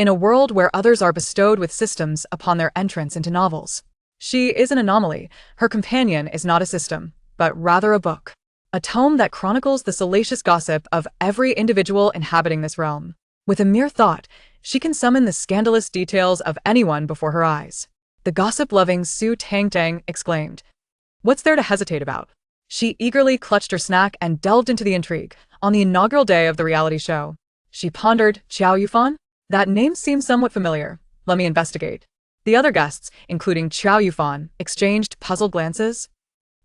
in a world where others are bestowed with systems upon their entrance into novels. She is an anomaly. Her companion is not a system, but rather a book. A tome that chronicles the salacious gossip of every individual inhabiting this realm. With a mere thought, she can summon the scandalous details of anyone before her eyes. The gossip-loving Su Tangtang exclaimed. What's there to hesitate about? She eagerly clutched her snack and delved into the intrigue. On the inaugural day of the reality show, she pondered, Qiao Yufan? That name seems somewhat familiar. Let me investigate. The other guests, including Qiao Yufan, exchanged puzzled glances.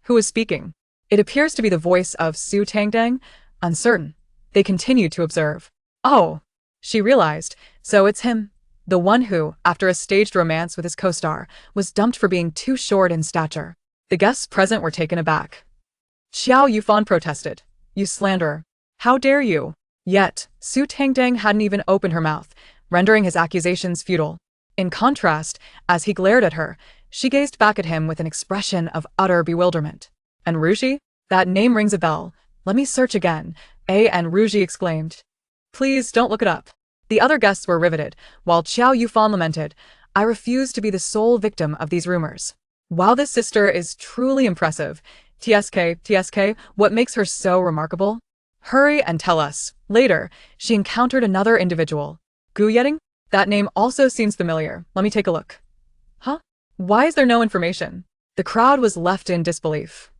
Who is speaking? It appears to be the voice of Su Tangtang. Uncertain, they continued to observe. Oh, she realized, so it's him. The one who, after a staged romance with his co-star, was dumped for being too short in stature. The guests present were taken aback. Qiao Yufan protested. You slanderer. How dare you? Yet, Su Tangtang hadn't even opened her mouth, rendering his accusations futile. In contrast, as he glared at her, she gazed back at him with an expression of utter bewilderment. And Ruji? That name rings a bell. Let me search again. And Ruji exclaimed. Please don't look it up. The other guests were riveted, while Qiao Yufan lamented, I refuse to be the sole victim of these rumors. Wow, this sister is truly impressive. TSK, what makes her so remarkable? Hurry and tell us. Later, she encountered another individual. Gu Yeting? That name also seems familiar. Let me take a look. Huh? Why is there no information? The crowd was left in disbelief.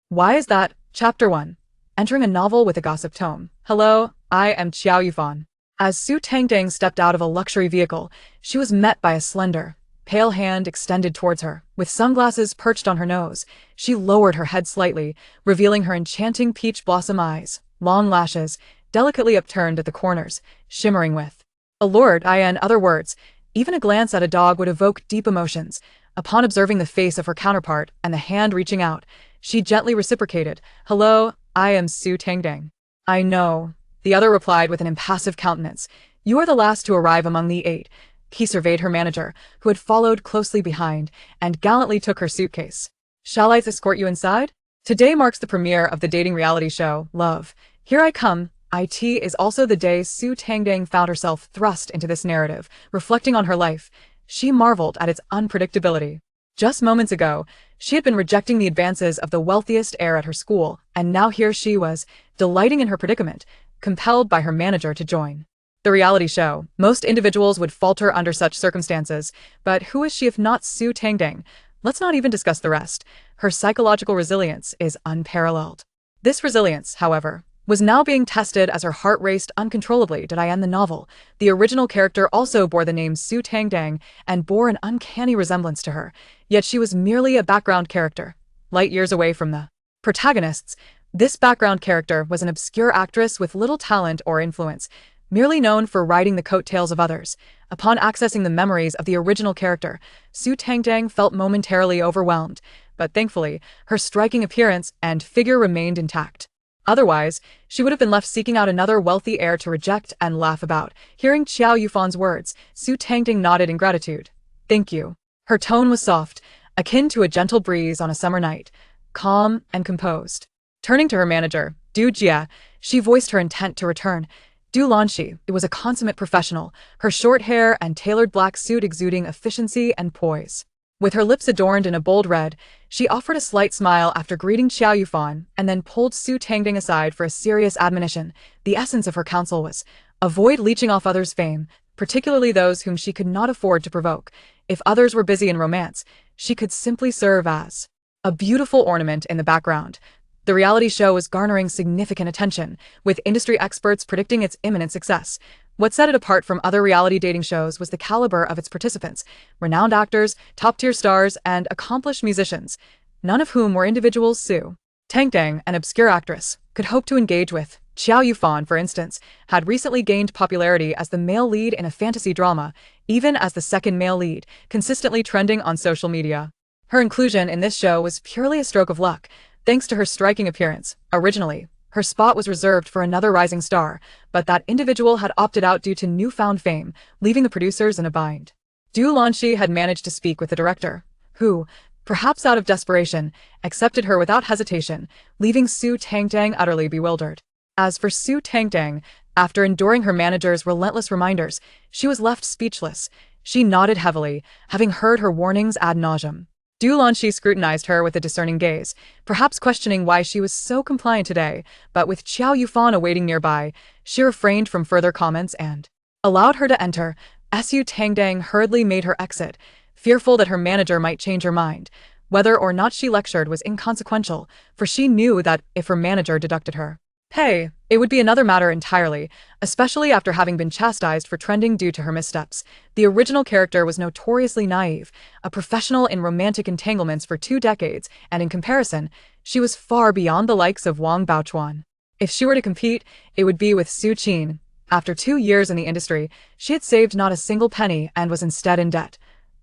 Why is that? Chapter 1. Entering a novel with a gossip tome. Hello, I am Qiao Yufan. As Su Tangtang stepped out of a luxury vehicle, she was met by a slender, pale hand extended towards her. With sunglasses perched on her nose, she lowered her head slightly, revealing her enchanting peach blossom eyes, long lashes, delicately upturned at the corners, shimmering with allured. In other words, even a glance at a dog would evoke deep emotions. Upon observing the face of her counterpart and the hand reaching out, she gently reciprocated, Hello, I am Su Tangtang. I know, the other replied with an impassive countenance. You are the last to arrive among the 8. He surveyed her manager, who had followed closely behind, and gallantly took her suitcase. Shall I escort you inside? Today marks the premiere of the dating reality show, Love. Here I come. It is also the day Su Tangtang found herself thrust into this narrative. Reflecting on her life, she marveled at its unpredictability. Just moments ago, she had been rejecting the advances of the wealthiest heir at her school, and now here she was, delighting in her predicament, compelled by her manager to join the reality show. Most individuals would falter under such circumstances, but who is she if not Su Tangtang? Let's not even discuss the rest. Her psychological resilience is unparalleled. This resilience, however, was now being tested as her heart raced uncontrollably. Did I end the novel? The original character also bore the name Su Tangtang and bore an uncanny resemblance to her, yet she was merely a background character, light years away from the protagonists. This background character was an obscure actress with little talent or influence, merely known for riding the coattails of others. Upon accessing the memories of the original character, Su Tangtang felt momentarily overwhelmed, but thankfully, her striking appearance and figure remained intact. Otherwise, she would have been left seeking out another wealthy heir to reject and laugh about. Hearing Qiao Yufan's words, Su Tangtang nodded in gratitude. Thank you. Her tone was soft, akin to a gentle breeze on a summer night, calm and composed. Turning to her manager, Du Jia, she voiced her intent to return. Du Lanxi was a consummate professional, her short hair and tailored black suit exuding efficiency and poise. With her lips adorned in a bold red, she offered a slight smile after greeting Qiao Yufan and then pulled Su Tangtang aside for a serious admonition. The essence of her counsel was, avoid leeching off others' fame, particularly those whom she could not afford to provoke. If others were busy in romance, she could simply serve as a beautiful ornament in the background. The reality show was garnering significant attention, with industry experts predicting its imminent success. What set it apart from other reality dating shows was the caliber of its participants, renowned actors, top-tier stars, and accomplished musicians, none of whom were individuals Su Tangtang, an obscure actress, could hope to engage with. Qiao Yufan, for instance, had recently gained popularity as the male lead in a fantasy drama, even as the second male lead, consistently trending on social media. Her inclusion in this show was purely a stroke of luck, thanks to her striking appearance. Originally, her spot was reserved for another rising star, but that individual had opted out due to newfound fame, leaving the producers in a bind. Du Lanxi had managed to speak with the director, who, perhaps out of desperation, accepted her without hesitation, leaving Su Tangtang utterly bewildered. As for Su Tangtang, after enduring her manager's relentless reminders, she was left speechless. She nodded heavily, having heard her warnings ad nauseum. Du Lanxi scrutinized her with a discerning gaze, perhaps questioning why she was so compliant today, but with Qiao Yufan awaiting nearby, she refrained from further comments and allowed her to enter. Su Tangtang hurriedly made her exit, fearful that her manager might change her mind. Whether or not she lectured was inconsequential, for she knew that if her manager deducted her pay, it would be another matter entirely, especially after having been chastised for trending due to her missteps. The original character was notoriously naive, a professional in romantic entanglements for 2 decades, and in comparison, she was far beyond the likes of Wang Baochuan. If she were to compete, it would be with Su Qin. After 2 years in the industry, she had saved not a single penny and was instead in debt.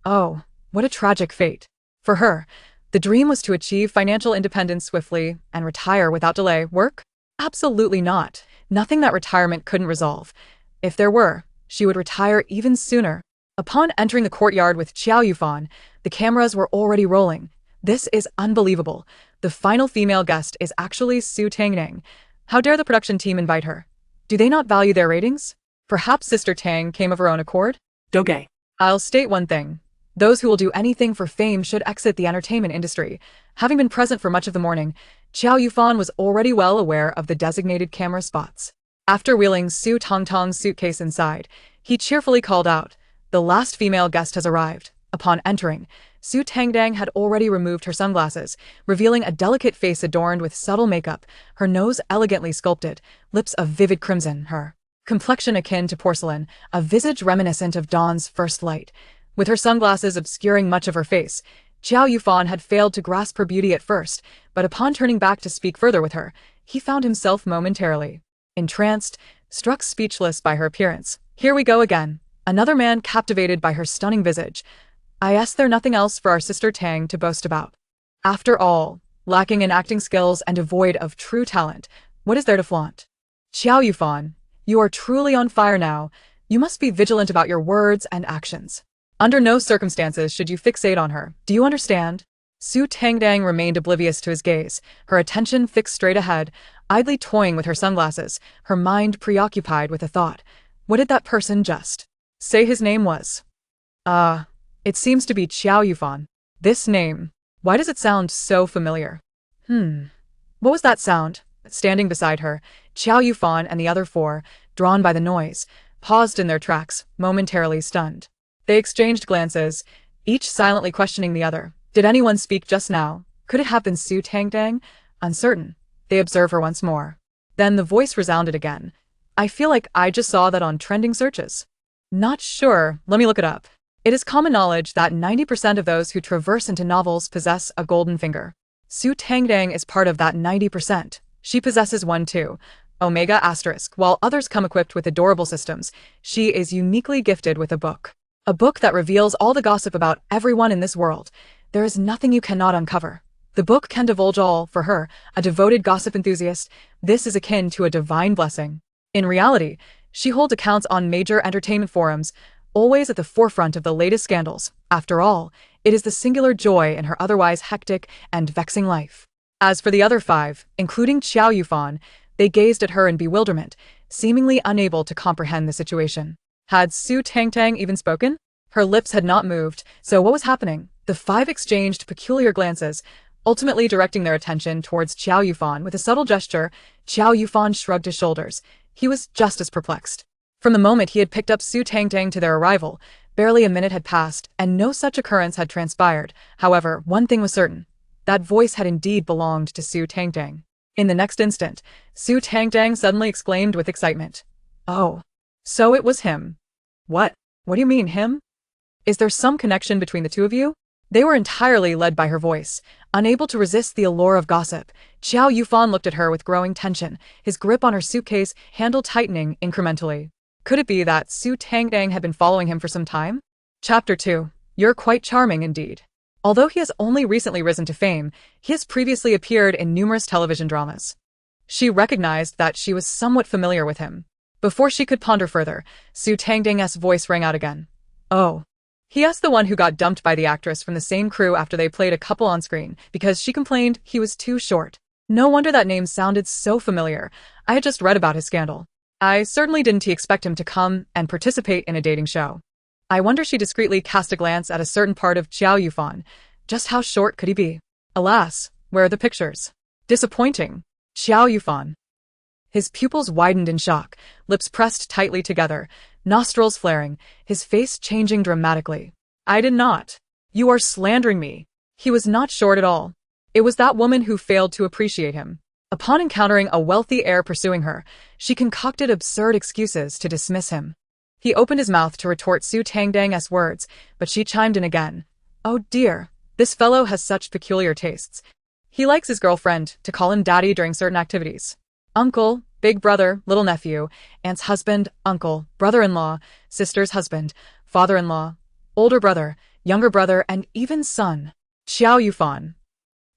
Oh, what a tragic fate. For her, the dream was to achieve financial independence swiftly and retire without delay. Work? Absolutely not. Nothing that retirement couldn't resolve. If there were, she would retire even sooner. Upon entering the courtyard with Qiao Yufan, the cameras were already rolling. This is unbelievable. The final female guest is actually Su Tangtang. How dare the production team invite her? Do they not value their ratings? Perhaps Sister Tang came of her own accord? Doge. I'll state one thing. Those who will do anything for fame should exit the entertainment industry. Having been present for much of the morning, Qiao Yufan was already well aware of the designated camera spots. After wheeling Su Tangtang's suitcase inside, he cheerfully called out, "The last female guest has arrived." Upon entering, Su Tangtang had already removed her sunglasses, revealing a delicate face adorned with subtle makeup, her nose elegantly sculpted, lips of vivid crimson, her complexion akin to porcelain, a visage reminiscent of dawn's first light. With her sunglasses obscuring much of her face, Qiao Yufan had failed to grasp her beauty at first, but upon turning back to speak further with her, he found himself momentarily entranced, struck speechless by her appearance. Here we go again. Another man captivated by her stunning visage. I asked there nothing else for our sister Tang to boast about. After all, lacking in acting skills and devoid of true talent, what is there to flaunt? Qiao Yufan, you are truly on fire now. You must be vigilant about your words and actions. Under no circumstances should you fixate on her. Do you understand? Su Tangtang remained oblivious to his gaze, her attention fixed straight ahead, idly toying with her sunglasses, her mind preoccupied with a thought. What did that person just say his name was? It seems to be Qiao Yufan. This name, why does it sound so familiar? What was that sound? Standing beside her, Qiao Yufan and the other 4, drawn by the noise, paused in their tracks, momentarily stunned. They exchanged glances, each silently questioning the other. Did anyone speak just now? Could it have been Su Tangtang? Uncertain. They observed her once more. Then the voice resounded again. I feel like I just saw that on trending searches. Not sure. Let me look it up. It is common knowledge that 90% of those who traverse into novels possess a golden finger. Su Tangtang is part of that 90%. She possesses one too. Omega *, while others come equipped with adorable systems, she is uniquely gifted with a book. A book that reveals all the gossip about everyone in this world. There is nothing you cannot uncover. The book can divulge all. For her, a devoted gossip enthusiast, this is akin to a divine blessing. In reality, she holds accounts on major entertainment forums, always at the forefront of the latest scandals. After all, it is the singular joy in her otherwise hectic and vexing life. As for the other 5, including Qiao Yufan, they gazed at her in bewilderment, seemingly unable to comprehend the situation. Had Su Tangtang even spoken? Her lips had not moved, so what was happening? The 5 exchanged peculiar glances, ultimately directing their attention towards Qiao Yufan with a subtle gesture. Qiao Yufan shrugged his shoulders. He was just as perplexed. From the moment he had picked up Su Tangtang to their arrival, barely a minute had passed, and no such occurrence had transpired. However, one thing was certain. That voice had indeed belonged to Su Tangtang. In the next instant, Su Tangtang suddenly exclaimed with excitement. Oh. So it was him. What? What do you mean, him? Is there some connection between the 2 of you? They were entirely led by her voice, unable to resist the allure of gossip. Qiao Yufan looked at her with growing tension, his grip on her suitcase handle tightening incrementally. Could it be that Su Tangtang had been following him for some time? Chapter 2. You're quite charming indeed. Although he has only recently risen to fame, he has previously appeared in numerous television dramas. She recognized that she was somewhat familiar with him. Before she could ponder further, Su Tangtang's voice rang out again. Oh. He asked the one who got dumped by the actress from the same crew after they played a couple on screen, because she complained he was too short. No wonder that name sounded so familiar. I had just read about his scandal. I certainly didn't expect him to come and participate in a dating show. I wonder she discreetly cast a glance at a certain part of Qiao Yufan. Just how short could he be? Alas, where are the pictures? Disappointing. Qiao Yufan. His pupils widened in shock, lips pressed tightly together, nostrils flaring, his face changing dramatically. I did not. You are slandering me. He was not short at all. It was that woman who failed to appreciate him. Upon encountering a wealthy heir pursuing her, she concocted absurd excuses to dismiss him. He opened his mouth to retort Su Tangtang's words, but she chimed in again. Oh dear, this fellow has such peculiar tastes. He likes his girlfriend to call him daddy during certain activities. Uncle, big brother, little nephew, aunt's husband, uncle, brother-in-law, sister's husband, father-in-law, older brother, younger brother, and even son. Qiao Yufan.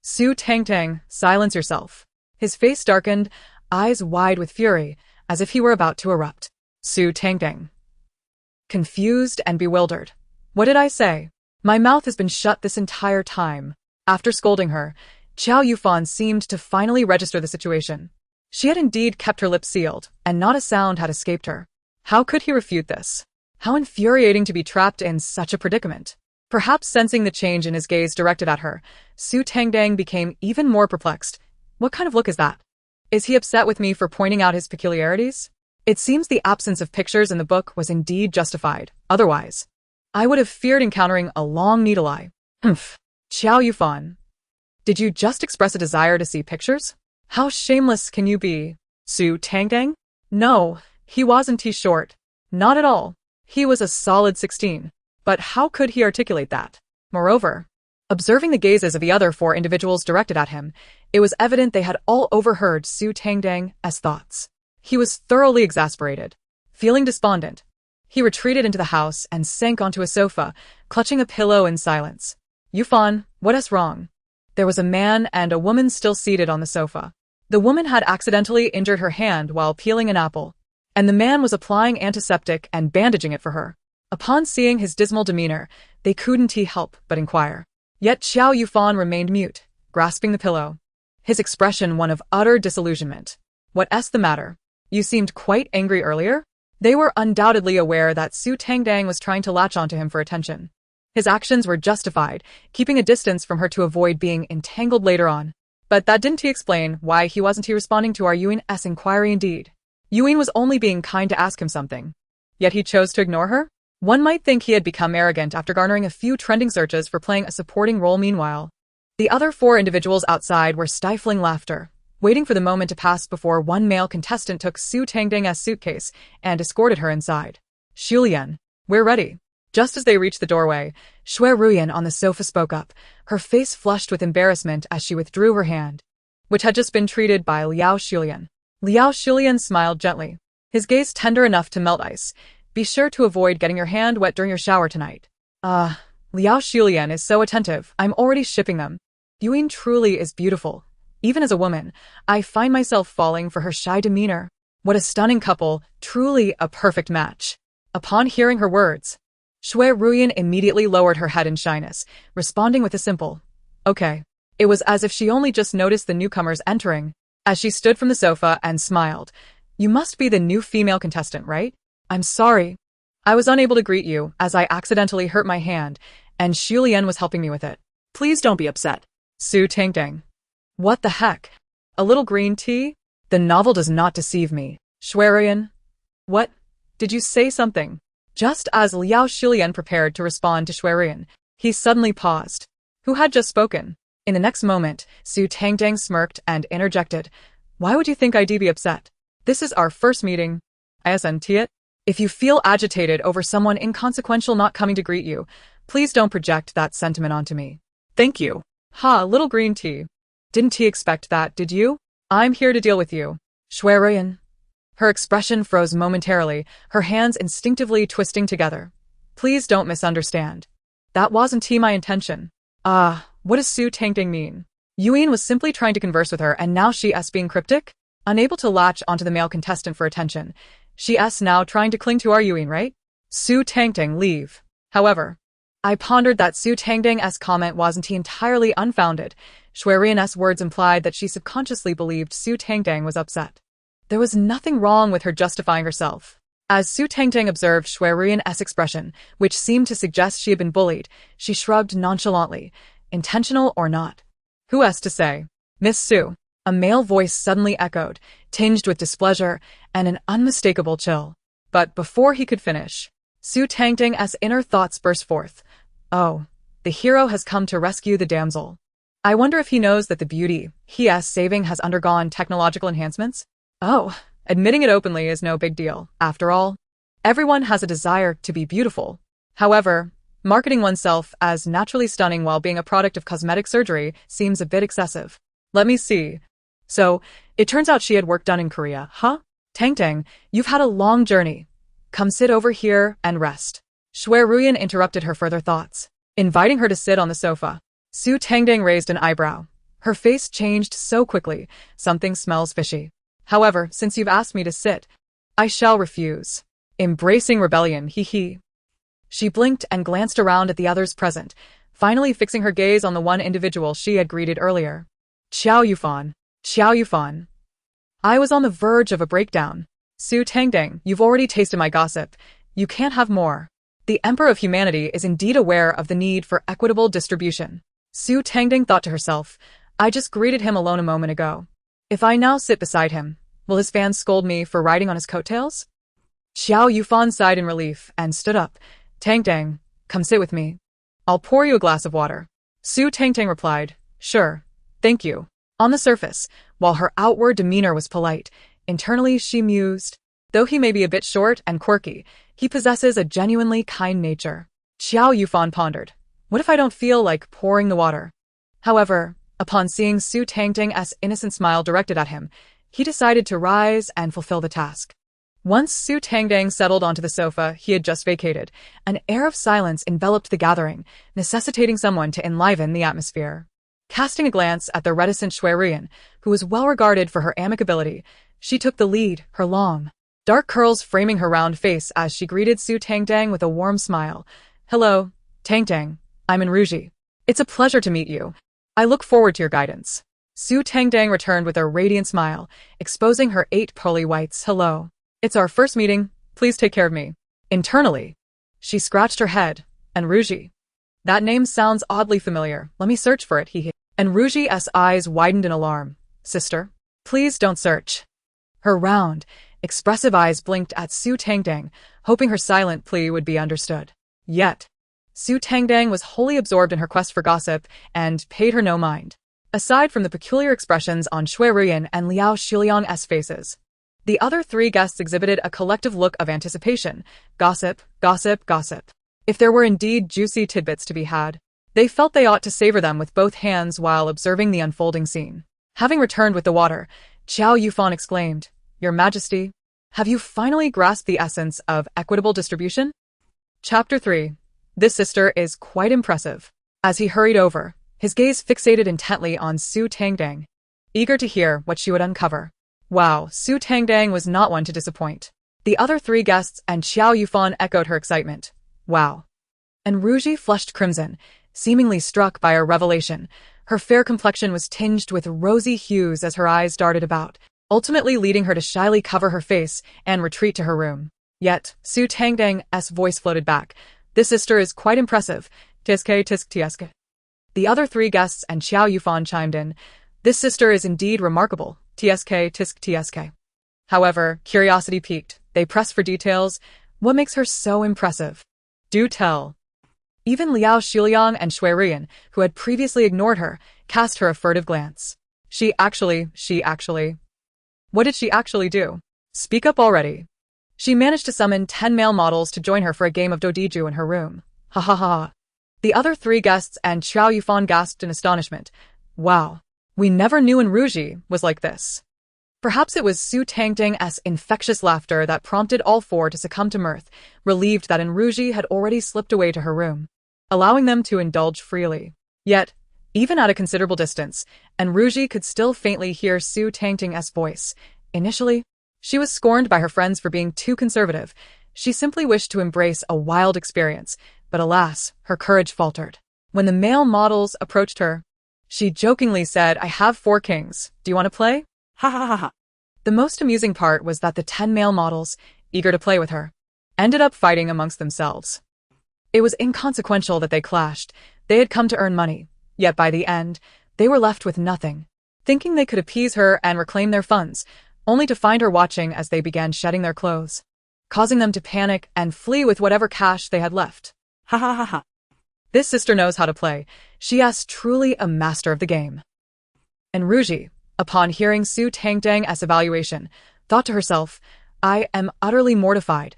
Su Tangtang, silence yourself. His face darkened, eyes wide with fury, as if he were about to erupt. Su Tangtang. Confused and bewildered. What did I say? My mouth has been shut this entire time. After scolding her, Qiao Yufan seemed to finally register the situation. She had indeed kept her lips sealed, and not a sound had escaped her. How could he refute this? How infuriating to be trapped in such a predicament. Perhaps sensing the change in his gaze directed at her, Su Tangtang became even more perplexed. What kind of look is that? Is he upset with me for pointing out his peculiarities? It seems the absence of pictures in the book was indeed justified. Otherwise, I would have feared encountering a long needle eye. Humph. Qiao Yufan. Did you just express a desire to see pictures? How shameless can you be? Su Tangtang? No, he wasn't too short. Not at all. He was a solid 16. But how could he articulate that? Moreover, observing the gazes of the other 4 individuals directed at him, it was evident they had all overheard Su Tangtang's thoughts. He was thoroughly exasperated. Feeling despondent, he retreated into the house and sank onto a sofa, clutching a pillow in silence. Yufan, what's wrong? There was a man and a woman still seated on the sofa. The woman had accidentally injured her hand while peeling an apple, and the man was applying antiseptic and bandaging it for her. Upon seeing his dismal demeanor, they couldn't help but inquire. Yet Qiao Yufan remained mute, grasping the pillow. His expression one of utter disillusionment. What's the matter? You seemed quite angry earlier? They were undoubtedly aware that Su Tangtang was trying to latch onto him for attention. His actions were justified, keeping a distance from her to avoid being entangled later on. But that didn't explain why he wasn't responding to our Yuan's inquiry indeed. Yuan was only being kind to ask him something. Yet he chose to ignore her? One might think he had become arrogant after garnering a few trending searches for playing a supporting role. Meanwhile, the other 4 individuals outside were stifling laughter, waiting for the moment to pass before one male contestant took Su Tangtang's suitcase and escorted her inside. Shulian, we're ready. Just as they reached the doorway, Ruyan on the sofa spoke up, her face flushed with embarrassment as she withdrew her hand, which had just been treated by Liao Shulian. Liao Shulian smiled gently, his gaze tender enough to melt ice. Be sure to avoid getting your hand wet during your shower tonight. Liao Shulian is so attentive, I'm already shipping them. Yuan truly is beautiful. Even as a woman, I find myself falling for her shy demeanor. What a stunning couple, truly a perfect match. Upon hearing her words, Ruyan immediately lowered her head in shyness, responding with a simple, okay. It was as if she only just noticed the newcomers entering. As she stood from the sofa and smiled, you must be the new female contestant, right? I'm sorry. I was unable to greet you as I accidentally hurt my hand, and Shulian was helping me with it. Please don't be upset. Su Tangtang. What the heck? A little green tea? The novel does not deceive me. Ruyan. What? Did you say something? Just as Liao Shulian prepared to respond to Ruyan, he suddenly paused. Who had just spoken? In the next moment, Su Tangtang smirked and interjected. Why would you think I'd be upset? This is our first meeting. Isn't it? If you feel agitated over someone inconsequential not coming to greet you, please don't project that sentiment onto me. Thank you. Ha, little green tea. Didn't he expect that, did you? I'm here to deal with you. Ruyan. Her expression froze momentarily, her hands instinctively twisting together. Please don't misunderstand. That wasn't my intention. What does Su Tangtang mean? Yuan was simply trying to converse with her and now she's being cryptic? Unable to latch onto the male contestant for attention, she's now trying to cling to our Yuan, right? Su Tangtang, leave. However, I pondered that Su Tangtang's comment wasn't entirely unfounded. Shuerian's words implied that she subconsciously believed Su Tangtang was upset. There was nothing wrong with her justifying herself. As Su Tangtang observed Shuerian's expression, which seemed to suggest she had been bullied, she shrugged nonchalantly, intentional or not. Who's to say? Miss Su. A male voice suddenly echoed, tinged with displeasure and an unmistakable chill. But before he could finish, Su Tangtang's inner thoughts burst forth. Oh, the hero has come to rescue the damsel. I wonder if he knows that the beauty he's saving has undergone technological enhancements? Oh, admitting it openly is no big deal, after all. Everyone has a desire to be beautiful. However, marketing oneself as naturally stunning while being a product of cosmetic surgery seems a bit excessive. Let me see. So, it turns out she had work done in Korea, huh? Tangtang, you've had a long journey. Come sit over here and rest. Shuerian interrupted her further thoughts, inviting her to sit on the sofa. Su Tangtang raised an eyebrow. Her face changed so quickly, something smells fishy. However, since you've asked me to sit, I shall refuse. Embracing rebellion, hee. She blinked and glanced around at the others present, finally fixing her gaze on the one individual she had greeted earlier. Qiao Yufan. Qiao Yufan. I was on the verge of a breakdown. Su Tangtang, you've already tasted my gossip. You can't have more. The Emperor of Humanity is indeed aware of the need for equitable distribution. Su Tangtang thought to herself, I just greeted him alone a moment ago. If I now sit beside him, will his fans scold me for riding on his coattails? Qiao Yufan sighed in relief and stood up. Tangtang, come sit with me. I'll pour you a glass of water. Su Tangtang replied, sure, thank you. On the surface, while her outward demeanor was polite, internally she mused, though he may be a bit short and quirky, he possesses a genuinely kind nature. Qiao Yufan pondered, what if I don't feel like pouring the water? However, upon seeing Su Tangtang's innocent smile directed at him, he decided to rise and fulfill the task. Once Su Tangtang settled onto the sofa he had just vacated, an air of silence enveloped the gathering, necessitating someone to enliven the atmosphere. Casting a glance at the reticent Shuerian, who was well regarded for her amicability, she took the lead, her long, dark curls framing her round face as she greeted Su Tangtang with a warm smile. Hello, Tangtang. I'm Enruji. It's a pleasure to meet you. I look forward to your guidance. Su Tangtang returned with a radiant smile, exposing her 8 pearly whites. Hello. It's our first meeting. Please take care of me. Internally, she scratched her head. Enruji. That name sounds oddly familiar. Let me search for it, he. Enruji's eyes widened in alarm. Sister? Please don't search. Her round, expressive eyes blinked at Su Tangtang, hoping her silent plea would be understood. Yet, Su Tangtang was wholly absorbed in her quest for gossip and paid her no mind. Aside from the peculiar expressions on Shuerian and Liao Xuliang's faces, the other 3 guests exhibited a collective look of anticipation. Gossip, gossip, gossip. If there were indeed juicy tidbits to be had, they felt they ought to savor them with both hands while observing the unfolding scene. Having returned with the water, Qiao Yufan exclaimed, Your Majesty, have you finally grasped the essence of equitable distribution? Chapter 3. This sister is quite impressive. As he hurried over, his gaze fixated intently on Su Tangtang, eager to hear what she would uncover. Wow, Su Tangtang was not one to disappoint. The other 3 guests and Qiao Yufan echoed her excitement. Wow. Enruji flushed crimson, seemingly struck by a revelation. Her fair complexion was tinged with rosy hues as her eyes darted about, ultimately leading her to shyly cover her face and retreat to her room. Yet, Su Tangtang's voice floated back. This sister is quite impressive. Tisk tisk tsk. The other 3 guests and Qiao Yufan chimed in. This sister is indeed remarkable. Tsk tisk tsk. However, curiosity piqued. They pressed for details. What makes her so impressive? Do tell. Even Liao Xuliang and Shuerian, who had previously ignored her, cast her a furtive glance. She actually. What did she actually do? Speak up already. She managed to summon 10 male models to join her for a game of dodiju in her room. Ha ha ha. The other 3 guests and Qiao Yufan gasped in astonishment. Wow. We never knew Enruji was like this. Perhaps it was Su Tangtang's infectious laughter that prompted all 4 to succumb to mirth, relieved that Enruji had already slipped away to her room, allowing them to indulge freely. Yet, even at a considerable distance, Enruji could still faintly hear Su Tangtang's voice. Initially, she was scorned by her friends for being too conservative. She simply wished to embrace a wild experience, but alas, her courage faltered. When the male models approached her, she jokingly said, "I have 4 kings. Do you want to play?" Ha ha ha ha. The most amusing part was that the 10 male models, eager to play with her, ended up fighting amongst themselves. It was inconsequential that they clashed. They had come to earn money, yet by the end, they were left with nothing, thinking they could appease her and reclaim their funds, only to find her watching as they began shedding their clothes, causing them to panic and flee with whatever cash they had left. Ha ha ha ha. This sister knows how to play. She is truly a master of the game. And Ruji, upon hearing Su Tangtang's evaluation, thought to herself, "I am utterly mortified,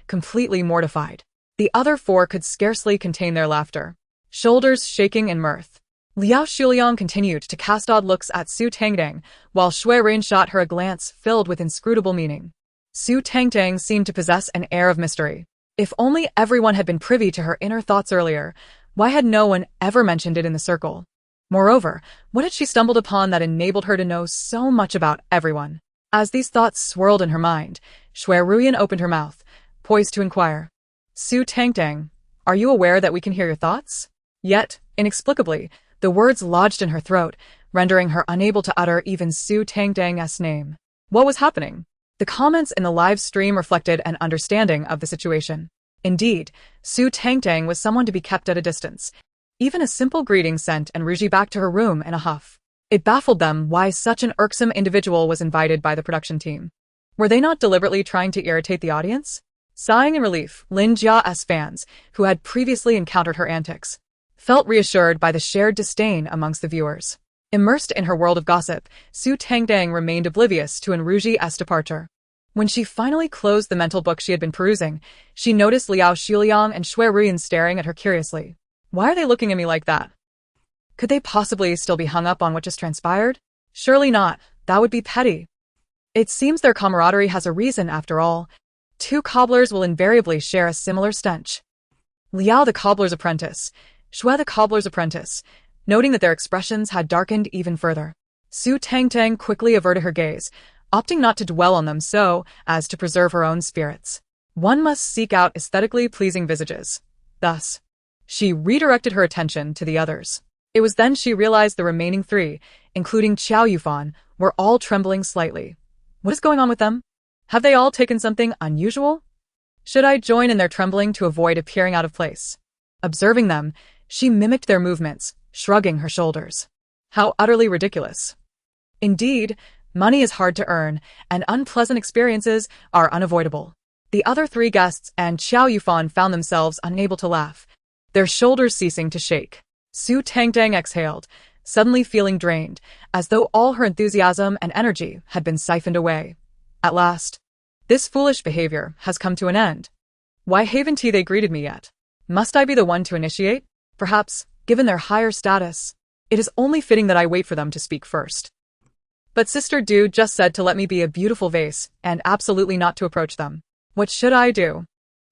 completely mortified." The other 4 could scarcely contain their laughter, shoulders shaking in mirth. Liao Shuliang continued to cast odd looks at Su Tangtang, while Shui Rin shot her a glance filled with inscrutable meaning. Su Tangtang seemed to possess an air of mystery. If only everyone had been privy to her inner thoughts earlier, why had no one ever mentioned it in the circle? Moreover, what had she stumbled upon that enabled her to know so much about everyone? As these thoughts swirled in her mind, Shui Ruyan opened her mouth, poised to inquire, "Su Tangtang, are you aware that we can hear your thoughts?" Yet, inexplicably, the words lodged in her throat, rendering her unable to utter even Su Tangtang's name. What was happening? The comments in the live stream reflected an understanding of the situation. Indeed, Su Tangtang was someone to be kept at a distance. Even a simple greeting sent and Ruji back to her room in a huff. It baffled them why such an irksome individual was invited by the production team. Were they not deliberately trying to irritate the audience? Sighing in relief, Lin Jia's fans, who had previously encountered her antics, felt reassured by the shared disdain amongst the viewers. Immersed in her world of gossip, Su Tangtang remained oblivious to Enruji's departure. When she finally closed the mental book she had been perusing, she noticed Liao Shuliang and Shui Ruyan staring at her curiously. Why are they looking at me like that? Could they possibly still be hung up on what just transpired? Surely not. That would be petty. It seems their camaraderie has a reason after all. 2 cobblers will invariably share a similar stench. Liao the cobbler's apprentice, Shui the cobbler's apprentice, noting that their expressions had darkened even further. Su Tangtang quickly averted her gaze, opting not to dwell on them so as to preserve her own spirits. One must seek out aesthetically pleasing visages. Thus, she redirected her attention to the others. It was then she realized the remaining 3, including Qiao Yufan, were all trembling slightly. What is going on with them? Have they all taken something unusual? Should I join in their trembling to avoid appearing out of place? Observing them, she mimicked their movements, shrugging her shoulders. How utterly ridiculous. Indeed, money is hard to earn, and unpleasant experiences are unavoidable. The other 3 guests and Qiao Yufan found themselves unable to laugh, their shoulders ceasing to shake. Su Tangtang exhaled, suddenly feeling drained, as though all her enthusiasm and energy had been siphoned away. At last, this foolish behavior has come to an end. Why haven't they greeted me yet? Must I be the one to initiate? Perhaps, given their higher status, it is only fitting that I wait for them to speak first. But Sister Du just said to let me be a beautiful vase and absolutely not to approach them. What should I do?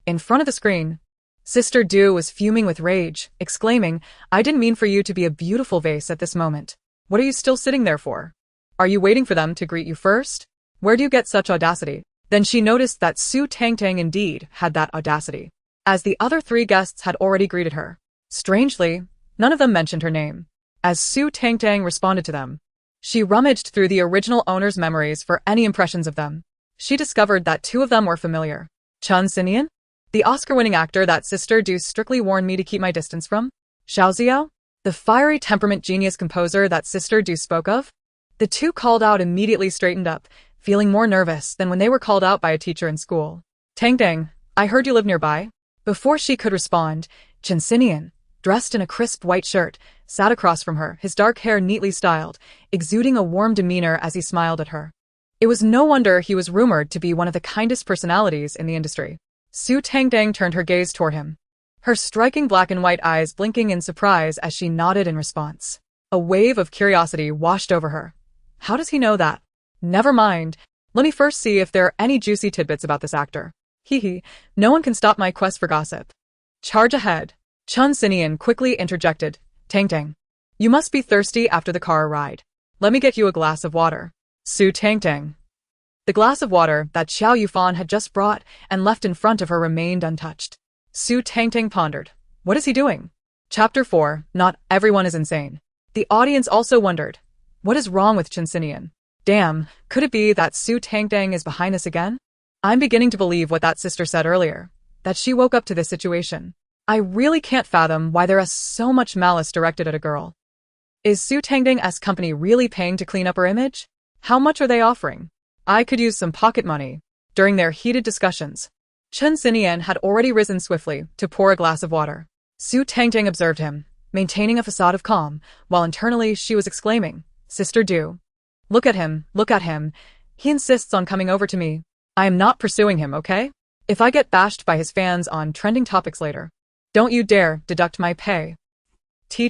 In front of the screen, Sister Du was fuming with rage, exclaiming, "I didn't mean for you to be a beautiful vase at this moment. What are you still sitting there for? Are you waiting for them to greet you first? Where do you get such audacity?" Then she noticed that Su Tangtang indeed had that audacity, as the other 3 guests had already greeted her. Strangely, none of them mentioned her name. As Su Tangtang responded to them, she rummaged through the original owner's memories for any impressions of them. She discovered that 2 of them were familiar. Chun Sinian, the Oscar-winning actor that Sister Du strictly warned me to keep my distance from. Xiao Xiao, the fiery temperament genius composer that Sister Du spoke of. The 2 called out immediately straightened up, feeling more nervous than when they were called out by a teacher in school. "Tangtang, I heard you live nearby." Before she could respond, Chun Sinian, dressed in a crisp white shirt, sat across from her, his dark hair neatly styled, exuding a warm demeanor as he smiled at her. It was no wonder he was rumored to be one of the kindest personalities in the industry. Su Tangtang turned her gaze toward him, her striking black and white eyes blinking in surprise as she nodded in response. A wave of curiosity washed over her. How does he know that? Never mind. Let me first see if there are any juicy tidbits about this actor. Hee, no one can stop my quest for gossip. Charge ahead. Chun Sinian quickly interjected. Tangtang, you must be thirsty after the car ride. Let me get you a glass of water. Su Tangtang. The glass of water that Qiao Yufan had just brought and left in front of her remained untouched. Su Tangtang pondered. What is he doing? Chapter 4. Not everyone is insane. The audience also wondered. What is wrong with Chen Xinian? Damn, could it be that Su Tangtang is behind this again? I'm beginning to believe what that sister said earlier, that she woke up to this situation. I really can't fathom why there is so much malice directed at a girl. Is Su Tangtang's company really paying to clean up her image? How much are they offering? I could use some pocket money. During their heated discussions, Chen Xinian had already risen swiftly to pour a glass of water. Su Tangtang observed him, maintaining a facade of calm, while internally she was exclaiming, Sister Du. Look at him, look at him. He insists on coming over to me. I am not pursuing him, okay? If I get bashed by his fans on trending topics later, don't you dare deduct my pay. Chen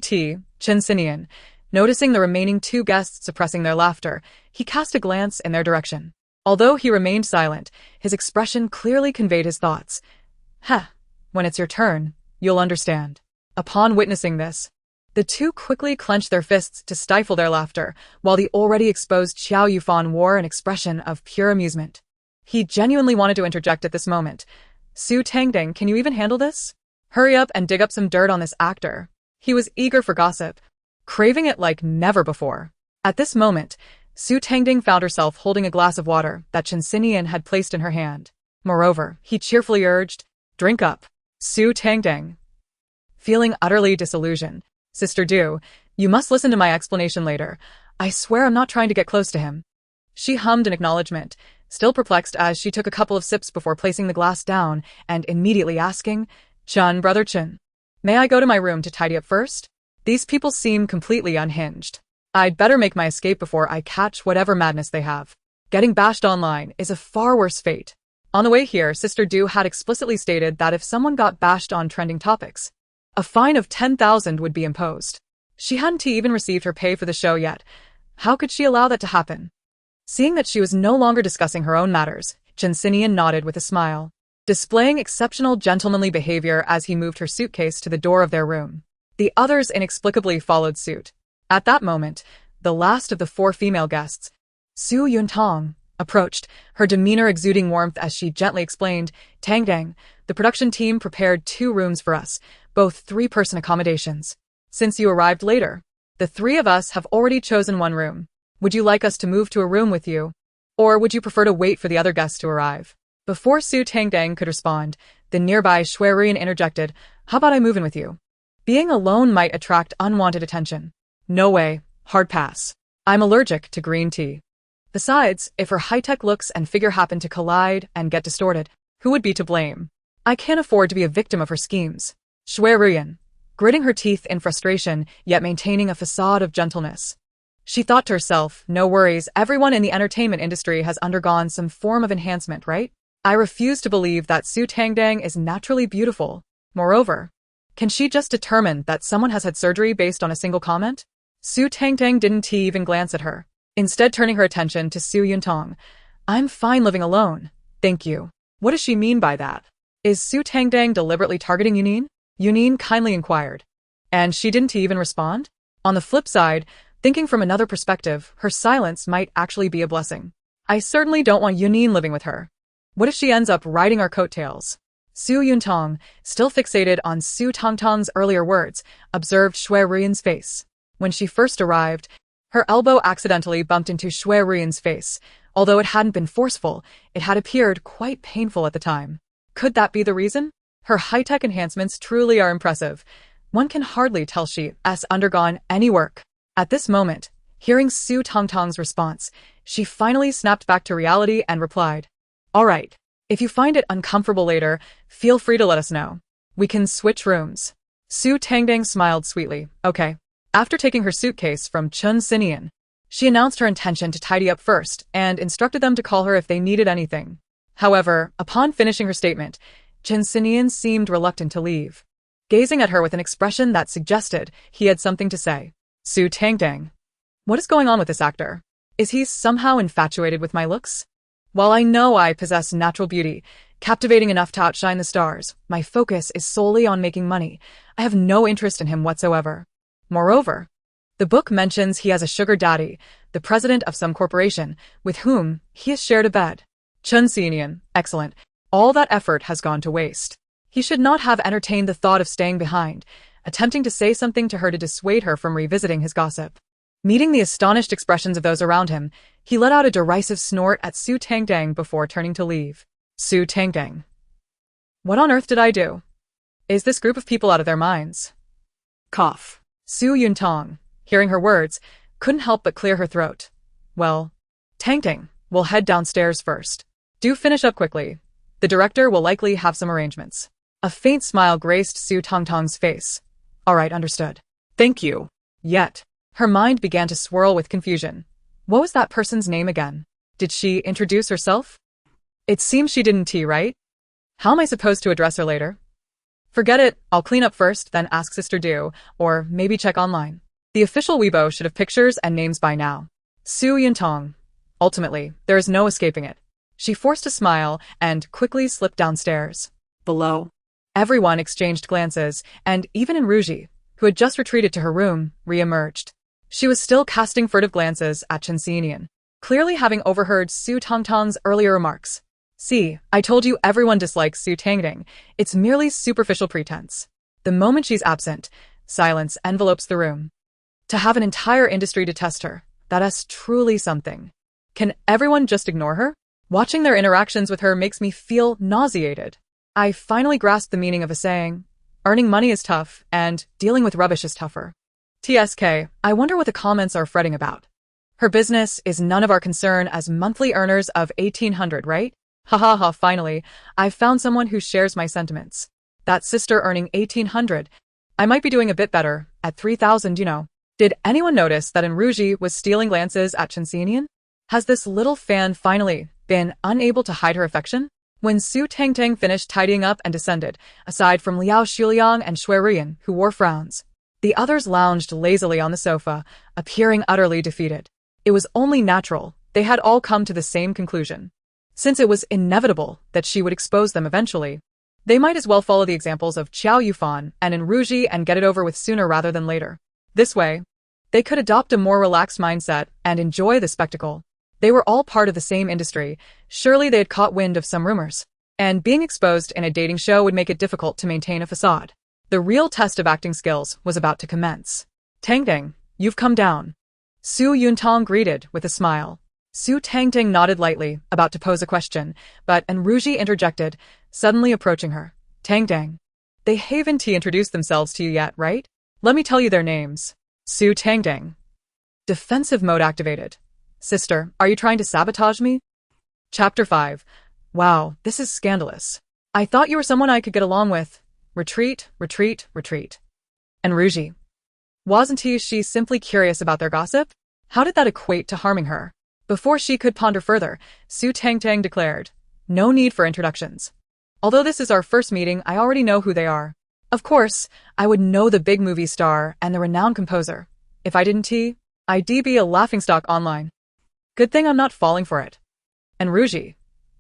Xinian, noticing the remaining two guests suppressing their laughter, he cast a glance in their direction. Although he remained silent, his expression clearly conveyed his thoughts. When it's your turn, you'll understand. Upon witnessing this, the two quickly clenched their fists to stifle their laughter, while the already exposed Qiao Yufan wore an expression of pure amusement. He genuinely wanted to interject at this moment. Su Tangtang, can you even handle this? Hurry up and dig up some dirt on this actor. He was eager for gossip, craving it like never before. At this moment, Su Tangtang found herself holding a glass of water that Chen Xinian had placed in her hand. Moreover, he cheerfully urged, drink up. Su Tangtang, feeling utterly disillusioned. Sister Du, you must listen to my explanation later. I swear I'm not trying to get close to him. She hummed in acknowledgement, still perplexed as she took a couple of sips before placing the glass down and immediately asking, Chen, brother Chen, may I go to my room to tidy up first? These people seem completely unhinged. I'd better make my escape before I catch whatever madness they have. Getting bashed online is a far worse fate. On the way here, Sister Du had explicitly stated that if someone got bashed on trending topics, a fine of 10,000 would be imposed. She hadn't even received her pay for the show yet. How could she allow that to happen? Seeing that she was no longer discussing her own matters, Chen Xinian nodded with a smile, displaying exceptional gentlemanly behavior as he moved her suitcase to the door of their room. The others inexplicably followed suit. At that moment, the last of the four female guests, Su Yuntang, approached, her demeanor exuding warmth as she gently explained, Tangtang, the production team prepared 2 rooms for us, both 3-person accommodations. Since you arrived later, the 3 of us have already chosen 1 room. Would you like us to move to a room with you? Or would you prefer to wait for the other guests to arrive? Before Su Tangtang could respond, the nearby Shuerian interjected, how about I move in with you? Being alone might attract unwanted attention. No way, hard pass. I'm allergic to green tea. Besides, if her high-tech looks and figure happen to collide and get distorted, who would be to blame? I can't afford to be a victim of her schemes. Shuerian, gritting her teeth in frustration, yet maintaining a facade of gentleness. She thought to herself, no worries, everyone in the entertainment industry has undergone some form of enhancement, right? I refuse to believe that Su Tangtang is naturally beautiful. Moreover, can she just determine that someone has had surgery based on a single comment? Su Tangtang didn't even glance at her, instead turning her attention to Su Yuntang. I'm fine living alone, thank you. What does she mean by that? Is Su Tangtang deliberately targeting Yunin? Yunin kindly inquired. And she didn't even respond? On the flip side, thinking from another perspective, her silence might actually be a blessing. I certainly don't want Yunin living with her. What if she ends up riding our coattails? Su Yuntang, still fixated on Su Tangtang's earlier words, observed Shuerian's face. When she first arrived, her elbow accidentally bumped into Shuerian's face. Although it hadn't been forceful, it had appeared quite painful at the time. Could that be the reason? Her high-tech enhancements truly are impressive. One can hardly tell she has undergone any work. At this moment, hearing Su Tangtang's response, she finally snapped back to reality and replied, all right, if you find it uncomfortable later, feel free to let us know. We can switch rooms. Su Tangtang smiled sweetly. Okay. After taking her suitcase from Chen Xinian, she announced her intention to tidy up first and instructed them to call her if they needed anything. However, upon finishing her statement, Chen Xinian seemed reluctant to leave, gazing at her with an expression that suggested he had something to say. Su Tangtang, what is going on with this actor? Is he somehow infatuated with my looks? While I know I possess natural beauty, captivating enough to outshine the stars, my focus is solely on making money. I have no interest in him whatsoever. Moreover, the book mentions he has a sugar daddy, the president of some corporation, with whom he has shared a bed. Chen Xinian, excellent. All that effort has gone to waste. He should not have entertained the thought of staying behind, attempting to say something to her to dissuade her from revisiting his gossip. Meeting the astonished expressions of those around him, he let out a derisive snort at Su Tangtang before turning to leave. Su Tangtang. What on earth did I do? Is this group of people out of their minds? Cough. Su Yuntong, hearing her words, couldn't help but clear her throat. Well, Tangtang, we'll head downstairs first. Do finish up quickly. The director will likely have some arrangements. A faint smile graced Su Tangtang's face. All right, understood. Thank you. Yet, her mind began to swirl with confusion. What was that person's name again? Did she introduce herself? It seems she didn't, right? How am I supposed to address her later? Forget it, I'll clean up first, then ask Sister Du, or maybe check online. The official Weibo should have pictures and names by now. Su Yuntong. Ultimately, there is no escaping it. She forced a smile and quickly slipped downstairs. Below, everyone exchanged glances, and even Enruji, who had just retreated to her room, re-emerged. She was still casting furtive glances at Chen Xianian, clearly having overheard Su Tangtang's earlier remarks. See, I told you everyone dislikes Su Tangtang. It's merely superficial pretense. The moment she's absent, silence envelopes the room. To have an entire industry detest her, that is truly something. Can everyone just ignore her? Watching their interactions with her makes me feel nauseated. I finally grasped the meaning of a saying, earning money is tough, and dealing with rubbish is tougher. TSK, I wonder what the comments are fretting about. Her business is none of our concern as monthly earners of 1,800, right? Ha ha ha, finally, I've found someone who shares my sentiments. That sister earning 1,800. I might be doing a bit better, at 3,000, you know. Did anyone notice that Enruji was stealing glances at Chen Xianian? Has this little fan finally been unable to hide her affection? When Su Tangtang finished tidying up and descended, aside from Liao Shuliang and Shui Rian, who wore frowns, the others lounged lazily on the sofa, appearing utterly defeated. It was only natural, they had all come to the same conclusion. Since it was inevitable that she would expose them eventually, they might as well follow the examples of Qiao Yufan and Enruji and get it over with sooner rather than later. This way, they could adopt a more relaxed mindset and enjoy the spectacle. They were all part of the same industry. Surely they had caught wind of some rumors. And being exposed in a dating show would make it difficult to maintain a facade. The real test of acting skills was about to commence. Tangtang, you've come down. Su Yuntong greeted with a smile. Su Tangtang nodded lightly, about to pose a question, but Enruji interjected, suddenly approaching her. Tangtang, they haven't introduced themselves to you yet, right? Let me tell you their names. Su Tangtang. Defensive mode activated. Sister, are you trying to sabotage me? Chapter 5. Wow, this is scandalous. I thought you were someone I could get along with. Retreat, retreat, retreat. Enruji. Wasn't she simply curious about their gossip? How did that equate to harming her? Before she could ponder further, Su Tangtang declared, no need for introductions. Although this is our first meeting, I already know who they are. Of course, I would know the big movie star and the renowned composer. If I didn't, I'd be a laughingstock online. Good thing I'm not falling for it. Enruji.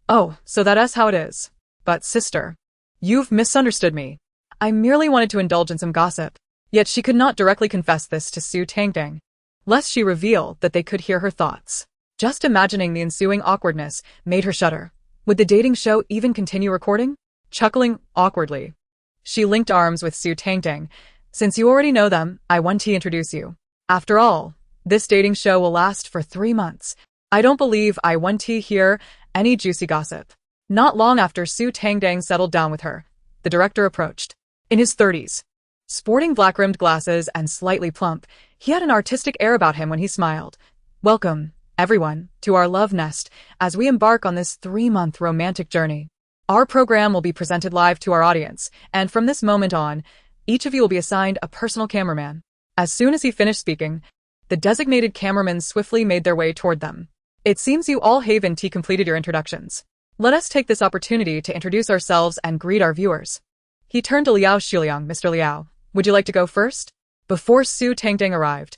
Oh, so that's how it is. But sister, you've misunderstood me. I merely wanted to indulge in some gossip. Yet she could not directly confess this to Su Tangtang, lest she reveal that they could hear her thoughts. Just imagining the ensuing awkwardness made her shudder. Would the dating show even continue recording? Chuckling awkwardly, she linked arms with Su Tangtang. Since you already know them, I want to introduce you. After all, this dating show will last for 3 months. I don't believe I want to hear any juicy gossip. Not long after Su Tangtang settled down with her, the director approached. In his 30s, sporting black-rimmed glasses and slightly plump, he had an artistic air about him when he smiled. Welcome, everyone, to our love nest as we embark on this 3-month romantic journey. Our program will be presented live to our audience, and from this moment on, each of you will be assigned a personal cameraman. As soon as he finished speaking, the designated cameramen swiftly made their way toward them. It seems you all haven't completed your introductions. Let us take this opportunity to introduce ourselves and greet our viewers. He turned to Liao Shuliang. Mr. Liao, would you like to go first? Before Su Tangtang arrived,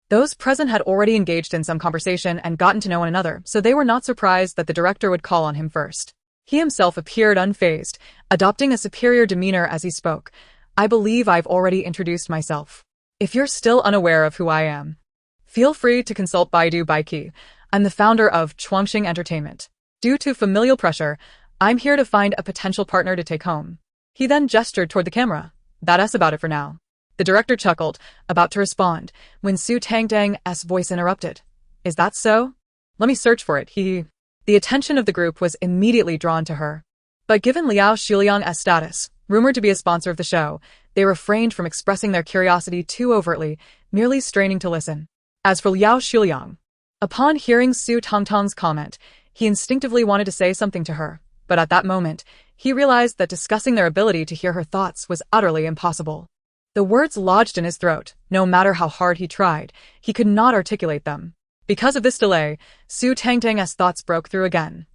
those present had already engaged in some conversation and gotten to know one another, so they were not surprised that the director would call on him first. He himself appeared unfazed, adopting a superior demeanor as he spoke. I believe I've already introduced myself. If you're still unaware of who I am, feel free to consult Baidu Baiki. I'm the founder of Chuangxing Entertainment. Due to familial pressure, I'm here to find a potential partner to take home. He then gestured toward the camera. That's about it for now. The director chuckled, about to respond, when Su Tangtang's voice interrupted. Is that so? Let me search for it, The attention of the group was immediately drawn to her. But given Liao Xuliang's status, rumored to be a sponsor of the show, they refrained from expressing their curiosity too overtly, merely straining to listen. As for Liao Xuliang, upon hearing Su Tangtang's comment, he instinctively wanted to say something to her, but at that moment, he realized that discussing their ability to hear her thoughts was utterly impossible. The words lodged in his throat. No matter how hard he tried, he could not articulate them. Because of this delay, Su Tangtang's thoughts broke through again.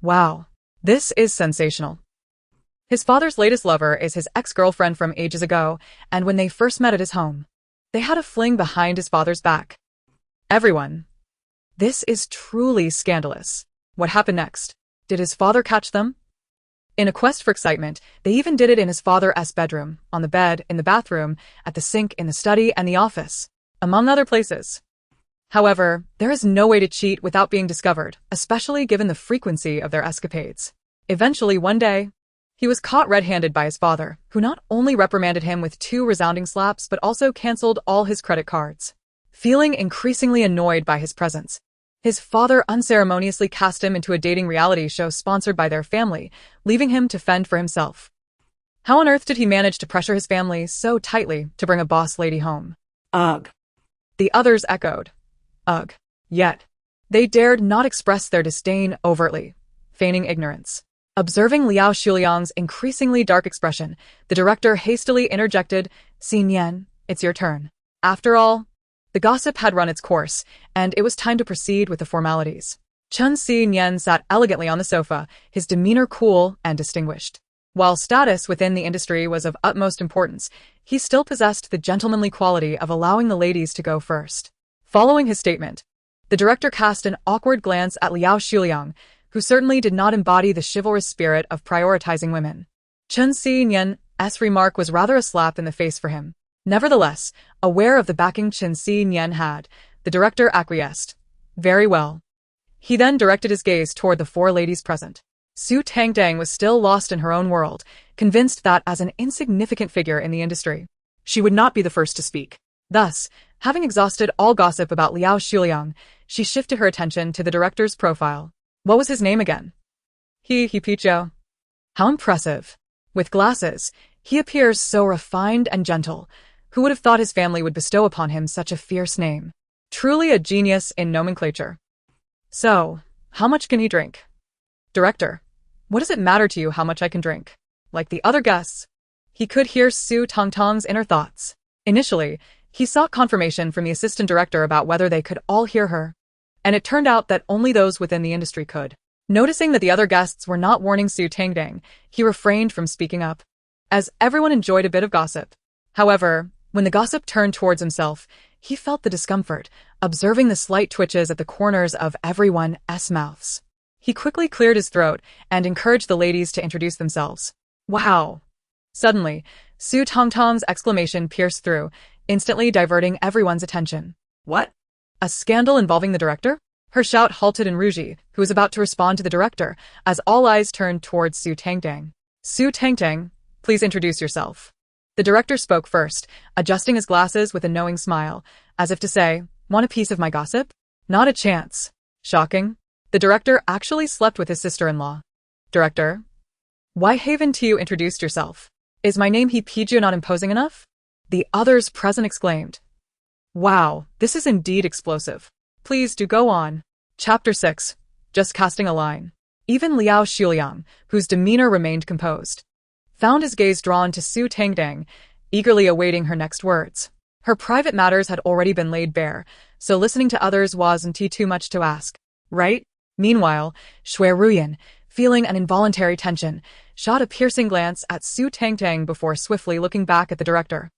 Wow, this is sensational. His father's latest lover is his ex-girlfriend from ages ago, and when they first met at his home, they had a fling behind his father's back. Everyone. This is truly scandalous. What happened next? Did his father catch them? In a quest for excitement, they even did it in his father's bedroom, on the bed, in the bathroom, at the sink, in the study, and the office, among other places. However, there is no way to cheat without being discovered, especially given the frequency of their escapades. Eventually, one day, he was caught red-handed by his father, who not only reprimanded him with 2 resounding slaps but also cancelled all his credit cards. Feeling increasingly annoyed by his presence, his father unceremoniously cast him into a dating reality show sponsored by their family, leaving him to fend for himself. How on earth did he manage to pressure his family so tightly to bring a boss lady home? Ugh. The others echoed. Ugh. Yet, they dared not express their disdain overtly, feigning ignorance. Observing Liao Xuliang's increasingly dark expression, the director hastily interjected, "Xin Yan, it's your turn." After all, the gossip had run its course, and it was time to proceed with the formalities. Chen Xin Yan sat elegantly on the sofa, his demeanor cool and distinguished. While status within the industry was of utmost importance, he still possessed the gentlemanly quality of allowing the ladies to go first. Following his statement, the director cast an awkward glance at Liao Xuliang, who certainly did not embody the chivalrous spirit of prioritizing women. Chen Xinyan's remark was rather a slap in the face for him. Nevertheless, aware of the backing Chen Xinyan had, the director acquiesced. Very well. He then directed his gaze toward the 4 ladies present. Su Tangtang was still lost in her own world, convinced that as an insignificant figure in the industry, she would not be the first to speak. Thus, having exhausted all gossip about Liao Xuliang, she shifted her attention to the director's profile. What was his name again? He Pichou. How impressive. With glasses, he appears so refined and gentle. Who would have thought his family would bestow upon him such a fierce name? Truly a genius in nomenclature. So, how much can he drink? Director, what does it matter to you how much I can drink? Like the other guests, he could hear Su Tangtang's inner thoughts. Initially, he sought confirmation from the assistant director about whether they could all hear her, and it turned out that only those within the industry could. Noticing that the other guests were not warning Su Tangtang, he refrained from speaking up, as everyone enjoyed a bit of gossip. However, when the gossip turned towards himself, he felt the discomfort, observing the slight twitches at the corners of everyone's mouths. He quickly cleared his throat and encouraged the ladies to introduce themselves. Wow! Suddenly, Su Tangtang's exclamation pierced through, instantly diverting everyone's attention. What? A scandal involving the director? Her shout halted in Ruji, who was about to respond to the director, as all eyes turned towards Su Tangtang. Su Tangtang, please introduce yourself. The director spoke first, adjusting his glasses with a knowing smile, as if to say, want a piece of my gossip? Not a chance. Shocking. The director actually slept with his sister-in-law. Director? Why haven't you introduced yourself? Is my name He Piju not imposing enough? The others present exclaimed. Wow, this is indeed explosive. Please do go on. Chapter 6. Just casting a line. Even Liao Xuliang, whose demeanor remained composed, found his gaze drawn to Su Tangtang, eagerly awaiting her next words. Her private matters had already been laid bare, so listening to others wasn't too much to ask, right? Meanwhile, Shui Ruyan, feeling an involuntary tension, shot a piercing glance at Su Tangtang before swiftly looking back at the director,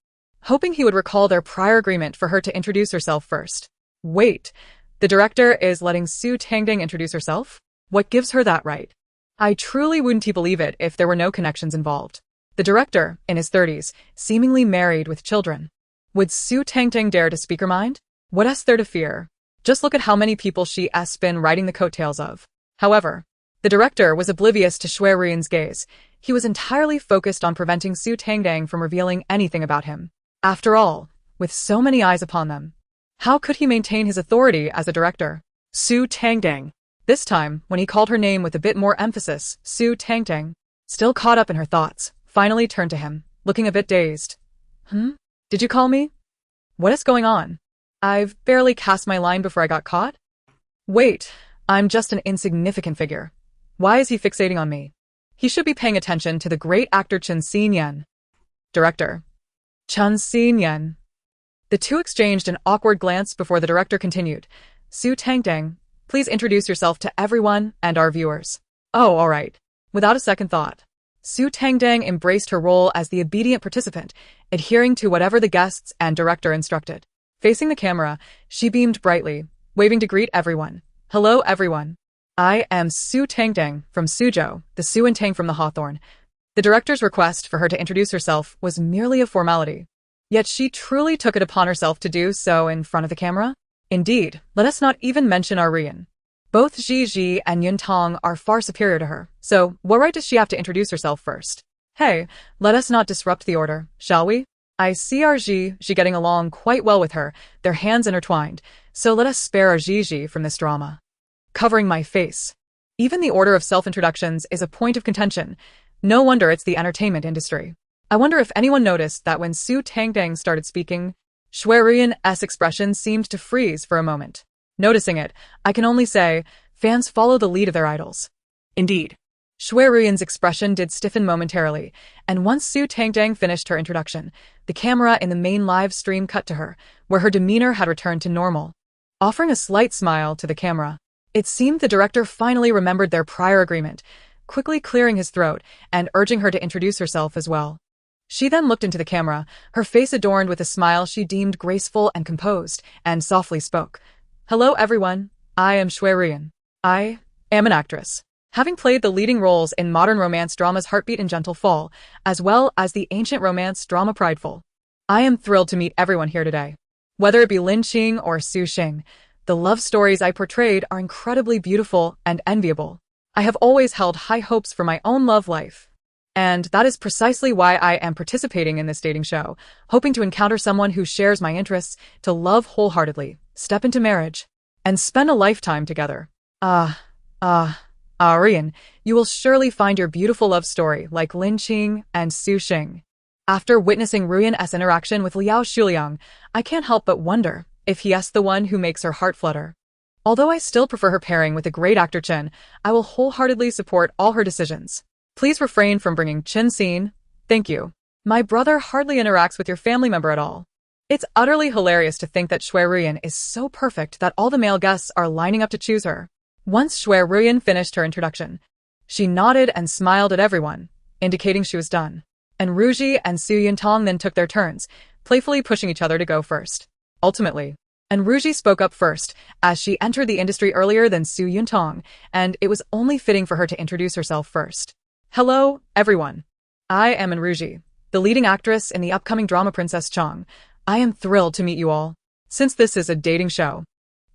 hoping he would recall their prior agreement for her to introduce herself first. Wait, the director is letting Su Tangtang introduce herself? What gives her that right? I truly wouldn't believe it if there were no connections involved. The director, in his 30s, seemingly married with children. Would Su Tangtang dare to speak her mind? What's there to fear? Just look at how many people she's been riding the coattails of. However, The director was oblivious to Shui Ruiyan's gaze. He was entirely focused on preventing Su Tangtang from revealing anything about him. After all, with so many eyes upon them, how could he maintain his authority as a director? Su Tangtang. This time, when he called her name with a bit more emphasis, Su Tangtang, still caught up in her thoughts, finally turned to him, looking a bit dazed. Did you call me? What is going on? I've barely cast my line before I got caught? Wait, I'm just an insignificant figure. Why is he fixating on me? He should be paying attention to the great actor Chen Xinyan. Director. Chen Xinyan. The two exchanged an awkward glance before the director continued. Su Tangtang, please introduce yourself to everyone and our viewers. Oh, all right. Without a second thought, Su Tangtang embraced her role as the obedient participant, adhering to whatever the guests and director instructed. Facing the camera, she beamed brightly, waving to greet everyone. Hello, everyone. I am Su Tangtang from Suzhou, the Su and Tang from the Hawthorn. The director's request for her to introduce herself was merely a formality. Yet she truly took it upon herself to do so in front of the camera? Indeed, let us not even mention our Ruiyan. Both Ji and Yuntang are far superior to her, so what right does she have to introduce herself first? Hey, let us not disrupt the order, shall we? I see our Ji getting along quite well with her, their hands intertwined, so let us spare our Ji from this drama. Covering my face. Even the order of self-introductions is a point of contention. No wonder it's the entertainment industry. I wonder if anyone noticed that when Su Tangtang started speaking, Shui Ruiyan's expression seemed to freeze for a moment. Noticing it, I can only say, fans follow the lead of their idols. Indeed. Shui Ruiyan's expression did stiffen momentarily, and once Su Tangtang finished her introduction, the camera in the main live stream cut to her, where her demeanor had returned to normal. Offering a slight smile to the camera, it seemed the director finally remembered their prior agreement, quickly clearing his throat and urging her to introduce herself as well. She then looked into the camera, her face adorned with a smile she deemed graceful and composed, and softly spoke. Hello, everyone. I am Shui Ruiyan. I am an actress, having played the leading roles in modern romance dramas Heartbeat and Gentle Fall, as well as the ancient romance drama Prideful. I am thrilled to meet everyone here today. Whether it be Lin Qing or Su Xing, the love stories I portrayed are incredibly beautiful and enviable. I have always held high hopes for my own love life. And that is precisely why I am participating in this dating show, hoping to encounter someone who shares my interests, to love wholeheartedly, step into marriage, and spend a lifetime together. Ruiyan, you will surely find your beautiful love story like Lin Qing and Su Xing. After witnessing Ruiyan's interaction with Liao Shuliang, I can't help but wonder if he is the one who makes her heart flutter. Although I still prefer her pairing with the great actor Chen, I will wholeheartedly support all her decisions. Please refrain from bringing Chen scene. Thank you. My brother hardly interacts with your family member at all. It's utterly hilarious to think that Shui Ruiyan is so perfect that all the male guests are lining up to choose her. Once Shui Ruiyan finished her introduction, she nodded and smiled at everyone, indicating she was done. And Ruji and Su Yuntang then took their turns, playfully pushing each other to go first. Ultimately, and Ruji spoke up first, as she entered the industry earlier than Su Yuntang, and it was only fitting for her to introduce herself first. Hello, everyone. I am Ruji, the leading actress in the upcoming drama Princess Chang. I am thrilled to meet you all. Since this is a dating show,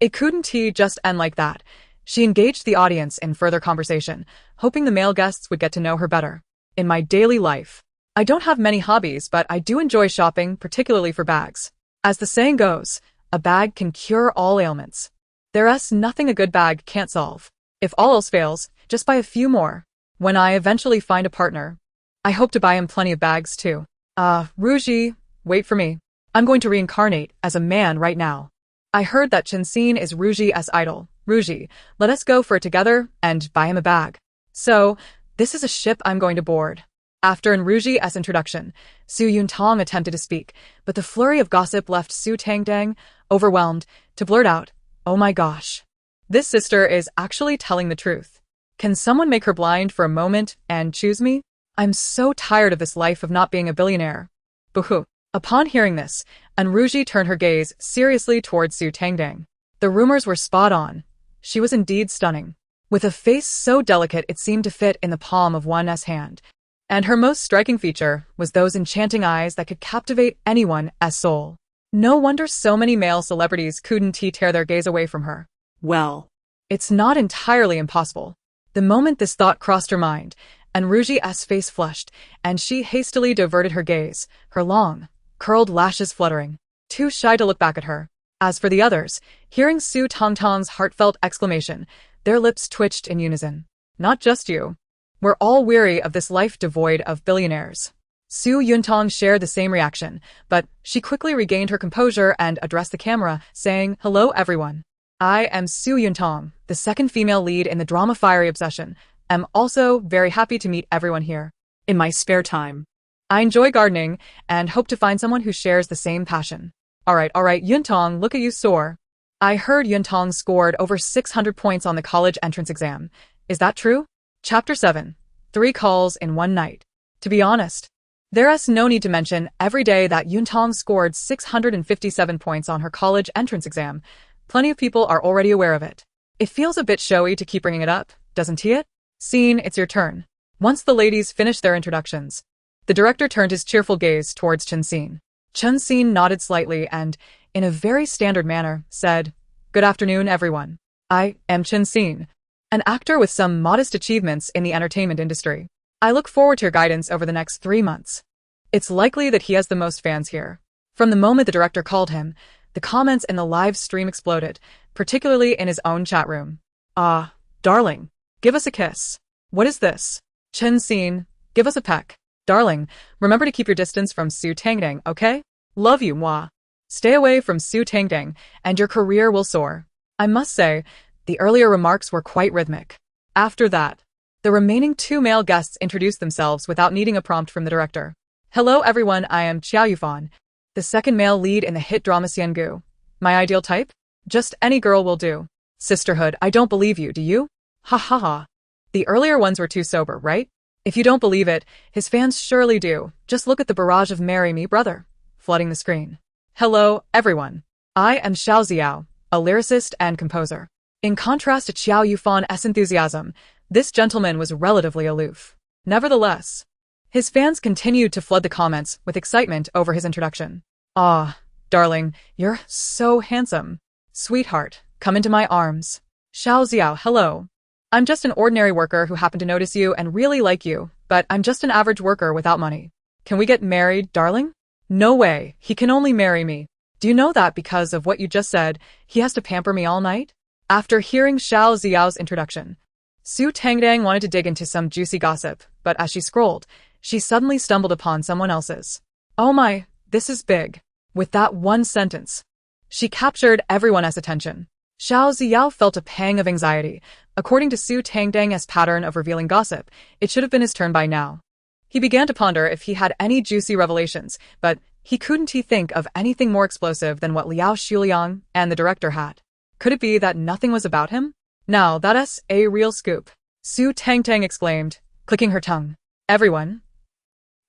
it couldn't just end like that. She engaged the audience in further conversation, hoping the male guests would get to know her better. In my daily life, I don't have many hobbies, but I do enjoy shopping, particularly for bags. As the saying goes, a bag can cure all ailments. There's nothing a good bag can't solve. If all else fails, just buy a few more. When I eventually find a partner, I hope to buy him plenty of bags too. Ruji, wait for me. I'm going to reincarnate as a man right now. I heard that Chenxin is Ruji's idol. Ruji, let us go for it together and buy him a bag. So, this is a ship I'm going to board. After Ruji's introduction, Su Yuntang attempted to speak, but the flurry of gossip left Su Tangtang, overwhelmed, to blurt out, "Oh my gosh. This sister is actually telling the truth. Can someone make her blind for a moment and choose me? I'm so tired of this life of not being a billionaire." Boo-hoo. Upon hearing this, Ruji turned her gaze seriously towards Su Tangtang. The rumors were spot on. She was indeed stunning, with a face so delicate it seemed to fit in the palm of one's hand. And her most striking feature was those enchanting eyes that could captivate anyone as soul. No wonder so many male celebrities couldn't tear their gaze away from her. Well, it's not entirely impossible. The moment this thought crossed her mind, and Ruji's face flushed, and she hastily diverted her gaze, her long, curled lashes fluttering, too shy to look back at her. As for the others, hearing Su Tangtang's heartfelt exclamation, their lips twitched in unison. Not just you. We're all weary of this life devoid of billionaires. Su Yuntang shared the same reaction, but she quickly regained her composure and addressed the camera, saying, "Hello everyone. I am Su Yuntang, the second female lead in the drama Fiery Obsession. I'm also very happy to meet everyone here. In my spare time, I enjoy gardening and hope to find someone who shares the same passion." Alright, Yuntang, look at you soar. I heard Yuntang scored over 600 points on the college entrance exam. Is that true? Chapter 7. 3 calls in one night. To be honest, there's no need to mention every day that Yuntang scored 657 points on her college entrance exam. Plenty of people are already aware of it. It feels a bit showy to keep bringing it up, doesn't it? Scene, it's your turn. Once the ladies finished their introductions, the director turned his cheerful gaze towards Chen Xin. Chen Xin nodded slightly and, in a very standard manner, said, "Good afternoon, everyone. I am Chen Xin, an actor with some modest achievements in the entertainment industry. I look forward to your guidance over the next 3 months." It's likely that he has the most fans here. From the moment the director called him, the comments in the live stream exploded, particularly in his own chat room. "Ah, darling, give us a kiss. What is this? Chen Xin, give us a peck. Darling, remember to keep your distance from Su Tangtang, okay? Love you, moi. Stay away from Su Tangtang, and your career will soar." I must say, the earlier remarks were quite rhythmic. After that, the remaining 2 male guests introduced themselves without needing a prompt from the director. "Hello everyone, I am Qiao Yufan, the second male lead in the hit drama Xiangu. My ideal type? Just any girl will do. Sisterhood, I don't believe you, do you? Ha ha ha. The earlier ones were too sober, right? If you don't believe it, his fans surely do. Just look at the barrage of "Marry Me, Brother" flooding the screen. Hello, everyone. I am Xiao Ziao, a lyricist and composer. In contrast to Qiao Yufan's enthusiasm, this gentleman was relatively aloof. Nevertheless, his fans continued to flood the comments with excitement over his introduction. "Ah, darling, you're so handsome. Sweetheart, come into my arms. Xiao Ziao, hello. I'm just an ordinary worker who happened to notice you and really like you, but I'm just an average worker without money. Can we get married, darling?" "No way, he can only marry me. Do you know that because of what you just said, he has to pamper me all night?" After hearing Xiao Ziao's introduction, Su Tangtang wanted to dig into some juicy gossip, but as she scrolled, she suddenly stumbled upon someone else's. "Oh my, this is big." With that one sentence, she captured everyone's attention. Xiao Ziao felt a pang of anxiety. According to Su Tangtang's pattern of revealing gossip, it should have been his turn by now. He began to ponder if he had any juicy revelations, but he couldn't think of anything more explosive than what Liao Shuliang and the director had. Could it be that nothing was about him? "Now that's a real scoop," Su Tangtang exclaimed, clicking her tongue. "Everyone,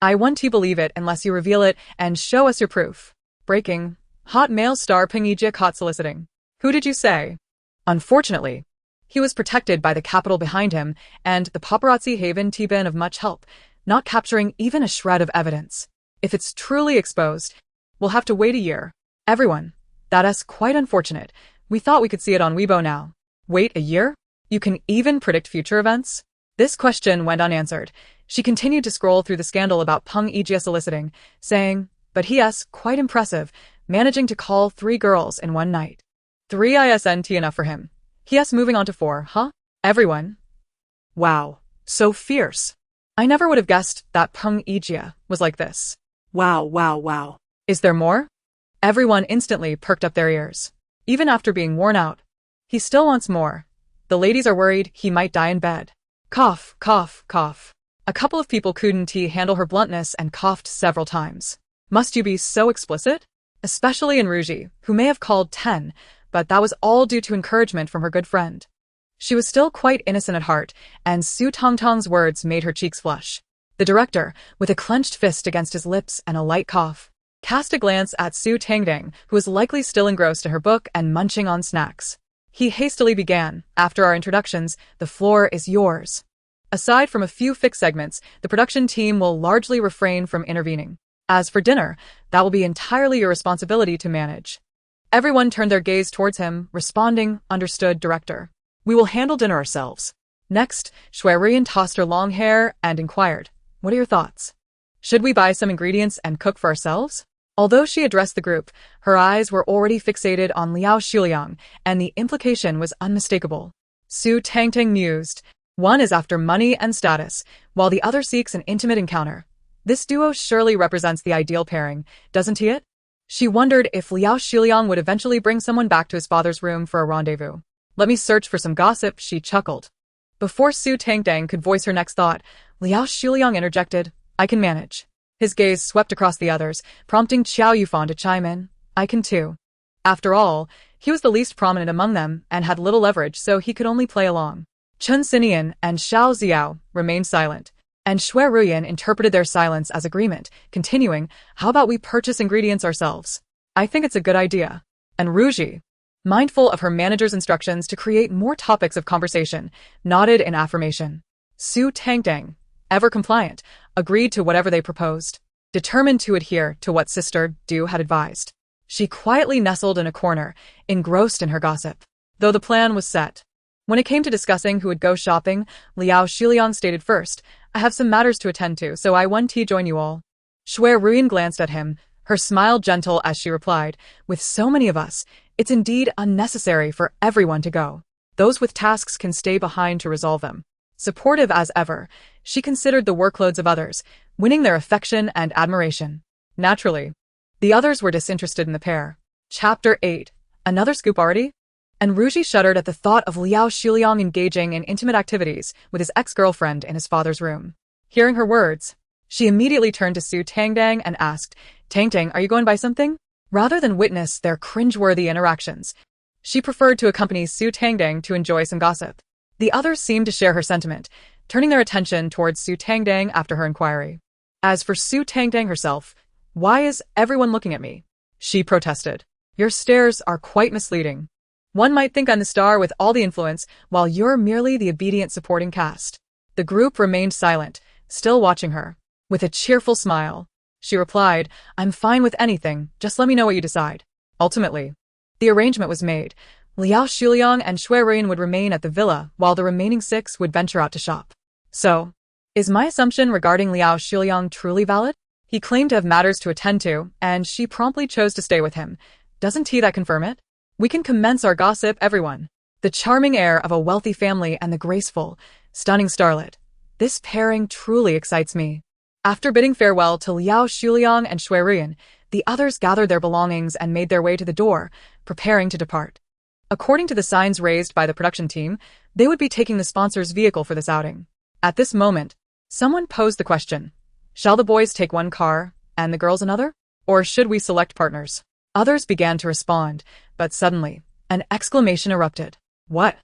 I want to believe it unless you reveal it and show us your proof." Breaking. Hot male star Peng Yijia caught soliciting. "Who did you say?" Unfortunately, he was protected by the capital behind him, and the paparazzi haven't been of much help, not capturing even a shred of evidence. If it's truly exposed, we'll have to wait a year. "Everyone, that's quite unfortunate. We thought we could see it on Weibo now." "Wait a year? You can even predict future events?" This question went unanswered. She continued to scroll through the scandal about Peng Yijia soliciting, saying, "But he's quite impressive, managing to call 3 girls in one night. 3 isn't enough for him. He's moving on to 4, huh? Everyone? Wow, so fierce. I never would have guessed that Peng Yijia was like this. Wow. Is there more?" Everyone instantly perked up their ears. Even after being worn out, he still wants more. The ladies are worried he might die in bed. Cough. A couple of people couldn't handle her bluntness and coughed several times. "Must you be so explicit?" Especially in Ruji, who may have called 10, but that was all due to encouragement from her good friend. She was still quite innocent at heart, and Su Tangtang's words made her cheeks flush. The director, with a clenched fist against his lips and a light cough, cast a glance at Su Tangtang, who was likely still engrossed in her book and munching on snacks. He hastily began, "After our introductions, the floor is yours. Aside from a few fixed segments, the production team will largely refrain from intervening. As for dinner, that will be entirely your responsibility to manage." Everyone turned their gaze towards him, responding, "Understood, director. We will handle dinner ourselves." Next, Ruyan tossed her long hair and inquired, "What are your thoughts? Should we buy some ingredients and cook for ourselves?" Although she addressed the group, her eyes were already fixated on Liao Xuliang, and the implication was unmistakable. Su Tangtang mused, "One is after money and status, while the other seeks an intimate encounter. This duo surely represents the ideal pairing, doesn't it?" She wondered if Liao Xuliang would eventually bring someone back to his father's room for a rendezvous. "Let me search for some gossip," she chuckled. Before Su Tangtang could voice her next thought, Liao Xuliang interjected, "I can manage." His gaze swept across the others, prompting Qiao Yufan to chime in, "I can too." After all, he was the least prominent among them and had little leverage, so he could only play along. Chun Xinian and Xiao Xiao remained silent, and Ruyan interpreted their silence as agreement, continuing, "How about we purchase ingredients ourselves? I think it's a good idea." And Ruji, mindful of her manager's instructions to create more topics of conversation, nodded in affirmation. Su Tangtang, ever compliant, agreed to whatever they proposed, determined to adhere to what Sister Du had advised. She quietly nestled in a corner, engrossed in her gossip. Though the plan was set. When it came to discussing who would go shopping, Liao Xuliang stated first, "I have some matters to attend to, so I want to join you all." Ruyan glanced at him, her smile gentle as she replied, "With so many of us, it's indeed unnecessary for everyone to go. Those with tasks can stay behind to resolve them." Supportive as ever, she considered the workloads of others, winning their affection and admiration. Naturally, the others were disinterested in the pair. Chapter 8. Another scoop already? And Ruji shuddered at the thought of Liao Xuliang engaging in intimate activities with his ex-girlfriend in his father's room. Hearing her words, she immediately turned to Su Tangtang and asked, "Tangtang, are you going to buy something?" Rather than witness their cringeworthy interactions, she preferred to accompany Su Tangtang to enjoy some gossip. The others seemed to share her sentiment, turning their attention towards Su Tangtang after her inquiry. As for Su Tangtang herself, "Why is everyone looking at me?" she protested. "Your stares are quite misleading. One might think I'm the star with all the influence, while you're merely the obedient supporting cast." The group remained silent, still watching her. With a cheerful smile, she replied, "I'm fine with anything, just let me know what you decide." Ultimately, the arrangement was made. Liao Xuliang and Ruyan would remain at the villa, while the remaining 6 would venture out to shop. So, is my assumption regarding Liao Xuliang truly valid? He claimed to have matters to attend to, and she promptly chose to stay with him. Doesn't that confirm it? We can commence our gossip, everyone. The charming air of a wealthy family and the graceful, stunning starlet. This pairing truly excites me. After bidding farewell to Liao Xuliang and Ruyan, the others gathered their belongings and made their way to the door, preparing to depart. According to the signs raised by the production team, they would be taking the sponsor's vehicle for this outing. At this moment, someone posed the question, "Shall the boys take one car, and the girls another? Or should we select partners?" Others began to respond, but suddenly, an exclamation erupted. "What?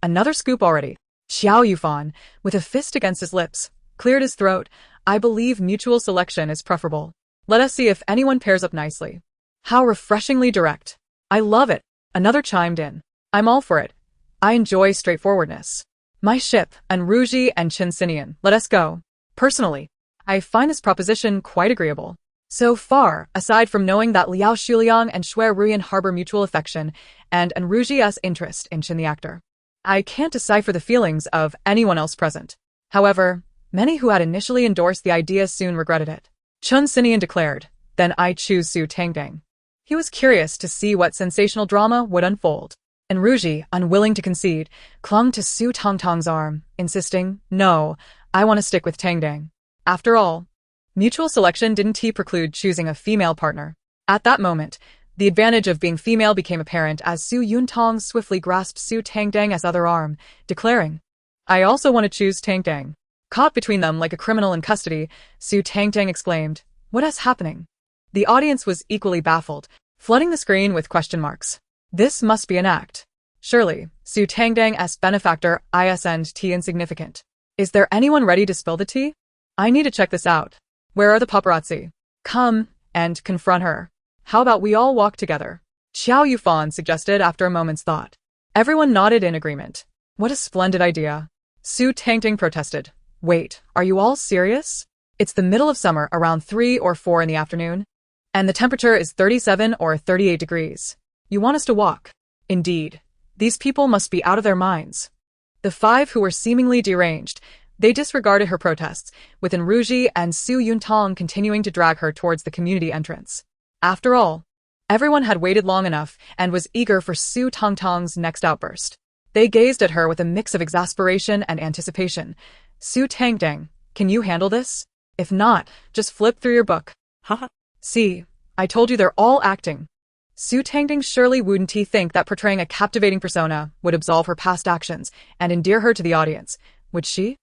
Another scoop already?" Qiao Yufan, with a fist against his lips, cleared his throat. "I believe mutual selection is preferable. Let us see if anyone pairs up nicely." How refreshingly direct. "I love it," another chimed in. "I'm all for it. I enjoy straightforwardness. My ship, and Ruji and Chun Xinian, let us go." Personally, I find this proposition quite agreeable. So far, aside from knowing that Liao Xuliang and Ruyan harbor mutual affection and Ruji's interest in Chin the actor, I can't decipher the feelings of anyone else present. However, many who had initially endorsed the idea soon regretted it. Chun Xinian declared, "Then I choose Su Tangtang." He was curious to see what sensational drama would unfold. And Ruji, unwilling to concede, clung to Su Tangtang's arm, insisting, "No, I want to stick with Tangtang." After all, mutual selection didn't preclude choosing a female partner. At that moment, the advantage of being female became apparent as Su Yuntong swiftly grasped Su Tangtang's other arm, declaring, "I also want to choose Tangtang." Caught between them like a criminal in custody, Su Tangtang exclaimed, "What is happening?" The audience was equally baffled, flooding the screen with question marks. This must be an act. Surely, Su Tangtang's benefactor isn't insignificant. Is there anyone ready to spill the tea? I need to check this out. Where are the paparazzi? Come and confront her. How about we all walk together? Qiao Yufan suggested after a moment's thought. Everyone nodded in agreement. What a splendid idea. Su Tangtang protested. Wait, are you all serious? It's the middle of summer, around 3 or 4 in the afternoon, and the temperature is 37 or 38 degrees. You want us to walk? Indeed. These people must be out of their minds. The five who were seemingly deranged, they disregarded her protests, with Enruji and Su Yuntang continuing to drag her towards the community entrance. After all, everyone had waited long enough and was eager for Su Tangtang's next outburst. They gazed at her with a mix of exasperation and anticipation. Su Tangtang, can you handle this? If not, just flip through your book. Haha. See, I told you they're all acting. Su Tangtang surely wouldn't he think that portraying a captivating persona would absolve her past actions and endear her to the audience, would she?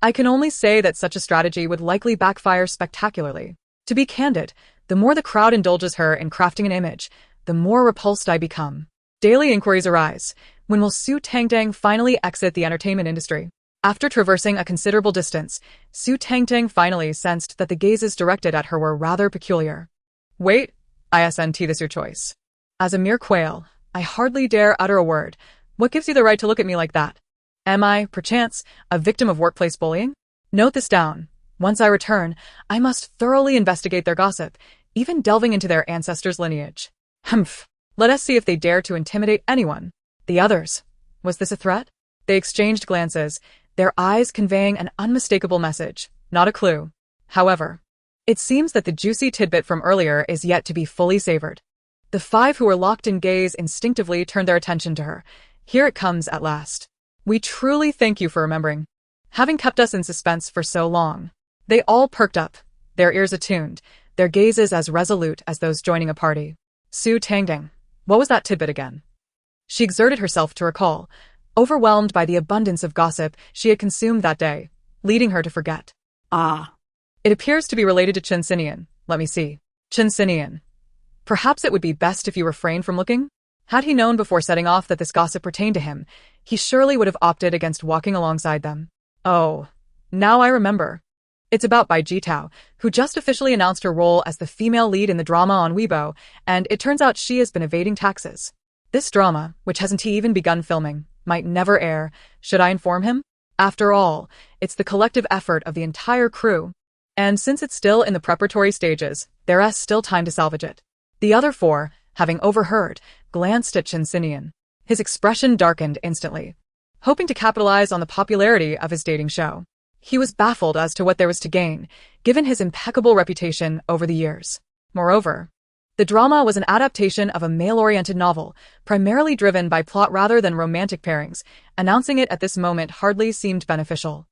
I can only say that such a strategy would likely backfire spectacularly. To be candid, the more the crowd indulges her in crafting an image, the more repulsed I become. Daily inquiries arise. When will Su Tangtang finally exit the entertainment industry? After traversing a considerable distance, Su Tangtang finally sensed that the gazes directed at her were rather peculiar. Wait, isn't this your choice? As a mere quail, I hardly dare utter a word. What gives you the right to look at me like that? Am I, perchance, a victim of workplace bullying? Note this down. Once I return, I must thoroughly investigate their gossip, even delving into their ancestors' lineage. Humph. Let us see if they dare to intimidate anyone. The others. Was this a threat? They exchanged glances, their eyes conveying an unmistakable message, not a clue. However, it seems that the juicy tidbit from earlier is yet to be fully savored. The five who were locked in gaze instinctively turned their attention to her. Here it comes at last. We truly thank you for remembering, having kept us in suspense for so long. They all perked up, their ears attuned, their gazes as resolute as those joining a party. Su Tangtang, what was that tidbit again? She exerted herself to recall, overwhelmed by the abundance of gossip she had consumed that day, leading her to forget. It appears to be related to Chinsinian. Let me see. Chinsinian. Perhaps it would be best if you refrained from looking? Had he known before setting off that this gossip pertained to him, he surely would have opted against walking alongside them. Oh, now I remember. It's about Bai Jitao, who just officially announced her role as the female lead in the drama on Weibo, and it turns out she has been evading taxes. This drama, which hasn't even begun filming, might never air. Should I inform him? After all, it's the collective effort of the entire crew. And since it's still in the preparatory stages, there's still time to salvage it. The other four, having overheard, glanced at Chinsinian. His expression darkened instantly. Hoping to capitalize on the popularity of his dating show, he was baffled as to what there was to gain, given his impeccable reputation over the years. Moreover, the drama was an adaptation of a male-oriented novel, primarily driven by plot rather than romantic pairings. Announcing it at this moment hardly seemed beneficial.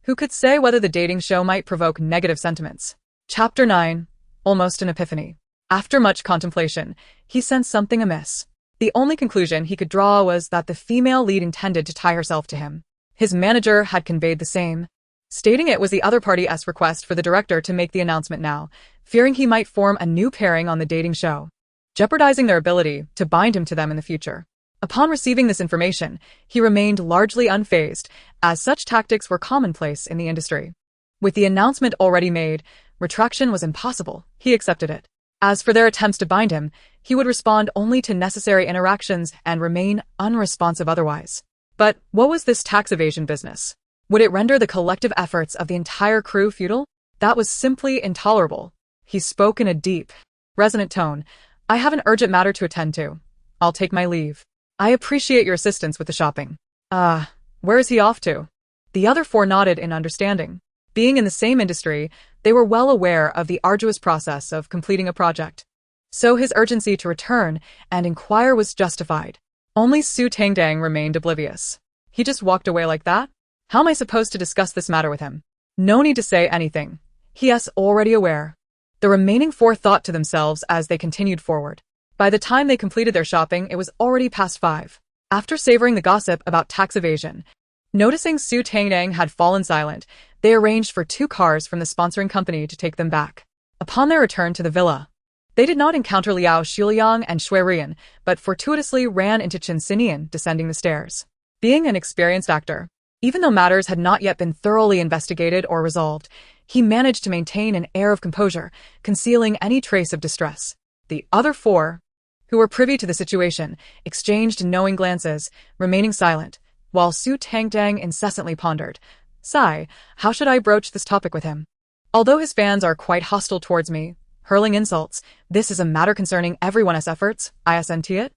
Who could say whether the dating show might provoke negative sentiments? Chapter 9. Almost an epiphany. After much contemplation, he sensed something amiss. The only conclusion he could draw was that the female lead intended to tie herself to him. His manager had conveyed the same, stating it was the other party's request for the director to make the announcement now, fearing he might form a new pairing on the dating show, jeopardizing their ability to bind him to them in the future. Upon receiving this information, he remained largely unfazed, as such tactics were commonplace in the industry. With the announcement already made, retraction was impossible. He accepted it. As for their attempts to bind him, he would respond only to necessary interactions and remain unresponsive otherwise. But what was this tax evasion business? Would it render the collective efforts of the entire crew futile? That was simply intolerable. He spoke in a deep, resonant tone. I have an urgent matter to attend to. I'll take my leave. I appreciate your assistance with the shopping. Where is he off to? The other four nodded in understanding. Being in the same industry, they were well aware of the arduous process of completing a project. So his urgency to return and inquire was justified. Only Su Tangtang remained oblivious. He just walked away like that? How am I supposed to discuss this matter with him? No need to say anything. He is already aware. The remaining four thought to themselves as they continued forward. By the time they completed their shopping, it was already past 5. After savoring the gossip about tax evasion, noticing Su Tangtang had fallen silent, they arranged for 2 cars from the sponsoring company to take them back. Upon their return to the villa, they did not encounter Liao Xuliang and Shui Rian, but fortuitously ran into Chinsinian descending the stairs. Being an experienced actor, even though matters had not yet been thoroughly investigated or resolved, he managed to maintain an air of composure, concealing any trace of distress. The other 4, who were privy to the situation, exchanged knowing glances, remaining silent, while Su Tangtang incessantly pondered. Sigh, how should I broach this topic with him? Although his fans are quite hostile towards me, hurling insults, this is a matter concerning everyone's efforts, isn't it?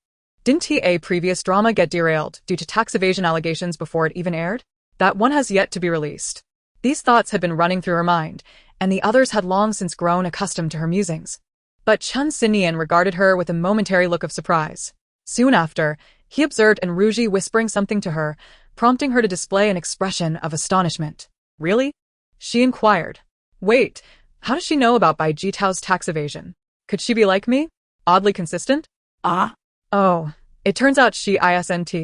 Didn't a previous drama get derailed due to tax evasion allegations before it even aired? That one has yet to be released. These thoughts had been running through her mind, and the others had long since grown accustomed to her musings. But Chun Sinian regarded her with a momentary look of surprise. Soon after, he observed Enruji whispering something to her, prompting her to display an expression of astonishment. Really? She inquired. Wait, how does she know about Bai Jitao's tax evasion? Could she be like me? Oddly consistent? Ah? Oh, it turns out she isn't.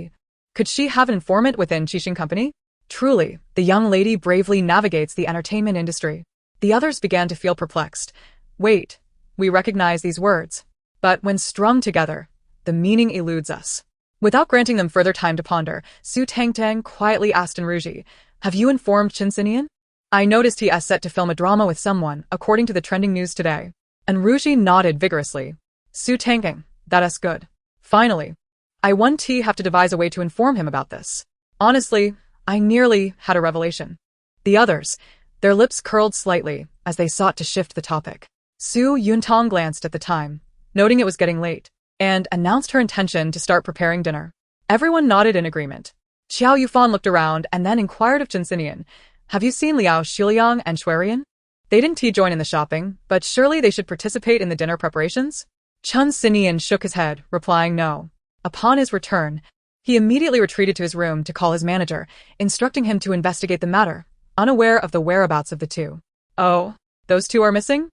Could she have an informant within Qixing Company? Truly, the young lady bravely navigates the entertainment industry. The others began to feel perplexed. Wait, we recognize these words. But when strung together, the meaning eludes us. Without granting them further time to ponder, Su Tangtang quietly asked Enruji, have you informed Chun Sinian? I noticed he is set to film a drama with someone, according to the trending news today. Enruji nodded vigorously. Su Tangtang, that is good. Finally, I have to devise a way to inform him about this. Honestly, I nearly had a revelation. The others, their lips curled slightly as they sought to shift the topic. Su Yuntang glanced at the time, noting it was getting late, and announced her intention to start preparing dinner. Everyone nodded in agreement. Qiao Yufan looked around and then inquired of Chun Sinian, have you seen Liao Shiliang and Shuerian? They didn't join in the shopping, but surely they should participate in the dinner preparations? Chun Sinian shook his head, replying no. Upon his return, he immediately retreated to his room to call his manager, instructing him to investigate the matter, unaware of the whereabouts of the two. Oh, those two are missing?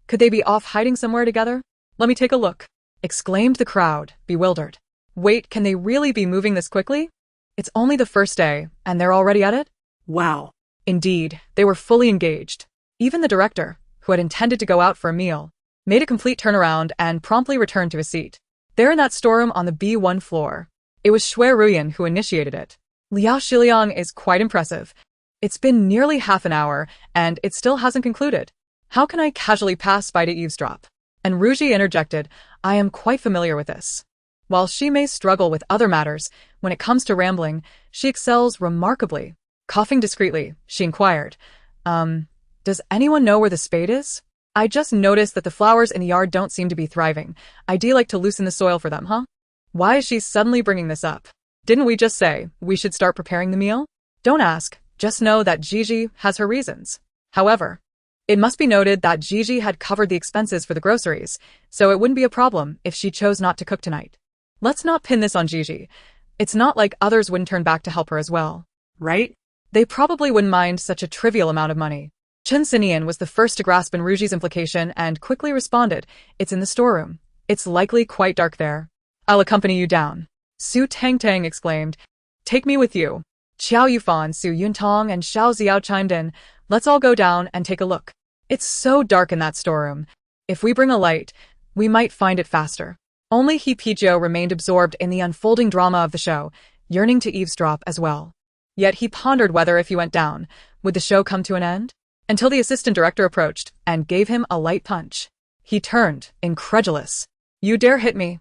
Could they be off hiding somewhere together? Let me take a look, exclaimed the crowd, bewildered. Wait, can they really be moving this quickly? It's only the first day, and they're already at it? Wow. Indeed, they were fully engaged. Even the director, who had intended to go out for a meal, made a complete turnaround and promptly returned to his seat. There in that storeroom on the B1 floor, it was Shuerian who initiated it. Liao Shiliang is quite impressive. It's been nearly half an hour, and it still hasn't concluded. How can I casually pass by to eavesdrop? And Ruji interjected, I am quite familiar with this. While she may struggle with other matters, when it comes to rambling, she excels remarkably. Coughing discreetly, she inquired, does anyone know where the spade is? I just noticed that the flowers in the yard don't seem to be thriving. I'd like to loosen the soil for them, huh? Why is she suddenly bringing this up? Didn't we just say we should start preparing the meal? Don't ask, just know that Gigi has her reasons. However, it must be noted that Gigi had covered the expenses for the groceries, so it wouldn't be a problem if she chose not to cook tonight. Let's not pin this on Gigi. It's not like others wouldn't turn back to help her as well. Right? They probably wouldn't mind such a trivial amount of money. Chun Sinian was the first to grasp Enruji's implication and quickly responded, it's in the storeroom. It's likely quite dark there. I'll accompany you down. Su Tangtang exclaimed, take me with you. Qiao Yufan, Su Yuntang, and Xiao Xiao chimed in, let's all go down and take a look. It's so dark in that storeroom. If we bring a light, we might find it faster. Only He Pijio remained absorbed in the unfolding drama of the show, yearning to eavesdrop as well. Yet he pondered whether if he went down, would the show come to an end? Until the assistant director approached and gave him a light punch. He turned, incredulous. You dare hit me?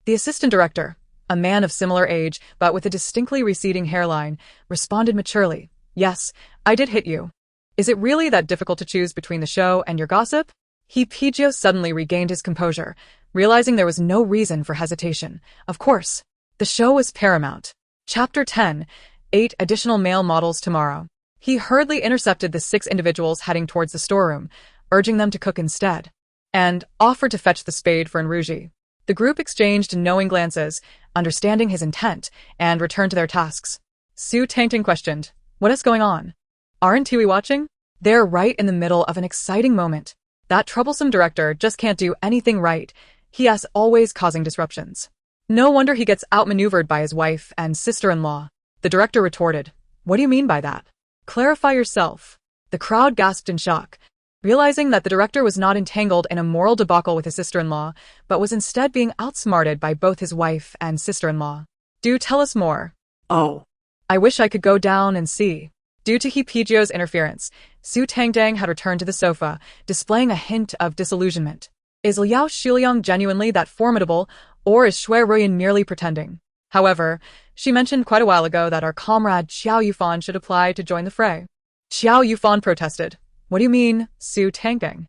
The assistant director, a man of similar age but with a distinctly receding hairline, responded maturely, yes, I did hit you. Is it really that difficult to choose between the show and your gossip? He Pijio suddenly regained his composure, realizing there was no reason for hesitation. Of course, the show was paramount. Chapter 10, 8 additional male models tomorrow. He hurriedly intercepted the 6 individuals heading towards the storeroom, urging them to cook instead, and offered to fetch the spade for Enruji. The group exchanged knowing glances, understanding his intent, and returned to their tasks. Su Tangtang questioned, what is going on? Aren't we watching? They're right in the middle of an exciting moment. That troublesome director just can't do anything right. He is always causing disruptions. No wonder he gets outmaneuvered by his wife and sister-in-law. The director retorted, what do you mean by that? Clarify yourself. The crowd gasped in shock, realizing that the director was not entangled in a moral debacle with his sister-in-law, but was instead being outsmarted by both his wife and sister-in-law. Do tell us more. Oh. I wish I could go down and see. Due to He Pijio's interference, Su Tangtang had returned to the sofa, displaying a hint of disillusionment. Is Liao Shiliang genuinely that formidable, or is Shuerian merely pretending? However, she mentioned quite a while ago that our comrade Qiao Yufan should apply to join the fray. Qiao Yufan protested. What do you mean, Su Tangtang?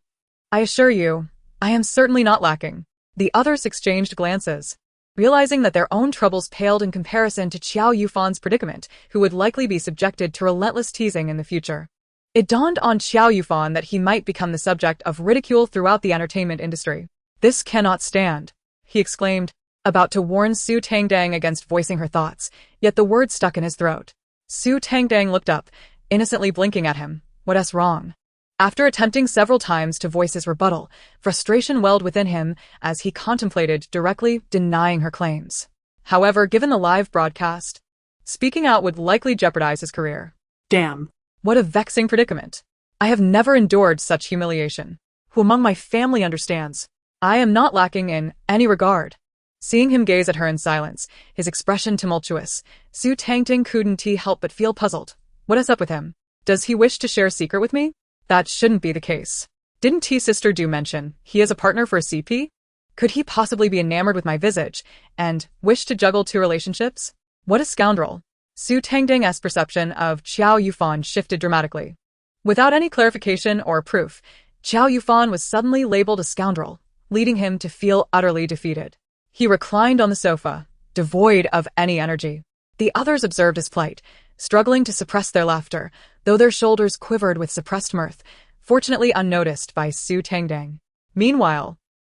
I assure you, I am certainly not lacking. The others exchanged glances. realizing that their own troubles paled in comparison to Qiao Yufan's predicament, who would likely be subjected to relentless teasing in the future. It dawned on Qiao Yufan that he might become the subject of ridicule throughout the entertainment industry. "This cannot stand," he exclaimed, about to warn Su Tangtang against voicing her thoughts, yet the word stuck in his throat. Su Tangtang looked up, innocently blinking at him. What's wrong? After attempting several times to voice his rebuttal, frustration welled within him as he contemplated directly denying her claims. However, given the live broadcast, speaking out would likely jeopardize his career. Damn. What a vexing predicament. I have never endured such humiliation. Who among my family understands? I am not lacking in any regard. Seeing him gaze at her in silence, his expression tumultuous, Su Tangtang couldn't help but feel puzzled. What is up with him? Does he wish to share a secret with me? That shouldn't be the case. Didn't T-sister do mention he is a partner for a CP? Could he possibly be enamored with my visage and wish to juggle two relationships? What a scoundrel. Su Tangtang's perception of Qiao Yufan shifted dramatically. Without any clarification or proof, Qiao Yufan was suddenly labeled a scoundrel, leading him to feel utterly defeated. He reclined on the sofa, devoid of any energy. The others observed his plight, struggling to suppress their laughter, though their shoulders quivered with suppressed mirth, fortunately unnoticed by Su Tangtang. Meanwhile,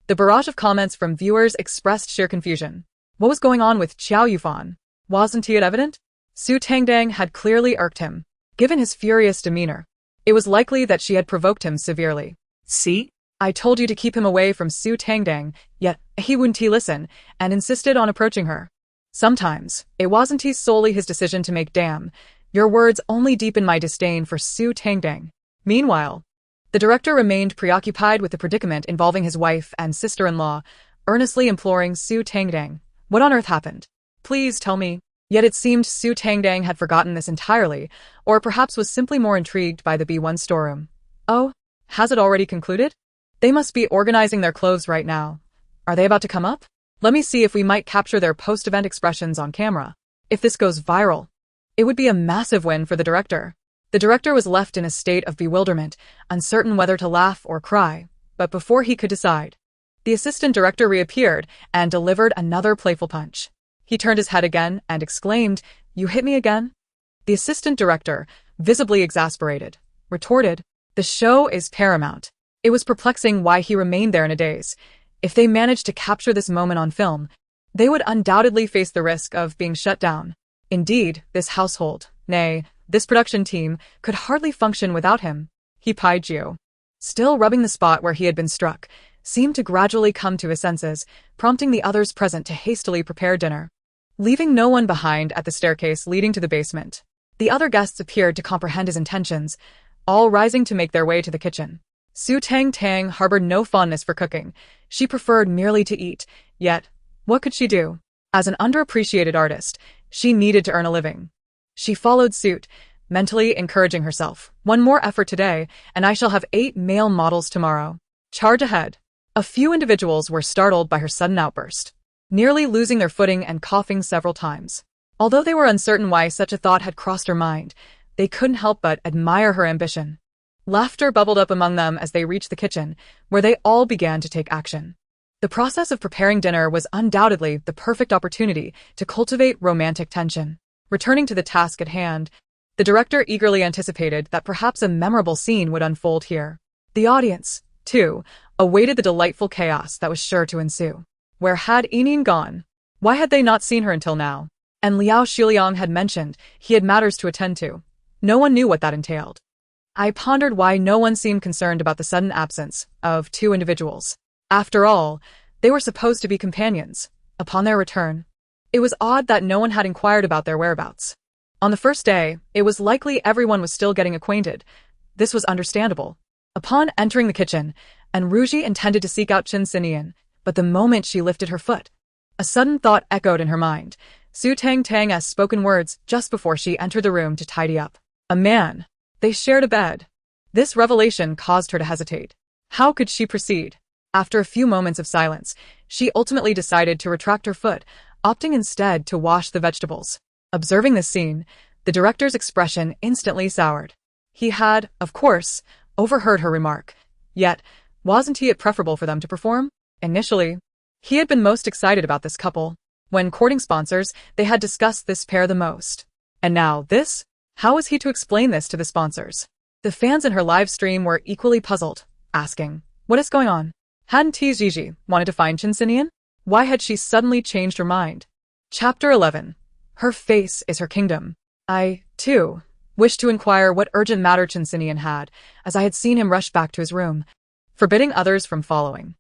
the barrage of comments from viewers expressed sheer confusion. What was going on with Qiao Yufan? Wasn't it evident? Su Tangtang had clearly irked him, given his furious demeanor. It was likely that she had provoked him severely. See? I told you to keep him away from Su Tangtang, yet he wouldn't listen, and insisted on approaching her. Sometimes, it wasn't solely his decision to make. Damn, your words only deepen my disdain for Su Tangtang. Meanwhile, the director remained preoccupied with the predicament involving his wife and sister-in-law, earnestly imploring Su Tangtang. What on earth happened? Please tell me. Yet it seemed Su Tangtang had forgotten this entirely, or perhaps was simply more intrigued by the B1 storeroom. Oh, has it already concluded? They must be organizing their clothes right now. Are they about to come up? Let me see if we might capture their post-event expressions on camera. If this goes viral, it would be a massive win for the director. The director was left in a state of bewilderment, uncertain whether to laugh or cry, but before he could decide, the assistant director reappeared and delivered another playful punch. He turned his head again and exclaimed, "You hit me again?" The assistant director, visibly exasperated, retorted, "The show is paramount." It was perplexing why he remained there in a daze. If they managed to capture this moment on film, they would undoubtedly face the risk of being shut down. Indeed, this household, nay, this production team, could hardly function without him. He pied Gio, still rubbing the spot where he had been struck, seemed to gradually come to his senses, prompting the others present to hastily prepare dinner. Leaving no one behind at the staircase leading to the basement, the other guests appeared to comprehend his intentions, all rising to make their way to the kitchen. Su Tangtang harbored no fondness for cooking. She preferred merely to eat, yet, what could she do? As an underappreciated artist, she needed to earn a living. She followed suit, mentally encouraging herself. One more effort today, and I shall have 8 male models tomorrow. Charge ahead. A few individuals were startled by her sudden outburst, nearly losing their footing and coughing several times. Although they were uncertain why such a thought had crossed her mind, they couldn't help but admire her ambition. Laughter bubbled up among them as they reached the kitchen, where they all began to take action. The process of preparing dinner was undoubtedly the perfect opportunity to cultivate romantic tension. Returning to the task at hand, the director eagerly anticipated that perhaps a memorable scene would unfold here. The audience, too, awaited the delightful chaos that was sure to ensue. Where had Enin gone? Why had they not seen her until now? And Liao Xuliang had mentioned he had matters to attend to. No one knew what that entailed. I pondered why no one seemed concerned about the sudden absence of 2 individuals. After all, they were supposed to be companions. Upon their return, it was odd that no one had inquired about their whereabouts. On the first day, it was likely everyone was still getting acquainted. This was understandable. Upon entering the kitchen, Enruji intended to seek out Qin Sinian, but the moment she lifted her foot, a sudden thought echoed in her mind. Su Tangtang's spoken words just before she entered the room to tidy up. A man. They shared a bed. This revelation caused her to hesitate. How could she proceed? After a few moments of silence, she ultimately decided to retract her foot, opting instead to wash the vegetables. Observing this scene, the director's expression instantly soured. He had, of course, overheard her remark. Yet, wasn't it preferable for them to perform? Initially, he had been most excited about this couple. When courting sponsors, they had discussed this pair the most. And now this? How was he to explain this to the sponsors? The fans in her live stream were equally puzzled, asking, what is going on? Hadn't Gigi wanted to find Chinsinian? Why had she suddenly changed her mind? Chapter 11. Her face is her kingdom. I, too, wished to inquire what urgent matter Chinsinian had, as I had seen him rush back to his room, forbidding others from following.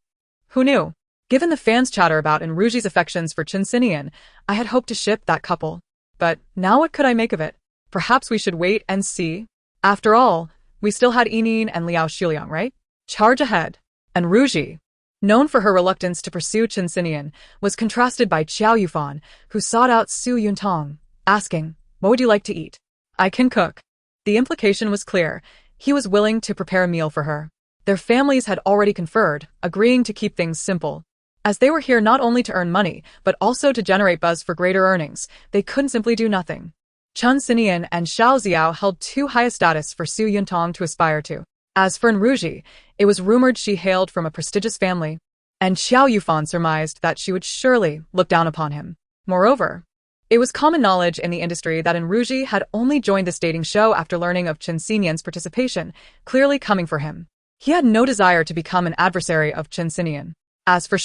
Who knew? Given the fans' chatter about Enruji's affections for Chinsinian, I had hoped to ship that couple. But now what could I make of it? Perhaps we should wait and see. After all, we still had Yinyin and Liao Xiliang, right? Charge ahead. Enruji, known for her reluctance to pursue Chinsinian, was contrasted by Qiao Yufan, who sought out Su Tangtang, asking, what would you like to eat? I can cook. The implication was clear. He was willing to prepare a meal for her. Their families had already conferred, agreeing to keep things simple. As they were here not only to earn money, but also to generate buzz for greater earnings, they couldn't simply do nothing. Chinsinian and Xiao Xiao held too high a status for Su Tangtang to aspire to. As for Enruji, it was rumored she hailed from a prestigious family, and Qiao Yufan surmised that she would surely look down upon him. Moreover, it was common knowledge in the industry that Enruji had only joined this dating show after learning of Chinsinian's participation, clearly coming for him. He had no desire to become an adversary of Chinsinian. As for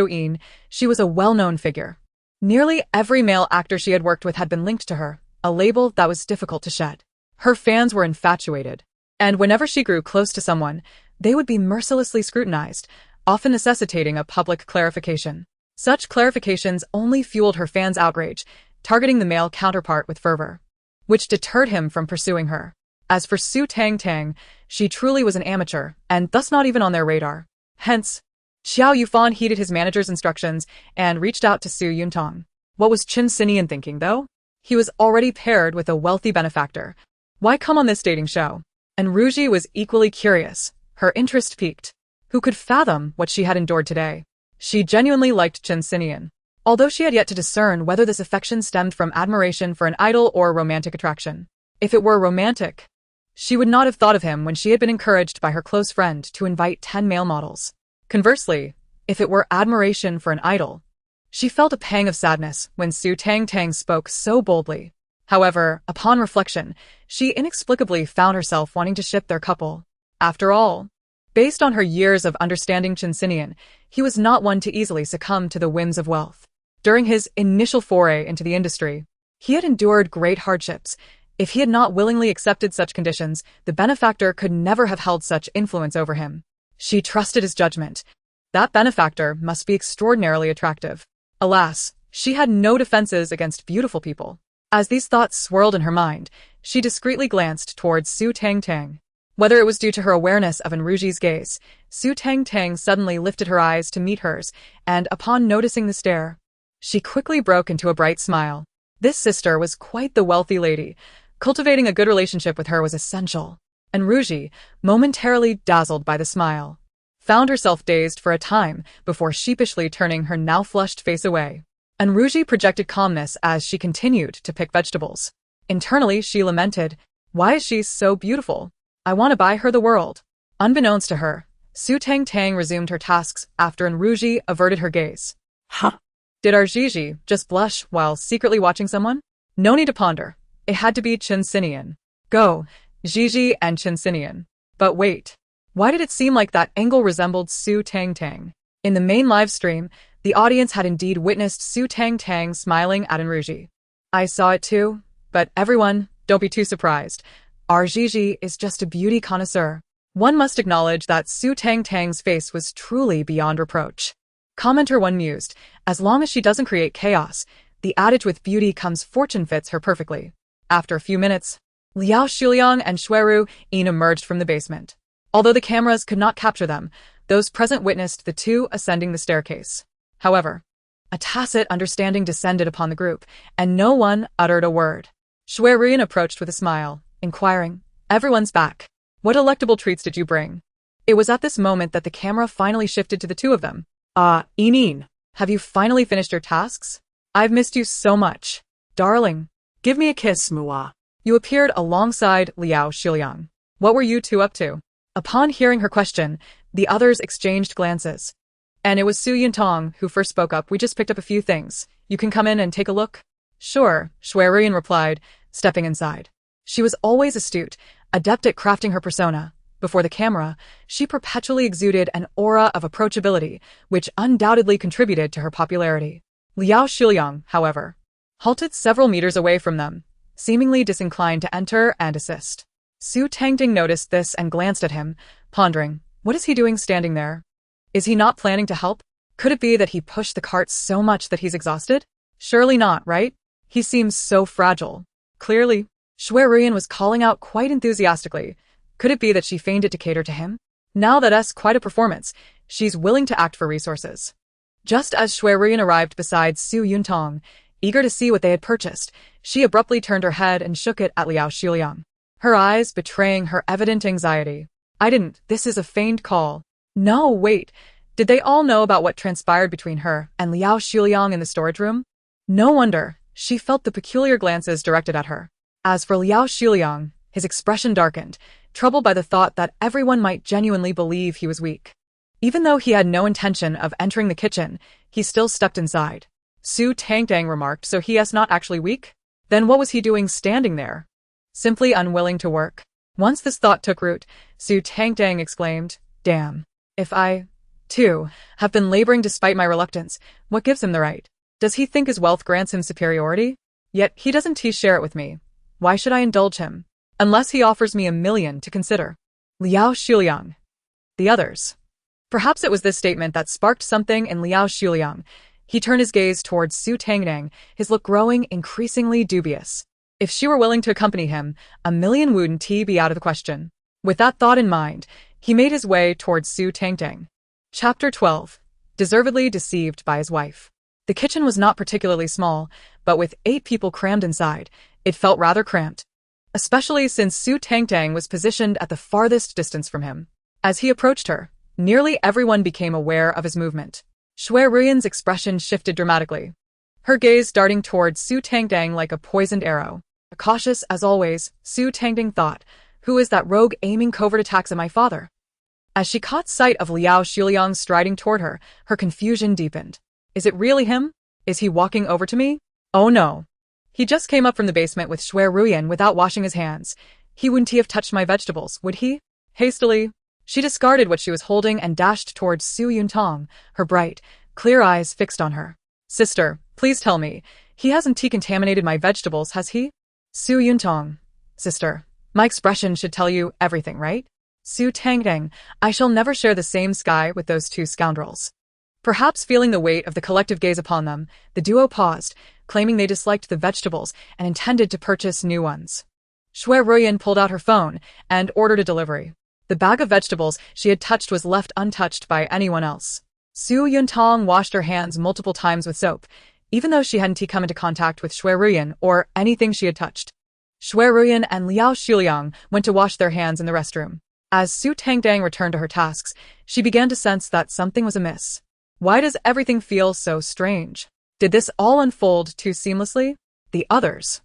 Yin, she was a well-known figure. Nearly every male actor she had worked with had been linked to her, a label that was difficult to shed. Her fans were infatuated, and whenever she grew close to someone, they would be mercilessly scrutinized, often necessitating a public clarification. Such clarifications only fueled her fans' outrage, targeting the male counterpart with fervor, which deterred him from pursuing her. As for Su Tangtang, she truly was an amateur, and thus not even on their radar. Hence, Qiao Yufan heeded his manager's instructions and reached out to Su Tangtang. What was Chinsinian thinking, though? He was already paired with a wealthy benefactor. Why come on this dating show? Enruji was equally curious, her interest piqued. Who could fathom what she had endured today? She genuinely liked Chinsinian, although she had yet to discern whether this affection stemmed from admiration for an idol or romantic attraction. If it were romantic, she would not have thought of him when she had been encouraged by her close friend to invite 10 male models. Conversely, if it were admiration for an idol, she felt a pang of sadness when Su Tangtang spoke so boldly. However, upon reflection, she inexplicably found herself wanting to ship their couple. After all, based on her years of understanding Chinsinian, he was not one to easily succumb to the whims of wealth. During his initial foray into the industry, he had endured great hardships. If he had not willingly accepted such conditions, the benefactor could never have held such influence over him. She trusted his judgment. That benefactor must be extraordinarily attractive. Alas, she had no defenses against beautiful people. As these thoughts swirled in her mind, she discreetly glanced towards Su Tangtang. Whether it was due to her awareness of Enruji's gaze, Su Tangtang suddenly lifted her eyes to meet hers, and upon noticing the stare, she quickly broke into a bright smile. This sister was quite the wealthy lady. Cultivating a good relationship with her was essential. Enruji, momentarily dazzled by the smile, found herself dazed for a time before sheepishly turning her now flushed face away. Enruji projected calmness as she continued to pick vegetables. Internally, she lamented, why is she so beautiful? I want to buy her the world. Unbeknownst to her, Su Tangtang resumed her tasks after Enruji averted her gaze. Huh? Did our Gigi just blush while secretly watching someone? No need to ponder. It had to be Chinsinian. Go, Gigi and Chinsinian. But wait. Why did it seem like that angle resembled Su Tangtang? In the main live stream, the audience had indeed witnessed Su Tangtang smiling at Enruji. I saw it too, but everyone, don't be too surprised. Our Gigi is just a beauty connoisseur. One must acknowledge that Su Tangtang's face was truly beyond reproach. Commenter 1 mused, as long as she doesn't create chaos, the adage with beauty comes fortune fits her perfectly. After a few minutes, Liao Xiliang and Yin emerged from the basement. Although the cameras could not capture them, those present witnessed the two ascending the staircase. However, a tacit understanding descended upon the group, and no one uttered a word. Yin approached with a smile, inquiring, everyone's back. What delectable treats did you bring? It was at this moment that the camera finally shifted to the two of them. Yin, have you finally finished your tasks? I've missed you so much. Darling, give me a kiss, Mua. You appeared alongside Liao Xiliang. What were you two up to? Upon hearing her question, the others exchanged glances. And it was Su Tangtang who first spoke up. We just picked up a few things. You can come in and take a look? Sure, Ruian replied, stepping inside. She was always astute, adept at crafting her persona. Before the camera, she perpetually exuded an aura of approachability, which undoubtedly contributed to her popularity. Liao Xuliang, however, halted several meters away from them, seemingly disinclined to enter and assist. Su Tangtang noticed this and glanced at him, pondering, what is he doing standing there? Is he not planning to help? Could it be that he pushed the cart so much that he's exhausted? Surely not, right? He seems so fragile. Clearly, Ruian was calling out quite enthusiastically. Could it be that she feigned it to cater to him? Now that's quite a performance. She's willing to act for resources. Just as Ruian arrived beside Su Tangtang, eager to see what they had purchased, she abruptly turned her head and shook it at Liao Xuliang, her eyes betraying her evident anxiety. This is a feigned call. No, wait. Did they all know about what transpired between her and Liao Xuliang in the storage room? No wonder, she felt the peculiar glances directed at her. As for Liao Xuliang, his expression darkened, troubled by the thought that everyone might genuinely believe he was weak. Even though he had no intention of entering the kitchen, he still stepped inside. Su Tangtang remarked, so he is not actually weak? Then what was he doing standing there? Simply unwilling to work. Once this thought took root, Su Tangtang exclaimed, damn. If I, too, have been laboring despite my reluctance, what gives him the right? Does he think his wealth grants him superiority? Yet he doesn't share it with me. Why should I indulge him? Unless he offers me $1 million to consider. Liao Xuliang. The others. Perhaps it was this statement that sparked something in Liao Xuliang. He turned his gaze towards Su Tangtang, his look growing increasingly dubious. If she were willing to accompany him, $1 million wouldn't be out of the question. With that thought in mind, he made his way towards Su Tangtang. Chapter 12. Deservedly deceived by his wife. The kitchen was not particularly small, but with 8 people crammed inside, it felt rather cramped. Especially since Su Tangtang was positioned at the farthest distance from him. As he approached her, nearly everyone became aware of his movement. Ruian's expression shifted dramatically, her gaze darting towards Su Tangtang like a poisoned arrow. Cautious as always, Su Tangtang thought, who is that rogue aiming covert attacks at my father? As she caught sight of Liao Xuliang striding toward her, her confusion deepened. Is it really him? Is he walking over to me? Oh no. He just came up from the basement with Ruian without washing his hands. He wouldn't have touched my vegetables, would he? Hastily, she discarded what she was holding and dashed towards Su Tangtang, her bright, clear eyes fixed on her. Sister, please tell me, he hasn't contaminated my vegetables, has he? Su Tangtang. Sister, my expression should tell you everything, right? Su Tangtang, I shall never share the same sky with those 2 scoundrels. Perhaps feeling the weight of the collective gaze upon them, the duo paused, claiming they disliked the vegetables and intended to purchase new ones. Ruian pulled out her phone and ordered a delivery. The bag of vegetables she had touched was left untouched by anyone else. Su Tangtang washed her hands multiple times with soap, even though she hadn't come into contact with Ruian or anything she had touched. Ruian and Liao Xuliang went to wash their hands in the restroom. As Su Tangtang returned to her tasks, she began to sense that something was amiss. Why does everything feel so strange? Did this all unfold too seamlessly? The others.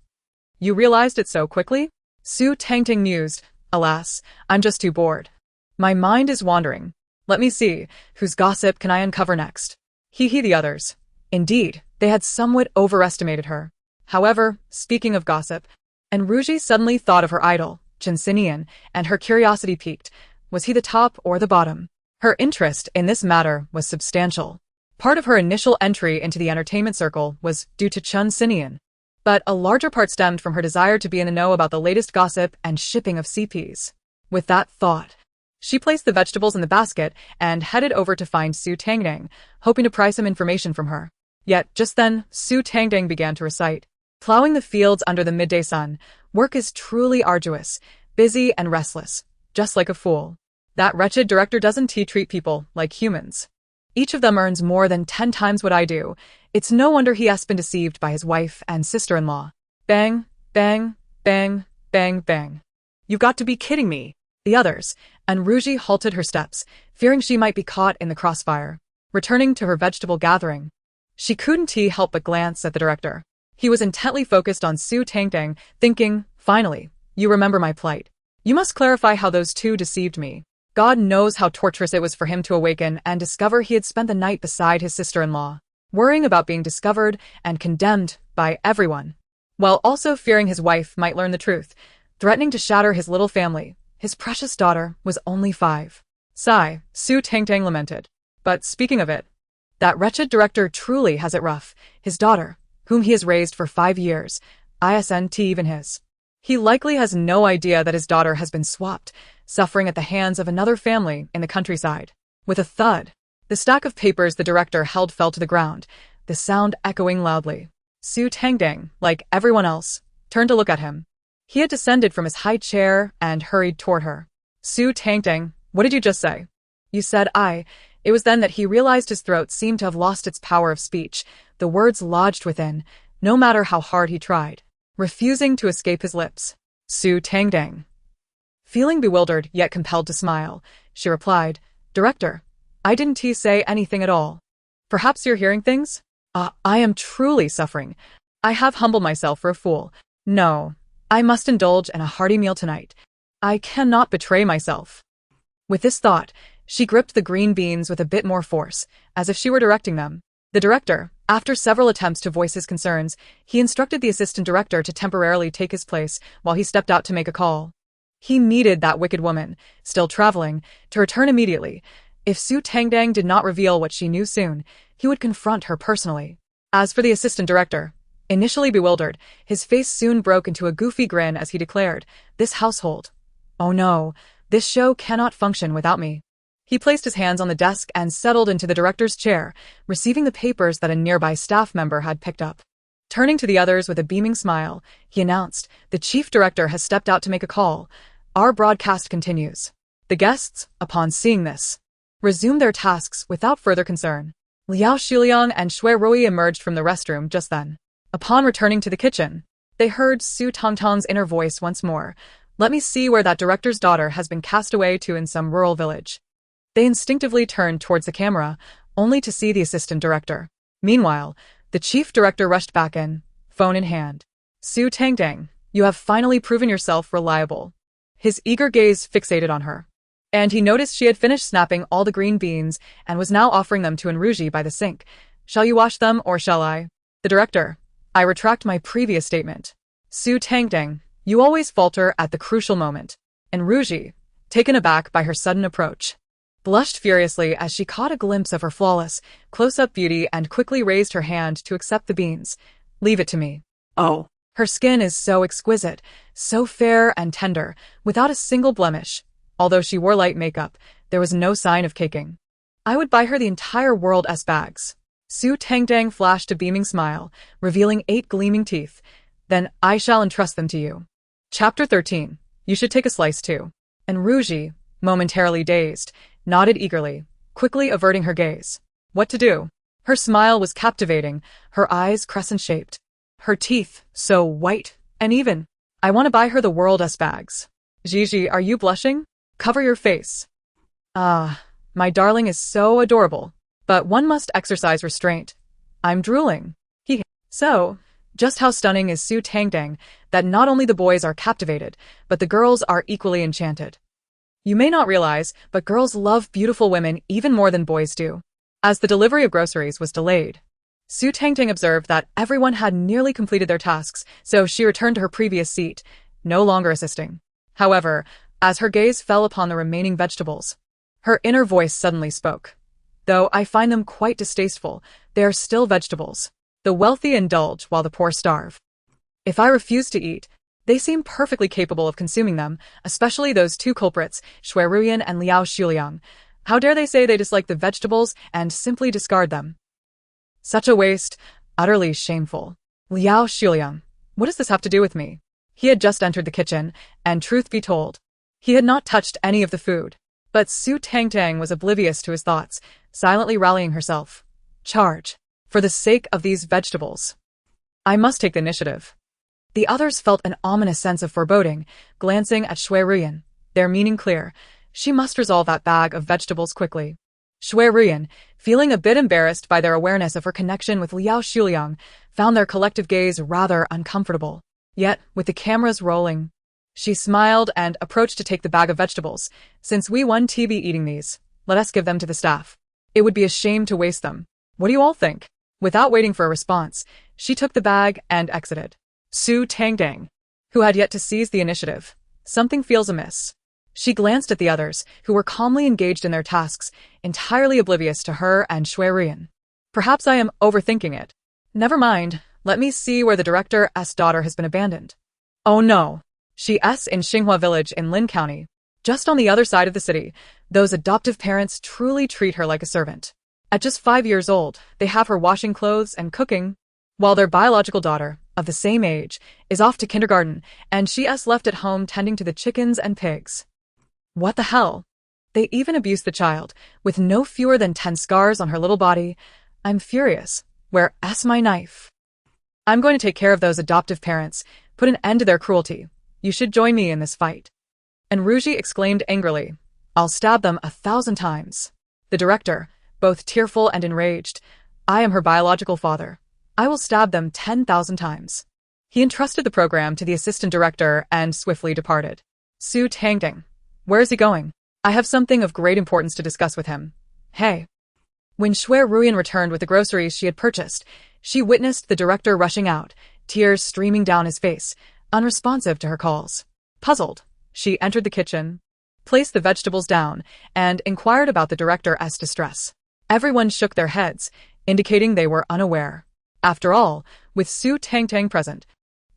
You realized it so quickly? Su Tangtang mused, alas, I'm just too bored. My mind is wandering. Let me see, whose gossip can I uncover next? The others. Indeed, they had somewhat overestimated her. However, speaking of gossip, and Ruji suddenly thought of her idol, Chen Xinian, and her curiosity piqued. Was he the top or the bottom? Her interest in this matter was substantial. Part of her initial entry into the entertainment circle was due to Chen Xinian, but a larger part stemmed from her desire to be in the know about the latest gossip and shipping of CPs. With that thought, she placed the vegetables in the basket and headed over to find Su Tangtang, hoping to pry some information from her. Yet, just then, Su Tangtang began to recite. Plowing the fields under the midday sun, work is truly arduous, busy and restless, just like a fool. That wretched director doesn't treat people like humans. Each of them earns more than 10 times what I do. It's no wonder he has been deceived by his wife and sister-in-law. Bang, bang, bang, bang, bang. You've got to be kidding me. The others, and Ruji halted her steps, fearing she might be caught in the crossfire. Returning to her vegetable gathering, she couldn't help but glance at the director. He was intently focused on Su Tangtang, thinking, finally, you remember my plight. You must clarify how those 2 deceived me. God knows how torturous it was for him to awaken and discover he had spent the night beside his sister-in-law, worrying about being discovered and condemned by everyone, while also fearing his wife might learn the truth, threatening to shatter his little family. His precious daughter was only 5. Sigh, Su Tangtang lamented. But speaking of it, that wretched director truly has it rough. His daughter, whom he has raised for 5 years, isn't even his. He likely has no idea that his daughter has been swapped, suffering at the hands of another family in the countryside. With a thud, the stack of papers the director held fell to the ground, the sound echoing loudly. Su Tangtang, like everyone else, turned to look at him. He had descended from his high chair and hurried toward her. Su Tangtang, what did you just say? You said I. It was then that he realized his throat seemed to have lost its power of speech. The words lodged within, no matter how hard he tried, refusing to escape his lips. Su Tangtang. Feeling bewildered yet compelled to smile, she replied, Director, I didn't say anything at all. Perhaps you're hearing things? I am truly suffering. I have humbled myself for a fool. No, I must indulge in a hearty meal tonight. I cannot betray myself. With this thought, she gripped the green beans with a bit more force, as if she were directing them. The director, after several attempts to voice his concerns, he instructed the assistant director to temporarily take his place while he stepped out to make a call. He needed that wicked woman, still traveling, to return immediately. If Su Tangtang did not reveal what she knew soon, he would confront her personally. As for the assistant director, initially bewildered, his face soon broke into a goofy grin as he declared, This household. Oh no, this show cannot function without me. He placed his hands on the desk and settled into the director's chair, receiving the papers that a nearby staff member had picked up. Turning to the others with a beaming smile, he announced, The chief director has stepped out to make a call. Our broadcast continues. The guests, upon seeing this, resumed their tasks without further concern. Liao Xuliang and Shui Rui emerged from the restroom just then. Upon returning to the kitchen, they heard Su Tangtang's inner voice once more. Let me see where that director's daughter has been cast away to in some rural village. They instinctively turned towards the camera, only to see the assistant director. Meanwhile, the chief director rushed back in, phone in hand. Su Tangtang, you have finally proven yourself reliable. His eager gaze fixated on her, and he noticed she had finished snapping all the green beans and was now offering them to Enruji by the sink. Shall you wash them or shall I? The director, I retract my previous statement. Su Tangtang, you always falter at the crucial moment. Enruji, taken aback by her sudden approach, blushed furiously as she caught a glimpse of her flawless, close-up beauty and quickly raised her hand to accept the beans. Leave it to me. Oh. Her skin is so exquisite, so fair and tender, without a single blemish. Although she wore light makeup, there was no sign of caking. I would buy her the entire world.S bags. Su Tangtang flashed a beaming smile, revealing 8 gleaming teeth. Then I shall entrust them to you. Chapter 13. You should take a slice too. And Enruji, momentarily dazed, nodded eagerly, quickly averting her gaze. What to do? Her smile was captivating, her eyes crescent-shaped. Her teeth, so white and even. I want to buy her the world.S bags. Gigi, are you blushing? Cover your face. My darling is so adorable. But one must exercise restraint. I'm drooling. So, just how stunning is Su Tangtang that not only the boys are captivated, but the girls are equally enchanted. You may not realize, but girls love beautiful women even more than boys do. As the delivery of groceries was delayed, Su Tangtang observed that everyone had nearly completed their tasks, so she returned to her previous seat, no longer assisting. However, as her gaze fell upon the remaining vegetables, her inner voice suddenly spoke. Though I find them quite distasteful, they are still vegetables. The wealthy indulge while the poor starve. If I refuse to eat, they seem perfectly capable of consuming them, especially those 2 culprits, Shui Ruyan and Liao Xuliang. How dare they say they dislike the vegetables and simply discard them? Such a waste, utterly shameful. Liao Xuliang, what does this have to do with me? He had just entered the kitchen, and truth be told, he had not touched any of the food. But Su Tangtang was oblivious to his thoughts, silently rallying herself. Charge. For the sake of these vegetables, I must take the initiative. The others felt an ominous sense of foreboding, glancing at Shui Ruyan, their meaning clear. She must resolve that bag of vegetables quickly. Shui Ruyan, feeling a bit embarrassed by their awareness of her connection with Liao Xuliang, found their collective gaze rather uncomfortable. Yet, with the cameras rolling, She smiled and approached to take the bag of vegetables. Since we won't be eating these, let us give them to the staff. It would be a shame to waste them. What do you all think? Without waiting for a response, she took the bag and exited. Su Tangtang, who had yet to seize the initiative. Something feels amiss. She glanced at the others, who were calmly engaged in their tasks, entirely oblivious to her and Shui Ruyan. Perhaps I am overthinking it. Never mind, let me see where the director's daughter has been abandoned. Oh no. She's in Xinghua village in Lin County. Just on the other side of the city, those adoptive parents truly treat her like a servant. At just 5 years old, they have her washing clothes and cooking, while their biological daughter, of the same age, is off to kindergarten, and she's left at home tending to the chickens and pigs. What the hell? They even abuse the child, with no fewer than 10 scars on her little body. I'm furious. Where's my knife? I'm going to take care of those adoptive parents, put an end to their cruelty. You should join me in this fight. And Ruji exclaimed angrily, I'll stab them 1,000 times. The director, both tearful and enraged, I am her biological father. I will stab them 10,000 times. He entrusted the program to the assistant director and swiftly departed. Su Tangtang. Where is he going? I have something of great importance to discuss with him. Hey. When Shui Ruyan returned with the groceries she had purchased, she witnessed the director rushing out, tears streaming down his face, unresponsive to her calls. Puzzled, she entered the kitchen, placed the vegetables down, and inquired about the director's distress. Everyone shook their heads, indicating they were unaware. After all, with Su Tangtang present,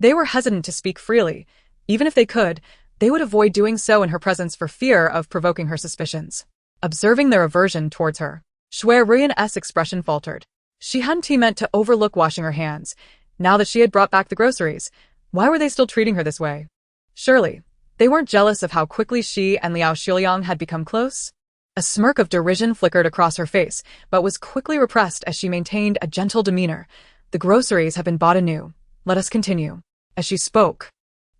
they were hesitant to speak freely. Even if they could, they would avoid doing so in her presence for fear of provoking her suspicions. Observing their aversion towards her, Shui Ruyan's expression faltered. She hadn't meant to overlook washing her hands. Now that she had brought back the groceries, why were they still treating her this way? Surely, they weren't jealous of how quickly she and Liao Xuliang had become close? A smirk of derision flickered across her face, but was quickly repressed as she maintained a gentle demeanor. The groceries have been bought anew. Let us continue. As she spoke,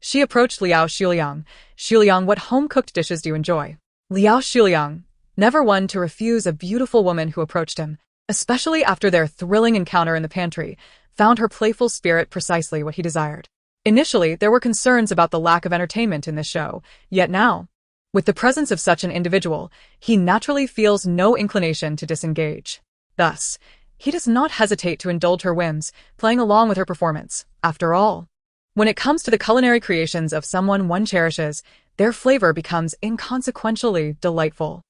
she approached Liao Xuliang. Xuliang, what home-cooked dishes do you enjoy? Liao Xuliang, never one to refuse a beautiful woman who approached him, especially after their thrilling encounter in the pantry, found her playful spirit precisely what he desired. Initially, there were concerns about the lack of entertainment in this show, yet now, with the presence of such an individual, he naturally feels no inclination to disengage. Thus, he does not hesitate to indulge her whims, playing along with her performance. After all, when it comes to the culinary creations of someone one cherishes, their flavor becomes inconsequentially delightful.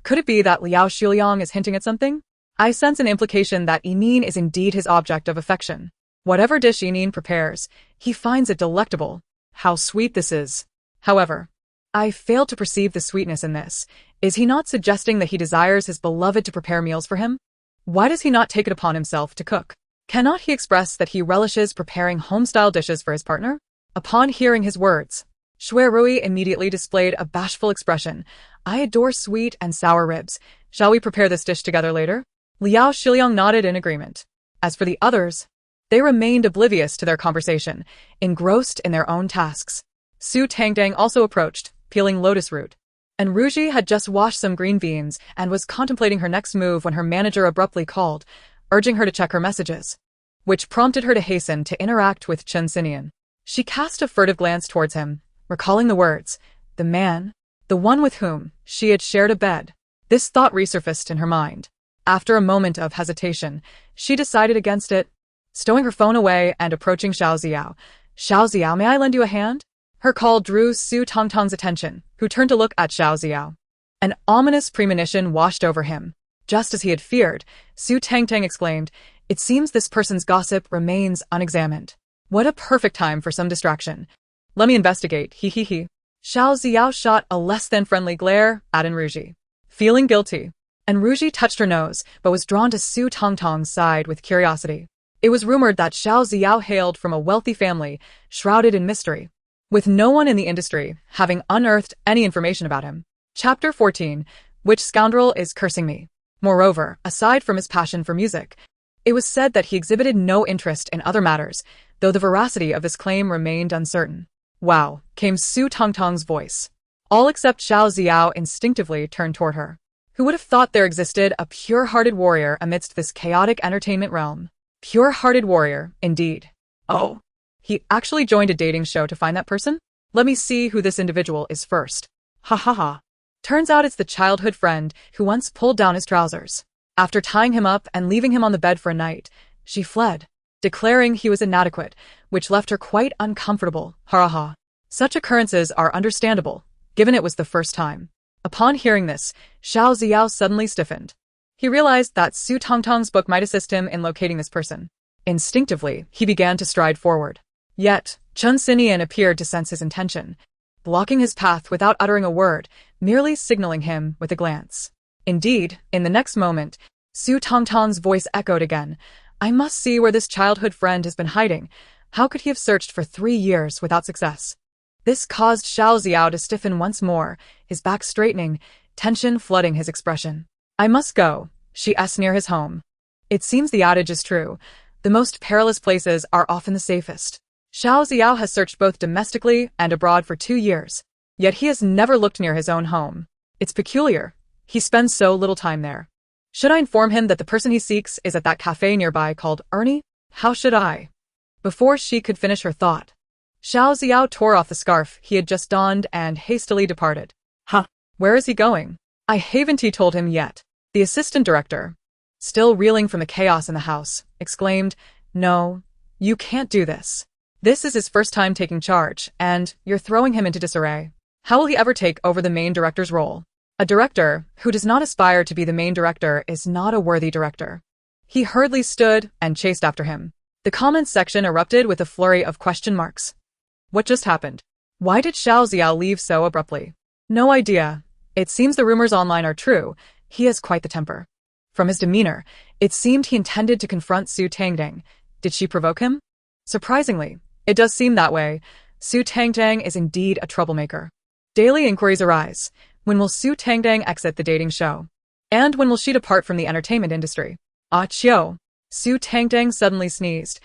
Could it be that Liao Xuliang is hinting at something? I sense an implication that Yimin is indeed his object of affection. Whatever dish Yimin prepares, he finds it delectable. How sweet this is. However, I fail to perceive the sweetness in this. Is he not suggesting that he desires his beloved to prepare meals for him? Why does he not take it upon himself to cook? Cannot he express that he relishes preparing home-style dishes for his partner? Upon hearing his words, Shui Ruyan immediately displayed a bashful expression. I adore sweet and sour ribs. Shall we prepare this dish together later? Liao Xuliang nodded in agreement. As for the others, they remained oblivious to their conversation, engrossed in their own tasks. Su Tangtang also approached, peeling lotus root. And Ruji had just washed some green beans and was contemplating her next move when her manager abruptly called, urging her to check her messages, which prompted her to hasten to interact with Chen Xinian. She cast a furtive glance towards him, recalling the words, the man, the one with whom she had shared a bed. This thought resurfaced in her mind. After a moment of hesitation, she decided against it, stowing her phone away and approaching Xiao Xiao. Xiao Xiao, may I lend you a hand? Her call drew Su Tangtang's attention, who turned to look at Xiao Xiao. An ominous premonition washed over him. Just as he had feared, Su Tangtang exclaimed, it seems this person's gossip remains unexamined. What a perfect time for some distraction. Let me investigate, he. Xiao Xiao shot a less-than-friendly glare at Enruji, feeling guilty. Enruji touched her nose, but was drawn to Su Tangtang's side with curiosity. It was rumored that Xiao Xiao hailed from a wealthy family, shrouded in mystery, with no one in the industry having unearthed any information about him. Chapter 14. Which scoundrel is cursing me? Moreover, aside from his passion for music, it was said that he exhibited no interest in other matters, though the veracity of this claim remained uncertain. Wow, came Su Tangtang's voice. All except Xiao Xiao instinctively turned toward her. Who would have thought there existed a pure-hearted warrior amidst this chaotic entertainment realm? Pure-hearted warrior, indeed. Oh, he actually joined a dating show to find that person? Let me see who this individual is first. Ha ha ha. Turns out it's the childhood friend who once pulled down his trousers. After tying him up and leaving him on the bed for a night, she fled, declaring he was inadequate, which left her quite uncomfortable. Ha ha. Such occurrences are understandable, given it was the first time. Upon hearing this, Xiao Ziao suddenly stiffened. He realized that Su Tangtang's book might assist him in locating this person. Instinctively, he began to stride forward. Yet, Chun Sinian appeared to sense his intention, blocking his path without uttering a word, merely signaling him with a glance. Indeed, in the next moment, Su Tangtang's voice echoed again. I must see where this childhood friend has been hiding. How could he have searched for 3 years without success? This caused Xiao Ziao to stiffen once more, his back straightening, tension flooding his expression. I must go, she asked near his home. It seems the adage is true. The most perilous places are often the safest. Xiao Ziao has searched both domestically and abroad for 2 years, yet he has never looked near his own home. It's peculiar. He spends so little time there. Should I inform him that the person he seeks is at that cafe nearby called Ernie? How should I? Before she could finish her thought, Xiao Ziao tore off the scarf he had just donned and hastily departed. Huh? Where is he going? I haven't told him yet. The assistant director, still reeling from the chaos in the house, exclaimed, No, you can't do this. This is his first time taking charge, and you're throwing him into disarray. How will he ever take over the main director's role? A director who does not aspire to be the main director is not a worthy director. He hurriedly stood and chased after him. The comments section erupted with a flurry of question marks. What just happened? Why did Xiao Ziao leave so abruptly? No idea. It seems the rumors online are true. He has quite the temper. From his demeanor, it seemed he intended to confront Su Tangtang. Did she provoke him? Surprisingly, it does seem that way. Su Tangtang is indeed a troublemaker. Daily inquiries arise. When will Su Tangtang exit the dating show? And when will she depart from the entertainment industry? Ah, Qiao. Su Tangtang suddenly sneezed.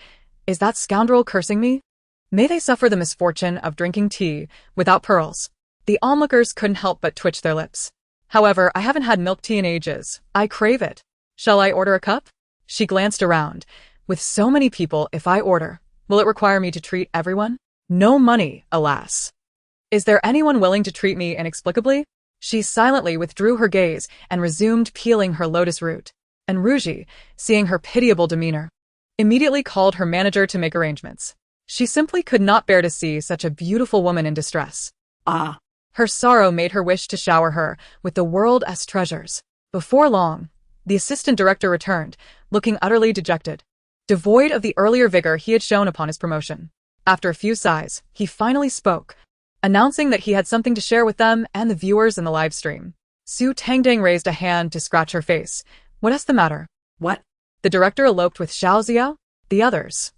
Is that scoundrel cursing me? May they suffer the misfortune of drinking tea without pearls. The onlookers couldn't help but twitch their lips. However, I haven't had milk tea in ages. I crave it. Shall I order a cup? She glanced around. With so many people, if I order, will it require me to treat everyone? No money, alas. Is there anyone willing to treat me inexplicably? She silently withdrew her gaze and resumed peeling her lotus root. And Ruji, seeing her pitiable demeanor, immediately called her manager to make arrangements. She simply could not bear to see such a beautiful woman in distress. Ah! Her sorrow made her wish to shower her with the world's treasures. Before long, the assistant director returned, looking utterly dejected, devoid of the earlier vigor he had shown upon his promotion. After a few sighs, he finally spoke, announcing that he had something to share with them and the viewers in the live stream. Su Tangtang raised a hand to scratch her face. What's the matter? What? The director eloped with Xiao Ziao? The others.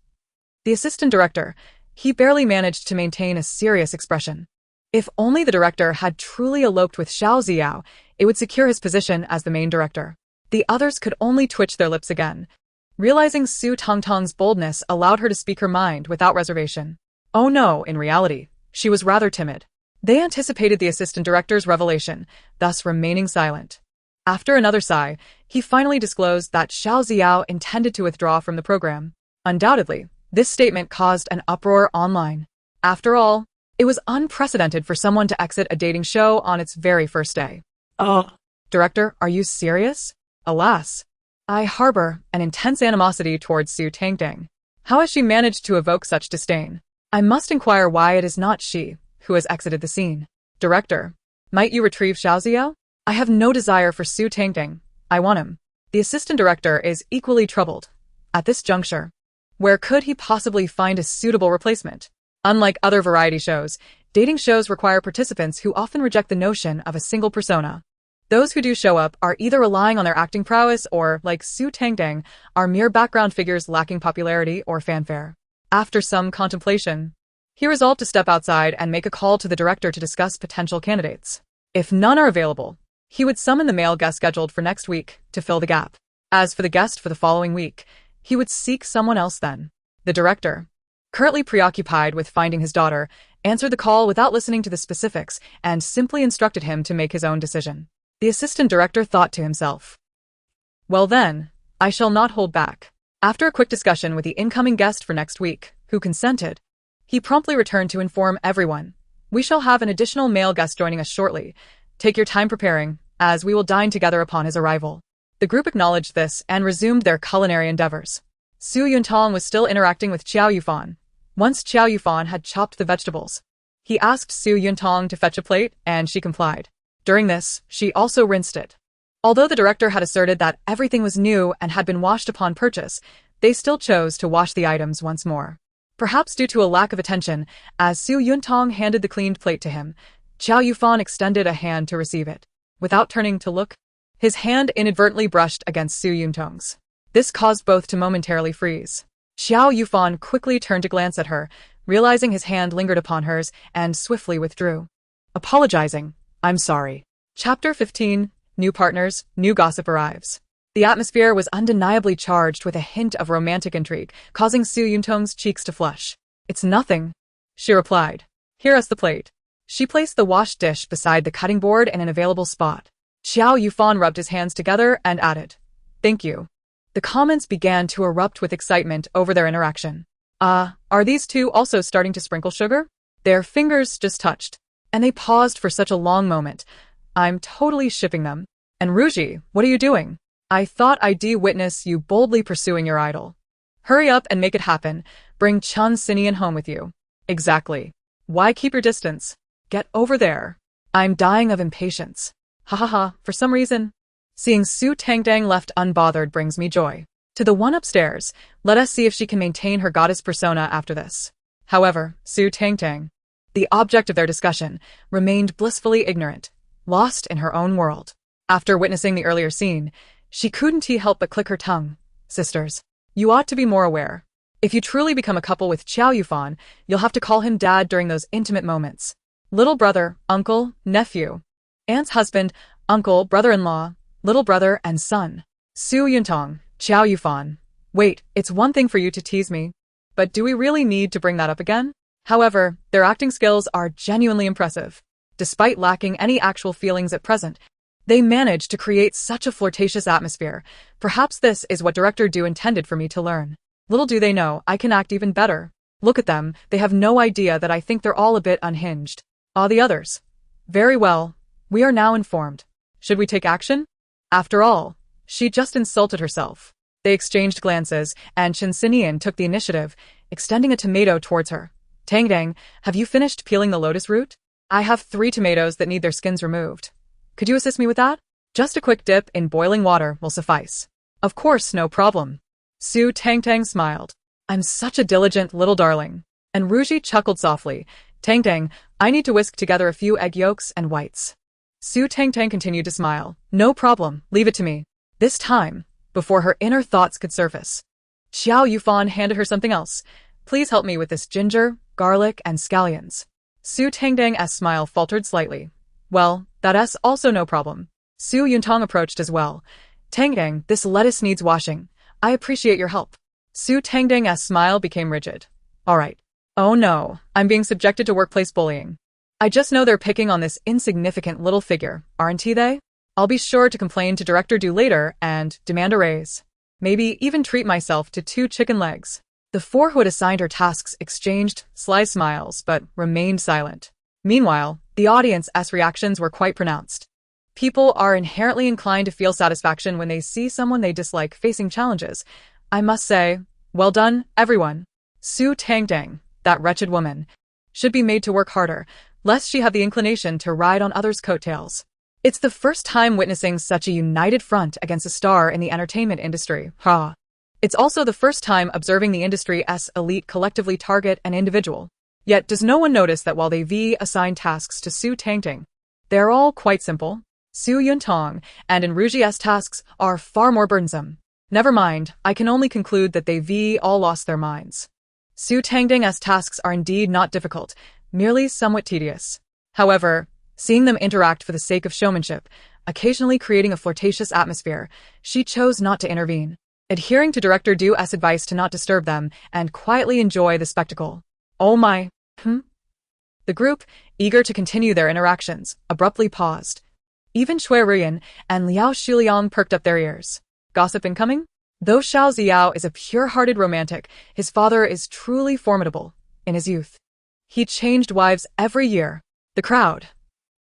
The assistant director, he barely managed to maintain a serious expression. If only the director had truly eloped with Xiao Ziao, it would secure his position as the main director. The others could only twitch their lips again. Realizing Su Tangtang's boldness allowed her to speak her mind without reservation. Oh no, in reality, she was rather timid. They anticipated the assistant director's revelation, thus remaining silent. After another sigh, he finally disclosed that Xiao Ziao intended to withdraw from the program. Undoubtedly, this statement caused an uproar online. After all, it was unprecedented for someone to exit a dating show on its very first day. Oh. Director, are you serious? Alas. I harbor an intense animosity towards Su Tangtang. How has she managed to evoke such disdain? I must inquire why it is not she who has exited the scene. Director, might you retrieve Xiao Ziao? I have no desire for Su Tangtang. I want him. The assistant director is equally troubled. At this juncture, where could he possibly find a suitable replacement? Unlike other variety shows, dating shows require participants who often reject the notion of a single persona. Those who do show up are either relying on their acting prowess or, like Su Tangtang, are mere background figures lacking popularity or fanfare. After some contemplation, he resolved to step outside and make a call to the director to discuss potential candidates. If none are available, he would summon the male guest scheduled for next week to fill the gap. As for the guest for the following week, he would seek someone else then. The director, currently preoccupied with finding his daughter, answered the call without listening to the specifics and simply instructed him to make his own decision. The assistant director thought to himself, well then, I shall not hold back. After a quick discussion with the incoming guest for next week, who consented, he promptly returned to inform everyone. We shall have an additional male guest joining us shortly. Take your time preparing, as we will dine together upon his arrival. The group acknowledged this and resumed their culinary endeavors. Su Tangtang was still interacting with Qiao Yufan. Once Qiao Yufan had chopped the vegetables, he asked Su Tangtang to fetch a plate, and she complied. During this, she also rinsed it. Although the director had asserted that everything was new and had been washed upon purchase, they still chose to wash the items once more. Perhaps due to a lack of attention, as Su Tangtang handed the cleaned plate to him, Qiao Yufan extended a hand to receive it. Without turning to look, his hand inadvertently brushed against Su Tangtang's. This caused both to momentarily freeze. Qiao Yufan quickly turned to glance at her, realizing his hand lingered upon hers, and swiftly withdrew. Apologizing, "I'm sorry." Chapter 15, New Partners, New Gossip Arrives. The atmosphere was undeniably charged with a hint of romantic intrigue, causing Su Tangtang's cheeks to flush. "It's nothing," she replied. "Here is the plate." She placed the washed dish beside the cutting board in an available spot. Qiao Yufan rubbed his hands together and added, "Thank you." The comments began to erupt with excitement over their interaction. Are these two also starting to sprinkle sugar? Their fingers just touched, and they paused for such a long moment. "I'm totally shipping them." "And Ruji, what are you doing? I thought I'd witness you boldly pursuing your idol." "Hurry up and make it happen. Bring Chun Sinian home with you." "Exactly. Why keep your distance? Get over there." "I'm dying of impatience." "Ha ha ha, for some reason. Seeing Su Tangtang left unbothered brings me joy." To the one upstairs, let us see if she can maintain her goddess persona after this. However, Su Tangtang, the object of their discussion, remained blissfully ignorant, lost in her own world. After witnessing the earlier scene, she couldn't help but click her tongue. "Sisters, you ought to be more aware. If you truly become a couple with Qiao Yufan, you'll have to call him dad during those intimate moments. Little brother, uncle, nephew. Aunt's husband, uncle, brother-in-law, little brother, and son. Su Tangtang, Qiao Yufan. Wait, it's one thing for you to tease me, but do we really need to bring that up again?" However, their acting skills are genuinely impressive. Despite lacking any actual feelings at present, they managed to create such a flirtatious atmosphere. Perhaps this is what Director Du intended for me to learn. Little do they know, I can act even better. Look at them, they have no idea that I think they're all a bit unhinged. The others. Very well, we are now informed. Should we take action? After all, she just insulted herself. They exchanged glances, and Chun Sinian took the initiative, extending a tomato towards her. "Tangtang, have you finished peeling the lotus root? I have 3 tomatoes that need their skins removed. Could you assist me with that? Just a quick dip in boiling water will suffice." "Of course, no problem." Su Tangtang smiled. "I'm such a diligent little darling." And Ruji chuckled softly. "Tangtang, I need to whisk together a few egg yolks and whites." Su Tangtang continued to smile. "No problem, leave it to me." This time, before her inner thoughts could surface, Qiao Yufan handed her something else. "Please help me with this ginger, garlic, and scallions." Su Tangtang's smile faltered slightly. "Well, that's also no problem." Su Tangtang approached as well. "Tangtang, this lettuce needs washing. I appreciate your help." Su Tangtang's smile became rigid. "All right." "Oh no, I'm being subjected to workplace bullying. I just know they're picking on this insignificant little figure, aren't they? I'll be sure to complain to Director Du later and demand a raise. Maybe even treat myself to 2 chicken legs." The 4 who had assigned her tasks exchanged sly smiles but remained silent. Meanwhile, the audience's reactions were quite pronounced. People are inherently inclined to feel satisfaction when they see someone they dislike facing challenges. I must say, well done, everyone. Su Tangtang, that wretched woman, should be made to work harder, lest she have the inclination to ride on others' coattails. It's the first time witnessing such a united front against a star in the entertainment industry. It's also the first time observing the industry's elite collectively target an individual. Yet does no one notice that while they assign tasks to Su Tangtang, they're all quite simple? Su Tangtang and Enruji's tasks are far more burdensome. Never mind, I can only conclude that they all lost their minds. Su Tangtang's tasks are indeed not difficult, merely somewhat tedious. However, seeing them interact for the sake of showmanship, occasionally creating a flirtatious atmosphere, she chose not to intervene, adhering to Director Du's advice to not disturb them and quietly enjoy the spectacle. "Oh my, The group, eager to continue their interactions, abruptly paused. Even Shui Ruyan and Liao Shuliang perked up their ears. Gossip incoming? Though Xiao Ziao is a pure-hearted romantic, his father is truly formidable. In his youth, He changed wives every year. The crowd.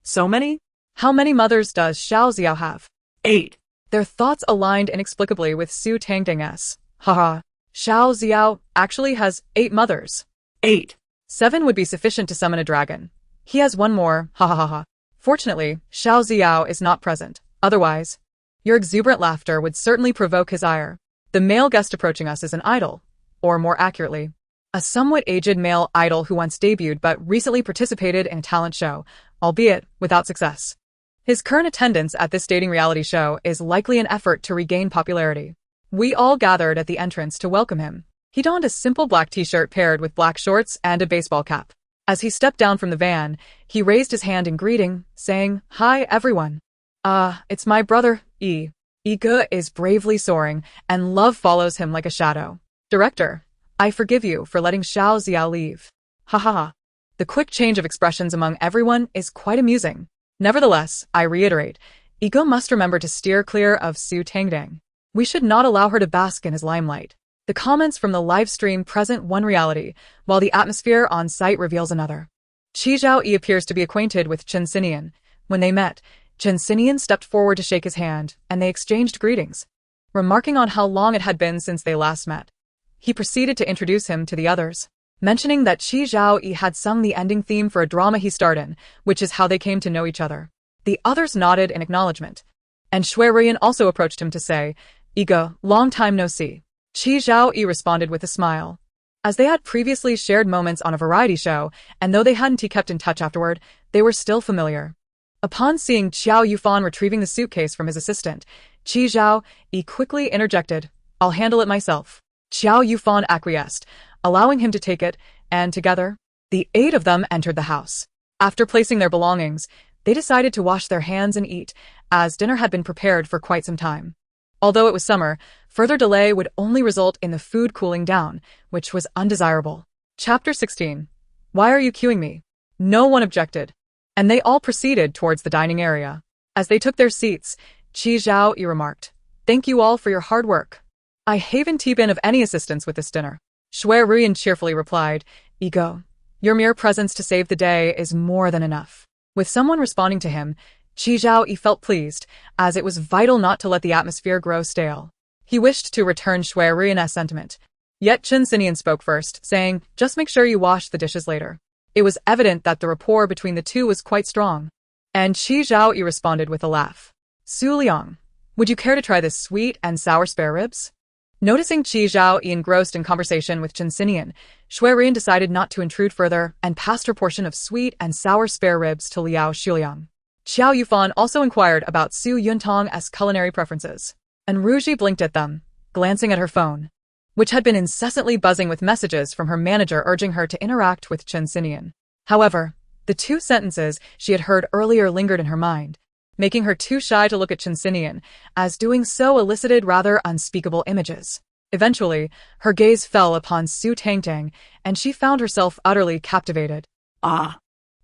So many? How many mothers does Xiao Xiao have? 8. Their thoughts aligned inexplicably with Su Tangtang's. Haha. Xiao Xiao actually has 8 mothers. 8. 7 would be sufficient to summon a dragon. He has one more, ha ha ha ha. Fortunately, Xiao Xiao is not present. Otherwise, your exuberant laughter would certainly provoke his ire. The male guest approaching us is an idol, or more accurately, a somewhat aged male idol who once debuted but recently participated in a talent show, albeit without success. His current attendance at this dating reality show is likely an effort to regain popularity. We all gathered at the entrance to welcome him. He donned a simple black t-shirt paired with black shorts and a baseball cap. As he stepped down from the van, he raised his hand in greeting, saying, "Hi, everyone. It's my brother, Yi. Yi is bravely soaring, and love follows him like a shadow. Director, I forgive you for letting Xiao Xiao leave. Ha ha ha." The quick change of expressions among everyone is quite amusing. Nevertheless, I reiterate, Yi must remember to steer clear of Su Tangtang. We should not allow her to bask in his limelight. The comments from the live stream present one reality, while the atmosphere on site reveals another. Qi Zhaoyi appears to be acquainted with Chen Xinian. When they met, Chen Xinian stepped forward to shake his hand, and they exchanged greetings. Remarking on how long it had been since they last met, he proceeded to introduce him to the others, mentioning that Qi Zhaoyi had sung the ending theme for a drama he starred in, which is how they came to know each other. The others nodded in acknowledgement, and Shui Rian also approached him to say, "Iga, long time no see." Qi Zhaoyi responded with a smile. As they had previously shared moments on a variety show, and though they hadn't kept in touch afterward, they were still familiar. Upon seeing Qiao Yufan retrieving the suitcase from his assistant, Qi Zhaoyi quickly interjected, "I'll handle it myself." Qiao Yufan acquiesced, allowing him to take it, and together, the 8 of them entered the house. After placing their belongings, they decided to wash their hands and eat, as dinner had been prepared for quite some time. Although it was summer, further delay would only result in the food cooling down, which was undesirable. Chapter 16. Why are you queuing me? No one objected, and they all proceeded towards the dining area. As they took their seats, Qi Zhaoyi remarked, "Thank you all for your hard work. I haven't been of any assistance with this dinner." Shui Rian cheerfully replied, "Ego, your mere presence to save the day is more than enough." With someone responding to him, Qi Zhaoyi felt pleased, as it was vital not to let the atmosphere grow stale. He wished to return Shui Rian's sentiment. Yet Chen Xinian spoke first, saying, "Just make sure you wash the dishes later." It was evident that the rapport between the two was quite strong. And Qi Zhaoyi responded with a laugh. "Su Liang, would you care to try this sweet and sour spare ribs?" Noticing Qi Zhaoyi engrossed in conversation with Chen Xinian, Shui Rian decided not to intrude further and passed her portion of sweet and sour spare ribs to Liao Xuliang. Qiao Yufan also inquired about Su Yuntang's culinary preferences, and Ruji blinked at them, glancing at her phone, which had been incessantly buzzing with messages from her manager urging her to interact with Chen Xinian. However, the 2 sentences she had heard earlier lingered in her mind, making her too shy to look at Chen Xinian, as doing so elicited rather unspeakable images. Eventually, her gaze fell upon Su Tangtang, and she found herself utterly captivated. Ah,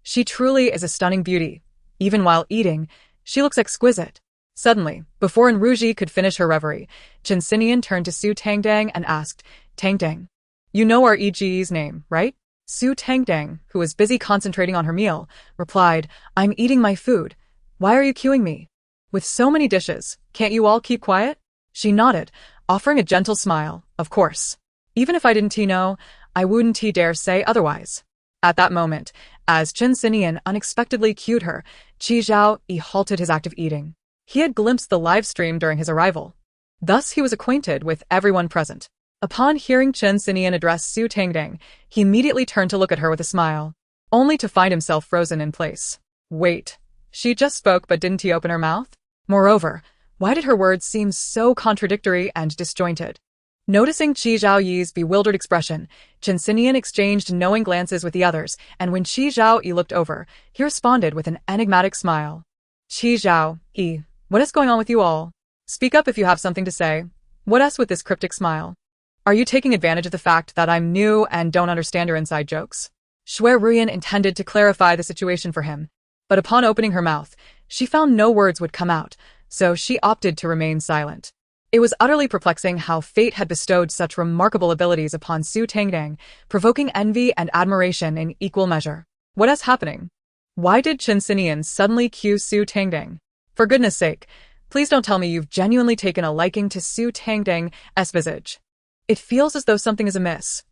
she truly is a stunning beauty. Even while eating, she looks exquisite. Suddenly, before Ruji could finish her reverie, Chen Xinian turned to Su Tangtang and asked, "Tangtang, you know our EGE's name, right?" Su Tangtang, who was busy concentrating on her meal, replied, "I'm eating my food. Why are you queuing me? With so many dishes, can't you all keep quiet?" She nodded, offering a gentle smile. "Of course. Even if I didn't know, I wouldn't dare say otherwise." At that moment, as Chen Xinian unexpectedly cued her, Qi Zhaoyi halted his act of eating. He had glimpsed the live stream during his arrival. Thus he was acquainted with everyone present. Upon hearing Chen Xinian address Su Tangtang, he immediately turned to look at her with a smile, only to find himself frozen in place. Wait, she just spoke but didn't he open her mouth? Moreover, why did her words seem so contradictory and disjointed? Noticing Qi Zhaoyi's bewildered expression, Chen Xinian exchanged knowing glances with the others, and when Qi Zhaoyi looked over, he responded with an enigmatic smile. "Qi Zhaoyi, what is going on with you all? Speak up if you have something to say. What else with this cryptic smile? Are you taking advantage of the fact that I'm new and don't understand your inside jokes?" Shui Rian intended to clarify the situation for him, but upon opening her mouth, she found no words would come out, so she opted to remain silent. It was utterly perplexing how fate had bestowed such remarkable abilities upon Su Tangtang, provoking envy and admiration in equal measure. What is happening? Why did Chinsinian suddenly cue Su Tangtang? For goodness sake, please don't tell me you've genuinely taken a liking to Su Tangtang's visage. It feels as though something is amiss.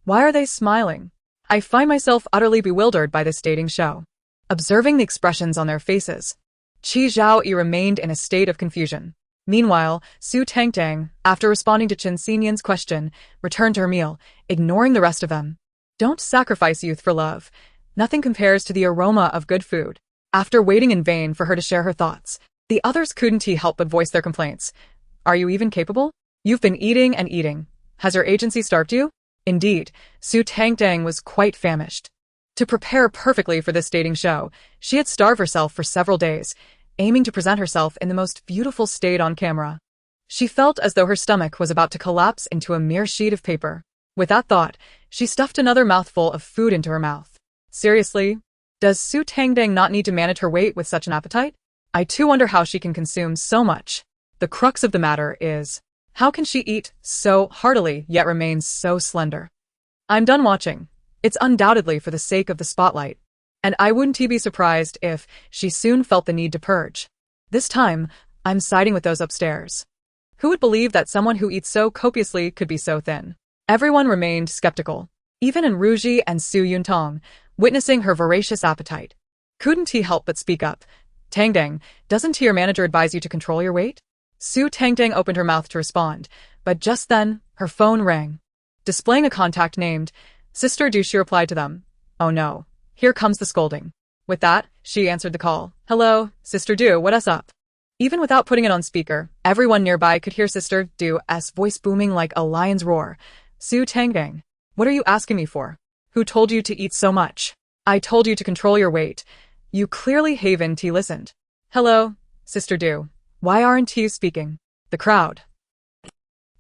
Why are they smiling? I find myself utterly bewildered by this dating show. Observing the expressions on their faces, Qi Zhaoyi remained in a state of confusion. Meanwhile, Su Tangtang, after responding to Chen Xinyan's question, returned to her meal, ignoring the rest of them. Don't sacrifice youth for love. Nothing compares to the aroma of good food. After waiting in vain for her to share her thoughts, the others couldn't help but voice their complaints. Are you even capable? You've been eating and eating. Has your agency starved you? Indeed, Su Tangtang was quite famished. To prepare perfectly for this dating show, she had starved herself for several days, aiming to present herself in the most beautiful state on camera. She felt as though her stomach was about to collapse into a mere sheet of paper. With that thought, she stuffed another mouthful of food into her mouth. Seriously? Does Su Tangtang not need to manage her weight with such an appetite? I too wonder how she can consume so much. The crux of the matter is, how can she eat so heartily yet remain so slender? I'm done watching. It's undoubtedly for the sake of the spotlight. And I wouldn't be surprised if she soon felt the need to purge. This time, I'm siding with those upstairs. Who would believe that someone who eats so copiously could be so thin? Everyone remained skeptical, even in Ruji and Su Yuntong, witnessing her voracious appetite. Couldn't he help but speak up? Tangtang, doesn't your manager advise you to control your weight? Su Tangtang opened her mouth to respond, but just then, her phone rang. Displaying a contact named Sister Du, she replied to them. Oh no, here comes the scolding. With that, she answered the call. Hello, Sister Du, what's up? Even without putting it on speaker, everyone nearby could hear Sister Du's voice booming like a lion's roar. Su Tangtang, what are you asking me for? Who told you to eat so much? I told you to control your weight. You clearly haven't listened. Hello, Sister Du. Why aren't you speaking? The crowd.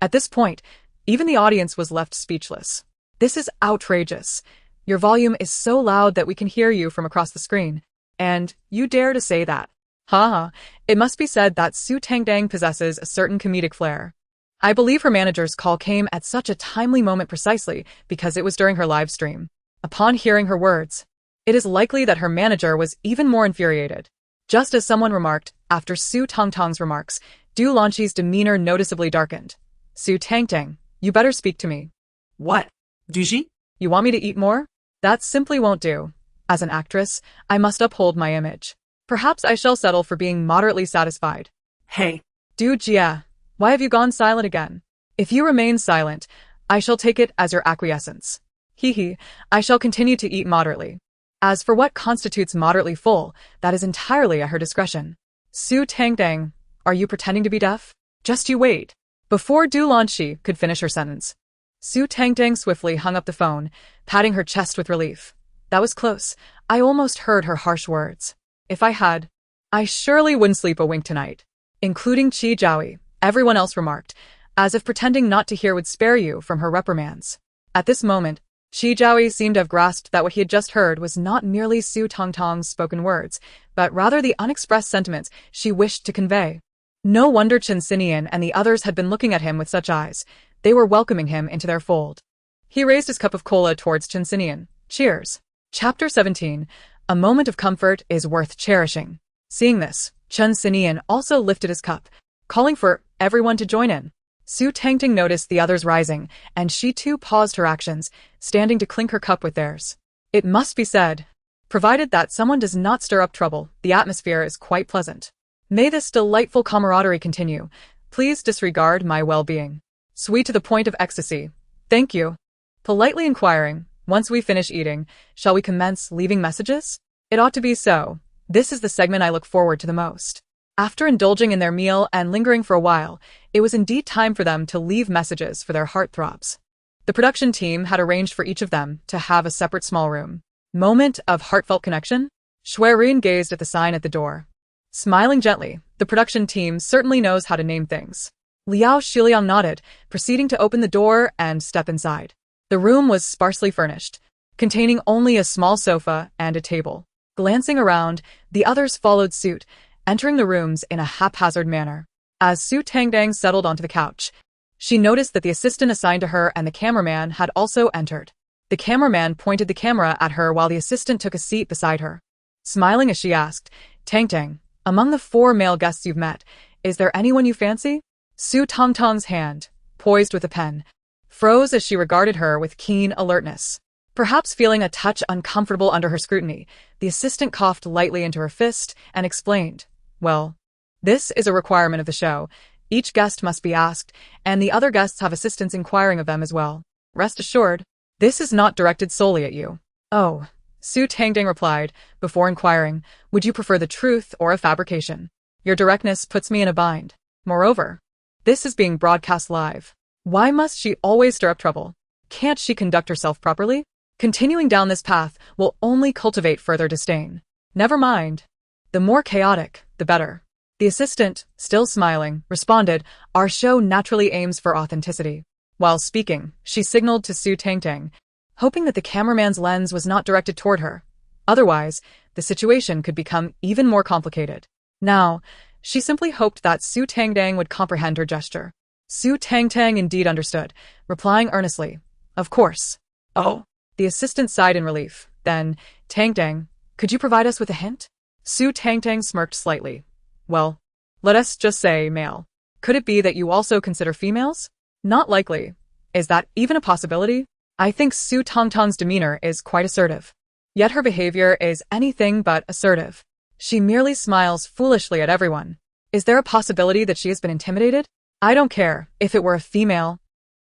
At this point, even the audience was left speechless. This is outrageous. Your volume is so loud that we can hear you from across the screen. And you dare to say that? Haha, it must be said that Su Tangtang possesses a certain comedic flair. I believe her manager's call came at such a timely moment precisely because it was during her live stream. Upon hearing her words, it is likely that her manager was even more infuriated. Just as someone remarked, after Su Tangtang's remarks, Du Lanqi's demeanor noticeably darkened. Su Tangtang, you better speak to me. What? Duji? You want me to eat more? That simply won't do. As an actress, I must uphold my image. Perhaps I shall settle for being moderately satisfied. Hey. Du Jia, why have you gone silent again? If you remain silent, I shall take it as your acquiescence. Hee, I shall continue to eat moderately. As for what constitutes moderately full, that is entirely at her discretion. Su Tangtang, are you pretending to be deaf? Just you wait. Before Du Lanqi could finish her sentence, Su Tangtang swiftly hung up the phone, patting her chest with relief. That was close. I almost heard her harsh words. If I had, I surely wouldn't sleep a wink tonight. Including Qi Zhaoyi, everyone else remarked, as if pretending not to hear would spare you from her reprimands. At this moment, Qi Zhaoyi seemed to have grasped that what he had just heard was not merely Su Tangtang's spoken words, but rather the unexpressed sentiments she wished to convey. No wonder Chen Xinian and the others had been looking at him with such eyes. They were welcoming him into their fold. He raised his cup of cola towards Chen Xinian. Cheers. Chapter 17. A moment of comfort is worth cherishing. Seeing this, Chen Xinian also lifted his cup, calling for everyone to join in. Su Tangtang noticed the others rising, and she too paused her actions, standing to clink her cup with theirs. It must be said, provided that someone does not stir up trouble, the atmosphere is quite pleasant. May this delightful camaraderie continue. Please disregard my well-being. Sweet to the point of ecstasy. Thank you. Politely inquiring, once we finish eating, shall we commence leaving messages? It ought to be so. This is the segment I look forward to the most. After indulging in their meal and lingering for a while, it was indeed time for them to leave messages for their heartthrobs. The production team had arranged for each of them to have a separate small room. Moment of heartfelt connection? Shuiren gazed at the sign at the door. Smiling gently, the production team certainly knows how to name things. Liao Shiliang nodded, proceeding to open the door and step inside. The room was sparsely furnished, containing only a small sofa and a table. Glancing around, the others followed suit, entering the rooms in a haphazard manner. As Su Tangtang settled onto the couch, she noticed that the assistant assigned to her and the cameraman had also entered. The cameraman pointed the camera at her while the assistant took a seat beside her. Smiling as she asked, "Tangtang, among the 4 male guests you've met, is there anyone you fancy?" Su Tangtang's hand, poised with a pen, froze as she regarded her with keen alertness. Perhaps feeling a touch uncomfortable under her scrutiny, the assistant coughed lightly into her fist and explained, "Well, this is a requirement of the show. Each guest must be asked, and the other guests have assistants inquiring of them as well. Rest assured, this is not directed solely at you." "Oh," Su Tangtang replied, before inquiring, "would you prefer the truth or a fabrication? Your directness puts me in a bind. Moreover, this is being broadcast live. Why must she always stir up trouble? Can't she conduct herself properly? Continuing down this path will only cultivate further disdain. Never mind. The more chaotic, the better." The assistant, still smiling, responded, "Our show naturally aims for authenticity." While speaking, she signaled to Su Tangtang, hoping that the cameraman's lens was not directed toward her. Otherwise, the situation could become even more complicated. Now, she simply hoped that Su Tangtang would comprehend her gesture. Su Tangtang indeed understood, replying earnestly, "Of course." "Oh." The assistant sighed in relief. Then, "Tangtang, could you provide us with a hint?" Su Tangtang smirked slightly. "Well, let us just say male. Could it be that you also consider females?" "Not likely. Is that even a possibility?" I think Su Tangtang's demeanor is quite assertive. Yet her behavior is anything but assertive. She merely smiles foolishly at everyone. Is there a possibility that she has been intimidated? I don't care if it were a female.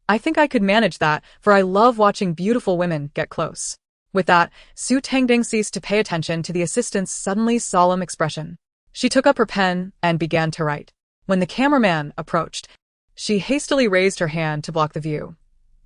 I think I could manage that, for I love watching beautiful women get close. With that, Su Tangtang ceased to pay attention to the assistant's suddenly solemn expression. She took up her pen and began to write. When the cameraman approached, she hastily raised her hand to block the view.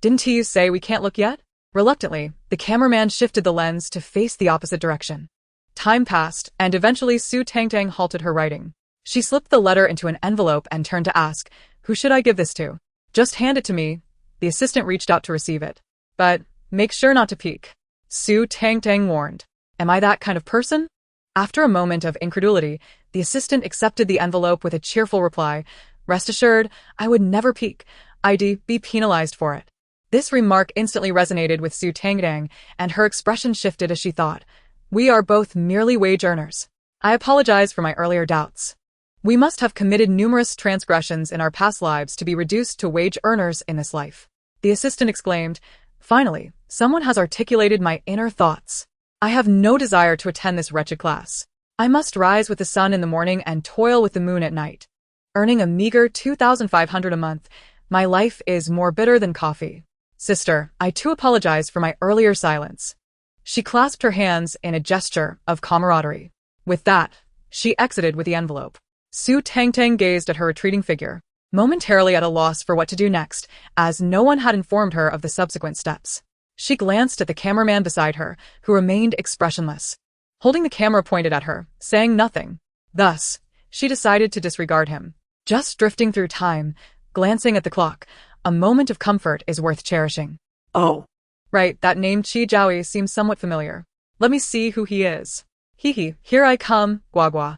"Didn't you say we can't look yet?" Reluctantly, the cameraman shifted the lens to face the opposite direction. Time passed, and eventually Su Tangtang halted her writing. She slipped the letter into an envelope and turned to ask, "Who should I give this to?" "Just hand it to me." The assistant reached out to receive it. "But make sure not to peek," Su Tangtang warned. "Am I that kind of person?" After a moment of incredulity, the assistant accepted the envelope with a cheerful reply, "Rest assured, I would never peek. I'd be penalized for it." This remark instantly resonated with Su Tangtang, and her expression shifted as she thought, "We are both merely wage earners. I apologize for my earlier doubts. We must have committed numerous transgressions in our past lives to be reduced to wage earners in this life." The assistant exclaimed, "Finally, someone has articulated my inner thoughts. I have no desire to attend this wretched class. I must rise with the sun in the morning and toil with the moon at night. Earning a meager 2,500 a month, my life is more bitter than coffee. Sister, I too apologize for my earlier silence." She clasped her hands in a gesture of camaraderie. With that, she exited with the envelope. Su Tangtang gazed at her retreating figure, momentarily at a loss for what to do next, as no one had informed her of the subsequent steps. She glanced at the cameraman beside her, who remained expressionless, holding the camera pointed at her, saying nothing. Thus, she decided to disregard him. Just drifting through time, glancing at the clock, a moment of comfort is worth cherishing. Oh. Right, that name Qi Jiaoyi seems somewhat familiar. Let me see who he is. Hee, here I come, Guagua.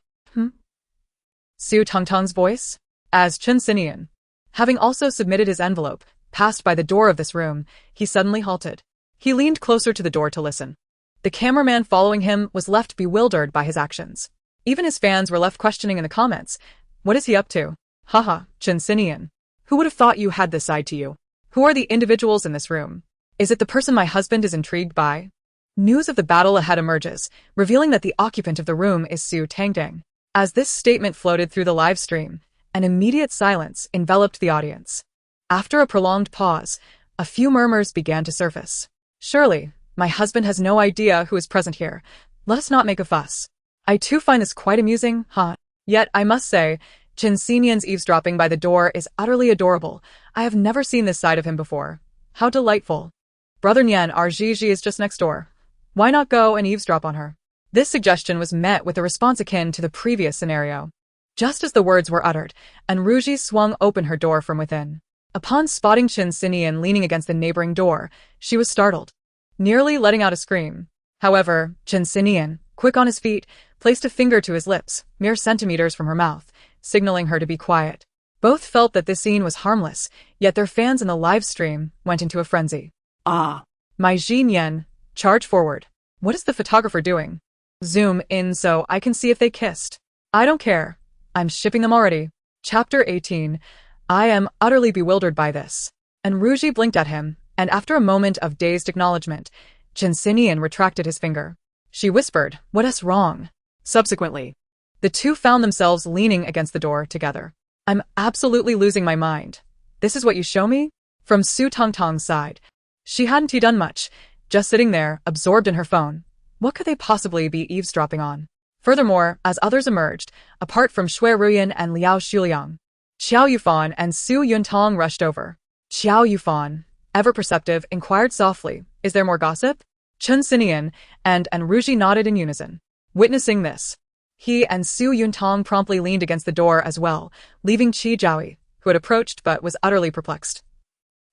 Su Tangtang's voice? As Chen Xinian, having also submitted his envelope, passed by the door of this room, he suddenly halted. He leaned closer to the door to listen. The cameraman following him was left bewildered by his actions. Even his fans were left questioning in the comments. What is he up to? Haha, Chen Xinian. Who would have thought you had this side to you? Who are the individuals in this room? Is it the person my husband is intrigued by? News of the battle ahead emerges, revealing that the occupant of the room is Su Tangtang. As this statement floated through the live stream, an immediate silence enveloped the audience. After a prolonged pause, a few murmurs began to surface. Surely, my husband has no idea who is present here. Let us not make a fuss. I too find this quite amusing, huh? Yet, I must say, Chen Xinian's eavesdropping by the door is utterly adorable. I have never seen this side of him before. How delightful. Brother Nian, our Gigi is just next door. Why not go and eavesdrop on her? This suggestion was met with a response akin to the previous scenario. Just as the words were uttered, Anruji swung open her door from within. Upon spotting Chen Xinian leaning against the neighboring door, she was startled, nearly letting out a scream. However, Chen Xinian, quick on his feet, placed a finger to his lips, mere centimeters from her mouth, signaling her to be quiet. Both felt that this scene was harmless, yet their fans in the live stream went into a frenzy. Ah, My Jin Yen, charge forward. What is the photographer doing? Zoom in so I can see if they kissed. I don't care. I'm shipping them already. Chapter 18. I am utterly bewildered by this. And Ruji blinked at him, and after a moment of dazed acknowledgement, Chen Xinian retracted his finger. She whispered, "What's wrong?" Subsequently, the two found themselves leaning against the door together. I'm absolutely losing my mind. This is what you show me? From Su Tangtang's side. She hadn't done much, just sitting there, absorbed in her phone. What could they possibly be eavesdropping on? Furthermore, as others emerged, apart from Shui Ruyan and Liao Shuliang, Qiao Yufan and Su Yuntong rushed over. Qiao Yufan, ever perceptive, inquired softly, "Is there more gossip?" Chen Xinian and Ruji nodded in unison. Witnessing this, he and Su Yuntong promptly leaned against the door as well, leaving Qi Jiaoyi, who had approached but was utterly perplexed.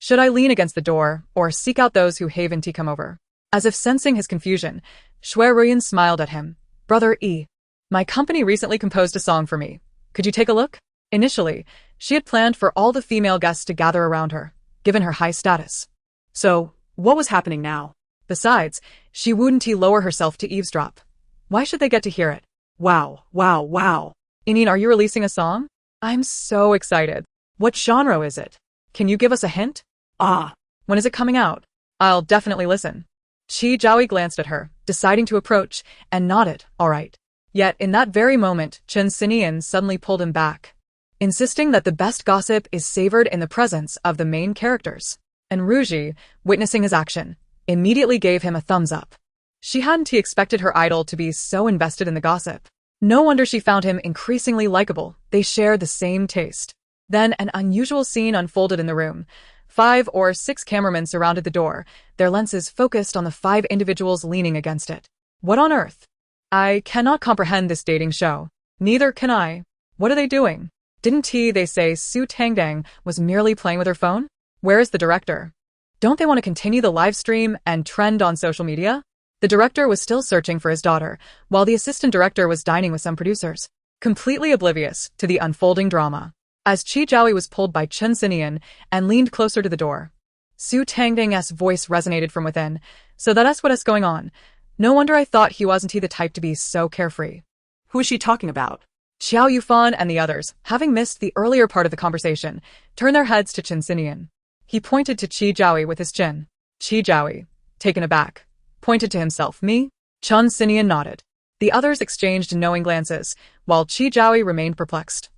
Should I lean against the door, or seek out those who haven't come over? As if sensing his confusion, Shui Ruyan smiled at him. Brother E. My company recently composed a song for me. Could you take a look? Initially, she had planned for all the female guests to gather around her, given her high status. so what was happening now? Besides, she wouldn't lower herself to eavesdrop. Why should they get to hear it? Wow, wow, wow. Ineen, are you releasing a song? I'm so excited. What genre is it? Can you give us a hint? Ah, When is it coming out? I'll definitely listen. Qi Jiaoyi glanced at her, deciding to approach, and nodded, all right. Yet in that very moment, Chen Xinian suddenly pulled him back, insisting that the best gossip is savored in the presence of the main characters. And Ruji, witnessing his action, immediately gave him a thumbs up. She hadn't expected her idol to be so invested in the gossip. No wonder she found him increasingly likable. They shared the same taste. Then an unusual scene unfolded in the room. 5 or 6 cameramen surrounded the door, their lenses focused on the 5 individuals leaning against it. What on earth? I cannot comprehend this dating show. Neither can I. What are they doing? Didn't they say Su Tangtang was merely playing with her phone? Where is the director? Don't they want to continue the live stream and trend on social media? The director was still searching for his daughter, while the assistant director was dining with some producers, completely oblivious to the unfolding drama. As Qi Jiaoyi was pulled by Chen Xinian and leaned closer to the door, Su Tangtang's voice resonated from within. So that's what's going on. No wonder I thought he wasn't the type to be so carefree. who is she talking about? Qiao Yufan and the others, having missed the earlier part of the conversation, turned their heads to Chen Xinian. He pointed to Qi Jiaoyi with his chin. Qi Jiaoyi, taken aback, pointed to himself. Me? Chen Xinian nodded. The others exchanged knowing glances, while Qi Jiaoyi remained perplexed.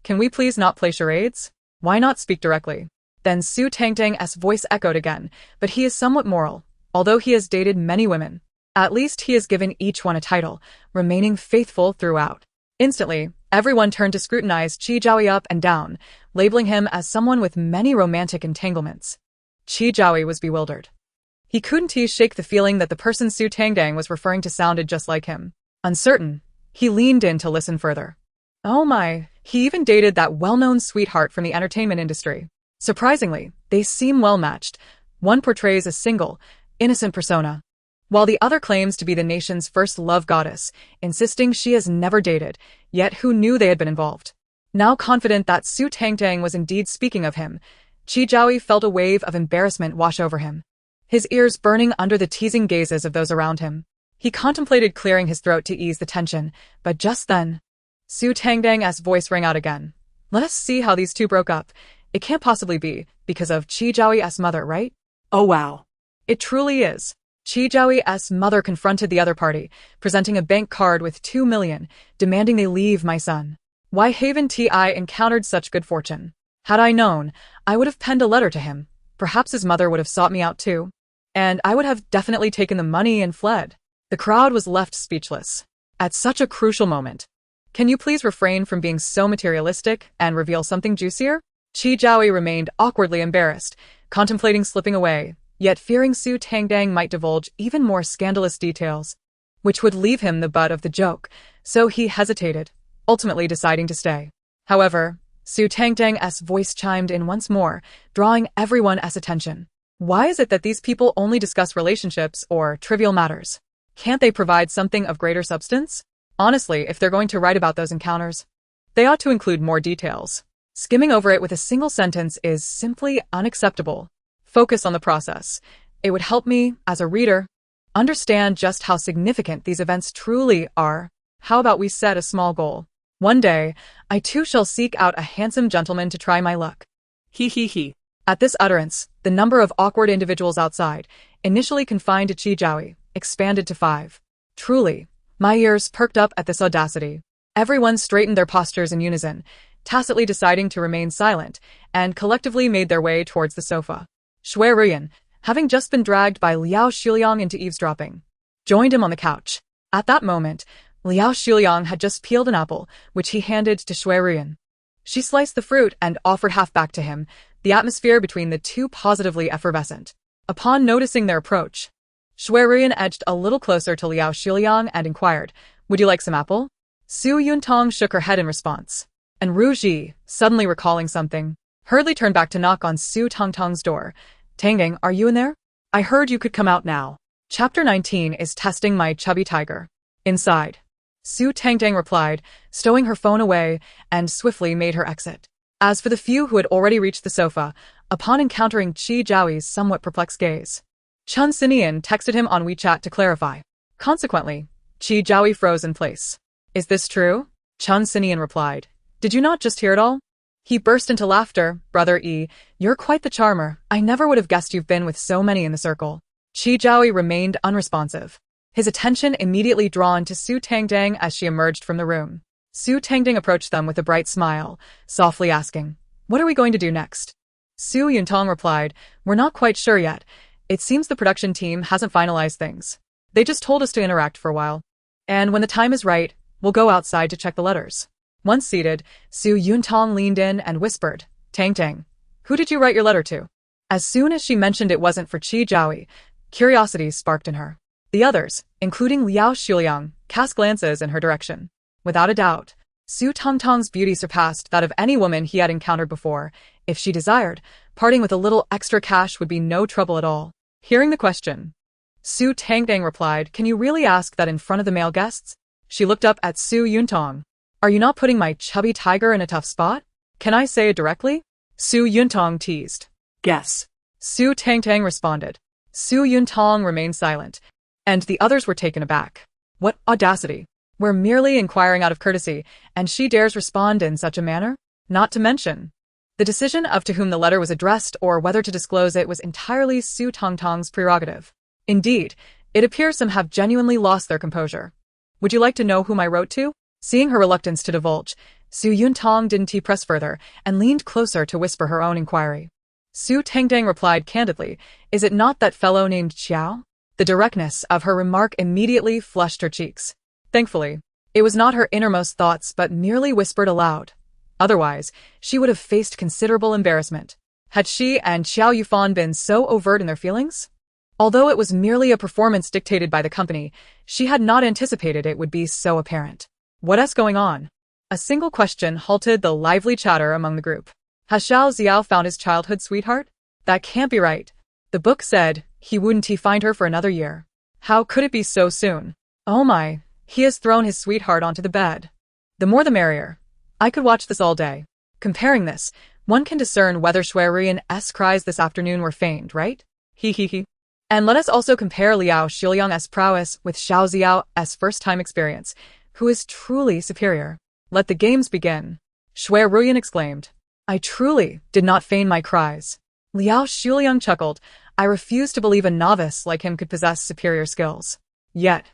Can we please not play charades? Why not speak directly? Then Su Tangtang's voice echoed again, but he is somewhat moral, although he has dated many women. At least he has given each one a title, remaining faithful throughout. Instantly, everyone turned to scrutinize Qi Jiaoyi up and down, labeling him as someone with many romantic entanglements. Qi Jiaoyi was bewildered. He couldn't shake the feeling that the person Su Tangtang was referring to sounded just like him. Uncertain, he leaned in to listen further. Oh my, he even dated that well-known sweetheart from the entertainment industry. Surprisingly, they seem well-matched. One portrays a single, innocent persona, while the other claims to be the nation's first love goddess, insisting she has never dated, yet who knew they had been involved? Now confident that Su Tangtang was indeed speaking of him, Qi Jiaoyi felt a wave of embarrassment wash over him, his ears burning under the teasing gazes of those around him. He contemplated clearing his throat to ease the tension, but just then, Su Tangtang's voice rang out again. Let us see how these two broke up. It can't possibly be because of Qi Jiaoyi's mother, right? Oh wow. It truly is. Qi Jiaoyi's mother confronted the other party, presenting a bank card with 2 million, demanding they leave my son. Why haven't I encountered such good fortune? Had I known, I would have penned a letter to him. Perhaps his mother would have sought me out too. And I would have definitely taken the money and fled. The crowd was left speechless. At such a crucial moment. Can you please refrain from being so materialistic and reveal something juicier? Qi Jiaoyi remained awkwardly embarrassed, contemplating slipping away, yet fearing Su Tangtang might divulge even more scandalous details, which would leave him the butt of the joke, so he hesitated, ultimately deciding to stay. However, Su Tangtang's voice chimed in once more, drawing everyone's attention. Why is it that these people only discuss relationships or trivial matters? Can't they provide something of greater substance? Honestly, if they're going to write about those encounters, they ought to include more details. Skimming over it with a single sentence is simply unacceptable. Focus on the process. It would help me, as a reader, understand just how significant these events truly are. How about we set a small goal? One day, I too shall seek out a handsome gentleman to try my luck. He he he. At this utterance, the number of awkward individuals outside, initially confined to Qiao, expanded to 5. Truly, my ears perked up at this audacity. Everyone straightened their postures in unison, tacitly deciding to remain silent, and collectively made their way towards the sofa. Ruyan, having just been dragged by Liao Shuliang into eavesdropping, joined him on the couch. At that moment, Liao Shuliang had just peeled an apple, which he handed to Ruyan. She sliced the fruit and offered half back to him, the atmosphere between the two positively effervescent. Upon noticing their approach, Ruyan edged a little closer to Liao Shuliang and inquired, "Would you like some apple?" Su Yuntang shook her head in response, and Ru Ji, suddenly recalling something, hurriedly turned back to knock on Su Tangtang's door. "Tangtang, are you in there? I heard you could come out now." Chapter 19 is testing my chubby tiger. Inside, Su Tangtang replied, stowing her phone away, and swiftly made her exit. As for the few who had already reached the sofa, upon encountering Qi Zhaoi's somewhat perplexed gaze, Chun Sinian texted him on WeChat to clarify. Consequently, Qi Zhaoi froze in place. "Is this true?" Chun Sinian replied. "Did you not just hear it all?" He burst into laughter. "Brother E, you're quite the charmer. I never would have guessed you've been with so many in the circle." Qi Zhaoi remained unresponsive, his attention immediately drawn to Su Tangtang as she emerged from the room. Su Tangtang approached them with a bright smile, softly asking, "What are we going to do next?" Su Yuntang replied, "We're not quite sure yet. It seems the production team hasn't finalized things. They just told us to interact for a while. And when the time is right, we'll go outside to check the letters." Once seated, Su Yuntang leaned in and whispered, "Tangtang, who did you write your letter to?" As soon as she mentioned it wasn't for Qi Zhaoi, curiosity sparked in her. The others, including Liao Shuliang, cast glances in her direction. Without a doubt, Su Tangtang's beauty surpassed that of any woman he had encountered before. If she desired, parting with a little extra cash would be no trouble at all. Hearing the question, Su Tangtang replied, "Can you really ask that in front of the male guests?" She looked up at Su Yuntang. "Are you not putting my chubby tiger in a tough spot? Can I say it directly?" Su Yuntang teased. Guess. Su Tangtang responded. Su Yuntang remained silent, and the others were taken aback. What audacity! We're merely inquiring out of courtesy, and she dares respond in such a manner? Not to mention, the decision of to whom the letter was addressed or whether to disclose it was entirely Su Tangtang's prerogative. Indeed, it appears some have genuinely lost their composure. "Would you like to know whom I wrote to?" Seeing her reluctance to divulge, Su Yuntang didn't press further and leaned closer to whisper her own inquiry. Su Tangtang replied candidly, "Is it not that fellow named Qiao?" The directness of her remark immediately flushed her cheeks. Thankfully, it was not her innermost thoughts but merely whispered aloud. Otherwise, she would have faced considerable embarrassment. Had she and Qiao Yufan been so overt in their feelings? Although it was merely a performance dictated by the company, she had not anticipated it would be so apparent. What's going on? A single question halted the lively chatter among the group. Has Xiao Xiao found his childhood sweetheart? That can't be right. The book said he wouldn't find her for another year. How could it be so soon? Oh my, he has thrown his sweetheart onto the bed. The more the merrier. I could watch this all day. Comparing this, one can discern whether Ruyan's cries this afternoon were feigned, right? He he he. And let us also compare Liao Shuliang's prowess with Xiao Xiao's first-time experience, who is truly superior. Let the games begin. Ruyan exclaimed. I truly did not feign my cries. Liao Shuliang chuckled. I refuse to believe a novice like him could possess superior skills. Yet,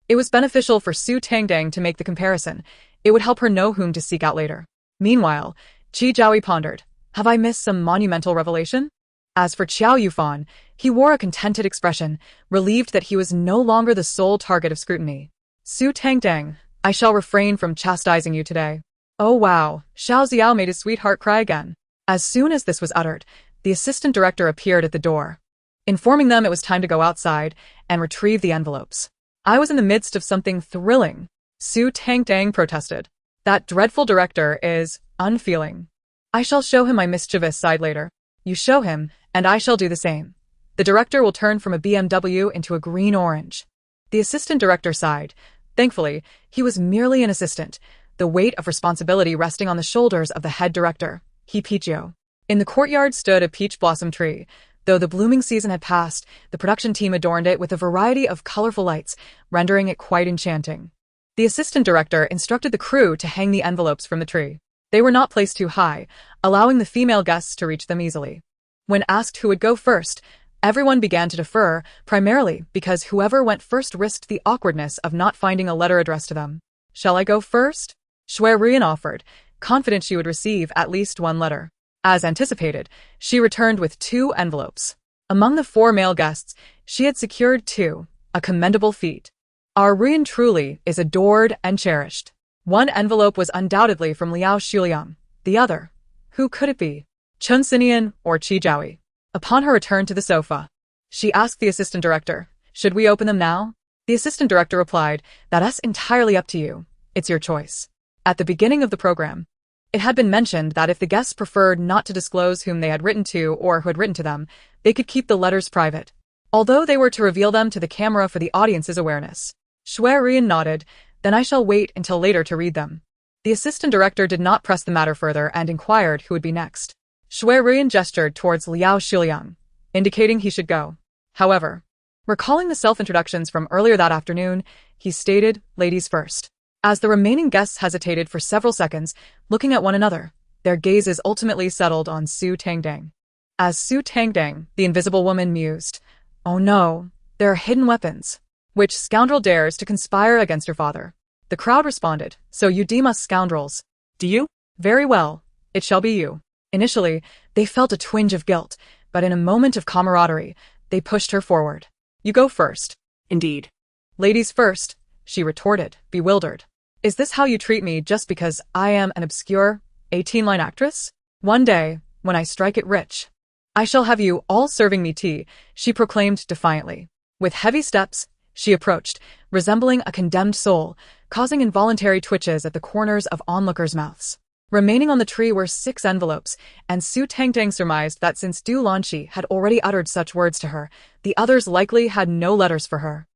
it was beneficial for Su Tangtang to make the comparison. It would help her know whom to seek out later. Meanwhile, Qi Zhaoi pondered. Have I missed some monumental revelation? As for Qiao Yufan, he wore a contented expression, relieved that he was no longer the sole target of scrutiny. Su Tangtang, I shall refrain from chastising you today. Oh wow, Xiao Xiao made his sweetheart cry again. As soon as this was uttered, the assistant director appeared at the door, informing them it was time to go outside and retrieve the envelopes. I was in the midst of something thrilling. Su Tangtang protested. That dreadful director is unfeeling. I shall show him my mischievous side later. You show him, and I shall do the same. The director will turn from a BMW into a green-orange. The assistant director sighed. Thankfully, he was merely an assistant, the weight of responsibility resting on the shoulders of the head director. he Pichio. In the courtyard stood a peach blossom tree. Though the blooming season had passed, the production team adorned it with a variety of colorful lights, rendering it quite enchanting. The assistant director instructed the crew to hang the envelopes from the tree. They were not placed too high, allowing the female guests to reach them easily. When asked who would go first, everyone began to defer, primarily because whoever went first risked the awkwardness of not finding a letter addressed to them. "Shall I go first?" Shui offered, confident she would receive at least one letter. As anticipated, she returned with 2 envelopes. Among the 4 male guests, she had secured 2, a commendable feat. Our Ruin truly is adored and cherished. One envelope was undoubtedly from Liao Shuliang. The other, who could it be? Chun Sinian or Qi Jiaoyi? Upon her return to the sofa, she asked the assistant director, "Should we open them now?" The assistant director replied, "That's entirely up to you. It's your choice." At the beginning of the program, it had been mentioned that if the guests preferred not to disclose whom they had written to or who had written to them, they could keep the letters private, although they were to reveal them to the camera for the audience's awareness. Shui nodded, "Then I shall wait until later to read them." The assistant director did not press the matter further and inquired who would be next. Shui gestured towards Liao Shuliang, indicating he should go. However, recalling the self-introductions from earlier that afternoon, he stated, "Ladies first." As the remaining guests hesitated for several seconds, looking at one another, their gazes ultimately settled on Su Tangtang. As Su Tangtang, the invisible woman, mused, "Oh no, there are hidden weapons. Which scoundrel dares to conspire against her father?" The crowd responded, "So you deem us scoundrels, do you? Very well, it shall be you." Initially, they felt a twinge of guilt, but in a moment of camaraderie, they pushed her forward. "You go first." Indeed. "Ladies first," she retorted, bewildered. "Is this how you treat me just because I am an obscure 18-line actress? One day, when I strike it rich, I shall have you all serving me tea," she proclaimed defiantly. With heavy steps, she approached, resembling a condemned soul, causing involuntary twitches at the corners of onlookers' mouths. Remaining on the tree were 6 envelopes, and Su Tangtang surmised that since Du Lanqi had already uttered such words to her, the others likely had no letters for her.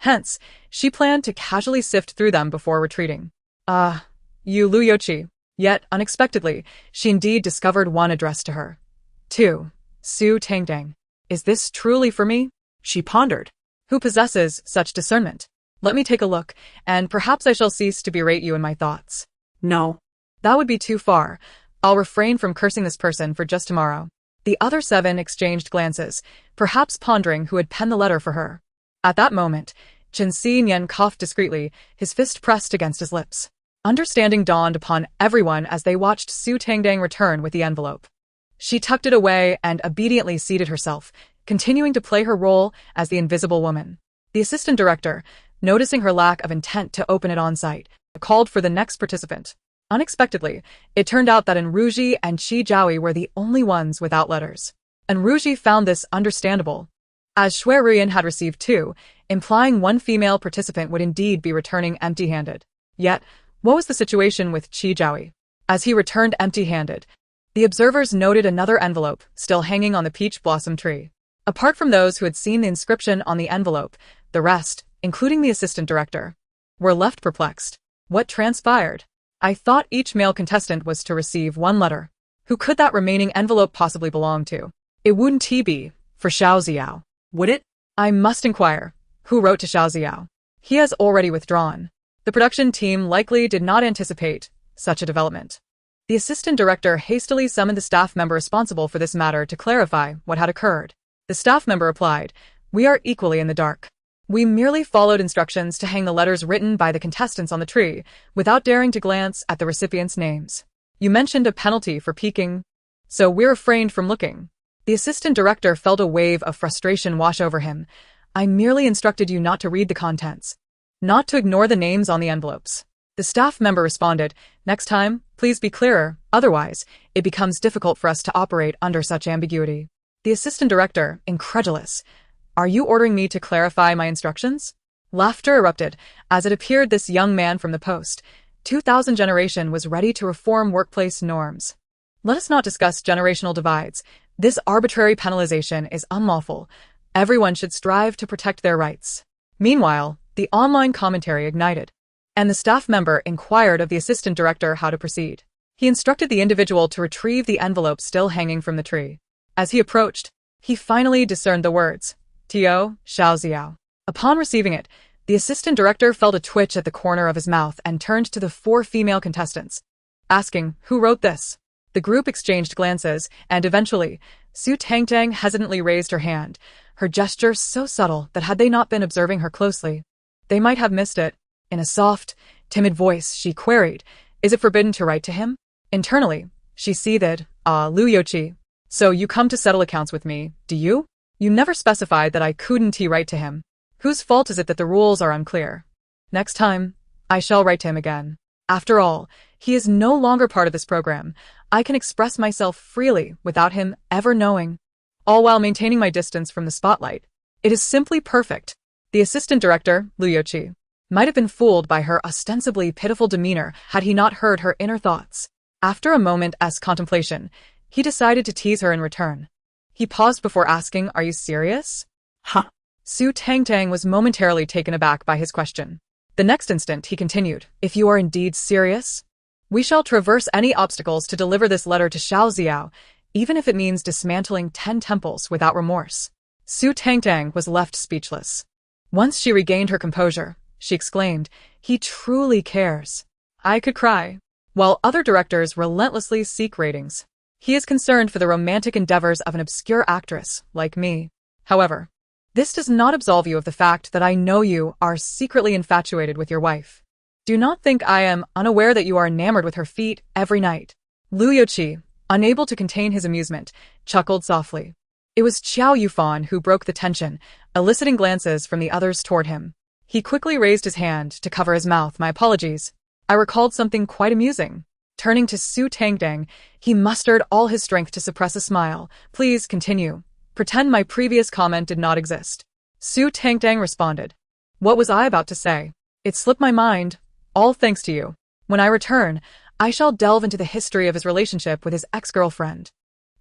Hence, she planned to casually sift through them before retreating. You Lu Yoqi. Yet, unexpectedly, she indeed discovered one addressed to her. "To Su Tangtang. Is this truly for me?" she pondered. "Who possesses such discernment? Let me take a look, and perhaps I shall cease to berate you in my thoughts." No. "That would be too far. I'll refrain from cursing this person for just tomorrow." The other 7 exchanged glances, perhaps pondering who had penned the letter for her. At that moment, Chen Xinyan coughed discreetly, his fist pressed against his lips. Understanding dawned upon everyone as they watched Su Tangtang return with the envelope. She tucked it away and obediently seated herself, continuing to play her role as the invisible woman. The assistant director, noticing her lack of intent to open it on sight, called for the next participant. Unexpectedly, it turned out that Enruji and Qi Jiaoyi were the only ones without letters. Enruji found this understandable, as Shui had received 2, implying one female participant would indeed be returning empty-handed. Yet, what was the situation with Qi Jiaoyi? As he returned empty-handed, the observers noted another envelope still hanging on the peach blossom tree. Apart from those who had seen the inscription on the envelope, the rest, including the assistant director, were left perplexed. What transpired? I thought each male contestant was to receive 1 letter. Who could that remaining envelope possibly belong to? It wouldn't be for Xiao Xiao. Would it? I must inquire. Who wrote to Xiao Xiao? He has already withdrawn. The production team likely did not anticipate such a development. The assistant director hastily summoned the staff member responsible for this matter to clarify what had occurred. The staff member replied, "We are equally in the dark. We merely followed instructions to hang the letters written by the contestants on the tree, without daring to glance at the recipients' names. You mentioned a penalty for peeking, so we refrained from looking." The assistant director felt a wave of frustration wash over him. "I merely instructed you not to read the contents, not to ignore the names on the envelopes." The staff member responded, "Next time, please be clearer, otherwise, it becomes difficult for us to operate under such ambiguity." The assistant director, incredulous, "Are you ordering me to clarify my instructions?" Laughter erupted, as it appeared this young man from the post 2000 generation was ready to reform workplace norms. "Let us not discuss generational divides. This arbitrary penalization is unlawful. Everyone should strive to protect their rights." Meanwhile, the online commentary ignited, and the staff member inquired of the assistant director how to proceed. He instructed the individual to retrieve the envelope still hanging from the tree. As he approached, he finally discerned the words, Tio, Xiao. Upon receiving it, the assistant director felt a twitch at the corner of his mouth and turned to the 4 female contestants, asking, who wrote this? The group exchanged glances, and eventually, Su Tangtang hesitantly raised her hand, her gesture so subtle that had they not been observing her closely, they might have missed it. In a soft, timid voice, she queried, is it forbidden to write to him? Internally, she seethed, Lu Yoqi. So you come to settle accounts with me, do you? You never specified that I couldn't write to him. Whose fault is it that the rules are unclear? Next time, I shall write to him again. After all, he is no longer part of this program. I can express myself freely without him ever knowing, all while maintaining my distance from the spotlight. It is simply perfect. The assistant director, Lu Yoqi, might have been fooled by her ostensibly pitiful demeanor had he not heard her inner thoughts. After a moment's contemplation, he decided to tease her in return. He paused before asking, are you serious? Huh. Su Tangtang was momentarily taken aback by his question. The next instant, he continued, if you are indeed serious, we shall traverse any obstacles to deliver this letter to Xiao, even if it means dismantling 10 temples without remorse. Su Tangtang was left speechless. Once she regained her composure, she exclaimed, he truly cares. I could cry. While other directors relentlessly seek ratings, he is concerned for the romantic endeavors of an obscure actress like me. However, this does not absolve you of the fact that I know you are secretly infatuated with your wife. Do not think I am unaware that you are enamored with her feet every night. Lu Yoqi, unable to contain his amusement, chuckled softly. It was Qiao Yufan who broke the tension, eliciting glances from the others toward him. He quickly raised his hand to cover his mouth. My apologies. I recalled something quite amusing. Turning to Su Tangtang, he mustered all his strength to suppress a smile. Please continue. Pretend my previous comment did not exist. Su Tangtang responded. What was I about to say? It slipped my mind. All thanks to you. When I return, I shall delve into the history of his relationship with his ex-girlfriend.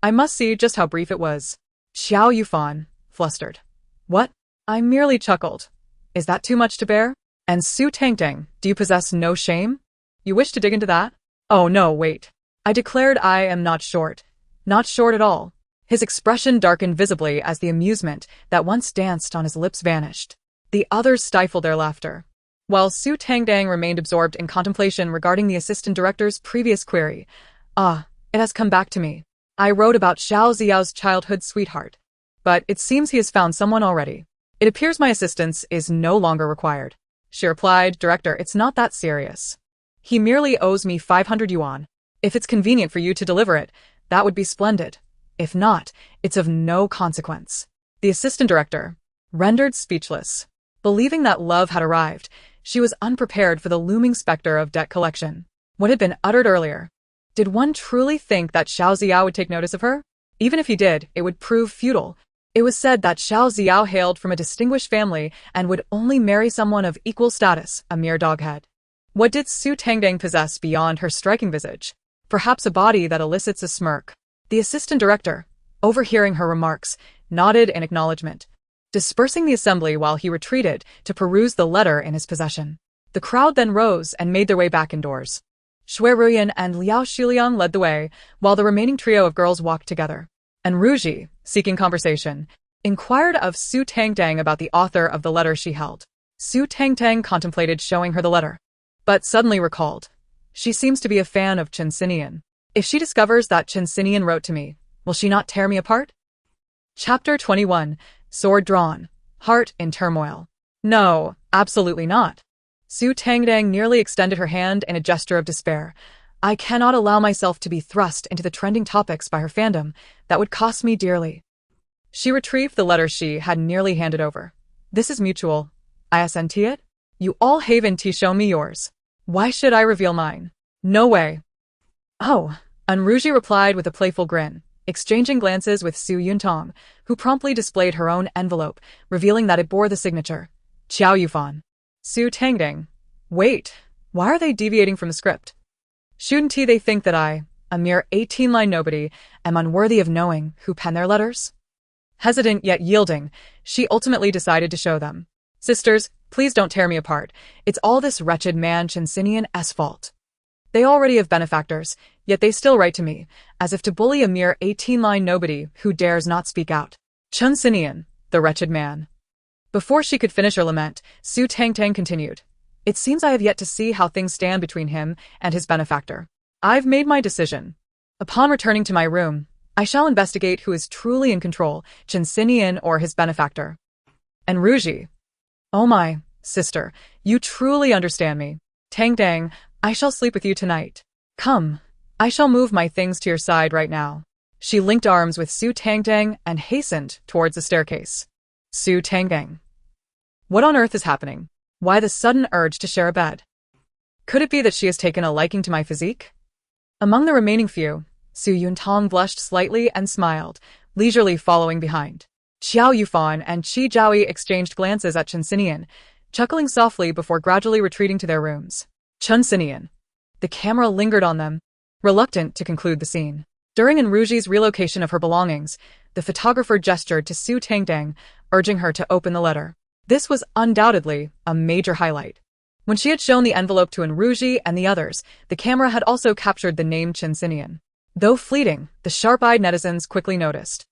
I must see just how brief it was. Qiao Yufan, flustered. What? I merely chuckled. Is that too much to bear? And Su Tangtang, do you possess no shame? You wish to dig into that? Oh no, wait. I declared I am not short. Not short at all. His expression darkened visibly as the amusement that once danced on his lips vanished. The others stifled their laughter, while Su Tangtang remained absorbed in contemplation regarding the assistant director's previous query. Ah, it has come back to me. I wrote about Xiao's childhood sweetheart, but it seems he has found someone already. It appears my assistance is no longer required. She replied, Director, it's not that serious. He merely owes me 500 yuan. If it's convenient for you to deliver it, that would be splendid. If not, it's of no consequence. The assistant director, rendered speechless. Believing that love had arrived, she was unprepared for the looming specter of debt collection. What had been uttered earlier? Did one truly think that Xiao would take notice of her? Even if he did, it would prove futile. It was said that Xiao hailed from a distinguished family and would only marry someone of equal status, a mere doghead. What did Su Tangtang possess beyond her striking visage? Perhaps a body that elicits a smirk. The assistant director, overhearing her remarks, nodded in acknowledgement, dispersing the assembly while he retreated to peruse the letter in his possession. The crowd then rose and made their way back indoors. Shui Ruyan and Liao Xuliang led the way, while the remaining trio of girls walked together. And Ruji, seeking conversation, inquired of Su Tangtang about the author of the letter she held. Su Tangtang contemplated showing her the letter, but suddenly recalled. She seems to be a fan of Chen Xinian. If she discovers that Chen Xinian wrote to me, will she not tear me apart? Chapter 21. Sword drawn. Heart in turmoil. No, absolutely not. Su Tangtang nearly extended her hand in a gesture of despair. I cannot allow myself to be thrust into the trending topics by her fandom. That would cost me dearly. She retrieved the letter she had nearly handed over. This is mutual. I sent it? You all haven't shown me yours. Why should I reveal mine? No way. Oh, Anruji replied with a playful grin, exchanging glances with Su Yuntong, who promptly displayed her own envelope, revealing that it bore the signature, Qiao Yufan. Su Tangtang. Wait, why are they deviating from the script? Shouldn't they think that I, a mere 18-line nobody, am unworthy of knowing who penned their letters? Hesitant yet yielding, she ultimately decided to show them. Sisters, please don't tear me apart. It's all this wretched man Chen Xinian's fault. They already have benefactors, yet they still write to me, as if to bully a mere 18-line nobody who dares not speak out. Chun Sinian, the wretched man. Before she could finish her lament, Su Tangtang continued. It seems I have yet to see how things stand between him and his benefactor. I've made my decision. Upon returning to my room, I shall investigate who is truly in control, Chun Sinian or his benefactor. And Ruji. Oh my, sister, you truly understand me. Tangtang, I shall sleep with you tonight. Come, I shall move my things to your side right now. She linked arms with Su Tangtang and hastened towards the staircase. Su Tangtang. What on earth is happening? Why the sudden urge to share a bed? Could it be that she has taken a liking to my physique? Among the remaining few, Su Yuntong blushed slightly and smiled, leisurely following behind. Qiao Yufan and Qi Zhaoi exchanged glances at Chun Sinian, chuckling softly before gradually retreating to their rooms. Chun Sinian. The camera lingered on them, reluctant to conclude the scene. During Enruji's relocation of her belongings, the photographer gestured to Su Tangtang, urging her to open the letter. This was undoubtedly a major highlight. When she had shown the envelope to Enruji and the others, the camera had also captured the name Chun Sinian. Though fleeting, the sharp-eyed netizens quickly noticed.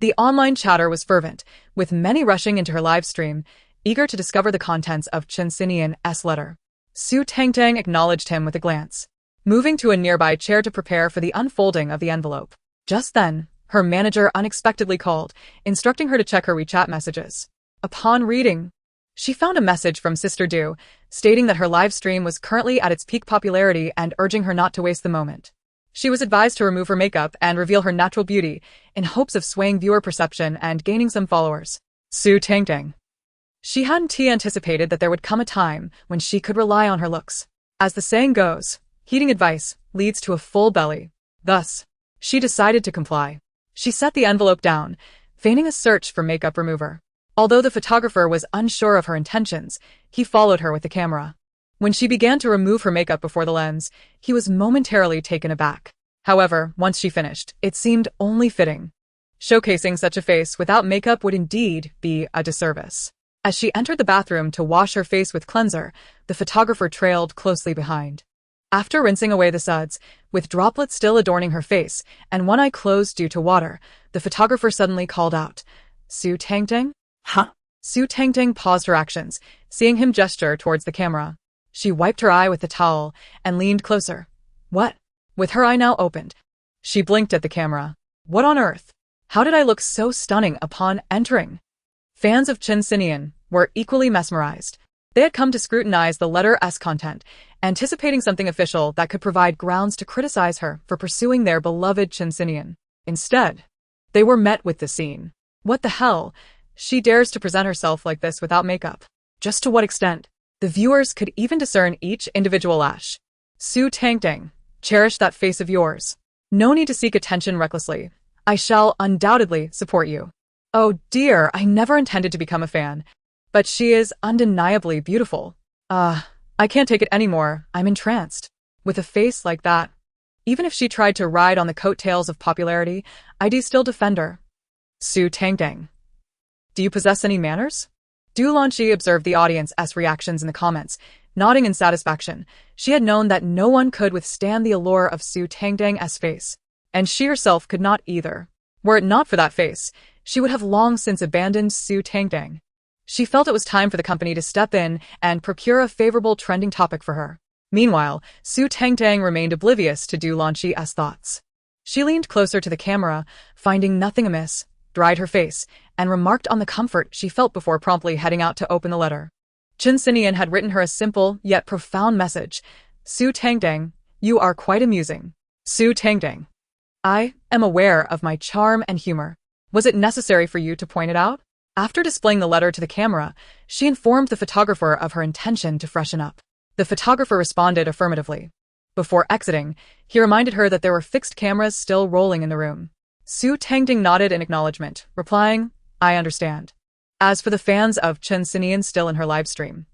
The online chatter was fervent, with many rushing into her live stream, eager to discover the contents of Chun Sinian's letter. Su Tangtang acknowledged him with a glance, moving to a nearby chair to prepare for the unfolding of the envelope. Just then, her manager unexpectedly called, instructing her to check her WeChat messages. Upon reading, she found a message from Sister Du, stating that her live stream was currently at its peak popularity and urging her not to waste the moment. She was advised to remove her makeup and reveal her natural beauty, in hopes of swaying viewer perception and gaining some followers. Su Tangtang. She hadn't anticipated that there would come a time when she could rely on her looks. As the saying goes, heeding advice leads to a full belly. Thus, she decided to comply. She set the envelope down, feigning a search for makeup remover. Although the photographer was unsure of her intentions, he followed her with the camera. When she began to remove her makeup before the lens, he was momentarily taken aback. However, once she finished, it seemed only fitting. Showcasing such a face without makeup would indeed be a disservice. As she entered the bathroom to wash her face with cleanser, the photographer trailed closely behind. After rinsing away the suds, with droplets still adorning her face and one eye closed due to water, the photographer suddenly called out, Su Tangtang? Huh? Su Tangtang paused her actions, seeing him gesture towards the camera. She wiped her eye with the towel and leaned closer. What? With her eye now opened, she blinked at the camera. What on earth? How did I look so stunning upon entering? Fans of Chun Sinian were equally mesmerized. They had come to scrutinize the letter's content, anticipating something official that could provide grounds to criticize her for pursuing their beloved Chun Sinian. Instead, they were met with the scene. What the hell? She dares to present herself like this without makeup. Just to what extent? The viewers could even discern each individual lash. Su Tangtang, cherish that face of yours. No need to seek attention recklessly. I shall undoubtedly support you. Oh dear, I never intended to become a fan. But she is undeniably beautiful. I can't take it anymore. I'm entranced. With a face like that. Even if she tried to ride on the coattails of popularity, I'd still defend her. Su Tangtang. Do you possess any manners? Du Lanqi observed the audience's reactions in the comments, nodding in satisfaction. She had known that no one could withstand the allure of Su Tangtang's face, and she herself could not either. Were it not for that face, she would have long since abandoned Su Tangtang. She felt it was time for the company to step in and procure a favorable trending topic for her. Meanwhile, Su Tangtang remained oblivious to Du Lanqi's thoughts. She leaned closer to the camera, finding nothing amiss, dried her face, and remarked on the comfort she felt before promptly heading out to open the letter. Chun Sinian had written her a simple yet profound message. Su Tangtang, you are quite amusing. Su Tangtang. I am aware of my charm and humor. Was it necessary for you to point it out? After displaying the letter to the camera, she informed the photographer of her intention to freshen up. The photographer responded affirmatively. Before exiting, he reminded her that there were fixed cameras still rolling in the room. Su Tangtang nodded in acknowledgement, replying, I understand. As for the fans of Chun Sinian still in her livestream,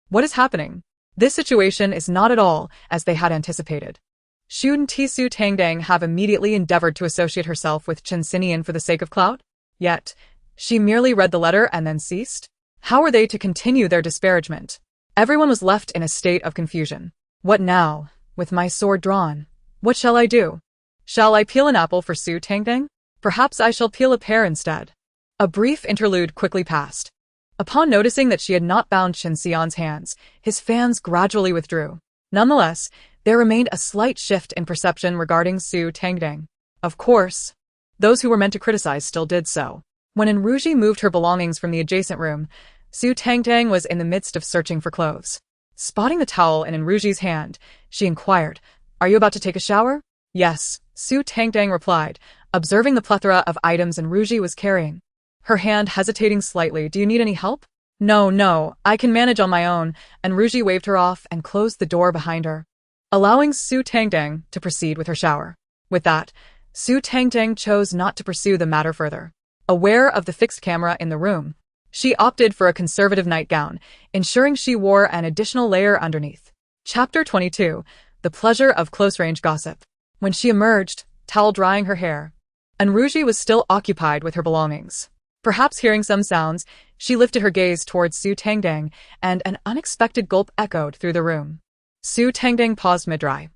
what is happening? This situation is not at all as they had anticipated. Shouldn't Su Tangtang have immediately endeavored to associate herself with Chun Sinian for the sake of clout? Yet, she merely read the letter and then ceased? How were they to continue their disparagement? Everyone was left in a state of confusion. What now? with my sword drawn. What shall I do? Shall I peel an apple for Su Tangtang? Perhaps I shall peel a pear instead. A brief interlude quickly passed. Upon noticing that she had not bound Qin Xian's hands, his fans gradually withdrew. Nonetheless, there remained a slight shift in perception regarding Su Tangtang. Of course, those who were meant to criticize still did so. When Enruji moved her belongings from the adjacent room, Su Tangtang was in the midst of searching for clothes. Spotting the towel in Enruji's hand, she inquired, "Are you about to take a shower?" "Yes," Su Tangtang replied, observing the plethora of items Enruji was carrying. Her hand hesitating slightly. "Do you need any help?" No, I can manage on my own," Enruji waved her off and closed the door behind her, allowing Su Tangtang to proceed with her shower. With that, Su Tangtang chose not to pursue the matter further. Aware of the fixed camera in the room, she opted for a conservative nightgown, ensuring she wore an additional layer underneath. Chapter 22. The Pleasure of Close-Range Gossip. When she emerged, towel drying her hair, Enruji was still occupied with her belongings. Perhaps hearing some sounds, she lifted her gaze towards Su Tangtang, and an unexpected gulp echoed through the room. Su Tangtang paused mid-dry.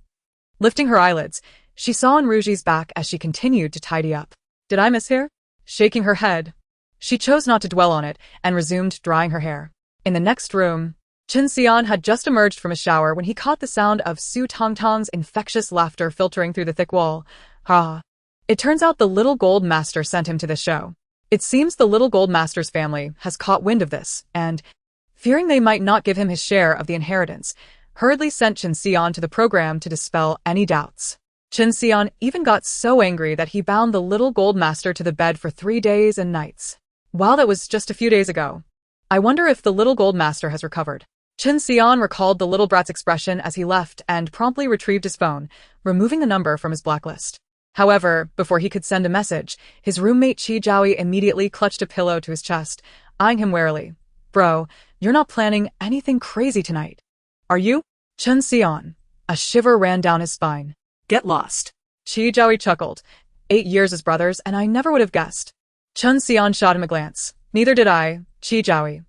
Lifting her eyelids, she saw Enruji's back as she continued to tidy up. "Did I miss here?" Shaking her head, she chose not to dwell on it and resumed drying her hair. In the next room, Qin Xian had just emerged from a shower when he caught the sound of Su Tangtang's infectious laughter filtering through the thick wall. Ha! It turns out the little gold master sent him to this show. It seems the little gold master's family has caught wind of this, and, fearing they might not give him his share of the inheritance, hurriedly sent Qin Xian to the program to dispel any doubts. Qin Xian even got so angry that he bound the little gold master to the bed for 3 days and nights. Wow, that was just a few days ago. I wonder if the little gold master has recovered. Qin Xian recalled the little brat's expression as he left and promptly retrieved his phone, removing the number from his blacklist. However, before he could send a message, his roommate Qi Jiaoyi immediately clutched a pillow to his chest, eyeing him warily. "Bro, you're not planning anything crazy tonight, are you?" Qin Xian. A shiver ran down his spine. Get lost. Qi Jiaoyi chuckled. 8 years as brothers, and I never would have guessed. Qin Xian shot him a glance. "Neither did I, Qi Jiaoyi."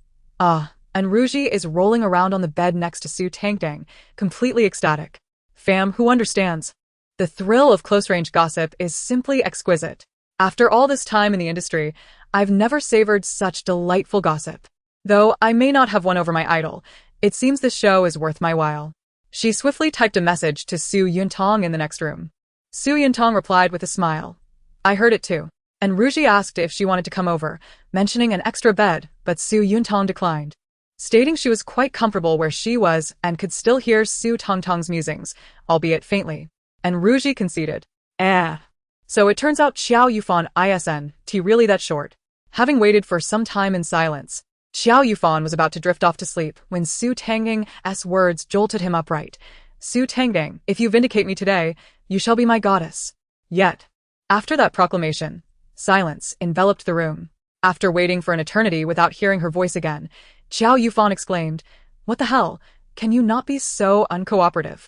Enruji is rolling around on the bed next to Su Tangtang, completely ecstatic. Fam, who understands? The thrill of close-range gossip is simply exquisite. After all this time in the industry, I've never savored such delightful gossip. Though I may not have won over my idol, it seems this show is worth my while. She swiftly typed a message to Su Yuntong in the next room. Su Yuntong replied with a smile. "I heard it too." Enruji asked if she wanted to come over, mentioning an extra bed, but Su Yuntong declined, stating she was quite comfortable where she was and could still hear Su Tangtang's musings, albeit faintly. Enruji conceded. So it turns out Qiao Yufan isn't really that short. Having waited for some time in silence, Qiao Yufan was about to drift off to sleep when Su Tangtang's words jolted him upright. "Su Tangtang, if you vindicate me today, you shall be my goddess." Yet, after that proclamation, silence enveloped the room. After waiting for an eternity without hearing her voice again, Qiao Yufan exclaimed, "What the hell? Can you not be so uncooperative?"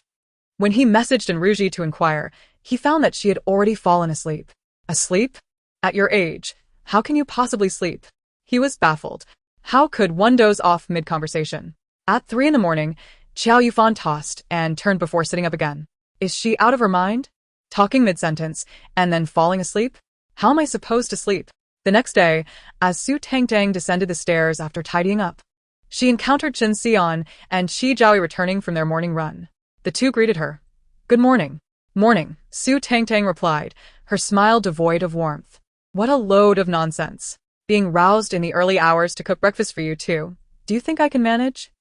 When he messaged Enruji to inquire, he found that she had already fallen asleep. Asleep? At your age, how can you possibly sleep? He was baffled. How could one doze off mid-conversation? At 3 in the morning, Qiao Yufan tossed and turned before sitting up again. Is she out of her mind? Talking mid-sentence and then falling asleep? How am I supposed to sleep? The next day, as Su Tangtang descended the stairs after tidying up, she encountered Qin Xian and Qi Jiaoyi returning from their morning run. The two greeted her. "Good morning." "Morning," Su Tangtang replied, her smile devoid of warmth. "What a load of nonsense. Being roused in the early hours to cook breakfast for you too. Do you think I can manage?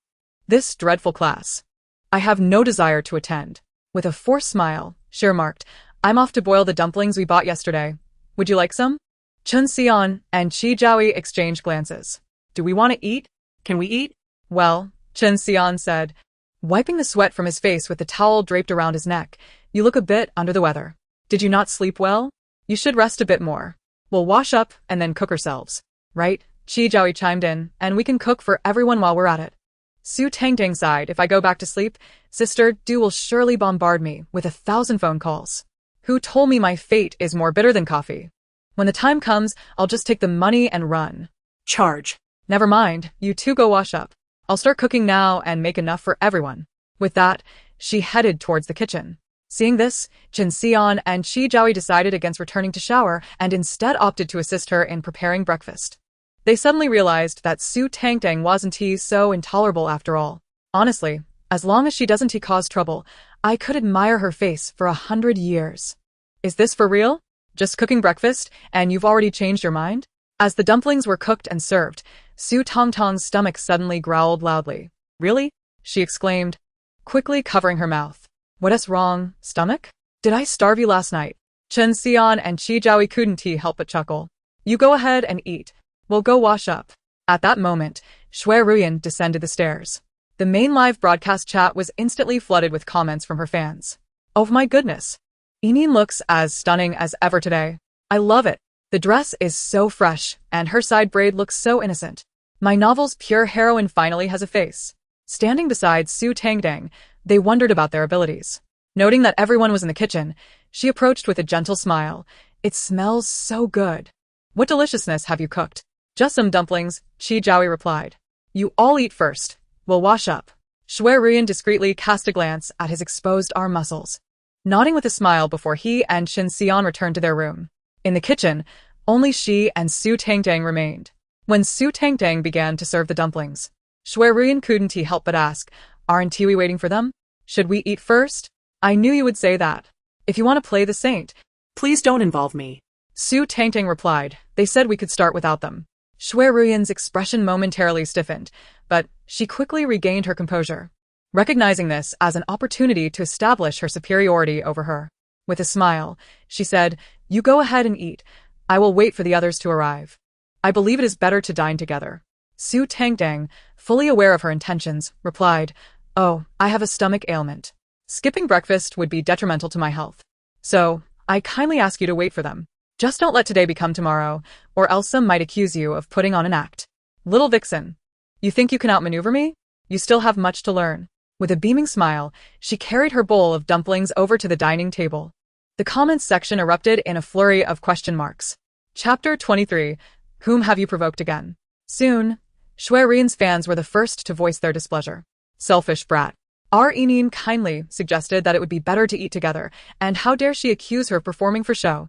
This dreadful class. I have no desire to attend." With a forced smile, she remarked, "I'm off to boil the dumplings we bought yesterday. Would you like some?" Qin Xian and Qi Jiaoyi exchanged glances. "Do we want to eat? Can we eat?" "Well," Qin Xian said, wiping the sweat from his face with the towel draped around his neck, "you look a bit under the weather. Did you not sleep well? You should rest a bit more. We'll wash up and then cook ourselves." "Right," Qi Jiaoyi chimed in, "and we can cook for everyone while we're at it." Su Tangtang sighed, "If I go back to sleep, Sister Du will surely bombard me with 1,000 phone calls. Who told me my fate is more bitter than coffee? When the time comes, I'll just take the money and run." Charge. "Never mind, you two go wash up. I'll start cooking now and make enough for everyone." With that, she headed towards the kitchen. Seeing this, Qin Xian and Qi Jiaoyi decided against returning to shower and instead opted to assist her in preparing breakfast. They suddenly realized that Su Tangtang wasn't so intolerable after all. Honestly, as long as she doesn't cause trouble, I could admire her face for 100 years. Is this for real? Just cooking breakfast, and you've already changed your mind? As the dumplings were cooked and served, Su Tangtang's stomach suddenly growled loudly. Really? She exclaimed, quickly covering her mouth. What's wrong, stomach? Did I starve you last night? Qin Xian and Qi Jiaoyi couldn't help but chuckle. You go ahead and eat. We'll go wash up. At that moment, Ruyan descended the stairs. The main live broadcast chat was instantly flooded with comments from her fans. Oh my goodness. Yining looks as stunning as ever today. I love it. The dress is so fresh, and her side braid looks so innocent. My novel's pure heroine finally has a face. Standing beside Su Tangtang, they wondered about their abilities. Noting that everyone was in the kitchen, she approached with a gentle smile. It smells so good. What deliciousness have you cooked? Just some dumplings, Qi Jiaoyi replied. You all eat first. We'll wash up. Ruyan discreetly cast a glance at his exposed arm muscles, nodding with a smile before he and Qin Xian returned to their room. In the kitchen, only she and Su Tangtang remained. When Su Tangtang began to serve the dumplings, Ruyan couldn't help but ask, aren't we waiting for them? Should we eat first? I knew you would say that. If you want to play the saint. Please don't involve me. Su Tangtang replied, they said we could start without them. Ruyan's expression momentarily stiffened, but she quickly regained her composure, recognizing this as an opportunity to establish her superiority over her. With a smile, she said, you go ahead and eat. I will wait for the others to arrive. I believe it is better to dine together. Su Tangtang, fully aware of her intentions, replied, oh, I have a stomach ailment. Skipping breakfast would be detrimental to my health. So, I kindly ask you to wait for them. Just don't let today become tomorrow, or else some might accuse you of putting on an act. Little vixen. You think you can outmaneuver me? You still have much to learn. With a beaming smile, she carried her bowl of dumplings over to the dining table. The comments section erupted in a flurry of question marks. Chapter 23. Whom have you provoked again? Soon, Ruyan's fans were the first to voice their displeasure. Selfish brat. Our Yining kindly suggested that it would be better to eat together, and how dare she accuse her of performing for show?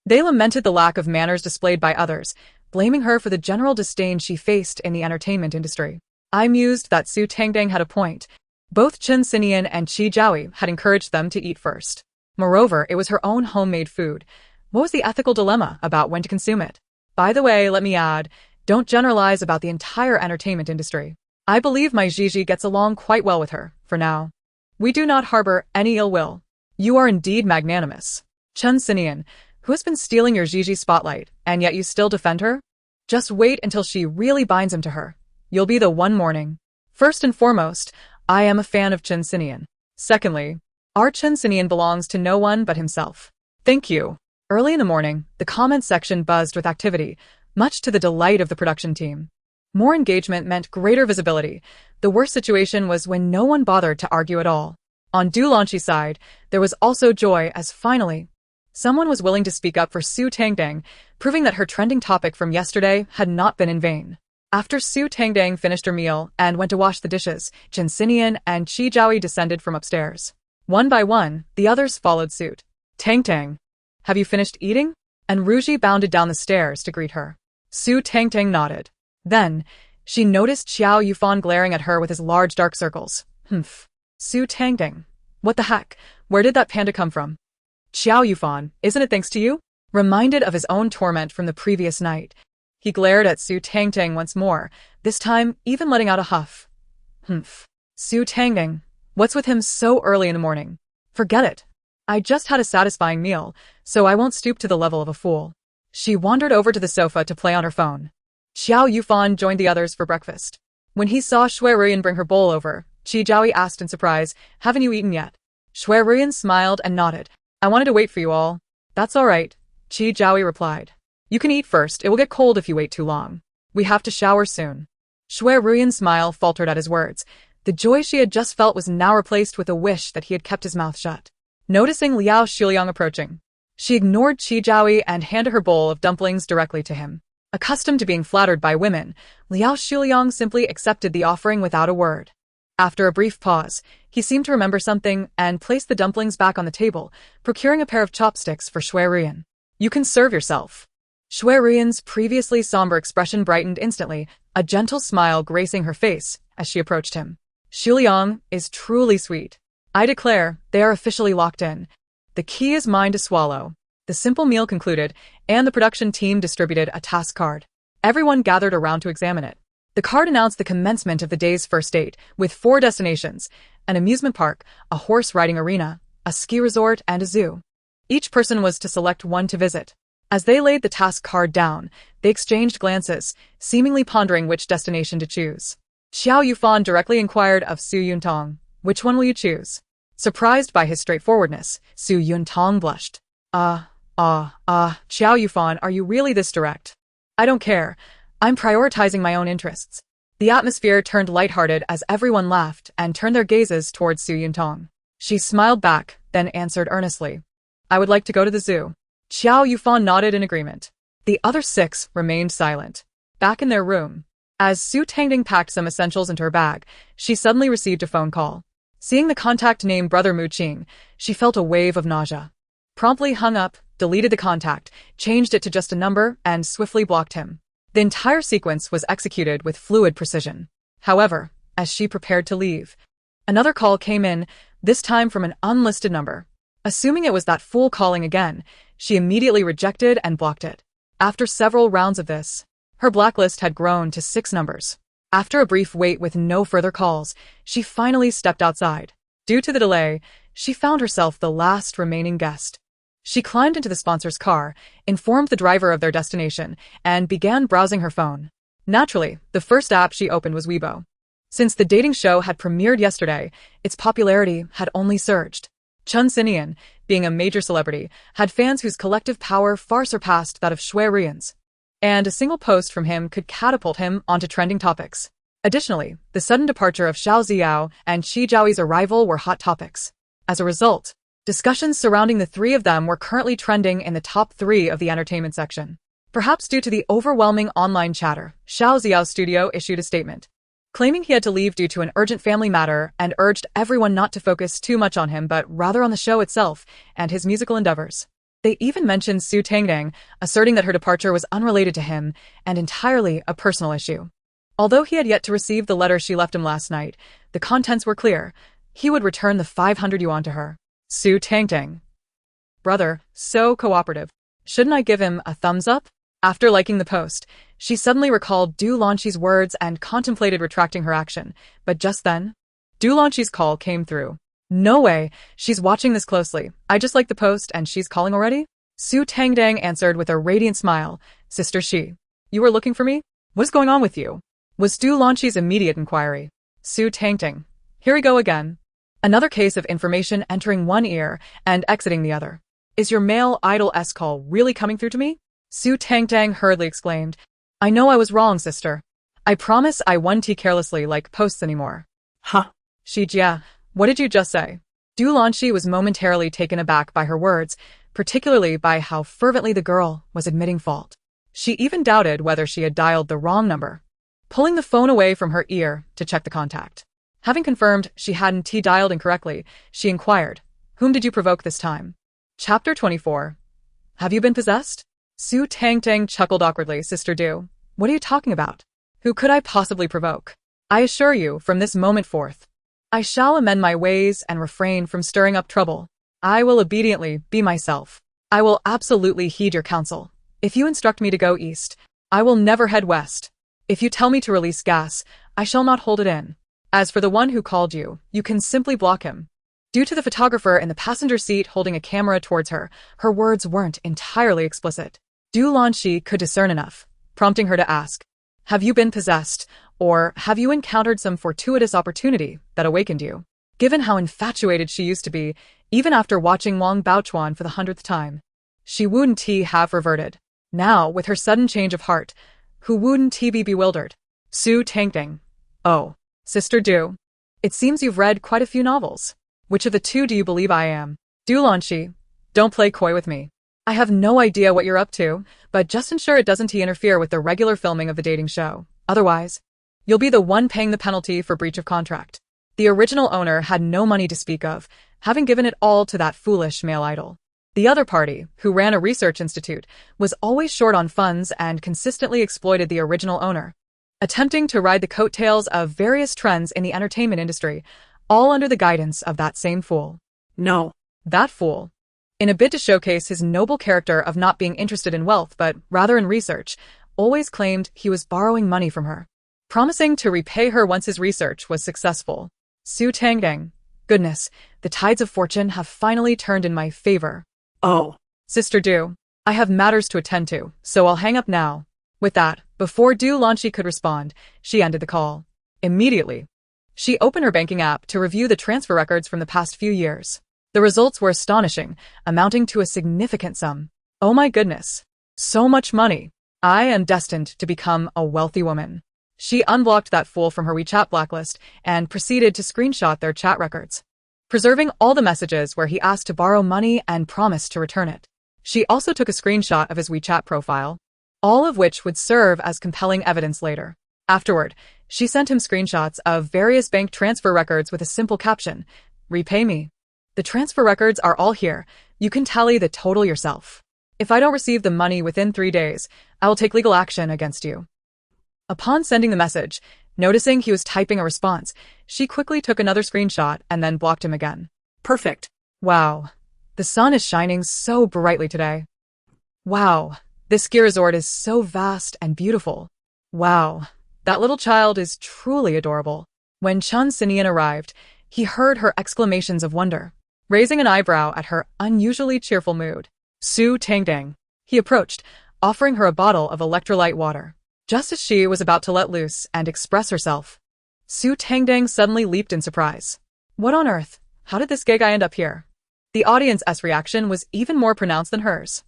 They lamented the lack of manners displayed by others, blaming her for the general disdain she faced in the entertainment industry. I mused that Su Tangtang had a point. Both Qin Xian and Qi Jiaoyi had encouraged them to eat first. Moreover, it was her own homemade food. What was the ethical dilemma about when to consume it? By the way, let me add, don't generalize about the entire entertainment industry. I believe my Gigi gets along quite well with her, for now. We do not harbor any ill will. You are indeed magnanimous. Qin Xian, who has been stealing your Gigi spotlight, and yet you still defend her? Just wait until she really binds him to her. You'll be the one mourning. First and foremost, I am a fan of Qin Xian. Secondly, our Qin Xian belongs to no one but himself. Thank you. Early in the morning, the comments section buzzed with activity, much to the delight of the production team. More engagement meant greater visibility. The worst situation was when no one bothered to argue at all. On Dulanqi's side, there was also joy as finally, someone was willing to speak up for Su Tangtang, proving that her trending topic from yesterday had not been in vain. After Su Tangtang finished her meal and went to wash the dishes, Qin Xian and Qi Jiaoyi descended from upstairs. One by one, the others followed suit. Tangtang, have you finished eating? And Ruji bounded down the stairs to greet her. Su Tangtang nodded. Then, she noticed Qiao Yufan glaring at her with his large dark circles. Su Tangtang. What the heck? Where did that panda come from? Qiao Yufan, isn't it thanks to you? Reminded of his own torment from the previous night, he glared at Su Tangtang once more, this time even letting out a huff. Su Tangtang, what's with him so early in the morning? Forget it. I just had a satisfying meal, so I won't stoop to the level of a fool. She wandered over to the sofa to play on her phone. Qiao Yufan joined the others for breakfast. When he saw Ruyan bring her bowl over, Qi Jiaoyi asked in surprise, haven't you eaten yet? Ruyan smiled and nodded. I wanted to wait for you all. That's all right, Qi Jiaoyi replied. You can eat first, it will get cold if you wait too long. We have to shower soon. Ruyan's smile faltered at his words. The joy she had just felt was now replaced with a wish that he had kept his mouth shut. Noticing Liao Shuliang approaching, she ignored Qi Jiaoyi and handed her bowl of dumplings directly to him. Accustomed to being flattered by women, Liao Shuliang simply accepted the offering without a word. After a brief pause, he seemed to remember something and placed the dumplings back on the table, procuring a pair of chopsticks for Shui. You can serve yourself. Shui-Rian's previously somber expression brightened instantly, a gentle smile gracing her face as she approached him. Xu Liang is truly sweet. I declare, they are officially locked in. The key is mine to swallow. The simple meal concluded, and the production team distributed a task card. Everyone gathered around to examine it. The card announced the commencement of the day's first date, with 4 destinations: an amusement park, a horse riding arena, a ski resort, and a zoo. Each person was to select one to visit. As they laid the task card down, they exchanged glances, seemingly pondering which destination to choose. Qiao Yufan directly inquired of Su Tangtang, "Which one will you choose?" Surprised by his straightforwardness, Su Tangtang blushed. Qiao Yufan, are you really this direct? I don't care. I'm prioritizing my own interests. The atmosphere turned lighthearted as everyone laughed and turned their gazes towards Su Tangtang. She smiled back, then answered earnestly. I would like to go to the zoo. Qiao Yufan nodded in agreement. The other 6 remained silent. Back in their room, as Su Tangtang packed some essentials into her bag, she suddenly received a phone call. Seeing the contact name Brother Mu Qing, she felt a wave of nausea. Promptly hung up, deleted the contact, changed it to just a number, and swiftly blocked him. The entire sequence was executed with fluid precision. However, as she prepared to leave, another call came in, this time from an unlisted number. Assuming it was that fool calling again, she immediately rejected and blocked it. After several rounds of this, her blacklist had grown to 6 numbers. After a brief wait with no further calls, she finally stepped outside. Due to the delay, she found herself the last remaining guest. She climbed into the sponsor's car, informed the driver of their destination, and began browsing her phone. Naturally, the first app she opened was Weibo. Since the dating show had premiered yesterday, its popularity had only surged. Chun Sinian, being a major celebrity, had fans whose collective power far surpassed that of Shui Rian's, and a single post from him could catapult him onto trending topics. Additionally, the sudden departure of Xiao Ziyao and Qi Zhaoyi's arrival were hot topics. As a result, discussions surrounding the 3 of them were currently trending in the top 3 of the entertainment section. Perhaps due to the overwhelming online chatter, Xiao Ziyao's studio issued a statement, claiming he had to leave due to an urgent family matter and urged everyone not to focus too much on him but rather on the show itself and his musical endeavors. They even mentioned Su Tangtang, asserting that her departure was unrelated to him and entirely a personal issue. Although he had yet to receive the letter she left him last night, the contents were clear. He would return the 500 yuan to her. Su Tangtang. Brother, so cooperative. Shouldn't I give him a thumbs up? After liking the post, she suddenly recalled Du Lanqi's words and contemplated retracting her action, but just then, Du Lanqi's call came through. No way, she's watching this closely. I just liked the post and she's calling already? Su Tangtang answered with a radiant smile. Sister Shi, you were looking for me? What's going on with you? Was Du Lanqi's immediate inquiry. Su Tangtang. Here we go again. Another case of information entering one ear and exiting the other. Is your male idol's call really coming through to me? Su Tangtang hurriedly exclaimed. I know I was wrong, sister. I promise I won't carelessly like posts anymore. Huh? Shi Jia, what did you just say? Du Lanqi was momentarily taken aback by her words, particularly by how fervently the girl was admitting fault. She even doubted whether she had dialed the wrong number. Pulling the phone away from her ear to check the contact. Having confirmed she hadn't dialed incorrectly, she inquired, whom did you provoke this time? Chapter 24. Have you been possessed? Su Tangtang chuckled awkwardly. Sister Du, what are you talking about? Who could I possibly provoke? I assure you, from this moment forth, I shall amend my ways and refrain from stirring up trouble. I will obediently be myself. I will absolutely heed your counsel. If you instruct me to go east, I will never head west. If you tell me to release gas, I shall not hold it in. As for the one who called you, you can simply block him. Due to the photographer in the passenger seat holding a camera towards her, her words weren't entirely explicit. Du Lanqi could discern enough, prompting her to ask, have you been possessed, or have you encountered some fortuitous opportunity that awakened you? Given how infatuated she used to be, even after watching Wang Baochuan for the 100th time, she wouldn't have reverted. Now, with her sudden change of heart, who wouldn't be bewildered? Su Tangtang. Oh, Sister Du, it seems you've read quite a few novels. Which of the 2 do you believe I am? Du Lanqi, don't play coy with me. I have no idea what you're up to, but just ensure it doesn't interfere with the regular filming of the dating show. Otherwise, you'll be the one paying the penalty for breach of contract. The original owner had no money to speak of, having given it all to that foolish male idol. The other party, who ran a research institute, was always short on funds and consistently exploited the original owner, attempting to ride the coattails of various trends in the entertainment industry, all under the guidance of that same fool. No. That fool, in a bid to showcase his noble character of not being interested in wealth but rather in research, always claimed he was borrowing money from her, promising to repay her once his research was successful. Su Tangtang. Goodness, the tides of fortune have finally turned in my favor. Oh. Sister Du, I have matters to attend to, so I'll hang up now. With that, before Du Lanchi could respond, she ended the call. Immediately, she opened her banking app to review the transfer records from the past few years. The results were astonishing, amounting to a significant sum. Oh my goodness. So much money. I am destined to become a wealthy woman. She unblocked that fool from her WeChat blacklist and proceeded to screenshot their chat records, preserving all the messages where he asked to borrow money and promised to return it. She also took a screenshot of his WeChat profile, all of which would serve as compelling evidence later. Afterward, she sent him screenshots of various bank transfer records with a simple caption, "Repay me. The transfer records are all here. You can tally the total yourself. If I don't receive the money within 3 days, I will take legal action against you." Upon sending the message, noticing he was typing a response, she quickly took another screenshot and then blocked him again. Perfect. Wow. The sun is shining so brightly today. Wow. This ski resort is so vast and beautiful. Wow. That little child is truly adorable. When Chun Sinian arrived, he heard her exclamations of wonder, raising an eyebrow at her unusually cheerful mood. Su Tangtang. He approached, offering her a bottle of electrolyte water. Just as she was about to let loose and express herself, Su Tangtang suddenly leaped in surprise. What on earth? How did this gay guy end up here? The audience's reaction was even more pronounced than hers.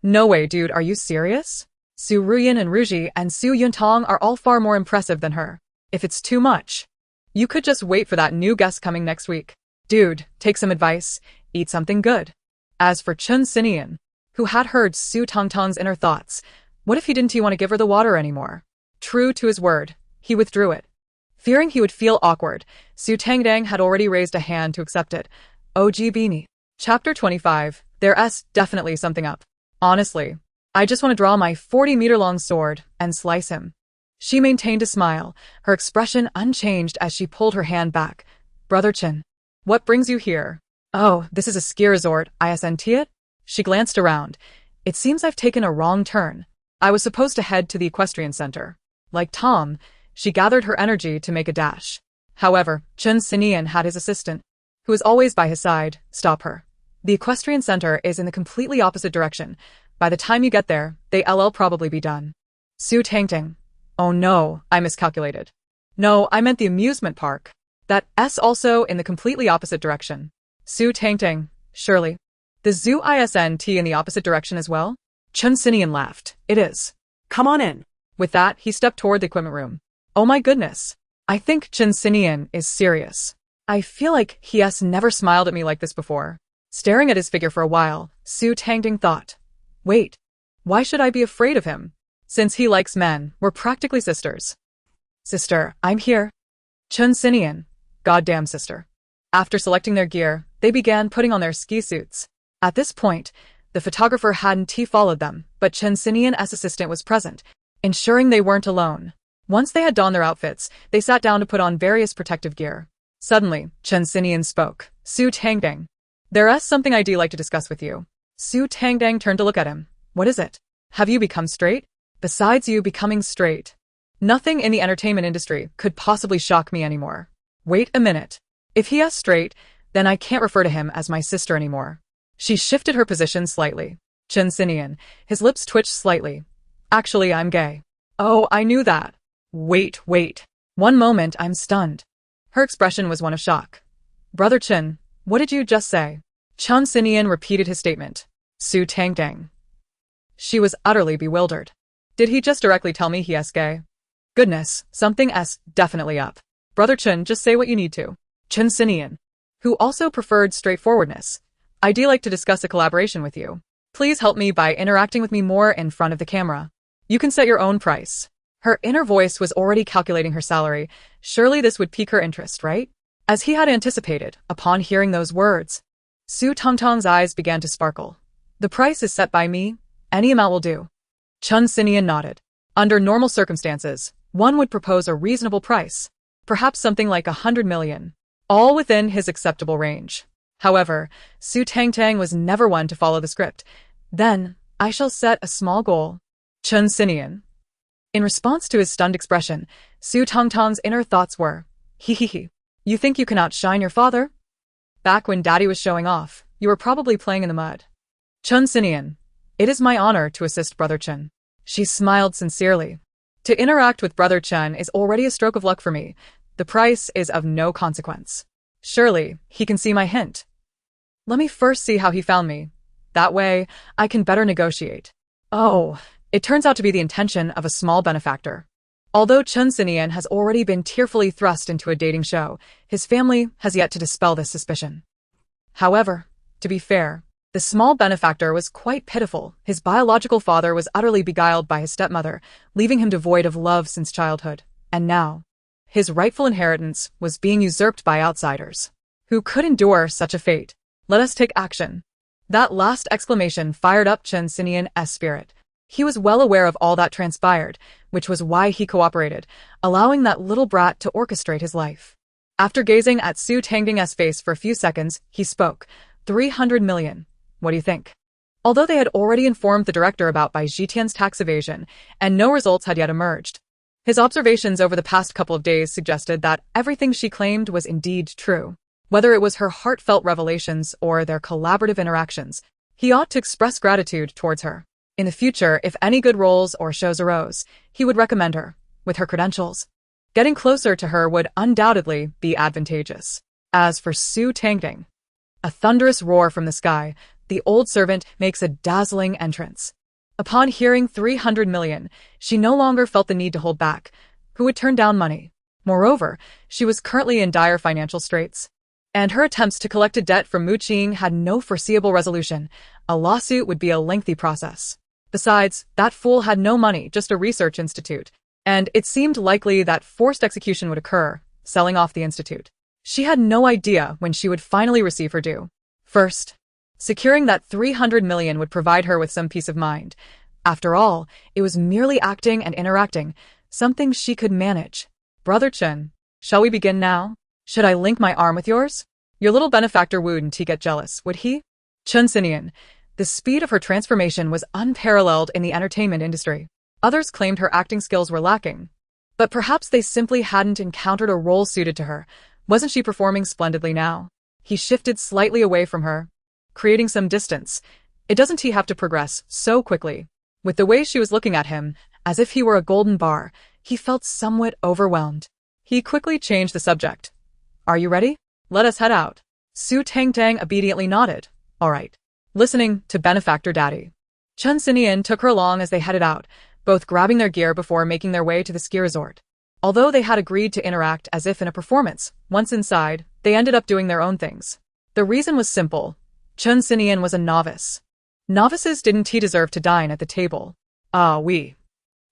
No way, dude, are you serious? Su Ruyin and Ruji and Su Yuntong are all far more impressive than her. If it's too much, you could just wait for that new guest coming next week. Dude, take some advice, eat something good. As for Chun Sinian, who had heard Su Tangtang's inner thoughts, what if he didn't want to give her the water anymore? True to his word, he withdrew it. Fearing he would feel awkward, Su Tangtang had already raised a hand to accept it. OG Beanie. Chapter 25. There's definitely something up. Honestly, I just want to draw my 40-meter-long sword and slice him. She maintained a smile, her expression unchanged as she pulled her hand back. Brother Chin, what brings you here? Oh, this is a ski resort, isn't it? She glanced around. It seems I've taken a wrong turn. I was supposed to head to the equestrian center. Like Tom, she gathered her energy to make a dash. However, Chun Sinian had his assistant, who was always by his side, stop her. The equestrian center is in the completely opposite direction. By the time you get there, they'll probably be done. Su Tangtang. Oh no, I miscalculated. No, I meant the amusement park. That's also in the completely opposite direction. Su Tangtang. Surely. The zoo isn't in the opposite direction as well? Chun Sinian laughed. It is. Come on in. With that, he stepped toward the equipment room. Oh my goodness. I think Chun Sinian is serious. I feel like he has never smiled at me like this before. Staring at his figure for a while, Su Tangtang thought. Wait. Why should I be afraid of him? Since he likes men, we're practically sisters. Sister, I'm here. Chun Sinian. Goddamn sister. After selecting their gear, they began putting on their ski suits. At this point, the photographer hadn't followed them, but Chun Sinian's assistant was present, ensuring they weren't alone. Once they had donned their outfits, they sat down to put on various protective gear. Suddenly, Chun Sinian spoke. Su Tangtang. There's something I'd like to discuss with you. Su Tangtang turned to look at him. What is it? Have you become straight? Besides you becoming straight, nothing in the entertainment industry could possibly shock me anymore. Wait a minute. If he is straight, then I can't refer to him as my sister anymore. She shifted her position slightly. Chun Sinian, his lips twitched slightly. Actually, I'm gay. Oh, I knew that. Wait. One moment, I'm stunned. Her expression was one of shock. Brother Chin, what did you just say? Chun Sinian repeated his statement. Su Tangtang. She was utterly bewildered. Did he just directly tell me he is gay? Goodness, something's definitely up. Brother Chun, just say what you need to. Chun Sinian, who also preferred straightforwardness. I'd like to discuss a collaboration with you. Please help me by interacting with me more in front of the camera. You can set your own price. Her inner voice was already calculating her salary. Surely this would pique her interest, right? As he had anticipated, upon hearing those words, Su Tangtang's eyes began to sparkle. The price is set by me. Any amount will do. Chun Sinian nodded. Under normal circumstances, one would propose a reasonable price, perhaps something like 100 million, all within his acceptable range. However, Su Tangtang was never one to follow the script. Then, I shall set a small goal. Chun Sinian. In response to his stunned expression, Su Tangtang's inner thoughts were, hee. You think you can outshine your father? Back when Daddy was showing off, you were probably playing in the mud. Chun Sinian. It is my honor to assist Brother Chun. She smiled sincerely. To interact with Brother Chun is already a stroke of luck for me. The price is of no consequence. Surely, he can see my hint. Let me first see how he found me. That way, I can better negotiate. Oh, it turns out to be the intention of a small benefactor. Although Chun Sinian has already been tearfully thrust into a dating show, his family has yet to dispel this suspicion. However, to be fair, the small benefactor was quite pitiful. His biological father was utterly beguiled by his stepmother, leaving him devoid of love since childhood. And now, his rightful inheritance was being usurped by outsiders. Who could endure such a fate? Let us take action. That last exclamation fired up Chun Sinian's spirit. He was well aware of all that transpired, which was why he cooperated, allowing that little brat to orchestrate his life. After gazing at Su Tangtang's face for a few seconds, he spoke. 300 million. What do you think? Although they had already informed the director about Bai Zhitian's tax evasion, and no results had yet emerged, his observations over the past couple of days suggested that everything she claimed was indeed true. Whether it was her heartfelt revelations or their collaborative interactions, he ought to express gratitude towards her. In the future, if any good roles or shows arose, he would recommend her, with her credentials. Getting closer to her would undoubtedly be advantageous. As for Su Tangtang, a thunderous roar from the sky, the old servant makes a dazzling entrance. Upon hearing 300 million, she no longer felt the need to hold back. Who would turn down money? Moreover, she was currently in dire financial straits, and her attempts to collect a debt from Mu Qing had no foreseeable resolution. A lawsuit would be a lengthy process. Besides, that fool had no money, just a research institute, and it seemed likely that forced execution would occur, selling off the institute. She had no idea when she would finally receive her due. First, securing that 300 million would provide her with some peace of mind. After all, it was merely acting and interacting, something she could manage. Brother Chun, shall we begin now? Should I link my arm with yours? Your little benefactor wouldn't he get jealous, would he? Chun Sinian. The speed of her transformation was unparalleled in the entertainment industry. Others claimed her acting skills were lacking, but perhaps they simply hadn't encountered a role suited to her. Wasn't she performing splendidly now? He shifted slightly away from her, creating some distance. Doesn't he have to progress so quickly? With the way she was looking at him, as if he were a golden bar, he felt somewhat overwhelmed. He quickly changed the subject. Are you ready? Let us head out. Su Tangtang obediently nodded. All right. Listening to benefactor daddy, Chun Sinian took her along as they headed out, both grabbing their gear before making their way to the ski resort. Although they had agreed to interact as if in a performance, once inside, they ended up doing their own things. The reason was simple. Chun Sinian was a novice. Novices didn't he deserve to dine at the table? Ah, oui.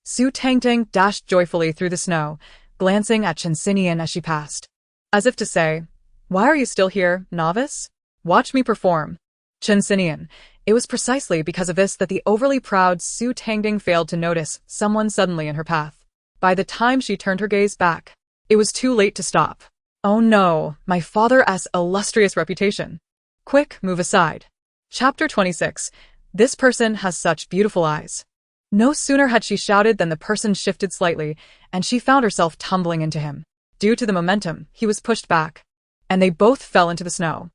Su Tangtang dashed joyfully through the snow, glancing at Chun Sinian as she passed. As if to say, why are you still here, novice? Watch me perform. Chun Sinian. It was precisely because of this that the overly proud Su Tangtang failed to notice someone suddenly in her path. By the time she turned her gaze back, it was too late to stop. Oh no, my father's illustrious reputation. Quick, move aside. Chapter 26. This person has such beautiful eyes. No sooner had she shouted than the person shifted slightly, and she found herself tumbling into him. Due to the momentum, he was pushed back, and they both fell into the snow.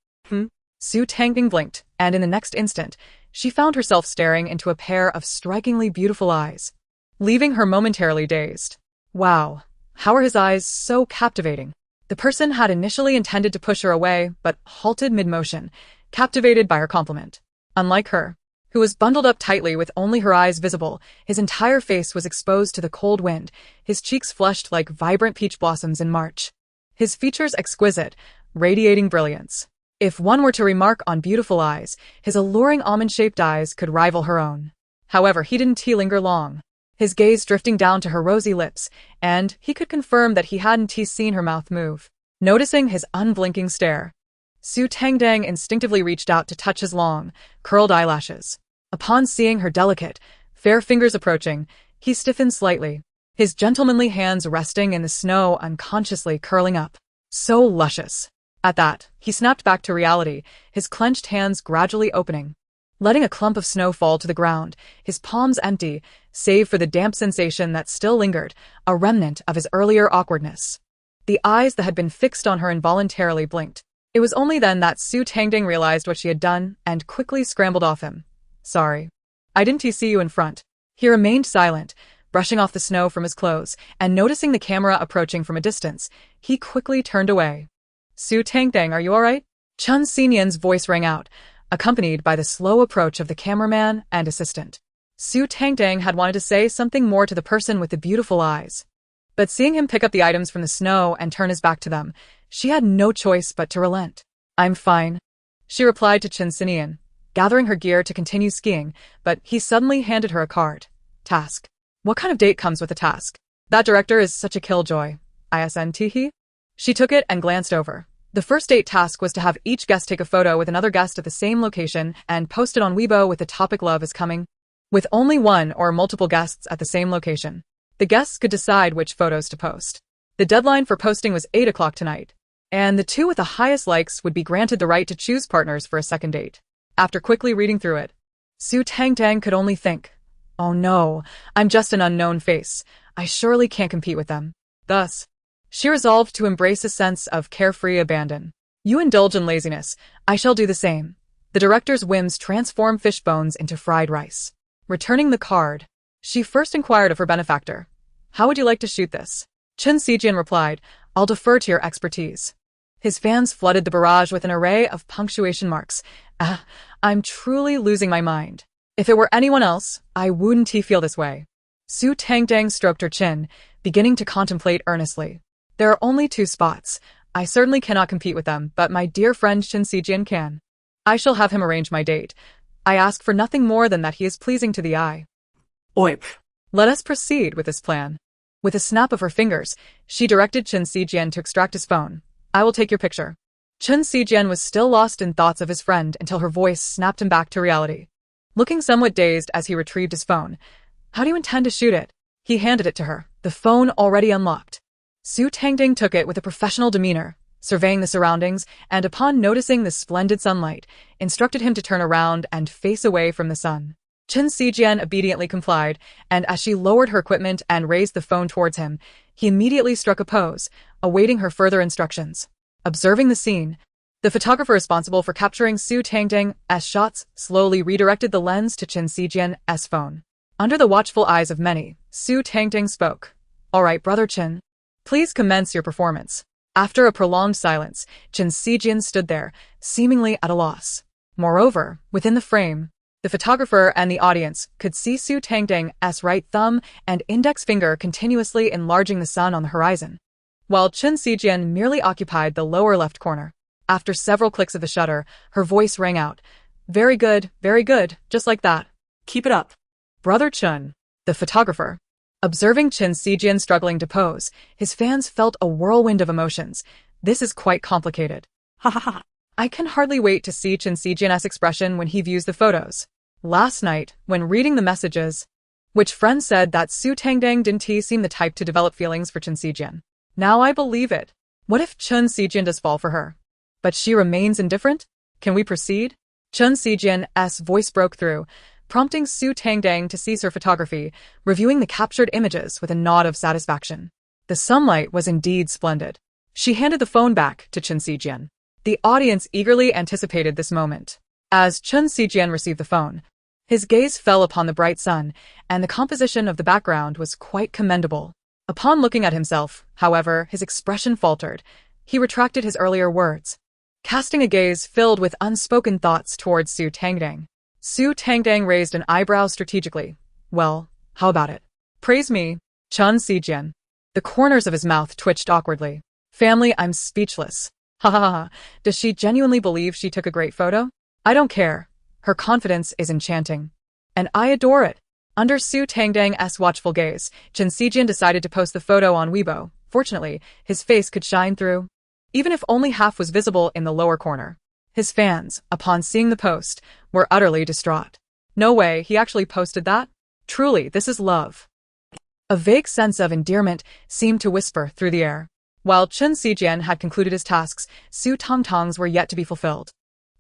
Su Tangtang blinked, and in the next instant, she found herself staring into a pair of strikingly beautiful eyes, leaving her momentarily dazed. Wow, how are his eyes so captivating? The person had initially intended to push her away, but halted mid-motion, captivated by her compliment. Unlike her, who was bundled up tightly with only her eyes visible, his entire face was exposed to the cold wind, his cheeks flushed like vibrant peach blossoms in March, his features exquisite, radiating brilliance. If one were to remark on beautiful eyes, his alluring almond-shaped eyes could rival her own. However, he didn't linger long. his gaze drifting down to her rosy lips, and he could confirm that he hadn't seen her mouth move. Noticing his unblinking stare, Su Tangtang instinctively reached out to touch his long, curled eyelashes. Upon seeing her delicate, fair fingers approaching, he stiffened slightly, his gentlemanly hands resting in the snow unconsciously curling up. So luscious. At that, he snapped back to reality, his clenched hands gradually opening, letting a clump of snow fall to the ground, his palms empty, save for the damp sensation that still lingered, a remnant of his earlier awkwardness. The eyes that had been fixed on her involuntarily blinked. It was only then that Su Tangtang realized what she had done and quickly scrambled off him. Sorry. I didn't see you in front. He remained silent, brushing off the snow from his clothes, and noticing the camera approaching from a distance, he quickly turned away. Su Tangtang, are you alright? Chen Xinyan's voice rang out, accompanied by the slow approach of the cameraman and assistant. Su Tangtang had wanted to say something more to the person with the beautiful eyes, but seeing him pick up the items from the snow and turn his back to them, she had no choice but to relent. I'm fine, she replied to Chen Xinyan, gathering her gear to continue skiing, but he suddenly handed her a card. Task. What kind of date comes with a task? That director is such a killjoy. ISNThe? She took it and glanced over. The first date task was to have each guest take a photo with another guest at the same location and post it on Weibo with the topic love is coming, with only one or multiple guests at the same location. The guests could decide which photos to post. The deadline for posting was 8 o'clock tonight, and the two with the highest likes would be granted the right to choose partners for a second date. After quickly reading through it, Su Tangtang could only think, oh no, I'm just an unknown face. I surely can't compete with them. Thus, she resolved to embrace a sense of carefree abandon. You indulge in laziness, I shall do the same. The director's whims transform fish bones into fried rice. Returning the card, she first inquired of her benefactor. How would you like to shoot this? Chen Xijian replied, I'll defer to your expertise. His fans flooded the barrage with an array of punctuation marks. I'm truly losing my mind. If it were anyone else, I wouldn't feel this way. Su Tangtang stroked her chin, beginning to contemplate earnestly. There are only 2 spots. I certainly cannot compete with them, but my dear friend Chen Xijian can. I shall have him arrange my date. I ask for nothing more than that he is pleasing to the eye. Oip. Let us proceed with this plan. With a snap of her fingers, she directed Chen Xijian to extract his phone. I will take your picture. Chen Xijian was still lost in thoughts of his friend until her voice snapped him back to reality. Looking somewhat dazed as he retrieved his phone. How do you intend to shoot it? He handed it to her, the phone already unlocked. Su Tangtang took it with a professional demeanor, surveying the surroundings, and upon noticing the splendid sunlight, instructed him to turn around and face away from the sun. Chen Xijian obediently complied, and as she lowered her equipment and raised the phone towards him, he immediately struck a pose, awaiting her further instructions. Observing the scene, the photographer responsible for capturing Su Tangtang's shots slowly redirected the lens to Chen Xijian's phone. Under the watchful eyes of many, Su Tangtang spoke. All right, brother Chen. Please commence your performance. After a prolonged silence, Chen Xijian stood there, seemingly at a loss. Moreover, within the frame, the photographer and the audience could see Su Tangtang's right thumb and index finger continuously enlarging the sun on the horizon, while Chen Xijian merely occupied the lower left corner. After several clicks of the shutter, her voice rang out. Very good, just like that. Keep it up. Brother Chen, the photographer. Observing Chen Xijian struggling to pose, his fans felt a whirlwind of emotions. This is quite complicated. Ha ha ha. I can hardly wait to see Chen Xijian's expression when he views the photos. Last night, when reading the messages, which friend said that Su Tangtang didn't seem the type to develop feelings for Chen Xijian. Now I believe it. What if Chen Xijian does fall for her? But she remains indifferent? Can we proceed? Chen Xijian's voice broke through, prompting Su Tangtang to cease her photography, reviewing the captured images with a nod of satisfaction. The sunlight was indeed splendid. She handed the phone back to Chen Xijian. The audience eagerly anticipated this moment. As Chen Xijian received the phone, his gaze fell upon the bright sun, and the composition of the background was quite commendable. Upon looking at himself, however, his expression faltered. He retracted his earlier words, casting a gaze filled with unspoken thoughts towards Su Tangtang. Su Tangtang raised an eyebrow strategically. Well, how about it? Praise me, Chen Xijian. The corners of his mouth twitched awkwardly. Family, I'm speechless. Ha ha ha. Does she genuinely believe she took a great photo? I don't care. Her confidence is enchanting. And I adore it. Under Su Tangtang's watchful gaze, Chen Xijian decided to post the photo on Weibo. Fortunately, his face could shine through, even if only half was visible in the lower corner. His fans, upon seeing the post, were utterly distraught. No way, he actually posted that? Truly, this is love. A vague sense of endearment seemed to whisper through the air. While Chen Xijian had concluded his tasks, Su Tangtang's were yet to be fulfilled.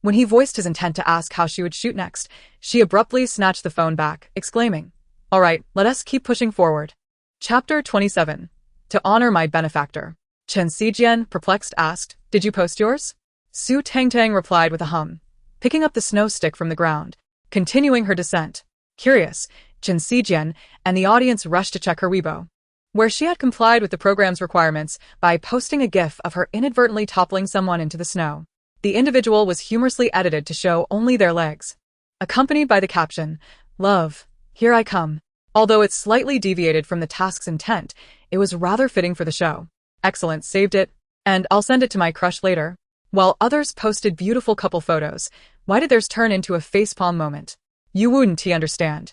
When he voiced his intent to ask how she would shoot next, she abruptly snatched the phone back, exclaiming, "All right, let us keep pushing forward." Chapter 27. To honor my benefactor. Chen Xijian, perplexed, asked, "Did you post yours?" Su Tangtang replied with a hum, picking up the snow stick from the ground, continuing her descent. Curious, Chen Xijian and the audience rushed to check her Weibo, where she had complied with the program's requirements by posting a gif of her inadvertently toppling someone into the snow. The individual was humorously edited to show only their legs, accompanied by the caption, "Love, here I come." Although it slightly deviated from the task's intent, it was rather fitting for the show. Excellent, saved it, and I'll send it to my crush later. While others posted beautiful couple photos, why did theirs turn into a facepalm moment? You wouldn't understand.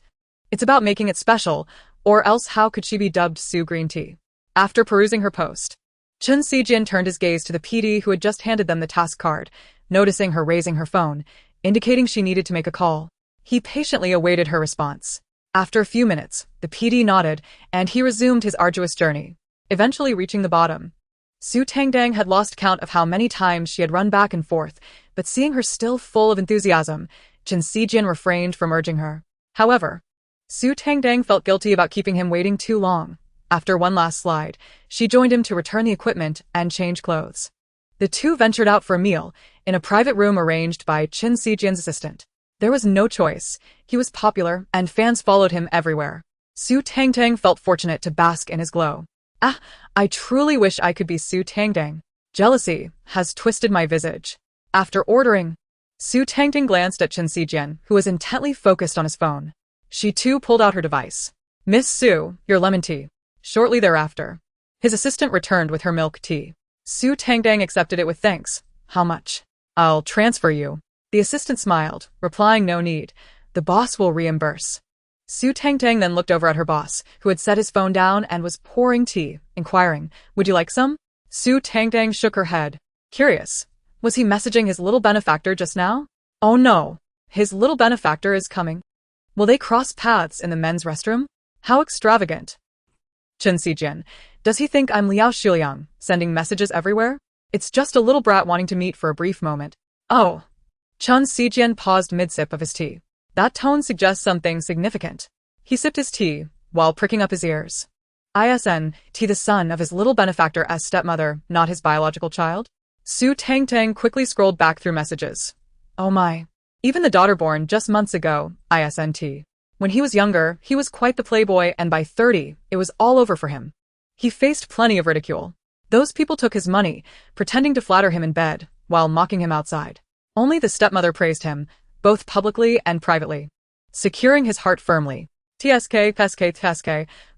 It's about making it special, or else how could she be dubbed Su Green Tea? After perusing her post, Chen Xijian turned his gaze to the PD who had just handed them the task card, noticing her raising her phone, indicating she needed to make a call. He patiently awaited her response. After a few minutes, the PD nodded, and he resumed his arduous journey, eventually reaching the bottom. Su Tangtang had lost count of how many times she had run back and forth, but seeing her still full of enthusiasm, Chen Xijian refrained from urging her. However, Su Tangtang felt guilty about keeping him waiting too long. After one last slide, she joined him to return the equipment and change clothes. The two ventured out for a meal in a private room arranged by Chen Xijian's assistant. There was no choice. He was popular, and fans followed him everywhere. Su Tangtang felt fortunate to bask in his glow. Ah, I truly wish I could be Su Tangtang. Jealousy has twisted my visage. After ordering, Su Tangtang glanced at Chen Xijian, who was intently focused on his phone. She too pulled out her device. "Miss Su, your lemon tea." Shortly thereafter, his assistant returned with her milk tea. Su Tangtang accepted it with thanks. "How much?" "I'll transfer you." The assistant smiled, replying, "No need. The boss will reimburse." Su Tangtang then looked over at her boss, who had set his phone down and was pouring tea, inquiring, "Would you like some?" Su Tangtang shook her head. Curious, was he messaging his little benefactor just now? Oh no, his little benefactor is coming. Will they cross paths in the men's restroom? How extravagant. Chen Xijian, does he think I'm Liao Xuliang, sending messages everywhere? It's just a little brat wanting to meet for a brief moment. Oh. Chen Xijian paused mid-sip of his tea. That tone suggests something significant. He sipped his tea, while pricking up his ears. T the son of his little benefactor as stepmother, not his biological child? Su Tangtang quickly scrolled back through messages. Oh my. Even the daughter born just months ago, ISNT. When he was younger, he was quite the playboy, and by 30, it was all over for him. He faced plenty of ridicule. Those people took his money, pretending to flatter him in bed, while mocking him outside. Only the stepmother praised him, both publicly and privately, securing his heart firmly. TSK,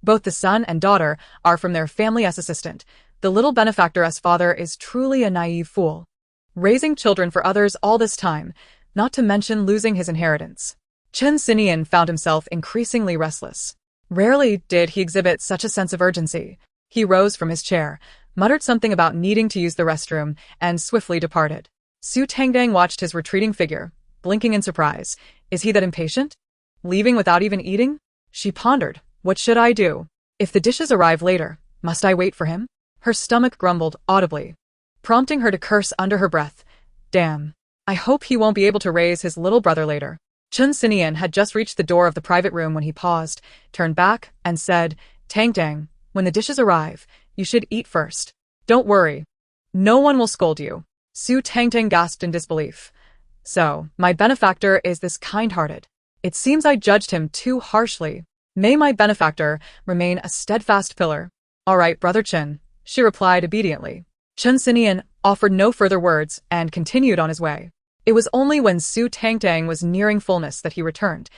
both the son and daughter are from their family as assistant. The little benefactor's father is truly a naive fool, raising children for others all this time, not to mention losing his inheritance. Chen Xijian found himself increasingly restless. Rarely did he exhibit such a sense of urgency. He rose from his chair, muttered something about needing to use the restroom, and swiftly departed. Su Tangtang watched his retreating figure, blinking in surprise. Is he that impatient? Leaving without even eating? She pondered, what should I do? If the dishes arrive later, must I wait for him? Her stomach grumbled audibly, prompting her to curse under her breath. Damn. I hope he won't be able to raise his little brother later. Chen Xijian had just reached the door of the private room when he paused, turned back, and said, Tangtang, when the dishes arrive, you should eat first. Don't worry. No one will scold you. Su Tangtang gasped in disbelief. So, my benefactor is this kind-hearted. It seems I judged him too harshly. May my benefactor remain a steadfast pillar. All right, Brother Chen, she replied obediently. Chen Xijian offered no further words and continued on his way. It was only when Su Tangtang was nearing fullness that he returned,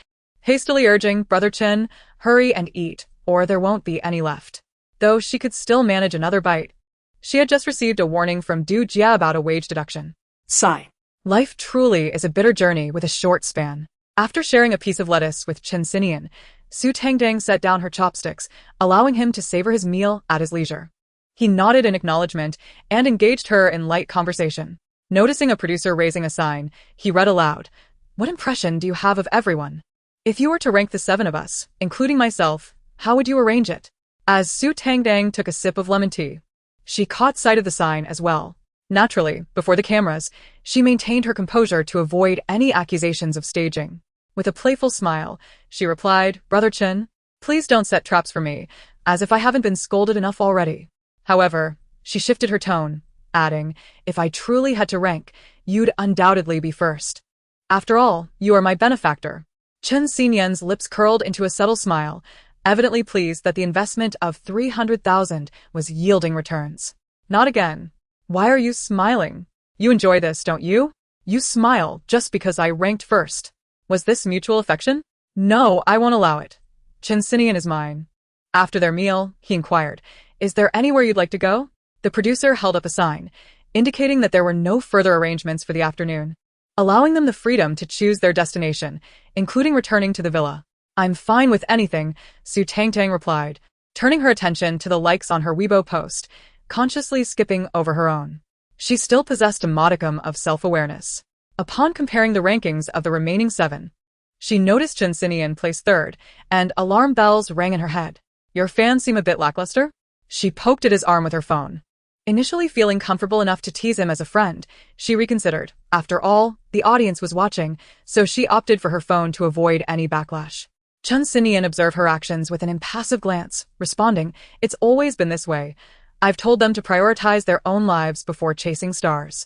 hastily urging, Brother Chen, hurry and eat, or there won't be any left. Though she could still manage another bite. She had just received a warning from Du Jia about a wage deduction. Sigh. Life truly is a bitter journey with a short span. After sharing a piece of lettuce with Chen Xijian, Su Tangtang set down her chopsticks, allowing him to savor his meal at his leisure. He nodded in acknowledgement and engaged her in light conversation. Noticing a producer raising a sign, he read aloud, "What impression do you have of everyone? If you were to rank the 7 of us, including myself, how would you arrange it?" As Su Tangtang took a sip of lemon tea, she caught sight of the sign as well. Naturally, before the cameras, she maintained her composure to avoid any accusations of staging. With a playful smile, she replied, "Brother Chen, please don't set traps for me, as if I haven't been scolded enough already." However, she shifted her tone, adding, "If I truly had to rank, you'd undoubtedly be first. After all, you are my benefactor." Chen Xinyan's lips curled into a subtle smile, evidently pleased that the investment of 300,000 was yielding returns. "Not again. Why are you smiling? You enjoy this, don't you? You smile just because I ranked first. Was this mutual affection?" "No, I won't allow it. Chen Xinyan is mine." After their meal, he inquired, "Is there anywhere you'd like to go?" The producer held up a sign, indicating that there were no further arrangements for the afternoon, allowing them the freedom to choose their destination, including returning to the villa. "I'm fine with anything," Su Tangtang replied, turning her attention to the likes on her Weibo post, consciously skipping over her own. She still possessed a modicum of self-awareness. Upon comparing the rankings of the remaining 7, she noticed Chen Xinyan placed third, and alarm bells rang in her head. "Your fans seem a bit lackluster?" She poked at his arm with her phone. Initially feeling comfortable enough to tease him as a friend, she reconsidered. After all, the audience was watching, so she opted for her phone to avoid any backlash. Chen Xinyan observed her actions with an impassive glance, responding, "It's always been this way. I've told them to prioritize their own lives before chasing stars."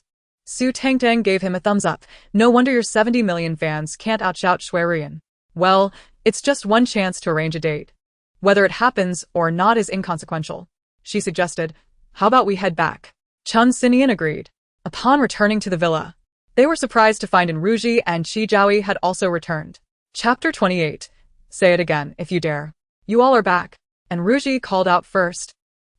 Su Tangtang gave him a thumbs up. "No wonder your 70 million fans can't outshout Shuai. Well, it's just one chance to arrange a date. Whether it happens or not is inconsequential," she suggested. "How about we head back?" Chen Xinyan agreed. Upon returning to the villa, they were surprised to find Enruji and Qiao had also returned. Chapter 28. Say it again, if you dare. "You all are back," Enruji called out first,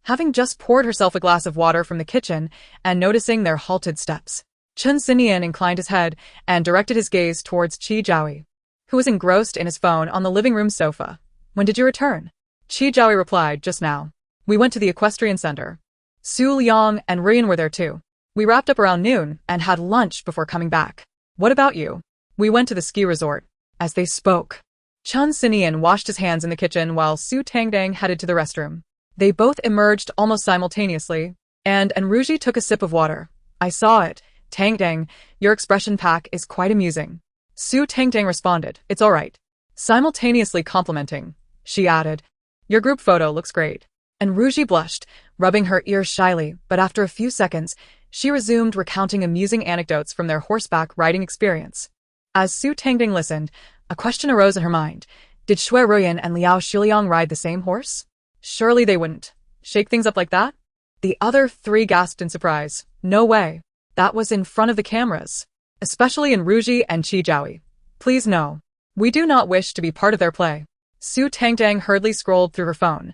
having just poured herself a glass of water from the kitchen and noticing their halted steps. Chen Xinyan inclined his head and directed his gaze towards Qiao, who was engrossed in his phone on the living room sofa. "When did you return?" Qiao replied, "Just now. We went to the equestrian center. Su Liang and Rian were there too. We wrapped up around noon and had lunch before coming back. What about you?" "We went to the ski resort." As they spoke, Chen Xinyan washed his hands in the kitchen while Su Tangtang headed to the restroom. They both emerged almost simultaneously, and Enruji took a sip of water. "I saw it. Tangtang, your expression pack is quite amusing." Su Tangtang responded, "It's all right." Simultaneously complimenting, she added, "Your group photo looks great." Enruji blushed, rubbing her ears shyly, but after a few seconds, she resumed recounting amusing anecdotes from their horseback riding experience. As Su Tangtang listened, a question arose in her mind. Did Shuai and Liao Xuliang ride the same horse? Surely they wouldn't shake things up like that? The other 3 gasped in surprise. No way. That was in front of the cameras. Especially Enruji and Qiao. "Please no. We do not wish to be part of their play." Su Tangtang hurriedly scrolled through her phone.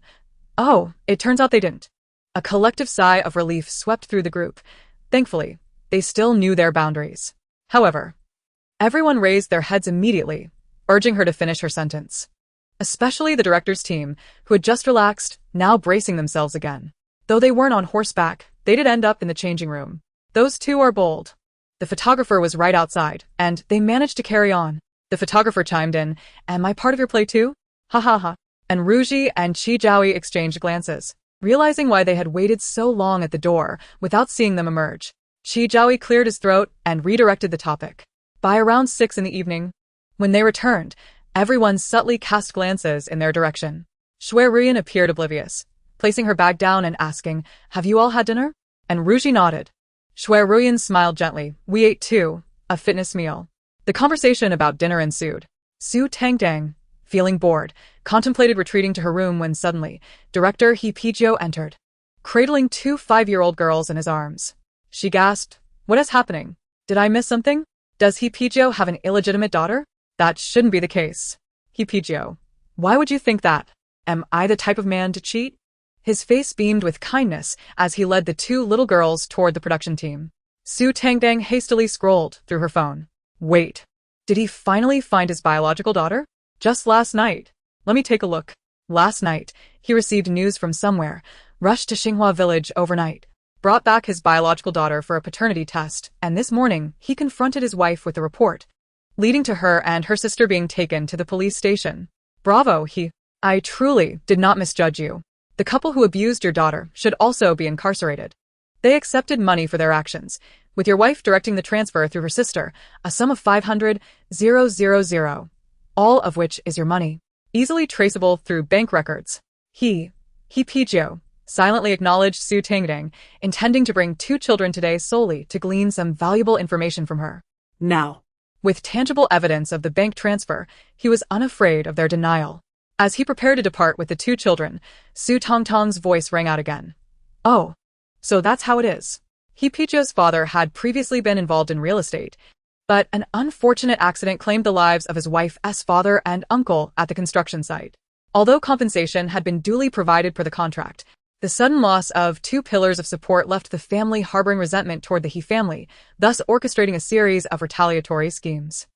"Oh, it turns out they didn't." A collective sigh of relief swept through the group. Thankfully, they still knew their boundaries. However, everyone raised their heads immediately, urging her to finish her sentence. Especially the director's team, who had just relaxed, now bracing themselves again. Though they weren't on horseback, they did end up in the changing room. "Those 2 are bold." The photographer was right outside, and they managed to carry on. The photographer chimed in, "Am I part of your play too? Ha ha ha." And Enruji and Qiao exchanged glances, realizing why they had waited so long at the door without seeing them emerge. Qiao cleared his throat and redirected the topic. By around 6 in the evening, when they returned, everyone subtly cast glances in their direction. Shuai appeared oblivious, placing her bag down and asking, "Have you all had dinner?" And Enruji nodded. Shuai smiled gently. "We ate too, a fitness meal." The conversation about dinner ensued. Su Tangtang, feeling bored, contemplated retreating to her room when suddenly, director He Pizhou entered, cradling 2 5-year-old girls in his arms. She gasped, "What is happening? Did I miss something? Does He Pizhou have an illegitimate daughter? That shouldn't be the case." "He Pizhou, why would you think that? Am I the type of man to cheat?" His face beamed with kindness as he led the 2 little girls toward the production team. Su Tangtang hastily scrolled through her phone. Wait. Did he finally find his biological daughter? Just last night, Let me take a look. Last night, he received news from somewhere, rushed to Xinghua village overnight, brought back his biological daughter for a paternity test, and this morning, he confronted his wife with the report, leading to her and her sister being taken to the police station. Bravo, I truly did not misjudge you. The couple who abused your daughter should also be incarcerated. They accepted money for their actions, with your wife directing the transfer through her sister, a sum of 500,000, all of which is your money, easily traceable through bank records. Qiao silently acknowledged Su Tangtang, intending to bring 2 children today solely to glean some valuable information from her. Now. With tangible evidence of the bank transfer, he was unafraid of their denial. As he prepared to depart with the 2 children, Su Tangtang's voice rang out again. Oh, so that's how it is. Qiao's father had previously been involved in real estate, but an unfortunate accident claimed the lives of his wife's father and uncle at the construction site. Although compensation had been duly provided per the contract, the sudden loss of 2 pillars of support left the family harboring resentment toward the He family, thus orchestrating a series of retaliatory schemes.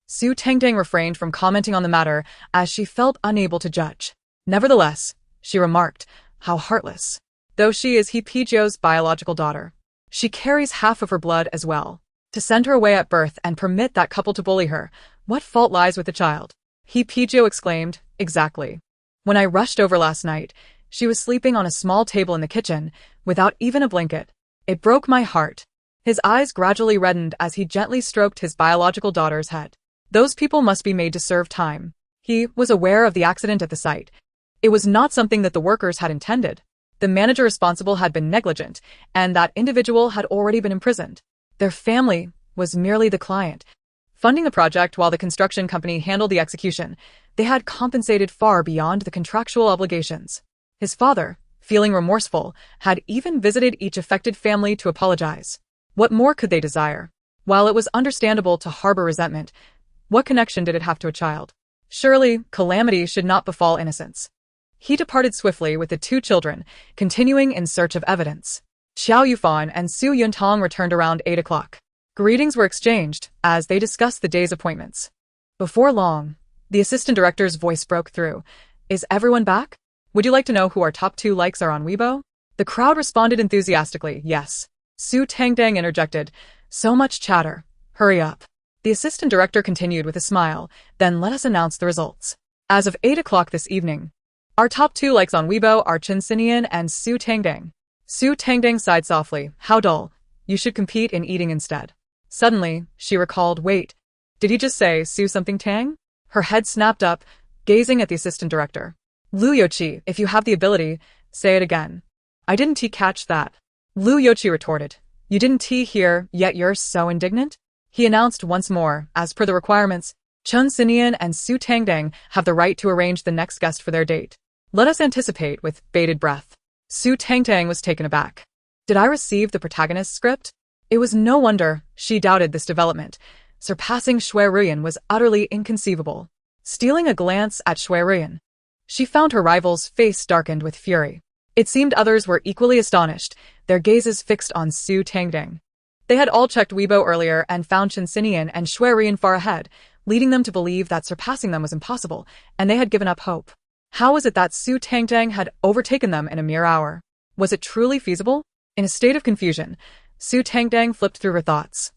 Su Tangtang refrained from commenting on the matter as she felt unable to judge. Nevertheless, she remarked, how heartless. Though she is Qiao's biological daughter, she carries half of her blood as well. To send her away at birth and permit that couple to bully her, what fault lies with the child? Qiao exclaimed, exactly. When I rushed over last night, she was sleeping on a small table in the kitchen, without even a blanket. It broke my heart. His eyes gradually reddened as he gently stroked his biological daughter's head. Those people must be made to serve time. He was aware of the accident at the site. It was not something that the workers had intended. The manager responsible had been negligent, and that individual had already been imprisoned. Their family was merely the client, funding the project while the construction company handled the execution. They had compensated far beyond the contractual obligations. His father, feeling remorseful, had even visited each affected family to apologize. What more could they desire? While it was understandable to harbor resentment, what connection did it have to a child? Surely, calamity should not befall innocents. He departed swiftly with the 2 children, continuing in search of evidence. Qiao Yufan and Su Yuntang returned around 8 o'clock. Greetings were exchanged as they discussed the day's appointments. Before long, the assistant director's voice broke through. Is everyone back? Would you like to know who our top 2 likes are on Weibo? The crowd responded enthusiastically, yes. Su Tangtang interjected, so much chatter. Hurry up. The assistant director continued with a smile, then let us announce the results. As of 8 o'clock this evening, our top 2 likes on Weibo are Chen Xinian and Su Tangtang. Su Tangtang sighed softly, how dull. You should compete in eating instead. Suddenly, she recalled, wait, did he just say Su something Tang? Her head snapped up, gazing at the assistant director. Lu Youqi, if you have the ability, say it again. I didn't catch that. Lu Youqi retorted. You didn't hear, yet you're so indignant? He announced once more, as per the requirements, Chen Xinian and Su Tangtang have the right to arrange the next guest for their date. Let us anticipate with bated breath. Su Tangtang was taken aback. Did I receive the protagonist's script? It was no wonder she doubted this development. Surpassing Ruyan was utterly inconceivable. Stealing a glance at Ruyan, she found her rival's face darkened with fury. It seemed others were equally astonished, their gazes fixed on Su Tangtang. They had all checked Weibo earlier and found Chen Xinian and Ruyan far ahead, leading them to believe that surpassing them was impossible, and they had given up hope. How was it that Su Tangtang had overtaken them in a mere hour? Was it truly feasible? In a state of confusion, Su Tangtang flipped through her thoughts.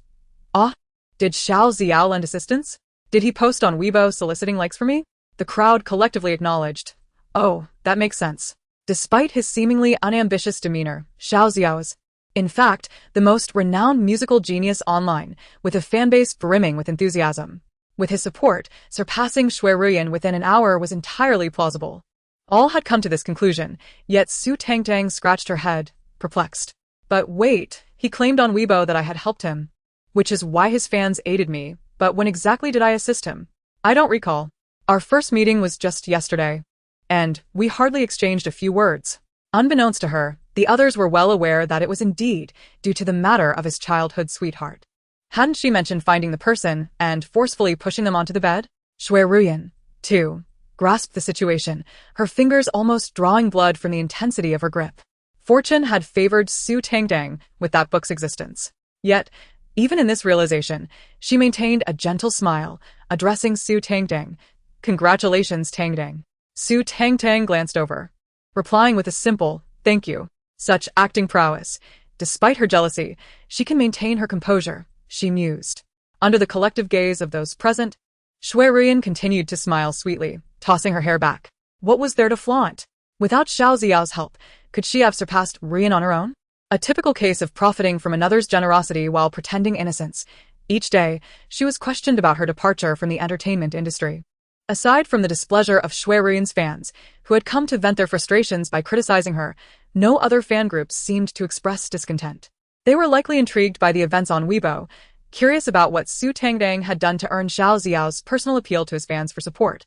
Did Xiao Xiao lend assistance? Did he post on Weibo soliciting likes for me? The crowd collectively acknowledged. Oh, that makes sense. Despite his seemingly unambitious demeanor, Xiao Xiao is, in fact, the most renowned musical genius online, with a fanbase brimming with enthusiasm. With his support, surpassing Ruyan within an hour was entirely plausible. All had come to this conclusion, yet Su Tangtang scratched her head, perplexed. But wait, he claimed on Weibo that I had helped him. Which is why his fans aided me, but when exactly did I assist him? I don't recall. Our first meeting was just yesterday, and we hardly exchanged a few words. Unbeknownst to her, the others were well aware that it was indeed due to the matter of his childhood sweetheart. Hadn't she mentioned finding the person and forcefully pushing them onto the bed? Ruyan, too, grasped the situation, her fingers almost drawing blood from the intensity of her grip. Fortune had favored Su Tangtang with that book's existence. Yet, even in this realization, she maintained a gentle smile, addressing Su Tangtang. Congratulations, Tangtang. Su Tangtang glanced over, replying with a simple, "Thank you." Such acting prowess. Despite her jealousy, she can maintain her composure, she mused. Under the collective gaze of those present, Ruyan continued to smile sweetly, tossing her hair back. What was there to flaunt? Without Xiao Xiao's help, could she have surpassed Ruyan on her own? A typical case of profiting from another's generosity while pretending innocence. Each day, she was questioned about her departure from the entertainment industry. Aside from the displeasure of Ruyan's fans, who had come to vent their frustrations by criticizing her, no other fan groups seemed to express discontent. They were likely intrigued by the events on Weibo, curious about what Su Tangtang had done to earn Xiao Xiao's personal appeal to his fans for support,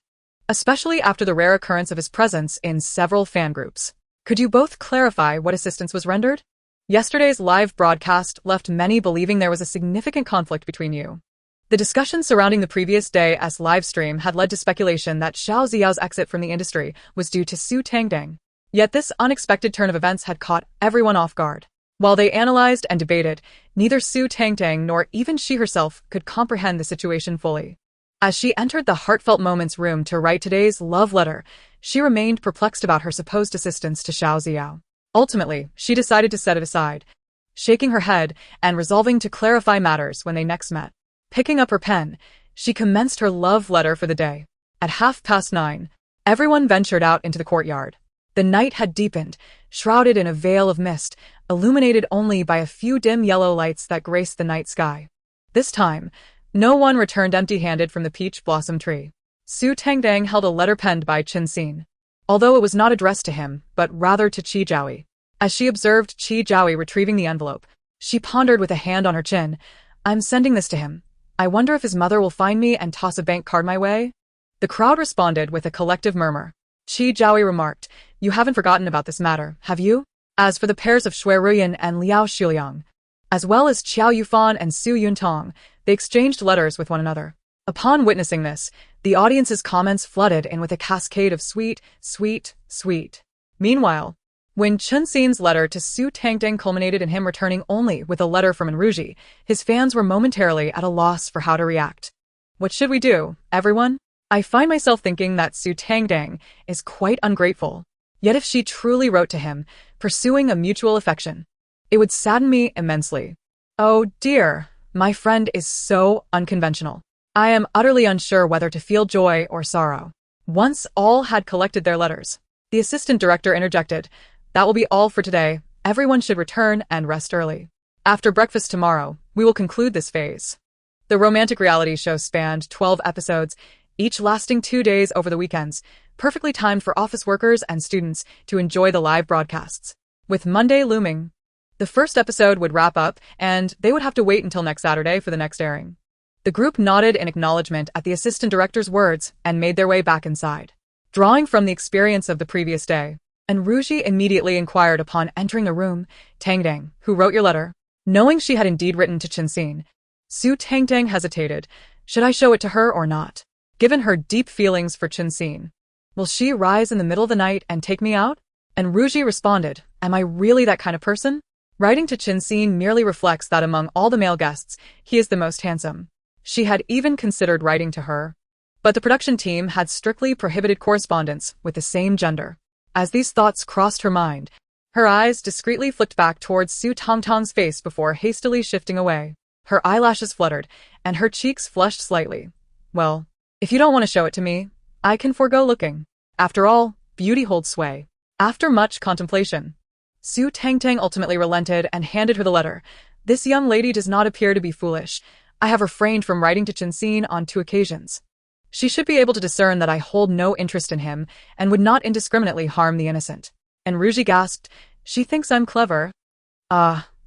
especially after the rare occurrence of his presence in several fan groups. Could you both clarify what assistance was rendered? Yesterday's live broadcast left many believing there was a significant conflict between you. The discussion surrounding the previous day's livestream had led to speculation that Xiao Xiao's exit from the industry was due to Su Tangtang. Yet this unexpected turn of events had caught everyone off guard. While they analyzed and debated, neither Su Tangtang nor even she herself could comprehend the situation fully. As she entered the Heartfelt Moments room to write today's love letter, she remained perplexed about her supposed assistance to Xiao Xiao. Ultimately, she decided to set it aside, shaking her head and resolving to clarify matters when they next met. Picking up her pen, she commenced her love letter for the day. At 9:30, everyone ventured out into the courtyard. The night had deepened, shrouded in a veil of mist, illuminated only by a few dim yellow lights that graced the night sky. This time, no one returned empty-handed from the peach blossom tree. Su Tangtang held a letter penned by Xin, although it was not addressed to him, but rather to Qi Zhaoyi. As she observed Qi Zhaoyi retrieving the envelope, she pondered with a hand on her chin. I'm sending this to him. I wonder if his mother will find me and toss a bank card my way? The crowd responded with a collective murmur. Qi Zhaoyi remarked, You haven't forgotten about this matter, have you? As for the pairs of Ruyan and Liao Shuliang, as well as Qiao Yufan and Su Yuntong, they exchanged letters with one another. Upon witnessing this, the audience's comments flooded in with a cascade of sweet, sweet, sweet. Meanwhile, when Chunxin's letter to Su Tangtang culminated in him returning only with a letter from Enruji, his fans were momentarily at a loss for how to react. What should we do, everyone? I find myself thinking that Su Tangtang is quite ungrateful. Yet if she truly wrote to him, pursuing a mutual affection, it would sadden me immensely. Oh dear, my friend is so unconventional. I am utterly unsure whether to feel joy or sorrow. Once all had collected their letters, the assistant director interjected, That will be all for today. Everyone should return and rest early. After breakfast tomorrow, we will conclude this phase. The romantic reality show spanned 12 episodes, each lasting 2 days over the weekends, perfectly timed for office workers and students to enjoy the live broadcasts. With Monday looming, the first episode would wrap up, and they would have to wait until next Saturday for the next airing. The group nodded in acknowledgement at the assistant director's words and made their way back inside. Drawing from the experience of the previous day, Enruji immediately inquired upon entering the room, Tangtang, who wrote your letter? Knowing she had indeed written to Chunxin, Su Tangtang hesitated. Should I show it to her or not? Given her deep feelings for Chunxin, will she rise in the middle of the night and take me out? Enruji responded, Am I really that kind of person? Writing to Chunxin merely reflects that among all the male guests, he is the most handsome. She had even considered writing to her, but the production team had strictly prohibited correspondence with the same gender. As these thoughts crossed her mind, her eyes discreetly flicked back towards Su Tangtang's face before hastily shifting away. Her eyelashes fluttered, and her cheeks flushed slightly. Well, if you don't want to show it to me, I can forego looking. After all, beauty holds sway. After much contemplation, Su Tangtang ultimately relented and handed her the letter. This young lady does not appear to be foolish. I have refrained from writing to Chunxin on 2 occasions. She should be able to discern that I hold no interest in him and would not indiscriminately harm the innocent. Enruji gasped, She thinks I'm clever.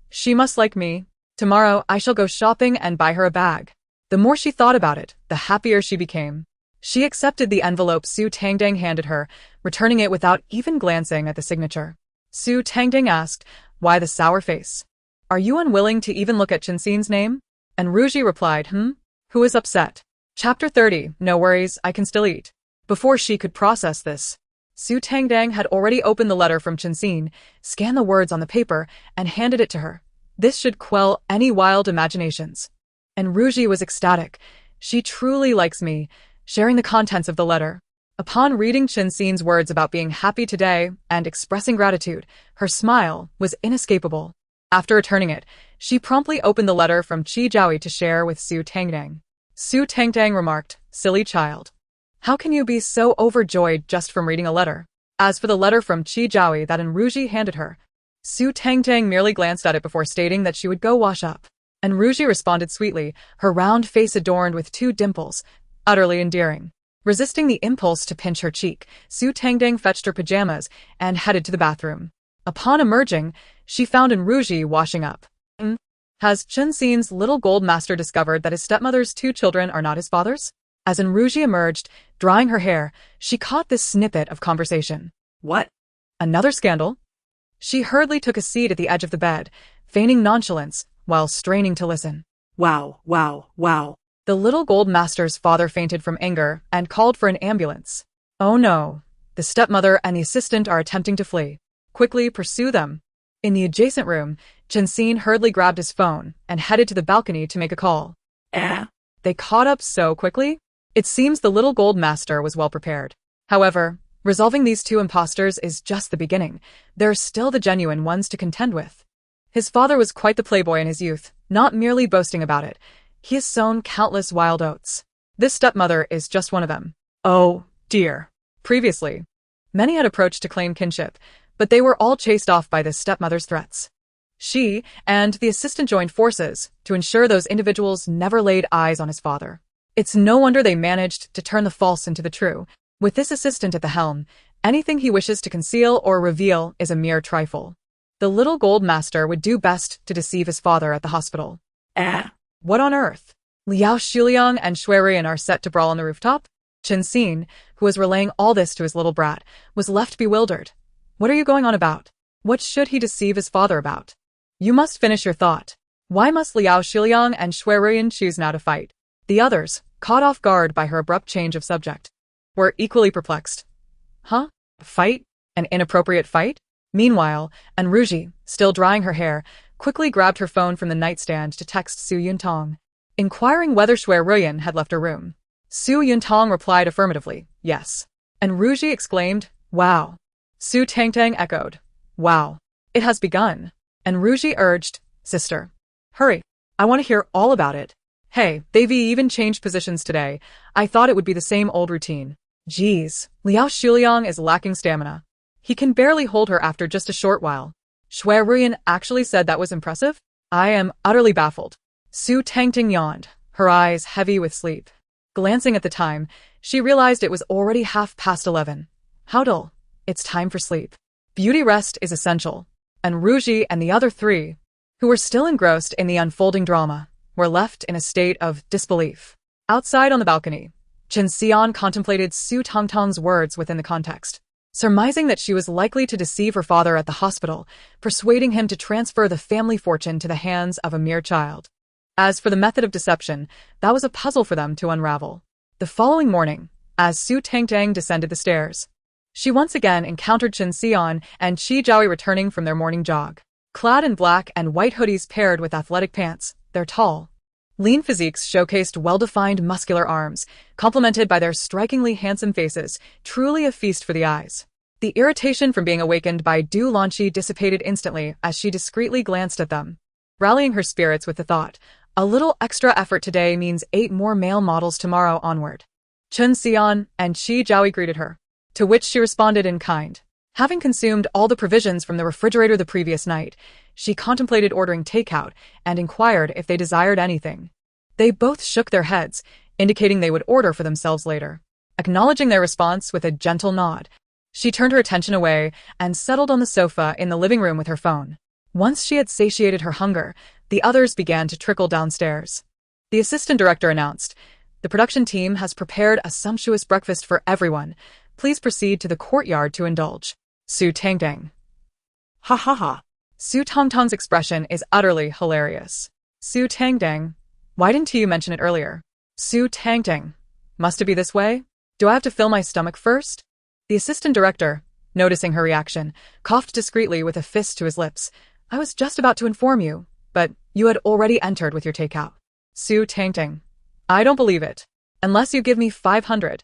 She must like me. Tomorrow I shall go shopping and buy her a bag. The more she thought about it, the happier she became. She accepted the envelope Su Tangtang handed her, returning it without even glancing at the signature. Su Tangtang asked, Why the sour face? Are you unwilling to even look at Chunxin's name? Enruji replied, Who is upset? Chapter 30, No worries, I can still eat. Before she could process this, Su Tangtang had already opened the letter from Chunxin, scanned the words on the paper, and handed it to her. This should quell any wild imaginations. Enruji was ecstatic. She truly likes me. Sharing the contents of the letter, Upon reading Chinxin's words about being happy today and expressing gratitude, her smile was inescapable. After returning it, she promptly opened the letter from Qi Jiaoyi to share with Su Tangtang. Su Tangtang remarked, "Silly child. How can you be so overjoyed just from reading a letter?" As for the letter from Qi Jiaoyi that Enruji handed her, Su Tangtang merely glanced at it before stating that she would go wash up. Enruji responded sweetly, her round face adorned with 2 dimples, utterly endearing. Resisting the impulse to pinch her cheek, Su Tangtang fetched her pajamas and headed to the bathroom. Upon emerging, she found Enruji washing up. Has Chinxin's little gold master discovered that his stepmother's 2 children are not his father's? As Enruji emerged, drying her hair, she caught this snippet of conversation. What? Another scandal? She hurriedly took a seat at the edge of the bed, feigning nonchalance while straining to listen. Wow, wow, wow. The little gold master's father fainted from anger and called for an ambulance. Oh no, the stepmother and the assistant are attempting to flee. Quickly pursue them. In the adjacent room, Chinxin hurriedly grabbed his phone and headed to the balcony to make a call. They caught up so quickly? It seems the little gold master was well prepared. However, resolving these 2 imposters is just the beginning. There are still the genuine ones to contend with. His father was quite the playboy in his youth, not merely boasting about it. He has sown countless wild oats. This stepmother is just one of them. Oh, dear. Previously, many had approached to claim kinship, but they were all chased off by this stepmother's threats. She and the assistant joined forces to ensure those individuals never laid eyes on his father. It's no wonder they managed to turn the false into the true. With this assistant at the helm, anything he wishes to conceal or reveal is a mere trifle. The little gold master would do best to deceive his father at the hospital. What on earth? Liao Shuliang and Shuirian are set to brawl on the rooftop? Chinxin, who was relaying all this to his little brat, was left bewildered. What are you going on about? What should he deceive his father about? You must finish your thought. Why must Liao Shuliang and Shuirian choose now to fight? The others, caught off guard by her abrupt change of subject, were equally perplexed. Huh? A fight? An inappropriate fight? Meanwhile, Enruji, still drying her hair, quickly grabbed her phone from the nightstand to text Su Yuntong, inquiring whether Shuirian had left her room. Su Yuntong replied affirmatively, yes. Enruji exclaimed, wow. Su Tangtang echoed, wow. It has begun. Enruji urged, sister, hurry. I want to hear all about it. Hey, they've even changed positions today. I thought it would be the same old routine. Geez, Liao Shuliang is lacking stamina. He can barely hold her after just a short while. Shuirian actually said that was impressive? I am utterly baffled. Su Tangtang yawned, her eyes heavy with sleep. Glancing at the time, she realized it was already 11:30. How dull. It's time for sleep. Beauty rest is essential. Enruji and the other 3, who were still engrossed in the unfolding drama, were left in a state of disbelief. Outside on the balcony, Chinxian contemplated Su Tangtang's words within the context, surmising that she was likely to deceive her father at the hospital, persuading him to transfer the family fortune to the hands of a mere child. As for the method of deception, that was a puzzle for them to unravel. The following morning, as Su Tangtang descended the stairs, she once again encountered Chinxian and Qi Jiaoyi returning from their morning jog. Clad in black and white hoodies paired with athletic pants, their tall, lean physiques showcased well-defined muscular arms, complemented by their strikingly handsome faces, truly a feast for the eyes. The irritation from being awakened by Du Lanqi dissipated instantly as she discreetly glanced at them, rallying her spirits with the thought, a little extra effort today means 8 more male models tomorrow onward. Chinxian and Qi Jiaoyi greeted her, to which she responded in kind. Having consumed all the provisions from the refrigerator the previous night, she contemplated ordering takeout and inquired if they desired anything. They both shook their heads, indicating they would order for themselves later. Acknowledging their response with a gentle nod, she turned her attention away and settled on the sofa in the living room with her phone. Once she had satiated her hunger, the others began to trickle downstairs. The assistant director announced, "The production team has prepared a sumptuous breakfast for everyone. Please proceed to the courtyard to indulge." Su Tangtang. Ha ha ha. Su Tangtang's expression is utterly hilarious. Su Tangtang. Why didn't you mention it earlier? Su Tangtang. Must it be this way? Do I have to fill my stomach first? The assistant director, noticing her reaction, coughed discreetly with a fist to his lips. I was just about to inform you, but you had already entered with your takeout. Su Tangtang. I don't believe it. Unless you give me 500.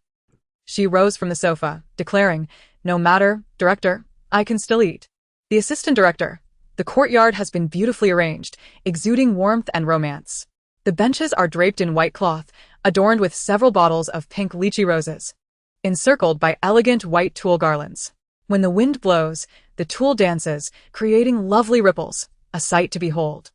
She rose from the sofa, declaring, "No matter, director, I can still eat." The assistant director. The courtyard has been beautifully arranged, exuding warmth and romance. The benches are draped in white cloth, adorned with several bottles of pink lychee roses, encircled by elegant white tulle garlands. When the wind blows, the tulle dances, creating lovely ripples, a sight to behold.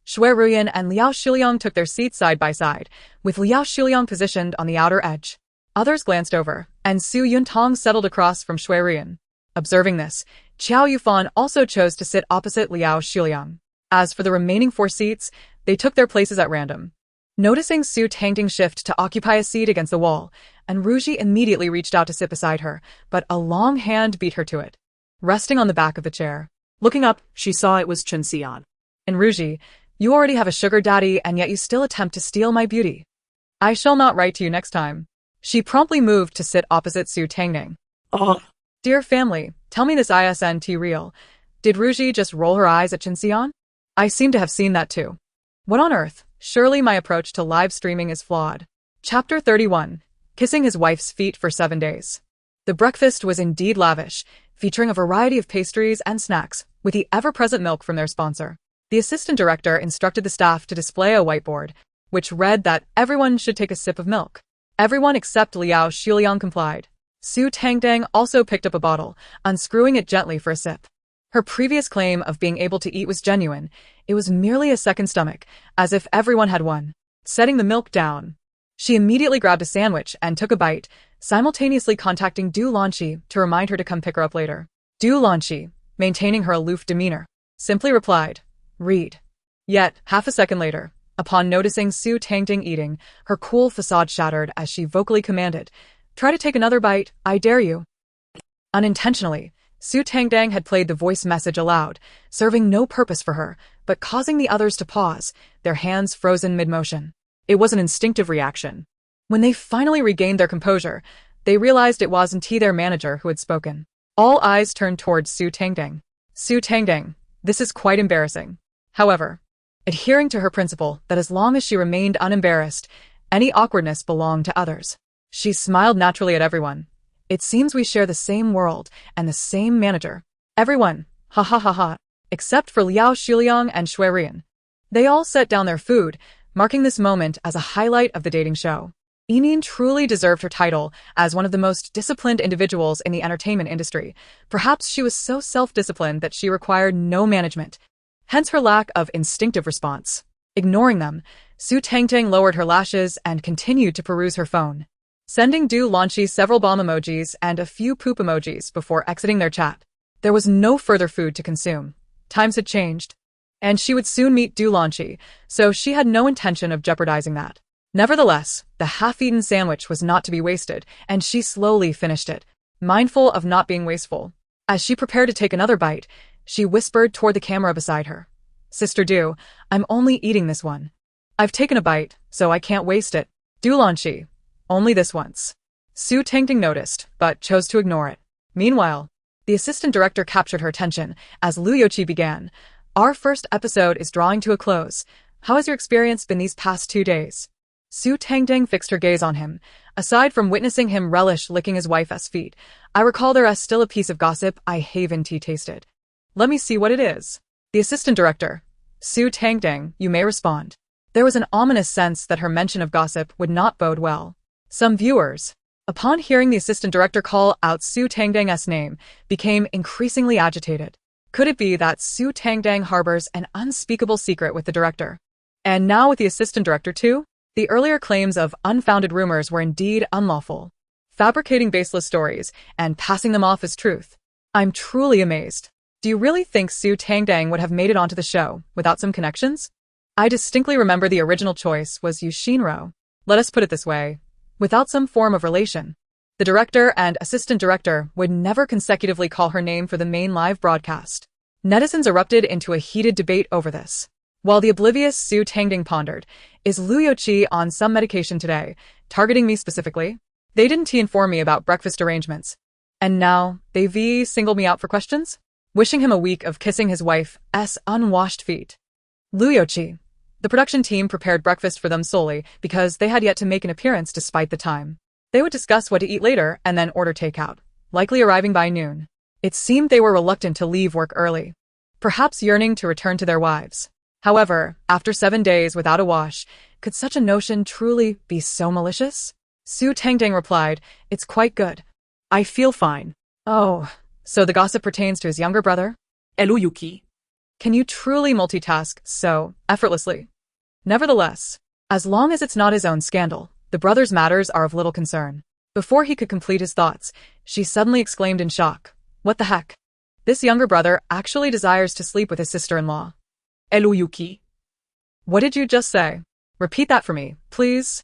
Shui and Liao Shiliang took their seats side by side, with Liao Shiliang positioned on the outer edge. Others glanced over, and Su Yuntang settled across from Shui. Observing this, Qiao Yufan also chose to sit opposite Liao Shiliang. As for the remaining 4 seats, they took their places at random. Noticing Su Tangtang shift to occupy a seat against the wall, and Ruji immediately reached out to sit beside her, but a long hand beat her to it, resting on the back of the chair. Looking up, she saw it was Chen Xian. And Ruji, you already have a sugar daddy and yet you still attempt to steal my beauty. I shall not write to you next time. She promptly moved to sit opposite Su Tangtang. Oh. Dear family, tell me this isn't real. Did Ruji just roll her eyes at Chen Xian? I seem to have seen that too. What on earth? Surely my approach to live streaming is flawed. Chapter 31. Kissing his wife's feet for 7 days. The breakfast was indeed lavish, featuring a variety of pastries and snacks, with the ever-present milk from their sponsor. The assistant director instructed the staff to display a whiteboard, which read that everyone should take a sip of milk. Everyone except Liao Shiliang complied. Su Tangtang also picked up a bottle, unscrewing it gently for a sip. Her previous claim of being able to eat was genuine. It was merely a second stomach, as if everyone had one. Setting the milk down, she immediately grabbed a sandwich and took a bite, simultaneously contacting Du Lanqi to remind her to come pick her up later. Du Lanqi, maintaining her aloof demeanor, simply replied, "Read." Yet, half a second later, upon noticing Su Tangtang eating, her cool facade shattered as she vocally commanded, "Try to take another bite, I dare you." Unintentionally, Su Tangtang had played the voice message aloud, serving no purpose for her, but causing the others to pause, their hands frozen mid-motion. It was an instinctive reaction. When they finally regained their composure, they realized it wasn't their manager who had spoken. All eyes turned towards Su Tangtang. Su Tangtang, this is quite embarrassing. However, adhering to her principle that as long as she remained unembarrassed, any awkwardness belonged to others, she smiled naturally at everyone. It seems we share the same world and the same manager. Everyone, ha ha ha ha, except for Liao Shiliang and Shui. They all set down their food, marking this moment as a highlight of the dating show. Enin truly deserved her title as one of the most disciplined individuals in the entertainment industry. Perhaps she was so self-disciplined that she required no management, hence her lack of instinctive response. Ignoring them, Su Tangtang lowered her lashes and continued to peruse her phone, sending Du Lanqi several bomb emojis and a few poop emojis before exiting their chat. There was no further food to consume. Times had changed, and she would soon meet Du Lanqi, so she had no intention of jeopardizing that. Nevertheless, the half-eaten sandwich was not to be wasted, and she slowly finished it, mindful of not being wasteful. As she prepared to take another bite, she whispered toward the camera beside her, "Sister Du, I'm only eating this one. I've taken a bite, so I can't waste it. Du Lanqi, only this once." Su Tangtang noticed, but chose to ignore it. Meanwhile, the assistant director captured her attention as Lu Youqi began. "Our first episode is drawing to a close. How has your experience been these past 2 days?" Su Tangtang fixed her gaze on him. Aside from witnessing him relish licking his wife's feet, I recall there is still a piece of gossip I haven't tasted. Let me see what it is. The assistant director. Su Tangtang, you may respond. There was an ominous sense that her mention of gossip would not bode well. Some viewers, upon hearing the assistant director call out Su Tangtang's name, became increasingly agitated. Could it be that Su Tangtang harbors an unspeakable secret with the director? And now with the assistant director too? The earlier claims of unfounded rumors were indeed unlawful, fabricating baseless stories and passing them off as truth. I'm truly amazed. Do you really think Su Tangtang would have made it onto the show without some connections? I distinctly remember the original choice was Yushinro. Let us put it this way. Without some form of relation, the director and assistant director would never consecutively call her name for the main live broadcast. Netizens erupted into a heated debate over this. While the oblivious Su Tangtang pondered, is Lu Youqi on some medication today, targeting me specifically? They didn't inform me about breakfast arrangements. And now, they single me out for questions? Wishing him a week of kissing his wife's unwashed feet. Lu Youqi. The production team prepared breakfast for them solely because they had yet to make an appearance despite the time. They would discuss what to eat later and then order takeout, likely arriving by noon. It seemed they were reluctant to leave work early, perhaps yearning to return to their wives. However, after 7 days without a wash, could such a notion truly be so malicious? Su Tangtang replied, "It's quite good. I feel fine. Oh, so the gossip pertains to his younger brother? Eluyuki. Can you truly multitask so effortlessly? Nevertheless, as long as it's not his own scandal, the brother's matters are of little concern." Before he could complete his thoughts, she suddenly exclaimed in shock, "What the heck? This younger brother actually desires to sleep with his sister-in-law." Eluyuki. What did you just say? Repeat that for me, please.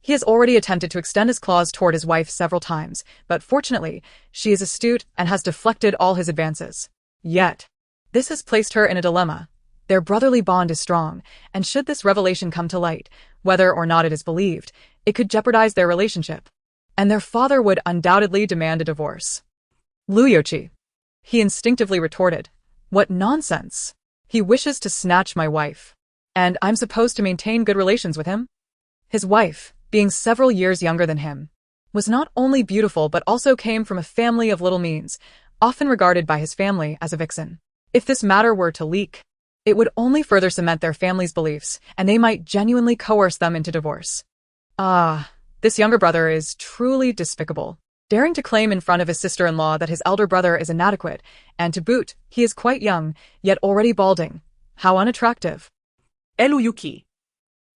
He has already attempted to extend his claws toward his wife several times, but fortunately, she is astute and has deflected all his advances. Yet, this has placed her in a dilemma. Their brotherly bond is strong, and should this revelation come to light, whether or not it is believed, it could jeopardize their relationship. And their father would undoubtedly demand a divorce. Luyochi. He instinctively retorted. What nonsense. He wishes to snatch my wife. And I'm supposed to maintain good relations with him? His wife, being several years younger than him, was not only beautiful but also came from a family of little means, often regarded by his family as a vixen. If this matter were to leak, it would only further cement their family's beliefs, and they might genuinely coerce them into divorce. This younger brother is truly despicable, daring to claim in front of his sister-in-law that his elder brother is inadequate, and to boot, he is quite young, yet already balding. How unattractive. Eluyuki.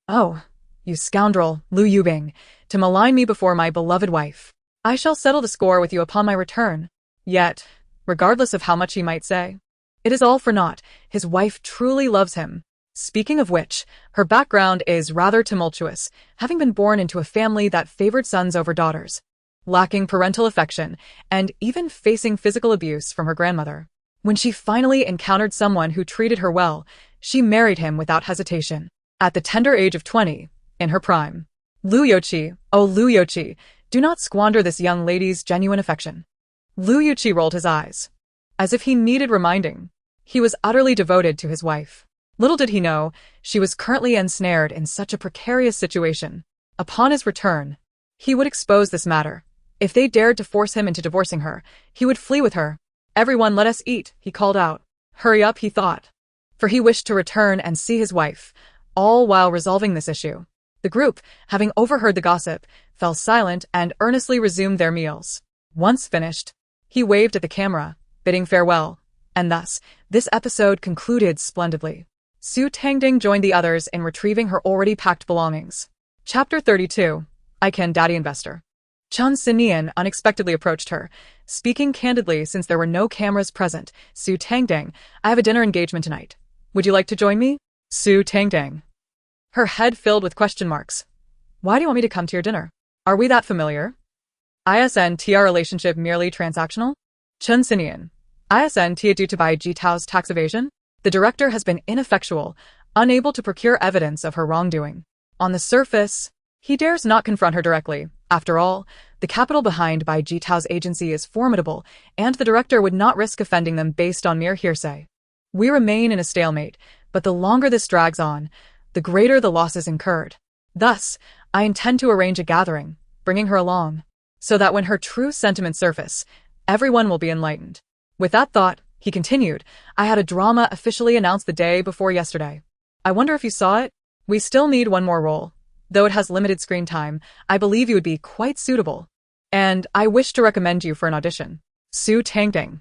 Oh, you scoundrel, Lu Yubing, to malign me before my beloved wife. I shall settle the score with you upon my return. Yet, regardless of how much he might say, it is all for naught. His wife truly loves him. Speaking of which, her background is rather tumultuous, having been born into a family that favored sons over daughters, lacking parental affection, and even facing physical abuse from her grandmother. When she finally encountered someone who treated her well, she married him without hesitation. At the tender age of 20, in her prime. Luyochi, oh Luyochi, do not squander this young lady's genuine affection. Luyochi rolled his eyes, as if he needed reminding. He was utterly devoted to his wife. Little did he know, she was currently ensnared in such a precarious situation. Upon his return, he would expose this matter. If they dared to force him into divorcing her, he would flee with her. "Everyone let us eat," he called out. "Hurry up," he thought. For he wished to return and see his wife, all while resolving this issue. The group, having overheard the gossip, fell silent and earnestly resumed their meals. Once finished, he waved at the camera, bidding farewell. And thus, this episode concluded splendidly. Su Tangtang joined the others in retrieving her already packed belongings. Chapter 32. I Can Daddy Investor. Chun Sinian unexpectedly approached her, speaking candidly since there were no cameras present. "Su Tangtang, I have a dinner engagement tonight. Would you like to join me?" Su Tangtang. Her head filled with question marks. "Why do you want me to come to your dinner? Are we that familiar? Isn't our relationship merely transactional?" Chun Sinian. Isn't due to Bai Jitao's tax evasion? The director has been ineffectual, unable to procure evidence of her wrongdoing. On the surface, he dares not confront her directly. After all, the capital behind Bai Jitao's agency is formidable, and the director would not risk offending them based on mere hearsay. We remain in a stalemate, but the longer this drags on, the greater the losses incurred. Thus, I intend to arrange a gathering, bringing her along, so that when her true sentiments surface, everyone will be enlightened. With that thought, he continued, I had a drama officially announced the day before yesterday. I wonder if you saw it? We still need one more role. Though it has limited screen time, I believe you would be quite suitable. And I wish to recommend you for an audition. Su Tangtang.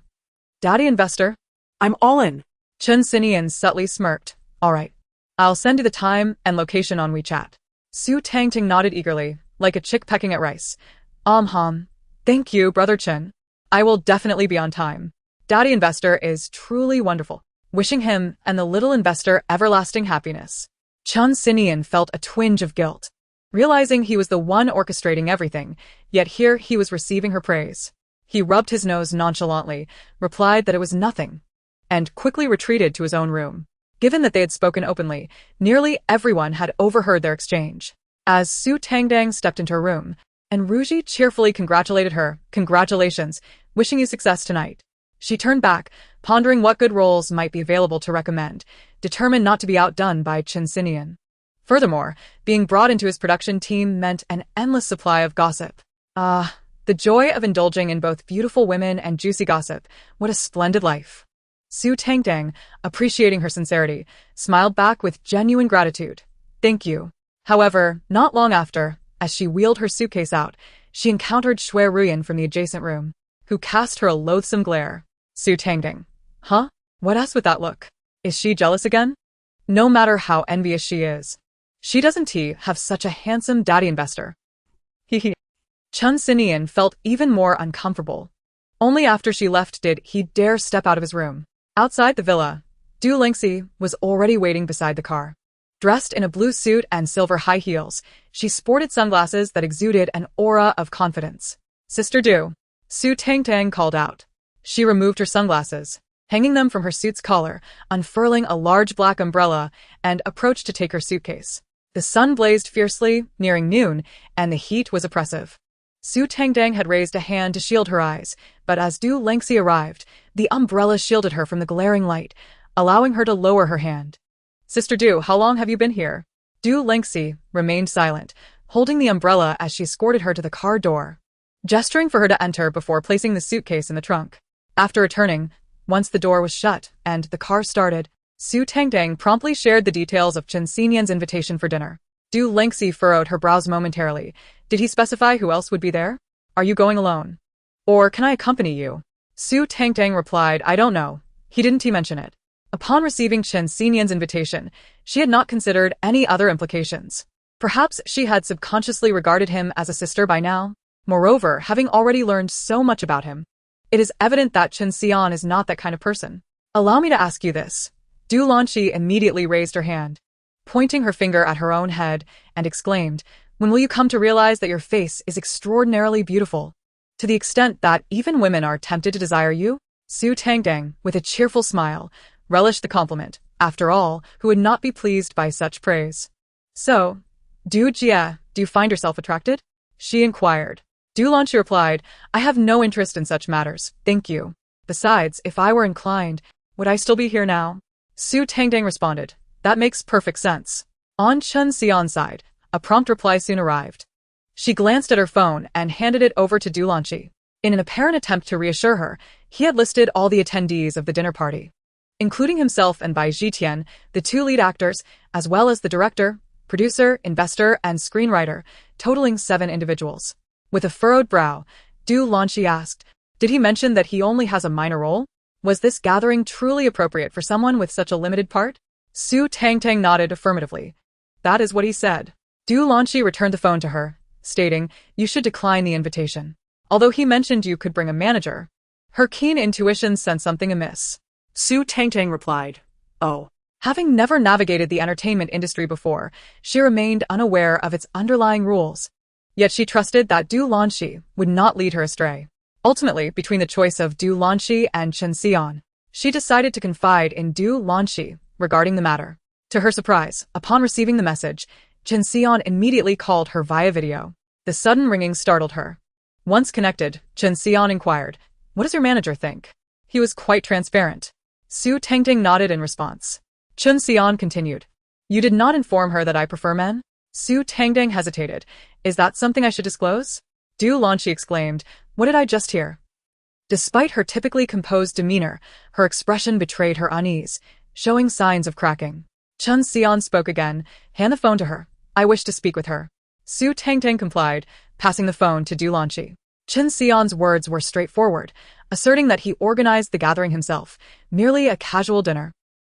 Daddy Investor? I'm all in. Chun Sinian subtly smirked. All right. I'll send you the time and location on WeChat. Su Tangtang nodded eagerly, like a chick pecking at rice. Thank you, Brother Chun. I will definitely be on time. Daddy Investor is truly wonderful. Wishing him and the little investor everlasting happiness. Chun Sinian felt a twinge of guilt, realizing he was the one orchestrating everything, yet here he was receiving her praise. He rubbed his nose nonchalantly, replied that it was nothing, and quickly retreated to his own room. Given that they had spoken openly, nearly everyone had overheard their exchange. As Su Tangtang stepped into her room, and Ruji cheerfully congratulated her, "Congratulations, wishing you success tonight." She turned back, pondering what good roles might be available to recommend, determined not to be outdone by Chun Sinian. Furthermore, being brought into his production team meant an endless supply of gossip. Ah, the joy of indulging in both beautiful women and juicy gossip. What a splendid life. Su Tangtang, appreciating her sincerity, smiled back with genuine gratitude. Thank you. However, not long after, as she wheeled her suitcase out, she encountered Shui Ruyan from the adjacent room, who cast her a loathsome glare. Su Tangtang. Huh? What else with that look? Is she jealous again? No matter how envious she is, she doesn't have such a handsome daddy investor. He. Chun Sinian felt even more uncomfortable. Only after she left did he dare step out of his room. Outside the villa, Du Lingxi was already waiting beside the car. Dressed in a blue suit and silver high heels, she sported sunglasses that exuded an aura of confidence. Sister Du, Su Tangtang called out. She removed her sunglasses, hanging them from her suit's collar, unfurling a large black umbrella, and approached to take her suitcase. The sun blazed fiercely, nearing noon, and the heat was oppressive. Su Tangtang had raised a hand to shield her eyes, but as Du Lingxi arrived, the umbrella shielded her from the glaring light, allowing her to lower her hand. Sister Du, how long have you been here? Du Lingxi remained silent, holding the umbrella as she escorted her to the car door, gesturing for her to enter before placing the suitcase in the trunk. After returning, once the door was shut and the car started, Su Tangtang promptly shared the details of Chen Xinyan's invitation for dinner. Du Lingxi furrowed her brows momentarily. Did he specify who else would be there? Are you going alone? Or can I accompany you? Su Tangtang replied, I don't know. He didn't mention it. Upon receiving Chen Xinyan's invitation, she had not considered any other implications. Perhaps she had subconsciously regarded him as a sister by now. Moreover, having already learned so much about him, it is evident that Chen Xian is not that kind of person. Allow me to ask you this. Du Lanqi immediately raised her hand, pointing her finger at her own head, and exclaimed, when will you come to realize that your face is extraordinarily beautiful, to the extent that even women are tempted to desire you? Su Tangtang, with a cheerful smile, relished the compliment. After all, who would not be pleased by such praise? So, Du Jie, do you find yourself attracted? She inquired. Du Lanqi replied, I have no interest in such matters, thank you. Besides, if I were inclined, would I still be here now? Su Tangtang responded, that makes perfect sense. On Chen Xian's side, a prompt reply soon arrived. She glanced at her phone and handed it over to Du Lanqi. In an apparent attempt to reassure her, he had listed all the attendees of the dinner party, including himself and Bai Zhitian, the two lead actors, as well as the director, producer, investor, and screenwriter, totaling 7 individuals. With a furrowed brow, Du Lanqi asked, did he mention that he only has a minor role? Was this gathering truly appropriate for someone with such a limited part? Su Tangtang nodded affirmatively. That is what he said. Du Lanqi returned the phone to her, stating, you should decline the invitation. Although he mentioned you could bring a manager. Her keen intuition sensed something amiss. Su Tangtang replied, oh. Having never navigated the entertainment industry before, she remained unaware of its underlying rules. Yet she trusted that Du Lanqi would not lead her astray. Ultimately, between the choice of Du Lanqi and Chen Xian, she decided to confide in Du Lanqi regarding the matter. To her surprise, upon receiving the message, Chen Xian immediately called her via video. The sudden ringing startled her. Once connected, Chen Xian inquired, what does your manager think? He was quite transparent. Su Tangtang nodded in response. Chen Xian continued, you did not inform her that I prefer men? Su Tangtang hesitated. Is that something I should disclose? Du Lanqi exclaimed, what did I just hear? Despite her typically composed demeanor, her expression betrayed her unease, showing signs of cracking. Chen Xian spoke again. Hand the phone to her. I wish to speak with her. Su Tangtang complied, passing the phone to Du Lanqi. Chen Xian's words were straightforward, asserting that he organized the gathering himself, merely a casual dinner,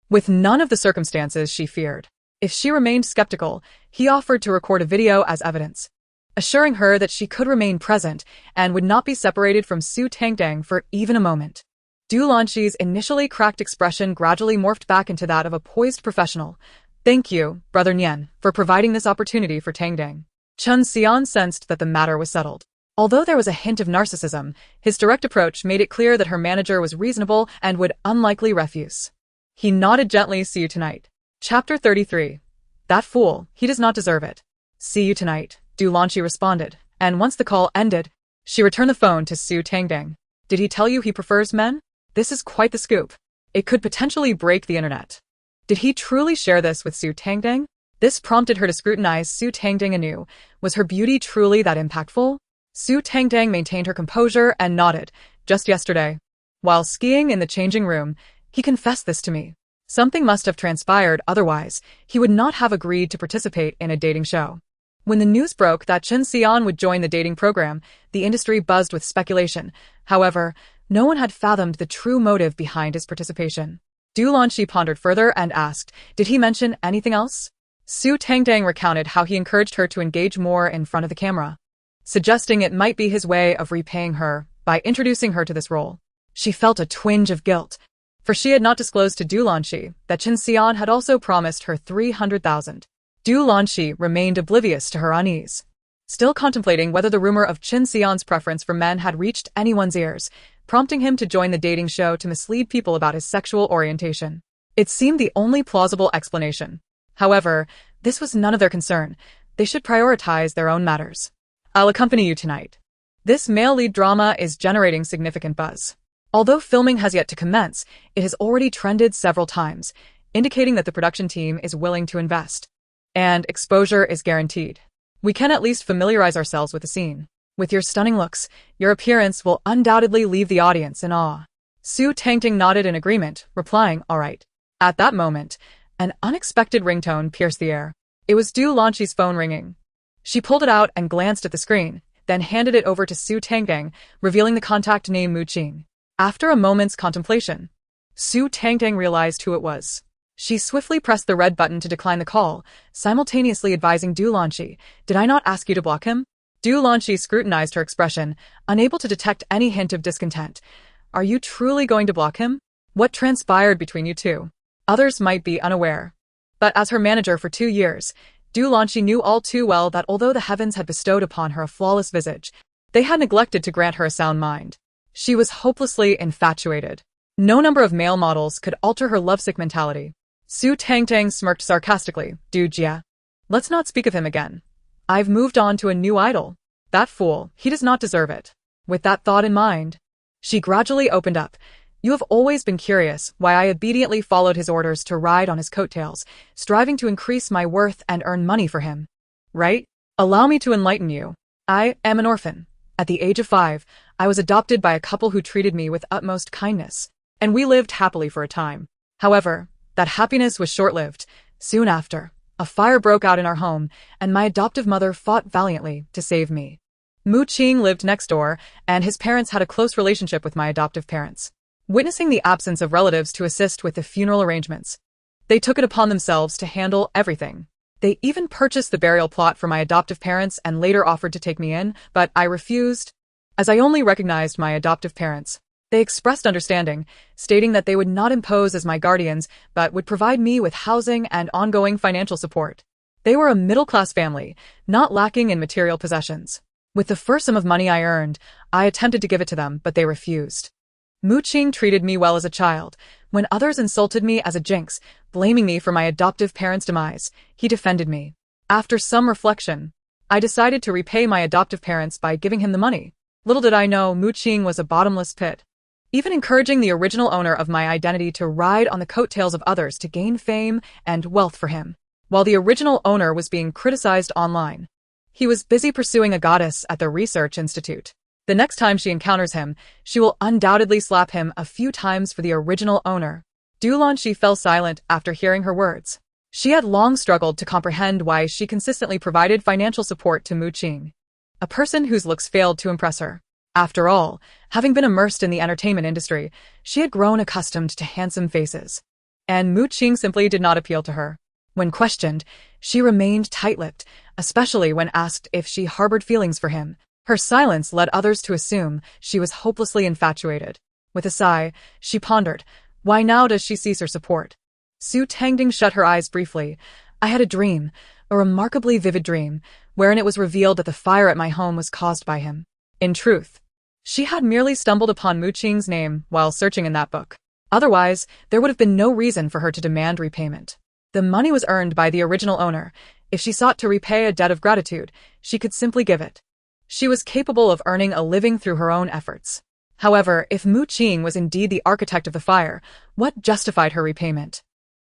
with none of the circumstances she feared. If she remained skeptical, he offered to record a video as evidence, assuring her that she could remain present and would not be separated from Su Tangtang for even a moment. Du Lanqi's initially cracked expression gradually morphed back into that of a poised professional. Thank you, Brother Nian, for providing this opportunity for Tangtang. Chen Xian sensed that the matter was settled. Although there was a hint of narcissism, his direct approach made it clear that her manager was reasonable and would unlikely refuse. He nodded gently. See you tonight. Chapter 33. That fool, he does not deserve it. See you tonight, Du Lanqi responded, and once the call ended, she returned the phone to Su Tangtang. Did he tell you he prefers men? This is quite the scoop. It could potentially break the internet. Did he truly share this with Su Tangtang? This prompted her to scrutinize Su Tangtang anew. Was her beauty truly that impactful? Su Tangtang maintained her composure and nodded. Just yesterday, while skiing in the changing room, he confessed this to me. Something must have transpired, otherwise, he would not have agreed to participate in a dating show. When the news broke that Chen Xian would join the dating program, the industry buzzed with speculation. However, no one had fathomed the true motive behind his participation. Du Lanxi pondered further and asked, did he mention anything else? Su Tangtang recounted how he encouraged her to engage more in front of the camera, suggesting it might be his way of repaying her by introducing her to this role. She felt a twinge of guilt, for she had not disclosed to Du Lanxi that Chen Xian had also promised her 300,000. Du Lanxi remained oblivious to her unease, still contemplating whether the rumor of Chen Xian's preference for men had reached anyone's ears, prompting him to join the dating show to mislead people about his sexual orientation. It seemed the only plausible explanation. However, this was none of their concern. They should prioritize their own matters. I'll accompany you tonight. This male lead drama is generating significant buzz. Although filming has yet to commence, it has already trended several times, indicating that the production team is willing to invest. And exposure is guaranteed. We can at least familiarize ourselves with the scene. With your stunning looks, your appearance will undoubtedly leave the audience in awe. Su Tangtang nodded in agreement, replying, all right. At that moment, an unexpected ringtone pierced the air. It was Du Lanxi's phone ringing. She pulled it out and glanced at the screen, then handed it over to Su Tangtang, revealing the contact name Mu Qing. After a moment's contemplation, Su Tangtang realized who it was. She swiftly pressed the red button to decline the call, simultaneously advising Du Lanxi, did I not ask you to block him? Du Lanxi scrutinized her expression, unable to detect any hint of discontent. Are you truly going to block him? What transpired between you two? Others might be unaware. But as her manager for 2 years, Du Lanxi knew all too well that although the heavens had bestowed upon her a flawless visage, they had neglected to grant her a sound mind. She was hopelessly infatuated. No number of male models could alter her lovesick mentality. Su Tangtang smirked sarcastically. Du Jia. Let's not speak of him again. I've moved on to a new idol. That fool, he does not deserve it. With that thought in mind, she gradually opened up. You have always been curious why I obediently followed his orders to ride on his coattails, striving to increase my worth and earn money for him. Right? Allow me to enlighten you. I am an orphan. At the age of 5, I was adopted by a couple who treated me with utmost kindness, and we lived happily for a time. However, that happiness was short-lived. Soon after, a fire broke out in our home, and my adoptive mother fought valiantly to save me. Mu Qing lived next door, and his parents had a close relationship with my adoptive parents. Witnessing the absence of relatives to assist with the funeral arrangements, they took it upon themselves to handle everything. They even purchased the burial plot for my adoptive parents and later offered to take me in, but I refused. As I only recognized my adoptive parents, they expressed understanding, stating that they would not impose as my guardians, but would provide me with housing and ongoing financial support. They were a middle-class family, not lacking in material possessions. With the first sum of money I earned, I attempted to give it to them, but they refused. Mu Qing treated me well as a child. When others insulted me as a jinx, blaming me for my adoptive parents' demise, he defended me. After some reflection, I decided to repay my adoptive parents by giving him the money. Little did I know Mu Qing was a bottomless pit, even encouraging the original owner of my identity to ride on the coattails of others to gain fame and wealth for him. While the original owner was being criticized online, he was busy pursuing a goddess at the research institute. The next time she encounters him, she will undoubtedly slap him a few times for the original owner. Du Lanxi fell silent after hearing her words. She had long struggled to comprehend why she consistently provided financial support to Mu Qing, a person whose looks failed to impress her. After all, having been immersed in the entertainment industry, she had grown accustomed to handsome faces. And Mu Qing simply did not appeal to her. When questioned, she remained tight-lipped, especially when asked if she harbored feelings for him. Her silence led others to assume she was hopelessly infatuated. With a sigh, she pondered, why now does she cease her support? Su Tangtang shut her eyes briefly. I had a dream, a remarkably vivid dream, wherein it was revealed that the fire at my home was caused by him. In truth, she had merely stumbled upon Mu Qing's name while searching in that book. Otherwise, there would have been no reason for her to demand repayment. The money was earned by the original owner. If she sought to repay a debt of gratitude, she could simply give it. She was capable of earning a living through her own efforts. However, if Mu Qing was indeed the architect of the fire, what justified her repayment?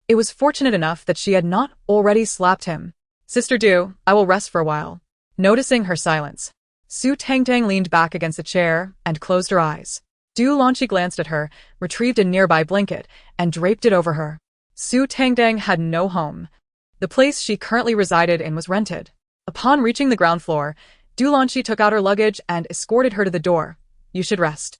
It was fortunate enough that she had not already slapped him. Sister Du, I will rest for a while. Noticing her silence, Su Tangtang leaned back against the chair and closed her eyes. Du Lanqi glanced at her, retrieved a nearby blanket, and draped it over her. Su Tangtang had no home. The place she currently resided in was rented. Upon reaching the ground floor, Du Lanqi took out her luggage and escorted her to the door. You should rest.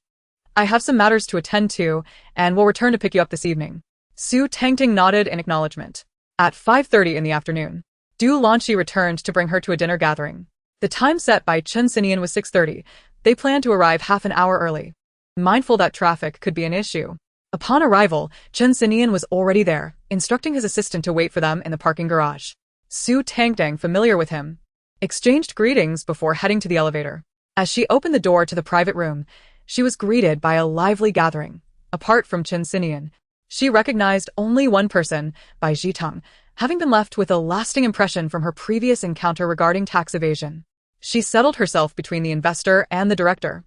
I have some matters to attend to, and will return to pick you up this evening. Su Tangtang nodded in acknowledgement. At 5:30 in the afternoon, Du Lanqi returned to bring her to a dinner gathering. The time set by Chen Xinian was 6:30. They planned to arrive half an hour early. Mindful that traffic could be an issue. Upon arrival, Chen Xinian was already there, instructing his assistant to wait for them in the parking garage. Su Tangtang, familiar with him, exchanged greetings before heading to the elevator. As she opened the door to the private room, she was greeted by a lively gathering. Apart from Chen Xinian, she recognized only one person, Bai Zhitang, having been left with a lasting impression from her previous encounter regarding tax evasion. She settled herself between the investor and the director,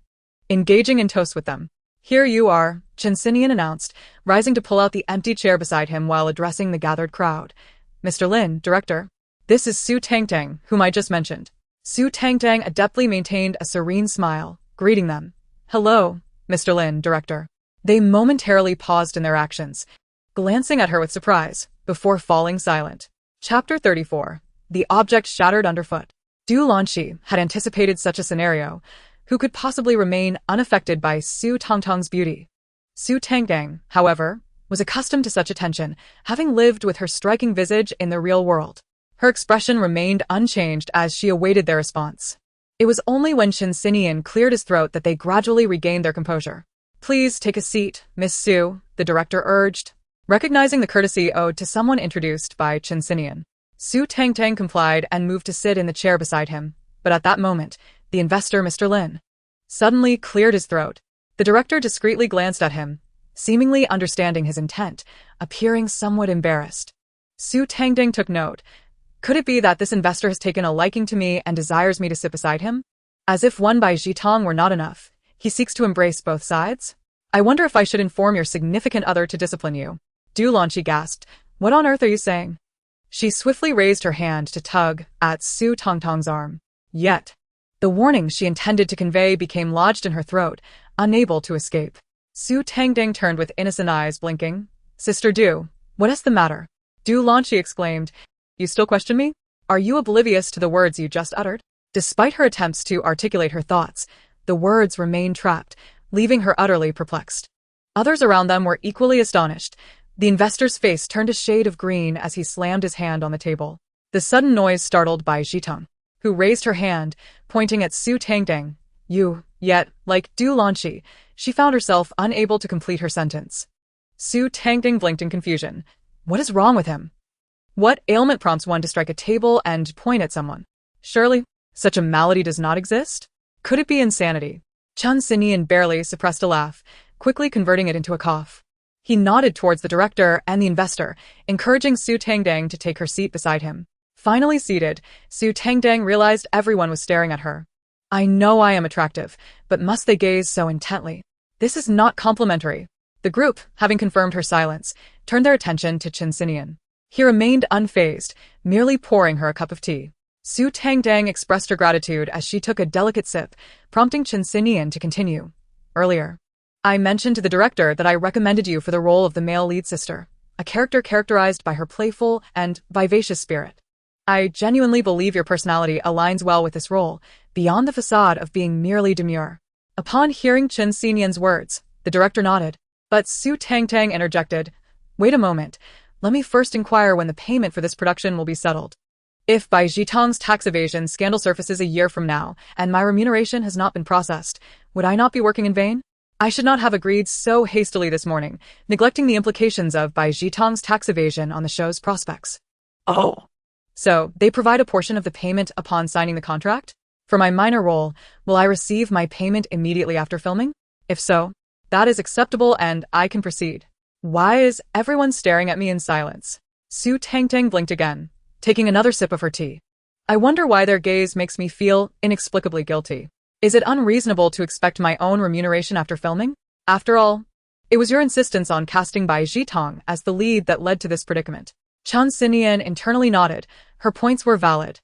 engaging in toast with them. Here you are, Chen Xinian announced, rising to pull out the empty chair beside him while addressing the gathered crowd. Mr. Lin, director. This is Su Tangtang, whom I just mentioned. Su Tangtang adeptly maintained a serene smile, greeting them. Hello, Mr. Lin, director. They momentarily paused in their actions, glancing at her with surprise, before falling silent. Chapter 34. The object shattered underfoot. Du Lanqi had anticipated such a scenario. Who could possibly remain unaffected by Su Tangtang's beauty? Su Tangtang, however, was accustomed to such attention, having lived with her striking visage in the real world. Her expression remained unchanged as she awaited their response. It was only when Chen Xinian cleared his throat that they gradually regained their composure. Please take a seat, Miss Su, the director urged. Recognizing the courtesy owed to someone introduced by Chen Xinian, Su Tangtang complied and moved to sit in the chair beside him. But at that moment, the investor, Mr. Lin, suddenly cleared his throat. The director discreetly glanced at him, seemingly understanding his intent, appearing somewhat embarrassed. Su Tangtang took note. Could it be that this investor has taken a liking to me and desires me to sit beside him? As if one Bai Zhitang were not enough, he seeks to embrace both sides? I wonder if I should inform your significant other to discipline you. Du Lanqi gasped. What on earth are you saying? She swiftly raised her hand to tug at Su Tangtang's arm. Yet, the warning she intended to convey became lodged in her throat, unable to escape. Su Tangtang turned with innocent eyes blinking. Sister Du, what is the matter? Du Lanqi exclaimed. You still question me? Are you oblivious to the words you just uttered? Despite her attempts to articulate her thoughts, the words remained trapped, leaving her utterly perplexed. Others around them were equally astonished. The investor's face turned a shade of green as he slammed his hand on the table. The sudden noise startled Bai Zhitang, who raised her hand, pointing at Su Tangtang. Yet, like Du Lanqi, she found herself unable to complete her sentence. Su Tangtang blinked in confusion. What is wrong with him? What ailment prompts one to strike a table and point at someone? Surely, such a malady does not exist? Could it be insanity? Chen Xinian barely suppressed a laugh, quickly converting it into a cough. He nodded towards the director and the investor, encouraging Su Tangtang to take her seat beside him. Finally seated, Su Tangtang realized everyone was staring at her. I know I am attractive, but must they gaze so intently? This is not complimentary. The group, having confirmed her silence, turned their attention to Chen Xinian. He remained unfazed, merely pouring her a cup of tea. Su Tangtang expressed her gratitude as she took a delicate sip, prompting Chen Xinian to continue. Earlier, I mentioned to the director that I recommended you for the role of the male lead sister, a character characterized by her playful and vivacious spirit. I genuinely believe your personality aligns well with this role, beyond the facade of being merely demure. Upon hearing Chen Xinian's words, the director nodded, but Su Tangtang interjected. Wait a moment. Let me first inquire when the payment for this production will be settled. If Bai Zhitang's tax evasion scandal surfaces a year from now, and my remuneration has not been processed, would I not be working in vain? I should not have agreed so hastily this morning, neglecting the implications of Bai Zhitang's tax evasion on the show's prospects. Oh. So, they provide a portion of the payment upon signing the contract? For my minor role, will I receive my payment immediately after filming? If so, that is acceptable and I can proceed. Why is everyone staring at me in silence? Su Tangtang blinked again, taking another sip of her tea. I wonder why their gaze makes me feel inexplicably guilty. Is it unreasonable to expect my own remuneration after filming? After all, it was your insistence on casting Bai Zhitang as the lead that led to this predicament. Chen Xinian internally nodded. Her points were valid.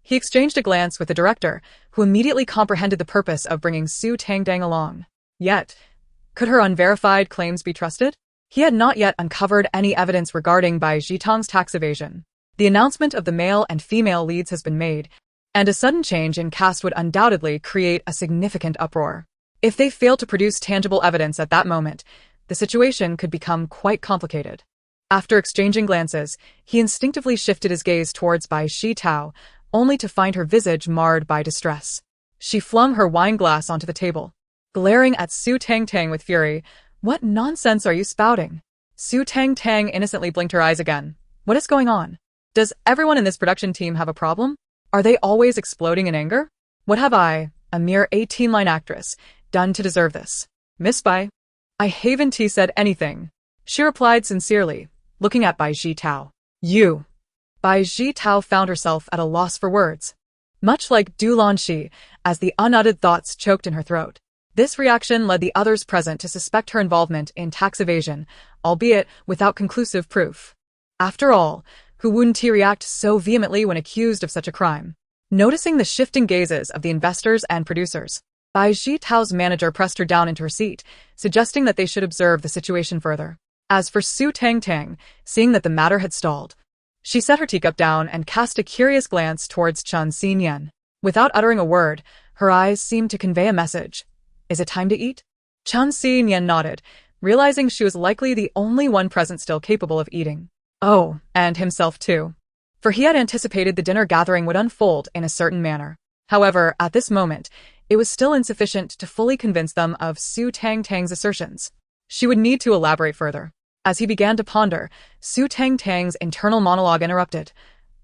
He exchanged a glance with the director, who immediately comprehended the purpose of bringing Su Tangtang along. Yet, could her unverified claims be trusted? He had not yet uncovered any evidence regarding Bai Zhitang's tax evasion. The announcement of the male and female leads has been made, and a sudden change in cast would undoubtedly create a significant uproar. If they fail to produce tangible evidence at that moment, the situation could become quite complicated. After exchanging glances, he instinctively shifted his gaze towards Bai Zhitao, only to find her visage marred by distress. She flung her wine glass onto the table, glaring at Su Tangtang with fury. "What nonsense are you spouting?" Su Tangtang innocently blinked her eyes again. "What is going on? Does everyone in this production team have a problem? Are they always exploding in anger? What have I, a mere 18-line actress, done to deserve this?" "Miss Bai, I haven't said anything," she replied sincerely, looking at Bai Zhitao. "You." Bai Zhitao found herself at a loss for words. Much like Du Lanxi, as the unuttered thoughts choked in her throat. This reaction led the others present to suspect her involvement in tax evasion, albeit without conclusive proof. After all, who wouldn't react so vehemently when accused of such a crime? Noticing the shifting gazes of the investors and producers, Bai Zhitao's manager pressed her down into her seat, suggesting that they should observe the situation further. As for Su Tangtang, seeing that the matter had stalled, she set her teacup down and cast a curious glance towards Chen Xinyan. Without uttering a word, her eyes seemed to convey a message. "Is it time to eat?" Chen Xinyan nodded, realizing she was likely the only one present still capable of eating. Oh, and himself too. For he had anticipated the dinner gathering would unfold in a certain manner. However, at this moment, it was still insufficient to fully convince them of Su Tangtang's assertions. She would need to elaborate further. As he began to ponder, Su Tangtang's internal monologue interrupted.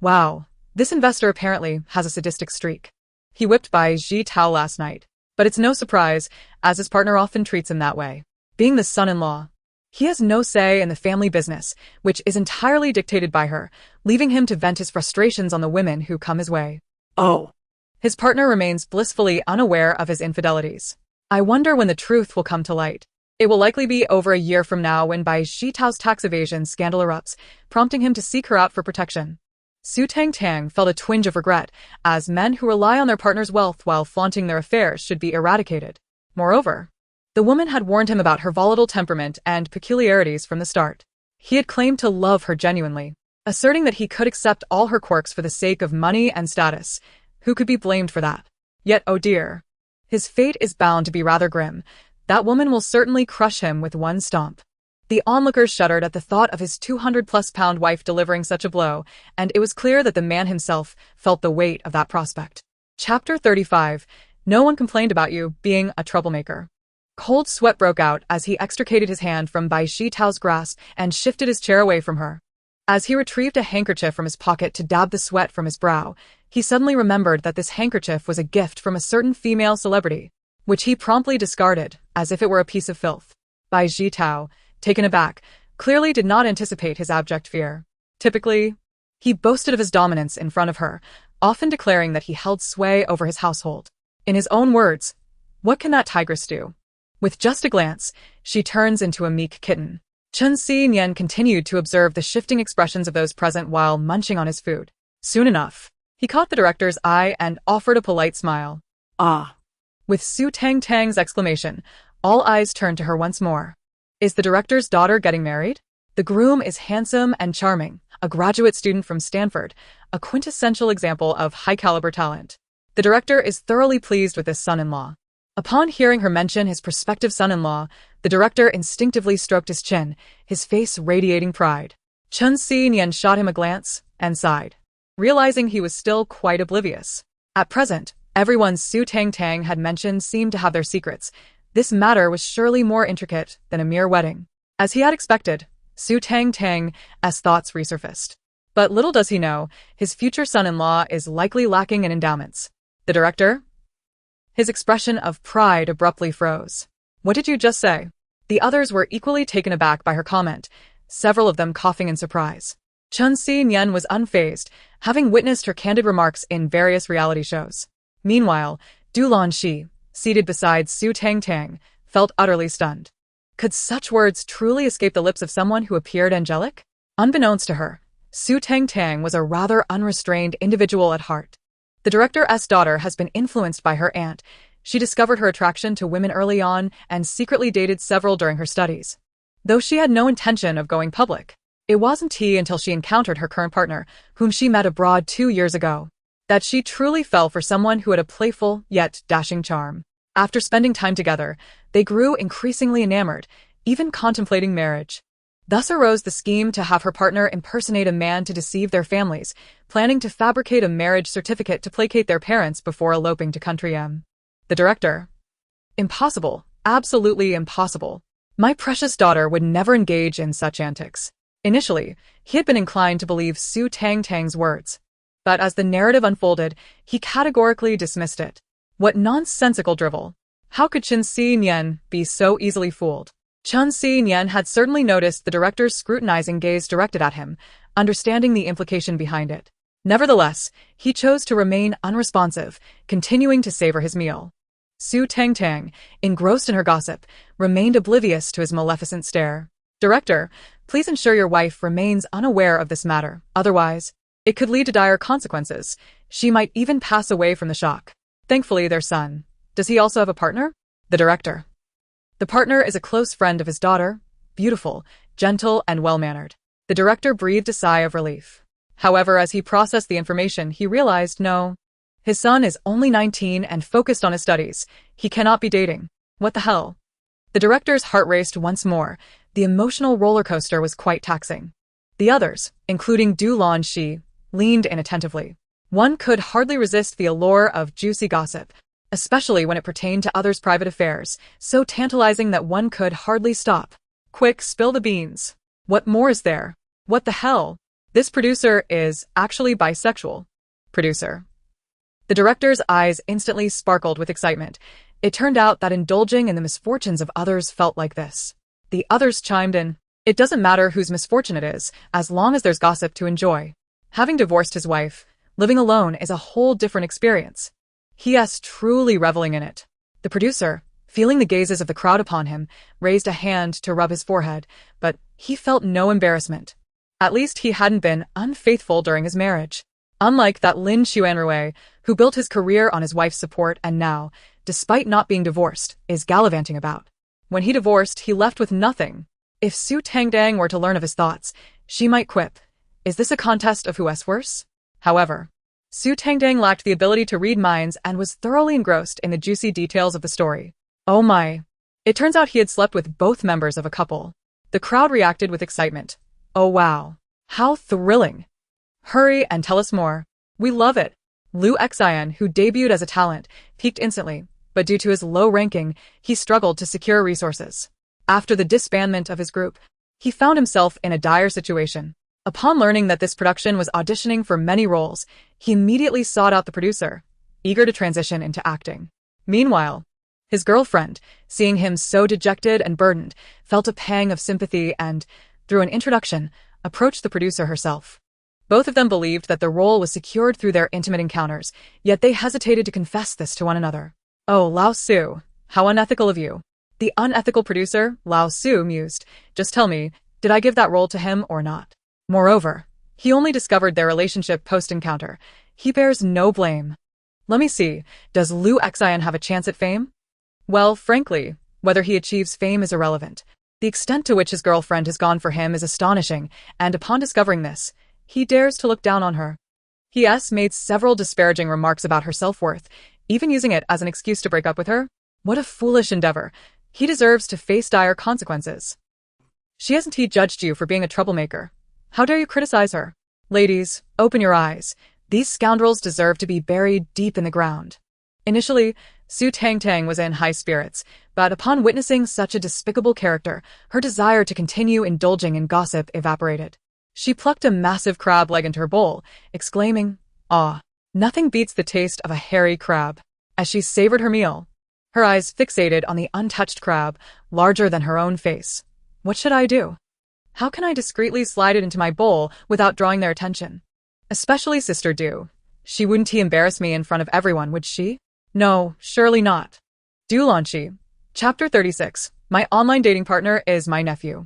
"Wow, this investor apparently has a sadistic streak. He whipped Bai Zhitao last night. But it's no surprise, as his partner often treats him that way. Being the son-in-law, he has no say in the family business, which is entirely dictated by her, leaving him to vent his frustrations on the women who come his way." "Oh." His partner remains blissfully unaware of his infidelities. "I wonder when the truth will come to light. It will likely be over a year from now when Bai Zhitao's tax evasion scandal erupts, prompting him to seek her out for protection." Su Tangtang felt a twinge of regret, as men who rely on their partner's wealth while flaunting their affairs should be eradicated. Moreover, the woman had warned him about her volatile temperament and peculiarities from the start. He had claimed to love her genuinely, asserting that he could accept all her quirks for the sake of money and status. Who could be blamed for that? Yet, oh dear, his fate is bound to be rather grim. That woman will certainly crush him with one stomp. The onlookers shuddered at the thought of his 200-plus-pound wife delivering such a blow, and it was clear that the man himself felt the weight of that prospect. Chapter 35. No one complained about you being a troublemaker. Cold sweat broke out as he extricated his hand from Bai Zhitao's grasp and shifted his chair away from her. As he retrieved a handkerchief from his pocket to dab the sweat from his brow, he suddenly remembered that this handkerchief was a gift from a certain female celebrity, which he promptly discarded, as if it were a piece of filth. Bai Zhitao, taken aback, clearly did not anticipate his abject fear. Typically, he boasted of his dominance in front of her, often declaring that he held sway over his household. In his own words, "What can that tigress do?" With just a glance, she turns into a meek kitten. Chen Xinyan continued to observe the shifting expressions of those present while munching on his food. Soon enough, he caught the director's eye and offered a polite smile. "Ah." With Su Tangtang's exclamation, all eyes turned to her once more. Is the director's daughter getting married? The groom is handsome and charming, a graduate student from Stanford, a quintessential example of high-caliber talent. The director is thoroughly pleased with this son-in-law. Upon hearing her mention his prospective son-in-law, the director instinctively stroked his chin, his face radiating pride. Chen Xinyan shot him a glance and sighed, realizing he was still quite oblivious. At present, everyone Su Tangtang had mentioned seemed to have their secrets. This matter was surely more intricate than a mere wedding. As he had expected, Su Tangtang's thoughts resurfaced. But little does he know, his future son-in-law is likely lacking in endowments. The director? His expression of pride abruptly froze. What did you just say? The others were equally taken aback by her comment, several of them coughing in surprise. Chen Xinyan was unfazed, having witnessed her candid remarks in various reality shows. Meanwhile, Du Lanxi, seated beside Su Tangtang, felt utterly stunned. Could such words truly escape the lips of someone who appeared angelic? Unbeknownst to her, Su Tangtang was a rather unrestrained individual at heart. The director's daughter has been influenced by her aunt. She discovered her attraction to women early on and secretly dated several during her studies. Though she had no intention of going public, it wasn't until she encountered her current partner, whom she met abroad 2 years ago, that she truly fell for someone who had a playful yet dashing charm. After spending time together, they grew increasingly enamored, even contemplating marriage. Thus arose the scheme to have her partner impersonate a man to deceive their families, planning to fabricate a marriage certificate to placate their parents before eloping to country M. The director. Impossible. Absolutely impossible. My precious daughter would never engage in such antics. Initially, he had been inclined to believe Su Tangtang's words. But as the narrative unfolded, he categorically dismissed it. What nonsensical drivel. How could Chen Xi-Nian be so easily fooled? Chen Xi-Nian had certainly noticed the director's scrutinizing gaze directed at him, understanding the implication behind it. Nevertheless, he chose to remain unresponsive, continuing to savor his meal. Su Tangtang, engrossed in her gossip, remained oblivious to his maleficent stare. Director, please ensure your wife remains unaware of this matter, otherwise, it could lead to dire consequences. She might even pass away from the shock. Thankfully, their son. Does he also have a partner? The director. The partner is a close friend of his daughter, beautiful, gentle, and well-mannered. The director breathed a sigh of relief. However, as he processed the information, he realized no. His son is only 19 and focused on his studies. He cannot be dating. What the hell? The director's heart raced once more. The emotional roller coaster was quite taxing. The others, including Du Lanxi, leaned in attentively. One could hardly resist the allure of juicy gossip, especially when it pertained to others' private affairs, so tantalizing that one could hardly stop. Quick, spill the beans. What more is there? What the hell? This producer is actually bisexual. Producer. The director's eyes instantly sparkled with excitement. It turned out that indulging in the misfortunes of others felt like this. The others chimed in. It doesn't matter whose misfortune it is, as long as there's gossip to enjoy. Having divorced his wife, living alone is a whole different experience. He is truly reveling in it. The producer, feeling the gazes of the crowd upon him, raised a hand to rub his forehead, but he felt no embarrassment. At least he hadn't been unfaithful during his marriage. Unlike that Lin Xuanrui, who built his career on his wife's support and now, despite not being divorced, is gallivanting about. When he divorced, he left with nothing. If Su Tangtang were to learn of his thoughts, she might quip. Is this a contest of who is worse? However, Su Tangtang lacked the ability to read minds and was thoroughly engrossed in the juicy details of the story. Oh my. It turns out he had slept with both members of a couple. The crowd reacted with excitement. Oh wow. How thrilling. Hurry and tell us more. We love it. Liu Xian, who debuted as a talent, peaked instantly, but due to his low ranking, he struggled to secure resources. After the disbandment of his group, he found himself in a dire situation. Upon learning that this production was auditioning for many roles, he immediately sought out the producer, eager to transition into acting. Meanwhile, his girlfriend, seeing him so dejected and burdened, felt a pang of sympathy and, through an introduction, approached the producer herself. Both of them believed that the role was secured through their intimate encounters, yet they hesitated to confess this to one another. Oh, Lao Su, how unethical of you. The unethical producer, Lao Su, mused. Just tell me, did I give that role to him or not? Moreover, he only discovered their relationship post-encounter. He bears no blame. Let me see, does Liu Xian have a chance at fame? Well, frankly, whether he achieves fame is irrelevant. The extent to which his girlfriend has gone for him is astonishing, and upon discovering this, he dares to look down on her. He has made several disparaging remarks about her self-worth, even using it as an excuse to break up with her. What a foolish endeavor. He deserves to face dire consequences. She hasn't judged you for being a troublemaker. How dare you criticize her? Ladies, open your eyes. These scoundrels deserve to be buried deep in the ground. Initially, Su Tangtang was in high spirits, but upon witnessing such a despicable character, her desire to continue indulging in gossip evaporated. She plucked a massive crab leg into her bowl, exclaiming, "Ah, nothing beats the taste of a hairy crab." As she savored her meal, her eyes fixated on the untouched crab, larger than her own face. What should I do? How can I discreetly slide it into my bowl without drawing their attention? Especially Sister Du. She wouldn't embarrass me in front of everyone, would she? No, surely not. Du Lanxi. Chapter 36. My online dating partner is my nephew.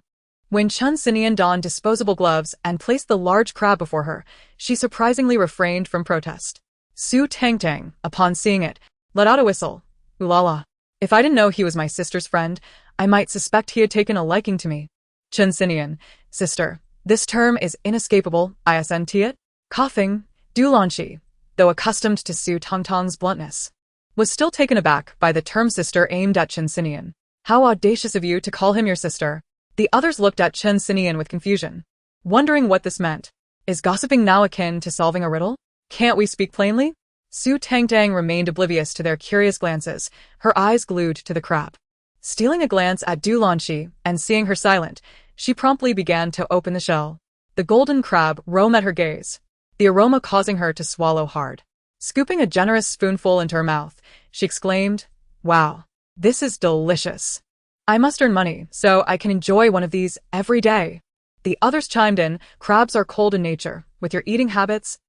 When Chen Xinian donned disposable gloves and placed the large crab before her, she surprisingly refrained from protest. Su Tangtang, upon seeing it, let out a whistle. Ooh la la. If I didn't know he was my sister's friend, I might suspect he had taken a liking to me. Chinsinian, sister. This term is inescapable, isn't it? Coughing, Dulanshi, though accustomed to Su Tangtang's bluntness, was still taken aback by the term sister aimed at Chinsinian. How audacious of you to call him your sister. The others looked at Chinsinian with confusion, wondering what this meant. Is gossiping now akin to solving a riddle? Can't we speak plainly? Su Tangtang remained oblivious to their curious glances, her eyes glued to the crab. Stealing a glance at Dulanshi and seeing her silent, she promptly began to open the shell. The golden crab roamed at her gaze, the aroma causing her to swallow hard. Scooping a generous spoonful into her mouth, she exclaimed, "Wow, this is delicious. I must earn money so I can enjoy one of these every day." The others chimed in, "Crabs are cold in nature. With your eating habits,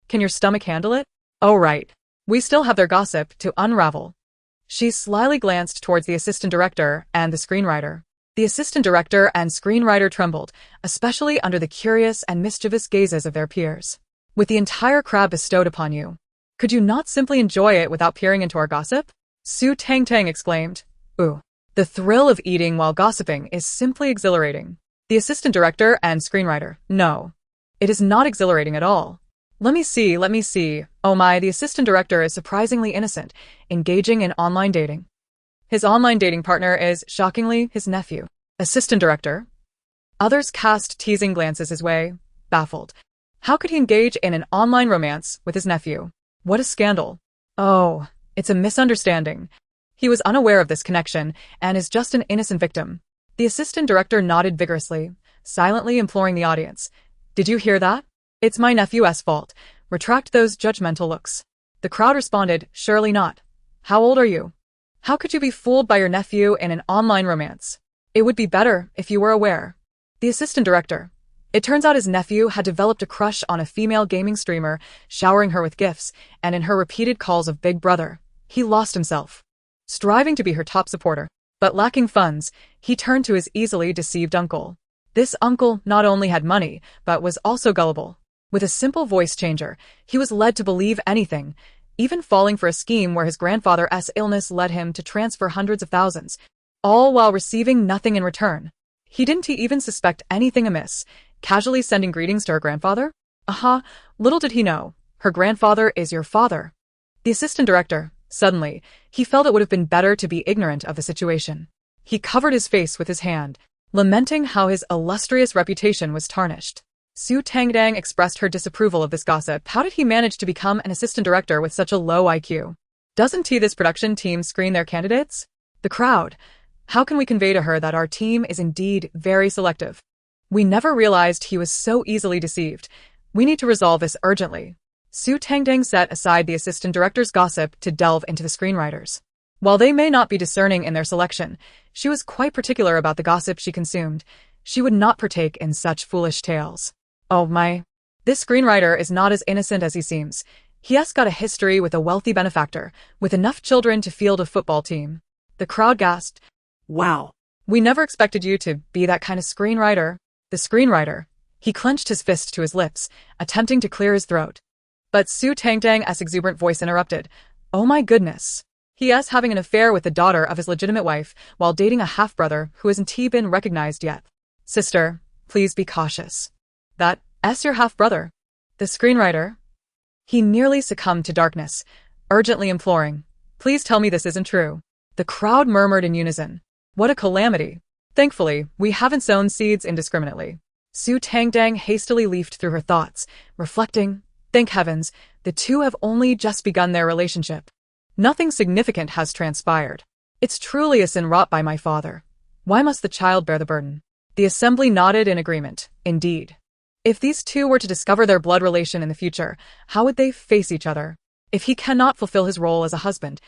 can your stomach handle it?" "Oh right. We still have their gossip to unravel." She slyly glanced towards the assistant director and the screenwriter. The assistant director and screenwriter trembled, especially under the curious and mischievous gazes of their peers. "With the entire crab bestowed upon you, could you not simply enjoy it without peering into our gossip?" Su Tangtang exclaimed. "Ooh, the thrill of eating while gossiping is simply exhilarating." The assistant director and screenwriter, "No, it is not exhilarating at all. Let me see. Oh my, the assistant director is surprisingly innocent, engaging in online dating. His online dating partner is, shockingly, his nephew." Assistant director. Others cast teasing glances his way, baffled. How could he engage in an online romance with his nephew? What a scandal. Oh, it's a misunderstanding. He was unaware of this connection and is just an innocent victim. The assistant director nodded vigorously, silently imploring the audience. "Did you hear that? It's my nephew's fault. Retract those judgmental looks." The crowd responded, "Surely not. How old are you? How could you be fooled by your nephew in an online romance? It would be better if you were aware." The assistant director. It turns out his nephew had developed a crush on a female gaming streamer, showering her with gifts, and in her repeated calls of Big Brother, he lost himself. Striving to be her top supporter, but lacking funds, he turned to his easily deceived uncle. This uncle not only had money, but was also gullible. With a simple voice changer, he was led to believe anything, even falling for a scheme where his grandfather's illness led him to transfer hundreds of thousands, all while receiving nothing in return. He didn't even suspect anything amiss, casually sending greetings to her grandfather? Aha, little did he know, her grandfather is your father. The assistant director, suddenly, he felt it would have been better to be ignorant of the situation. He covered his face with his hand, lamenting how his illustrious reputation was tarnished. Su Tangtang expressed her disapproval of this gossip. How did he manage to become an assistant director with such a low IQ? Doesn't this production team screen their candidates? The crowd. How can we convey to her that our team is indeed very selective? We never realized he was so easily deceived. We need to resolve this urgently. Su Tangtang set aside the assistant director's gossip to delve into the screenwriters. While they may not be discerning in their selection, she was quite particular about the gossip she consumed. She would not partake in such foolish tales. Oh my. This screenwriter is not as innocent as he seems. He has got a history with a wealthy benefactor, with enough children to field a football team. The crowd gasped. Wow. We never expected you to be that kind of screenwriter. The screenwriter. He clenched his fist to his lips, attempting to clear his throat. But Su Tangtang's exuberant voice interrupted. Oh my goodness. He is having an affair with the daughter of his legitimate wife while dating a half-brother who hasn't been recognized yet. Sister, please be cautious. That's your half-brother. The screenwriter. He nearly succumbed to darkness, urgently imploring, "Please tell me this isn't true." The crowd murmured in unison. What a calamity. Thankfully, we haven't sown seeds indiscriminately. Su Tangtang hastily leafed through her thoughts, reflecting, thank heavens, the two have only just begun their relationship. Nothing significant has transpired. It's truly a sin wrought by my father. Why must the child bear the burden? The assembly nodded in agreement. Indeed. If these two were to discover their blood relation in the future, how would they face each other? If he cannot fulfill his role as a husband,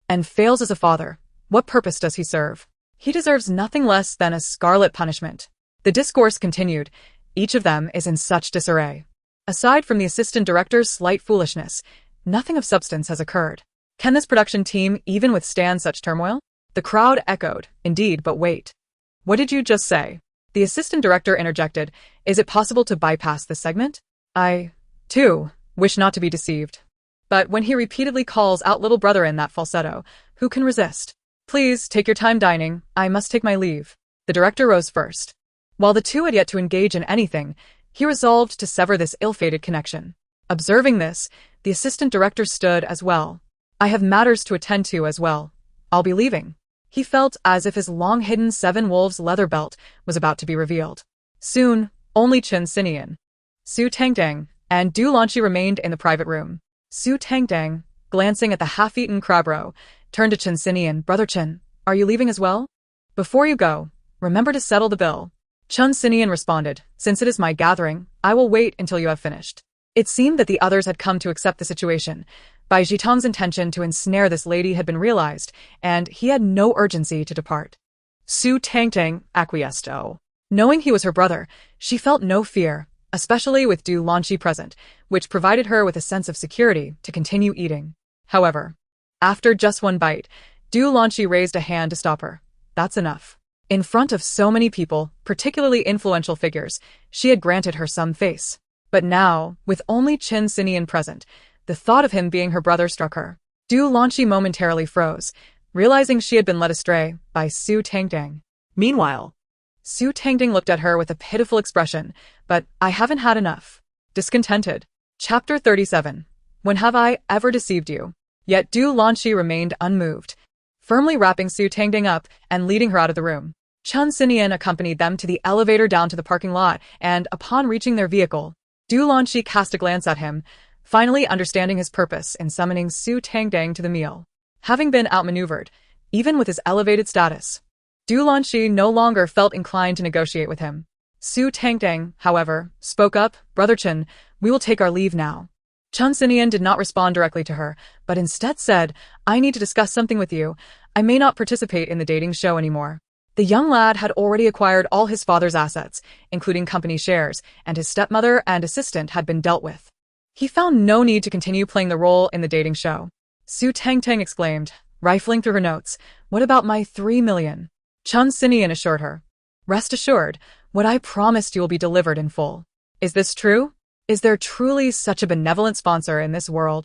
and fails as a father, what purpose does he serve? He deserves nothing less than a scarlet punishment. The discourse continued. Each of them is in such disarray. Aside from the assistant director's slight foolishness, nothing of substance has occurred. Can this production team even withstand such turmoil? The crowd echoed. Indeed, but wait. What did you just say? The assistant director interjected. Is it possible to bypass this segment? I, too, wish not to be deceived. But when he repeatedly calls out little brother in that falsetto, who can resist? Please, take your time dining, I must take my leave. The director rose first. While the two had yet to engage in anything, he resolved to sever this ill-fated connection. Observing this, the assistant director stood as well. I have matters to attend to as well. I'll be leaving. He felt as if his long-hidden Seven Wolves leather belt was about to be revealed. Soon, only Chen Xinian, Su Tangtang, and Du Lanqi remained in the private room. Su Tangtang, glancing at the half-eaten crab roe, turned to Chen Xinian. Brother Chen, are you leaving as well? Before you go, remember to settle the bill. Chen Xinian responded, since it is my gathering, I will wait until you have finished. It seemed that the others had come to accept the situation. Bai Zhitang's intention to ensnare this lady had been realized, and he had no urgency to depart. Su Tangtang acquiesced. Knowing he was her brother, she felt no fear, especially with Du Lanqi present, which provided her with a sense of security to continue eating. However, after just one bite, Du Lanqi raised a hand to stop her. That's enough. In front of so many people, particularly influential figures, she had granted her some face. But now, with only Chen Xinian present, the thought of him being her brother struck her. Du Lanqi momentarily froze, realizing she had been led astray by Su Tangtang. Meanwhile, Su Tangtang looked at her with a pitiful expression, but I haven't had enough. Discontented. Chapter 37. When have I ever deceived you? Yet Du Lanqi remained unmoved, firmly wrapping Su Tangtang up and leading her out of the room. Chen Xinian accompanied them to the elevator down to the parking lot, and upon reaching their vehicle, Du Lanqi cast a glance at him, finally understanding his purpose in summoning Su Tangtang to the meal. Having been outmaneuvered, even with his elevated status, Du Lanqi no longer felt inclined to negotiate with him. Su Tangtang, however, spoke up, Brother Chen, we will take our leave now. Chen Xinian did not respond directly to her, but instead said, I need to discuss something with you. I may not participate in the dating show anymore. The young lad had already acquired all his father's assets, including company shares, and his stepmother and assistant had been dealt with. He found no need to continue playing the role in the dating show. Su Tangtang exclaimed, rifling through her notes, what about my 3 million? Chen Xinian assured her. Rest assured, what I promised you will be delivered in full. Is this true? Is there truly such a benevolent sponsor in this world?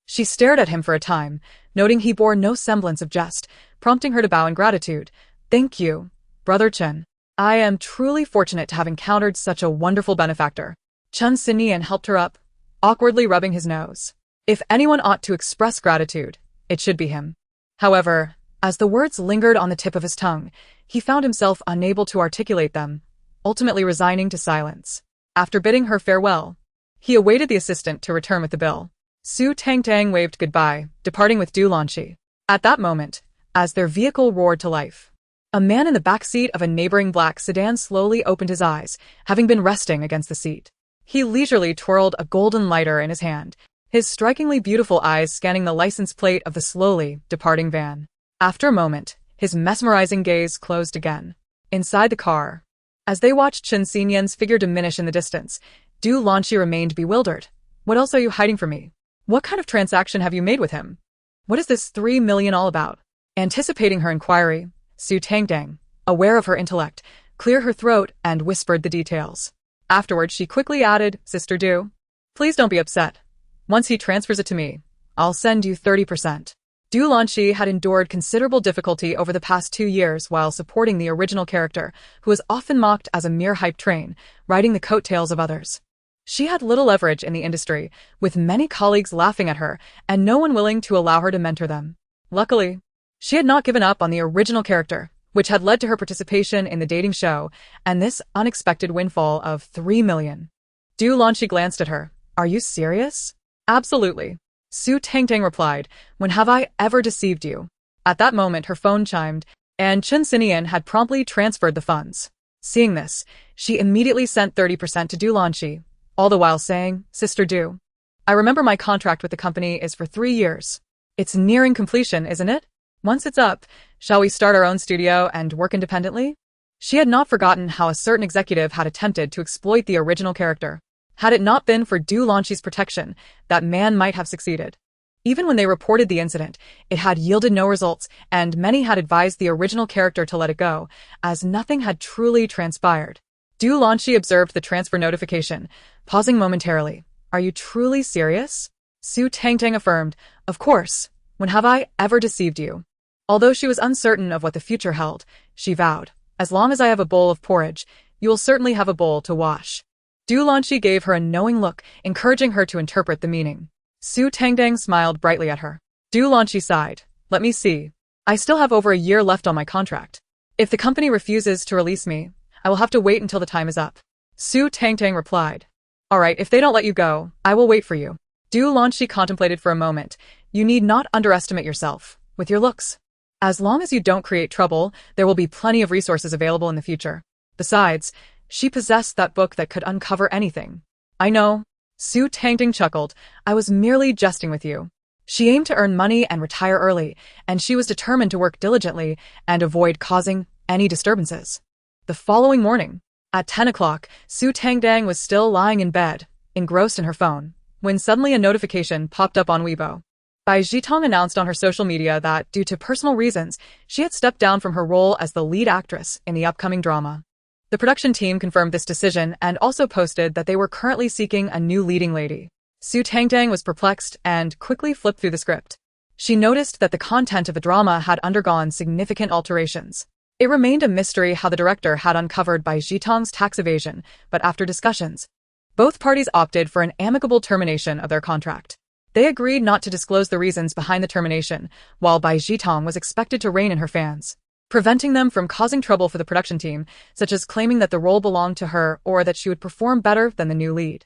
She stared at him for a time, noting he bore no semblance of jest, prompting her to bow in gratitude. Thank you, Brother Chen. I am truly fortunate to have encountered such a wonderful benefactor. Chen Xinian helped her up, awkwardly rubbing his nose. If anyone ought to express gratitude, it should be him. However, as the words lingered on the tip of his tongue, he found himself unable to articulate them, ultimately resigning to silence. After bidding her farewell, he awaited the assistant to return with the bill. Su Tangtang waved goodbye, departing with Du Lanqi. At that moment, as their vehicle roared to life, a man in the back seat of a neighboring black sedan slowly opened his eyes, having been resting against the seat. He leisurely twirled a golden lighter in his hand, his strikingly beautiful eyes scanning the license plate of the slowly departing van. After a moment, his mesmerizing gaze closed again. Inside the car, as they watched Chen Xinian's figure diminish in the distance, Du Lanqi remained bewildered. What else are you hiding from me? What kind of transaction have you made with him? What is this 3 million all about? Anticipating her inquiry, Su Tangtang, aware of her intellect, cleared her throat and whispered the details. Afterwards, she quickly added, Sister Du, please don't be upset. Once he transfers it to me, I'll send you 30%. Du Lanqi had endured considerable difficulty over the past 2 years while supporting the original character, who was often mocked as a mere hype train, riding the coattails of others. She had little leverage in the industry, with many colleagues laughing at her and no one willing to allow her to mentor them. Luckily, she had not given up on the original character, which had led to her participation in the dating show, and this unexpected windfall of 3 million. Du Lanqi glanced at her. Are you serious? Absolutely. Su Tangtang replied, when have I ever deceived you? At that moment her phone chimed, and Chen Xinian had promptly transferred the funds. Seeing this, she immediately sent 30% to Du Lanqi, all the while saying, Sister Du, I remember my contract with the company is for 3 years. It's nearing completion, isn't it? Once it's up, shall we start our own studio and work independently? She had not forgotten how a certain executive had attempted to exploit the original character. Had it not been for Du Lanqi's protection, that man might have succeeded. Even when they reported the incident, it had yielded no results, and many had advised the original character to let it go, as nothing had truly transpired. Du Lanqi observed the transfer notification, pausing momentarily. Are you truly serious? Su Tangtang affirmed, "Of course, when have I ever deceived you?" Although she was uncertain of what the future held, she vowed, "As long as I have a bowl of porridge, you will certainly have a bowl to wash." Du Lanqi gave her a knowing look, encouraging her to interpret the meaning. Su Tangtang smiled brightly at her. Du Lanqi sighed. "Let me see. I still have over a year left on my contract. If the company refuses to release me, I will have to wait until the time is up." Su Tangtang replied, "All right, if they don't let you go, I will wait for you." Du Lanqi contemplated for a moment. "You need not underestimate yourself, with your looks. As long as you don't create trouble, there will be plenty of resources available in the future. Besides, she possessed that book that could uncover anything." "I know." Su Tangtang chuckled. "I was merely jesting with you." She aimed to earn money and retire early, and she was determined to work diligently and avoid causing any disturbances. The following morning, at 10 o'clock, Su Tangtang was still lying in bed, engrossed in her phone, when suddenly a notification popped up on Weibo. Bai Zhitong announced on her social media that, due to personal reasons, she had stepped down from her role as the lead actress in the upcoming drama. The production team confirmed this decision and also posted that they were currently seeking a new leading lady. Su Tangtang was perplexed and quickly flipped through the script. She noticed that the content of the drama had undergone significant alterations. It remained a mystery how the director had uncovered Bai Zhitong's tax evasion, but after discussions, both parties opted for an amicable termination of their contract. They agreed not to disclose the reasons behind the termination, while Bai Zhitong was expected to rein in her fans, preventing them from causing trouble for the production team, such as claiming that the role belonged to her or that she would perform better than the new lead.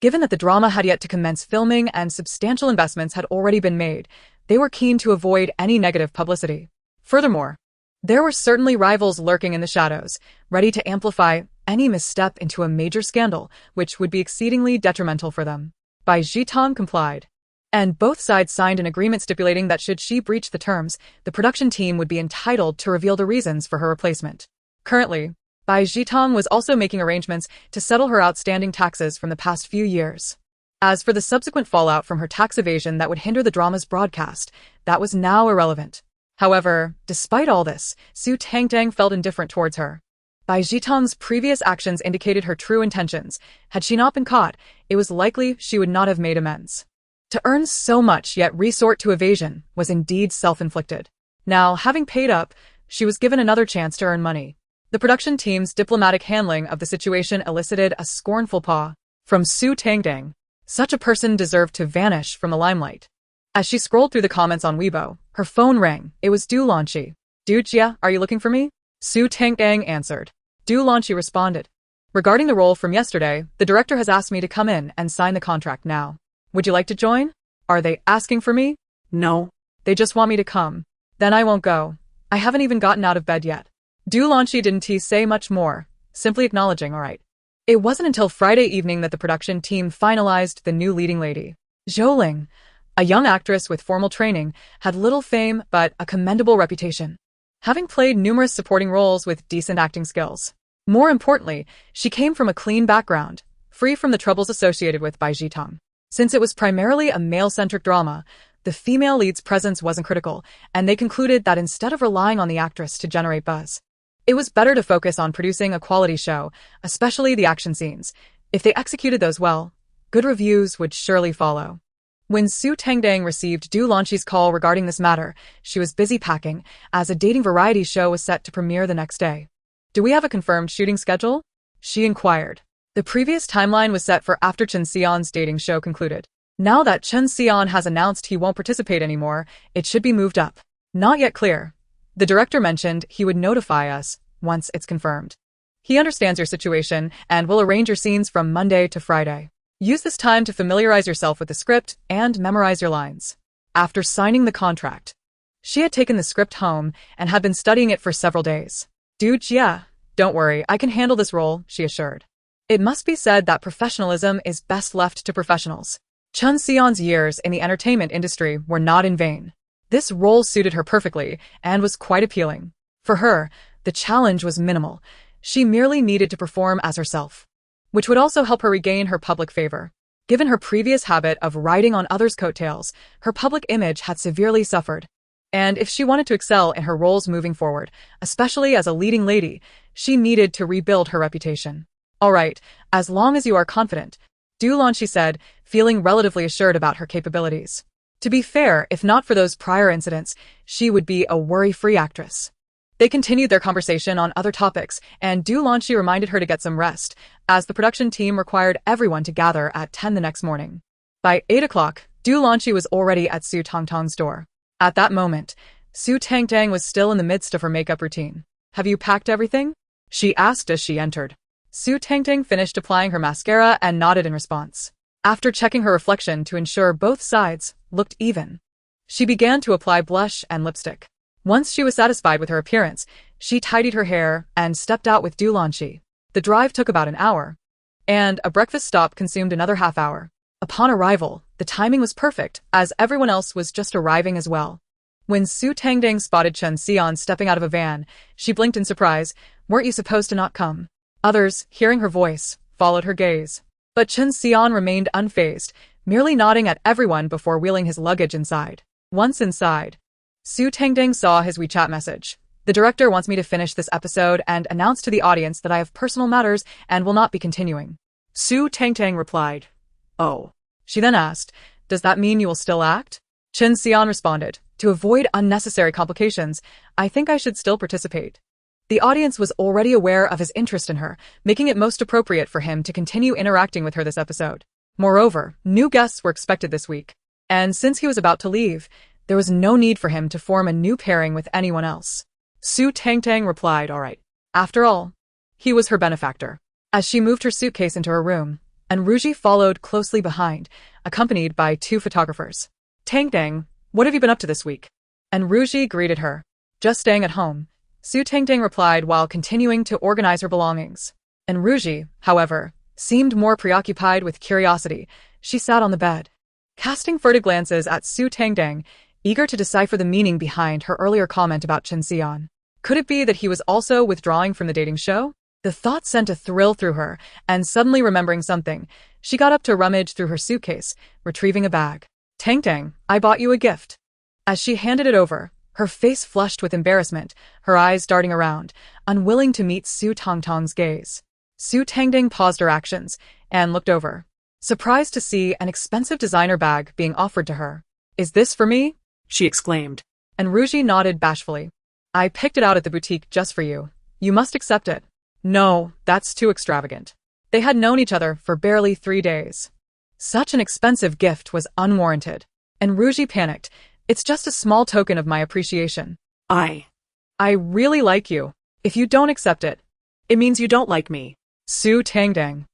Given that the drama had yet to commence filming and substantial investments had already been made, they were keen to avoid any negative publicity. Furthermore, there were certainly rivals lurking in the shadows, ready to amplify any misstep into a major scandal, which would be exceedingly detrimental for them. Bai Zhitong complied, and both sides signed an agreement stipulating that should she breach the terms, the production team would be entitled to reveal the reasons for her replacement. Currently, Bai Zhitong was also making arrangements to settle her outstanding taxes from the past few years. As for the subsequent fallout from her tax evasion that would hinder the drama's broadcast, that was now irrelevant. However, despite all this, Su Tangtang felt indifferent towards her. Bai Zhitong's previous actions indicated her true intentions. Had she not been caught, it was likely she would not have made amends. To earn so much yet resort to evasion was indeed self-inflicted. Now, having paid up, she was given another chance to earn money. The production team's diplomatic handling of the situation elicited a scornful paw from Su Tangtang. Such a person deserved to vanish from the limelight. As she scrolled through the comments on Weibo, her phone rang. It was Du Lanqi. "Du Jia, are you looking for me?" Su Tangtang answered. Du Lanqi responded, "Regarding the role from yesterday, the director has asked me to come in and sign the contract now. Would you like to join? Are they asking for me?" No. "They just want me to come. Then I won't go. I haven't even gotten out of bed yet." Du Lanqi didn't say much more, simply acknowledging all right. It wasn't until Friday evening that the production team finalized the new leading lady. Zhou Ling, a young actress with formal training, had little fame but a commendable reputation, having played numerous supporting roles with decent acting skills. More importantly, she came from a clean background, free from the troubles associated with Bai Zhitong. Since it was primarily a male-centric drama, the female lead's presence wasn't critical, and they concluded that instead of relying on the actress to generate buzz, it was better to focus on producing a quality show, especially the action scenes. If they executed those well, good reviews would surely follow. When Su Tangtang received Du Lanqi's call regarding this matter, she was busy packing, as a dating variety show was set to premiere the next day. "Do we have a confirmed shooting schedule?" she inquired. The previous timeline was set for after Chen Xian's dating show concluded. Now that Chen Xian has announced he won't participate anymore, it should be moved up. "Not yet clear. The director mentioned he would notify us once it's confirmed. He understands your situation and will arrange your scenes from Monday to Friday. Use this time to familiarize yourself with the script and memorize your lines." After signing the contract, she had taken the script home and had been studying it for several days. "Du Jia, don't worry, I can handle this role," she assured. It must be said that professionalism is best left to professionals. Chen Xian's years in the entertainment industry were not in vain. This role suited her perfectly and was quite appealing. For her, the challenge was minimal. She merely needed to perform as herself, which would also help her regain her public favor. Given her previous habit of riding on others' coattails, her public image had severely suffered. And if she wanted to excel in her roles moving forward, especially as a leading lady, she needed to rebuild her reputation. "All right, as long as you are confident, She said, feeling relatively assured about her capabilities. To be fair, if not for those prior incidents, she would be a worry-free actress. They continued their conversation on other topics, and She reminded her to get some rest, as the production team required everyone to gather at 10 the next morning. By 8 o'clock, She was already at Su Tangtang's door. At that moment, Su Tangtang was still in the midst of her makeup routine. "Have you packed everything?" she asked as she entered. Su Tangtang finished applying her mascara and nodded in response. After checking her reflection to ensure both sides looked even, she began to apply blush and lipstick. Once she was satisfied with her appearance, she tidied her hair and stepped out with Shi. The drive took about an hour, and a breakfast stop consumed another half hour. Upon arrival, the timing was perfect, as everyone else was just arriving as well. When Su Tangtang spotted Chen Xian stepping out of a van, she blinked in surprise. "Weren't you supposed to not come?" Others, hearing her voice, followed her gaze. But Chen Xian remained unfazed, merely nodding at everyone before wheeling his luggage inside. Once inside, Su Tangtang saw his WeChat message. "The director wants me to finish this episode and announce to the audience that I have personal matters and will not be continuing." Su Tangtang replied, "Oh." She then asked, "Does that mean you will still act?" Chen Xian responded, "To avoid unnecessary complications, I think I should still participate." The audience was already aware of his interest in her, making it most appropriate for him to continue interacting with her this episode. Moreover, new guests were expected this week, and since he was about to leave, there was no need for him to form a new pairing with anyone else. Su Tangtang replied, "All right." After all, he was her benefactor. As she moved her suitcase into her room, and Ruji followed closely behind, accompanied by 2 photographers. "Tangtang, what have you been up to this week?" And Ruji greeted her. "Just staying at home," Su Tangtang replied while continuing to organize her belongings. And Ruji, however, seemed more preoccupied with curiosity. She sat on the bed, casting furtive glances at Su Tangtang, eager to decipher the meaning behind her earlier comment about Chen Xian. Could it be that he was also withdrawing from the dating show? The thought sent a thrill through her, and suddenly remembering something, she got up to rummage through her suitcase, retrieving a bag. "Tangtang, I bought you a gift." As she handed it over, her face flushed with embarrassment, her eyes darting around, unwilling to meet Su Tangtang's gaze. Su Tangtang paused her actions and looked over, surprised to see an expensive designer bag being offered to her. "Is this for me?" she exclaimed. And Ruji nodded bashfully. "I picked it out at the boutique just for you. You must accept it." "No, that's too extravagant." They had known each other for barely 3 days. Such an expensive gift was unwarranted. And Ruji panicked. "It's just a small token of my appreciation." I really like you. If you don't accept it, it means you don't like me." Su Tangtang.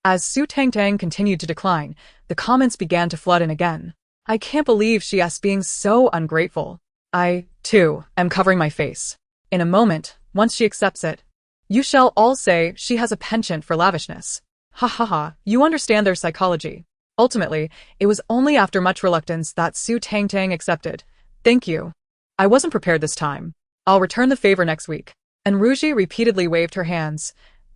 As Su Tangtang continued to decline, the comments began to flood in again. "I can't believe she's being so ungrateful. I, too, am covering my face. In a moment, once she accepts it, you shall all say she has a penchant for lavishness. Ha ha ha, you understand their psychology." Ultimately, it was only after much reluctance that Su Tangtang accepted. "Thank you. I wasn't prepared this time. I'll return the favor next week." And Ruji repeatedly waved her hands.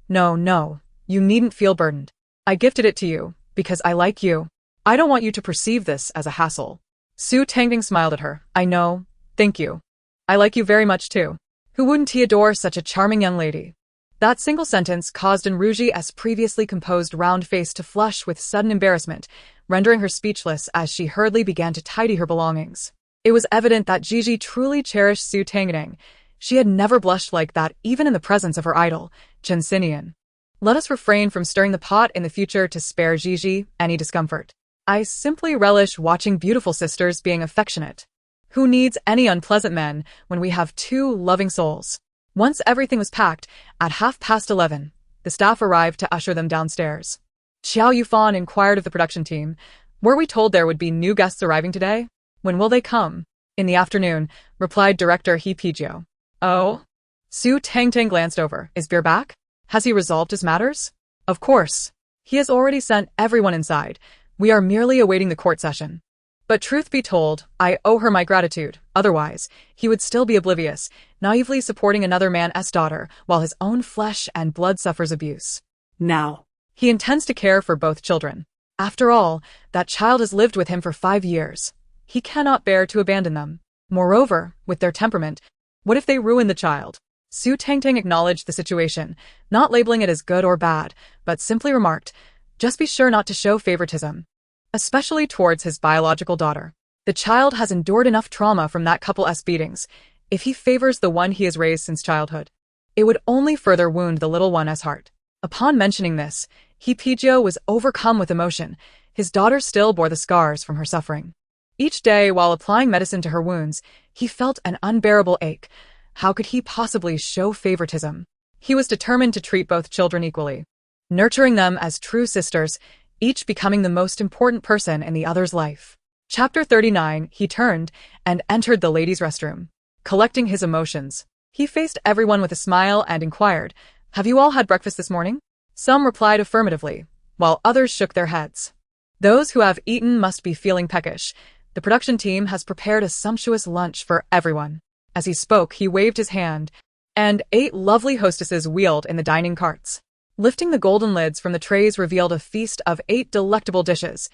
No, you needn't feel burdened. I gifted it to you, because I like you. I don't want you to perceive this as a hassle." Su Tangtang smiled at her. "I know. Thank you. I like you very much too. Who wouldn't adore such a charming young lady?" That single sentence caused Ruji's previously composed round face to flush with sudden embarrassment, rendering her speechless as she hurriedly began to tidy her belongings. It was evident that Gigi truly cherished Su Tangtang. She had never blushed like that even in the presence of her idol, Chen Xian. Let us refrain from stirring the pot in the future to spare Gigi any discomfort. I simply relish watching beautiful sisters being affectionate. Who needs any unpleasant men when we have 2 loving souls? Once everything was packed, at 11:30, the staff arrived to usher them downstairs. Qiao Yufan inquired of the production team, "Were we told there would be new guests arriving today? When will they come?" "In the afternoon," replied director He Pijio. "Oh?" Su Tangtang glanced over. "Is Beer back? Has he resolved his matters?" "Of course. He has already sent everyone inside. We are merely awaiting the court session. But truth be told, I owe her my gratitude. Otherwise, he would still be oblivious, naively supporting another man's daughter while his own flesh and blood suffers abuse. Now, he intends to care for both children. After all, that child has lived with him for 5 years. He cannot bear to abandon them. Moreover, with their temperament, what if they ruin the child?" Su Tangtang acknowledged the situation, not labeling it as good or bad, but simply remarked, Just be sure not to show favoritism, especially towards his biological daughter. The child has endured enough trauma from that couple's beatings. If he favors the one he has raised since childhood, it would only further wound the little one's heart. Upon mentioning this, Qiao was overcome with emotion. His daughter still bore the scars from her suffering. Each day, while applying medicine to her wounds, he felt an unbearable ache. How could he possibly show favoritism? He was determined to treat both children equally, nurturing them as true sisters, each becoming the most important person in the other's life. Chapter 39. He turned and entered the ladies' restroom. Collecting his emotions, he faced everyone with a smile and inquired, "Have you all had breakfast this morning?" Some replied affirmatively, while others shook their heads. Those who have eaten must be feeling peckish. The production team has prepared a sumptuous lunch for everyone. As he spoke, he waved his hand, and 8 lovely hostesses wheeled in the dining carts. Lifting the golden lids from the trays revealed a feast of 8 delectable dishes: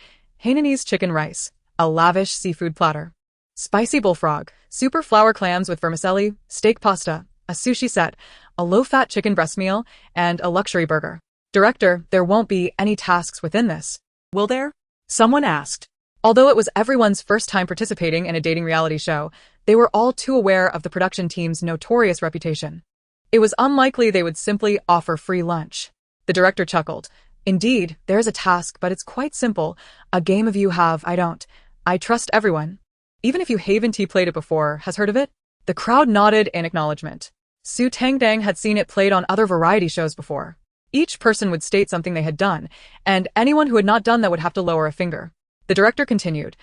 Hainanese chicken rice, a lavish seafood platter, spicy bullfrog, super flour clams with vermicelli, steak pasta, a sushi set, a low-fat chicken breast meal, and a luxury burger. "Director, there won't be any tasks within this, Will there? Someone asked. Although it was everyone's first time participating in a dating reality show, they were all too aware of the production team's notorious reputation. It was unlikely they would simply offer free lunch. The director chuckled. "Indeed, there is a task, but it's quite simple. A game of you have, I don't. I trust everyone. Even if you haven't played it before, has heard of it?" The crowd nodded in acknowledgement. Su Tangtang had seen it played on other variety shows before. Each person would state something they had done, and anyone who had not done that would have to lower a finger. The director continued,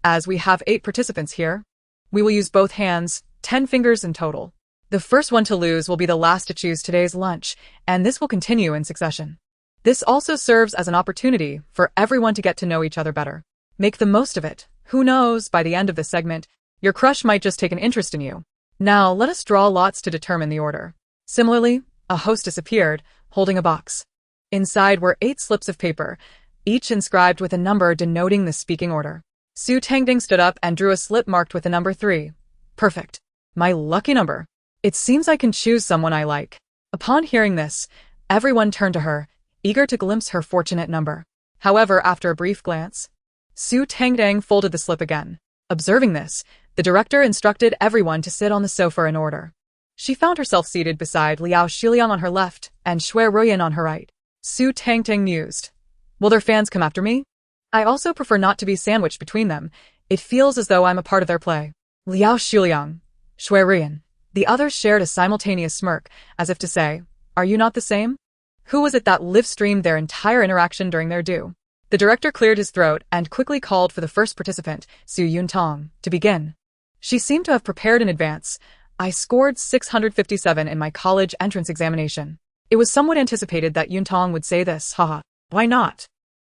"As we have 8 participants here, we will use both hands, 10 fingers in total. The first one to lose will be the last to choose today's lunch, and this will continue in succession. This also serves as an opportunity for everyone to get to know each other better. Make the most of it. Who knows, by the end of this segment, your crush might just take an interest in you. Now, let us draw lots to determine the order." Similarly, a hostess appeared, holding a box. Inside were 8 slips of paper, each inscribed with a number denoting the speaking order. Su Tangding stood up and drew a slip marked with the number 3. "Perfect. My lucky number. It seems I can choose someone I like." Upon hearing this, everyone turned to her, eager to glimpse her fortunate number. However, after a brief glance, Su Tangdang folded the slip again. Observing this, the director instructed everyone to sit on the sofa in order. She found herself seated beside Liao Xiliang on her left and Shui-Ruyan on her right. Su Tangting mused, "Will their fans come after me? I also prefer not to be sandwiched between them. It feels as though I'm a part of their play." Liao Xiliang, Shui-Ruyan. The others shared a simultaneous smirk, as if to say, "Are you not the same?" Who was it that live-streamed their entire interaction during their due? The director cleared his throat and quickly called for the first participant, Su Yuntong, to begin. She seemed to have prepared in advance. "I scored 657 in my college entrance examination." It was somewhat anticipated that Yuntong would say this, haha. Why not?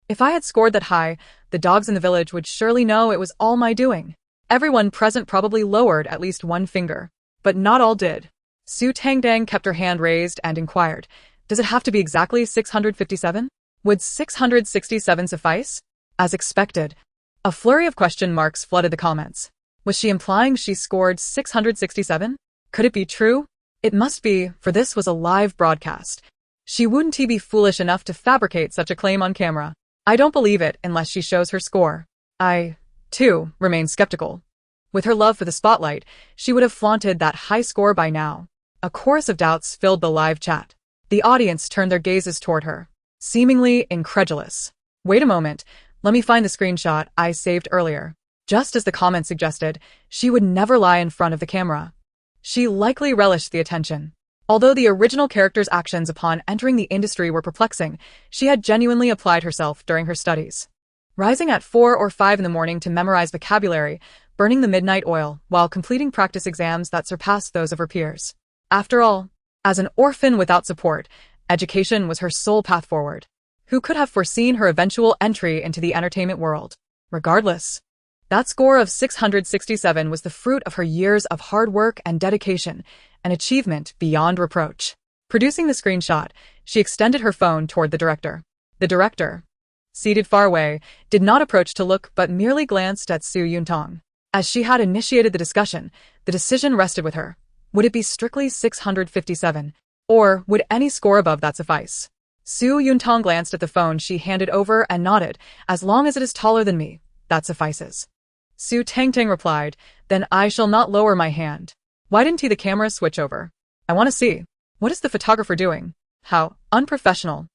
"If I had scored that high, the dogs in the village would surely know it was all my doing." Everyone present probably lowered at least one finger, but not all did. Su Tangdang kept her hand raised and inquired, "Does it have to be exactly 657? Would 667 suffice?" As expected, a flurry of question marks flooded the comments. Was she implying she scored 667? Could it be true? It must be, for this was a live broadcast. She wouldn't be foolish enough to fabricate such a claim on camera. I don't believe it unless she shows her score. I, too, remain skeptical. With her love for the spotlight, she would have flaunted that high score by now. A chorus of doubts filled the live chat. The audience turned their gazes toward her, seemingly incredulous. "Wait a moment, let me find the screenshot I saved earlier." Just as the comment suggested, she would never lie in front of the camera. She likely relished the attention. Although the original character's actions upon entering the industry were perplexing, she had genuinely applied herself during her studies. Rising at 4 or 5 in the morning to memorize vocabulary, burning the midnight oil, while completing practice exams that surpassed those of her peers. After all, as an orphan without support, education was her sole path forward. Who could have foreseen her eventual entry into the entertainment world? Regardless, that score of 667 was the fruit of her years of hard work and dedication, an achievement beyond reproach. Producing the screenshot, she extended her phone toward the director. The director, seated far away, did not approach to look but merely glanced at Su Yuntong. As she had initiated the discussion, the decision rested with her. Would it be strictly 657, or would any score above that suffice? Su Yuntang glanced at the phone she handed over and nodded. As long as it is taller than me, that suffices. Su Tangtang replied, then I shall not lower my hand. Why didn't the camera switch over? I want to see. What is the photographer doing? How unprofessional.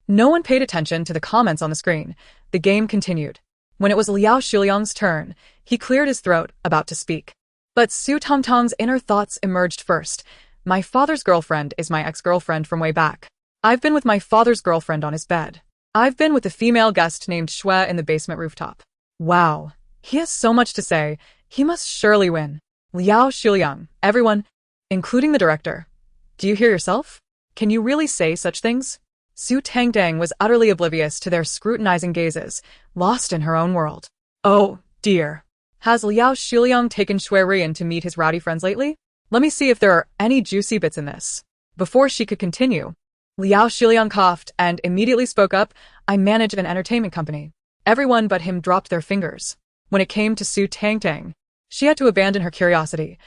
No one paid attention to the comments on the screen. The game continued. When it was Liao Shuliang's turn, he cleared his throat, about to speak. But Su Tangtang's inner thoughts emerged first. My father's girlfriend is my ex-girlfriend from way back. I've been with my father's girlfriend on his bed. I've been with the female guest named Shui in the basement rooftop. Wow. He has so much to say. He must surely win. Liao Shuliang, everyone, including the director. Do you hear yourself? Can you really say such things? Su Tangtang was utterly oblivious to their scrutinizing gazes, lost in her own world. Oh, dear. Has Liao Shuliang taken Shui Rian to meet his rowdy friends lately? Let me see if there are any juicy bits in this. Before she could continue, Liao Shuliang coughed and immediately spoke up. I manage an entertainment company. Everyone but him dropped their fingers. When it came to Su Tangtang, she had to abandon her curiosity.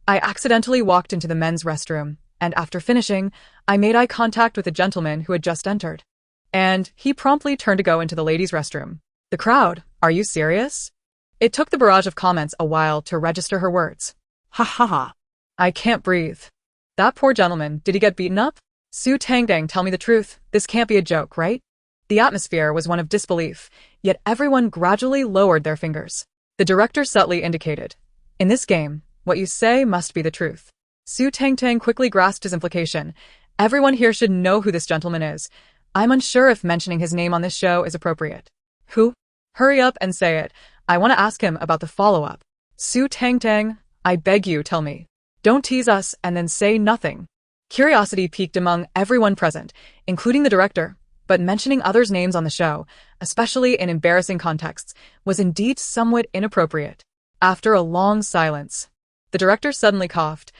I accidentally walked into the men's restroom, and after finishing, I made eye contact with a gentleman who had just entered. And he promptly turned to go into the ladies' restroom. The crowd, are you serious? It took the barrage of comments a while to register her words. Ha ha ha. I can't breathe. That poor gentleman, did he get beaten up? Su Tangtang, tell me the truth. This can't be a joke, right? The atmosphere was one of disbelief, yet everyone gradually lowered their fingers. The director subtly indicated, in this game, what you say must be the truth. Su Tangtang quickly grasped his implication. Everyone here should know who this gentleman is. I'm unsure if mentioning his name on this show is appropriate. Who? Hurry up and say it. I want to ask him about the follow-up. Su Tangtang, I beg you, tell me. Don't tease us and then say nothing. Curiosity piqued among everyone present, including the director, but mentioning others' names on the show, especially in embarrassing contexts, was indeed somewhat inappropriate. After a long silence, the director suddenly coughed.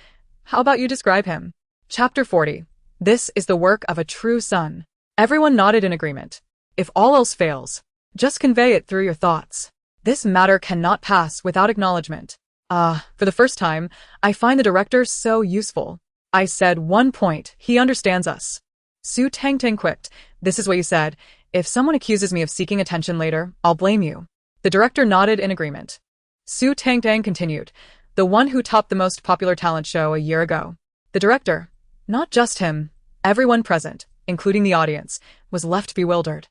How about you describe him? Chapter 40. This is the work of a true son. Everyone nodded in agreement. If all else fails, just convey it through your thoughts. This matter cannot pass without acknowledgement. For the first time, I find the director so useful. I said 1 point, he understands us. Su Tangtang quipped, this is what you said. If someone accuses me of seeking attention later, I'll blame you. The director nodded in agreement. Su Tangtang continued, the one who topped the most popular talent show a year ago. The director, not just him, everyone present, including the audience, was left bewildered.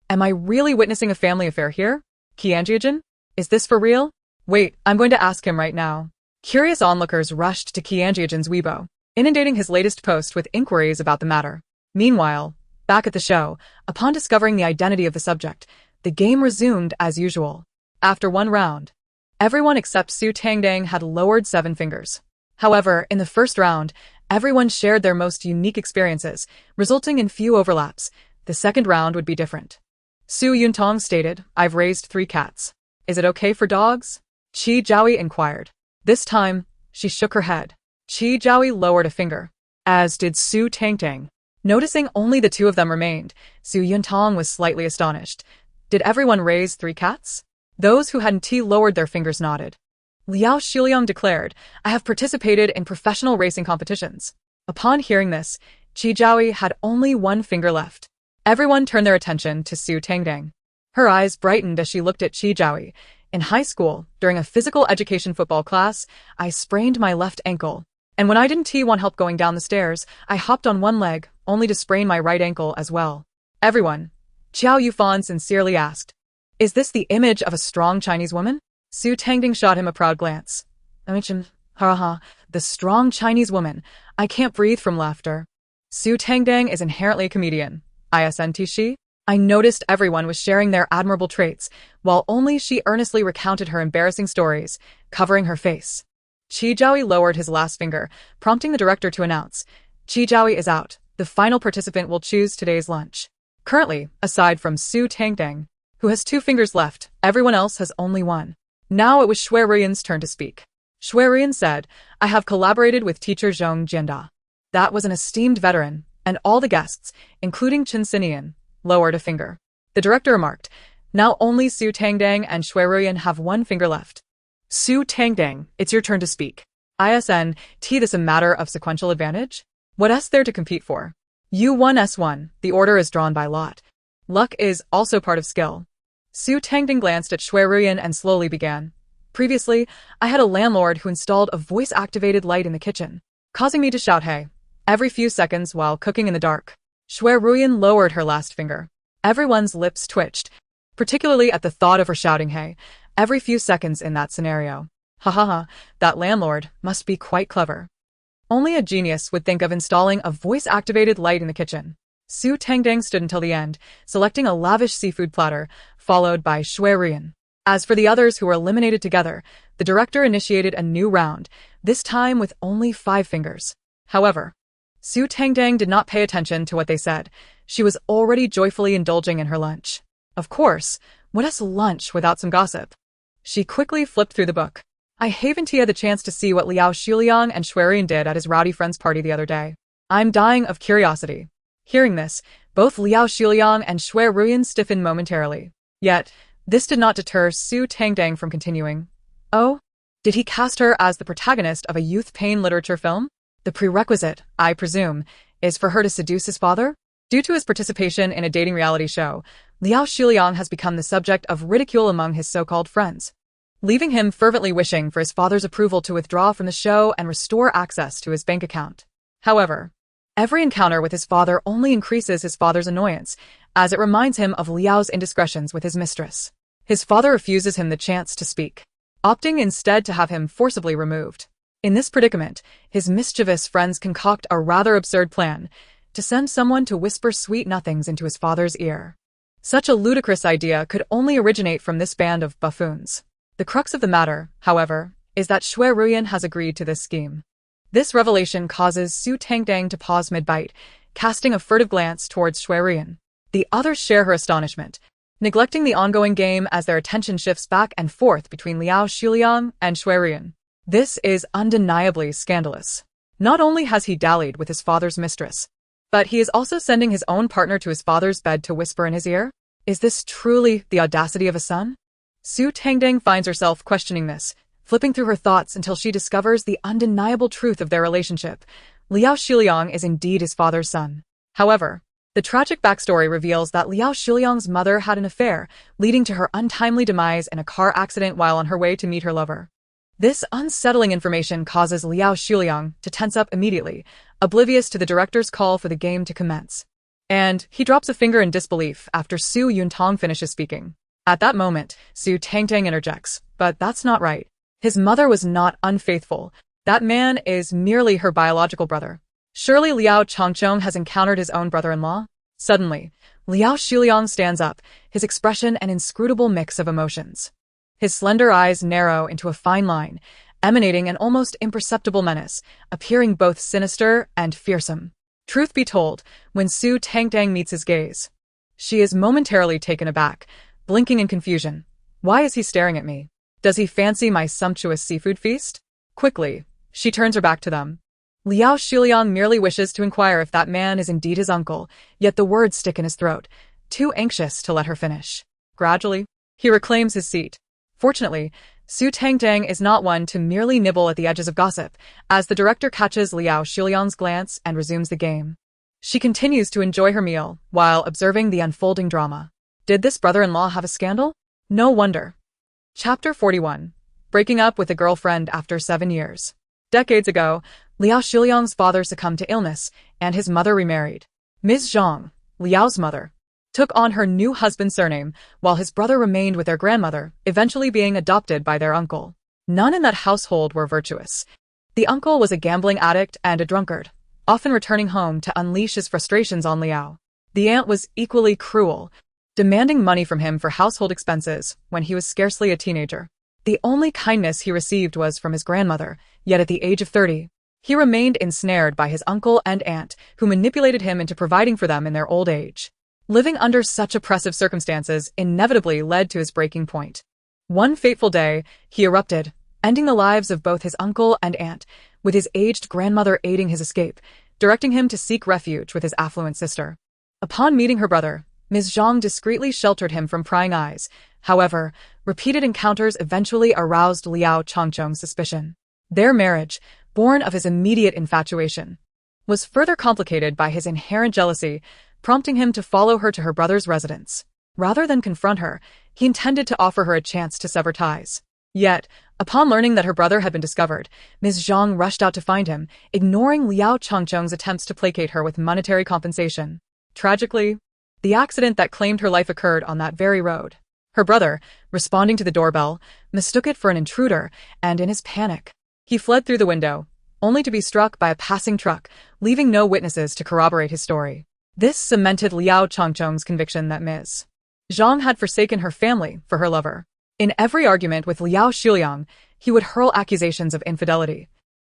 Am I really witnessing a family affair here? Qianjiajin? Is this for real? Wait, I'm going to ask him right now. Curious onlookers rushed to Qianjiajin's Weibo, inundating his latest post with inquiries about the matter. Meanwhile, back at the show, upon discovering the identity of the subject, the game resumed as usual. After one round, everyone except Su Tangtang had lowered 7 fingers. However, in the first round, everyone shared their most unique experiences, resulting in few overlaps. The second round would be different. Su Yuntang stated, I've raised 3 cats. Is it okay for dogs? Qi Jiaoyi inquired. This time, she shook her head. Qi Jiaoyi lowered a finger, as did Su Tangtang. Noticing only the 2 of them remained, Su Yuntang was slightly astonished. Did everyone raise 3 cats? Those who hadn't lowered their fingers nodded. Liao Shuliang declared, I have participated in professional racing competitions. Upon hearing this, Qi Jiaoyi had only 1 finger left. Everyone turned their attention to Su Tangtang. Her eyes brightened as she looked at Qi Jiaoyi. In high school, during a physical education football class, I sprained my left ankle. And when I didn't want help going down the stairs, I hopped on one leg, only to sprain my right ankle as well. Everyone, Qiao Yufan sincerely asked, is this the image of a strong Chinese woman? Su Tangtang shot him a proud glance. The strong Chinese woman. I can't breathe from laughter. Su Tangtang is inherently a comedian. Isn't she? I noticed everyone was sharing their admirable traits, while only she earnestly recounted her embarrassing stories, covering her face. Qi Jiaoyi lowered his last finger, prompting the director to announce, Qi Jiaoyi is out. The final participant will choose today's lunch. Currently, aside from Su Tangtang, who has 2 fingers left, everyone else has only 1. Now it was Shui Rian's turn to speak. Shui Rian said, I have collaborated with teacher Zhong Jianda. That was an esteemed veteran, and all the guests, including Chen Xinian, lowered a finger. The director remarked, now only Su Tangtang and Shui Rian have 1 finger left. Su Tangtang, it's your turn to speak. Isn't this a matter of sequential advantage? What is there to compete for? U1S1, the order is drawn by lot. Luck is also part of skill. Su Tangtang glanced at Ruyin and slowly began. Previously, I had a landlord who installed a voice-activated light in the kitchen, causing me to shout hey every few seconds while cooking in the dark. Ruyin lowered her last finger. Everyone's lips twitched, particularly at the thought of her shouting hey every few seconds in that scenario. Ha ha ha, that landlord must be quite clever. Only a genius would think of installing a voice-activated light in the kitchen. Su Tangtang stood until the end, selecting a lavish seafood platter, followed by Ruyin. As for the others who were eliminated together, the director initiated a new round, this time with only 5 fingers. However, Su Tangtang did not pay attention to what they said. She was already joyfully indulging in her lunch. Of course, what is lunch without some gossip? She quickly flipped through the book. I haven't had the chance to see what Liao Shuliang and Ruyin did at his rowdy friend's party the other day. I'm dying of curiosity. Hearing this, both Liao Shuliang and Ruyin stiffened momentarily. Yet, this did not deter Su Tangtang from continuing. Oh? Did he cast her as the protagonist of a youth pain literature film? The prerequisite, I presume, is for her to seduce his father? Due to his participation in a dating reality show, Liao Shuliang has become the subject of ridicule among his so-called friends, leaving him fervently wishing for his father's approval to withdraw from the show and restore access to his bank account. However, every encounter with his father only increases his father's annoyance, as it reminds him of Liao's indiscretions with his mistress. His father refuses him the chance to speak, opting instead to have him forcibly removed. In this predicament, his mischievous friends concoct a rather absurd plan to send someone to whisper sweet nothings into his father's ear. Such a ludicrous idea could only originate from this band of buffoons. The crux of the matter, however, is that Ruyin has agreed to this scheme. This revelation causes Su Tangtang to pause mid-bite, casting a furtive glance towards Ruyin. The others share her astonishment, neglecting the ongoing game as their attention shifts back and forth between Liao Shuliang and Ruyin. This is undeniably scandalous. Not only has he dallied with his father's mistress, but he is also sending his own partner to his father's bed to whisper in his ear? Is this truly the audacity of a son? Su Tangtang finds herself questioning this, flipping through her thoughts until she discovers the undeniable truth of their relationship. Liao Shuliang is indeed his father's son. However, the tragic backstory reveals that Liao Shuliang's mother had an affair, leading to her untimely demise in a car accident while on her way to meet her lover. This unsettling information causes Liao Shuliang to tense up immediately, oblivious to the director's call for the game to commence. And he drops a finger in disbelief after Su Yuntong finishes speaking. At that moment, Su Tangtang interjects, but that's not right. His mother was not unfaithful. That man is merely her biological brother. Surely Liao Chongchong has encountered his own brother-in-law? Suddenly, Liao Shuliang stands up, his expression an inscrutable mix of emotions. His slender eyes narrow into a fine line, emanating an almost imperceptible menace, appearing both sinister and fearsome. Truth be told, when Su Tangtang meets his gaze, she is momentarily taken aback, blinking in confusion. Why is he staring at me? Does he fancy my sumptuous seafood feast? Quickly, she turns her back to them. Liao Shuliang merely wishes to inquire if that man is indeed his uncle, yet the words stick in his throat, too anxious to let her finish. Gradually, he reclaims his seat. Fortunately, Su Tangtang is not one to merely nibble at the edges of gossip, as the director catches Liao Shuliang's glance and resumes the game. She continues to enjoy her meal, while observing the unfolding drama. Did this brother-in-law have a scandal? No wonder. Chapter 41. Breaking up with a girlfriend after 7 years. Decades ago, Liao Shuliang's father succumbed to illness, and his mother remarried. Ms. Zhang, Liao's mother, took on her new husband's surname, while his brother remained with their grandmother, eventually being adopted by their uncle. None in that household were virtuous. The uncle was a gambling addict and a drunkard, often returning home to unleash his frustrations on Liao. The aunt was equally cruel, demanding money from him for household expenses when he was scarcely a teenager. The only kindness he received was from his grandmother, yet at the age of 30, he remained ensnared by his uncle and aunt, who manipulated him into providing for them in their old age. Living under such oppressive circumstances inevitably led to his breaking point. One fateful day, he erupted, ending the lives of both his uncle and aunt, with his aged grandmother aiding his escape, directing him to seek refuge with his affluent sister. Upon meeting her brother, Ms. Zhang discreetly sheltered him from prying eyes. However, repeated encounters eventually aroused Liao Chongchong's suspicion. Their marriage, born of his immediate infatuation, was further complicated by his inherent jealousy, prompting him to follow her to her brother's residence. Rather than confront her, he intended to offer her a chance to sever ties. Yet, upon learning that her brother had been discovered, Ms. Zhang rushed out to find him, ignoring Liao Chongcheng's attempts to placate her with monetary compensation. Tragically, the accident that claimed her life occurred on that very road. Her brother, responding to the doorbell, mistook it for an intruder, and in his panic, he fled through the window, only to be struck by a passing truck, leaving no witnesses to corroborate his story. This cemented Liao Chongcheng's conviction that Ms. Zhang had forsaken her family for her lover. In every argument with Liao Xuliang, he would hurl accusations of infidelity,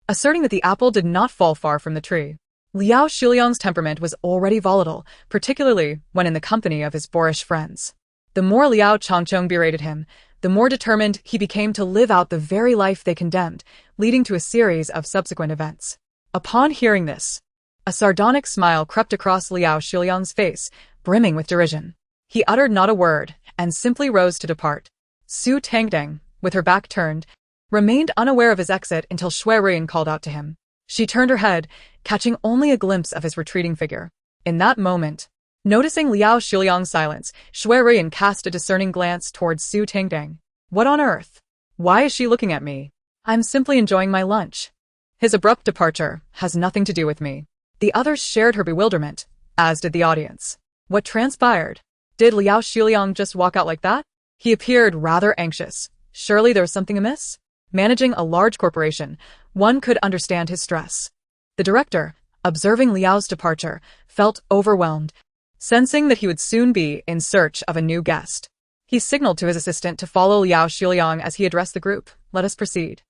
asserting that the apple did not fall far from the tree. Liao Xuliang's temperament was already volatile, particularly when in the company of his boorish friends. The more Liao Chongcheng berated him, the more determined he became to live out the very life they condemned, leading to a series of subsequent events. Upon hearing this, a sardonic smile crept across Liao Xuliang's face, brimming with derision. He uttered not a word, and simply rose to depart. Su Tangtang, with her back turned, remained unaware of his exit until Shui Ruian called out to him. She turned her head, catching only a glimpse of his retreating figure. In that moment, noticing Liao Xuliang's silence, Shui Ruian cast a discerning glance towards Su Tangtang. What on earth? Why is she looking at me? I'm simply enjoying my lunch. His abrupt departure has nothing to do with me. The others shared her bewilderment, as did the audience. What transpired? Did Liao Xuliang just walk out like that? He appeared rather anxious. Surely there was something amiss? Managing a large corporation, one could understand his stress. The director, observing Liao's departure, felt overwhelmed, sensing that he would soon be in search of a new guest. He signaled to his assistant to follow Liao Xuliang as he addressed the group. Let us proceed.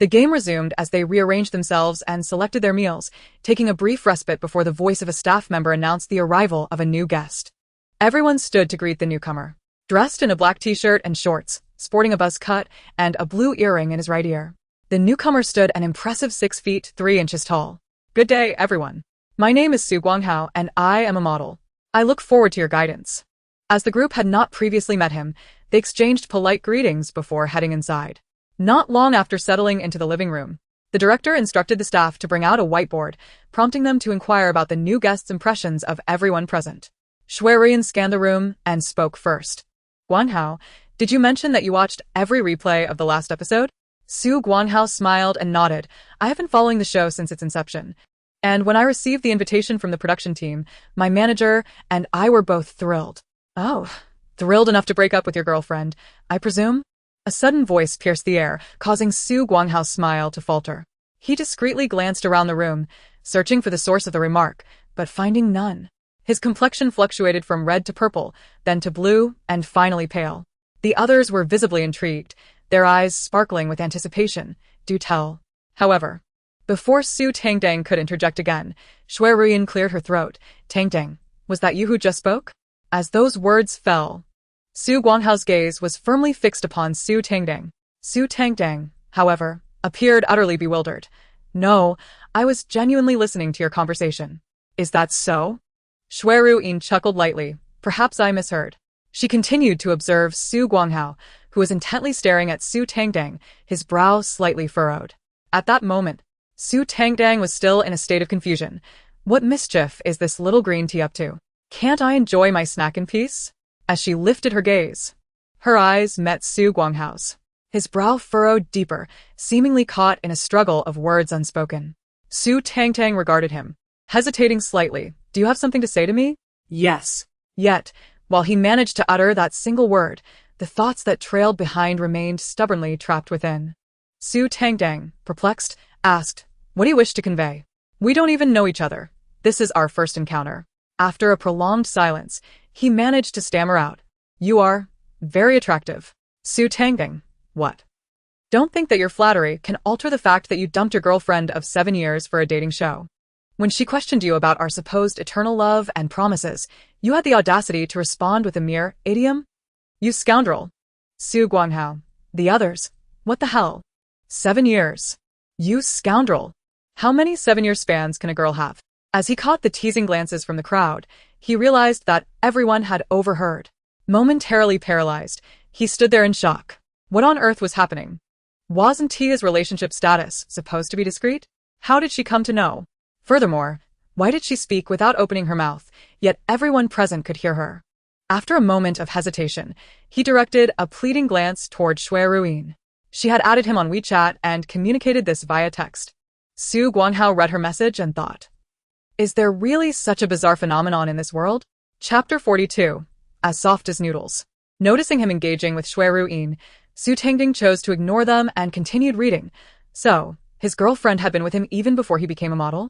The game resumed as they rearranged themselves and selected their meals, taking a brief respite before the voice of a staff member announced the arrival of a new guest. Everyone stood to greet the newcomer. Dressed in a black t-shirt and shorts, sporting a buzz cut and a blue earring in his right ear, the newcomer stood an impressive 6 feet 3 inches tall. Good day, everyone. My name is Su Guanghao, and I am a model. I look forward to your guidance. As the group had not previously met him, they exchanged polite greetings before heading inside. Not long after settling into the living room, the director instructed the staff to bring out a whiteboard, prompting them to inquire about the new guest's impressions of everyone present. Shui Ruian scanned the room and spoke first. Guanghao, did you mention that you watched every replay of the last episode? Su Guanghao smiled and nodded. I have been following the show since its inception. And when I received the invitation from the production team, my manager and I were both thrilled. Oh, thrilled enough to break up with your girlfriend, I presume? A sudden voice pierced the air, causing Su Guanghao's smile to falter. He discreetly glanced around the room, searching for the source of the remark, but finding none. His complexion fluctuated from red to purple, then to blue, and finally pale. The others were visibly intrigued, their eyes sparkling with anticipation. Do tell. However, before Su Tangtang could interject again, Shui Ruian cleared her throat. Tangtang, was that you who just spoke? As those words fell, Su Guanghao's gaze was firmly fixed upon Su Tangtang. Su Tangtang, however, appeared utterly bewildered. No, I was genuinely listening to your conversation. Is that so? Shui Ruian chuckled lightly. Perhaps I misheard. She continued to observe Su Guanghao, who was intently staring at Su Tangtang, his brow slightly furrowed. At that moment, Su Tangtang was still in a state of confusion. What mischief is this little green tea up to? Can't I enjoy my snack in peace? As she lifted her gaze, her eyes met Su Guanghao's. His brow furrowed deeper, seemingly caught in a struggle of words unspoken. Su Tangtang regarded him, hesitating slightly. Do you have something to say to me? Yes. Yet, while he managed to utter that single word, the thoughts that trailed behind remained stubbornly trapped within. Su Tangtang, perplexed, asked, What do you wish to convey? We don't even know each other. This is our first encounter. After a prolonged silence, he managed to stammer out, You are very attractive. Su Tangtang, what? Don't think that your flattery can alter the fact that you dumped your girlfriend of 7 years for a dating show. When she questioned you about our supposed eternal love and promises, you had the audacity to respond with a mere idiom? You scoundrel. Su Guanghao. The others. What the hell? 7 years. You scoundrel. How many 7-year spans can a girl have? As he caught the teasing glances from the crowd, he realized that everyone had overheard. Momentarily paralyzed, he stood there in shock. What on earth was happening? Wasn't Tia's relationship status supposed to be discreet? How did she come to know? Furthermore, Why did she speak without opening her mouth, yet everyone present could hear her? After a moment of hesitation, he directed a pleading glance toward Shui. She had added him on WeChat and communicated this via text. Su Guanghao read her message and thought, is there really such a bizarre phenomenon in this world? Chapter 42. As soft as noodles. Noticing him engaging with Shui, Su Tangtang chose to ignore them and continued reading. So, his girlfriend had been with him even before he became a model?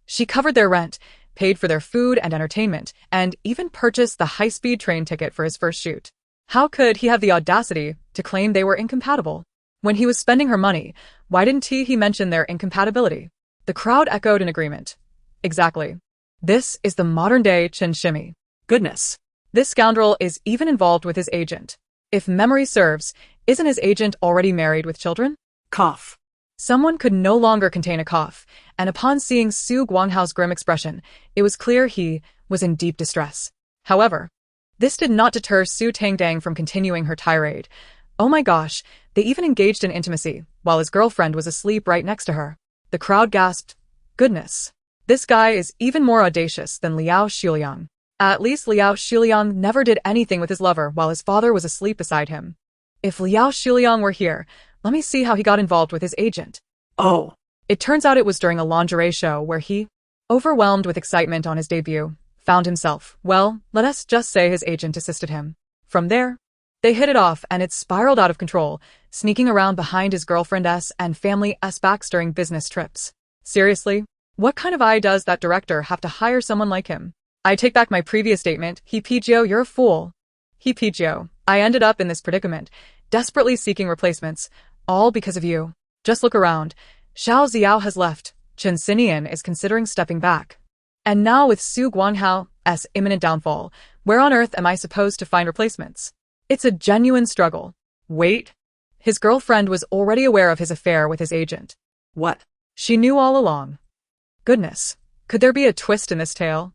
She covered their rent, paid for their food and entertainment, and even purchased the high-speed train ticket for his first shoot. How could he have the audacity to claim they were incompatible? When he was spending her money, why didn't he mention their incompatibility? The crowd echoed in agreement. Exactly. This is the modern-day Chen Shimi. Goodness. This scoundrel is even involved with his agent. If memory serves, isn't his agent already married with children? Cough. Someone could no longer contain a cough, and upon seeing Su Guanghao's grim expression, it was clear he was in deep distress. However, this did not deter Su Tangtang from continuing her tirade. Oh my gosh, they even engaged in intimacy, while his girlfriend was asleep right next to her. The crowd gasped, goodness. This guy is even more audacious than Liao Xuliang. At least Liao Xuliang never did anything with his lover while his father was asleep beside him. If Liao Xuliang were here, let me see how he got involved with his agent. Oh. It turns out it was during a lingerie show where he, overwhelmed with excitement on his debut, found himself, well, let us just say his agent assisted him. From there, they hit it off and it spiraled out of control, sneaking around behind his girlfriend's and family's backs during business trips. Seriously? What kind of eye does that director have to hire someone like him? I take back my previous statement. Pijio, you're a fool. Pijio, I ended up in this predicament, desperately seeking replacements, all because of you. Just look around. Xiao Xiao has left. Chen Xinian is considering stepping back. And now with Su Guanghao's imminent downfall, where on earth am I supposed to find replacements? It's a genuine struggle. Wait. His girlfriend was already aware of his affair with his agent. What? She knew all along. Goodness, could there be a twist in this tale?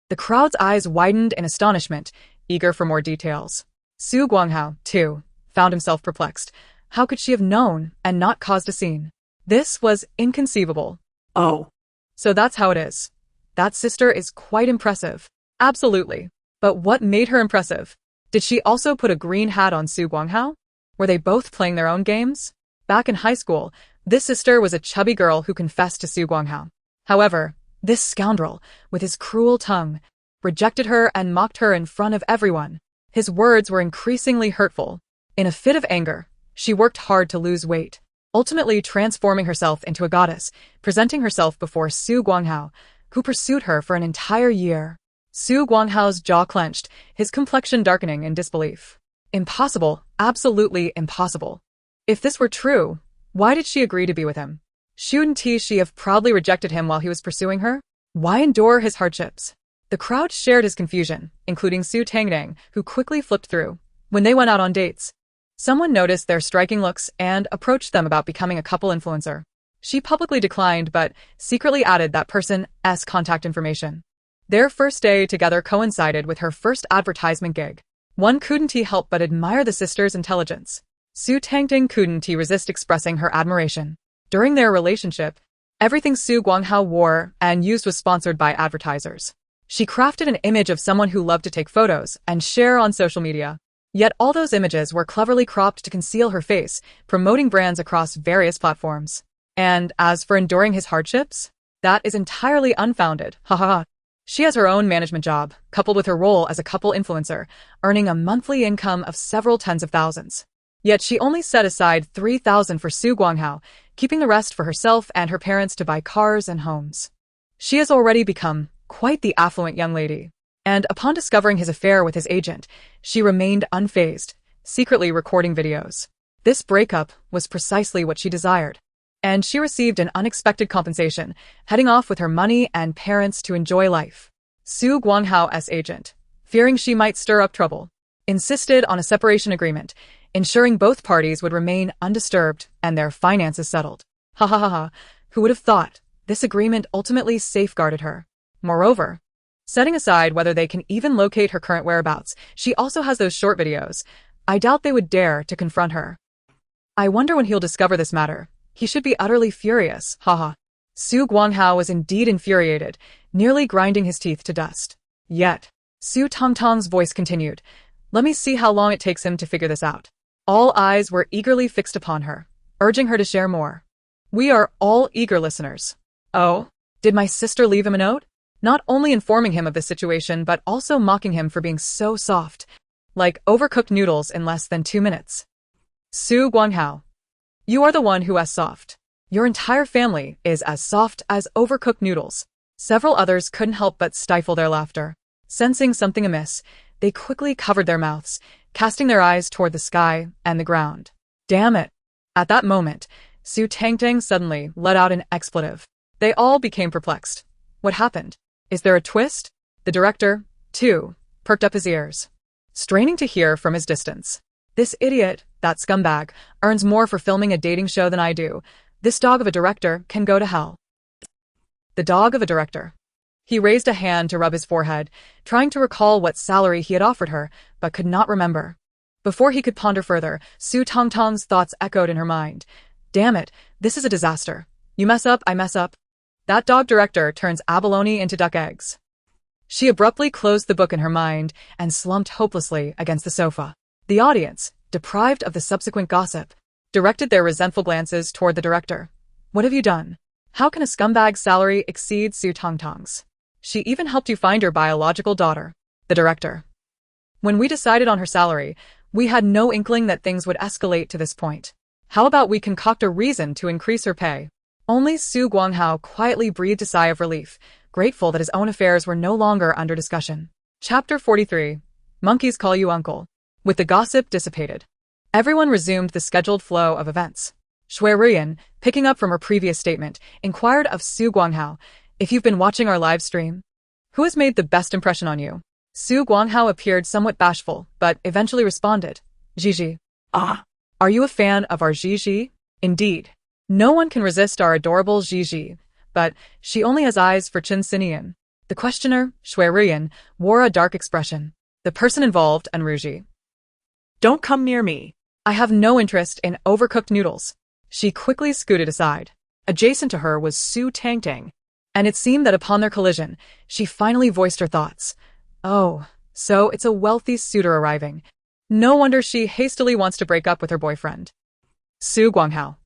The crowd's eyes widened in astonishment, eager for more details. Su Guanghao, too, found himself perplexed. How could she have known and not caused a scene? This was inconceivable. Oh. So that's how it is. That sister is quite impressive. Absolutely. But what made her impressive? Did she also put a green hat on Su Guanghao? Were they both playing their own games? Back in high school, this sister was a chubby girl who confessed to Su Guanghao. However, this scoundrel, with his cruel tongue, rejected her and mocked her in front of everyone. His words were increasingly hurtful. In a fit of anger, she worked hard to lose weight, ultimately transforming herself into a goddess, presenting herself before Su Guanghao, who pursued her for an entire year. Su Guanghao's jaw clenched, his complexion darkening in disbelief. Impossible, absolutely impossible. If this were true, why did she agree to be with him? Shouldn't she have proudly rejected him while he was pursuing her? Why endure his hardships? The crowd shared his confusion, including Su Tangtang, who quickly flipped through. When they went out on dates, someone noticed their striking looks and approached them about becoming a couple influencer. She publicly declined but secretly added that person's contact information. Their first day together coincided with her first advertisement gig. One couldn't help but admire the sisters' intelligence. Su Tangtang couldn't resist expressing her admiration. During their relationship, everything Su Guanghao wore and used was sponsored by advertisers. She crafted an image of someone who loved to take photos and share on social media. Yet all those images were cleverly cropped to conceal her face, promoting brands across various platforms. And as for enduring his hardships, that is entirely unfounded. Ha ha ha. She has her own management job, coupled with her role as a couple influencer, earning a monthly income of several tens of thousands. Yet she only set aside 3,000 for Su Guanghao, keeping the rest for herself and her parents to buy cars and homes. She has already become quite the affluent young lady. And upon discovering his affair with his agent, she remained unfazed, secretly recording videos. This breakup was precisely what she desired. And she received an unexpected compensation, heading off with her money and parents to enjoy life. Su Guanghao's agent, fearing she might stir up trouble, insisted on a separation agreement, ensuring both parties would remain undisturbed and their finances settled. Ha ha ha ha, who would have thought this agreement ultimately safeguarded her? Moreover, setting aside whether they can even locate her current whereabouts, she also has those short videos. I doubt they would dare to confront her. I wonder when he'll discover this matter. He should be utterly furious, haha. Su Guanghao was indeed infuriated, nearly grinding his teeth to dust. Yet, Su Tangtang's voice continued, "Let me see how long it takes him to figure this out." All eyes were eagerly fixed upon her, urging her to share more. We are all eager listeners. Oh, did my sister leave him a note? Not only informing him of the situation, but also mocking him for being so soft, like overcooked noodles in less than 2 minutes. Su Guanghao, you are the one who is soft. Your entire family is as soft as overcooked noodles. Several others couldn't help but stifle their laughter. Sensing something amiss, they quickly covered their mouths, casting their eyes toward the sky and the ground. Damn it! At that moment, Su Tangtang suddenly let out an expletive. They all became perplexed. What happened? Is there a twist? The director, too, perked up his ears, straining to hear from his distance. This idiot, that scumbag, earns more for filming a dating show than I do. This dog of a director can go to hell. The dog of a director. He raised a hand to rub his forehead, trying to recall what salary he had offered her, but could not remember. Before he could ponder further, Su Tangtang's thoughts echoed in her mind. Damn it, this is a disaster. You mess up, I mess up. That dog director turns abalone into duck eggs. She abruptly closed the book in her mind and slumped hopelessly against the sofa. The audience, deprived of the subsequent gossip, directed their resentful glances toward the director. What have you done? How can a scumbag's salary exceed Su Tangtang's? She even helped you find your biological daughter. The director. When we decided on her salary, we had no inkling that things would escalate to this point. How about we concoct a reason to increase her pay? Only Su Guanghao quietly breathed a sigh of relief, grateful that his own affairs were no longer under discussion. Chapter 43. Monkeys Call You Uncle. With the gossip dissipated, everyone resumed the scheduled flow of events. Ruiyan, picking up from her previous statement, inquired of Su Guanghao, if you've been watching our live stream, who has made the best impression on you? Su Guanghao appeared somewhat bashful, but eventually responded, Gigi. Ah, are you a fan of our Gigi? Indeed. No one can resist our adorable Gigi, but she only has eyes for Qiao. The questioner, Ruiyan, wore a dark expression. The person involved, Enruji. Don't come near me. I have no interest in overcooked noodles. She quickly scooted aside. Adjacent to her was Su Tangtang, and it seemed that upon their collision, she finally voiced her thoughts. Oh, so it's a wealthy suitor arriving. No wonder she hastily wants to break up with her boyfriend. Su Guanghao.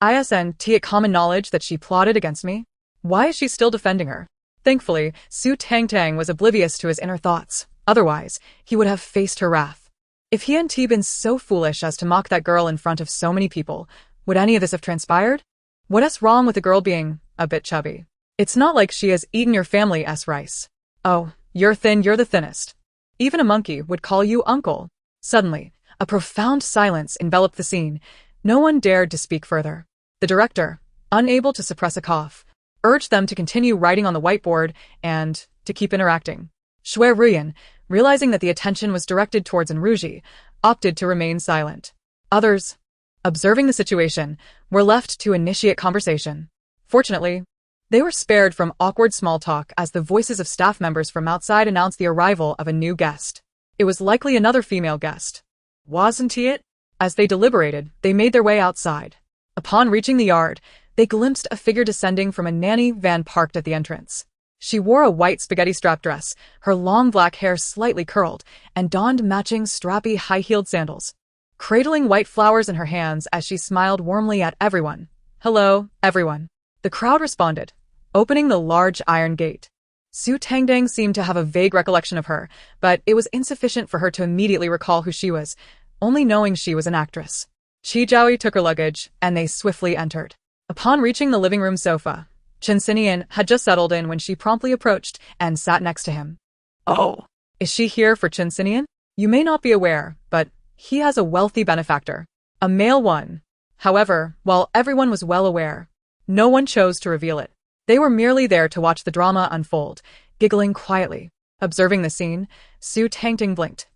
Isn't it common knowledge that she plotted against me? Why is she still defending her? Thankfully, Su Tangtang was oblivious to his inner thoughts. Otherwise, he would have faced her wrath. If he hadn't been so foolish as to mock that girl in front of so many people, would any of this have transpired? What's wrong with the girl being a bit chubby? It's not like she has eaten your family's rice. Oh, you're thin, you're the thinnest. Even a monkey would call you uncle. Suddenly, a profound silence enveloped the scene. No one dared to speak further. The director, unable to suppress a cough, urged them to continue writing on the whiteboard and to keep interacting. Ruiyan, realizing that the attention was directed towards Enruji, opted to remain silent. Others, observing the situation, were left to initiate conversation. Fortunately, they were spared from awkward small talk as the voices of staff members from outside announced the arrival of a new guest. It was likely another female guest. Wasn't it? As they deliberated, they made their way outside. Upon reaching the yard, they glimpsed a figure descending from a nanny van parked at the entrance. She wore a white spaghetti-strap dress, her long black hair slightly curled, and donned matching strappy high-heeled sandals, cradling white flowers in her hands as she smiled warmly at everyone. Hello, everyone. The crowd responded, opening the large iron gate. Su Tangtang seemed to have a vague recollection of her, but it was insufficient for her to immediately recall who she was, only knowing she was an actress. Qiao took her luggage, and they swiftly entered. Upon reaching the living room sofa, Qiao had just settled in when she promptly approached and sat next to him. Oh, is she here for Qiao? You may not be aware, but he has a wealthy benefactor, a male one. However, while everyone was well aware, no one chose to reveal it. They were merely there to watch the drama unfold, giggling quietly. Observing the scene, Su Tangtang blinked.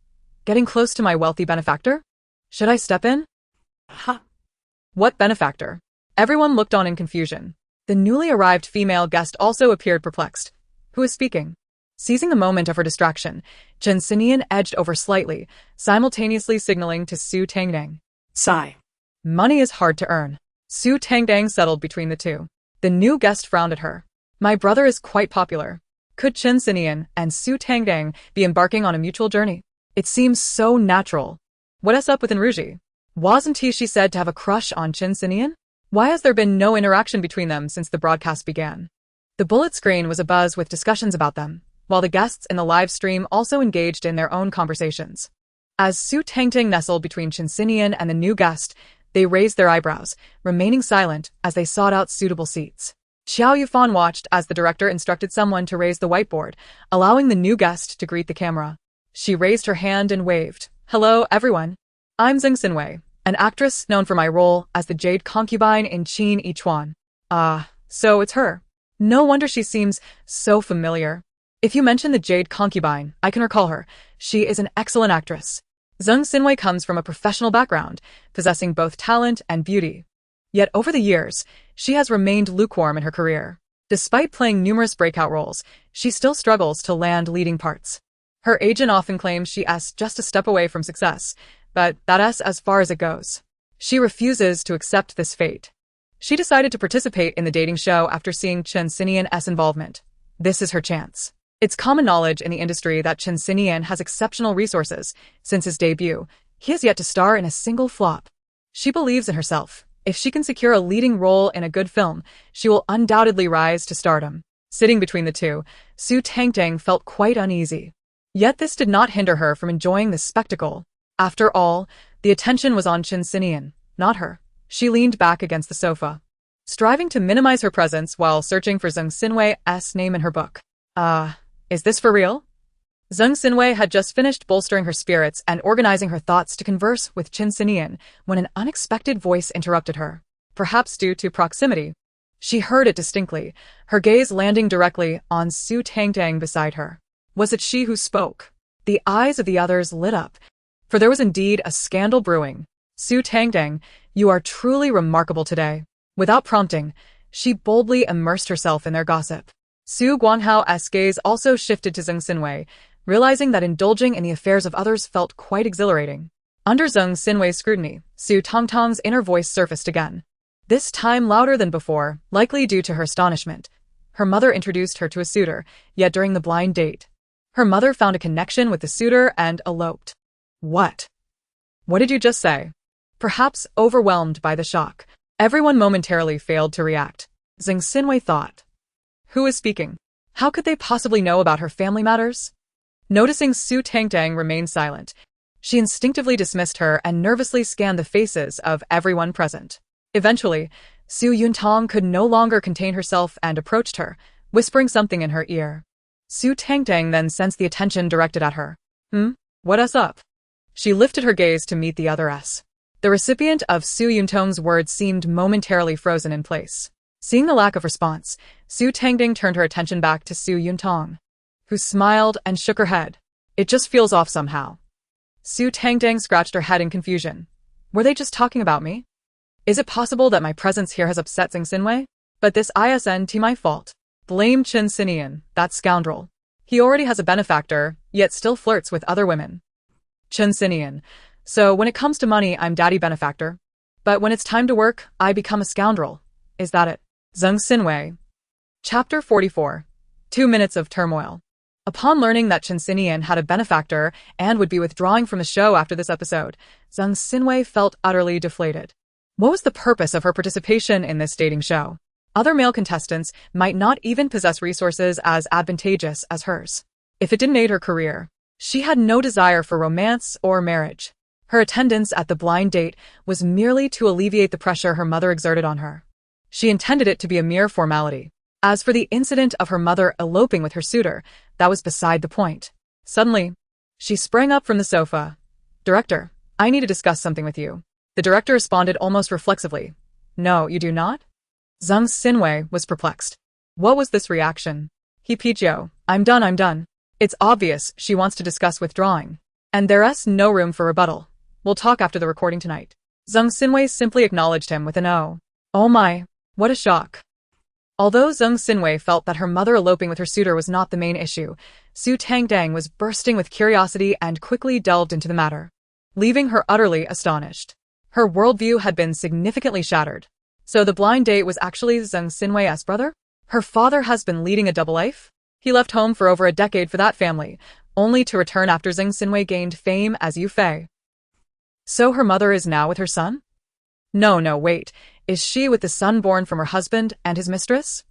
Getting close to my wealthy benefactor? Should I step in? Ha! What benefactor? Everyone looked on in confusion. The newly arrived female guest also appeared perplexed. Who is speaking? Seizing the moment of her distraction, Qiao edged over slightly, simultaneously signaling to Su Tangtang. Sigh. Money is hard to earn. Su Tangtang settled between the two. The new guest frowned at her. My brother is quite popular. Could Chen Xinian and Su Tangtang be embarking on a mutual journey? It seems so natural. What's up with Enruji? Wasn't she said to have a crush on Chen Xinian? Why has there been no interaction between them since the broadcast began? The bullet screen was abuzz with discussions about them, while the guests in the live stream also engaged in their own conversations. As Su Tangtang nestled between Chen Xinian and the new guest, they raised their eyebrows, remaining silent as they sought out suitable seats. Qiao Yufan watched as the director instructed someone to raise the whiteboard, allowing the new guest to greet the camera. She raised her hand and waved. Hello, everyone. I'm Zheng Xinwei, an actress known for my role as the Jade Concubine in Qin Yichuan. So it's her. No wonder she seems so familiar. If you mention the Jade Concubine, I can recall her. She is an excellent actress. Zheng Xinwei comes from a professional background, possessing both talent and beauty. Yet over the years, she has remained lukewarm in her career. Despite playing numerous breakout roles, she still struggles to land leading parts. Her agent often claims she is just a step away from success, but that's as far as it goes. She refuses to accept this fate. She decided to participate in the dating show after seeing Chen Xinian's involvement. This is her chance. It's common knowledge in the industry that Chen Xinian has exceptional resources. Since his debut, he has yet to star in a single flop. She believes in herself. If she can secure a leading role in a good film, she will undoubtedly rise to stardom. Sitting between the two, Su Tangtang felt quite uneasy. Yet this did not hinder her from enjoying the spectacle. After all, the attention was on Chen Xinian, not her. She leaned back against the sofa, striving to minimize her presence while searching for Zheng Xinwei's name in her book. Is this for real? Zheng Xinwei had just finished bolstering her spirits and organizing her thoughts to converse with Chen Xinian when an unexpected voice interrupted her. Perhaps due to proximity. She heard it distinctly, her gaze landing directly on Su Tangtang beside her. Was it she who spoke? The eyes of the others lit up, for there was indeed a scandal brewing. Su Tangtang, you are truly remarkable today. Without prompting, she boldly immersed herself in their gossip. Su Guanghao's gaze also shifted to Zheng Xinwei, realizing that indulging in the affairs of others felt quite exhilarating. Under Zheng Xinwei's scrutiny, Su Tangtang's inner voice surfaced again. This time louder than before, likely due to her astonishment. Her mother introduced her to a suitor, yet during the blind date, her mother found a connection with the suitor and eloped. What? What did you just say? Perhaps overwhelmed by the shock, everyone momentarily failed to react. Zheng Xinwei thought. Who is speaking? How could they possibly know about her family matters? Noticing Su Tangtang remain silent, she instinctively dismissed her and nervously scanned the faces of everyone present. Eventually, Su Yuntang could no longer contain herself and approached her, whispering something in her ear. Su Tangtang then sensed the attention directed at her. What's up? She lifted her gaze to meet the other's. The recipient of Su Yuntang's words seemed momentarily frozen in place. Seeing the lack of response, Su Tangtang turned her attention back to Su Yuntang, who smiled and shook her head. It just feels off somehow. Su Tangtang scratched her head in confusion. Were they just talking about me? Is it possible that my presence here has upset Zheng Xinwei? But this isn't my fault. Blame Chen Xinian, that scoundrel. He already has a benefactor, yet still flirts with other women. Chen Xinian. So when it comes to money, I'm daddy benefactor. But when it's time to work, I become a scoundrel. Is that it? Zheng Xinwei. Chapter 44. 2 minutes of turmoil. Upon learning that Chen Xinian had a benefactor and would be withdrawing from the show after this episode, Zheng Xinwei felt utterly deflated. What was the purpose of her participation in this dating show? Other male contestants might not even possess resources as advantageous as hers. If it didn't aid her career, she had no desire for romance or marriage. Her attendance at the blind date was merely to alleviate the pressure her mother exerted on her. She intended it to be a mere formality. As for the incident of her mother eloping with her suitor, that was beside the point. Suddenly, she sprang up from the sofa. Director, I need to discuss something with you. The director responded almost reflexively. No, you do not? Zheng Xinwei was perplexed. What was this reaction? Pichio, I'm done. It's obvious she wants to discuss withdrawing. And there's no room for rebuttal. We'll talk after the recording tonight. Zheng Xinwei simply acknowledged him with an oh. Oh my, what a shock. Although Zheng Xinwei felt that her mother eloping with her suitor was not the main issue, Su Tangtang was bursting with curiosity and quickly delved into the matter, leaving her utterly astonished. Her worldview had been significantly shattered. So the blind date was actually Zheng Xinwei's brother? Her father has been leading a double life? He left home for over a decade for that family, only to return after Zheng Xinwei gained fame as Yu Fei. So her mother is now with her son? No, wait. Is she with the son born from her husband and his mistress?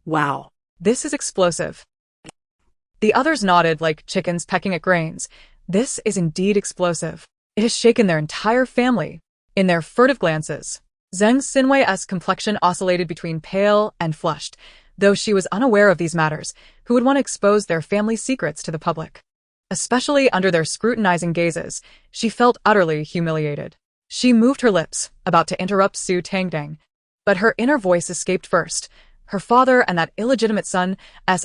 Wow. This is explosive. The others nodded like chickens pecking at grains. This is indeed explosive. It has shaken their entire family. In their furtive glances, Zheng Xinwei's complexion oscillated between pale and flushed, though she was unaware of these matters. Who would want to expose their family secrets to the public? Especially under their scrutinizing gazes, she felt utterly humiliated. She moved her lips, about to interrupt Su Tangtang, but her inner voice escaped first. Her father and that illegitimate son's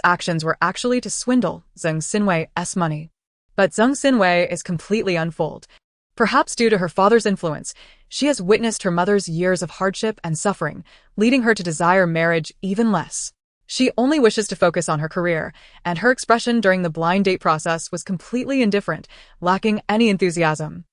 actions were actually to swindle Zheng Xinwei's money. But Zheng Xinwei is completely unfooled. Perhaps due to her father's influence, she has witnessed her mother's years of hardship and suffering, leading her to desire marriage even less. She only wishes to focus on her career, and her expression during the blind date process was completely indifferent, lacking any enthusiasm.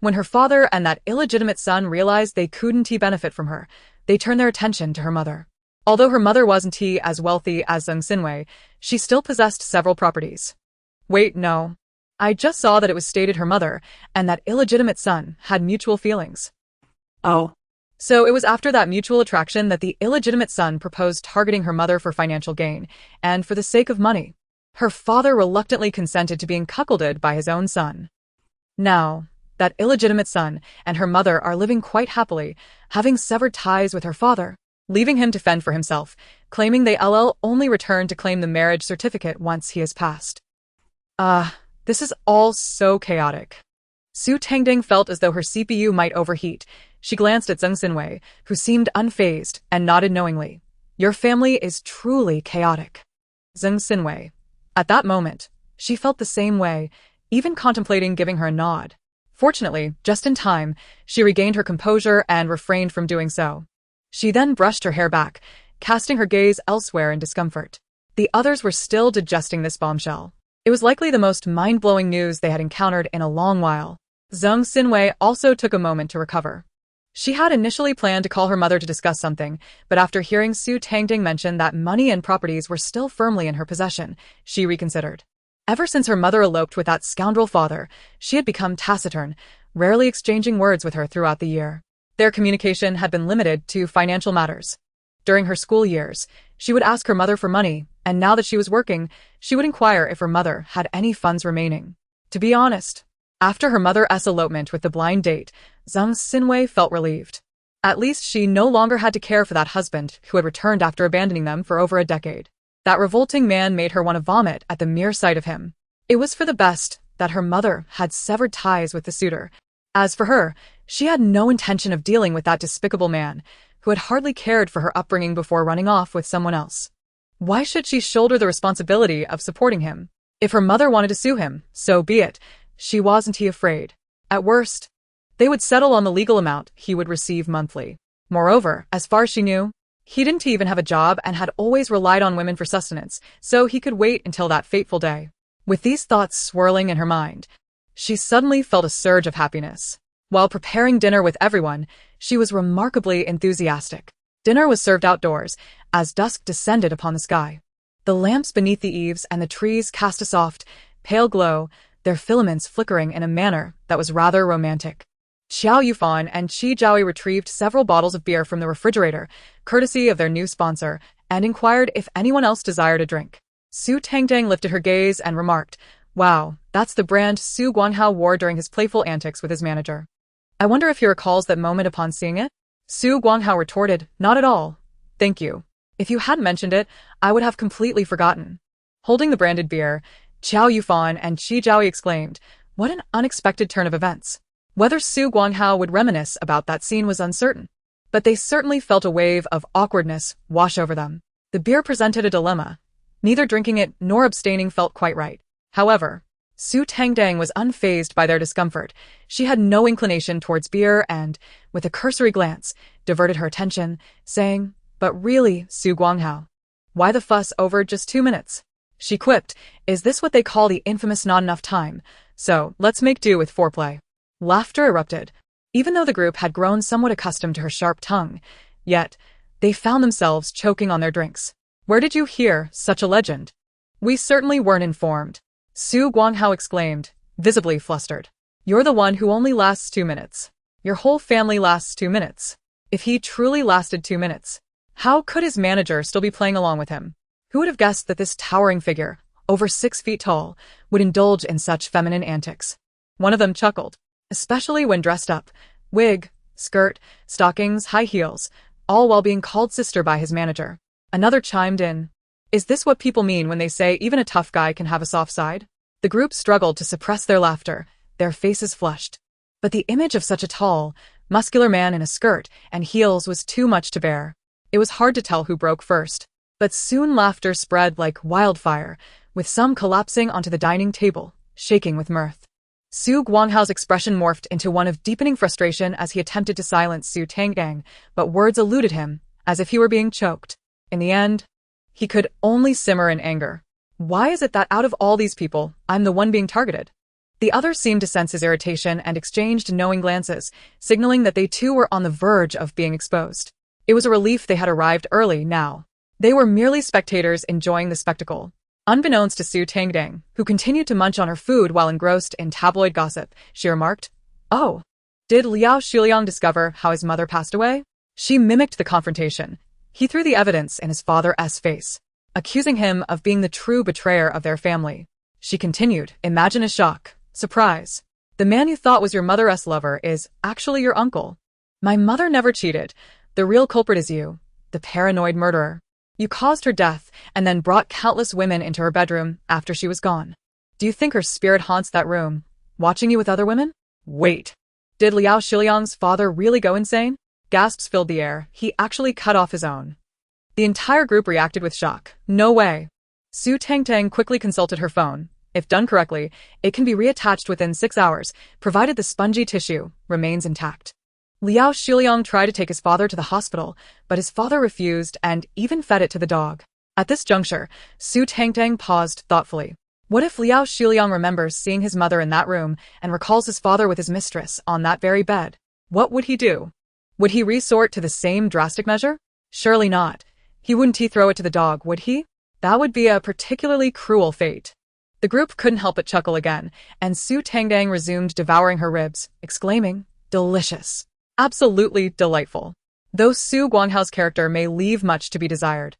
When her father and that illegitimate son realized they couldn't benefit from her, they turned their attention to her mother. Although her mother wasn't as wealthy as Zheng Xinwei, she still possessed several properties. Wait, no. I just saw that it was stated her mother and that illegitimate son had mutual feelings. Oh. So it was after that mutual attraction that the illegitimate son proposed targeting her mother for financial gain, and for the sake of money. Her father reluctantly consented to being cuckolded by his own son. Now, that illegitimate son and her mother are living quite happily, having severed ties with her father, leaving him to fend for himself, claiming they'll only return to claim the marriage certificate once he has passed. This is all so chaotic. Su Tangtang felt as though her CPU might overheat. She glanced at Zheng Xinwei, who seemed unfazed, and nodded knowingly. Your family is truly chaotic. Zheng Xinwei. At that moment, she felt the same way, even contemplating giving her a nod. Fortunately, just in time, she regained her composure and refrained from doing so. She then brushed her hair back, casting her gaze elsewhere in discomfort. The others were still digesting this bombshell. It was likely the most mind-blowing news they had encountered in a long while. Zheng Xinwei also took a moment to recover. She had initially planned to call her mother to discuss something, but after hearing Su Tangtang mention that money and properties were still firmly in her possession, she reconsidered. Ever since her mother eloped with that scoundrel father, she had become taciturn, rarely exchanging words with her throughout the year. Their communication had been limited to financial matters. During her school years, she would ask her mother for money, and now that she was working, she would inquire if her mother had any funds remaining. To be honest, after her mother's elopement with the blind date, Zheng Xinwei felt relieved. At least she no longer had to care for that husband who had returned after abandoning them for over a decade. That revolting man made her want to vomit at the mere sight of him. It was for the best that her mother had severed ties with the suitor. As for her, she had no intention of dealing with that despicable man, who had hardly cared for her upbringing before running off with someone else. Why should she shoulder the responsibility of supporting him? If her mother wanted to sue him, so be it. She wasn't afraid. At worst, they would settle on the legal amount he would receive monthly. Moreover, as far as she knew, he didn't even have a job and had always relied on women for sustenance, so he could wait until that fateful day. With these thoughts swirling in her mind, she suddenly felt a surge of happiness. While preparing dinner with everyone, she was remarkably enthusiastic. Dinner was served outdoors, as dusk descended upon the sky. The lamps beneath the eaves and the trees cast a soft, pale glow, their filaments flickering in a manner that was rather romantic. Qiao Yufan and Qiao retrieved several bottles of beer from the refrigerator, courtesy of their new sponsor, and inquired if anyone else desired a drink. Su Tangtang lifted her gaze and remarked, "Wow, that's the brand Su Guanghao wore during his playful antics with his manager. I wonder if he recalls that moment upon seeing it?" Su Guanghao retorted, "Not at all. Thank you. If you hadn't mentioned it, I would have completely forgotten." Holding the branded beer, Qiao Yufan and Qiao exclaimed, "What an unexpected turn of events." Whether Su Guanghao would reminisce about that scene was uncertain, but they certainly felt a wave of awkwardness wash over them. The beer presented a dilemma. Neither drinking it nor abstaining felt quite right. However, Su Tangtang was unfazed by their discomfort. She had no inclination towards beer and, with a cursory glance, diverted her attention, saying, "But really, Su Guanghao, why the fuss over just 2 minutes?" She quipped, "Is this what they call the infamous not enough time? So, let's make do with foreplay." Laughter erupted. Even though the group had grown somewhat accustomed to her sharp tongue, Yet, they found themselves choking on their drinks. Where did you hear such a legend? We certainly weren't informed. Su Guanghao exclaimed, visibly flustered. You're the one who only lasts 2 minutes. Your whole family lasts 2 minutes. If he truly lasted 2 minutes, how could his manager still be playing along with him? Who would have guessed that this towering figure, over 6 feet tall, would indulge in such feminine antics? One of them chuckled, especially when dressed up, wig, skirt, stockings, high heels, all while being called sister by his manager. Another chimed in. Is this what people mean when they say even a tough guy can have a soft side? The group struggled to suppress their laughter, their faces flushed. But the image of such a tall, muscular man in a skirt and heels was too much to bear. It was hard to tell who broke first. But soon laughter spread like wildfire, with some collapsing onto the dining table, shaking with mirth. Su Guanghao's expression morphed into one of deepening frustration as he attempted to silence Su Tangtang, but words eluded him, as if he were being choked. In the end, he could only simmer in anger. Why is it that out of all these people, I'm the one being targeted? The others seemed to sense his irritation and exchanged knowing glances, signaling that they too were on the verge of being exposed. It was a relief they had arrived early now. They were merely spectators enjoying the spectacle. Unbeknownst to Su Tangtang, who continued to munch on her food while engrossed in tabloid gossip, she remarked, Oh, did Liao Xuliang discover how his mother passed away? She mimicked the confrontation. He threw the evidence in his father's face, accusing him of being the true betrayer of their family. She continued, Imagine his shock, surprise. The man you thought was your mother's lover is actually your uncle. My mother never cheated. The real culprit is you, the paranoid murderer. You caused her death and then brought countless women into her bedroom after she was gone. Do you think her spirit haunts that room, watching you with other women? Wait. Did Liao Xuliang's father really go insane? Gasps filled the air. He actually cut off his own. The entire group reacted with shock. No way. Su Tangtang quickly consulted her phone. If done correctly, it can be reattached within 6 hours, provided the spongy tissue remains intact. Liao Xuliang tried to take his father to the hospital, but his father refused and even fed it to the dog. At this juncture, Su Tangtang paused thoughtfully. What if Liao Xuliang remembers seeing his mother in that room and recalls his father with his mistress on that very bed? What would he do? Would he resort to the same drastic measure? Surely not. Wouldn't he throw it to the dog, would he? That would be a particularly cruel fate. The group couldn't help but chuckle again, and Su Tangtang resumed devouring her ribs, exclaiming, Delicious. Absolutely delightful. Though Su Guanghao's character may leave much to be desired,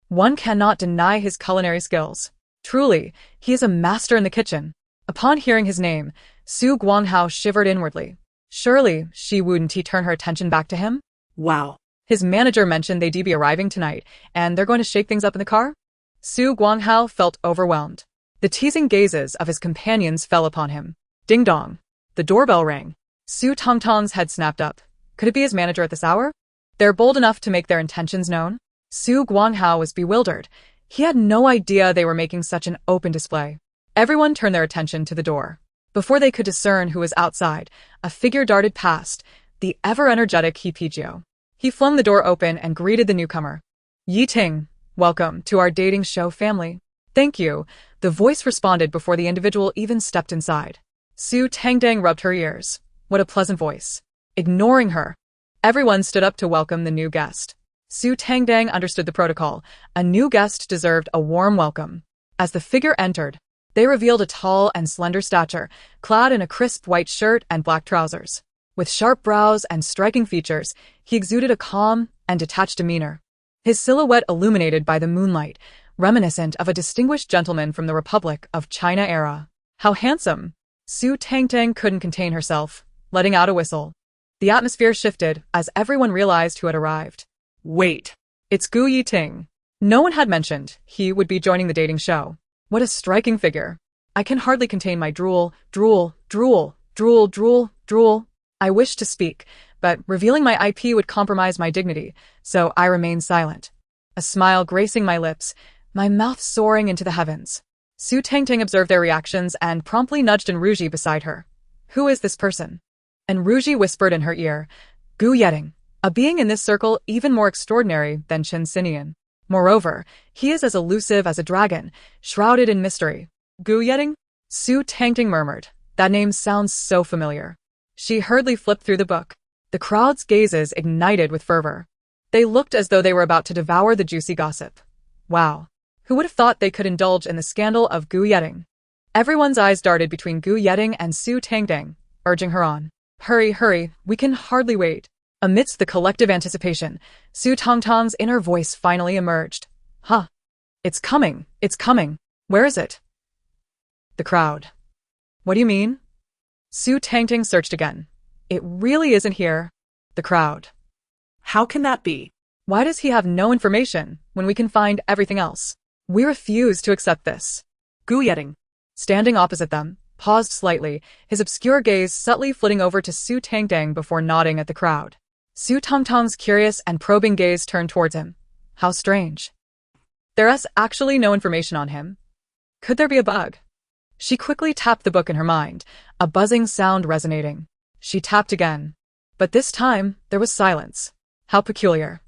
one cannot deny his culinary skills. Truly, he is a master in the kitchen. Upon hearing his name, Su Guanghao shivered inwardly. Surely, wouldn't he turn her attention back to him? Wow. His manager mentioned they'd be arriving tonight, and they're going to shake things up in the car? Su Guanghao felt overwhelmed. The teasing gazes of his companions fell upon him. Ding dong. The doorbell rang. Su Tangtang's head snapped up. Could it be his manager at this hour? They're bold enough to make their intentions known? Su Guanghao was bewildered. He had no idea they were making such an open display. Everyone turned their attention to the door. Before they could discern who was outside, a figure darted past, the ever-energetic Hipijio. He flung the door open and greeted the newcomer. Yi Ting, welcome to our dating show family. Thank you, the voice responded before the individual even stepped inside. Su Tangtang rubbed her ears. What a pleasant voice. Ignoring her, everyone stood up to welcome the new guest. Su Tangtang understood the protocol. A new guest deserved a warm welcome. As the figure entered, they revealed a tall and slender stature, clad in a crisp white shirt and black trousers. With sharp brows and striking features, he exuded a calm and detached demeanor. His silhouette illuminated by the moonlight, reminiscent of a distinguished gentleman from the Republic of China era. How handsome! Su Tangtang couldn't contain herself, letting out a whistle. The atmosphere shifted as everyone realized who had arrived. Wait, it's Gu Yiting. No one had mentioned he would be joining the dating show. What a striking figure. I can hardly contain my drool. I wished to speak, but revealing my IP would compromise my dignity, so I remained silent. A smile gracing my lips, my mouth soaring into the heavens. Su Tangtang observed their reactions and promptly nudged Enruji beside her. Who is this person? Enruji whispered in her ear, Gu Yeting, a being in this circle even more extraordinary than Chen Xinian. Moreover, he is as elusive as a dragon, shrouded in mystery. Gu Yeting? Su Tangtang murmured. That name sounds so familiar. She hurriedly flipped through the book. The crowd's gazes ignited with fervor. They looked as though they were about to devour the juicy gossip. Wow. Who would have thought they could indulge in the scandal of Gu Yeding? Everyone's eyes darted between Gu Yeding and Su Tangtang, urging her on. Hurry, hurry, we can hardly wait. Amidst the collective anticipation, Su Tangtang's inner voice finally emerged. Huh. It's coming. It's coming. Where is it? The crowd. What do you mean? Su Tangtang searched again. It really isn't here. The crowd. How can that be? Why does he have no information when we can find everything else? We refuse to accept this. Gu Yeding, Standing opposite them, paused slightly, his obscure gaze subtly flitting over to Su Tangtang before nodding at the crowd. Su Tangtang's curious and probing gaze turned towards him. How strange. There's actually no information on him. Could there be a bug? She quickly tapped the book in her mind, a buzzing sound resonating. She tapped again. But this time, there was silence. How peculiar.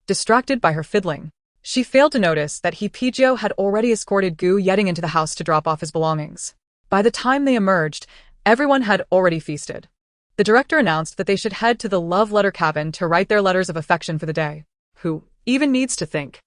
Distracted by her fiddling, she failed to notice that Qiao had already escorted Gu Yeding into the house to drop off his belongings. By the time they emerged, everyone had already feasted. The director announced that they should head to the love letter cabin to write their letters of affection for the day. Who even needs to think?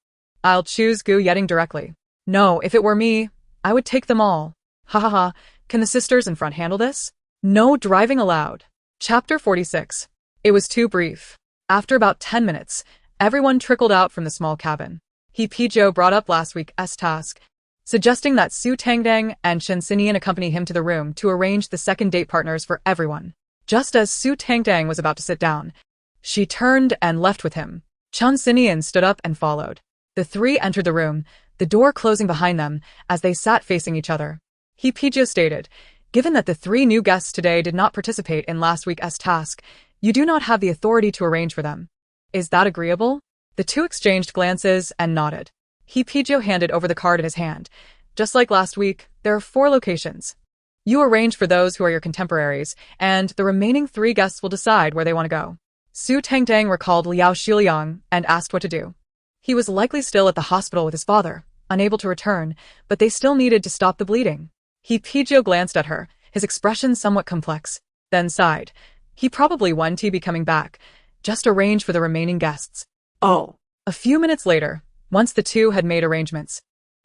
I'll choose Gu Yeding directly. No, if it were me, I would take them all. Ha ha ha, can the sisters in front handle this? No driving allowed. Chapter 46. It was too brief. After about 10 minutes, everyone trickled out from the small cabin. Qiao brought up last week's task, suggesting that Su Tangtang and Chen Xinian accompany him to the room to arrange the second date partners for everyone. Just as Su Tangtang was about to sit down, she turned and left with him. Chen Xinian stood up and followed. The three entered the room, the door closing behind them as they sat facing each other. Qiao stated, given that the three new guests today did not participate in last week's task, you do not have the authority to arrange for them. Is that agreeable? The two exchanged glances and nodded. Qiao handed over the card in his hand. Just like last week, there are 4 locations. You arrange for those who are your contemporaries, and the remaining 3 guests will decide where they want to go. Su Tangtang recalled Liao Shiliang and asked what to do. He was likely still at the hospital with his father, unable to return, but they still needed to stop the bleeding. Qiao glanced at her, his expression somewhat complex, then sighed. He probably wouldn't be coming back. Just arrange for the remaining guests. Oh. A few minutes later, once the two had made arrangements,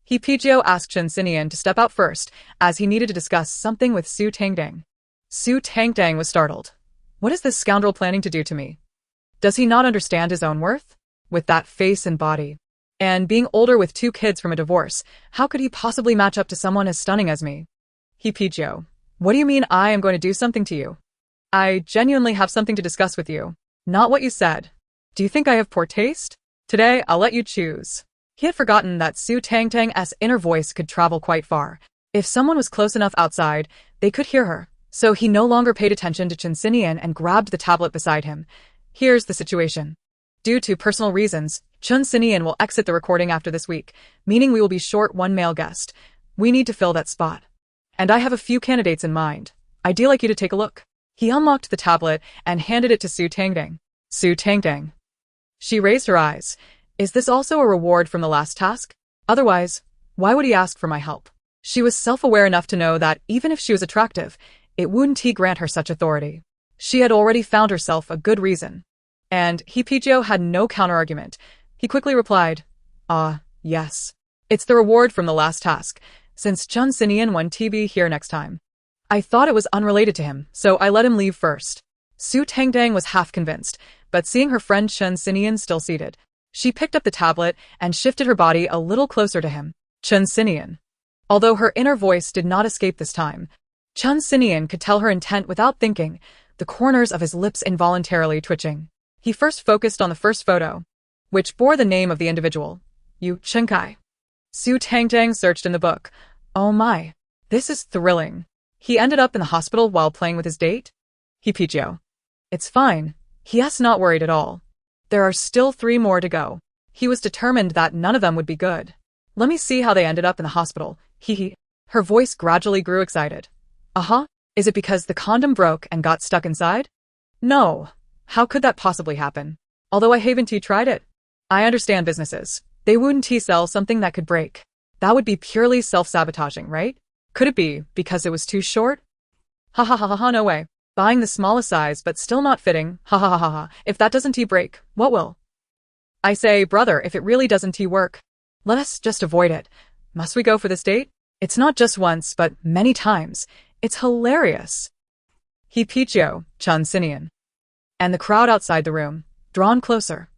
Qiao asked Chen Xinian to step out first, as he needed to discuss something with Su Tangtang. Su Tangtang was startled. What is this scoundrel planning to do to me? Does he not understand his own worth? With that face and body, and being older with 2 kids from a divorce, how could he possibly match up to someone as stunning as me? Qiao, what do you mean I am going to do something to you? I genuinely have something to discuss with you. Not what you said. Do you think I have poor taste? Today, I'll let you choose. He had forgotten that Su Tangtang's inner voice could travel quite far. If someone was close enough outside, they could hear her. So he no longer paid attention to Chen Xinian and grabbed the tablet beside him. Here's the situation. Due to personal reasons, Chen Xinian will exit the recording after this week, meaning we will be short 1 male guest. We need to fill that spot. And I have a few candidates in mind. I'd like you to take a look. He unlocked the tablet and handed it to Su Tangtang. Su Tangtang. She raised her eyes. Is this also a reward from the last task? Otherwise, why would he ask for my help? She was self-aware enough to know that even if she was attractive, it wouldn't grant her such authority. She had already found herself a good reason. And Qiao had no counter-argument. He quickly replied, yes. It's the reward from the last task, since Chen Xinian won't be here next time. I thought it was unrelated to him, so I let him leave first. Su Tangtang was half convinced, but seeing her friend Chen Xinian still seated, she picked up the tablet and shifted her body a little closer to him. Chen Xinian. Although her inner voice did not escape this time, Chen Xinian could tell her intent without thinking, the corners of his lips involuntarily twitching. He first focused on the first photo, which bore the name of the individual, Yu Chenkai. Su Tangtang searched in the book. Oh my, this is thrilling. He ended up in the hospital while playing with his date? Qiao. It's fine. He's not worried at all. There are still 3 more to go. He was determined that none of them would be good. Let me see how they ended up in the hospital. Hee. Her voice gradually grew excited. Is it because the condom broke and got stuck inside? No. How could that possibly happen? Although I haven't tried it. I understand businesses. They wouldn't sell something that could break. That would be purely self-sabotaging, right? Could it be because it was too short? Ha ha ha ha ha, no way. Buying the smallest size but still not fitting, ha ha ha ha ha. If that doesn't break, what will? I say, brother, if it really doesn't work, let us just avoid it. Must we go for this date? It's not just once, but many times. It's hilarious. He Pichio, Chun Sinian. And the crowd outside the room, drawn closer.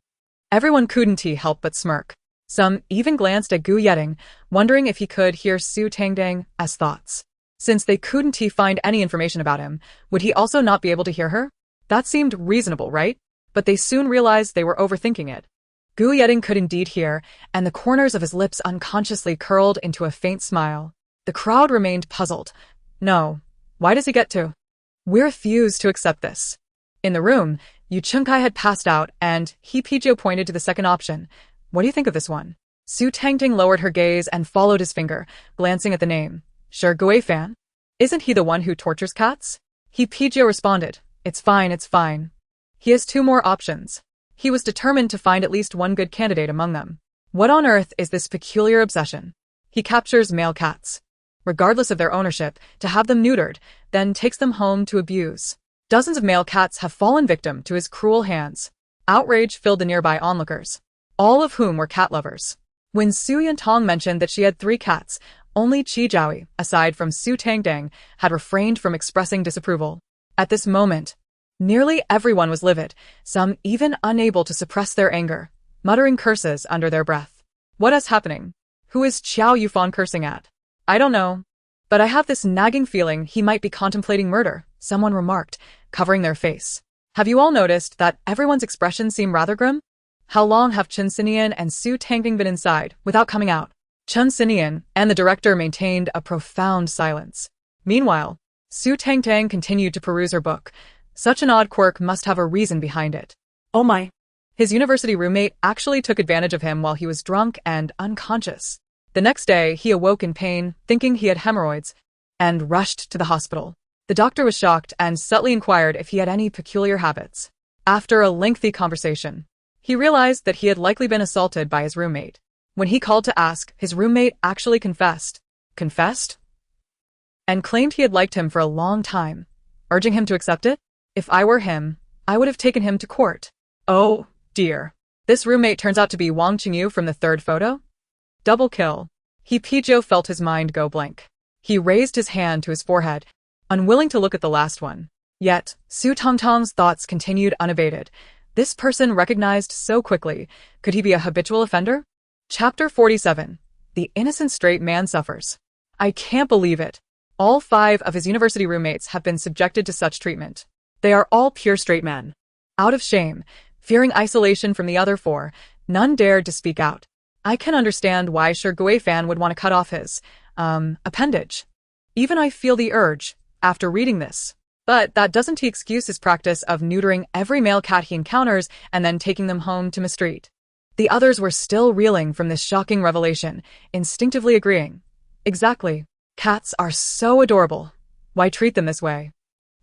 Everyone couldn't help but smirk. Some even glanced at Gu Yeting, wondering if he could hear Su Tangtang's thoughts. Since they couldn't find any information about him, would he also not be able to hear her? That seemed reasonable, right? But they soon realized they were overthinking it. Gu Yeting could indeed hear, and the corners of his lips unconsciously curled into a faint smile. The crowd remained puzzled. No. Why does he get to? We refuse to accept this. In the room, Yu Chunkai had passed out, and He Pijo pointed to the second option. What do you think of this one? Su Tangtang lowered her gaze and followed his finger, glancing at the name. Sure, Fan? Isn't he the one who tortures cats? He Pijo responded. It's fine, it's fine. He has two more options. He was determined to find at least one good candidate among them. What on earth is this peculiar obsession? He captures male cats, regardless of their ownership, to have them neutered, then takes them home to abuse. Dozens of male cats have fallen victim to his cruel hands. Outrage filled the nearby onlookers, all of whom were cat lovers. When Su Yantong mentioned that she had 3 cats, only Qi Jiaoyi, aside from Su Tangtang, had refrained from expressing disapproval. At this moment, nearly everyone was livid, some even unable to suppress their anger, muttering curses under their breath. What is happening? Who is Qiao Yufan cursing at? I don't know. But I have this nagging feeling he might be contemplating murder, someone remarked, covering their face. Have you all noticed that everyone's expressions seem rather grim? How long have Chun Sinian and Su Tangtang been inside, without coming out? Chun Sinian and the director maintained a profound silence. Meanwhile, Su Tangtang continued to peruse her book. Such an odd quirk must have a reason behind it. Oh my. His university roommate actually took advantage of him while he was drunk and unconscious. The next day, he awoke in pain, thinking he had hemorrhoids, and rushed to the hospital. The doctor was shocked and subtly inquired if he had any peculiar habits. After a lengthy conversation, he realized that he had likely been assaulted by his roommate. When he called to ask, his roommate actually confessed. Confessed? And claimed he had liked him for a long time, urging him to accept it? If I were him, I would have taken him to court. Oh, dear. This roommate turns out to be Wang Qingyu from the third photo? Double kill. He Pijo felt his mind go blank. He raised his hand to his forehead, unwilling to look at the last one. Yet, Su Tangtang's thoughts continued unabated. This person recognized so quickly. Could he be a habitual offender? Chapter 47. The innocent straight man suffers. I can't believe it. All 5 of his university roommates have been subjected to such treatment. They are all pure straight men. Out of shame, fearing isolation from the other 4, none dared to speak out. I can understand why Fan would want to cut off his, appendage. Even I feel the urge, after reading this. But that doesn't excuse his practice of neutering every male cat he encounters and then taking them home to mistreat. The others were still reeling from this shocking revelation, instinctively agreeing. Exactly. Cats are so adorable. Why treat them this way?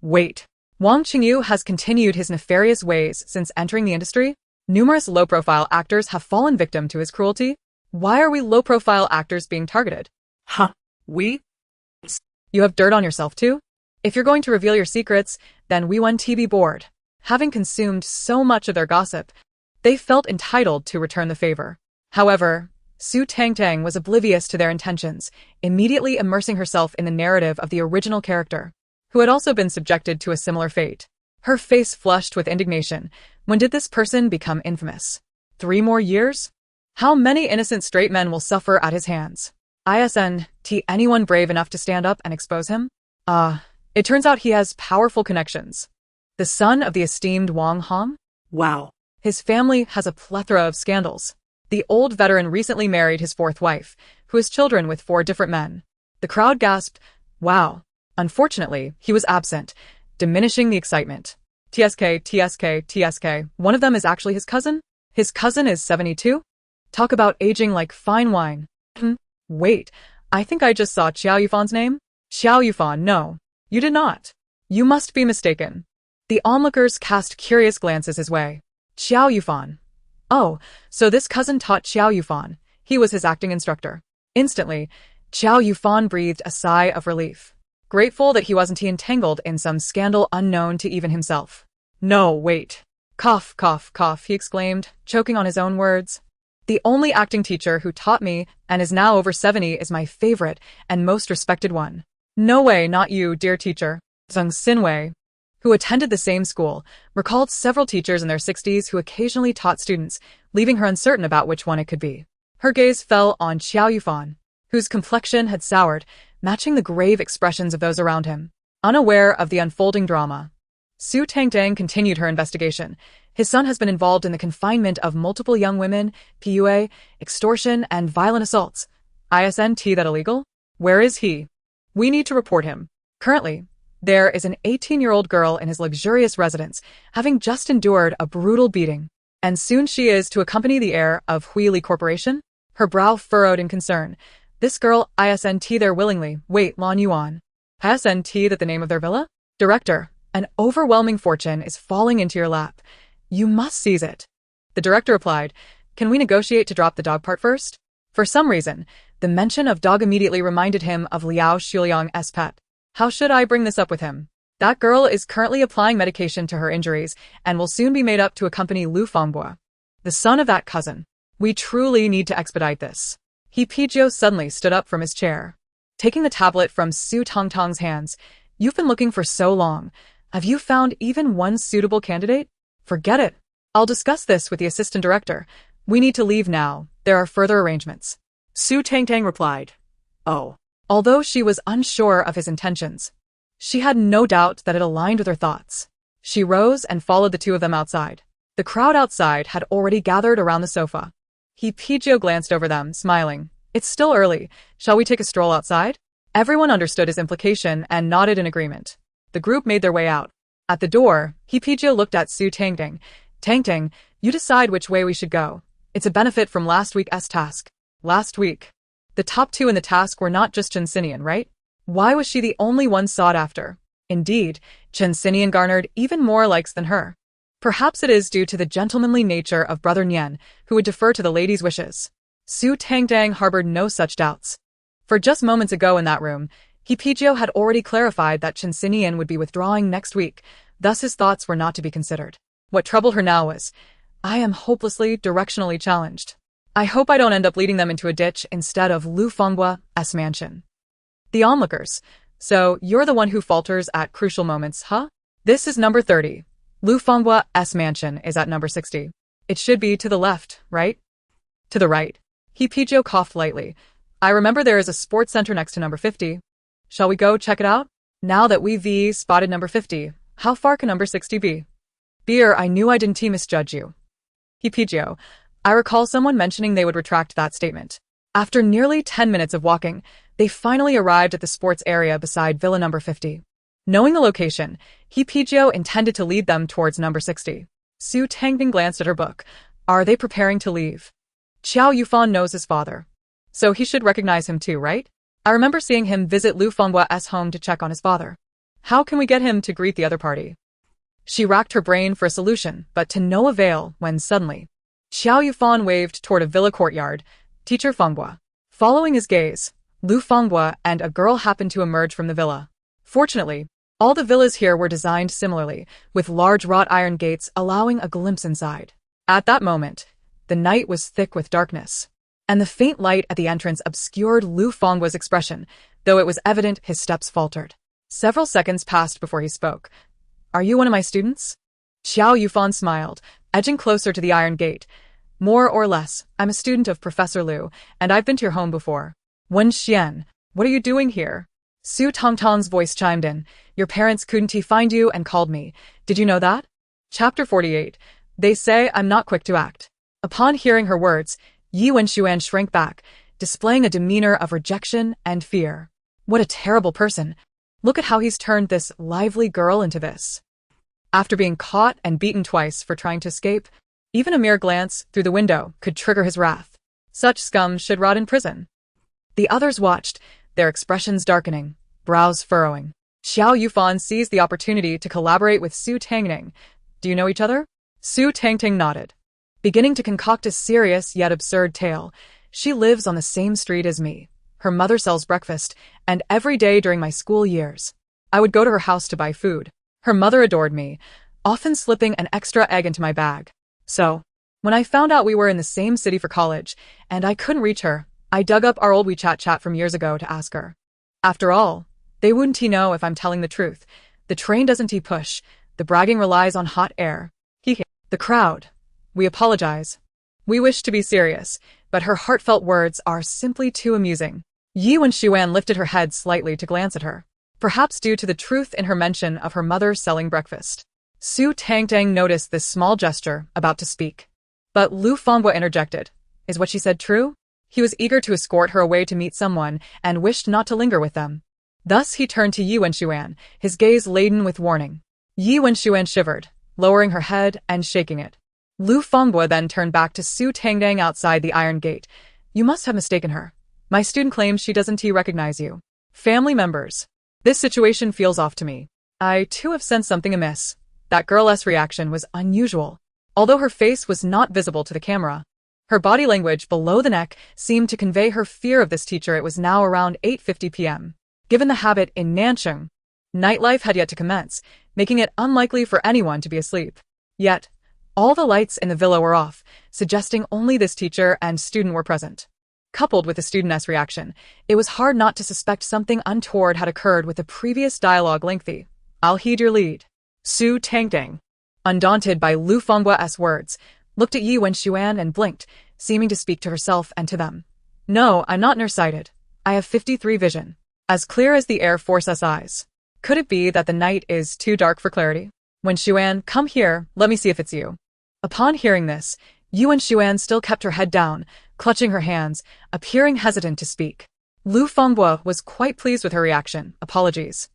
Wait. Wang Qingyu has continued his nefarious ways since entering the industry? Numerous low-profile actors have fallen victim to his cruelty. Why are we low-profile actors being targeted? Huh. We? You have dirt on yourself too? If you're going to reveal your secrets, then we won be bored. Having consumed so much of their gossip, they felt entitled to return the favor. However, Su Tangtang was oblivious to their intentions, immediately immersing herself in the narrative of the original character, who had also been subjected to a similar fate. Her face flushed with indignation. When did this person become infamous? 3 more years? How many innocent straight men will suffer at his hands? Anyone brave enough to stand up and expose him? It turns out he has powerful connections. The son of the esteemed Wang Hong? Wow. His family has a plethora of scandals. The old veteran recently married his 4th wife, who has children with 4 different men. The crowd gasped, wow. Unfortunately, he was absent, diminishing the excitement. TSK. One of them is actually his cousin? His cousin is 72? Talk about aging like fine wine. Wait, I think I just saw Qiao Yufan's name? Qiao Yufan, no. You did not. You must be mistaken. The onlookers cast curious glances his way. Qiao Yufan. Oh, so this cousin taught Qiao Yufan. He was his acting instructor. Instantly, Qiao Yufan breathed a sigh of relief, grateful that he wasn't entangled in some scandal unknown to even himself. No, wait. Cough, cough, cough, he exclaimed, choking on his own words. The only acting teacher who taught me and is now over 70 is my favorite and most respected one. No way, not you, dear teacher. Zhang Xinwei, who attended the same school, recalled several teachers in their 60s who occasionally taught students, leaving her uncertain about which one it could be. Her gaze fell on Qiao Yufan, whose complexion had soured, matching the grave expressions of those around him. Unaware of the unfolding drama, Su Tangtang continued her investigation. His son has been involved in the confinement of multiple young women, PUA, extortion, and violent assaults. Isn't that illegal? Where is he? We need to report him. Currently, there is an 18-year-old girl in his luxurious residence, having just endured a brutal beating. And soon she is to accompany the heir of Huili Corporation? Her brow furrowed in concern. This girl isn't there willingly. Wait, Lan Yuan. Isn't that the name of their villa? Director, an overwhelming fortune is falling into your lap. You must seize it. The director replied, Can we negotiate to drop the dog part first? For some reason, the mention of dog immediately reminded him of Liao Shuliang's pet. How should I bring this up with him? That girl is currently applying medication to her injuries and will soon be made up to accompany Lu Fangbo, the son of that cousin. We truly need to expedite this. Pijio suddenly stood up from his chair. Taking the tablet from Su Tangtang's hands, You've been looking for so long. Have you found even one suitable candidate? Forget it. I'll discuss this with the assistant director. We need to leave now. There are further arrangements. Su Tangtang replied, Oh. Although she was unsure of his intentions, she had no doubt that it aligned with her thoughts. She rose and followed the two of them outside. The crowd outside had already gathered around the sofa. Pijio glanced over them, smiling. It's still early. Shall we take a stroll outside? Everyone understood his implication and nodded in agreement. The group made their way out. At the door, Pijio looked at Su Tangtang. Tangtang, you decide which way we should go. It's a benefit from last week's task. Last week. The top two in the task were not just Chen Xinian, right? Why was she the only one sought after? Indeed, Chen Xinian garnered even more likes than her. Perhaps it is due to the gentlemanly nature of Brother Nian, who would defer to the lady's wishes. Su Tangtang harbored no such doubts. For just moments ago in that room, Pijio had already clarified that Chen Xinian would be withdrawing next week, thus his thoughts were not to be considered. What troubled her now was, I am hopelessly directionally challenged. I hope I don't end up leading them into a ditch instead of Lu Fangbo's mansion. The onlookers. So, you're the one who falters at crucial moments, huh? This is number 30. Lu Fangbo's mansion is at number 60. It should be to the left, right? To the right. Pijio coughed lightly. I remember there is a sports center next to number 50. Shall we go check it out? Now that we've spotted number 50, how far can number 60 be? Beer, I knew I didn't misjudge you. Pijio, I recall someone mentioning they would retract that statement. After nearly 10 minutes of walking, they finally arrived at the sports area beside Villa number 50. Knowing the location, Pijio intended to lead them towards number 60. Su Tangtang glanced at her book. Are they preparing to leave? Qiao Yufan knows his father, so he should recognize him too, right? I remember seeing him visit Lu Fangbo's home to check on his father. How can we get him to greet the other party? She racked her brain for a solution, but to no avail when suddenly, Qiao Yufan waved toward a villa courtyard. Teacher Fangbo. Following his gaze, Lu Fangbo and a girl happened to emerge from the villa. Fortunately, all the villas here were designed similarly, with large wrought iron gates allowing a glimpse inside. At that moment, the night was thick with darkness, and the faint light at the entrance obscured Lu Fangbo's expression, though it was evident his steps faltered. Several seconds passed before he spoke. Are you one of my students? Qiao Yufan smiled, edging closer to the iron gate. More or less, I'm a student of Professor Liu, and I've been to your home before. Wen Xian, what are you doing here? Su Tangtang's voice chimed in. Your parents couldn't find you and called me. Did you know that? Chapter 48. They say I'm not quick to act. Upon hearing her words, Yi Wenshuan shrank back, displaying a demeanor of rejection and fear. What a terrible person. Look at how he's turned this lively girl into this. After being caught and beaten twice for trying to escape, even a mere glance through the window could trigger his wrath. Such scum should rot in prison. The others watched, their expressions darkening, brows furrowing. Qiao Yufan seized the opportunity to collaborate with Su Tangtang. Do you know each other? Su Tangtang nodded. Beginning to concoct a serious yet absurd tale. She lives on the same street as me. Her mother sells breakfast, and every day during my school years, I would go to her house to buy food. Her mother adored me. often slipping an extra egg into my bag. So, when I found out we were in the same city for college, and I couldn't reach her, I dug up our old WeChat chat from years ago to ask her. After all, they wouldn't know if I'm telling the truth. The train doesn't push. The bragging relies on hot air. The crowd. We apologize. We wish to be serious, but her heartfelt words are simply too amusing. Yi Wenxuan lifted her head slightly to glance at her, perhaps due to the truth in her mention of her mother selling breakfast. Su Tangtang noticed this small gesture, about to speak. But Lu Fangbo interjected. Is what she said true? He was eager to escort her away to meet someone and wished not to linger with them. Thus he turned to Yi Wenxuan, his gaze laden with warning. Yi Wenxuan shivered, lowering her head and shaking it. Lu Fangbo then turned back to Su Tangtang outside the iron gate. You must have mistaken her. My student claims she doesn't recognize you. Family members. This situation feels off to me. I too have sensed something amiss. That girl's reaction was unusual. Although her face was not visible to the camera, her body language below the neck seemed to convey her fear of this teacher. It was now around 8:50 p.m. Given the habit in Nancheng, nightlife had yet to commence, making it unlikely for anyone to be asleep. Yet, all the lights in the villa were off, suggesting only this teacher and student were present. Coupled with the student's reaction, it was hard not to suspect something untoward had occurred with the previous dialogue lengthy. I'll heed your lead. Su Tangtang, undaunted by Lu Fangbo's words, looked at Yi Wenxuan and blinked, seeming to speak to herself and to them. No, I'm not nearsighted. I have 53 vision. As clear as the Air Force's eyes. Could it be that the night is too dark for clarity? Wenxuan, come here, let me see if it's you. Upon hearing this, Yi Wenxuan still kept her head down, clutching her hands, appearing hesitant to speak. Lu Fangbo was quite pleased with her reaction. Apologies.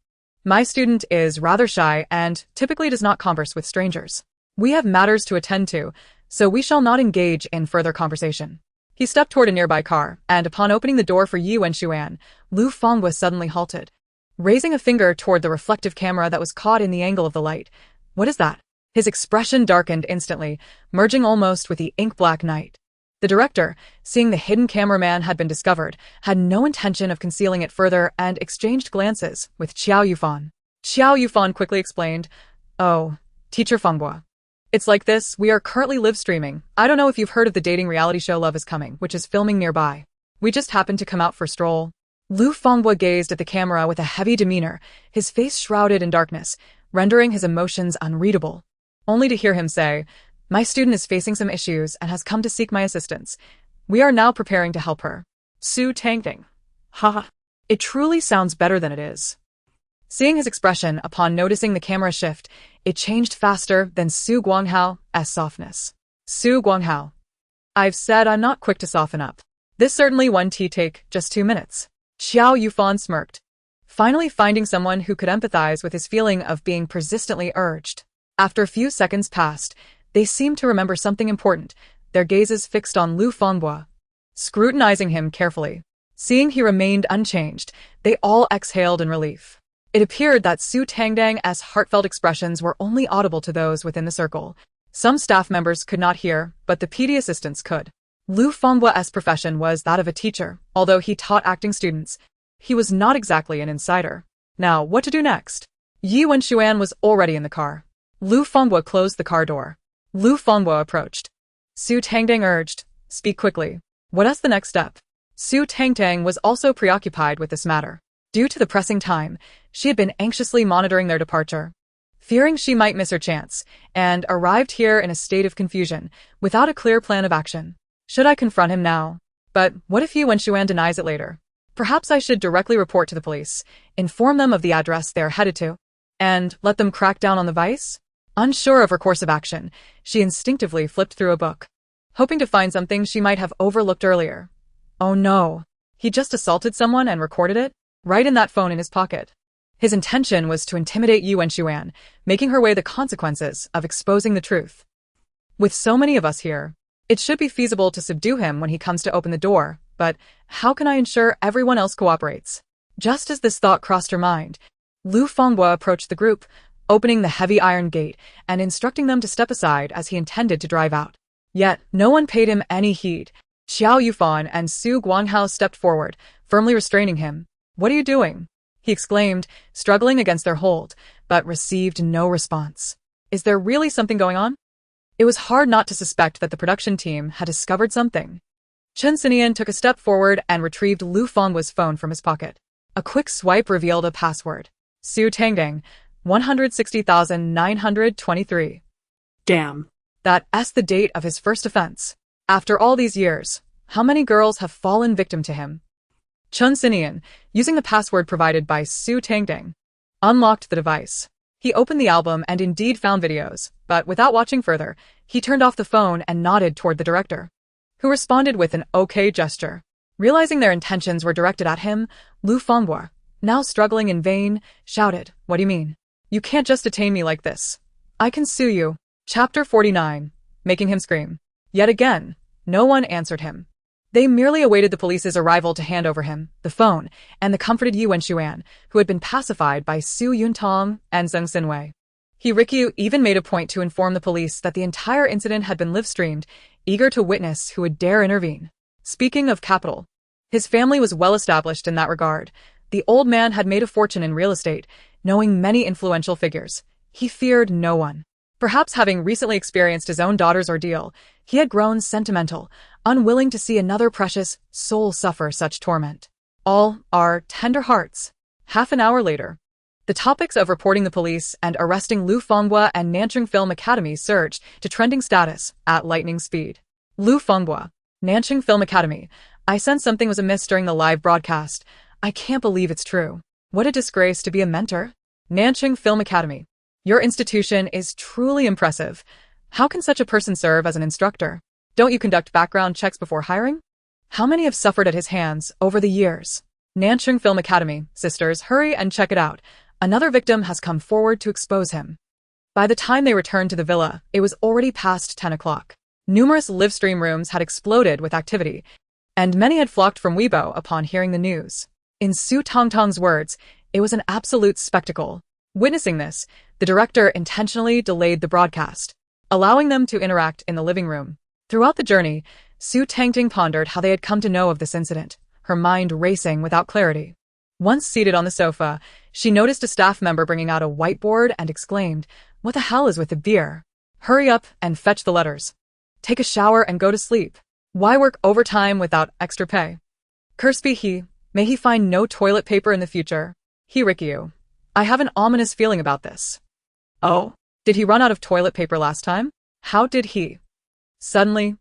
My student is rather shy and typically does not converse with strangers. We have matters to attend to, so we shall not engage in further conversation. He stepped toward a nearby car, and upon opening the door for Yi Wenxuan, Lu Fangbo suddenly halted, raising a finger toward the reflective camera that was caught in the angle of the light. What is that? His expression darkened instantly, merging almost with the ink-black night. The director, seeing the hidden cameraman had been discovered, had no intention of concealing it further and exchanged glances with Qiao Yufan. Qiao Yufan quickly explained, Oh, Teacher Fangbo. It's like this, we are currently live streaming. I don't know if you've heard of the dating reality show Love is Coming, which is filming nearby. We just happened to come out for a stroll. Lu Fangbo gazed at the camera with a heavy demeanor, his face shrouded in darkness, rendering his emotions unreadable. Only to hear him say, My student is facing some issues and has come to seek my assistance. We are now preparing to help her. Su Tangtang. Ha. It truly sounds better than it is. Seeing his expression upon noticing the camera shift, it changed faster than Su Guanghao's softness. Su Guanghao. I've said I'm not quick to soften up. This certainly won't take just 2 minutes. Qiao Yufan smirked, finally finding someone who could empathize with his feeling of being persistently urged. After a few seconds passed, they seemed to remember something important, their gazes fixed on Lu Fangbo, scrutinizing him carefully. Seeing he remained unchanged, they all exhaled in relief. It appeared that Su Tangtang's heartfelt expressions were only audible to those within the circle. Some staff members could not hear, but the PD assistants could. Lu Fangbo's profession was that of a teacher, although he taught acting students. He was not exactly an insider. Now, what to do next? Yi Wenxuan was already in the car. Lu Fangbo closed the car door. Lu Fangbo approached. Su Tangtang urged, Speak quickly. What's the next step? Su Tangtang was also preoccupied with this matter. Due to the pressing time, she had been anxiously monitoring their departure, fearing she might miss her chance, and arrived here in a state of confusion, without a clear plan of action. Should I confront him now? But what if Yi Wenxuan denies it later? Perhaps I should directly report to the police, inform them of the address they are headed to, and let them crack down on the vice? Unsure of her course of action, she instinctively flipped through a book, hoping to find something she might have overlooked earlier. Oh no. He just assaulted someone and recorded it? Right in that phone in his pocket. His intention was to intimidate Yi Wenxuan, making her weigh the consequences of exposing the truth. With so many of us here, it should be feasible to subdue him when he comes to open the door, but how can I ensure everyone else cooperates? Just as this thought crossed her mind, Lu Fangbo approached the group, opening the heavy iron gate and instructing them to step aside as he intended to drive out. Yet, no one paid him any heed. Qiao Yufan and Su Guanghao stepped forward, firmly restraining him. What are you doing? He exclaimed, struggling against their hold, but received no response. Is there really something going on? It was hard not to suspect that the production team had discovered something. Chen Xinian took a step forward and retrieved Lu Fenghua's phone from his pocket. A quick swipe revealed a password. Su Tangtang, 160,923. Damn. That's the date of his first offense. After all these years, how many girls have fallen victim to him? Chen Xinian, using the password provided by Su Tangtang, unlocked the device. He opened the album and indeed found videos, but without watching further, he turned off the phone and nodded toward the director, who responded with an okay gesture. Realizing their intentions were directed at him, Lu Fenghu, now struggling in vain, shouted, "What do you mean? You can't just detain me like this. I can sue you." Chapter 49, making him scream. Yet again, no one answered him. They merely awaited the police's arrival to hand over him, the phone, and the comforted Yuan Xuan, who had been pacified by Su Yuntong and Zheng Xinwei. Rikyu even made a point to inform the police that the entire incident had been live-streamed, eager to witness who would dare intervene. Speaking of capital, his family was well established in that regard. The old man had made a fortune in real estate, knowing many influential figures. He feared no one. Perhaps having recently experienced his own daughter's ordeal, he had grown sentimental, unwilling to see another precious soul suffer such torment. All our tender hearts. Half an hour later, the topics of reporting the police and arresting Lu Fenghu and Nanching Film Academy surged to trending status at lightning speed. Lu Fenghu, Nanching Film Academy. I sensed something was amiss during the live broadcast. I can't believe it's true. What a disgrace to be a mentor. Nanching Film Academy. Your institution is truly impressive. How can such a person serve as an instructor? Don't you conduct background checks before hiring? How many have suffered at his hands over the years? Nanching Film Academy, sisters, hurry and check it out. Another victim has come forward to expose him. By the time they returned to the villa, it was already past 10 o'clock. Numerous live-stream rooms had exploded with activity, and many had flocked from Weibo upon hearing the news. In Su Tangtang's words, it was an absolute spectacle. Witnessing this, the director intentionally delayed the broadcast, allowing them to interact in the living room. Throughout the journey, Su Tangtang pondered how they had come to know of this incident, her mind racing without clarity. Once seated on the sofa, she noticed a staff member bringing out a whiteboard and exclaimed, "What the hell is with the beer? Hurry up and fetch the letters. Take a shower and go to sleep. Why work overtime without extra pay? Cursed be he, may he find no toilet paper in the future." Rikyu, I have an ominous feeling about this. Oh, did he run out of toilet paper last time? How did he? Suddenly,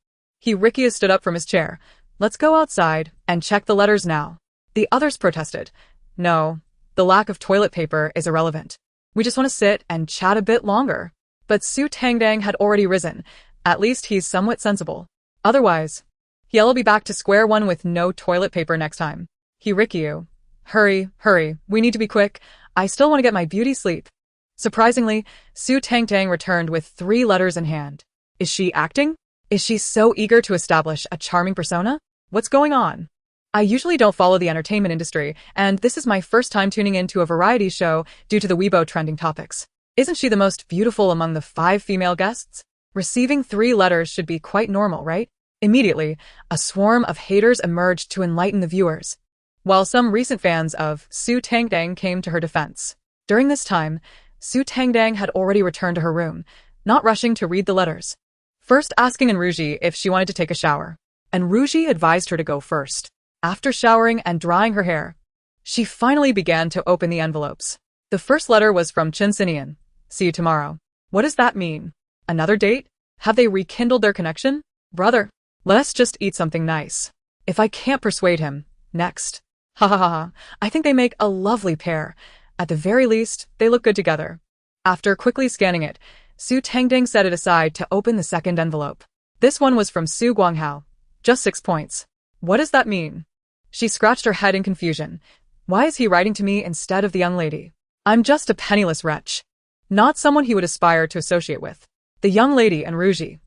Rikyu stood up from his chair. Let's go outside and check the letters now. The others protested. No, the lack of toilet paper is irrelevant. We just want to sit and chat a bit longer. But Su Tangtang had already risen. At least he's somewhat sensible. Otherwise, he'll be back to square one with no toilet paper next time. Rikyu, hurry, we need to be quick. I still want to get my beauty sleep. Surprisingly, Su Tangtang returned with 3 letters in hand. Is she acting? Is she so eager to establish a charming persona? What's going on? I usually don't follow the entertainment industry, and this is my first time tuning into a variety show due to the Weibo trending topics. Isn't she the most beautiful among the 5 female guests? Receiving 3 letters should be quite normal, right? Immediately, a swarm of haters emerged to enlighten the viewers, while some recent fans of Su Tangtang came to her defense. During this time, Su Tangtang had already returned to her room, not rushing to read the letters. First asking Enruji if she wanted to take a shower. Enruji advised her to go first. After showering and drying her hair, she finally began to open the envelopes. The first letter was from Chen Xinian. See you tomorrow. What does that mean? Another date? Have they rekindled their connection? Brother, let's just eat something nice. If I can't persuade him, next. Ha ha ha ha, I think they make a lovely pair. At the very least, they look good together. After quickly scanning it, Su Tangtang set it aside to open the second envelope. This one was from Su Guanghao. Just 6 points. What does that mean? She scratched her head in confusion. Why is he writing to me instead of the young lady? I'm just a penniless wretch. Not someone he would aspire to associate with. The young lady and Ruji.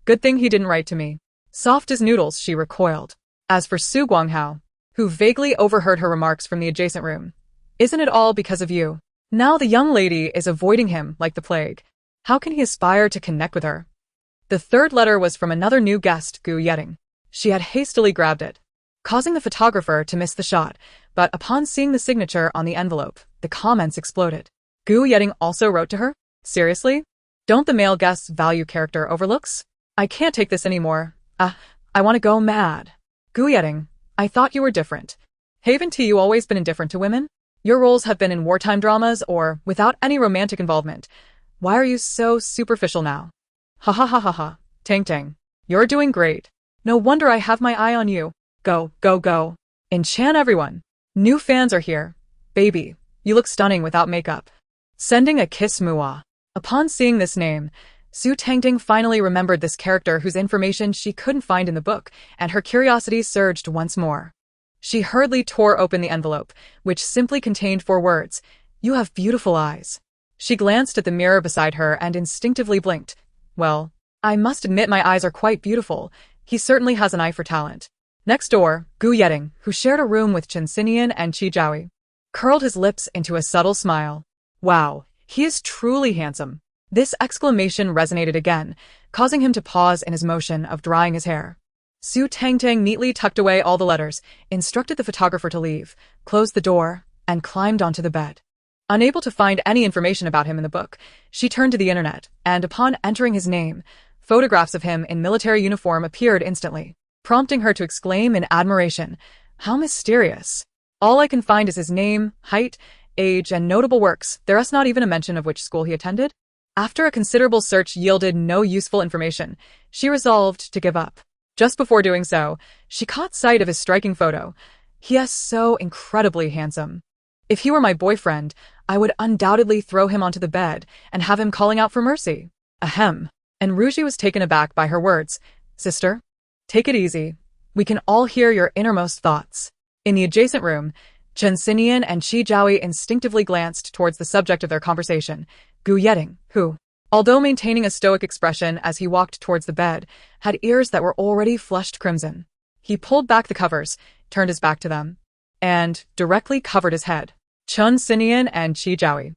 Good thing he didn't write to me. Soft as noodles, she recoiled. As for Su Guanghao, who vaguely overheard her remarks from the adjacent room. Isn't it all because of you? Now the young lady is avoiding him like the plague. How can he aspire to connect with her? The third letter was from another new guest, Gu Yeting. She had hastily grabbed it, causing the photographer to miss the shot, but upon seeing the signature on the envelope, the comments exploded. Gu Yeting also wrote to her? Seriously? Don't the male guests value character overlooks? I can't take this anymore. I want to go mad. Gu Yeding, I thought you were different. Haven't you always been indifferent to women? Your roles have been in wartime dramas or without any romantic involvement. Why are you so superficial now? Ha ha ha ha ha. Tangtang, you're doing great. No wonder I have my eye on you. Go, go, go. Enchant everyone. New fans are here. Baby, you look stunning without makeup. Sending a kiss Mua. Upon seeing this name, Su Tangtang finally remembered this character whose information she couldn't find in the book, and her curiosity surged once more. She hurriedly tore open the envelope, which simply contained 4 words: "You have beautiful eyes." She glanced at the mirror beside her and instinctively blinked. Well, I must admit my eyes are quite beautiful. He certainly has an eye for talent. Next door, Gu Yeding, who shared a room with Chen Xinian and Qi Jiaoyi, curled his lips into a subtle smile. Wow, he is truly handsome. This exclamation resonated again, causing him to pause in his motion of drying his hair. Su Tangtang neatly tucked away all the letters, instructed the photographer to leave, closed the door, and climbed onto the bed. Unable to find any information about him in the book, she turned to the internet, and upon entering his name, photographs of him in military uniform appeared instantly, prompting her to exclaim in admiration, "How mysterious. All I can find is his name, height, age, and notable works. There's not even a mention of which school he attended." After a considerable search yielded no useful information, she resolved to give up. Just before doing so, she caught sight of his striking photo. He is so incredibly handsome. If he were my boyfriend, I would undoubtedly throw him onto the bed and have him calling out for mercy. Ahem. And Ruji was taken aback by her words. Sister, take it easy. We can all hear your innermost thoughts. In the adjacent room, Chen Xinian and Qi Jiaoyi instinctively glanced towards the subject of their conversation, Gu Yeding, who, although maintaining a stoic expression as he walked towards the bed, had ears that were already flushed crimson. He pulled back the covers, turned his back to them, and directly covered his head. Chen Xinian and Qi Jiaoyi.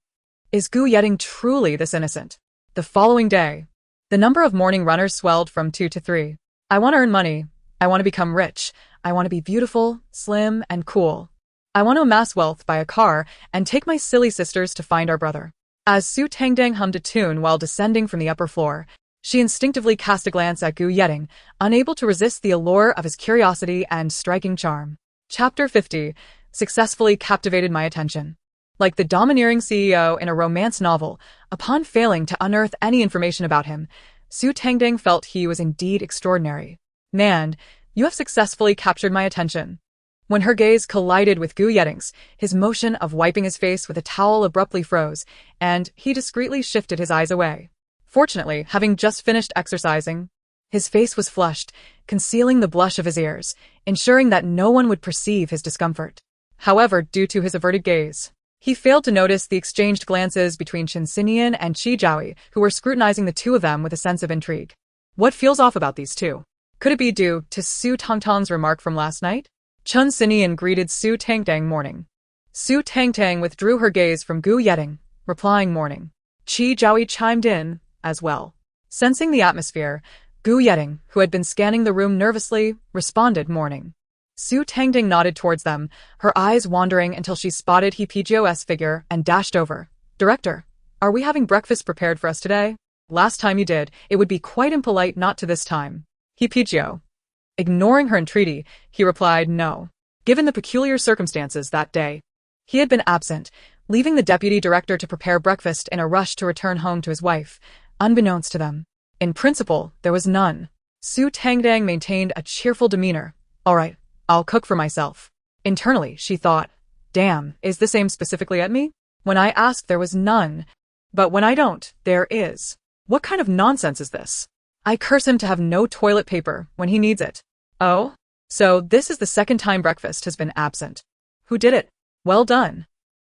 Is Gu Yeding truly this innocent? The following day, the number of morning runners swelled from 2 to 3. I want to earn money. I want to become rich. I want to be beautiful, slim, and cool. I want to amass wealth, buy a car, and take my silly sisters to find our brother. As Su Tangtang hummed a tune while descending from the upper floor, she instinctively cast a glance at Gu Yeding, unable to resist the allure of his curiosity and striking charm. Chapter 50 successfully captivated my attention. Like the domineering CEO in a romance novel, upon failing to unearth any information about him, Su Tangtang felt he was indeed extraordinary. Man, you have successfully captured my attention. When her gaze collided with Gu Yeding's, his motion of wiping his face with a towel abruptly froze, and he discreetly shifted his eyes away. Fortunately, having just finished exercising, his face was flushed, concealing the blush of his ears, ensuring that no one would perceive his discomfort. However, due to his averted gaze, he failed to notice the exchanged glances between Chen Xinian and Qi Jiaoyi, who were scrutinizing the two of them with a sense of intrigue. What feels off about these two? Could it be due to Su Tangtang's remark from last night? Chen Xinian greeted Su Tangtang morning. Su Tangtang withdrew her gaze from Gu Yeding, replying morning. Qi Jiaoyi chimed in, as well. Sensing the atmosphere, Gu Yeding, who had been scanning the room nervously, responded morning. Su Tangtang nodded towards them, her eyes wandering until she spotted Hipgo's figure and dashed over. Director, are we having breakfast prepared for us today? Last time you did, it would be quite impolite not to this time. Hipgo. Ignoring her entreaty, he replied no. Given the peculiar circumstances that day, he had been absent, leaving the deputy director to prepare breakfast in a rush to return home to his wife, unbeknownst to them. In principle, there was none. Su Tangtang maintained a cheerful demeanor. All right, I'll cook for myself. Internally, she thought, damn, is this aimed specifically at me? When I ask, there was none. But when I don't, there is. What kind of nonsense is this? I curse him to have no toilet paper when he needs it. Oh? So this is the second time breakfast has been absent. Who did it? Well done.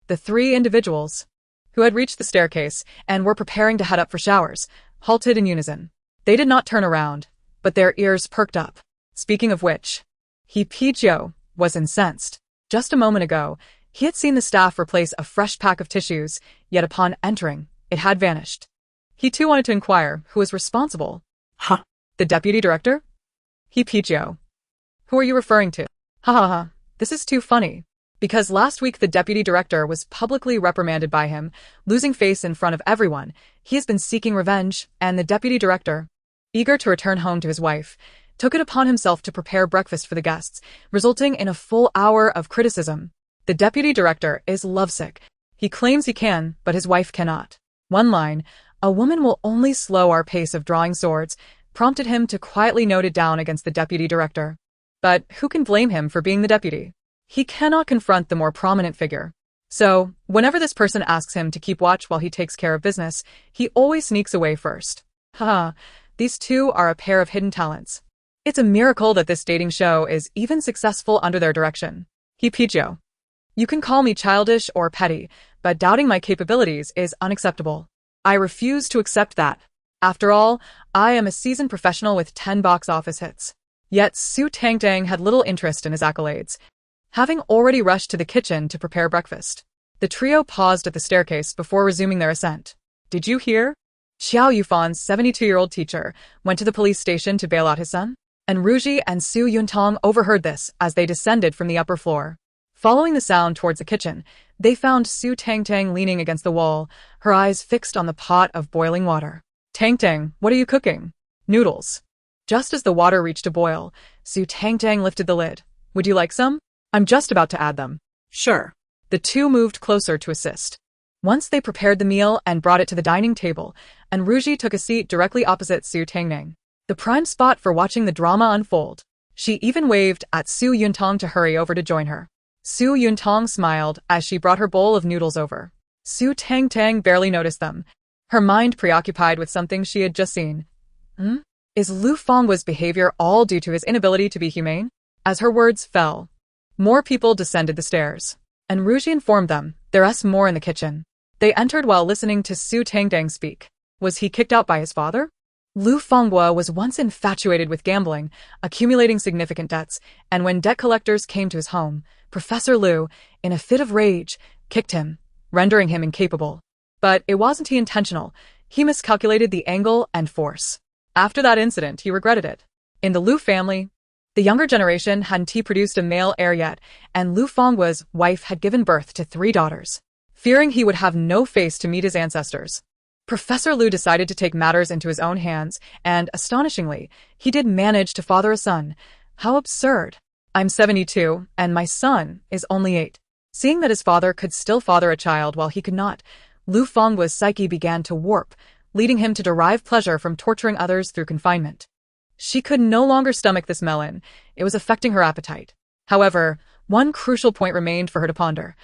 The 3 individuals, who had reached the staircase and were preparing to head up for showers, halted in unison. They did not turn around, but their ears perked up. Speaking of which, Hipgo was incensed. Just a moment ago, he had seen the staff replace a fresh pack of tissues, yet upon entering, it had vanished. He too wanted to inquire who was responsible. Huh? The deputy director? Hipgo. Who are you referring to? Ha ha ha, this is too funny. Because last week the deputy director was publicly reprimanded by him, losing face in front of everyone, He has been seeking revenge, and the deputy director, eager to return home to his wife, took it upon himself to prepare breakfast for the guests, resulting in a full hour of criticism. The deputy director is lovesick. He claims he can, but his wife cannot. One line, "A woman will only slow our pace of drawing swords," prompted him to quietly note it down against the deputy director. But who can blame him for being the deputy? He cannot confront the more prominent figure. So, whenever this person asks him to keep watch while he takes care of business, he always sneaks away first. Haha, these two are a pair of hidden talents. It's a miracle that this dating show is even successful under their direction. Qiao. You can call me childish or petty, but doubting my capabilities is unacceptable. I refuse to accept that. After all, I am a seasoned professional with 10 box office hits. Yet Su Tangtang had little interest in his accolades, having already rushed to the kitchen to prepare breakfast. The trio paused at the staircase before resuming their ascent. Did you hear? Qiao Yufan's 72-year-old teacher went to the police station to bail out his son, and Ruji and Su Yuntang overheard this as they descended from the upper floor. Following the sound towards the kitchen, they found Su Tangtang leaning against the wall, her eyes fixed on the pot of boiling water. Tangtang, what are you cooking? Noodles. Just as the water reached a boil, Su Tangtang lifted the lid. Would you like some? I'm just about to add them. Sure. The two moved closer to assist. Once they prepared the meal and brought it to the dining table, and Ruji took a seat directly opposite Su Tangtang, the prime spot for watching the drama unfold. She even waved at Su Yuntang to hurry over to join her. Su Yuntang smiled as she brought her bowl of noodles over. Su Tangtang barely noticed them, her mind preoccupied with something she had just seen. Is Lu Fenghua's behavior all due to his inability to be humane? As her words fell, more people descended the stairs, and Ruji informed them there's more in the kitchen. They entered while listening to Su Tangtang speak. Was he kicked out by his father? Lu Fenghua was once infatuated with gambling, accumulating significant debts, and when debt collectors came to his home, Professor Lu, in a fit of rage, kicked him, rendering him incapable. But it wasn't he intentional. He miscalculated the angle and force. After that incident, he regretted it. In the Lu family, the younger generation hadn't produced a male heir yet, and Lu Fenghua's wife had given birth to 3 daughters. Fearing he would have no face to meet his ancestors, Professor Lu decided to take matters into his own hands, and, astonishingly, he did manage to father a son. How absurd. I'm 72, and my son is only 8. Seeing that his father could still father a child while he could not, Lu Fenghua's psyche began to warp, leading him to derive pleasure from torturing others through confinement. She could no longer stomach this melon. It was affecting her appetite. However, one crucial point remained for her to ponder.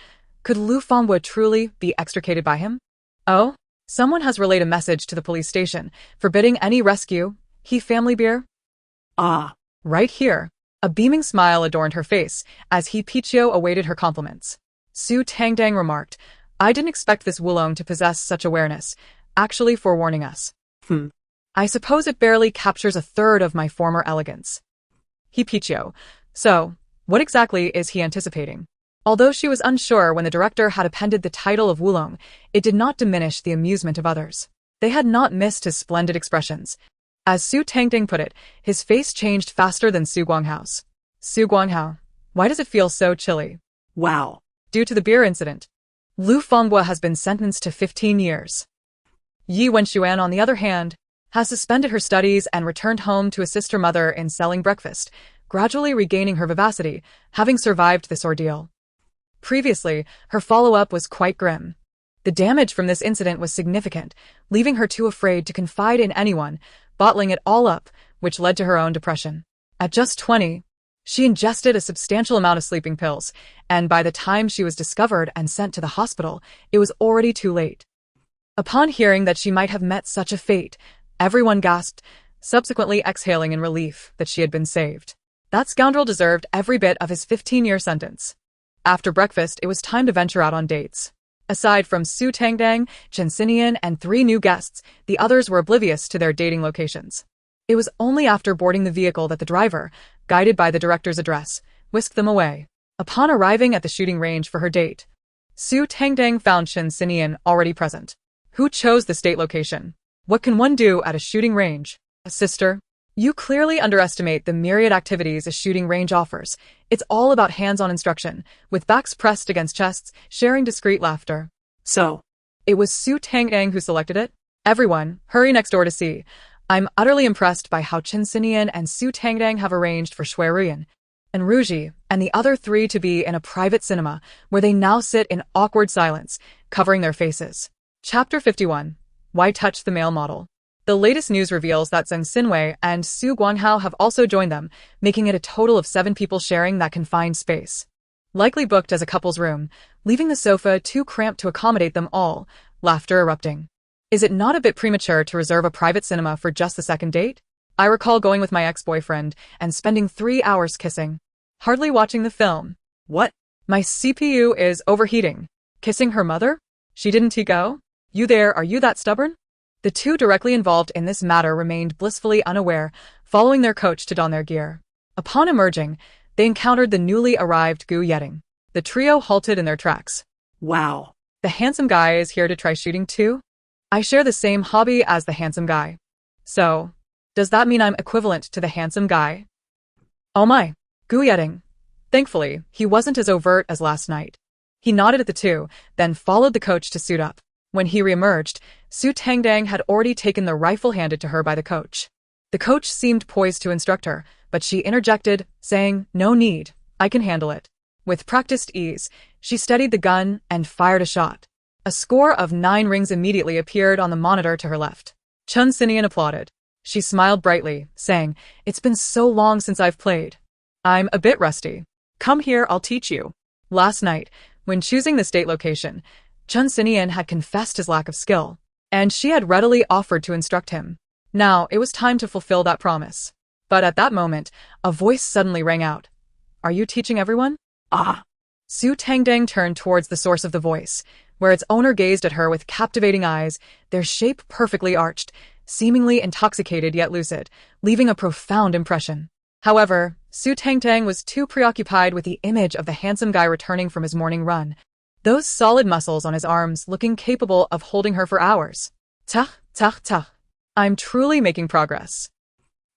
Could Lu Fenghua truly be extricated by him? Oh? Someone has relayed a message to the police station, forbidding any rescue. He family beer? Ah. Right here. A beaming smile adorned her face, as Qiao awaited her compliments. Su Tangtang remarked, I didn't expect this Wulong to possess such awareness, actually forewarning us. I suppose it barely captures a third of my former elegance. Qiao. So, what exactly is he anticipating? Although she was unsure when the director had appended the title of Wulong, it did not diminish the amusement of others. They had not missed his splendid expressions. As Su Tangtang put it, his face changed faster than Su Guanghao's. Su Guanghao, why does it feel so chilly? Wow. Due to the beer incident. Lu Fenghua has been sentenced to 15 years. Yi Wenxuan, on the other hand, has suspended her studies and returned home to assist her mother in selling breakfast, gradually regaining her vivacity, having survived this ordeal. Previously, her follow-up was quite grim. The damage from this incident was significant, leaving her too afraid to confide in anyone, bottling it all up, which led to her own depression. At just 20, she ingested a substantial amount of sleeping pills, and by the time she was discovered and sent to the hospital, it was already too late. Upon hearing that she might have met such a fate, everyone gasped, subsequently exhaling in relief that she had been saved. That scoundrel deserved every bit of his 15-year sentence. After breakfast, it was time to venture out on dates. Aside from Su Tangtang, Chen Xinian, and 3 new guests, the others were oblivious to their dating locations. It was only after boarding the vehicle that the driver, guided by the director's address, whisked them away. Upon arriving at the shooting range for her date, Su Tangtang found Chen Xinian already present. Who chose the state location? What can one do at a shooting range? Sister, you clearly underestimate the myriad activities a shooting range offers. It's all about hands-on instruction, with backs pressed against chests, sharing discreet laughter. So, it was Su Tangtang who selected it? Everyone, hurry next door to see. I'm utterly impressed by how Chen Xinian and Su Tangtang have arranged for Shuiruyan and Ruji and the other three to be in a private cinema where they now sit in awkward silence, covering their faces. Chapter 51. Why Touch the Male Model? The latest news reveals that Zheng Xinwei and Su Guanghao have also joined them, making it a total of 7 people sharing that confined space. Likely booked as a couple's room, leaving the sofa too cramped to accommodate them all, laughter erupting. Is it not a bit premature to reserve a private cinema for just the second date? I recall going with my ex-boyfriend and spending 3 hours kissing. Hardly watching the film. What? My CPU is overheating. Kissing her mother? She didn't he go? You there, are you that stubborn? The two directly involved in this matter remained blissfully unaware, following their coach to don their gear. Upon emerging, they encountered the newly arrived Gu Yeding. The trio halted in their tracks. Wow. The handsome guy is here to try shooting too? I share the same hobby as the handsome guy. So, does that mean I'm equivalent to the handsome guy? Oh my, Gu Yeding. Thankfully, he wasn't as overt as last night. He nodded at the two, then followed the coach to suit up. When he reemerged, Su Tangtang had already taken the rifle handed to her by the coach. The coach seemed poised to instruct her, but she interjected, saying, "No need, I can handle it." With practiced ease, she steadied the gun and fired a shot. A score of 9 rings immediately appeared on the monitor to her left. Chen Xinian applauded. She smiled brightly, saying, "It's been so long since I've played. I'm a bit rusty. Come here, I'll teach you." Last night, when choosing the state location, Chen Xinian had confessed his lack of skill, and she had readily offered to instruct him. Now it was time to fulfill that promise. But at that moment, a voice suddenly rang out. "Are you teaching everyone?" Ah. Su Tangtang turned towards the source of the voice, where its owner gazed at her with captivating eyes, their shape perfectly arched, seemingly intoxicated yet lucid, leaving a profound impression. However, Su Tangtang was too preoccupied with the image of the handsome guy returning from his morning run, those solid muscles on his arms looking capable of holding her for hours. Tach, tach, tach. I'm truly making progress.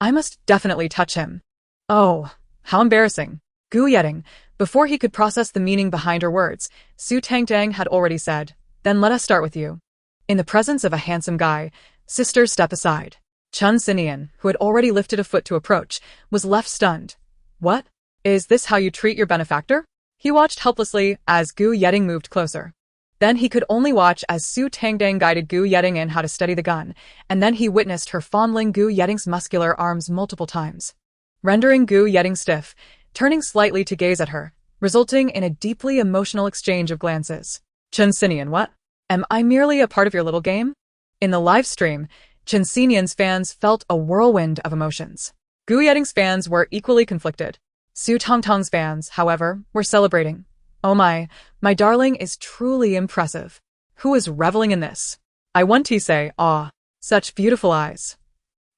I must definitely touch him. Oh, how embarrassing. Gu Yeding, before he could process the meaning behind her words, Su Tangtang had already said, "Then let us start with you." In the presence of a handsome guy, sisters step aside. Chen Xinian, who had already lifted a foot to approach, was left stunned. What? Is this how you treat your benefactor? He watched helplessly as Gu Yeding moved closer. Then he could only watch as Su Tangtang guided Gu Yeding in how to steady the gun, and then he witnessed her fondling Gu Yeding's muscular arms multiple times, rendering Gu Yeding stiff, turning slightly to gaze at her, resulting in a deeply emotional exchange of glances. Chen Xinian, what? Am I merely a part of your little game? In the live stream, Chen Xinian's fans felt a whirlwind of emotions. Gu Yeding's fans were equally conflicted. Su Tangtang's fans, however, were celebrating. Oh my darling is truly impressive. Who is reveling in this? I want to say, ah, such beautiful eyes.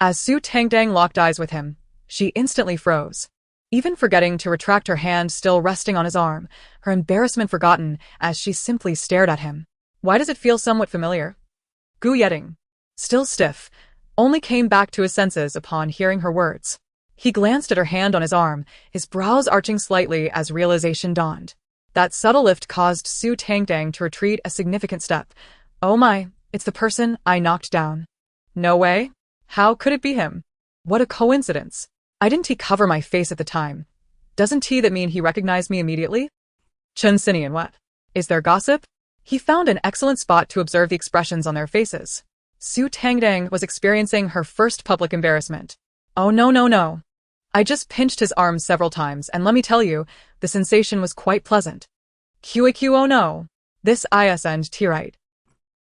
As Su Tangtang locked eyes with him, she instantly froze. Even forgetting to retract her hand still resting on his arm, her embarrassment forgotten as she simply stared at him. Why does it feel somewhat familiar? Gu Yeding, still stiff, only came back to his senses upon hearing her words. He glanced at her hand on his arm, his brows arching slightly as realization dawned. That subtle lift caused Su Tangtang to retreat a significant step. Oh my, it's the person I knocked down. No way. How could it be him? What a coincidence. Didn't he cover my face at the time? Doesn't that mean he recognized me immediately? Chen Xinian, what? Is there gossip? He found an excellent spot to observe the expressions on their faces. Su Tangtang was experiencing her first public embarrassment. Oh no. I just pinched his arm several times, and let me tell you, the sensation was quite pleasant. QAQ, oh no. This isn't right.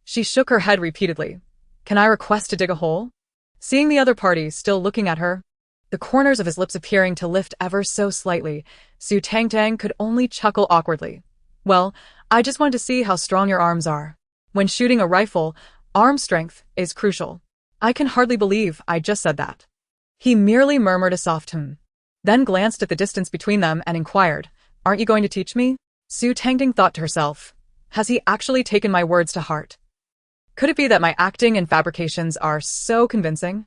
She shook her head repeatedly. Can I request to dig a hole? Seeing the other party still looking at her, the corners of his lips appearing to lift ever so slightly, Su Tangtang could only chuckle awkwardly. Well, I just wanted to see how strong your arms are. When shooting a rifle, arm strength is crucial. I can hardly believe I just said that. He merely murmured a soft then glanced at the distance between them and inquired, "Aren't you going to teach me?" Su Tangtang thought to herself, has he actually taken my words to heart? Could it be that my acting and fabrications are so convincing?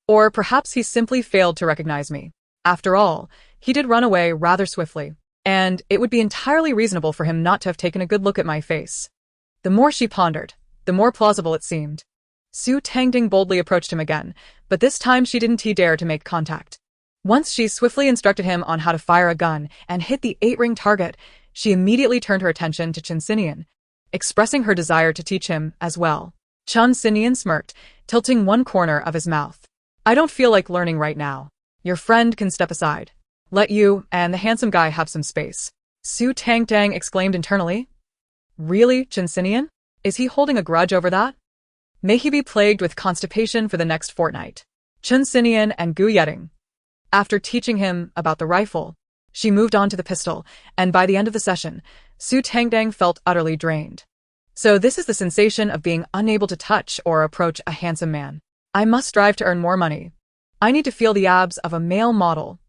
Or perhaps he simply failed to recognize me. After all, he did run away rather swiftly, and it would be entirely reasonable for him not to have taken a good look at my face. The more she pondered, the more plausible it seemed. Su Tangtang boldly approached him again, but this time she didn't dare to make contact. Once she swiftly instructed him on how to fire a gun and hit the 8-ring target, she immediately turned her attention to Chen Xinian, expressing her desire to teach him as well. Chen Xinian smirked, tilting one corner of his mouth. I don't feel like learning right now. Your friend can step aside. Let you and the handsome guy have some space. Su Tangtang exclaimed internally. Really, Chen Xinian? Is he holding a grudge over that? May he be plagued with constipation for the next fortnight. Chen Xinian and Gu Yeding. After teaching him about the rifle, she moved on to the pistol, and by the end of the session, Su Tangtang felt utterly drained. So this is the sensation of being unable to touch or approach a handsome man. I must strive to earn more money. I need to feel the abs of a male model.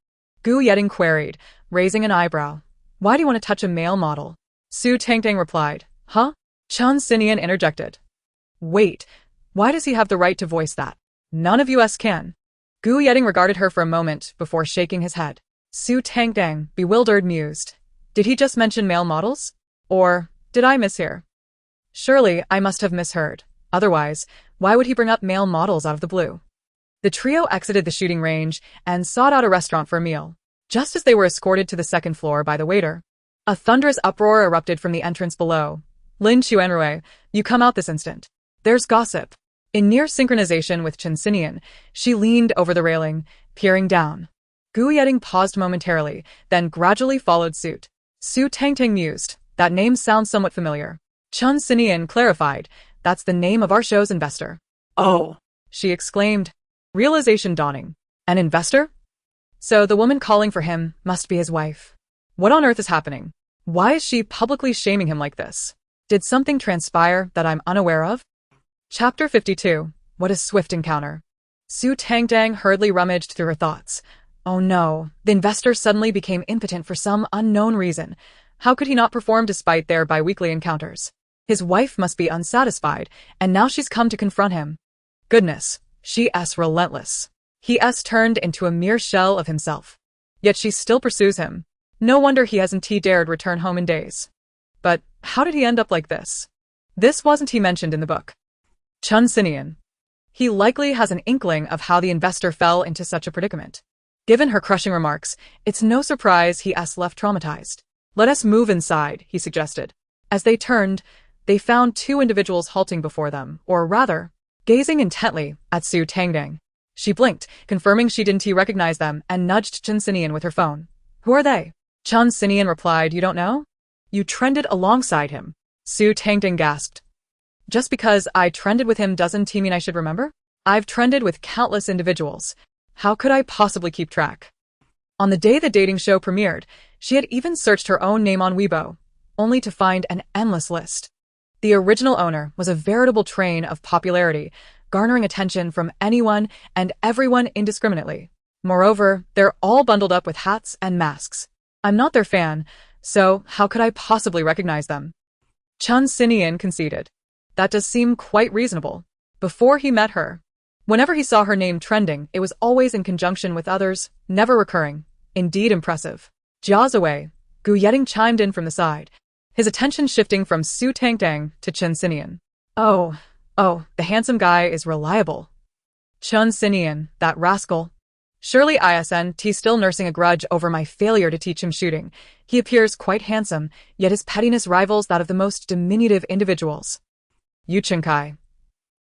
Gu Yeding queried, raising an eyebrow. Why do you want to touch a male model? Su Tangtang replied, Huh? Chen Xinian interjected. Wait, why does he have the right to voice that? None of us can. Gu Yeding regarded her for a moment before shaking his head. Su Tangtang, bewildered, mused. Did he just mention male models? Or did I mishear? Surely I must have misheard. Otherwise, why would he bring up male models out of the blue? The trio exited the shooting range and sought out a restaurant for a meal. Just as they were escorted to the second floor by the waiter, a thunderous uproar erupted from the entrance below. Lin Chuanrui, you come out this instant. There's gossip. In near synchronization with Chen Xinian, she leaned over the railing, peering down. Gu Yeding paused momentarily, then gradually followed suit. Su Tangtang mused. That name sounds somewhat familiar. Chen Xinian clarified. That's the name of our show's investor. Oh, She exclaimed. Realization dawning. An investor? So the woman calling for him must be his wife. What on earth is happening? Why is she publicly shaming him like this? Did something transpire that I'm unaware of? Chapter 52. What a swift encounter. Su Tangtang hurriedly rummaged through her thoughts. Oh no, the investor suddenly became impotent for some unknown reason. How could he not perform despite their bi-weekly encounters? His wife must be unsatisfied, and now she's come to confront him. Goodness, she's relentless. He's turned into a mere shell of himself. Yet she still pursues him. No wonder he hasn't dared return home in days. But how did he end up like this? This wasn't he mentioned in the book. Chen Xinian. He likely has an inkling of how the investor fell into such a predicament. Given her crushing remarks, it's no surprise he's left traumatized. Let us move inside, he suggested. As they turned, they found two individuals halting before them, or rather, gazing intently at Su Tangtang. She blinked, confirming she didn't recognize them, and nudged Chen Xinian with her phone. Who are they? Chen Xinian replied, You don't know? You trended alongside him. Su Tangtang gasped. Just because I trended with him doesn't mean I should remember? I've trended with countless individuals. How could I possibly keep track? On the day the dating show premiered, she had even searched her own name on Weibo, only to find an endless list. The original owner was a veritable train of popularity, garnering attention from anyone and everyone indiscriminately. Moreover, they're all bundled up with hats and masks. I'm not their fan, so how could I possibly recognize them? Chen Xinian conceded. That does seem quite reasonable. Before he met her, whenever he saw her name trending, it was always in conjunction with others, never recurring. Indeed impressive. Jaws away, Gu Yeding chimed in from the side, his attention shifting from Su Tangtang to Chen Xinian. Oh, the handsome guy is reliable. Chen Xinian, that rascal. Surely ISNT still nursing a grudge over my failure to teach him shooting. He appears quite handsome, yet his pettiness rivals that of the most diminutive individuals. Yu Qingkai.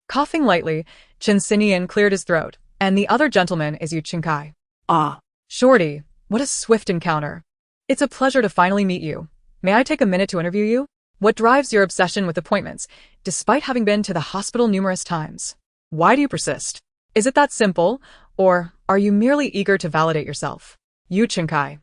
Coughing lightly, Chen Xinian cleared his throat, and the other gentleman is Yu Qingkai. ah, Shorty, what a swift encounter. It's a pleasure to finally meet you. May I take a minute to interview you? What drives your obsession with appointments, despite having been to the hospital numerous times? Why do you persist? Is it that simple, or are you merely eager to validate yourself? Yu Qingkai.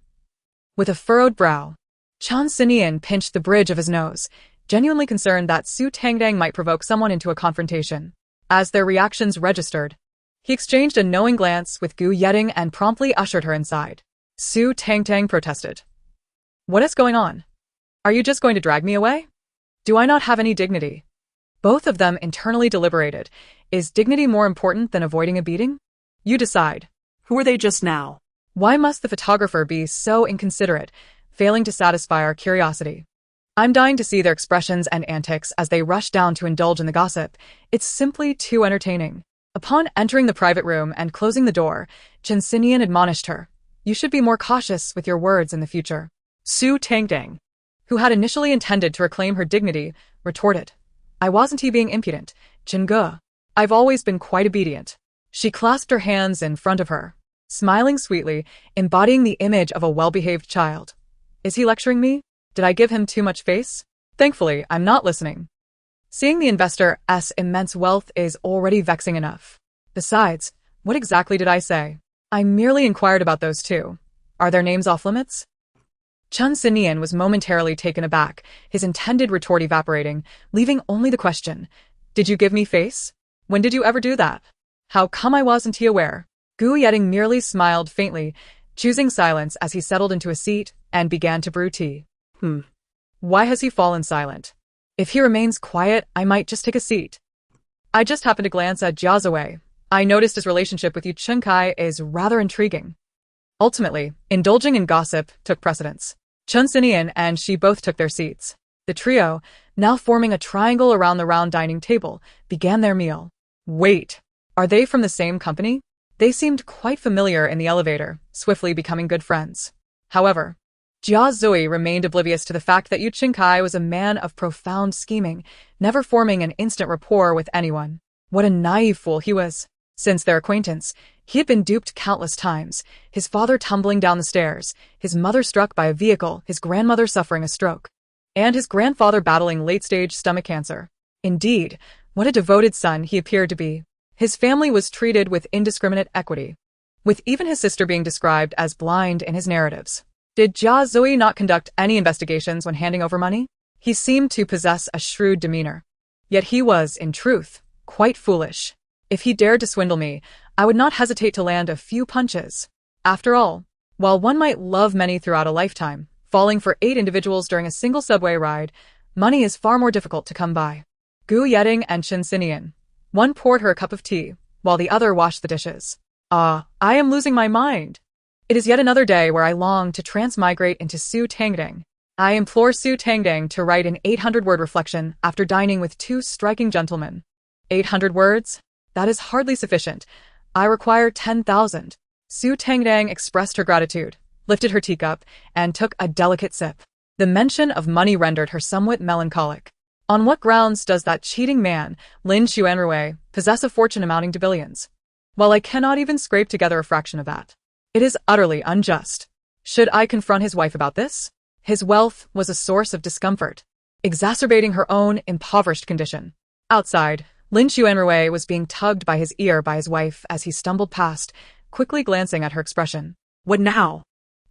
With a furrowed brow, Chen Xinian pinched the bridge of his nose, genuinely concerned that Su Tangtang might provoke someone into a confrontation. As their reactions registered, he exchanged a knowing glance with Gu Yeding and promptly ushered her inside. Su Tangtang protested. What is going on? Are you just going to drag me away? Do I not have any dignity? Both of them internally deliberated. Is dignity more important than avoiding a beating? You decide. who were they just now? Why must the photographer be so inconsiderate, failing to satisfy our curiosity? I'm dying to see their expressions and antics as they rush down to indulge in the gossip. It's simply too entertaining. Upon entering the private room and closing the door, Qiao admonished her. You should be more cautious with your words in the future. Su Tangtang, who had initially intended to reclaim her dignity, retorted. I wasn't being impudent, Qingge. I've always been quite obedient. She clasped her hands in front of her, smiling sweetly, embodying the image of a well-behaved child. Is he lecturing me? Did I give him too much face? Thankfully, I'm not listening. Seeing the investor's immense wealth is already vexing enough. Besides, what exactly did I say? I merely inquired about those two. Are their names off limits? Qiao was momentarily taken aback, his intended retort evaporating, leaving only the question. Did you give me face? When did you ever do that? How come I wasn't aware? Gu Yeding merely smiled faintly, choosing silence as he settled into a seat and began to brew tea. Why has he fallen silent? If he remains quiet, I might just take a seat. I just happened to glance at Jia's away. I noticed his relationship with Yu Chengkai is rather intriguing. Ultimately, indulging in gossip took precedence. Qiao and she both took their seats. The trio, now forming a triangle around the round dining table, began their meal. Wait, are they from the same company? They seemed quite familiar in the elevator, swiftly becoming good friends. However, Jia Zui remained oblivious to the fact that Yu Chengkai was a man of profound scheming, never forming an instant rapport with anyone. What a naive fool he was. Since their acquaintance, he had been duped countless times, his father tumbling down the stairs, his mother struck by a vehicle, his grandmother suffering a stroke, and his grandfather battling late-stage stomach cancer. Indeed, what a devoted son he appeared to be. His family was treated with indiscriminate equity, with even his sister being described as blind in his narratives. Did Jia Zui not conduct any investigations when handing over money? He seemed to possess a shrewd demeanor. Yet he was, in truth, quite foolish. If he dared to swindle me, I would not hesitate to land a few punches. After all, while one might love many throughout a lifetime, falling for 8 individuals during a single subway ride, money is far more difficult to come by. Gu Yeding and Qiao. One poured her a cup of tea, while the other washed the dishes. I am losing my mind. It is yet another day where I long to transmigrate into Su Tangtang. I implore Su Tangtang to write an 800-word reflection after dining with 2 striking gentlemen. 800 words? That is hardly sufficient. I require 10,000. Su Tangtang expressed her gratitude, lifted her teacup, and took a delicate sip. The mention of money rendered her somewhat melancholic. On what grounds does that cheating man, Lin Xuanrui, possess a fortune amounting to billions, while I cannot even scrape together a fraction of that? It is utterly unjust. Should I confront his wife about this? His wealth was a source of discomfort, exacerbating her own impoverished condition. Outside, Lin Xuanrui was being tugged by his ear by his wife as he stumbled past, quickly glancing at her expression. What now?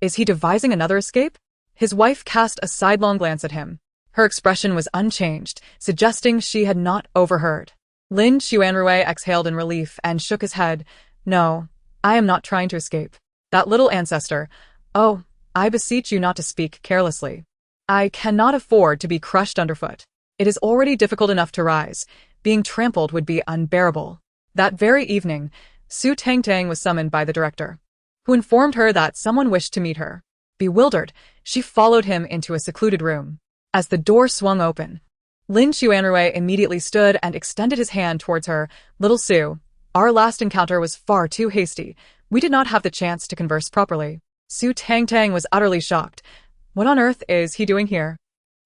Is he devising another escape? His wife cast a sidelong glance at him. Her expression was unchanged, suggesting she had not overheard. Lin Xuanrui exhaled in relief and shook his head. No, I am not trying to escape. That little ancestor. Oh, I beseech you not to speak carelessly. I cannot afford to be crushed underfoot. It is already difficult enough to rise. Being trampled would be unbearable. That very evening, Su Tangtang was summoned by the director, who informed her that someone wished to meet her. Bewildered, she followed him into a secluded room. As the door swung open, Lin Xuanrui immediately stood and extended his hand towards her. Little Su, our last encounter was far too hasty. We did not have the chance to converse properly. Su Tangtang was utterly shocked. What on earth is he doing here?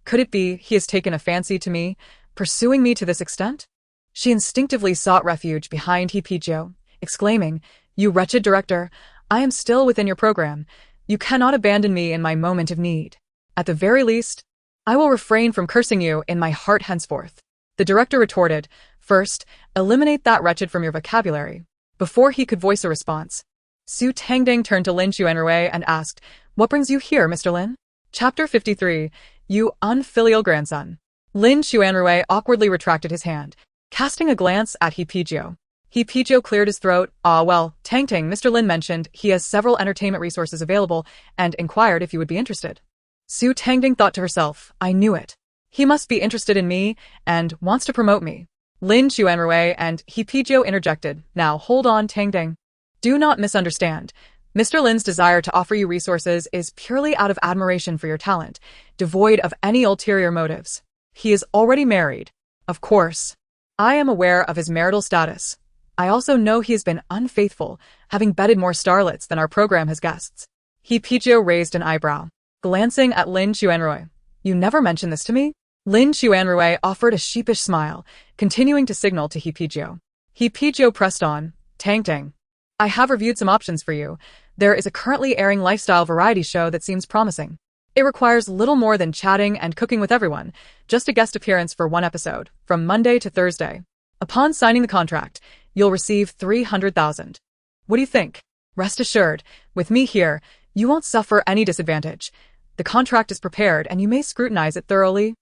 Could it be he has taken a fancy to me, pursuing me to this extent? She instinctively sought refuge behind Hepijo, exclaiming, You wretched director, I am still within your program. You cannot abandon me in my moment of need. At the very least, I will refrain from cursing you in my heart henceforth. The director retorted, First, eliminate that wretched from your vocabulary. Before he could voice a response, Su Tangtang turned to Lin Xuanrui and asked, What brings you here, Mr. Lin? Chapter 53, You unfilial grandson. Lin Xuanrui awkwardly retracted his hand, casting a glance at Hepijo. Hepijo cleared his throat. Well, Tangtang, Mr. Lin mentioned he has several entertainment resources available and inquired if you would be interested. Su Tangtang thought to herself, I knew it. He must be interested in me and wants to promote me. Lin Xuanrui and Hepijo interjected. Now hold on, Tangtang. Do not misunderstand. Mr. Lin's desire to offer you resources is purely out of admiration for your talent, devoid of any ulterior motives. He is already married. Of course. I am aware of his marital status. I also know he has been unfaithful, having bedded more starlets than our program has guests. Heartpijo raised an eyebrow, glancing at Lin Chuanrui. You never mentioned this to me? Lin Chuanrui offered a sheepish smile, continuing to signal to Heartpijo. Heartpijo pressed on, Tangtang. I have reviewed some options for you. There is a currently airing lifestyle variety show that seems promising. It requires little more than chatting and cooking with everyone, just a guest appearance for one episode, from Monday to Thursday. Upon signing the contract, you'll receive 300,000. What do you think? Rest assured, with me here, you won't suffer any disadvantage. The contract is prepared and you may scrutinize it thoroughly,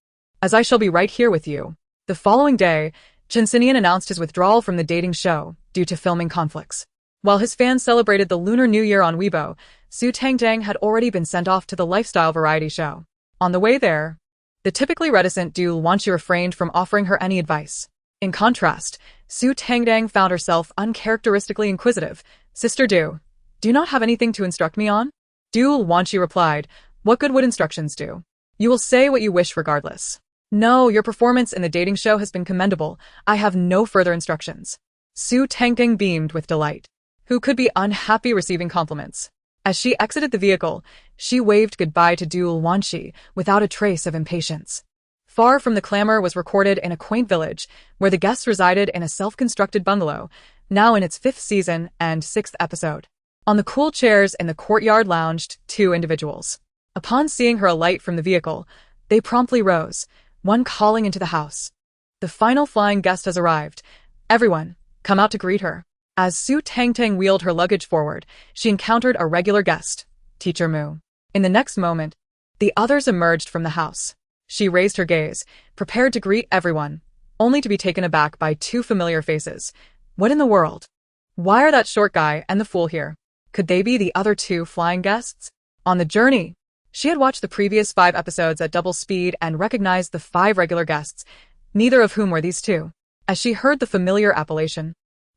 as I shall be right here with you. The following day, Chen Xinian announced his withdrawal from the dating show due to filming conflicts. While his fans celebrated the Lunar New Year on Weibo, Su Tangtang had already been sent off to the lifestyle variety show. On the way there, the typically reticent Du Wanqi refrained from offering her any advice. In contrast, Su Tangtang found herself uncharacteristically inquisitive. Sister Du, do you not have anything to instruct me on? Du Wanqi replied, what good would instructions do? You will say what you wish regardless. No, your performance in the dating show has been commendable. I have no further instructions. Su Tangtang beamed with delight. Who could be unhappy receiving compliments? As she exited the vehicle, she waved goodbye to Du Wanqi without a trace of impatience. Far from the clamor was recorded in a quaint village, where the guests resided in a self-constructed bungalow, now in its 5th season and 6th episode. On the cool chairs in the courtyard lounged 2 individuals. Upon seeing her alight from the vehicle, they promptly rose, one calling into the house. The final flying guest has arrived. Everyone, come out to greet her. As Su Tangtang wheeled her luggage forward, she encountered a regular guest, Teacher Mu. In the next moment, the others emerged from the house. She raised her gaze, prepared to greet everyone, only to be taken aback by 2 familiar faces. What in the world? Why are that short guy and the fool here? Could they be the other 2 flying guests? On the journey, she had watched the previous 5 episodes at double speed and recognized the 5 regular guests, neither of whom were these 2. As she heard the familiar appellation,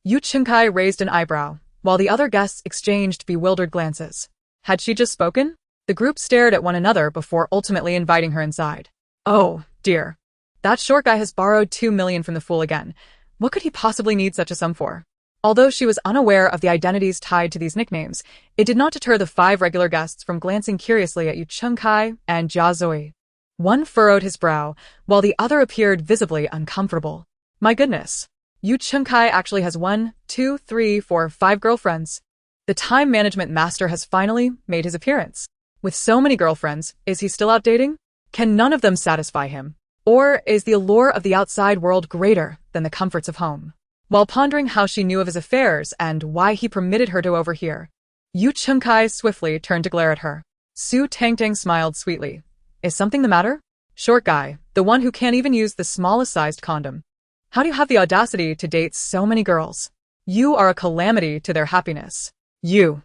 Yu Chengkai raised an eyebrow, while the other guests exchanged bewildered glances. Had she just spoken? The group stared at one another before ultimately inviting her inside. Oh, dear. That short guy has borrowed 2 million from the fool again. What could he possibly need such a sum for? Although she was unaware of the identities tied to these nicknames, it did not deter the 5 regular guests from glancing curiously at Yu Chengkai and Jia Zui. One furrowed his brow, while the other appeared visibly uncomfortable. My goodness. Yu Chengkai actually has 1, 2, 3, 4, 5 girlfriends. The time management master has finally made his appearance. With so many girlfriends, is he still out dating? Can none of them satisfy him? Or is the allure of the outside world greater than the comforts of home? While pondering how she knew of his affairs and why he permitted her to overhear, Yu Chengkai swiftly turned to glare at her. Su Tangtang smiled sweetly. Is something the matter? Short guy, the one who can't even use the smallest sized condom. How do you have the audacity to date so many girls? You are a calamity to their happiness. You.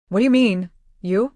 What do you mean, you?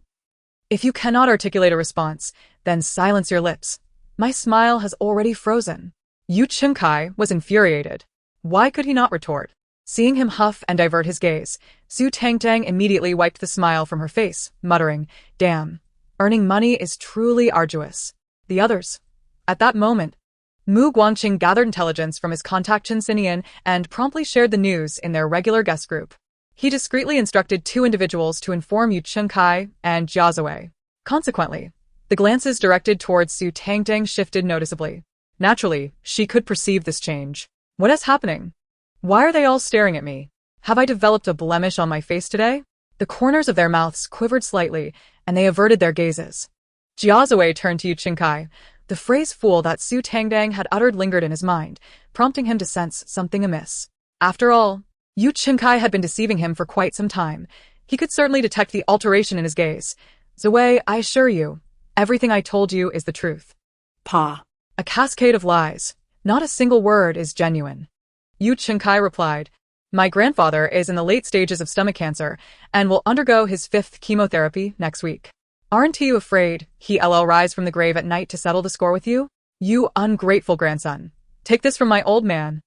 If you cannot articulate a response, then silence your lips. My smile has already frozen. Yu Chengkai was infuriated. Why could he not retort? Seeing him huff and divert his gaze, Su Tangtang immediately wiped the smile from her face, muttering, damn, earning money is truly arduous. The others. At that moment, Mu Guangqing gathered intelligence from his contact Chen Xinian and promptly shared the news in their regular guest group. He discreetly instructed 2 individuals to inform Yu Chengkai and Jia Zui. Consequently, the glances directed towards Su Tangtang shifted noticeably. Naturally, she could perceive this change. What is happening? Why are they all staring at me? Have I developed a blemish on my face today? The corners of their mouths quivered slightly, and they averted their gazes. Jia Zui turned to Yu Chengkai. The phrase fool that Su Tangtang had uttered lingered in his mind, prompting him to sense something amiss. After all, Yu Chengkai had been deceiving him for quite some time. He could certainly detect the alteration in his gaze. Zui, I assure you, everything I told you is the truth. Pa. A cascade of lies. Not a single word is genuine. Yu Chengkai replied, my grandfather is in the late stages of stomach cancer and will undergo his 5th chemotherapy next week. Aren't you afraid he'll rise from the grave at night to settle the score with you? You ungrateful grandson. Take this from my old man.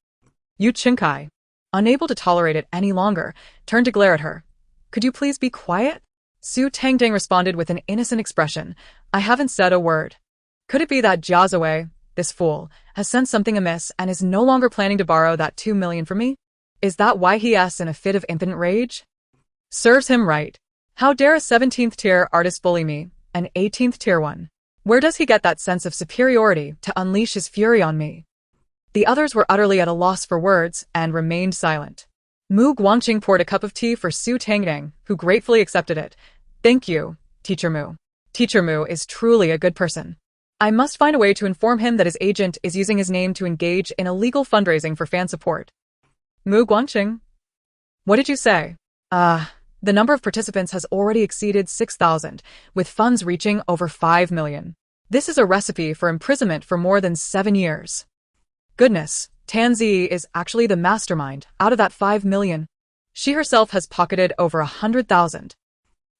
Yu Chengkai, unable to tolerate it any longer, turned to glare at her. Could you please be quiet? Su Tangtang responded with an innocent expression. I haven't said a word. Could it be that Jiazue, this fool, has sent something amiss and is no longer planning to borrow that 2 million from me? Is that why he is in a fit of impotent rage? Serves him right. How dare a 17th tier artist bully me, an 18th tier one? Where does he get that sense of superiority to unleash his fury on me? The others were utterly at a loss for words and remained silent. Mu Guangqing poured a cup of tea for Su Tangtang, who gratefully accepted it. Thank you, Teacher Mu. Teacher Mu is truly a good person. I must find a way to inform him that his agent is using his name to engage in illegal fundraising for fan support. Mu Guangqing? What did you say? The number of participants has already exceeded 6,000, with funds reaching over 5 million. This is a recipe for imprisonment for more than 7 years. Goodness, Tanzi is actually the mastermind out of that 5 million. She herself has pocketed over 100,000.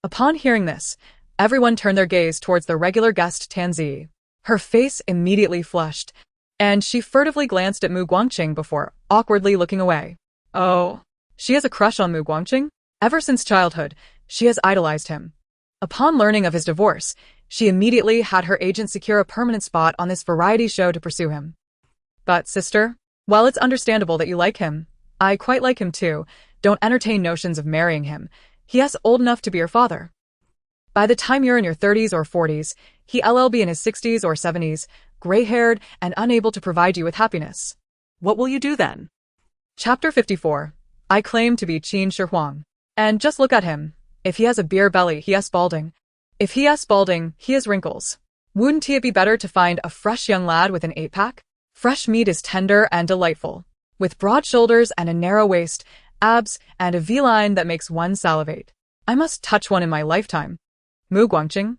Upon hearing this, everyone turned their gaze towards the regular guest Tanzi. Her face immediately flushed, and she furtively glanced at Mu Guangqing before awkwardly looking away. Oh, she has a crush on Mu Guangqing? Ever since childhood, she has idolized him. Upon learning of his divorce, she immediately had her agent secure a permanent spot on this variety show to pursue him. But, sister, while it's understandable that you like him, I quite like him too. Don't entertain notions of marrying him. He is old enough to be your father. By the time you're in your 30s or 40s, he'll be in his 60s or 70s, gray-haired and unable to provide you with happiness. What will you do then? Chapter 54. I claim to be Qin Shi Huang. And just look at him. If he has a beer belly, he is balding. If he is balding, he has wrinkles. Wouldn't it be better to find a fresh young lad with an 8-pack? Fresh meat is tender and delightful, with broad shoulders and a narrow waist, abs, and a V-line that makes one salivate. I must touch one in my lifetime. Mu Guangqing?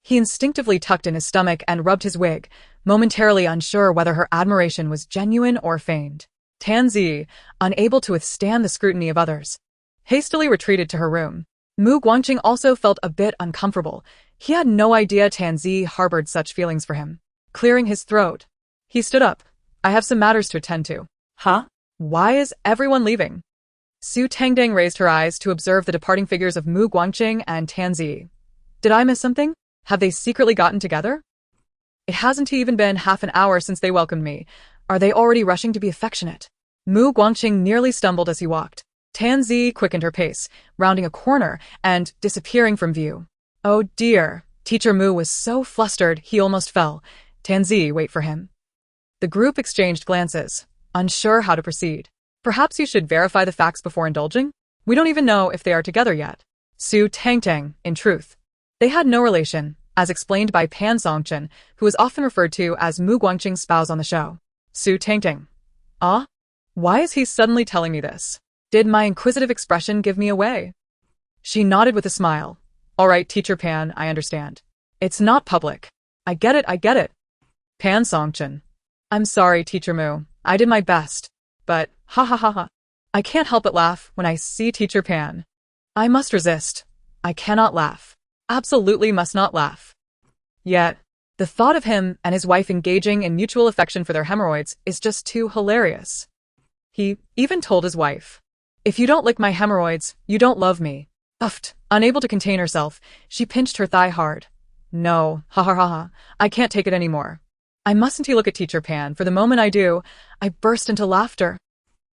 He instinctively tucked in his stomach and rubbed his wig, momentarily unsure whether her admiration was genuine or feigned. Tanzi, unable to withstand the scrutiny of others, hastily retreated to her room. Mu Guangqing also felt a bit uncomfortable. He had no idea Tanzi harbored such feelings for him. Clearing his throat, he stood up. I have some matters to attend to. Huh? Why is everyone leaving? Su Tangtang raised her eyes to observe the departing figures of Mu Guangqing and Tanzi. Did I miss something? Have they secretly gotten together? It hasn't even been half an hour since they welcomed me. Are they already rushing to be affectionate? Mu Guangqing nearly stumbled as he walked. Tanzi quickened her pace, rounding a corner and disappearing from view. Oh dear, Teacher Mu was so flustered he almost fell. Tanzi, wait for him. The group exchanged glances, unsure how to proceed. Perhaps you should verify the facts before indulging? We don't even know if they are together yet. Su Tangtang, in truth. They had no relation, as explained by Pan Songchen, who was often referred to as Mu Guangqing's spouse on the show. Su Tangtang. Ah? Why is he suddenly telling me this? Did my inquisitive expression give me away? She nodded with a smile. All right, Teacher Pan, I understand. It's not public. I get it. Pan Songchen. I'm sorry, Teacher Mu. I did my best. But, ha ha ha ha. I can't help but laugh when I see Teacher Pan. I must resist. I cannot laugh. Absolutely must not laugh. Yet, the thought of him and his wife engaging in mutual affection for their hemorrhoids is just too hilarious. He even told his wife, if you don't lick my hemorrhoids, you don't love me. Uffed. Unable to contain herself, she pinched her thigh hard. No, ha ha ha ha, I can't take it anymore. I mustn't look at Teacher Pan, for the moment I do, I burst into laughter.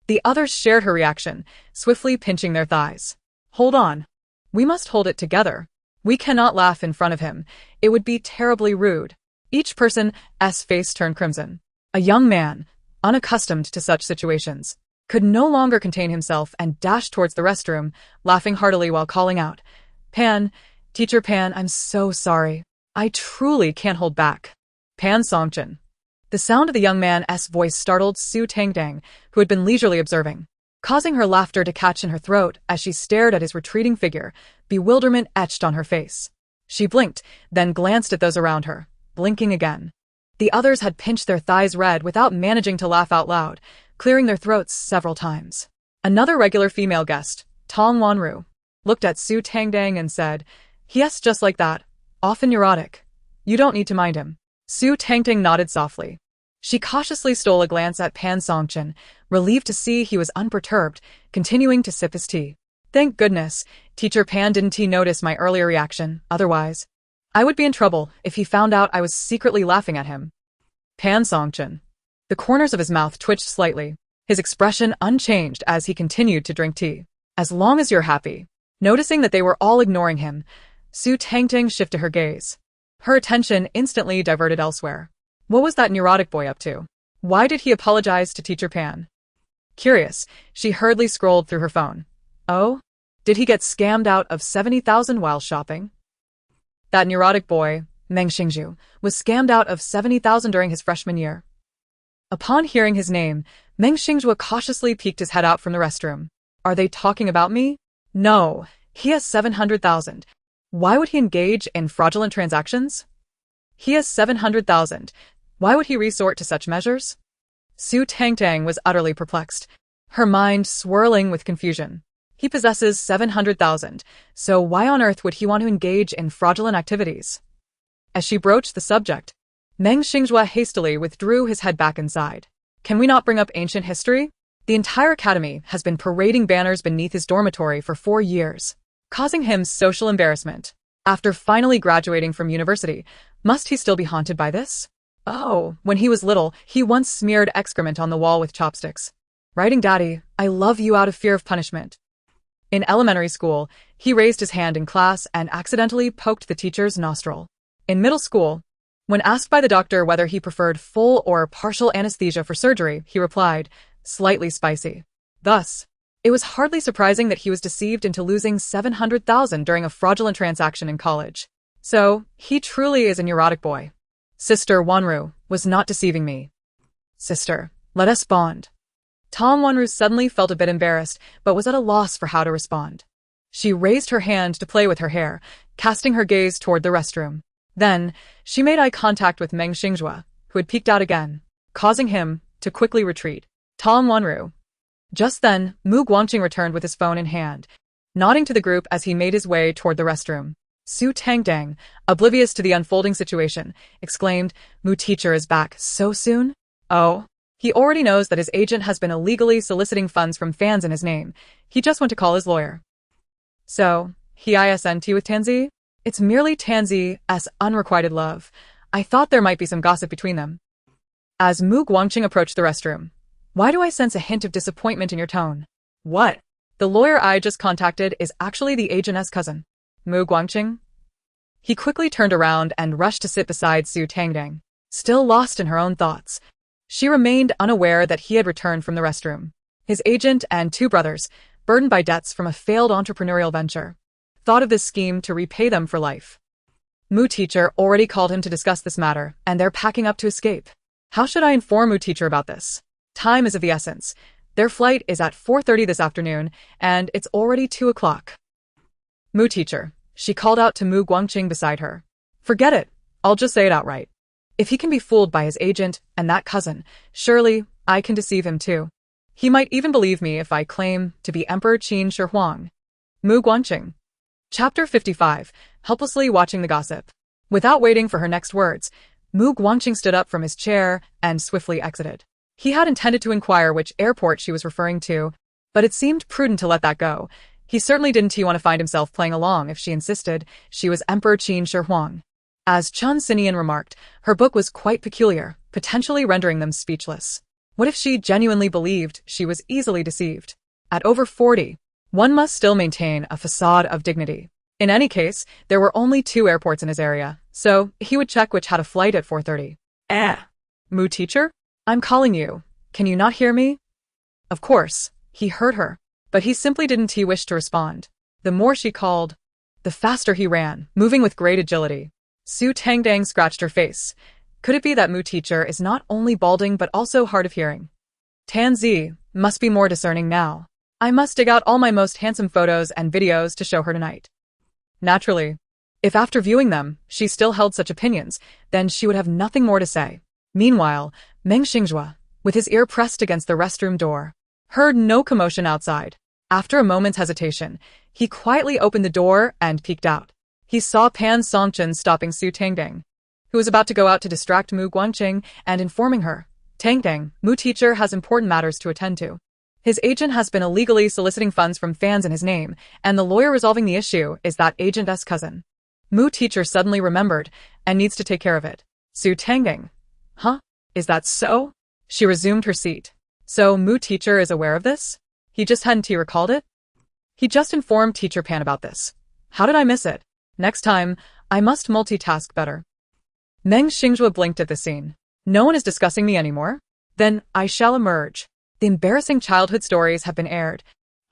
The others shared her reaction, swiftly pinching their thighs. Hold on. We must hold it together. We cannot laugh in front of him. It would be terribly rude. Each person's face turned crimson. A young man, unaccustomed to such situations, could no longer contain himself and dashed towards the restroom, laughing heartily while calling out, Pan, Teacher Pan, I'm so sorry. I truly can't hold back. Pan Songchen. The sound of the young man's voice startled Su Tangtang, who had been leisurely observing, causing her laughter to catch in her throat as she stared at his retreating figure, bewilderment etched on her face. She blinked, then glanced at those around her, blinking again. The others had pinched their thighs red without managing to laugh out loud, clearing their throats several times. Another regular female guest, Tong Wanru, looked at Su Tangtang and said, Yes, just like that. Often neurotic. You don't need to mind him. Su Tangtang nodded softly. She cautiously stole a glance at Pan Songchen, relieved to see he was unperturbed, continuing to sip his tea. Thank goodness, Teacher Pan didn't he notice my earlier reaction, otherwise I would be in trouble if he found out I was secretly laughing at him. Pan Songchen. The corners of his mouth twitched slightly, his expression unchanged as he continued to drink tea. As long as you're happy. Noticing that they were all ignoring him, Su Tangtang shifted her gaze. Her attention instantly diverted elsewhere. What was that neurotic boy up to? Why did he apologize to Teacher Pan? Curious, she hurriedly scrolled through her phone. Oh? Did he get scammed out of 70,000 while shopping? That neurotic boy, Meng Xingzhu, was scammed out of 70,000 during his freshman year. Upon hearing his name, Meng Xingzhu cautiously peeked his head out from the restroom. Are they talking about me? No, he has 700,000. Why would he engage in fraudulent transactions? He has 700,000. Why would he resort to such measures? Su Tangtang was utterly perplexed, her mind swirling with confusion. He possesses 700,000, so why on earth would he want to engage in fraudulent activities? As she broached the subject, Meng Xingzhu hastily withdrew his head back inside. Can we not bring up ancient history? The entire academy has been parading banners beneath his dormitory for 4 years, causing him social embarrassment. After finally graduating from university, must he still be haunted by this? Oh, when he was little, he once smeared excrement on the wall with chopsticks, writing, "Daddy, I love you," out of fear of punishment. In elementary school, he raised his hand in class and accidentally poked the teacher's nostril. In middle school, when asked by the doctor whether he preferred full or partial anesthesia for surgery, he replied, "Slightly spicy." Thus, it was hardly surprising that he was deceived into losing 700,000 during a fraudulent transaction in college. So, he truly is a neurotic boy. Sister Wanru was not deceiving me. Sister, let us bond. Tom Wanru suddenly felt a bit embarrassed, but was at a loss for how to respond. She raised her hand to play with her hair, casting her gaze toward the restroom. Then, she made eye contact with Meng Xingzhu, who had peeked out again, causing him to quickly retreat. Tom Wanru. Just then, Mu Guangqing returned with his phone in hand, nodding to the group as he made his way toward the restroom. Su Tangtang, oblivious to the unfolding situation, exclaimed, "Mu teacher is back so soon?" Oh, he already knows that his agent has been illegally soliciting funds from fans in his name. He just went to call his lawyer. So, he isn't with Tanzi? It's merely Tanzi's unrequited love. I thought there might be some gossip between them. As Mu Guangqing approached the restroom, why do I sense a hint of disappointment in your tone? What? The lawyer I just contacted is actually the agent's cousin. Mu Guangqing? He quickly turned around and rushed to sit beside Su Tangtang, still lost in her own thoughts. She remained unaware that he had returned from the restroom. His agent and 2 brothers, burdened by debts from a failed entrepreneurial venture, thought of this scheme to repay them for life. Mu teacher already called him to discuss this matter, and they're packing up to escape. How should I inform Mu teacher about this? Time is of the essence. Their flight is at 4:30 this afternoon, and it's already 2 o'clock. Mu teacher, she called out to Mu Guangqing beside her. Forget it. I'll just say it outright. If he can be fooled by his agent and that cousin, surely I can deceive him too. He might even believe me if I claim to be Emperor Qin Shi Huang. Mu Guangqing. Chapter 55, helplessly watching the gossip. Without waiting for her next words, Mu Guangqing stood up from his chair and swiftly exited. He had intended to inquire which airport she was referring to, but it seemed prudent to let that go. He certainly didn't want to find himself playing along if she insisted she was Emperor Qin Shi Huang. As Chun Sinian remarked, her book was quite peculiar, potentially rendering them speechless. What if she genuinely believed she was easily deceived? At over 40, one must still maintain a facade of dignity. In any case, there were only 2 airports in his area, so he would check which had a flight at 4:30. Mu teacher? I'm calling you. Can you not hear me? Of course, he heard her, but he simply didn't wish to respond. The more she called, the faster he ran, moving with great agility. Su Tangtang scratched her face. Could it be that Mu teacher is not only balding but also hard of hearing? Tanzi must be more discerning now. I must dig out all my most handsome photos and videos to show her tonight. Naturally, if after viewing them, she still held such opinions, then she would have nothing more to say. Meanwhile, Meng Xingzhu, with his ear pressed against the restroom door, heard no commotion outside. After a moment's hesitation, he quietly opened the door and peeked out. He saw Pan Songchen stopping Su Tangtang, who was about to go out to distract Mu Guangqing and informing her, "Tangtang, Mu teacher has important matters to attend to." His agent has been illegally soliciting funds from fans in his name, and the lawyer resolving the issue is that agent's cousin. Mu teacher suddenly remembered and needs to take care of it. Su Tangtang. Huh? Is that so? She resumed her seat. So Mu teacher is aware of this? He just hadn't recalled it? He just informed teacher Pan about this. How did I miss it? Next time, I must multitask better. Meng Xingjue blinked at the scene. No one is discussing me anymore? Then I shall emerge. The embarrassing childhood stories have been aired.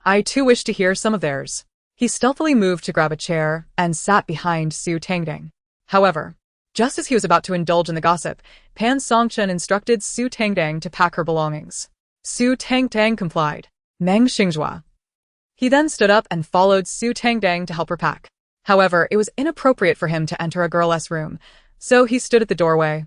I too wish to hear some of theirs. He stealthily moved to grab a chair and sat behind Su Tangtang. However, just as he was about to indulge in the gossip, Pan Songchen instructed Su Tangtang to pack her belongings. Su Tangtang complied. Meng Xingjue. He then stood up and followed Su Tangtang to help her pack. However, it was inappropriate for him to enter a girl's room, so he stood at the doorway,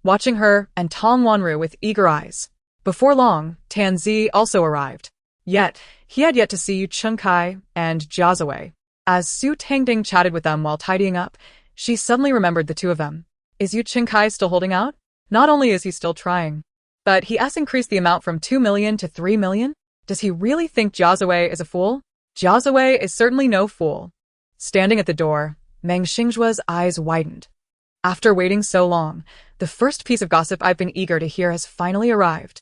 watching her and Tong Wanru with eager eyes. Before long, Tan Zi also arrived. Yet, he had yet to see Yu Chengkai and Jia Zuwei. As Su Tangtang chatted with them while tidying up, she suddenly remembered the two of them. Is Yu Chengkai still holding out? Not only is he still trying, but he has increased the amount from 2 million to 3 million? Does he really think Jia Zuwei is a fool? Jia Zuwei is certainly no fool. Standing at the door, Meng Xingjue's eyes widened. After waiting so long, the first piece of gossip I've been eager to hear has finally arrived.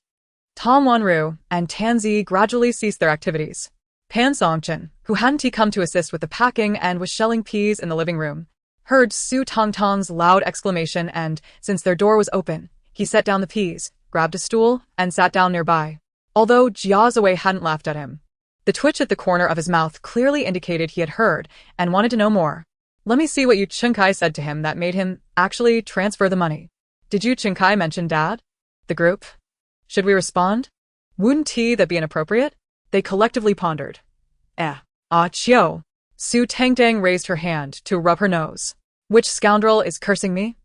Tom Wanru and Tan Zi gradually ceased their activities. Pan Songchen, who hadn't come to assist with the packing and was shelling peas in the living room, heard Su Tangtang's loud exclamation and, since their door was open, he set down the peas, grabbed a stool, and sat down nearby. Although Jia Zuwei hadn't laughed at him, the twitch at the corner of his mouth clearly indicated he had heard and wanted to know more. Let me see what Yu Chengkai said to him that made him actually transfer the money. Did Yu Chengkai mention Dad? The group? Should we respond? Wouldn't that be inappropriate? They collectively pondered. Qiao. Su Tangtang raised her hand to rub her nose. Which scoundrel is cursing me?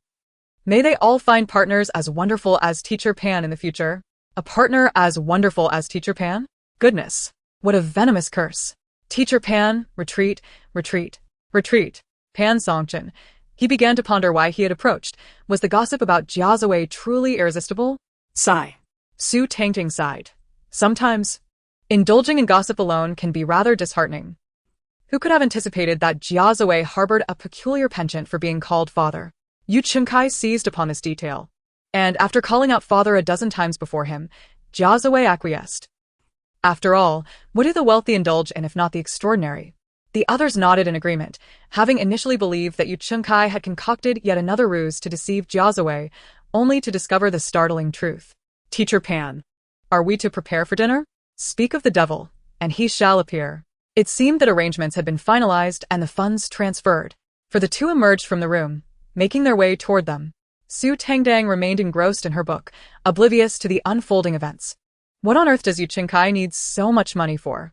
May they all find partners as wonderful as Teacher Pan in the future. A partner as wonderful as Teacher Pan? Goodness. What a venomous curse. Teacher Pan, retreat, retreat, retreat. Pan Songchen. He began to ponder why he had approached. Was the gossip about Jia Zuwei truly irresistible? Sigh. Su Tangtang sighed. Sometimes, indulging in gossip alone can be rather disheartening. Who could have anticipated that Jia Zuwei harbored a peculiar penchant for being called father? Yu Chengkai seized upon this detail, and after calling out father a dozen times before him, Jia Zuwei acquiesced. After all, what do the wealthy indulge in if not the extraordinary? The others nodded in agreement, having initially believed that Yu Chengkai had concocted yet another ruse to deceive Jia Zuwei, only to discover the startling truth. Teacher Pan. Are we to prepare for dinner? Speak of the devil, and he shall appear. It seemed that arrangements had been finalized and the funds transferred, for the two emerged from the room, making their way toward them. Su Tangtang remained engrossed in her book, oblivious to the unfolding events. What on earth does Yu Chengkai need so much money for?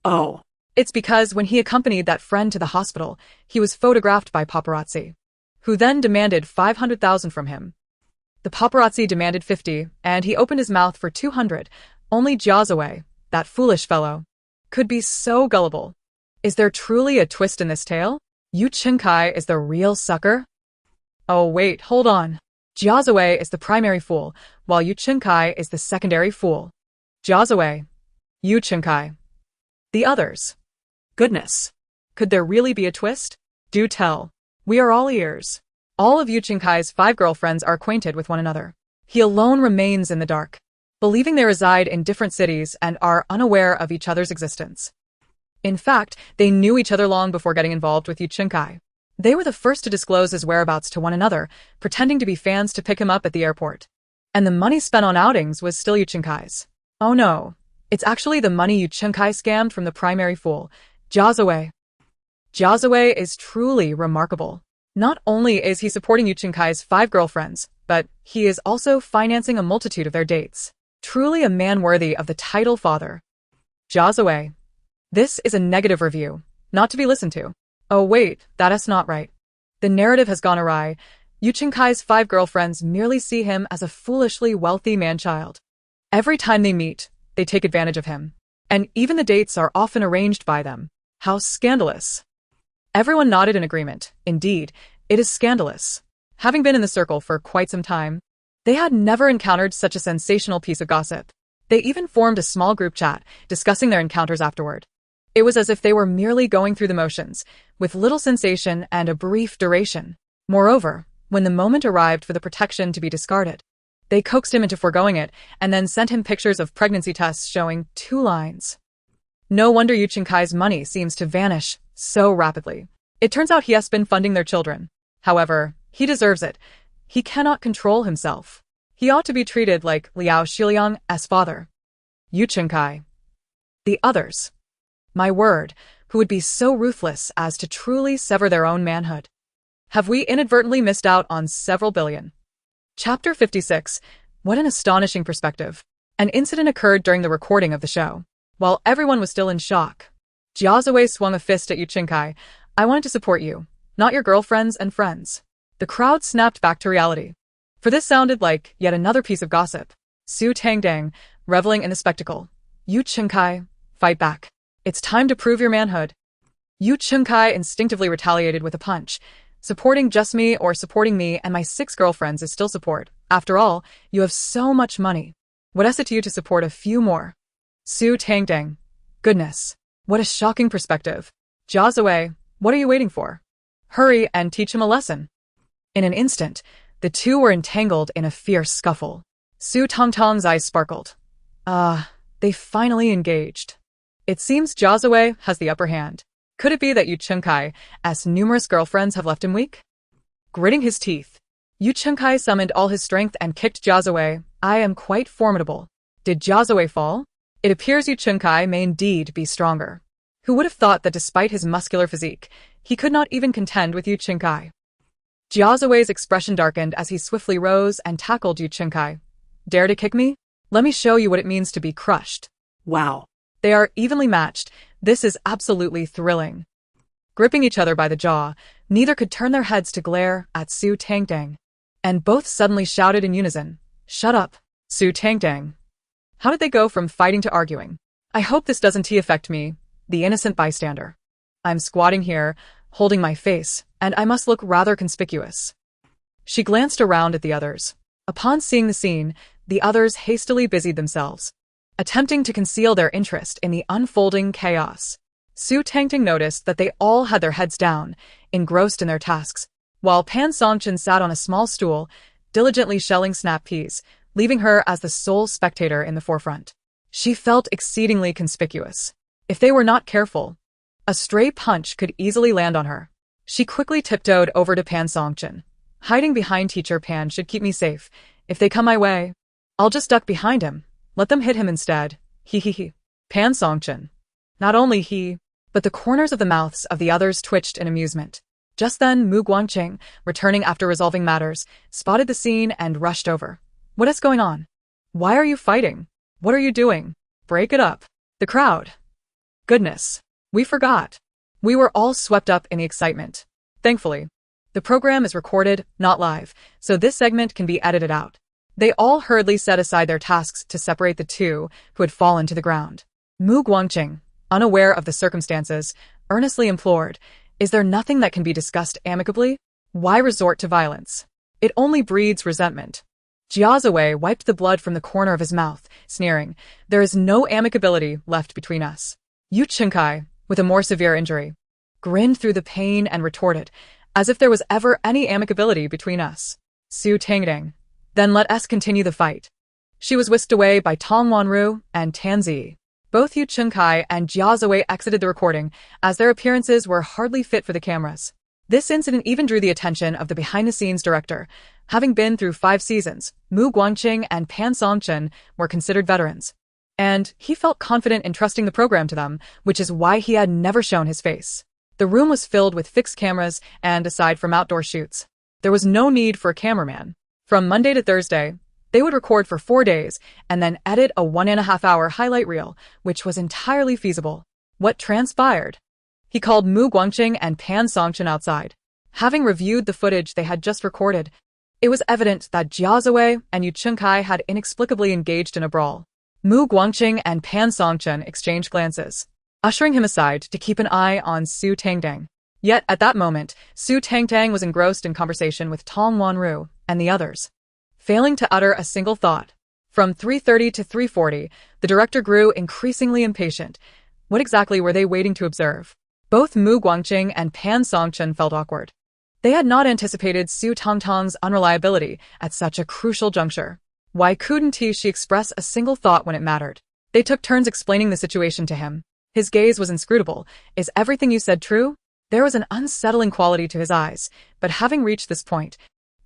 Oh. It's because when he accompanied that friend to the hospital, he was photographed by paparazzi, who then demanded 500,000 from him. The paparazzi demanded 50, and he opened his mouth for 200. Only Jia Zuwei, that foolish fellow, could be so gullible. Is there truly a twist in this tale? Yu Chengkai is the real sucker? Oh wait, hold on. Jia Zuwei is the primary fool, while Yu Chengkai is the secondary fool. Jia Zuwei, Yu Chengkai. The others. Goodness. Could there really be a twist? Do tell. We are all ears. All of Yu Chengkai's 5 girlfriends are acquainted with one another. He alone remains in the dark, believing they reside in different cities and are unaware of each other's existence. In fact, they knew each other long before getting involved with Yu Chengkai. They were the first to disclose his whereabouts to one another, pretending to be fans to pick him up at the airport. And the money spent on outings was still Yu Chengkai's. Oh no, it's actually the money Yu Chengkai scammed from the primary fool, Jia Zuwei. Jia Zuwei is truly remarkable. Not only is he supporting Yu Chengkai's 5 girlfriends, but he is also financing a multitude of their dates. Truly a man worthy of the title father. Jia Zuwei. This is a negative review, not to be listened to. Oh wait, that is not right. The narrative has gone awry. Yu Chengkai's 5 girlfriends merely see him as a foolishly wealthy man-child. Every time they meet, they take advantage of him. And even the dates are often arranged by them. How scandalous. Everyone nodded in agreement. Indeed, it is scandalous. Having been in the circle for quite some time, they had never encountered such a sensational piece of gossip. They even formed a small group chat, discussing their encounters afterward. It was as if they were merely going through the motions, with little sensation and a brief duration. Moreover, when the moment arrived for the protection to be discarded, they coaxed him into foregoing it and then sent him pictures of pregnancy tests showing 2 lines. No wonder Yu Qinkai's money seems to vanish so rapidly. It turns out he has been funding their children. However, he deserves it. He cannot control himself. He ought to be treated like Liao Shiliang's father. Yu Qinkai. The others. My word, who would be so ruthless as to truly sever their own manhood? Have we inadvertently missed out on several billion? Chapter 56. What an astonishing perspective. An incident occurred during the recording of the show. While everyone was still in shock, Jiazue swung a fist at Yu Qinkai. I wanted to support you, not your girlfriends and friends. The crowd snapped back to reality. For this sounded like yet another piece of gossip. Su Tangtang, reveling in the spectacle. Yu Qinkai, fight back. It's time to prove your manhood. Yu Qinkai instinctively retaliated with a punch. Supporting just me or supporting me and my 6 girlfriends is still support. After all, you have so much money. What is it to you to support a few more? Su Tangtang. Goodness. What a shocking perspective. Jiazue, what are you waiting for? Hurry and teach him a lesson. In an instant, the two were entangled in a fierce scuffle. Su Tangtang's eyes sparkled. They finally engaged. It seems Jiazue has the upper hand. Could it be that Yu Qinkai's numerous girlfriends have left him weak? Gritting his teeth, Yu Qinkai summoned all his strength and kicked Jiazue. I am quite formidable. Did Jiazue fall? It appears Yu Qinkai may indeed be stronger. Who would have thought that despite his muscular physique, he could not even contend with Yu Qinkai? Jiazue's expression darkened as he swiftly rose and tackled Yu Qinkai. Dare to kick me? Let me show you what it means to be crushed. Wow. They are evenly matched. This is absolutely thrilling. Gripping each other by the jaw, neither could turn their heads to glare at Su Tangtang. And both suddenly shouted in unison, Shut up, Su Tangtang. How did they go from fighting to arguing? I hope this doesn't affect me, the innocent bystander. I'm squatting here, holding my face, and I must look rather conspicuous. She glanced around at the others. Upon seeing the scene, the others hastily busied themselves, attempting to conceal their interest in the unfolding chaos. Su Tangtang noticed that they all had their heads down, engrossed in their tasks, while Pan Songchen sat on a small stool, diligently shelling snap peas, leaving her as the sole spectator in the forefront. She felt exceedingly conspicuous. If they were not careful, a stray punch could easily land on her. She quickly tiptoed over to Pan Songchen. Hiding behind Teacher Pan should keep me safe. If they come my way, I'll just duck behind him. Let them hit him instead. He. Pan Songchen. Not only he, but the corners of the mouths of the others twitched in amusement. Just then, Mu Guangqing, returning after resolving matters, spotted the scene and rushed over. What is going on? Why are you fighting? What are you doing? Break it up. The crowd. Goodness. We forgot. We were all swept up in the excitement. Thankfully, the program is recorded, not live, so this segment can be edited out. They all hurriedly set aside their tasks to separate the two who had fallen to the ground. Mu Guangqing, unaware of the circumstances, earnestly implored, Is there nothing that can be discussed amicably? Why resort to violence? It only breeds resentment. Jiazue wiped the blood from the corner of his mouth, sneering, There is no amicability left between us. Yu Qinkai, with a more severe injury, grinned through the pain and retorted, as if there was ever any amicability between us. Su Tangtang. Then let us continue the fight. She was whisked away by Tong Wanru and Tanzi. Both Yu Qinkai and Jiazue exited the recording, as their appearances were hardly fit for the cameras. This incident even drew the attention of the behind-the-scenes director. Having been through 5 seasons, Mu Guangqing and Pan Songchen were considered veterans. And he felt confident in trusting the program to them, which is why he had never shown his face. The room was filled with fixed cameras, and aside from outdoor shoots, there was no need for a cameraman. From Monday to Thursday, they would record for 4 days and then edit a 1.5-hour highlight reel, which was entirely feasible. What transpired? He called Mu Guangqing and Pan Songchen outside. Having reviewed the footage they had just recorded, it was evident that Jiazue and Yu Qinkai had inexplicably engaged in a brawl. Mu Guangqing and Pan Songchen exchanged glances, ushering him aside to keep an eye on Su Tangtang. Yet at that moment, Su Tangtang was engrossed in conversation with Tong Wanru and the others, failing to utter a single thought. From 3:30 to 3:40, the director grew increasingly impatient. What exactly were they waiting to observe? Both Mu Guangqing and Pan Songchen felt awkward. They had not anticipated Su Tangtang's unreliability at such a crucial juncture. Why couldn't she express a single thought when it mattered? They took turns explaining the situation to him. His gaze was inscrutable. Is everything you said true? There was an unsettling quality to his eyes, but having reached this point,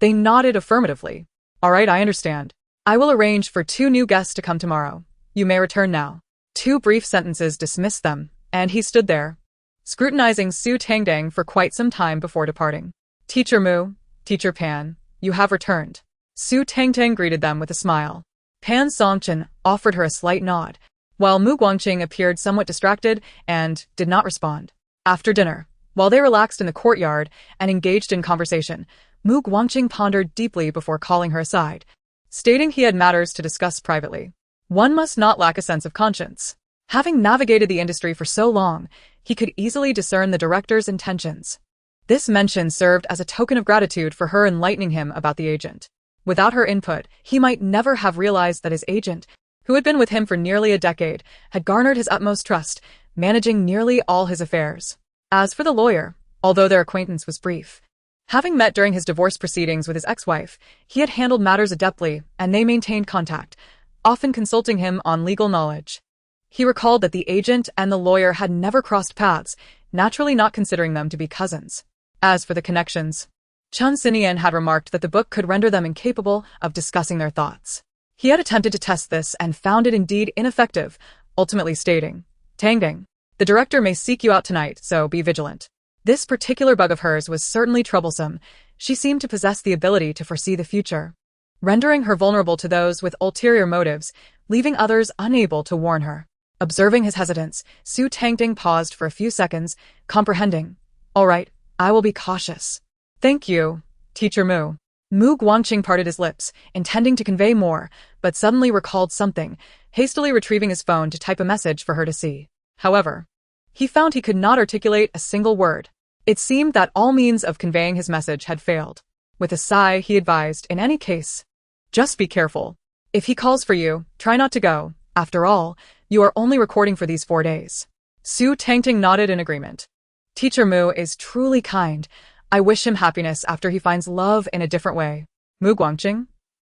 they nodded affirmatively. All right, I understand. I will arrange for 2 new guests to come tomorrow. You may return now. 2 brief sentences dismissed them, and he stood there, scrutinizing Su Tangtang for quite some time before departing. Teacher Mu, Teacher Pan, you have returned. Su Tangtang greeted them with a smile. Pan Songchen offered her a slight nod, while Mu Guangqing appeared somewhat distracted and did not respond. After dinner, while they relaxed in the courtyard and engaged in conversation, Mu Guangqing pondered deeply before calling her aside, stating he had matters to discuss privately. One must not lack a sense of conscience. Having navigated the industry for so long, he could easily discern the director's intentions. This mention served as a token of gratitude for her enlightening him about the agent. Without her input, he might never have realized that his agent, who had been with him for nearly a decade, had garnered his utmost trust, managing nearly all his affairs. As for the lawyer, although their acquaintance was brief, having met during his divorce proceedings with his ex-wife, he had handled matters adeptly, and they maintained contact, often consulting him on legal knowledge. He recalled that the agent and the lawyer had never crossed paths, naturally not considering them to be cousins. As for the connections, Chun Sinian had remarked that the book could render them incapable of discussing their thoughts. He had attempted to test this and found it indeed ineffective, ultimately stating, Tangding, the director may seek you out tonight, so be vigilant. This particular bug of hers was certainly troublesome. She seemed to possess the ability to foresee the future, rendering her vulnerable to those with ulterior motives, leaving others unable to warn her. Observing his hesitance, Su Tangting paused for a few seconds, comprehending. All right, I will be cautious. Thank you, Teacher Mu. Mu Guangqing parted his lips, intending to convey more, but suddenly recalled something, hastily retrieving his phone to type a message for her to see. However, he found he could not articulate a single word. It seemed that all means of conveying his message had failed. With a sigh, he advised, in any case, just be careful. If he calls for you, try not to go. After all, you are only recording for these 4 days. Su Tangting nodded in agreement. Teacher Mu is truly kind. I wish him happiness after he finds love in a different way. Mu Guangqing?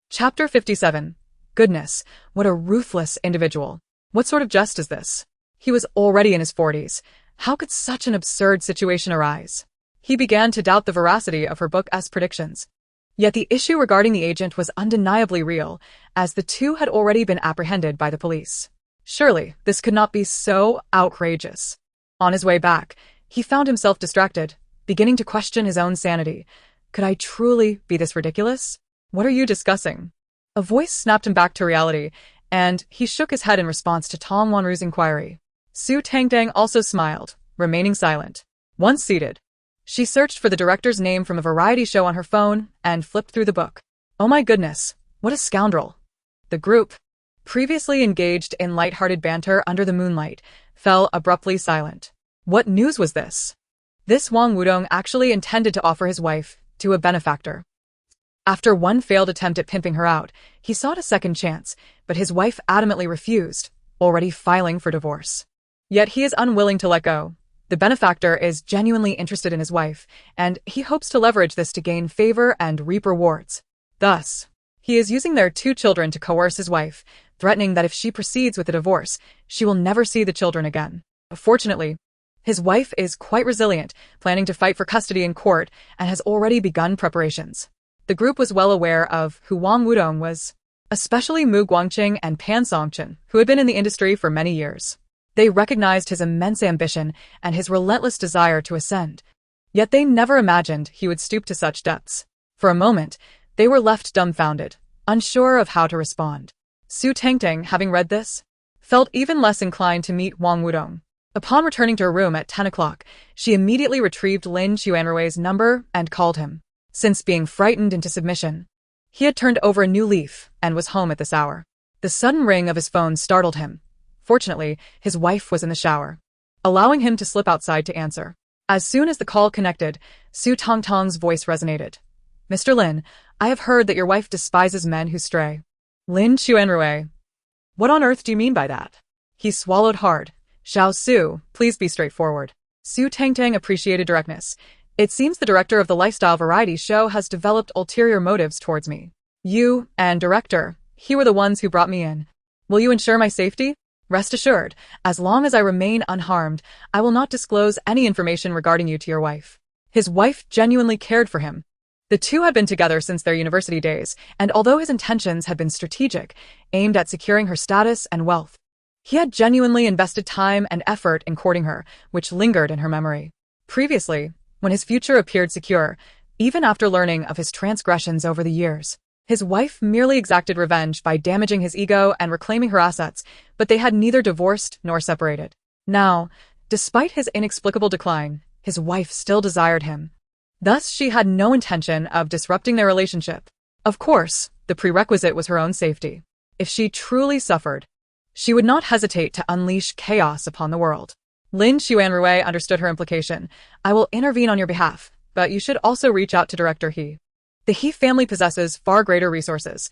Chapter 57. Goodness, what a ruthless individual. What sort of jest is this? He was already in his 40s. How could such an absurd situation arise? He began to doubt the veracity of her book's predictions. Yet the issue regarding the agent was undeniably real, as the two had already been apprehended by the police. Surely, this could not be so outrageous. On his way back, he found himself distracted, beginning to question his own sanity. Could I truly be this ridiculous? What are you discussing? A voice snapped him back to reality, and he shook his head in response to Tong Wanru's inquiry. Su Tangtang also smiled, remaining silent. Once seated, she searched for the director's name from a variety show on her phone and flipped through the book. Oh my goodness, what a scoundrel. The group, previously engaged in light-hearted banter under the moonlight, fell abruptly silent. What news was this? This Wang Wudong actually intended to offer his wife to a benefactor. After one failed attempt at pimping her out, he sought a second chance, but his wife adamantly refused, already filing for divorce. Yet he is unwilling to let go. The benefactor is genuinely interested in his wife, and he hopes to leverage this to gain favor and reap rewards. Thus, he is using their 2 children to coerce his wife, threatening that if she proceeds with the divorce, she will never see the children again. Fortunately, his wife is quite resilient, planning to fight for custody in court, and has already begun preparations. The group was well aware of who Wang Wudong was, especially Mu Guangqing and Pan Songchen, who had been in the industry for many years. They recognized his immense ambition and his relentless desire to ascend, yet they never imagined he would stoop to such depths. For a moment, they were left dumbfounded, unsure of how to respond. Su Tangting, having read this, felt even less inclined to meet Wang Wudong. Upon returning to her room at 10 o'clock, she immediately retrieved Lin Chuanrui's number and called him. Since being frightened into submission, he had turned over a new leaf and was home at this hour. The sudden ring of his phone startled him. Fortunately, his wife was in the shower, allowing him to slip outside to answer. As soon as the call connected, Su Tangtang's voice resonated. Mr. Lin, I have heard that your wife despises men who stray. Lin Chuanrui. What on earth do you mean by that? He swallowed hard. Xiao Su, please be straightforward. Su Tangtang appreciated directness. It seems the director of the lifestyle variety show has developed ulterior motives towards me. You and director, he were the ones who brought me in. Will you ensure my safety? Rest assured, as long as I remain unharmed, I will not disclose any information regarding you to your wife. His wife genuinely cared for him. The two had been together since their university days, and although his intentions had been strategic, aimed at securing her status and wealth, he had genuinely invested time and effort in courting her, which lingered in her memory. Previously, when his future appeared secure, even after learning of his transgressions over the years, his wife merely exacted revenge by damaging his ego and reclaiming her assets, but they had neither divorced nor separated. Now, despite his inexplicable decline, his wife still desired him. Thus, she had no intention of disrupting their relationship. Of course, the prerequisite was her own safety. If she truly suffered, she would not hesitate to unleash chaos upon the world. Lin Xuanrui understood her implication. I will intervene on your behalf, but you should also reach out to Director He. The He family possesses far greater resources.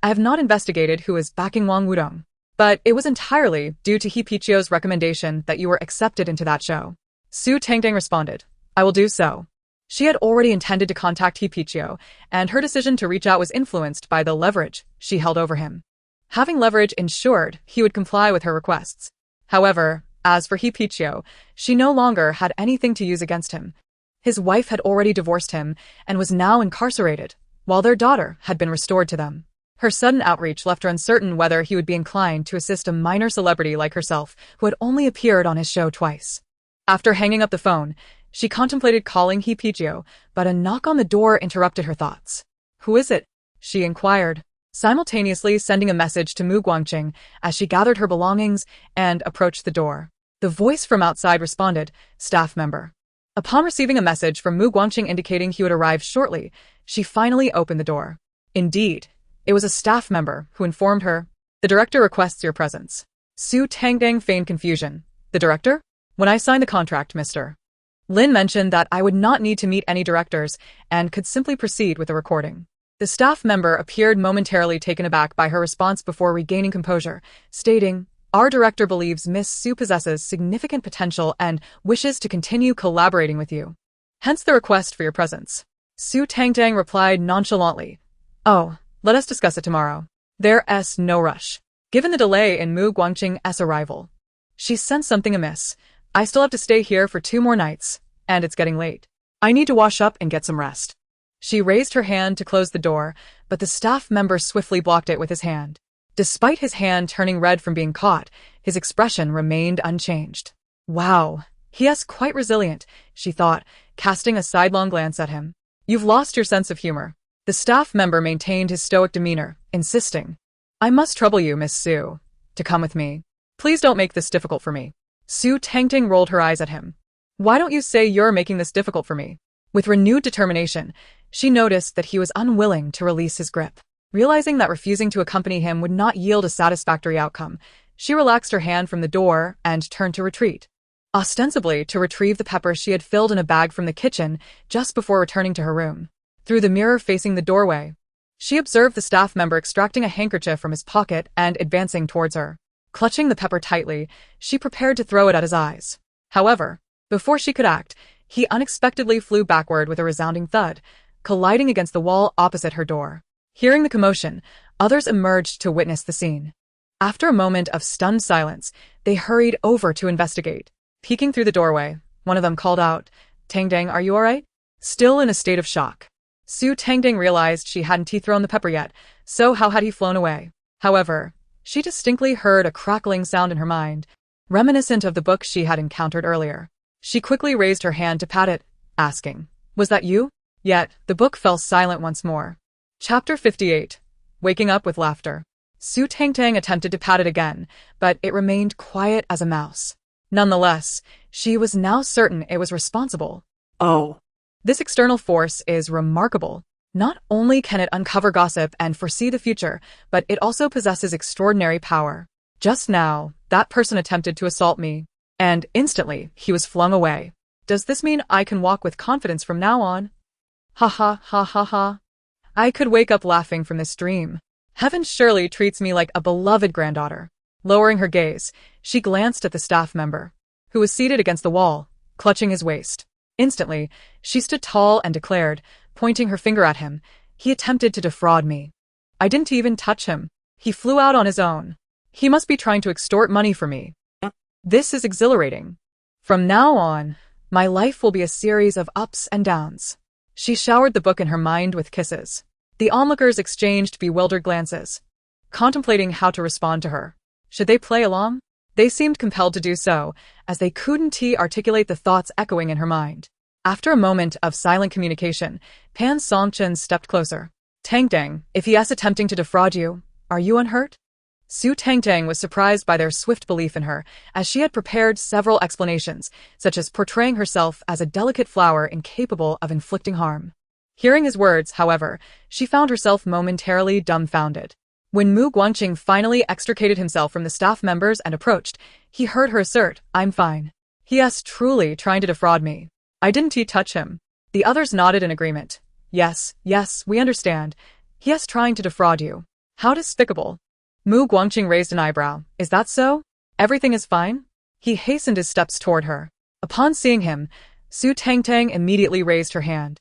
I have not investigated who is backing Wang Wudong, but it was entirely due to He Pichio's recommendation that you were accepted into that show. Su Tangtang responded, I will do so. She had already intended to contact He Pichio, and her decision to reach out was influenced by the leverage she held over him. Having leverage ensured he would comply with her requests. However, as for He Pichio, she no longer had anything to use against him. His wife had already divorced him and was now incarcerated, while their daughter had been restored to them. Her sudden outreach left her uncertain whether he would be inclined to assist a minor celebrity like herself who had only appeared on his show twice. After hanging up the phone, she contemplated calling He Pichio, but a knock on the door interrupted her thoughts. Who is it? She inquired, simultaneously sending a message to Mu Guangqing as she gathered her belongings and approached the door. The voice from outside responded, staff member. Upon receiving a message from Mu Guangqing indicating he would arrive shortly, she finally opened the door. Indeed, it was a staff member who informed her, the director requests your presence. Su Tangtang feigned confusion. The director? When I signed the contract, Mr. Lin mentioned that I would not need to meet any directors and could simply proceed with the recording. The staff member appeared momentarily taken aback by her response before regaining composure, stating, our director believes Miss Su possesses significant potential and wishes to continue collaborating with you. Hence the request for your presence. Su Tangtang replied nonchalantly, oh, let us discuss it tomorrow. There's no rush. Given the delay in Mu Guangqing's arrival, she sensed something amiss. I still have to stay here for 2 more nights, and it's getting late. I need to wash up and get some rest. She raised her hand to close the door, but the staff member swiftly blocked it with his hand. Despite his hand turning red from being caught, his expression remained unchanged. Wow, he is quite resilient, she thought, casting a sidelong glance at him. You've lost your sense of humor. The staff member maintained his stoic demeanor, insisting, I must trouble you, Miss Su, to come with me. Please don't make this difficult for me. Su Tangtang rolled her eyes at him. Why don't you say you're making this difficult for me? With renewed determination, she noticed that he was unwilling to release his grip. Realizing that refusing to accompany him would not yield a satisfactory outcome, she relaxed her hand from the door and turned to retreat, ostensibly to retrieve the pepper she had filled in a bag from the kitchen just before returning to her room. Through the mirror facing the doorway, she observed the staff member extracting a handkerchief from his pocket and advancing towards her. Clutching the pepper tightly, she prepared to throw it at his eyes. However, before she could act, he unexpectedly flew backward with a resounding thud, colliding against the wall opposite her door. Hearing the commotion, others emerged to witness the scene. After a moment of stunned silence, they hurried over to investigate. Peeking through the doorway, one of them called out, Tangtang, are you alright? Still in a state of shock, Su Tangtang realized she hadn't thrown the pepper yet, so how had he flown away? However, she distinctly heard a crackling sound in her mind, reminiscent of the book she had encountered earlier. She quickly raised her hand to pat it, asking, was that you? Yet, the book fell silent once more. Chapter 58. Waking Up with Laughter. Su Tangtang attempted to pat it again, but it remained quiet as a mouse. Nonetheless, she was now certain it was responsible. Oh. This external force is remarkable. Not only can it uncover gossip and foresee the future, but it also possesses extraordinary power. Just now, that person attempted to assault me, and instantly, he was flung away. Does this mean I can walk with confidence from now on? Ha ha ha ha ha. I could wake up laughing from this dream. Heaven surely treats me like a beloved granddaughter. Lowering her gaze, she glanced at the staff member, who was seated against the wall, clutching his waist. Instantly, she stood tall and declared, pointing her finger at him, "He attempted to defraud me. I didn't even touch him. He flew out on his own. He must be trying to extort money from me. This is exhilarating. From now on, my life will be a series of ups and downs." She showered the book in her mind with kisses. The onlookers exchanged bewildered glances, contemplating how to respond to her. Should they play along? They seemed compelled to do so, as they couldn't articulate the thoughts echoing in her mind. After a moment of silent communication, Pan Songchen stepped closer. "Tangtang, if he is attempting to defraud you, are you unhurt?" Su Tangtang was surprised by their swift belief in her, as she had prepared several explanations, such as portraying herself as a delicate flower incapable of inflicting harm. Hearing his words, however, she found herself momentarily dumbfounded. When Mu Guangqing finally extricated himself from the staff members and approached, he heard her assert, "I'm fine. He is truly trying to defraud me. I didn't touch him." The others nodded in agreement. Yes, we understand. He is trying to defraud you. How despicable." Mu Guangqing raised an eyebrow. "Is that so? Everything is fine?" He hastened his steps toward her. Upon seeing him, Su Tangtang immediately raised her hand,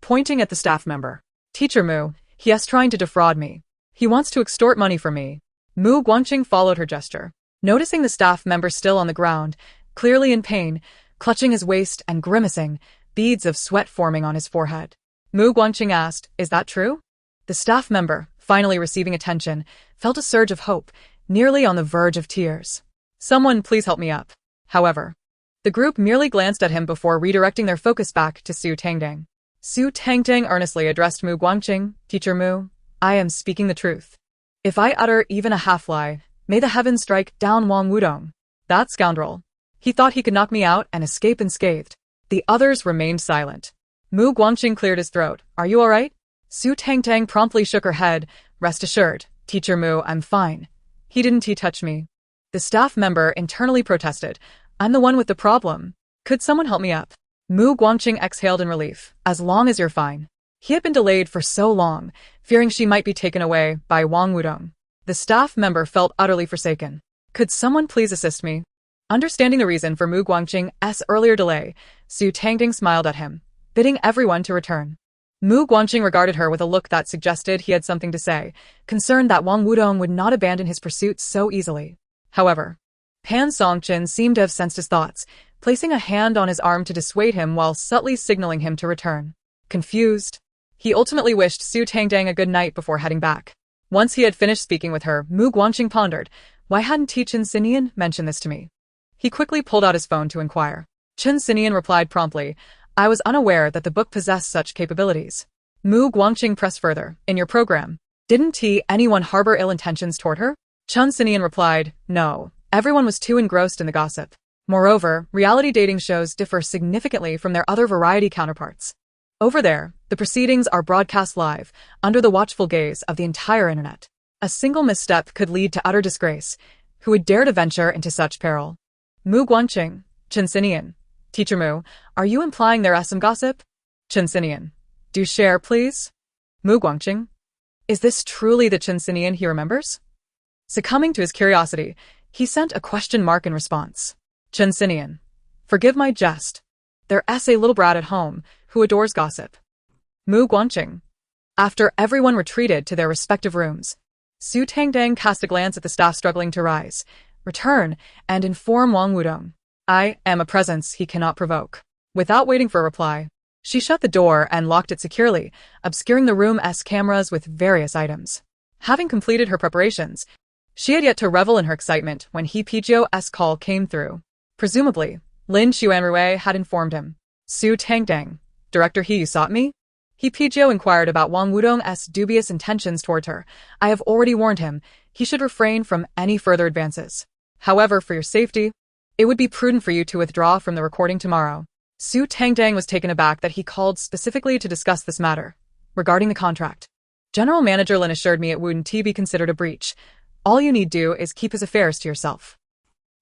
pointing at the staff member. "Teacher Mu, he is trying to defraud me. He wants to extort money from me." Mu Guangqing followed her gesture. Noticing the staff member still on the ground, clearly in pain, clutching his waist and grimacing, beads of sweat forming on his forehead, Mu Guangqing asked, "Is that true?" The staff member, finally receiving attention, felt a surge of hope, nearly on the verge of tears. "Someone please help me up." However, the group merely glanced at him before redirecting their focus back to Su Tangtang. Su Tangtang earnestly addressed Mu Guangqing, "Teacher Mu, I am speaking the truth. If I utter even a half-lie, may the heavens strike down Wang Wudong. That scoundrel. He thought he could knock me out and escape unscathed." The others remained silent. Mu Guangqing cleared his throat. "Are you all right?" Su Tangtang promptly shook her head. "Rest assured, Teacher Mu, I'm fine. He didn't touch me." The staff member internally protested. "I'm the one with the problem. Could someone help me up?" Mu Guangqing exhaled in relief. "As long as you're fine." He had been delayed for so long, fearing she might be taken away by Wang Wudong. The staff member felt utterly forsaken. "Could someone please assist me?" Understanding the reason for Mu Guangqing's earlier delay, Su Tangtang smiled at him, bidding everyone to return. Mu Guangqing regarded her with a look that suggested he had something to say, concerned that Wang Wudong would not abandon his pursuit so easily. However, Pan Songchen seemed to have sensed his thoughts, placing a hand on his arm to dissuade him while subtly signaling him to return. Confused, he ultimately wished Su Tangtang a good night before heading back. Once he had finished speaking with her, Mu Guangqing pondered, why hadn't Chen Xinian mentioned this to me? He quickly pulled out his phone to inquire. Chen Xinian replied promptly, "I was unaware that the book possessed such capabilities." Mu Guangqing pressed further, "In your program, didn't anyone harbor ill intentions toward her?" Chen Xinian replied, "No, everyone was too engrossed in the gossip. Moreover, reality dating shows differ significantly from their other variety counterparts. Over there, the proceedings are broadcast live, under the watchful gaze of the entire internet. A single misstep could lead to utter disgrace. Who would dare to venture into such peril?" Mu Guangqing, Chen Xinian, "Teacher Mu, are you implying there is some gossip?" Chen Xinian, "Do share, please." Mu Guangqing, "Is this truly the Chen Xinian he remembers?" Succumbing to his curiosity, he sent a question mark in response. Chen Xinian, "Forgive my jest. There is a little brat at home who adores gossip." Mu Guangqing. After everyone retreated to their respective rooms, Su Tangtang cast a glance at the staff struggling to rise, return, and inform Wang Wudong. "I am a presence he cannot provoke." Without waiting for a reply, she shut the door and locked it securely, obscuring the room's cameras with various items. Having completed her preparations, she had yet to revel in her excitement when He Pizhou's call came through. Presumably, Lin Xuanrui had informed him. "Su Tangtang, Director He, you sought me?" He Pizhou inquired about Wang Wudong's dubious intentions toward her. "I have already warned him. He should refrain from any further advances. However, for your safety, it would be prudent for you to withdraw from the recording tomorrow." Su Tangtang was taken aback that he called specifically to discuss this matter. Regarding the contract, General Manager Lin assured me it wouldn't be considered a breach. All you need do is keep his affairs to yourself.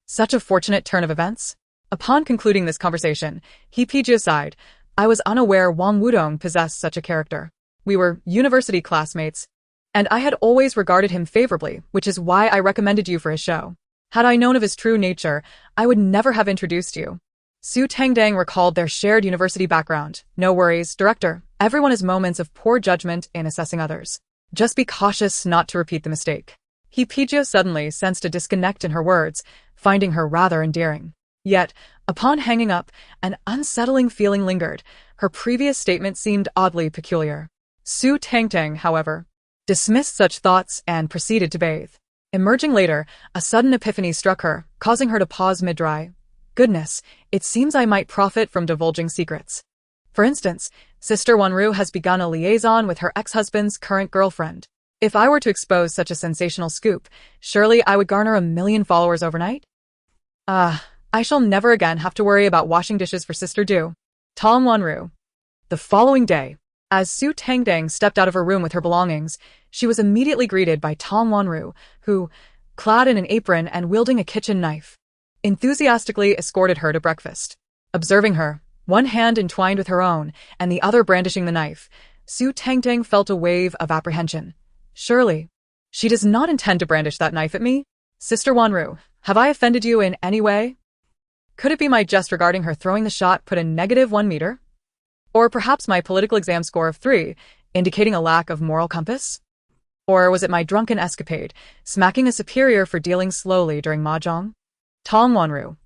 Such a fortunate turn of events. Upon concluding this conversation, He Pizhou sighed. "I was unaware Wang Wudong possessed such a character. We were university classmates. And I had always regarded him favorably, which is why I recommended you for his show. Had I known of his true nature, I would never have introduced you. Su Tangtang recalled their shared university background. No worries, director. Everyone has moments of poor judgment in assessing others. Just be cautious not to repeat the mistake. Pijo suddenly sensed a disconnect in her words, finding her rather endearing. Yet, upon hanging up, an unsettling feeling lingered. Her previous statement seemed oddly peculiar. Su Tangtang, however, dismissed such thoughts and proceeded to bathe. Emerging later, a sudden epiphany struck her, causing her to pause mid-dry. Goodness, it seems I might profit from divulging secrets. For instance, Sister Wanru has begun a liaison with her ex-husband's current girlfriend. If I were to expose such a sensational scoop, surely I would garner 1 million followers overnight? I shall never again have to worry about washing dishes for Sister Du. Tom Wanru. The following day, as Su Tangtang stepped out of her room with her belongings, she was immediately greeted by Tom Wanru, who, clad in an apron and wielding a kitchen knife, enthusiastically escorted her to breakfast. Observing her, one hand entwined with her own and the other brandishing the knife, Su Tangtang felt a wave of apprehension. Surely, she does not intend to brandish that knife at me? Sister Wanru, have I offended you in any way? Could it be my jest regarding her throwing the shot put a -1 meter? Or perhaps my political exam score of 3, indicating a lack of moral compass? Or was it my drunken escapade, smacking a superior for dealing slowly during mahjong? Tom Wanru.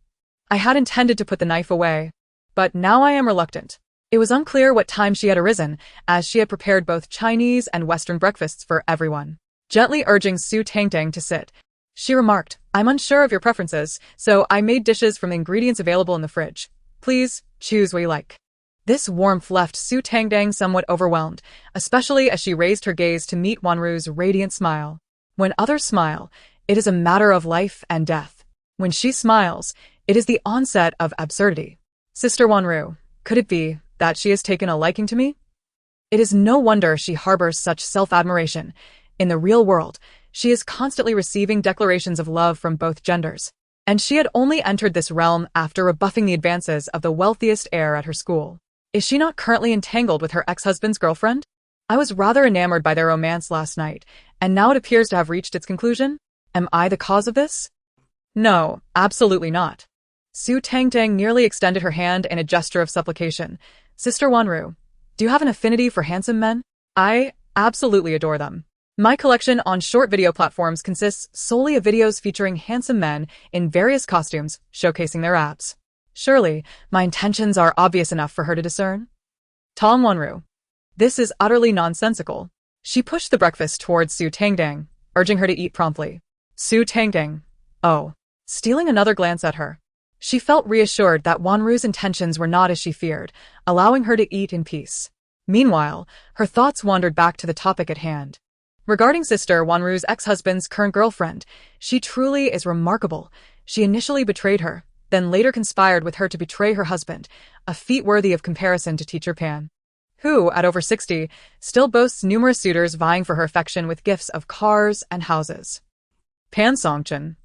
I had intended to put the knife away, but now I am reluctant. It was unclear what time she had arisen, as she had prepared both Chinese and Western breakfasts for everyone. Gently urging Su Tangtang to sit, she remarked, I'm unsure of your preferences, so I made dishes from the ingredients available in the fridge. Please, choose what you like. This warmth left Su Tangtang somewhat overwhelmed, especially as she raised her gaze to meet Wanru's radiant smile. When others smile, it is a matter of life and death. When she smiles, it is the onset of absurdity. Sister Wanru, could it be that she has taken a liking to me? It is no wonder she harbors such self-admiration. In the real world, she is constantly receiving declarations of love from both genders, and she had only entered this realm after rebuffing the advances of the wealthiest heir at her school. Is she not currently entangled with her ex-husband's girlfriend? I was rather enamored by their romance last night, and now it appears to have reached its conclusion. Am I the cause of this? No, absolutely not. Su Tangtang nearly extended her hand in a gesture of supplication. Sister Wanru, do you have an affinity for handsome men? I absolutely adore them. My collection on short video platforms consists solely of videos featuring handsome men in various costumes, showcasing their abs. Surely, my intentions are obvious enough for her to discern. Tom Wanru. This is utterly nonsensical. She pushed the breakfast towards Su Tangtang, urging her to eat promptly. Su Tangtang. Oh. Stealing another glance at her. She felt reassured that Wanru's intentions were not as she feared, allowing her to eat in peace. Meanwhile, her thoughts wandered back to the topic at hand. Regarding Sister Wanru's ex-husband's current girlfriend, she truly is remarkable. She initially betrayed her, then later conspired with her to betray her husband, a feat worthy of comparison to Teacher Pan, who, at over 60, still boasts numerous suitors vying for her affection with gifts of cars and houses. Pan Songchen.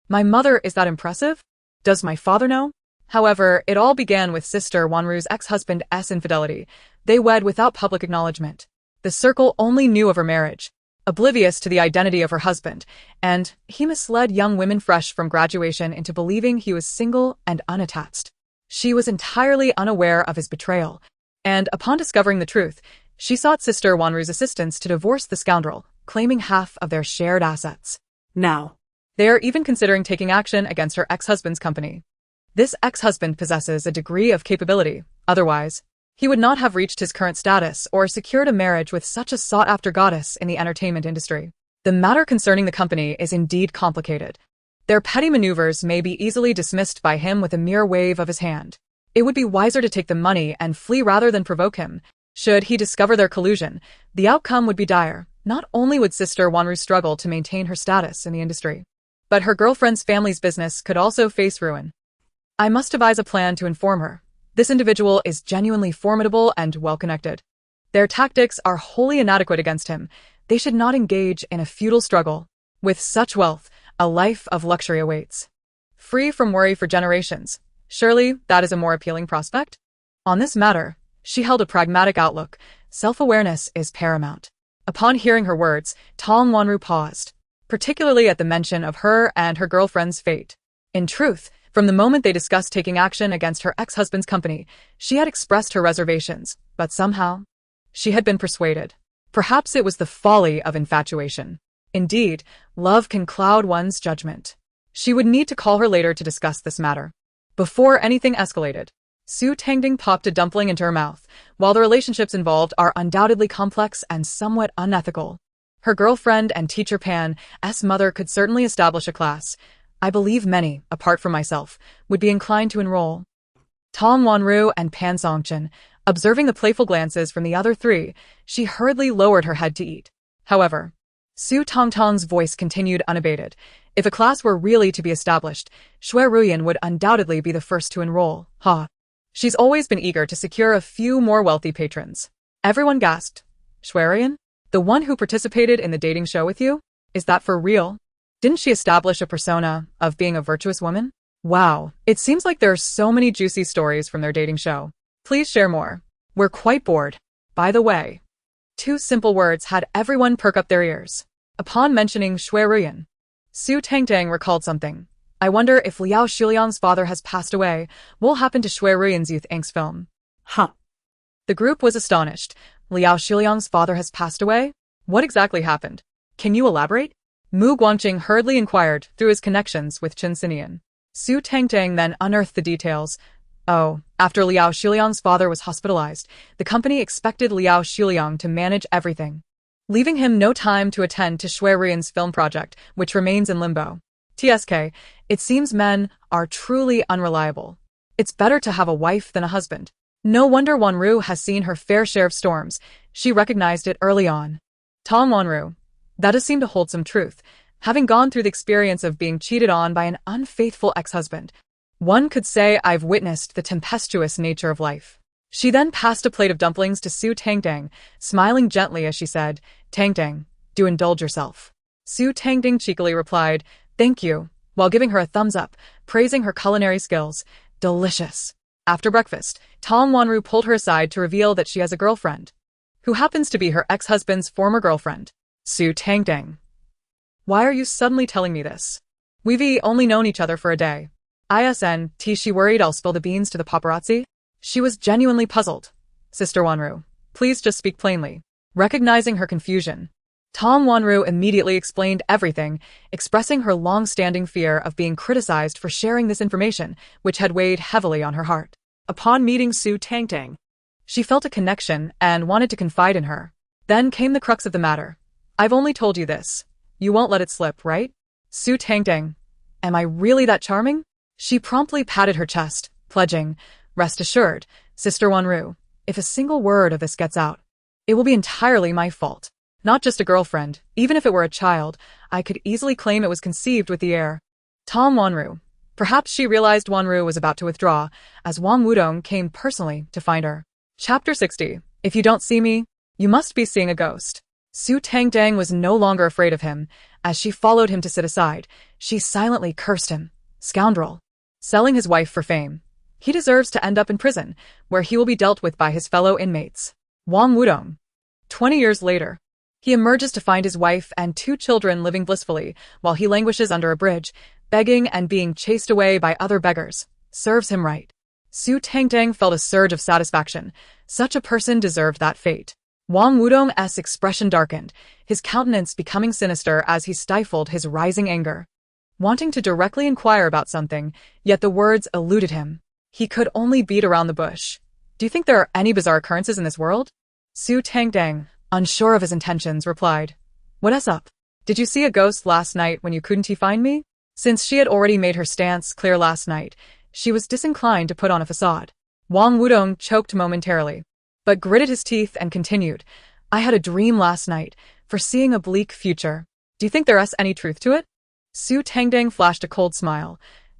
My mother is that impressive? Does my father know? However, it all began with Sister Wanru's ex-husband's infidelity. They wed without public acknowledgement. The circle only knew of her marriage, oblivious to the identity of her husband, and he misled young women fresh from graduation into believing he was single and unattached. She was entirely unaware of his betrayal, and upon discovering the truth, she sought Sister Wanru's assistance to divorce the scoundrel, claiming half of their shared assets. Now, they are even considering taking action against her ex-husband's company. This ex-husband possesses a degree of capability, otherwise, he would not have reached his current status or secured a marriage with such a sought-after goddess in the entertainment industry. The matter concerning the company is indeed complicated. Their petty maneuvers may be easily dismissed by him with a mere wave of his hand. It would be wiser to take the money and flee rather than provoke him. Should he discover their collusion, the outcome would be dire. Not only would Sister Wanru struggle to maintain her status in the industry, but her girlfriend's family's business could also face ruin. I must devise a plan to inform her. This individual is genuinely formidable and well-connected. Their tactics are wholly inadequate against him. They should not engage in a futile struggle. With such wealth, a life of luxury awaits. Free from worry for generations. Surely, that is a more appealing prospect? On this matter, she held a pragmatic outlook. Self-awareness is paramount. Upon hearing her words, Tong Wanru paused, particularly at the mention of her and her girlfriend's fate. In truth, from the moment they discussed taking action against her ex-husband's company, she had expressed her reservations, but somehow, she had been persuaded. Perhaps it was the folly of infatuation. Indeed, love can cloud one's judgment. She would need to call her later to discuss this matter. Before anything escalated, Su Tangtang popped a dumpling into her mouth. While the relationships involved are undoubtedly complex and somewhat unethical, her girlfriend and teacher Pan's mother could certainly establish a class. I believe many, apart from myself, would be inclined to enroll. Tong Wanru and Pan Songchen, observing the playful glances from the other three, she hurriedly lowered her head to eat. However, Su Tangtang's voice continued unabated. If a class were really to be established, Ruyan would undoubtedly be the first to enroll. She's always been eager to secure a few more wealthy patrons. Everyone gasped. Ruyan? The one who participated in the dating show with you? Is that for real? Didn't she establish a persona of being a virtuous woman? Wow, it seems like there are so many juicy stories from their dating show. Please share more. We're quite bored. By the way, 2 simple words had everyone perk up their ears. Upon mentioning Ruyan, Su Tangtang recalled something. I wonder if Liao Shuliang's father has passed away. What happened to Ruyan's youth angst film? Huh. The group was astonished. Liao Shuliang's father has passed away? What exactly happened? Can you elaborate? Mu Guangqing hurriedly inquired through his connections with Chen Xinian. Su Tangtang then unearthed the details. Oh, after Liao Shuliang's father was hospitalized, the company expected Liao Shuliang to manage everything, leaving him no time to attend to Ruyan's film project, which remains in limbo. TSK, it seems men are truly unreliable. It's better to have a wife than a husband. No wonder Wanru has seen her fair share of storms. She recognized it early on. Tong Wanru. That does seem to hold some truth. Having gone through the experience of being cheated on by an unfaithful ex-husband, one could say I've witnessed the tempestuous nature of life. She then passed a plate of dumplings to Su Tangtang, smiling gently as she said, Tangtang, do indulge yourself. Su Tangtang cheekily replied, thank you, while giving her a thumbs up, praising her culinary skills. Delicious. After breakfast, Tong Wanru pulled her aside to reveal that she has a girlfriend, who happens to be her ex-husband's former girlfriend. Su Tangtang. Why are you suddenly telling me this? We've only known each other for a day. She worried I'll spill the beans to the paparazzi? She was genuinely puzzled. Sister Wanru, please just speak plainly. Recognizing her confusion, Tong Wanru immediately explained everything, expressing her long-standing fear of being criticized for sharing this information, which had weighed heavily on her heart. Upon meeting Su Tangtang, she felt a connection and wanted to confide in her. Then came the crux of the matter. I've only told you this. You won't let it slip, right? Su Tangtang. Am I really that charming? She promptly patted her chest, pledging, rest assured, Sister Wanru, if a single word of this gets out, it will be entirely my fault. Not just a girlfriend, even if it were a child, I could easily claim it was conceived with the heir. Tong Wanru. Perhaps she realized Wanru was about to withdraw, as Wang Wudong came personally to find her. Chapter 60. If you don't see me, you must be seeing a ghost. Su Tangtang was no longer afraid of him. As she followed him to sit aside, she silently cursed him. Scoundrel. Selling his wife for fame. He deserves to end up in prison, where he will be dealt with by his fellow inmates. Wang Wudong. 20 years later, he emerges to find his wife and 2 children living blissfully, while he languishes under a bridge, begging and being chased away by other beggars. Serves him right. Su Tangtang felt a surge of satisfaction. Such a person deserved that fate. Wang Wudong's expression darkened, his countenance becoming sinister as he stifled his rising anger. Wanting to directly inquire about something, yet the words eluded him. He could only beat around the bush. Do you think there are any bizarre occurrences in this world? Su Tangtang, unsure of his intentions, replied. What's up? Did you see a ghost last night when you couldn't find me? Since she had already made her stance clear last night, she was disinclined to put on a facade. Wang Wudong choked momentarily, but gritted his teeth and continued. I had a dream last night, foreseeing a bleak future. Do you think there's any truth to it? Su Tangtang flashed a cold smile.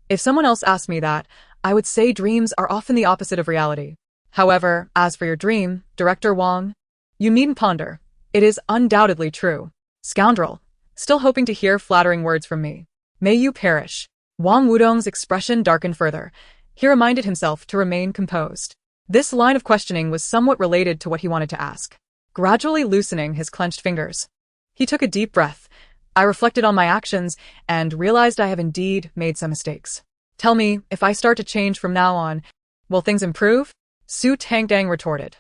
If someone else asked me that, I would say dreams are often the opposite of reality. However, as for your dream, Director Wang, you needn't ponder. It is undoubtedly true. Scoundrel. Still hoping to hear flattering words from me. May you perish. Wang Wudong's expression darkened further. He reminded himself to remain composed. This line of questioning was somewhat related to what he wanted to ask. gradually loosening his clenched fingers. He took a deep breath. I reflected on my actions and realized I have indeed made some mistakes. Tell me, if I start to change from now on, will things improve? Su Tangtang retorted.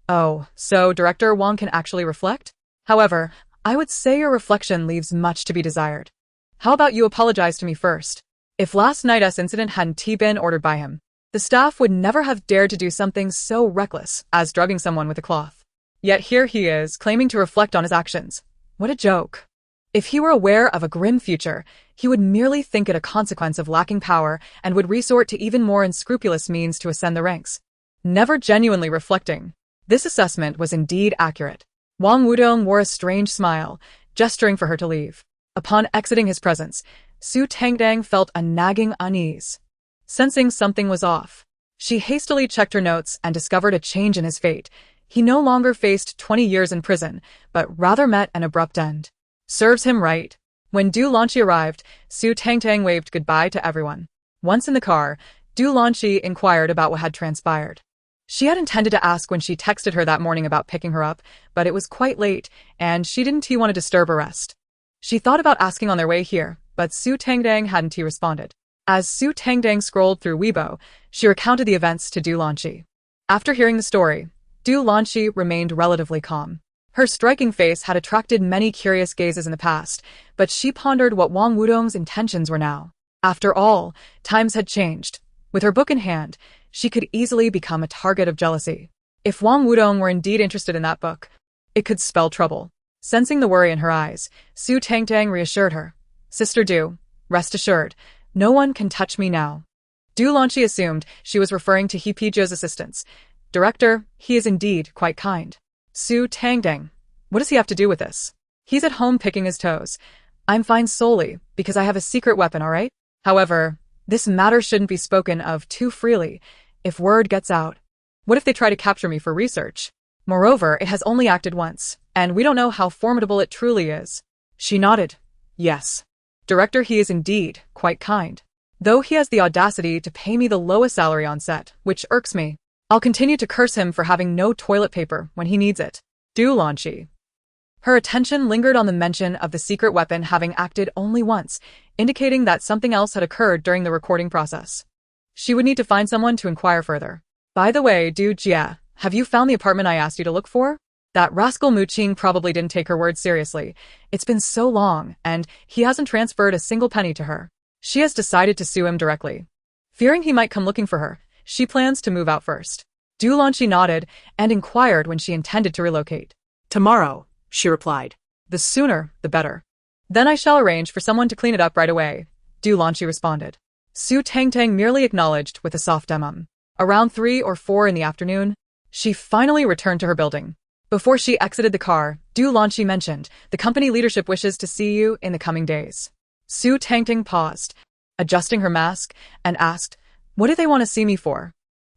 Oh, so Director Wang can actually reflect? However, I would say your reflection leaves much to be desired. How about you apologize to me first? If last night's incident hadn't been ordered by him, the staff would never have dared to do something so reckless as drugging someone with a cloth. Yet here he is, claiming to reflect on his actions. What a joke. If he were aware of a grim future, he would merely think it a consequence of lacking power and would resort to even more unscrupulous means to ascend the ranks. Never genuinely reflecting. This assessment was indeed accurate. Wang Wudong wore a strange smile, gesturing for her to leave. Upon exiting his presence, Su Tangtang felt a nagging unease. Sensing something was off, she hastily checked her notes and discovered a change in his fate. He no longer faced 20 years in prison, but rather met an abrupt end. Serves him right. When Du Lanqi arrived, Su Tangtang waved goodbye to everyone. Once in the car, Du Lanqi inquired about what had transpired. She had intended to ask when she texted her that morning about picking her up, but it was quite late, and she didn't want to disturb her rest. She thought about asking on their way here, but Su Tangtang hadn't responded. As Su Tangtang scrolled through Weibo, she recounted the events to Du Lanqi. After hearing the story, Du Lanqi remained relatively calm. Her striking face had attracted many curious gazes in the past, but she pondered what Wang Wudong's intentions were now. After all, times had changed. With her book in hand, she could easily become a target of jealousy. If Wang Wudong were indeed interested in that book, it could spell trouble. Sensing the worry in her eyes, Su Tangtang reassured her. Sister Du, rest assured, no one can touch me now. Du Lanqi assumed she was referring to He Pijuo's assistants. Director, he is indeed quite kind. Su Tangtang, what does he have to do with this? He's at home picking his toes. I'm fine solely because I have a secret weapon, all right? However, this matter shouldn't be spoken of too freely. If word gets out, what if they try to capture me for research? Moreover, it has only acted once, and we don't know how formidable it truly is. She nodded. Yes. Director, he is indeed quite kind. Though he has the audacity to pay me the lowest salary on set, which irks me. I'll continue to curse him for having no toilet paper when he needs it. Du Lanqi. Her attention lingered on the mention of the secret weapon having acted only once, indicating that something else had occurred during the recording process. She would need to find someone to inquire further. By the way, Du Jia, have you found the apartment I asked you to look for? That rascal Mu Qing probably didn't take her word seriously. It's been so long, and he hasn't transferred a single penny to her. She has decided to sue him directly. Fearing he might come looking for her, she plans to move out first. Du Lanqi nodded and inquired when she intended to relocate. Tomorrow, she replied. The sooner, the better. Then I shall arrange for someone to clean it up right away, Du Lanqi responded. Su Tangtang merely acknowledged with a soft Around 3 or 4 in the afternoon, she finally returned to her building. Before she exited the car, Du Lanqi mentioned, the company leadership wishes to see you in the coming days. Su Tangtang paused, adjusting her mask, and asked, what do they want to see me for?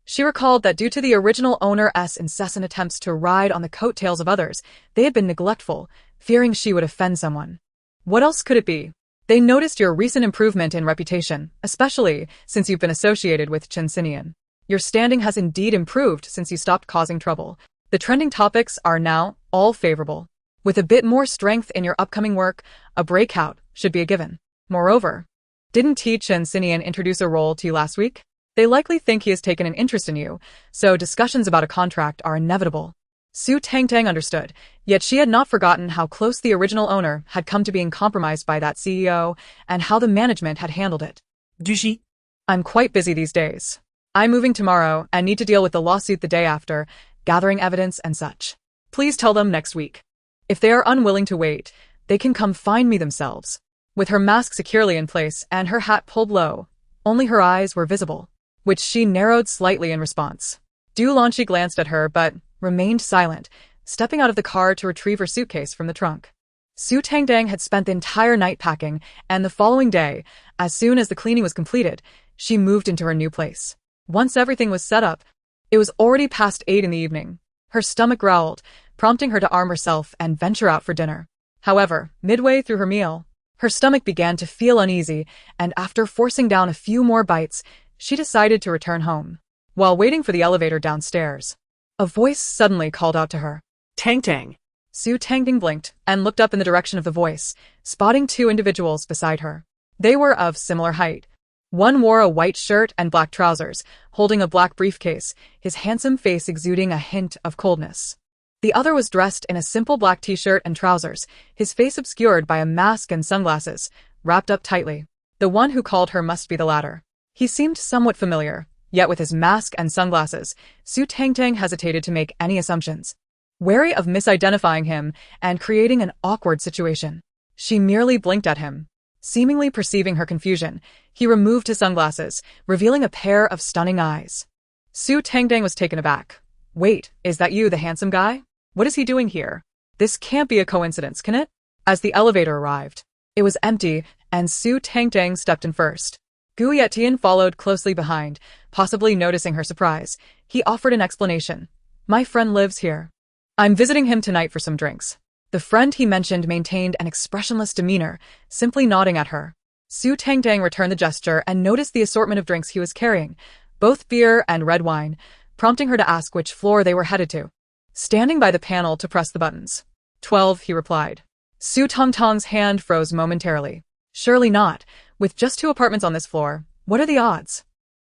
She recalled that due to the original owner's incessant attempts to ride on the coattails of others, they had been neglectful, fearing she would offend someone. What else could it be? They noticed your recent improvement in reputation, especially since you've been associated with Chen Xinian. Your standing has indeed improved since you stopped causing trouble. The trending topics are now all favorable. With a bit more strength in your upcoming work, a breakout should be a given. Moreover, didn't Chen Xinian introduce a role to you last week? They likely think he has taken an interest in you, so discussions about a contract are inevitable. Su Tangtang understood, yet she had not forgotten how close the original owner had come to being compromised by that CEO and how the management had handled it. Dushi. I'm quite busy these days. I'm moving tomorrow and need to deal with the lawsuit the day after, gathering evidence and such. Please tell them next week. If they are unwilling to wait, they can come find me themselves. With her mask securely in place and her hat pulled low, only her eyes were visible, which she narrowed slightly in response. Du Lanqi glanced at her but remained silent, stepping out of the car to retrieve her suitcase from the trunk. Su Tangtang had spent the entire night packing, and the following day, as soon as the cleaning was completed, she moved into her new place. Once everything was set up, it was already past 8 in the evening. Her stomach growled, prompting her to arm herself and venture out for dinner. However, midway through her meal, her stomach began to feel uneasy, and after forcing down a few more bites, she decided to return home. While waiting for the elevator downstairs, a voice suddenly called out to her. Tangtang. Su Tangtang blinked and looked up in the direction of the voice, spotting two individuals beside her. They were of similar height. One wore a white shirt and black trousers, holding a black briefcase, his handsome face exuding a hint of coldness. The other was dressed in a simple black t-shirt and trousers, his face obscured by a mask and sunglasses, wrapped up tightly. The one who called her must be the latter. He seemed somewhat familiar, yet with his mask and sunglasses, Su Tangtang hesitated to make any assumptions. Wary of misidentifying him and creating an awkward situation, she merely blinked at him. Seemingly perceiving her confusion, he removed his sunglasses, revealing a pair of stunning eyes. Su Tangtang was taken aback. Wait, is that you, the handsome guy? What is he doing here? This can't be a coincidence, can it? As the elevator arrived, it was empty, and Su Tangtang stepped in first. Gu Yetian followed closely behind, possibly noticing her surprise. He offered an explanation. My friend lives here. I'm visiting him tonight for some drinks. The friend he mentioned maintained an expressionless demeanor, simply nodding at her. Su Tangtang returned the gesture and noticed the assortment of drinks he was carrying, both beer and red wine, prompting her to ask which floor they were headed to. Standing by the panel to press the buttons. 12, he replied. Su Tangtang's hand froze momentarily. Surely not. With just 2 apartments on this floor, what are the odds?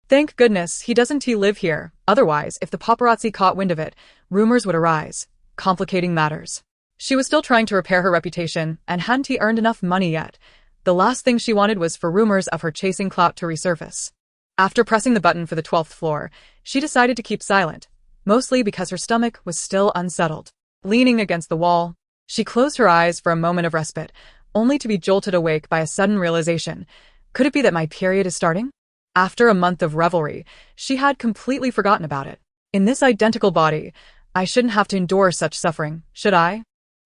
Thank goodness he doesn't live here. Otherwise, if the paparazzi caught wind of it, rumors would arise, complicating matters. She was still trying to repair her reputation and hadn't earned enough money yet. The last thing she wanted was for rumors of her chasing clout to resurface. After pressing the button for the 12th floor, she decided to keep silent, mostly because her stomach was still unsettled. Leaning against the wall, she closed her eyes for a moment of respite, only to be jolted awake by a sudden realization. Could it be that my period is starting? After a month of revelry, she had completely forgotten about it. In this identical body, I shouldn't have to endure such suffering, should I?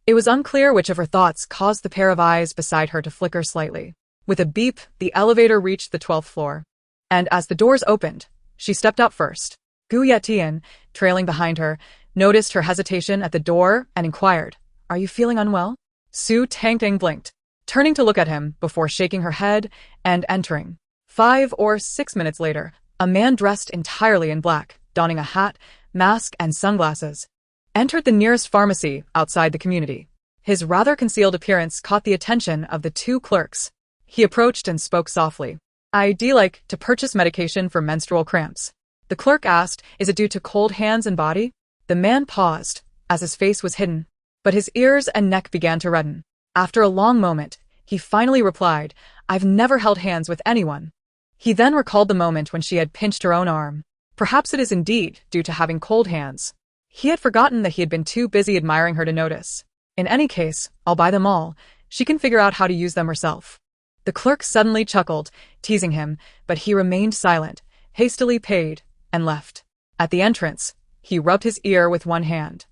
It was unclear which of her thoughts caused the pair of eyes beside her to flicker slightly. With a beep, the elevator reached the 12th floor. And as the doors opened, she stepped out first. Gu Yetian, trailing behind her, noticed her hesitation at the door and inquired, Are you feeling unwell? Su Tangtang blinked, turning to look at him before shaking her head and entering. 5 or 6 minutes later, a man dressed entirely in black, donning a hat, mask, and sunglasses, entered the nearest pharmacy outside the community. His rather concealed appearance caught the attention of the 2 clerks. He approached and spoke softly. I'd like to purchase medication for menstrual cramps. The clerk asked, Is it due to cold hands and body? The man paused, as his face was hidden, but his ears and neck began to redden. After a long moment, he finally replied, I've never held hands with anyone. He then recalled the moment when she had pinched her own arm. Perhaps it is indeed due to having cold hands. He had forgotten that he had been too busy admiring her to notice. In any case, I'll buy them all. She can figure out how to use them herself. The clerk suddenly chuckled, teasing him, but he remained silent, hastily paid, and left. At the entrance, he rubbed his ear with one hand.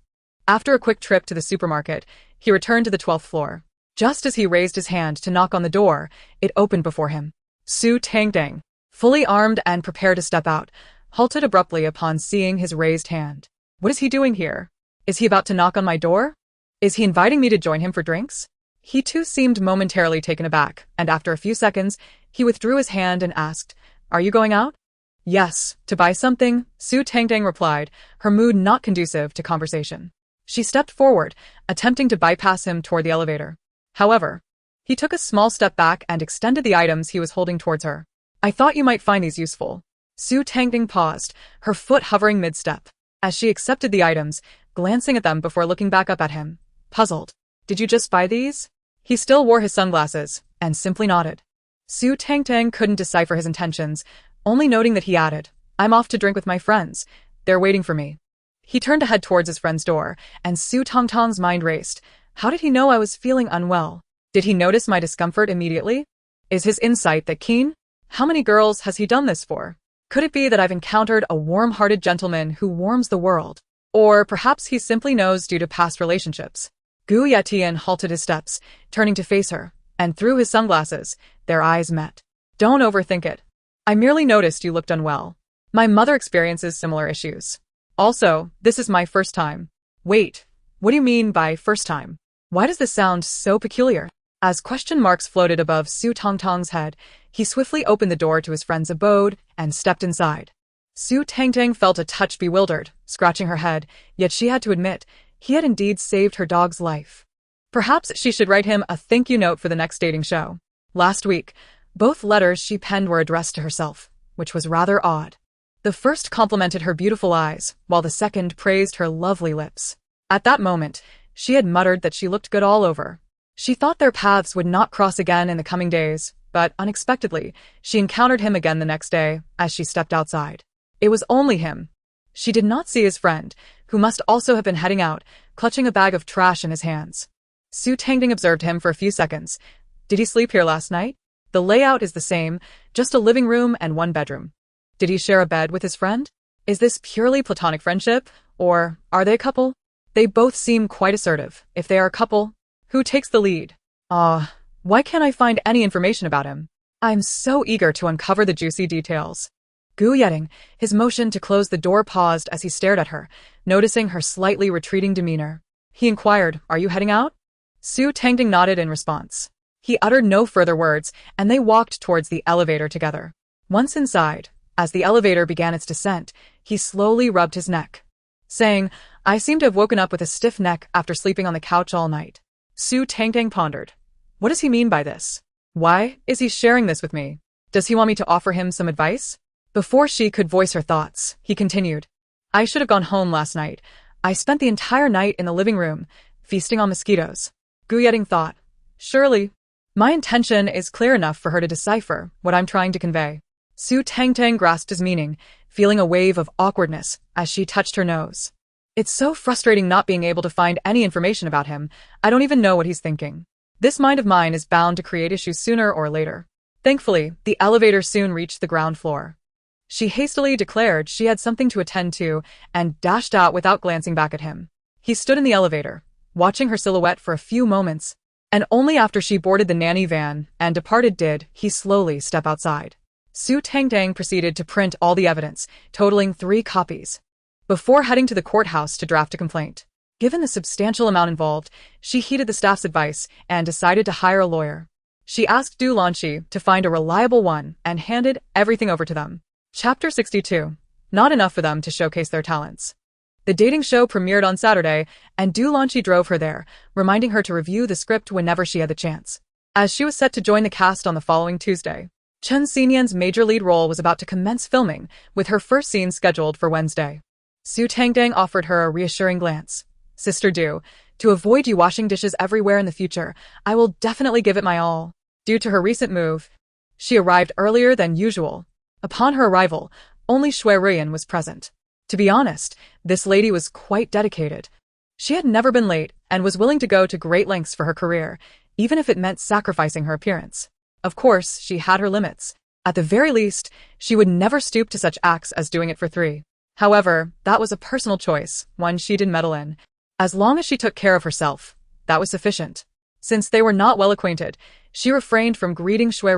After a quick trip to the supermarket, he returned to the 12th floor. Just as he raised his hand to knock on the door, it opened before him. Su Tangtang, fully armed and prepared to step out, halted abruptly upon seeing his raised hand. What is he doing here? Is he about to knock on my door? Is he inviting me to join him for drinks? He too seemed momentarily taken aback, and after a few seconds, he withdrew his hand and asked, Are you going out? Yes, to buy something, Su Tangtang replied, her mood not conducive to conversation. She stepped forward, attempting to bypass him toward the elevator. However, he took a small step back and extended the items he was holding towards her. I thought you might find these useful. Su Tangtang paused, her foot hovering mid-step, as she accepted the items, glancing at them before looking back up at him, puzzled. Did you just buy these? He still wore his sunglasses, and simply nodded. Su Tangtang couldn't decipher his intentions, only noting that he added, I'm off to drink with my friends. They're waiting for me. He turned to head towards his friend's door, and Su Tangtang's mind raced. How did he know I was feeling unwell? Did he notice my discomfort immediately? Is his insight that keen? How many girls has he done this for? Could it be that I've encountered a warm-hearted gentleman who warms the world? Or perhaps he simply knows due to past relationships. Gu Yetian halted his steps, turning to face her, and through his sunglasses, their eyes met. Don't overthink it. I merely noticed you looked unwell. My mother experiences similar issues. Also, this is my first time. Wait, what do you mean by first time? Why does this sound so peculiar? As question marks floated above Su Tangtang's head, he swiftly opened the door to his friend's abode and stepped inside. Su Tangtang felt a touch bewildered, scratching her head, yet she had to admit, He had indeed saved her dog's life. Perhaps she should write him a thank you note for the next dating show. Last week, both letters she penned were addressed to herself, which was rather odd. The first complimented her beautiful eyes, while the second praised her lovely lips. At that moment, she had muttered that she looked good all over. She thought their paths would not cross again in the coming days, but unexpectedly, she encountered him again the next day as she stepped outside. It was only him. She did not see his friend, who must also have been heading out, clutching a bag of trash in his hands. Su Tangtang observed him for a few seconds. Did he sleep here last night? The layout is the same, just a living room and one bedroom. Did he share a bed with his friend? Is this purely platonic friendship, or are they a couple? They both seem quite assertive. If they are a couple, who takes the lead? Why can't I find any information about him? I'm so eager to uncover the juicy details. Gu Yeding, his motion to close the door paused as he stared at her, noticing her slightly retreating demeanor. He inquired, "Are you heading out?" Su Tangtang nodded in response. He uttered no further words, and they walked towards the elevator together. Once inside, as the elevator began its descent, he slowly rubbed his neck, saying, "I seem to have woken up with a stiff neck after sleeping on the couch all night." Su Tangtang pondered. What does he mean by this? Why is he sharing this with me? Does he want me to offer him some advice? Before she could voice her thoughts, he continued, "I should have gone home last night. I spent the entire night in the living room, feasting on mosquitoes." Gu Yeding thought, "Surely, my intention is clear enough for her to decipher what I'm trying to convey." Su Tangtang grasped his meaning, feeling a wave of awkwardness as she touched her nose. It's so frustrating not being able to find any information about him. I don't even know what he's thinking. This mind of mine is bound to create issues sooner or later. Thankfully, the elevator soon reached the ground floor. She hastily declared she had something to attend to and dashed out without glancing back at him. He stood in the elevator, watching her silhouette for a few moments, and only after she boarded the nanny van and departed did he slowly step outside. Su Tangtang proceeded to print all the evidence, totaling 3 copies, before heading to the courthouse to draft a complaint. Given the substantial amount involved, she heeded the staff's advice and decided to hire a lawyer. She asked Du Lanqi to find a reliable one and handed everything over to them. Chapter 62. Not enough for them to showcase their talents. The dating show premiered on Saturday, and Du Lanqi drove her there, reminding her to review the script whenever she had the chance. As she was set to join the cast on the following Tuesday, Chen Xinyan's major lead role was about to commence filming, with her first scene scheduled for Wednesday. Su Tangtang offered her a reassuring glance. "Sister Du, to avoid you washing dishes everywhere in the future, I will definitely give it my all." Due to her recent move, she arrived earlier than usual. Upon her arrival, only Shui was present. To be honest, this lady was quite dedicated. She had never been late and was willing to go to great lengths for her career, even if it meant sacrificing her appearance. Of course, she had her limits. At the very least, she would never stoop to such acts as doing it for 3. However, that was a personal choice, one she didn't meddle in. As long as she took care of herself, that was sufficient. Since they were not well acquainted, she refrained from greeting Shui,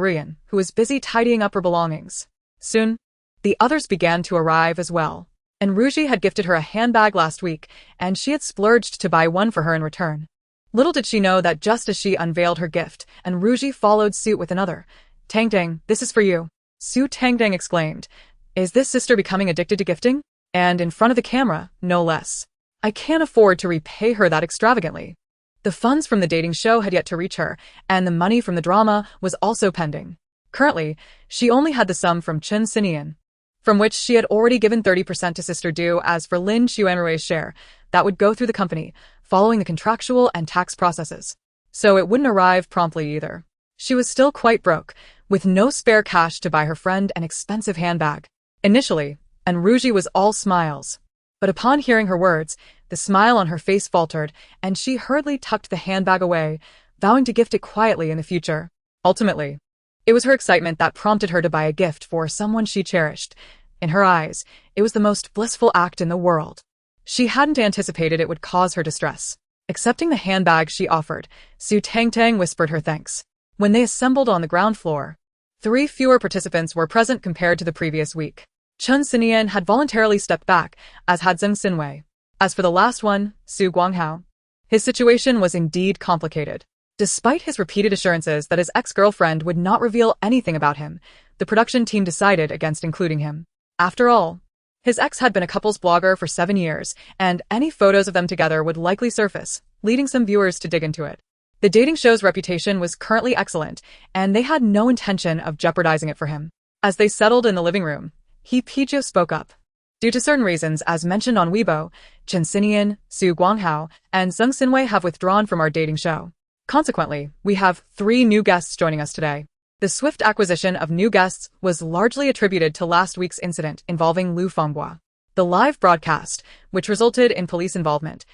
who was busy tidying up her belongings. Soon, the others began to arrive as well. And Ruji had gifted her a handbag last week, and she had splurged to buy one for her in return. Little did she know that just as she unveiled her gift, and Ruji followed suit with another. "Tangtang, this is for you." Su Tangtang exclaimed, "Is this sister becoming addicted to gifting? And in front of the camera, no less. I can't afford to repay her that extravagantly." The funds from the dating show had yet to reach her, and the money from the drama was also pending. Currently, she only had the sum from Chen Xinyan, from which she had already given 30% to Sister Du. As for Lin Xuanrui's share, that would go through the company, following the contractual and tax processes. So it wouldn't arrive promptly either. She was still quite broke, with no spare cash to buy her friend an expensive handbag. Initially, and Ruji was all smiles. But upon hearing her words, the smile on her face faltered, and she hurriedly tucked the handbag away, vowing to gift it quietly in the future. Ultimately, it was her excitement that prompted her to buy a gift for someone she cherished. In her eyes, it was the most blissful act in the world. She hadn't anticipated it would cause her distress. Accepting the handbag she offered, Su Tangtang whispered her thanks. When they assembled on the ground floor, 3 fewer participants were present compared to the previous week. Chen Xinyan had voluntarily stepped back, as had Zheng Xinwei. As for the last one, Su Guanghao, his situation was indeed complicated. Despite his repeated assurances that his ex-girlfriend would not reveal anything about him, the production team decided against including him. After all, His ex had been a couples blogger for 7 years, and any photos of them together would likely surface, leading some viewers to dig into it. The dating show's reputation was currently excellent, and they had no intention of jeopardizing it for him. As they settled in the living room, Pijo spoke up. Due to certain reasons, as mentioned on Weibo, Chen Xinian, Su Guanghao, and Zheng Xinwei have withdrawn from our dating show. Consequently, we have 3 new guests joining us today. The swift acquisition of new guests was largely attributed to last week's incident involving Lu Fengbo. The live broadcast, which resulted in police involvement,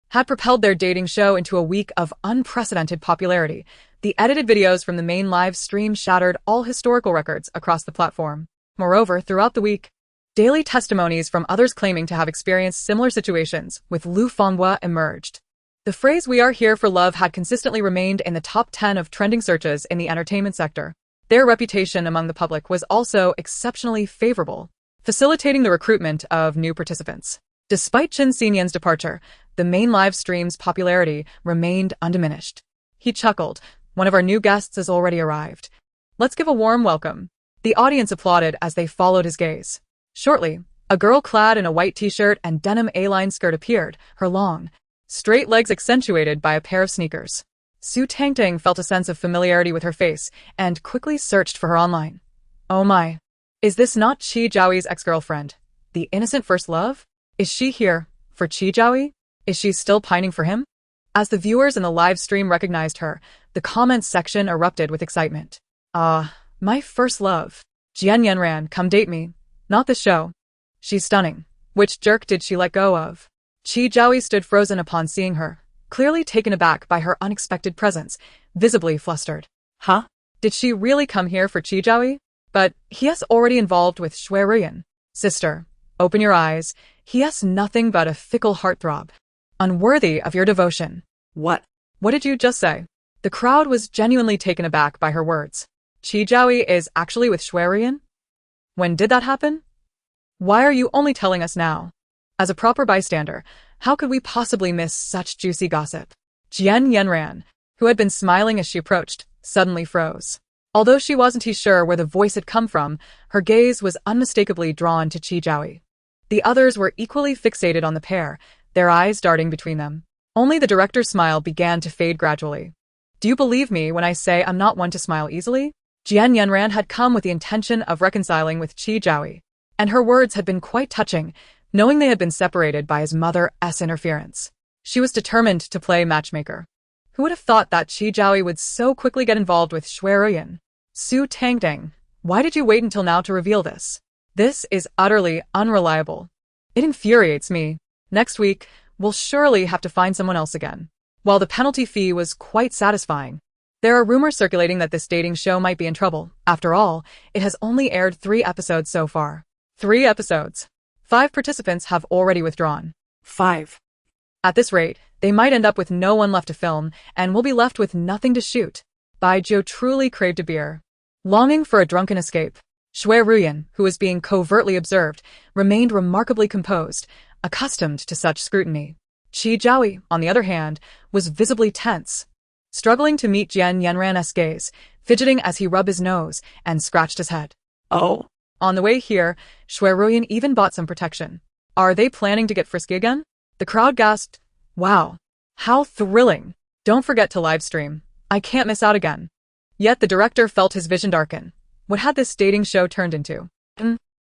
had propelled their dating show into a week of unprecedented popularity. The edited videos from the main live stream shattered all historical records across the platform. Moreover, throughout the week, daily testimonies from others claiming to have experienced similar situations with Lu Fengbo emerged. The phrase "we are here for love" had consistently remained in the top 10 of trending searches in the entertainment sector. Their reputation among the public was also exceptionally favorable, facilitating the recruitment of new participants. Despite Chen Xinian's departure, the main live stream's popularity remained undiminished. He chuckled. "One of our new guests has already arrived. Let's give a warm welcome." The audience applauded as they followed his gaze. Shortly, a girl clad in a white t-shirt and denim A-line skirt appeared, her long, straight legs accentuated by a pair of sneakers. Su Tangtang felt a sense of familiarity with her face and quickly searched for her online. Oh my. Is this not Qi Zhaoyi's ex-girlfriend? The innocent first love? Is she here for Qi Zhaoyi? Is she still pining for him? As the viewers in the live stream recognized her, the comments section erupted with excitement. My first love. Jian Yanran, come date me. Not this show. She's stunning. Which jerk did she let go of? Qi Zhaoyi stood frozen upon seeing her, clearly taken aback by her unexpected presence, visibly flustered. Huh? Did she really come here for Qi Zhaoyi? But he is already involved with Shui. Sister, open your eyes. He is nothing but a fickle heartthrob, unworthy of your devotion. What? What did you just say? The crowd was genuinely taken aback by her words. Qi Zhaoyi is actually with Shui? When did that happen? Why are you only telling us now? As a proper bystander, how could we possibly miss such juicy gossip? Jian Yanran, who had been smiling as she approached, suddenly froze. Although she wasn't sure where the voice had come from, her gaze was unmistakably drawn to Qi Zhaoyi. The others were equally fixated on the pair, their eyes darting between them. Only the director's smile began to fade gradually. Do you believe me when I say I'm not one to smile easily? Jian Yanran had come with the intention of reconciling with Qi Zhaoyi, and her words had been quite touching, knowing they had been separated by his mother's interference. She was determined to play matchmaker. Who would have thought that Qi Zhaoyi would so quickly get involved with Shui? Su Tangtang, why did you wait until now to reveal this? This is utterly unreliable. It infuriates me. Next week, we'll surely have to find someone else again. While the penalty fee was quite satisfying, there are rumors circulating that this dating show might be in trouble. After all, it has only aired 3 episodes so far. 3 episodes. 5 participants have already withdrawn. 5. At this rate, they might end up with no one left to film, and will be left with nothing to shoot. Bai Zhou truly craved a beer. Longing for a drunken escape, Shui, who was being covertly observed, remained remarkably composed, accustomed to such scrutiny. Qi Zhaoyi, on the other hand, was visibly tense, struggling to meet Jian Yanran's gaze, fidgeting as he rubbed his nose and scratched his head. Oh. On the way here, Shui even bought some protection. Are they planning to get frisky again? The crowd gasped. Wow. How thrilling. Don't forget to livestream. I can't miss out again. Yet the director felt his vision darken. What had this dating show turned into?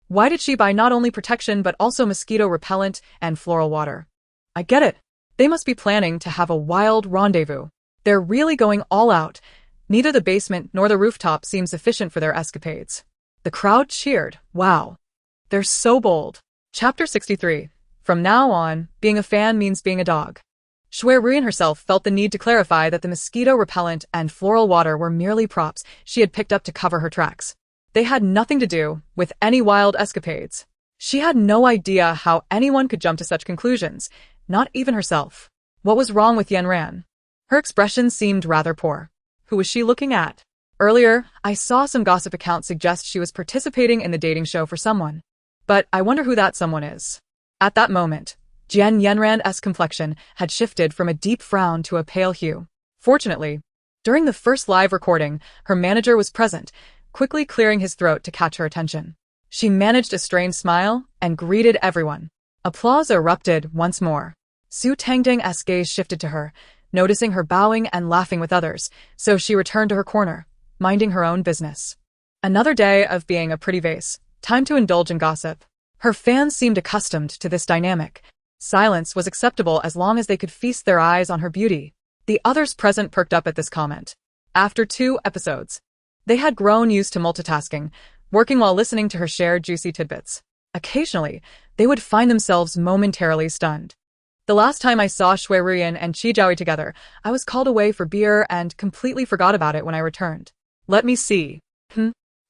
Why did she buy not only protection but also mosquito repellent and floral water? I get it. They must be planning to have a wild rendezvous. They're really going all out. Neither the basement nor the rooftop seem sufficient for their escapades. The crowd cheered. Wow. They're so bold. Chapter 63. From now on, being a fan means being a dog. Shui herself felt the need to clarify that the mosquito repellent and floral water were merely props she had picked up to cover her tracks. They had nothing to do with any wild escapades. She had no idea how anyone could jump to such conclusions, not even herself. What was wrong with Yanran? Her expression seemed rather poor. Who was she looking at? Earlier, I saw some gossip accounts suggest she was participating in the dating show for someone. But I wonder who that someone is. At that moment, Jian Yanran's complexion had shifted from a deep frown to a pale hue. Fortunately, during the first live recording, her manager was present, quickly clearing his throat to catch her attention. She managed a strained smile and greeted everyone. Applause erupted once more. Su Tangtang's gaze shifted to her, noticing her bowing and laughing with others, so she returned to her corner, minding her own business. Another day of being a pretty vase. Time to indulge in gossip. Her fans seemed accustomed to this dynamic. Silence was acceptable as long as they could feast their eyes on her beauty. The others present perked up at this comment. After 2 episodes, they had grown used to multitasking, working while listening to her share juicy tidbits. Occasionally, they would find themselves momentarily stunned. The last time I saw Ruyin and Qiao together, I was called away for beer and completely forgot about it when I returned. Let me see.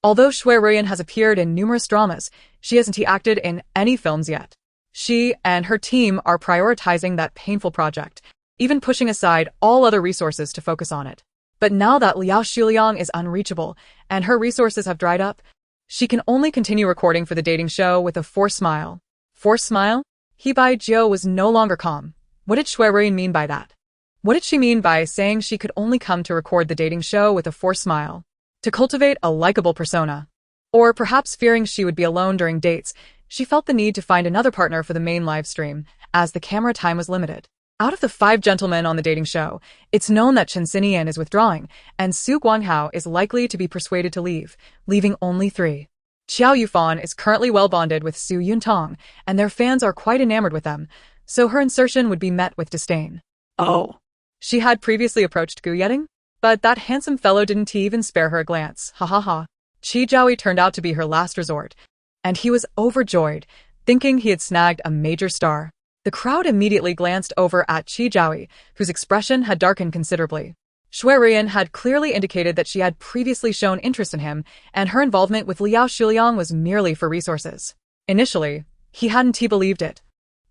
Although Ruyin has appeared in numerous dramas, she hasn't acted in any films yet. She and her team are prioritizing that painful project, even pushing aside all other resources to focus on it. But now that Liao Shuliang is unreachable and her resources have dried up, she can only continue recording for the dating show with a forced smile. Forced smile? He Bai Jiu was no longer calm. What did Ruyin mean by that? What did she mean by saying she could only come to record the dating show with a forced smile? To cultivate a likable persona. Or perhaps fearing she would be alone during dates, she felt the need to find another partner for the main live stream, as the camera time was limited. Out of the 5 gentlemen on the dating show, it's known that Chen Xinian is withdrawing, and Su Guanghao is likely to be persuaded to leave, leaving only 3. Qiao Yufan is currently well bonded with Su Yuntong, and their fans are quite enamored with them, so her insertion would be met with disdain. Oh. She had previously approached Gu Yeting, but that handsome fellow didn't even spare her a glance, ha ha ha. Qi Jiaoyi turned out to be her last resort, and he was overjoyed, thinking he had snagged a major star. The crowd immediately glanced over at Qi Jiaoyi, whose expression had darkened considerably. Ruyin had clearly indicated that she had previously shown interest in him, and her involvement with Liao Shuliang was merely for resources. Initially, he hadn't believed it.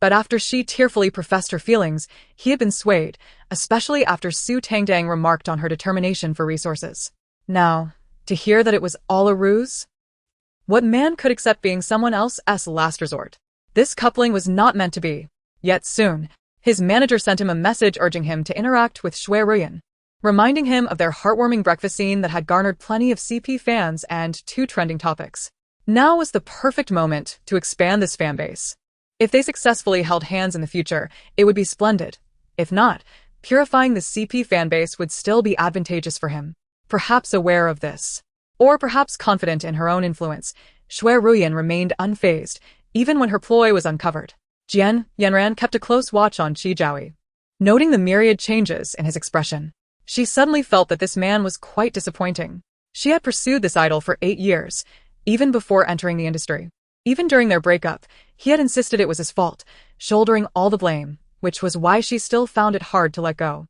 But after she tearfully professed her feelings, he had been swayed, especially after Su Tangtang remarked on her determination for resources. Now, to hear that it was all a ruse? What man could accept being someone else's last resort? This coupling was not meant to be. Yet soon, his manager sent him a message urging him to interact with Ruyin, reminding him of their heartwarming breakfast scene that had garnered plenty of CP fans and 2 trending topics. Now was the perfect moment to expand this fanbase. If they successfully held hands in the future, it would be splendid. If not, purifying the CP fanbase would still be advantageous for him. Perhaps aware of this, or perhaps confident in her own influence, Ruyin remained unfazed, even when her ploy was uncovered. Yanran kept a close watch on Qi Jiaoyi. Noting the myriad changes in his expression, she suddenly felt that this man was quite disappointing. She had pursued this idol for 8 years, even before entering the industry. Even during their breakup, he had insisted it was his fault, shouldering all the blame, which was why she still found it hard to let go.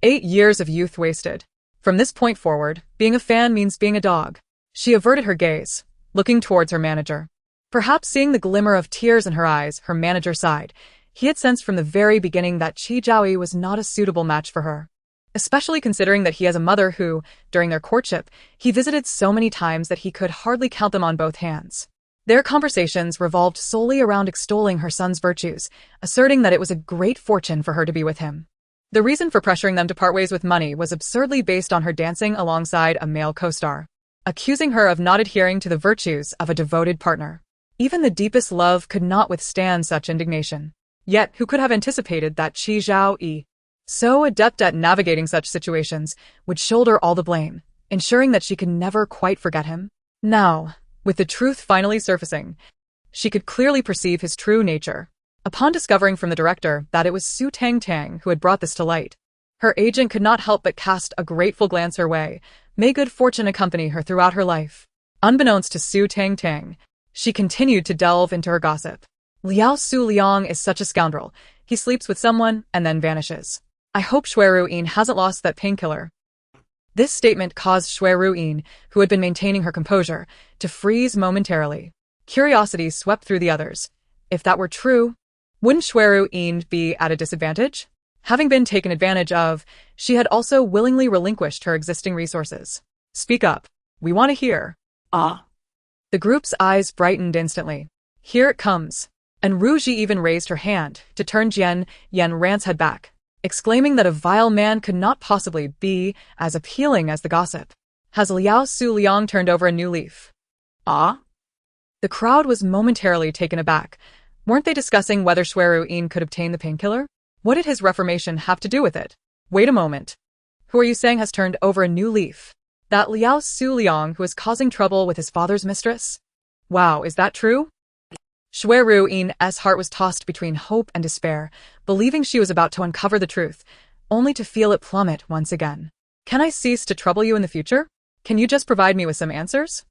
8 years of youth wasted. From this point forward, being a fan means being a dog. She averted her gaze, looking towards her manager. Perhaps seeing the glimmer of tears in her eyes, her manager sighed. He had sensed from the very beginning that Qi Jiaoyi was not a suitable match for her. Especially considering that he has a mother who, during their courtship, he visited so many times that he could hardly count them on both hands. Their conversations revolved solely around extolling her son's virtues, asserting that it was a great fortune for her to be with him. The reason for pressuring them to part ways with money was absurdly based on her dancing alongside a male co-star, accusing her of not adhering to the virtues of a devoted partner. Even the deepest love could not withstand such indignation. Yet, who could have anticipated that Qi Jiaoyi, so adept at navigating such situations, would shoulder all the blame, ensuring that she could never quite forget him? Now, with the truth finally surfacing, she could clearly perceive his true nature. Upon discovering from the director that it was Su Tangtang who had brought this to light, her agent could not help but cast a grateful glance her way. May good fortune accompany her throughout her life. Unbeknownst to Su Tangtang, she continued to delve into her gossip. Liao Su Liang is such a scoundrel. He sleeps with someone and then vanishes. I hope Ruyin hasn't lost that painkiller. This statement caused Ruyin, who had been maintaining her composure, to freeze momentarily. Curiosity swept through the others. If that were true, wouldn't Ruyin be at a disadvantage? Having been taken advantage of, she had also willingly relinquished her existing resources. Speak up. We want to hear. Ah. The group's eyes brightened instantly. Here it comes. And Ruji even raised her hand to turn Yanran's head back, exclaiming that a vile man could not possibly be as appealing as the gossip. Has Liao Su Liang turned over a new leaf? Ah? The crowd was momentarily taken aback. Weren't they discussing whether Yin could obtain the painkiller? What did his reformation have to do with it? Wait a moment. Who are you saying has turned over a new leaf? That Liao Su Liang who is causing trouble with his father's mistress? Wow, is that true? Yin's heart was tossed between hope and despair, believing she was about to uncover the truth, only to feel it plummet once again. Can I cease to trouble you in the future? Can you just provide me with some answers?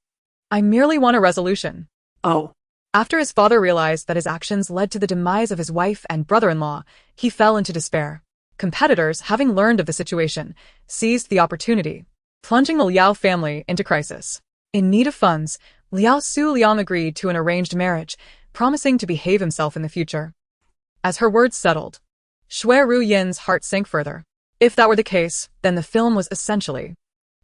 I merely want a resolution. Oh. After his father realized that his actions led to the demise of his wife and brother-in-law, he fell into despair. Competitors, having learned of the situation, seized the opportunity, plunging the Liao family into crisis. In need of funds, Liao Su Liang agreed to an arranged marriage, promising to behave himself in the future. As her words settled, Yin's heart sank further. If that were the case, then the film was essentially.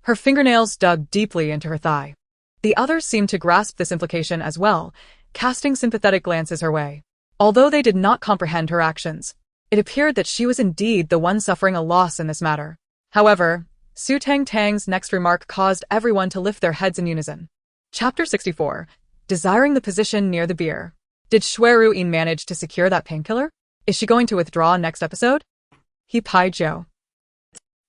Her fingernails dug deeply into her thigh. The others seemed to grasp this implication as well, casting sympathetic glances her way. Although they did not comprehend her actions, it appeared that she was indeed the one suffering a loss in this matter. However, Su Tangtang's next remark caused everyone to lift their heads in unison. Chapter 64. Desiring the position near the beer. Did Yin manage to secure that painkiller? Is she going to withdraw next episode? He Pai Jiao.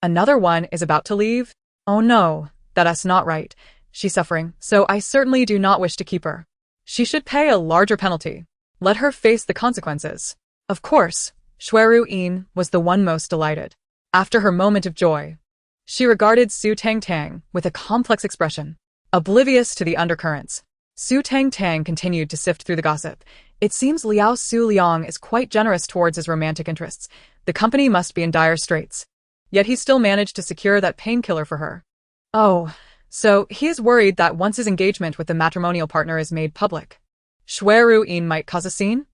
Another one is about to leave? Oh no, that's not right. She's suffering, so I certainly do not wish to keep her. She should pay a larger penalty. Let her face the consequences. Of course, Yin was the one most delighted. After her moment of joy, she regarded Su Tangtang with a complex expression. Oblivious to the undercurrents, Su Tangtang continued to sift through the gossip. It seems Liao Su Liang is quite generous towards his romantic interests. The company must be in dire straits. Yet he still managed to secure that painkiller for her. Oh, so he is worried that once his engagement with the matrimonial partner is made public, Yin might cause a scene?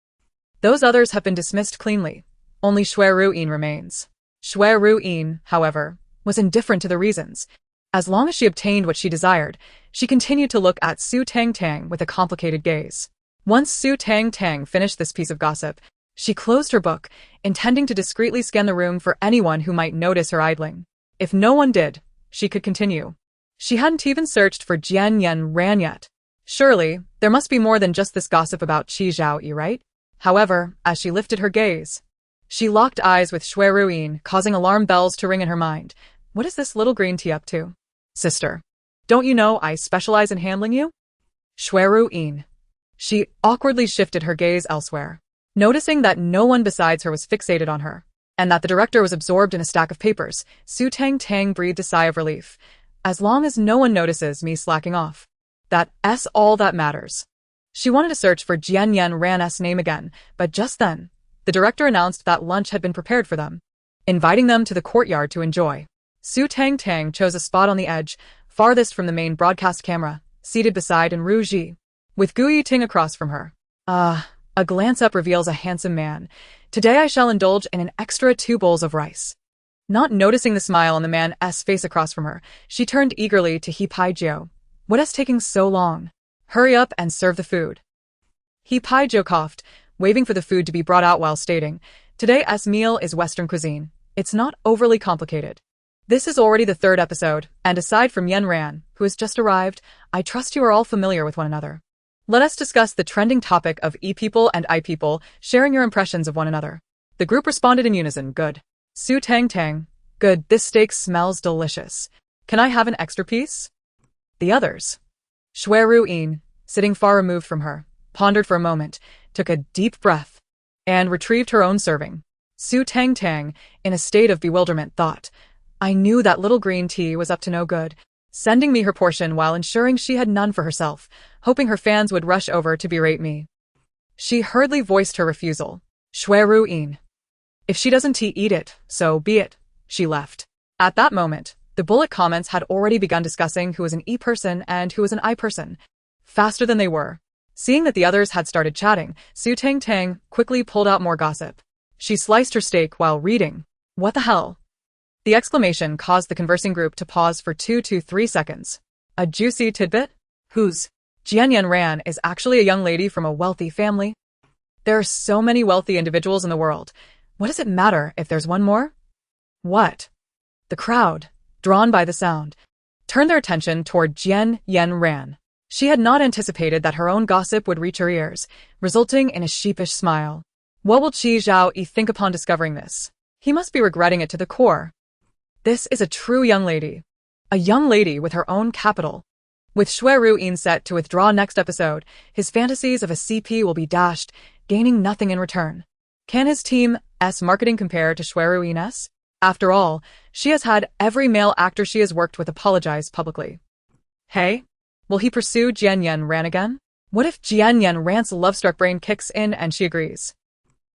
Those others have been dismissed cleanly. Only Yin remains. Yin, however, was indifferent to the reasons. As long as she obtained what she desired, she continued to look at Su Tangtang with a complicated gaze. Once Su Tangtang finished this piece of gossip, she closed her book, intending to discreetly scan the room for anyone who might notice her idling. If no one did, she could continue. She hadn't even searched for Ran yet. Surely, there must be more than just this gossip about Qiao Yufan, right? However, as she lifted her gaze, she locked eyes with Yin, causing alarm bells to ring in her mind. What is this little green tea up to? Sister, don't you know I specialize in handling you? Yin. She awkwardly shifted her gaze elsewhere, noticing that no one besides her was fixated on her, and that the director was absorbed in a stack of papers. Su Tangtang breathed a sigh of relief. As long as no one notices me slacking off, that's all that matters. She wanted to search for Ran's name again, but just then, the director announced that lunch had been prepared for them, inviting them to the courtyard to enjoy. Su Tangtang chose a spot on the edge, farthest from the main broadcast camera, seated beside Ru Ji, with Gu Yiting across from her. A glance up reveals a handsome man. Today I shall indulge in an extra 2 bowls of rice. Not noticing the smile on the man's face across from her, she turned eagerly to He Pai Jiao. What is taking so long? Hurry up and serve the food. He Pai Jiao coughed, waving for the food to be brought out while stating, Today's meal is Western cuisine. It's not overly complicated. This is already the 3rd episode, and aside from Ran, who has just arrived, I trust you are all familiar with one another. Let us discuss the trending topic of E-people and I-people, sharing your impressions of one another. The group responded in unison, good. Su Tangtang, good, this steak smells delicious. Can I have an extra piece? The others. Yin, sitting far removed from her, pondered for a moment, took a deep breath, and retrieved her own serving. Su Tangtang, in a state of bewilderment, thought, I knew that little green tea was up to no good, sending me her portion while ensuring she had none for herself, hoping her fans would rush over to berate me. She hurriedly voiced her refusal. Yin. If she doesn't eat it, so be it. She left. At that moment, the bullet comments had already begun discussing who was an E person and who was an I person, faster than they were. Seeing that the others had started chatting, Su Tangtang quickly pulled out more gossip. She sliced her steak while reading. What the hell? The exclamation caused the conversing group to pause for 2 to 3 seconds. A juicy tidbit? Whose? Ran is actually a young lady from a wealthy family. There are so many wealthy individuals in the world. What does it matter if there's one more? What? The crowd, drawn by the sound, turned their attention toward Ran. She had not anticipated that her own gossip would reach her ears, resulting in a sheepish smile. What will Qiao Yufan think upon discovering this? He must be regretting it to the core. This is a true young lady. A young lady with her own capital. With Yufan set to withdraw next episode, his fantasies of a CP will be dashed, gaining nothing in return. Can his team's marketing compare to Yufan's? After all, she has had every male actor she has worked with apologize publicly. Hey? Will he pursue Jian Ran again? What if Jian Ran's love-struck brain kicks in and she agrees?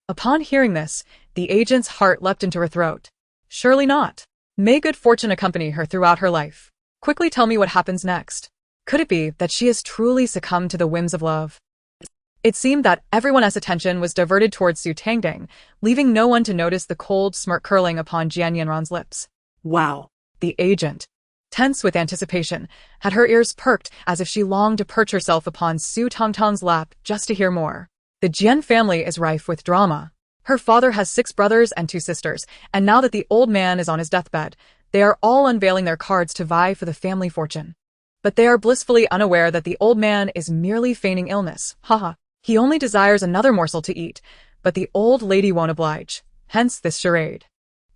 Upon hearing this, the agent's heart leapt into her throat. Surely not. May good fortune accompany her throughout her life. Quickly tell me what happens next. Could it be that she has truly succumbed to the whims of love? It seemed that everyone's attention was diverted towards Su Tangtang, leaving no one to notice the cold smirk curling upon Jian Ran's lips. Wow. The agent, tense with anticipation, had her ears perked as if she longed to perch herself upon Su Tangtang's lap just to hear more. The Jian family is rife with drama. Her father has 6 brothers and 2 sisters, and now that the old man is on his deathbed, they are all unveiling their cards to vie for the family fortune. But they are blissfully unaware that the old man is merely feigning illness. Haha. He only desires another morsel to eat, but the old lady won't oblige. Hence this charade.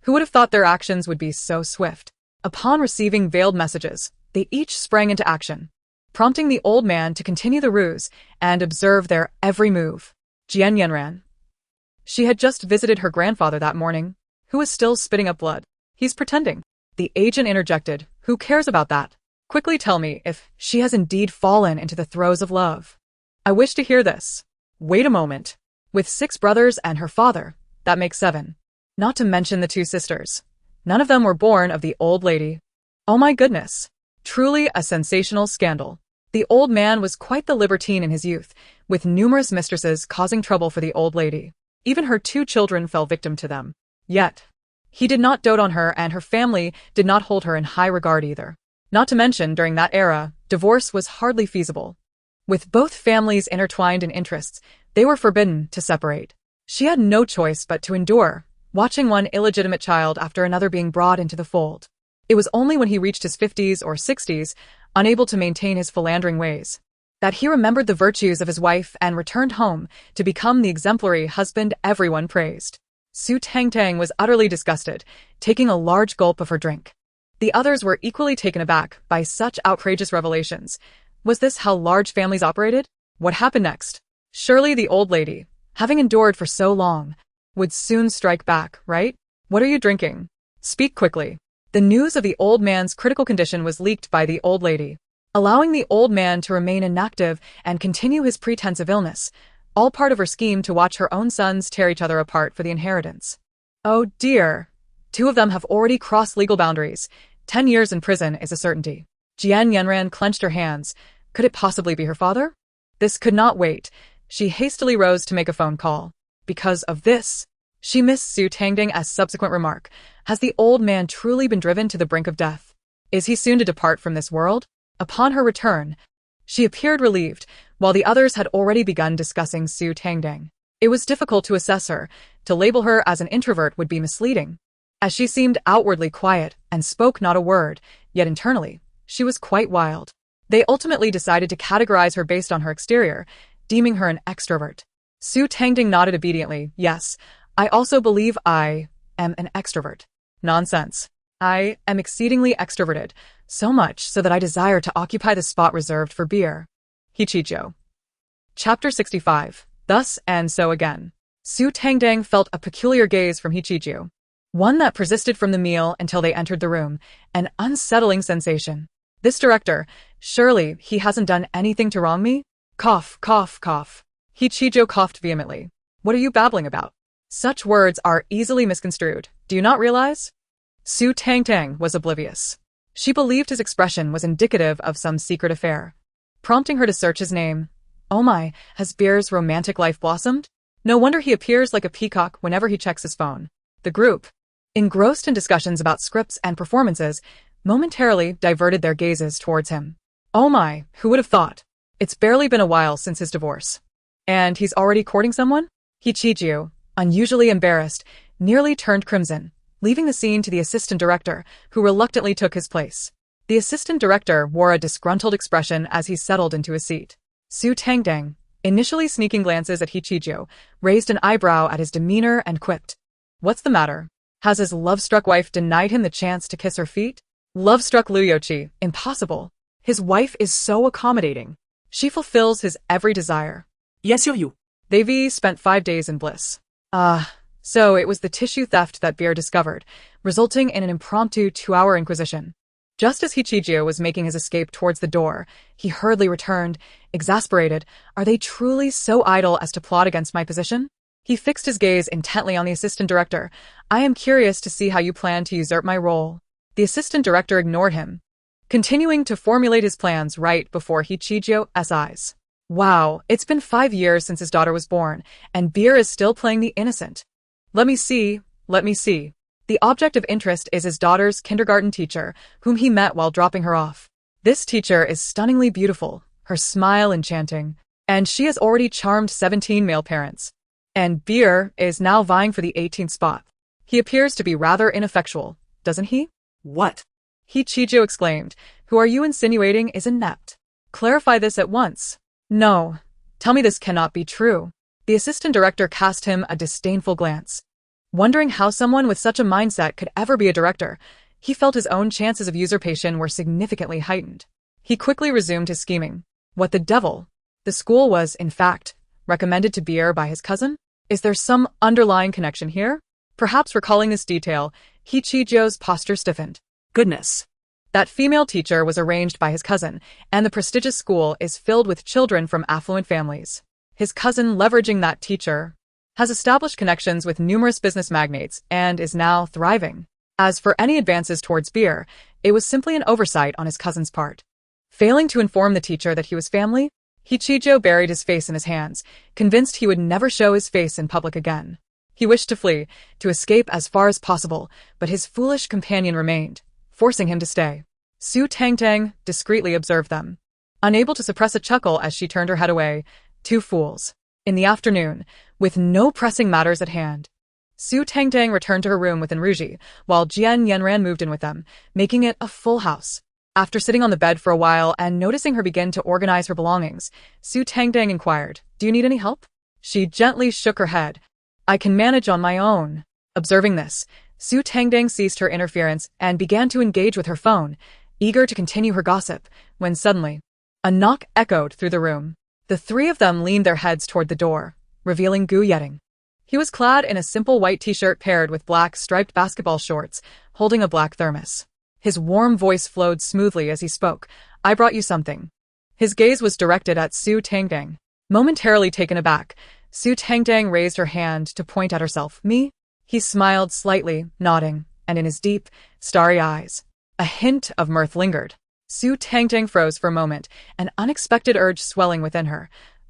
Who would have thought their actions would be so swift? Upon receiving veiled messages, they each sprang into action, prompting the old man to continue the ruse and observe their every move. Jian Ran. She had just visited her grandfather that morning, who was still spitting up blood. He's pretending. The agent interjected. Who cares about that? Quickly tell me if she has indeed fallen into the throes of love. I wish to hear this. Wait a moment. With 6 brothers and her father, that makes 7. Not to mention the 2 sisters. None of them were born of the old lady. Oh my goodness. Truly a sensational scandal. The old man was quite the libertine in his youth, with numerous mistresses causing trouble for the old lady. Even her 2 children fell victim to them. Yet, he did not dote on her and her family did not hold her in high regard either. Not to mention, during that era, divorce was hardly feasible. With both families intertwined in interests, they were forbidden to separate. She had no choice but to endure, watching one illegitimate child after another being brought into the fold. It was only when he reached his 50s or 60s, unable to maintain his philandering ways, that he remembered the virtues of his wife and returned home to become the exemplary husband everyone praised. Su Tangtang was utterly disgusted, taking a large gulp of her drink. The others were equally taken aback by such outrageous revelations. Was this how large families operated? What happened next? Surely the old lady, having endured for so long, would soon strike back, right? What are you drinking? Speak quickly. The news of the old man's critical condition was leaked by the old lady, allowing the old man to remain inactive and continue his pretense of illness, all part of her scheme to watch her own sons tear each other apart for the inheritance. Oh dear. 2 of them have already crossed legal boundaries. 10 years in prison is a certainty. Jian Ran clenched her hands. Could it possibly be her father? This could not wait. She hastily rose to make a phone call. Because of this, she missed Su Tangtang's subsequent remark. Has the old man truly been driven to the brink of death? Is he soon to depart from this world? Upon her return, she appeared relieved, while the others had already begun discussing Su Tangtang. It was difficult to assess her. To label her as an introvert would be misleading, as she seemed outwardly quiet and spoke not a word, yet internally, she was quite wild. They ultimately decided to categorize her based on her exterior, deeming her an extrovert. Su Tangtang nodded obediently. Yes, I also believe I am an extrovert. Nonsense. I am exceedingly extroverted, so much so that I desire to occupy the spot reserved for beer. Hichijo. Chapter 65. Thus and so again. Su Tangtang felt a peculiar gaze from Hichijo, one that persisted from the meal until they entered the room, an unsettling sensation. This director, surely he hasn't done anything to wrong me? Cough, cough, cough. Hichijo coughed vehemently. What are you babbling about? Such words are easily misconstrued, do you not realize? Su Tangtang was oblivious. She believed his expression was indicative of some secret affair, prompting her to search his name. Oh my, has Beer's romantic life blossomed? No wonder he appears like a peacock whenever he checks his phone. The group, engrossed in discussions about scripts and performances, momentarily diverted their gazes towards him. Oh my, who would have thought? It's barely been a while since his divorce. And he's already courting someone? Hichijo, unusually embarrassed, nearly turned crimson, leaving the scene to the assistant director, who reluctantly took his place. The assistant director wore a disgruntled expression as he settled into his seat. Su Tangtang, initially sneaking glances at Hichijio, raised an eyebrow at his demeanor and quipped. What's the matter? Has his love-struck wife denied him the chance to kiss her feet? Love-struck Liu Youqi, impossible. His wife is so accommodating. She fulfills his every desire. Yes, you. They spent 5 days in bliss. So it was the tissue theft that Beer discovered, resulting in an impromptu 2-hour inquisition. Just as Hichijio was making his escape towards the door, he hurriedly returned, exasperated. Are they truly so idle as to plot against my position? He fixed his gaze intently on the assistant director. I am curious to see how you plan to usurp my role. The assistant director ignored him, continuing to formulate his plans right before Hichijio's eyes. Wow, it's been 5 years since his daughter was born, and Beer is still playing the innocent. Let me see. The object of interest is his daughter's kindergarten teacher, whom he met while dropping her off. This teacher is stunningly beautiful, her smile enchanting, and she has already charmed 17 male parents. And Beer is now vying for the 18th spot. He appears to be rather ineffectual, doesn't he? What? Hichijio exclaimed. Who are you insinuating is inept? Clarify this at once. No. Tell me this cannot be true. The assistant director cast him a disdainful glance. Wondering how someone with such a mindset could ever be a director, he felt his own chances of usurpation were significantly heightened. He quickly resumed his scheming. What the devil? The school was, in fact, recommended to Beer by his cousin? Is there some underlying connection here? Perhaps recalling this detail, Hichijio's posture stiffened. Goodness. That female teacher was arranged by his cousin, and the prestigious school is filled with children from affluent families. His cousin, leveraging that teacher, has established connections with numerous business magnates and is now thriving. As for any advances towards Beer, it was simply an oversight on his cousin's part. Failing to inform the teacher that he was family, Hichijio buried his face in his hands, convinced he would never show his face in public again. He wished to flee, to escape as far as possible, but his foolish companion remained, forcing him to stay. Su Tangtang discreetly observed them, unable to suppress a chuckle as she turned her head away. 2 fools. In the afternoon, with no pressing matters at hand, Su Tangtang returned to her room with Enruji, while Jian Yanran moved in with them, making it a full house. After sitting on the bed for a while and noticing her begin to organize her belongings, Su Tangtang inquired, Do you need any help? She gently shook her head. I can manage on my own. Observing this, Su Tangtang ceased her interference and began to engage with her phone, eager to continue her gossip, when suddenly, a knock echoed through the room. The 3 of them leaned their heads toward the door, revealing Gu Yeting. He was clad in a simple white t-shirt paired with black striped basketball shorts, holding a black thermos. His warm voice flowed smoothly as he spoke. I brought you something. His gaze was directed at Su Tangtang. Momentarily taken aback, Su Tangtang raised her hand to point at herself. Me? He smiled slightly, nodding, and in his deep, starry eyes, a hint of mirth lingered. Su Tangtang froze for a moment, an unexpected urge swelling within her.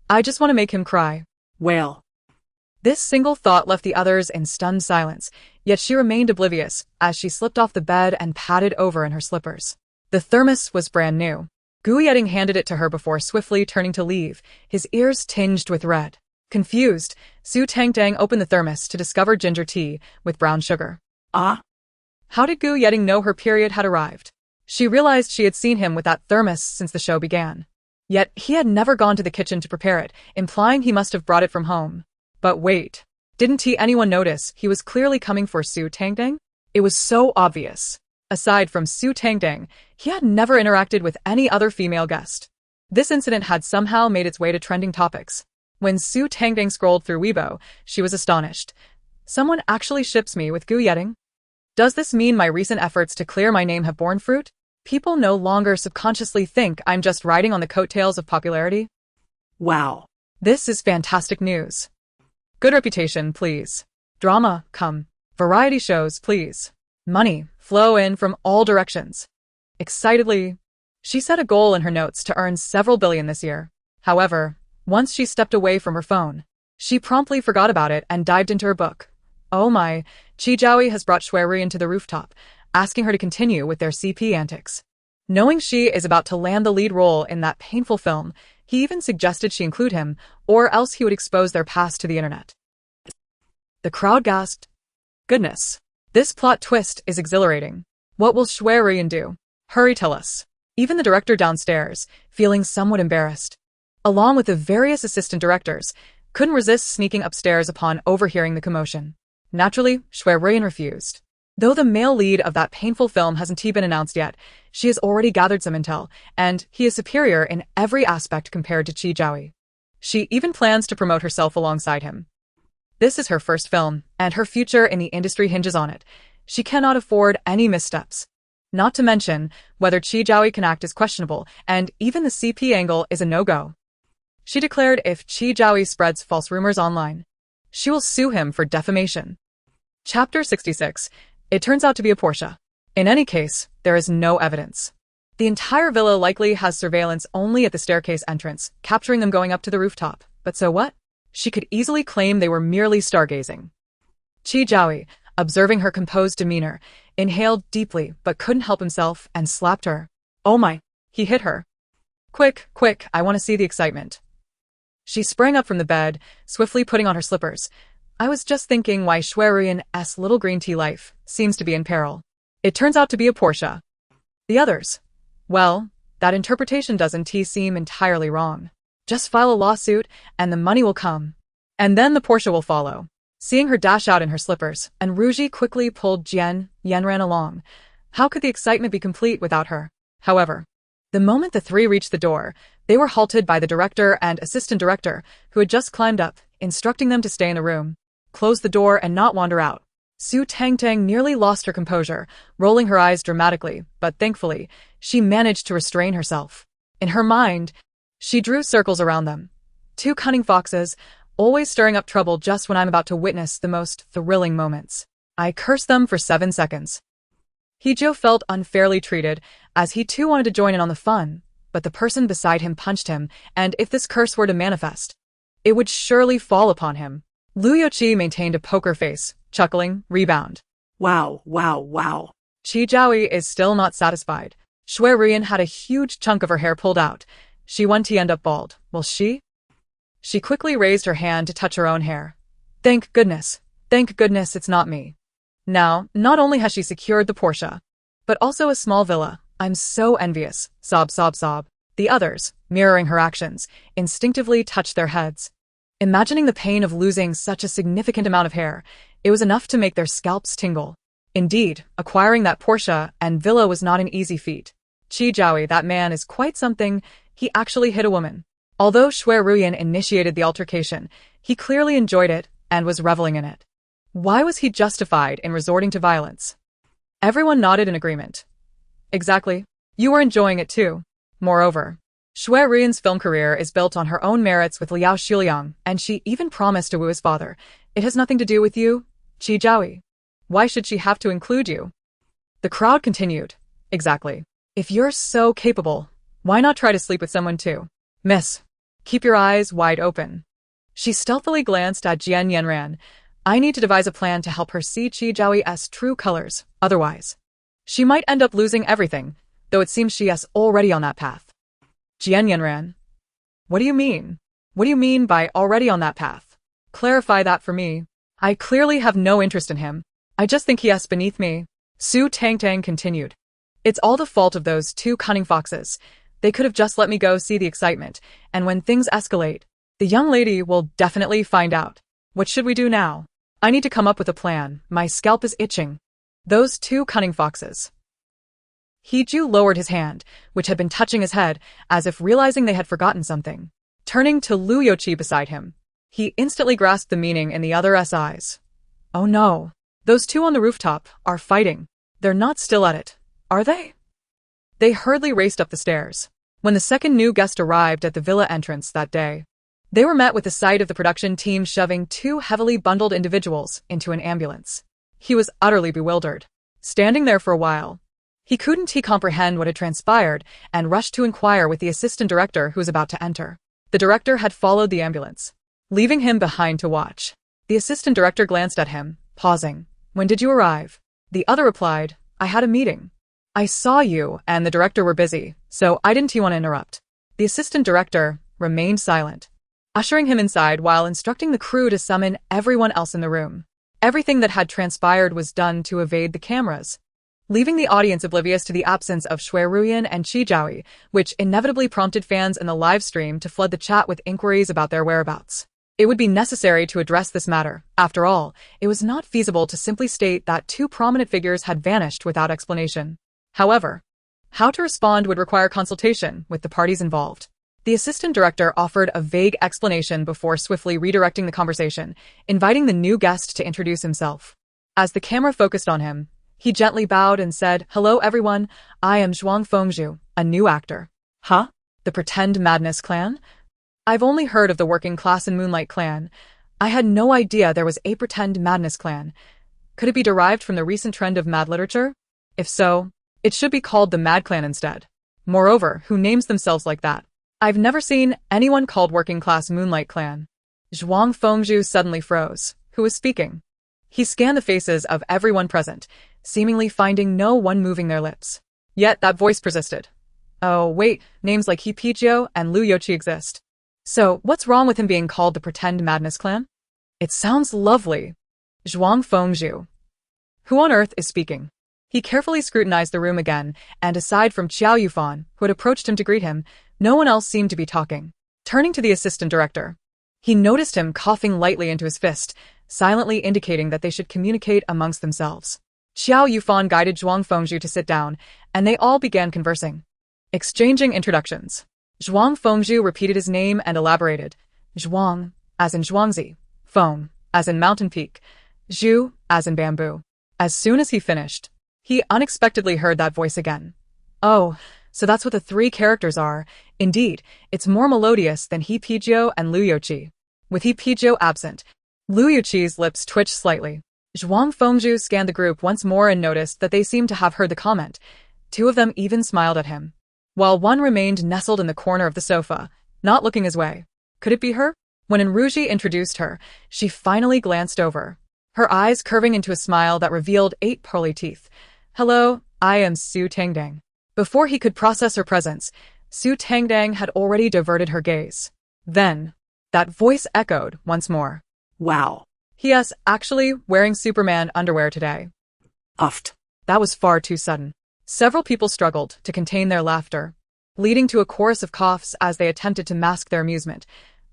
I just want to make him cry. Well. This single thought left the others in stunned silence, yet she remained oblivious as she slipped off the bed and padded over in her slippers. The thermos was brand new. Gu Yeting handed it to her before swiftly turning to leave, his ears tinged with red. Confused, Su Tangtang opened the thermos to discover ginger tea with brown sugar. How did Gu Yeting know her period had arrived? She realized she had seen him with that thermos since the show began. Yet he had never gone to the kitchen to prepare it, implying he must have brought it from home. But wait, didn't anyone notice he was clearly coming for Su Tangtang? It was so obvious. Aside from Su Tangtang, he had never interacted with any other female guest. This incident had somehow made its way to trending topics. When Su Tangtang scrolled through Weibo, she was astonished. Someone actually ships me with Gu Yeting? Does this mean my recent efforts to clear my name have borne fruit? People no longer subconsciously think I'm just riding on the coattails of popularity? Wow. This is fantastic news. Good reputation, please. Drama, come. Variety shows, please. Money, flow in from all directions. Excitedly, she set a goal in her notes to earn several billion this year. However, once she stepped away from her phone, she promptly forgot about it and dived into her book. Oh my, Qi Jiaoyi has brought Shui into the rooftop, asking her to continue with their CP antics. Knowing she is about to land the lead role in that painful film, he even suggested she include him, or else he would expose their past to the internet. The crowd gasped. Goodness. This plot twist is exhilarating. What will Shui do? Hurry, tell us. Even the director downstairs, feeling somewhat embarrassed, along with the various assistant directors, couldn't resist sneaking upstairs upon overhearing the commotion. Naturally, Shui refused. Though the male lead of that painful film hasn't been announced yet, she has already gathered some intel, and he is superior in every aspect compared to Qi Jiaoyi. She even plans to promote herself alongside him. This is her first film, and her future in the industry hinges on it. She cannot afford any missteps. Not to mention, whether Qi Jiaoyi can act is questionable, and even the CP angle is a no-go. She declared if Qi Jiaoyi spreads false rumors online, she will sue him for defamation. Chapter 66. It turns out to be a Porsche. In any case, there is no evidence. The entire villa likely has surveillance only at the staircase entrance, capturing them going up to the rooftop. But so what? She could easily claim they were merely stargazing. Qi Jiaoyi, observing her composed demeanor, inhaled deeply but couldn't help himself and slapped her. Oh my, he hit her. Quick, quick, I want to see the excitement. She sprang up from the bed, swiftly putting on her slippers. I was just thinking why Shuiruyan's little green tea life seems to be in peril. It turns out to be a Porsche. The others? Well, that interpretation doesn't seem entirely wrong. Just file a lawsuit, and the money will come. And then the Porsche will follow. Seeing her dash out in her slippers, and Ruji quickly pulled Yanran along. How could the excitement be complete without her? However, the moment the three reached the door, they were halted by the director and assistant director, who had just climbed up, instructing them to stay in the room, close the door and not wander out. Su Tangtang nearly lost her composure, rolling her eyes dramatically, but thankfully, she managed to restrain herself. In her mind, she drew circles around them. Two cunning foxes, always stirring up trouble just when I'm about to witness the most thrilling moments. I cursed them for 7 seconds. Hejo felt unfairly treated, as he too wanted to join in on the fun, but the person beside him punched him, and if this curse were to manifest, it would surely fall upon him. Lu Youqi maintained a poker face, chuckling, rebound. Wow, wow, wow. Qi Jiaoyi is still not satisfied. Shuiruyan had a huge chunk of her hair pulled out. She won't end up bald, will she? She quickly raised her hand to touch her own hair. Thank goodness it's not me. Now, not only has she secured the Porsche, but also a small villa. I'm so envious. Sob, sob, sob. The others, mirroring her actions, instinctively touched their heads. Imagining the pain of losing such a significant amount of hair, it was enough to make their scalps tingle. Indeed, acquiring that Porsche and villa was not an easy feat. Qi Jiaoyi, that man is quite something. He actually hit a woman. Although Shuiruyan initiated the altercation, he clearly enjoyed it and was reveling in it. Why was he justified in resorting to violence? Everyone nodded in agreement. Exactly. You were enjoying it too. Moreover, Shuiruyan's film career is built on her own merits with Liao Xuliang, and she even promised to woo his father. It has nothing to do with you, Qi Jiaoyi. Why should she have to include you? The crowd continued. Exactly. If you're so capable, why not try to sleep with someone too? Miss, keep your eyes wide open. She stealthily glanced at Jian Yanran. I need to devise a plan to help her see Qi Jiaoyi's true colors. Otherwise, she might end up losing everything, though it seems she is already on that path. Jian Yanran. What do you mean? What do you mean by already on that path? Clarify that for me. I clearly have no interest in him. I just think he is beneath me. Su Tangtang continued. It's all the fault of those two cunning foxes. They could have just let me go see the excitement, and when things escalate, the young lady will definitely find out. What should we do now? I need to come up with a plan. My scalp is itching. Those two cunning foxes. Heju lowered his hand, which had been touching his head, as if realizing they had forgotten something. Turning to Lu Youqi beside him, he instantly grasped the meaning in the other's eyes. Oh no. Those two on the rooftop are fighting. They're not still at it, are they? They hurriedly raced up the stairs. When the second new guest arrived at the villa entrance that day, they were met with the sight of the production team shoving two heavily bundled individuals into an ambulance. He was utterly bewildered. Standing there for a while, he couldn't comprehend what had transpired and rushed to inquire with the assistant director who was about to enter. The director had followed the ambulance, leaving him behind to watch. The assistant director glanced at him, pausing. When did you arrive? The other replied, I had a meeting. I saw you and the director were busy, so I didn't want to interrupt. The assistant director remained silent, ushering him inside while instructing the crew to summon everyone else in the room. Everything that had transpired was done to evade the cameras. leaving the audience oblivious to the absence of Shui Ruyan and Qi Jiaoyi, which inevitably prompted fans in the live stream to flood the chat with inquiries about their whereabouts. It would be necessary to address this matter. After all, it was not feasible to simply state that two prominent figures had vanished without explanation. However, how to respond would require consultation with the parties involved. The assistant director offered a vague explanation before swiftly redirecting the conversation, inviting the new guest to introduce himself. As the camera focused on him, he gently bowed and said, "Hello everyone, I am Zhuang Fengzhu, a new actor." Huh? The Pretend Madness Clan? I've only heard of the Working Class and Moonlight Clan. I had no idea there was a Pretend Madness Clan. Could it be derived from the recent trend of mad literature? If so, it should be called the Mad Clan instead. Moreover, who names themselves like that? I've never seen anyone called Working Class Moonlight Clan. Zhuang Fengzhu suddenly froze. Who was speaking? He scanned the faces of everyone present, seemingly finding no one moving their lips. Yet that voice persisted. Oh, wait, names like He Pizhou and Lu Youqi exist. So, what's wrong with him being called the Pretend Madness Clan? It sounds lovely. Zhuang Fengzhu. Who on earth is speaking? He carefully scrutinized the room again, and aside from Qiao Yufan, who had approached him to greet him, no one else seemed to be talking. Turning to the assistant director, he noticed him coughing lightly into his fist, silently indicating that they should communicate amongst themselves. Qiao Yufan guided Zhuang Fengzhu to sit down, and they all began conversing. Exchanging introductions. Zhuang Fengzhu repeated his name and elaborated. Zhuang, as in Zhuangzi. Feng, as in mountain peak. Zhu, as in bamboo. As soon as he finished, he unexpectedly heard that voice again. Oh, so that's what the three characters are. Indeed, it's more melodious than He Pizhou and Lu Youqi. With He Pizhou absent, Lu Youqi's lips twitched slightly. Zhuang Fengzhu scanned the group once more and noticed that they seemed to have heard the comment. Two of them even smiled at him, while one remained nestled in the corner of the sofa, not looking his way. Could it be her? When Enruji introduced her, she finally glanced over, her eyes curving into a smile that revealed 8 pearly teeth. Hello, I am Su Tangtang. Before he could process her presence, Su Tangtang had already diverted her gaze. Then, that voice echoed once more. Wow. Yes, actually wearing Superman underwear today. Uffed. That was far too sudden. Several people struggled to contain their laughter, leading to a chorus of coughs as they attempted to mask their amusement.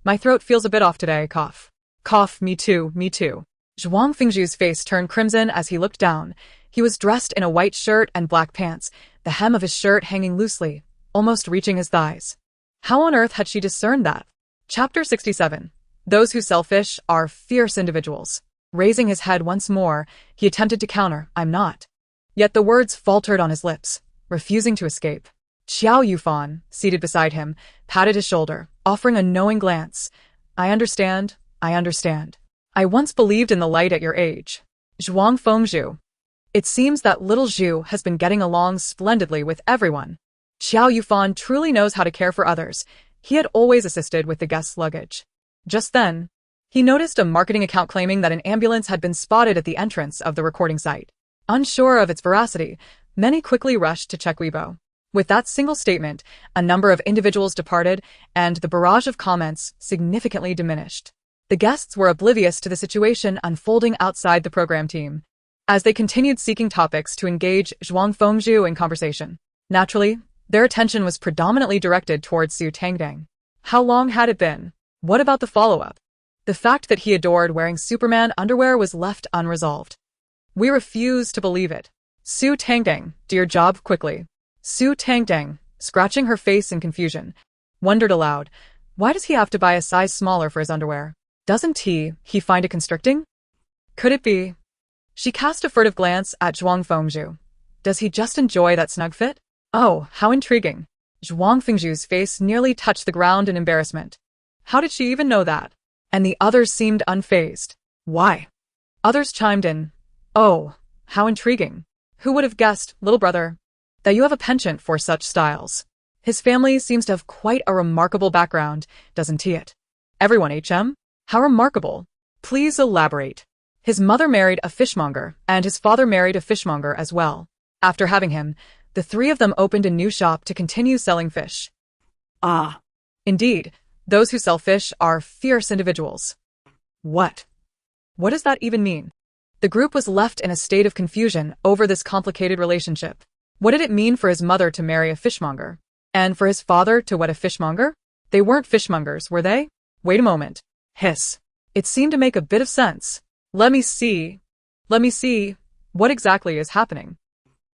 My throat feels a bit off today, cough. Cough, me too, me too. Zhuang Fengzhu's face turned crimson as he looked down. He was dressed in a white shirt and black pants, the hem of his shirt hanging loosely, almost reaching his thighs. How on earth had she discerned that? Chapter 67. Those who sell fish are fierce individuals. Raising his head once more, he attempted to counter, I'm not. Yet the words faltered on his lips, refusing to escape. Qiao Yufan, seated beside him, patted his shoulder, offering a knowing glance. I understand, I understand. I once believed in the light at your age. Zhuang Fengzhu. It seems that little Zhu has been getting along splendidly with everyone. Qiao Yufan truly knows how to care for others. He had always assisted with the guest's luggage. Just then, he noticed a marketing account claiming that an ambulance had been spotted at the entrance of the recording site. Unsure of its veracity, many quickly rushed to check Weibo. With that single statement, a number of individuals departed, and the barrage of comments significantly diminished. The guests were oblivious to the situation unfolding outside the program team, as they continued seeking topics to engage Zhuang Fengzhu in conversation. Naturally, their attention was predominantly directed towards Su Tangtang. How long had it been? What about the follow-up? The fact that he adored wearing Superman underwear was left unresolved. We refuse to believe it. Su Tangtang, do your job quickly. Su Tangtang, scratching her face in confusion, wondered aloud, why does he have to buy a size smaller for his underwear? Doesn't he find it constricting? Could it be? She cast a furtive glance at Zhuang Fengzhu. Does he just enjoy that snug fit? Oh, how intriguing. Zhuang Fengzhu's face nearly touched the ground in embarrassment. How did she even know that? And the others seemed unfazed. Why? Others chimed in. Oh, how intriguing. Who would have guessed, little brother, that you have a penchant for such styles? His family seems to have quite a remarkable background, doesn't it? Everyone, HM? How remarkable. Please elaborate. His mother married a fishmonger, and his father married a fishmonger as well. After having him, the three of them opened a new shop to continue selling fish. Ah. Indeed, those who sell fish are fierce individuals. What? What does that even mean? The group was left in a state of confusion over this complicated relationship. What did it mean for his mother to marry a fishmonger? And for his father to wed a fishmonger? They weren't fishmongers, were they? Wait a moment. Hiss. It seemed to make a bit of sense. Let me see. What exactly is happening?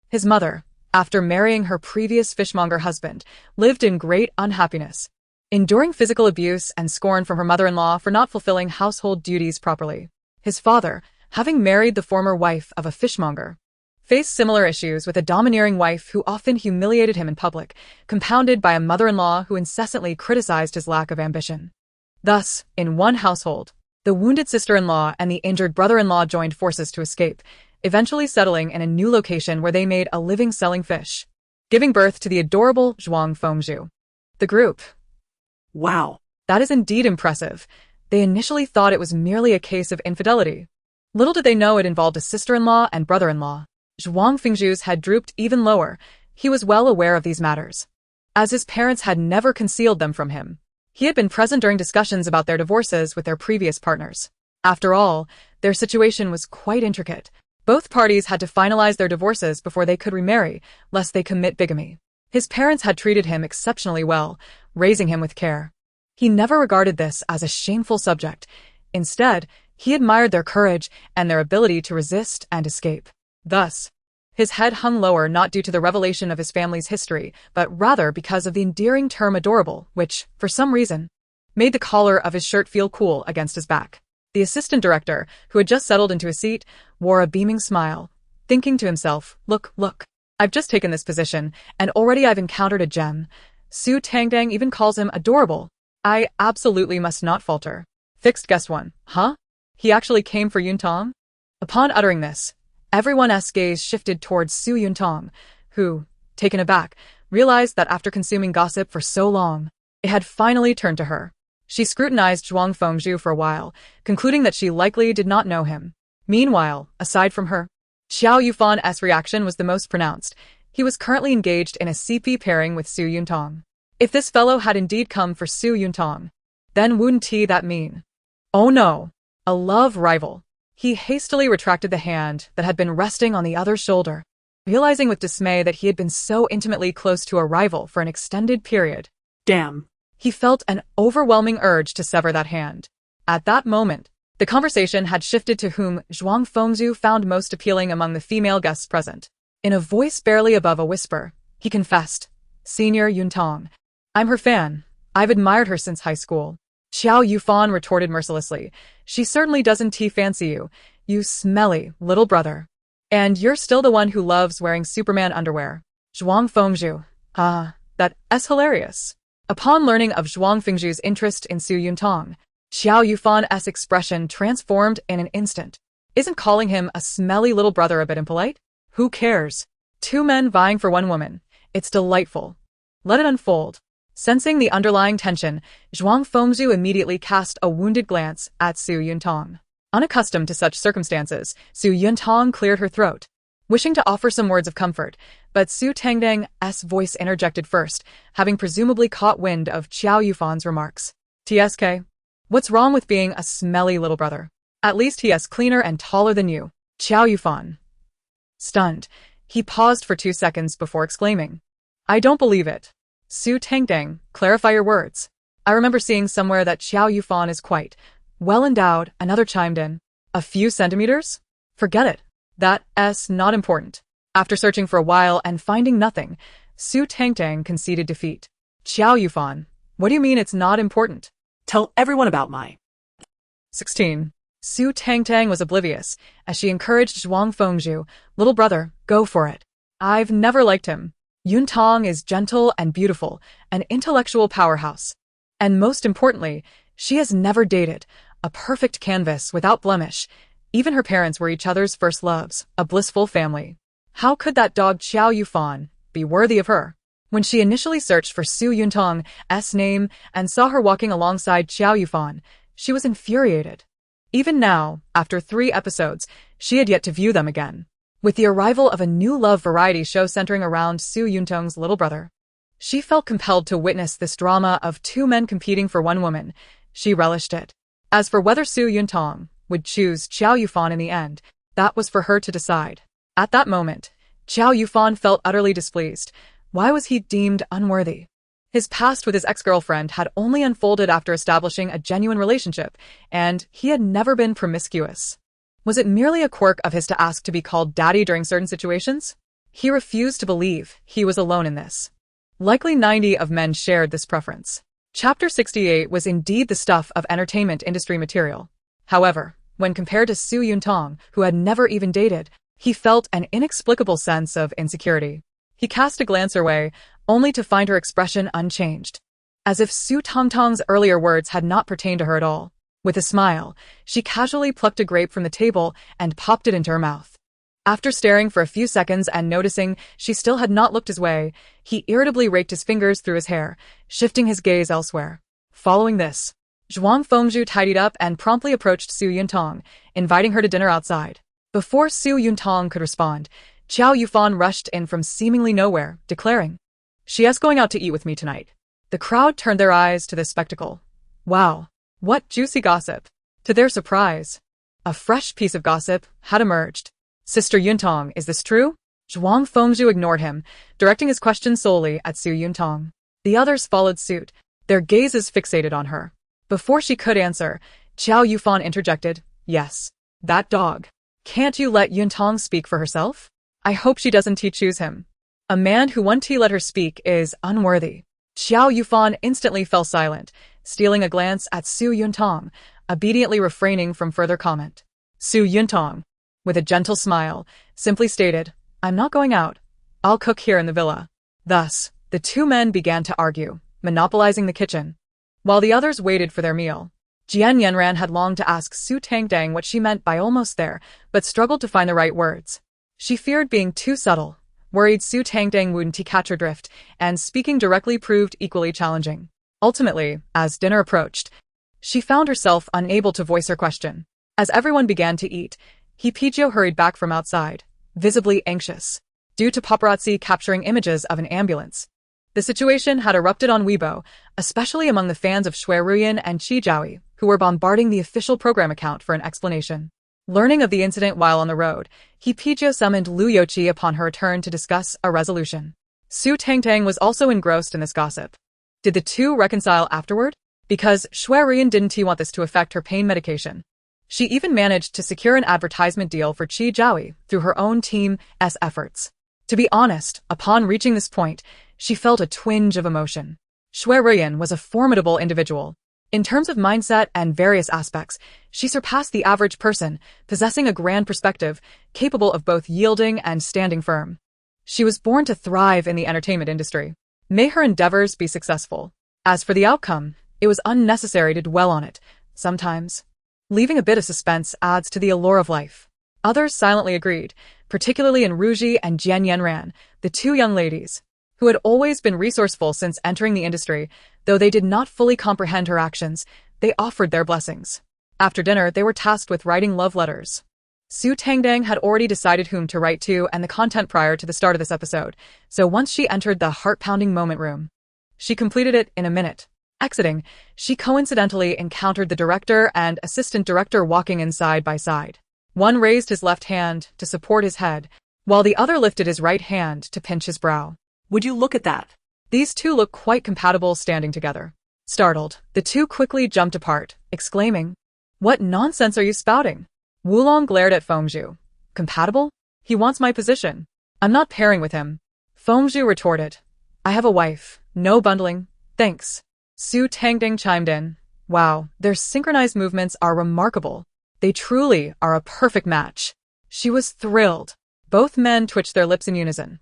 His mother, after marrying her previous fishmonger husband, lived in great unhappiness, enduring physical abuse and scorn from her mother-in-law for not fulfilling household duties properly. His father, having married the former wife of a fishmonger, faced similar issues with a domineering wife who often humiliated him in public, compounded by a mother-in-law who incessantly criticized his lack of ambition. Thus, in one household, the wounded sister-in-law and the injured brother-in-law joined forces to escape, eventually settling in a new location where they made a living selling fish, giving birth to the adorable Zhuang Fengzhu. The group. Wow. That is indeed impressive. They initially thought it was merely a case of infidelity. Little did they know it involved a sister-in-law and brother-in-law. Zhuang Fengzhu's head drooped even lower. He was well aware of these matters, as his parents had never concealed them from him. He had been present during discussions about their divorces with their previous partners. After all, their situation was quite intricate. Both parties had to finalize their divorces before they could remarry, lest they commit bigamy. His parents had treated him exceptionally well, raising him with care. He never regarded this as a shameful subject. Instead, he admired their courage and their ability to resist and escape. Thus, his head hung lower not due to the revelation of his family's history, but rather because of the endearing term adorable, which, for some reason, made the collar of his shirt feel cool against his back. The assistant director, who had just settled into a seat, wore a beaming smile, thinking to himself, look, I've just taken this position, and already I've encountered a gem. Su Tangtang even calls him adorable. I absolutely must not falter. Fixed guest one, huh? He actually came for Yuntang? Upon uttering this, everyone's gaze shifted towards Su Yuntang, who, taken aback, realized that after consuming gossip for so long, it had finally turned to her. She scrutinized Zhuang Fengzhu for a while, concluding that she likely did not know him. Meanwhile, aside from her, Qiao Yufan's reaction was the most pronounced. He was currently engaged in a CP pairing with Su Yuntang. If this fellow had indeed come for Su Yuntang, then wouldn't he that mean? Oh no! A love rival. He hastily retracted the hand that had been resting on the other's shoulder, realizing with dismay that he had been so intimately close to a rival for an extended period. Damn. He felt an overwhelming urge to sever that hand. At that moment, the conversation had shifted to whom Zhuang Fengzhu found most appealing among the female guests present. In a voice barely above a whisper, he confessed, Senior Yuntang. I'm her fan. I've admired her since high school. Qiao Yufan retorted mercilessly. She certainly doesn't fancy you, you smelly little brother. And you're still the one who loves wearing Superman underwear. Zhuang Fengzhu. That's hilarious. Upon learning of Zhuang Fengzhu's interest in Su Yuntang, Qiao Yufan's expression transformed in an instant. Isn't calling him a smelly little brother a bit impolite? Who cares? Two men vying for one woman. It's delightful. Let it unfold. Sensing the underlying tension, Zhuang Fengzhu immediately cast a wounded glance at Su Yuntang. Unaccustomed to such circumstances, Su Yuntang cleared her throat, wishing to offer some words of comfort, but Su Tangtang's voice interjected first, having presumably caught wind of Qiao Yufan's remarks. TSK. What's wrong with being a smelly little brother? At least he is cleaner and taller than you. Qiao Yufan. Stunned, he paused for 2 seconds before exclaiming, I don't believe it. Su Tangtang, clarify your words. I remember seeing somewhere that Qiao Yufan is quite well endowed, another chimed in. A few centimeters? Forget it. That's not important. After searching for a while and finding nothing, Su Tangtang conceded defeat. Qiao Yufan, what do you mean it's not important? Tell everyone about my 16. Su Tangtang was oblivious, as she encouraged Zhuang Fengzhu, little brother, go for it. I've never liked him. Yuntang is gentle and beautiful, an intellectual powerhouse. And most importantly, she has never dated, a perfect canvas without blemish. Even her parents were each other's first loves, a blissful family. How could that dog Qiao Yufan be worthy of her? When she initially searched for Su Yuntang's name and saw her walking alongside Qiao Yufan, she was infuriated. Even now, after 3 episodes, she had yet to view them again. With the arrival of a new love variety show centering around Su Yuntang's little brother, she felt compelled to witness this drama of 2 men competing for one woman. She relished it. As for whether Su Yuntang would choose Qiao Yufan in the end, That was for her to decide. At that moment, Qiao Yufan felt utterly displeased. Why was he deemed unworthy? His past with his ex-girlfriend had only unfolded after establishing a genuine relationship, and he had never been promiscuous. Was it merely a quirk of his to ask to be called daddy during certain situations? He refused to believe he was alone in this. Likely 90 of men shared this preference. Chapter 68 was indeed the stuff of entertainment industry material. However, when compared to Su Tangtang, who had never even dated, he felt an inexplicable sense of insecurity. He cast a glance her way, only to find her expression unchanged. As if Su Tangtang's earlier words had not pertained to her at all. With a smile, she casually plucked a grape from the table and popped it into her mouth. After staring for a few seconds and noticing she still had not looked his way, he irritably raked his fingers through his hair, shifting his gaze elsewhere. Following this, Zhuang Fengzhu tidied up and promptly approached Su Tangtang, inviting her to dinner outside. Before Su Tangtang could respond, Qiao Yufan rushed in from seemingly nowhere, declaring, "She's going out to eat with me tonight." The crowd turned their eyes to this spectacle. Wow, what juicy gossip! To their surprise, a fresh piece of gossip had emerged. "Sister Yuntang, is this true?" Zhuang Fengzhu ignored him, directing his question solely at Su Tangtang. The others followed suit, their gazes fixated on her. Before she could answer, Qiao Yufan interjected, "Yes, that dog. Can't you let Yuntang speak for herself? I hope she doesn't choose him. A man who won't let her speak is unworthy." Qiao Yufan instantly fell silent, stealing a glance at Su Tangtang, obediently refraining from further comment. Su Tangtang, with a gentle smile, simply stated, "I'm not going out. I'll cook here in the villa." Thus, the two men began to argue, monopolizing the kitchen. While the others waited for their meal, Jian Yanran had longed to ask Su Tangtang what she meant by almost there, but struggled to find the right words. She feared being too subtle, worried Su Tangtang wouldn't catch her drift, and speaking directly proved equally challenging. Ultimately, as dinner approached, she found herself unable to voice her question. As everyone began to eat, Hippijo hurried back from outside, visibly anxious, due to paparazzi capturing images of an ambulance. The situation had erupted on Weibo, especially among the fans of Ruiyan and Qi Jiaoyi, who were bombarding the official program account for an explanation. Learning of the incident while on the road, Hippijo summoned Lu Youqi upon her return to discuss a resolution. Su Tangtang was also engrossed in this gossip. Did the two reconcile afterward? Because Ruiyan didn't want this to affect her pain medication. She even managed to secure an advertisement deal for Qi Jiaoyi through her own team's efforts. To be honest, upon reaching this point, she felt a twinge of emotion. Ruiyan was a formidable individual. In terms of mindset and various aspects, she surpassed the average person, possessing a grand perspective, capable of both yielding and standing firm. She was born to thrive in the entertainment industry. May her endeavors be successful. As for the outcome, it was unnecessary to dwell on it. Sometimes, leaving a bit of suspense adds to the allure of life. Others silently agreed, particularly in Ruji and Jian Yanran, the two young ladies, who had always been resourceful since entering the industry. Though they did not fully comprehend her actions, they offered their blessings. After dinner, they were tasked with writing love letters. Su Tangtang had already decided whom to write to and the content prior to the start of this episode, so once she entered the heart-pounding moment room, she completed it in a minute. Exiting, she coincidentally encountered the director and assistant director walking in side by side. One raised his left hand to support his head, while the other lifted his right hand to pinch his brow. Would you look at that? These two looked quite compatible standing together. Startled, the two quickly jumped apart, exclaiming, "What nonsense are you spouting?" Wulong glared at Fengzhu. "Compatible? He wants my position. I'm not pairing with him." Fengzhu retorted, "I have a wife. No bundling, thanks." Su Tangtang chimed in, "Wow, their synchronized movements are remarkable. They truly are a perfect match." She was thrilled. Both men twitched their lips in unison.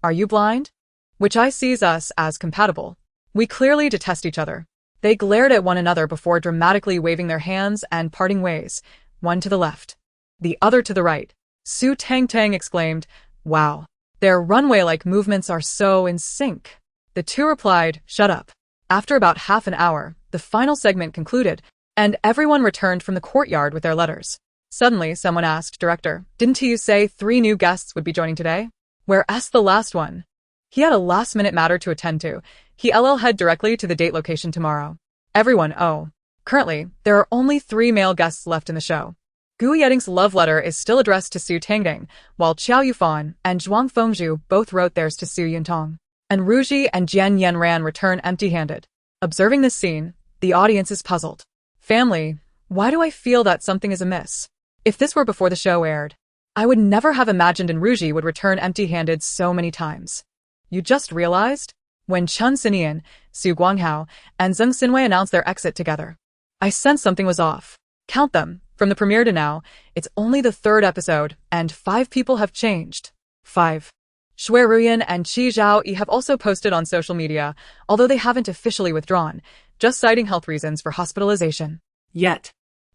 "Are you blind? Which eye sees us as compatible? We clearly detest each other." They glared at one another before dramatically waving their hands and parting ways, one to the left, the other to the right. Su Tangtang exclaimed, "Wow, their runway-like movements are so in sync." The two replied, "Shut up." After about half an hour, the final segment concluded, and everyone returned from the courtyard with their letters. Suddenly, someone asked, "Director, didn't you say 3 new guests would be joining today? Where's the last one?" He had a last-minute matter to attend to. He'll head directly to the date location tomorrow. Everyone, oh. Currently, there are only 3 male guests left in the show. Gu Yeding's love letter is still addressed to Su Tangtang, while Qiao Yufan and Zhuang Fengzhu both wrote theirs to Su Yuntong. And Ruji and Jian Yanran return empty-handed. Observing this scene, the audience is puzzled. Family, why do I feel that something is amiss? If this were before the show aired, I would never have imagined Ruji would return empty-handed so many times. You just realized? When Chun Sinian, Su Guanghao, and Zheng Xinwei announced their exit together. I sensed something was off. Count them. From the premiere to now, it's only the 3rd episode, and 5 people have changed. 5. Shui Ruyan and Qi Zhao have also posted on social media, although they haven't officially withdrawn, just citing health reasons for hospitalization. Yet.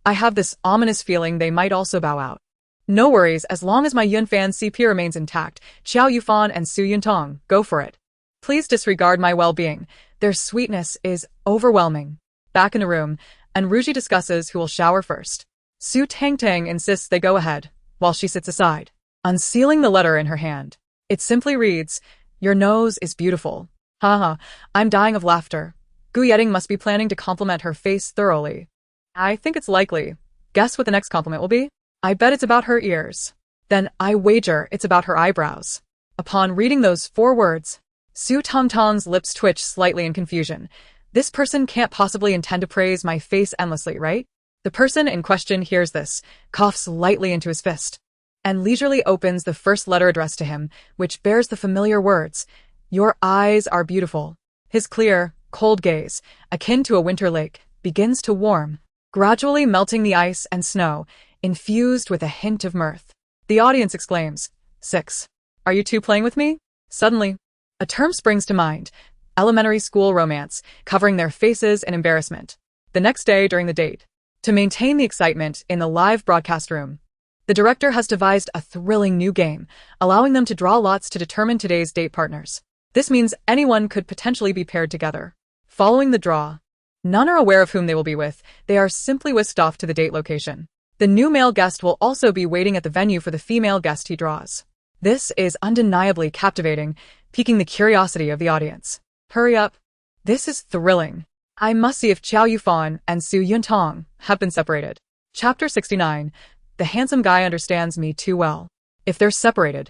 I have this ominous feeling they might also bow out. No worries, as long as my Yunfan CP remains intact, Qiao Yufan and Su Yuntong, go for it. Please disregard my well-being. Their sweetness is overwhelming. Back in the room, and Ruji discusses who will shower first. Su Tangtang insists they go ahead, while she sits aside, unsealing the letter in her hand. It simply reads, "Your nose is beautiful." Haha, I'm dying of laughter. Gu Yeding must be planning to compliment her face thoroughly. I think it's likely. Guess what the next compliment will be? I bet it's about her ears. Then I wager it's about her eyebrows. Upon reading those 4 words, Su Tangtang's lips twitch slightly in confusion. This person can't possibly intend to praise my face endlessly, right? The person in question hears this, coughs lightly into his fist, and leisurely opens the first letter addressed to him, which bears the familiar words, "Your eyes are beautiful." His clear, cold gaze, akin to a winter lake, begins to warm, gradually melting the ice and snow, infused with a hint of mirth. The audience exclaims, 6. Are you two playing with me? Suddenly, a term springs to mind, elementary school romance, covering their faces in embarrassment. The next day during the date, to maintain the excitement in the live broadcast room, the director has devised a thrilling new game, allowing them to draw lots to determine today's date partners. This means anyone could potentially be paired together. Following the draw, none are aware of whom they will be with, they are simply whisked off to the date location. The new male guest will also be waiting at the venue for the female guest he draws. This is undeniably captivating, piquing the curiosity of the audience. Hurry up. This is thrilling. I must see if Qiao Yufan and Su Yuntong have been separated. Chapter 69. The handsome guy understands me too well. If they're separated,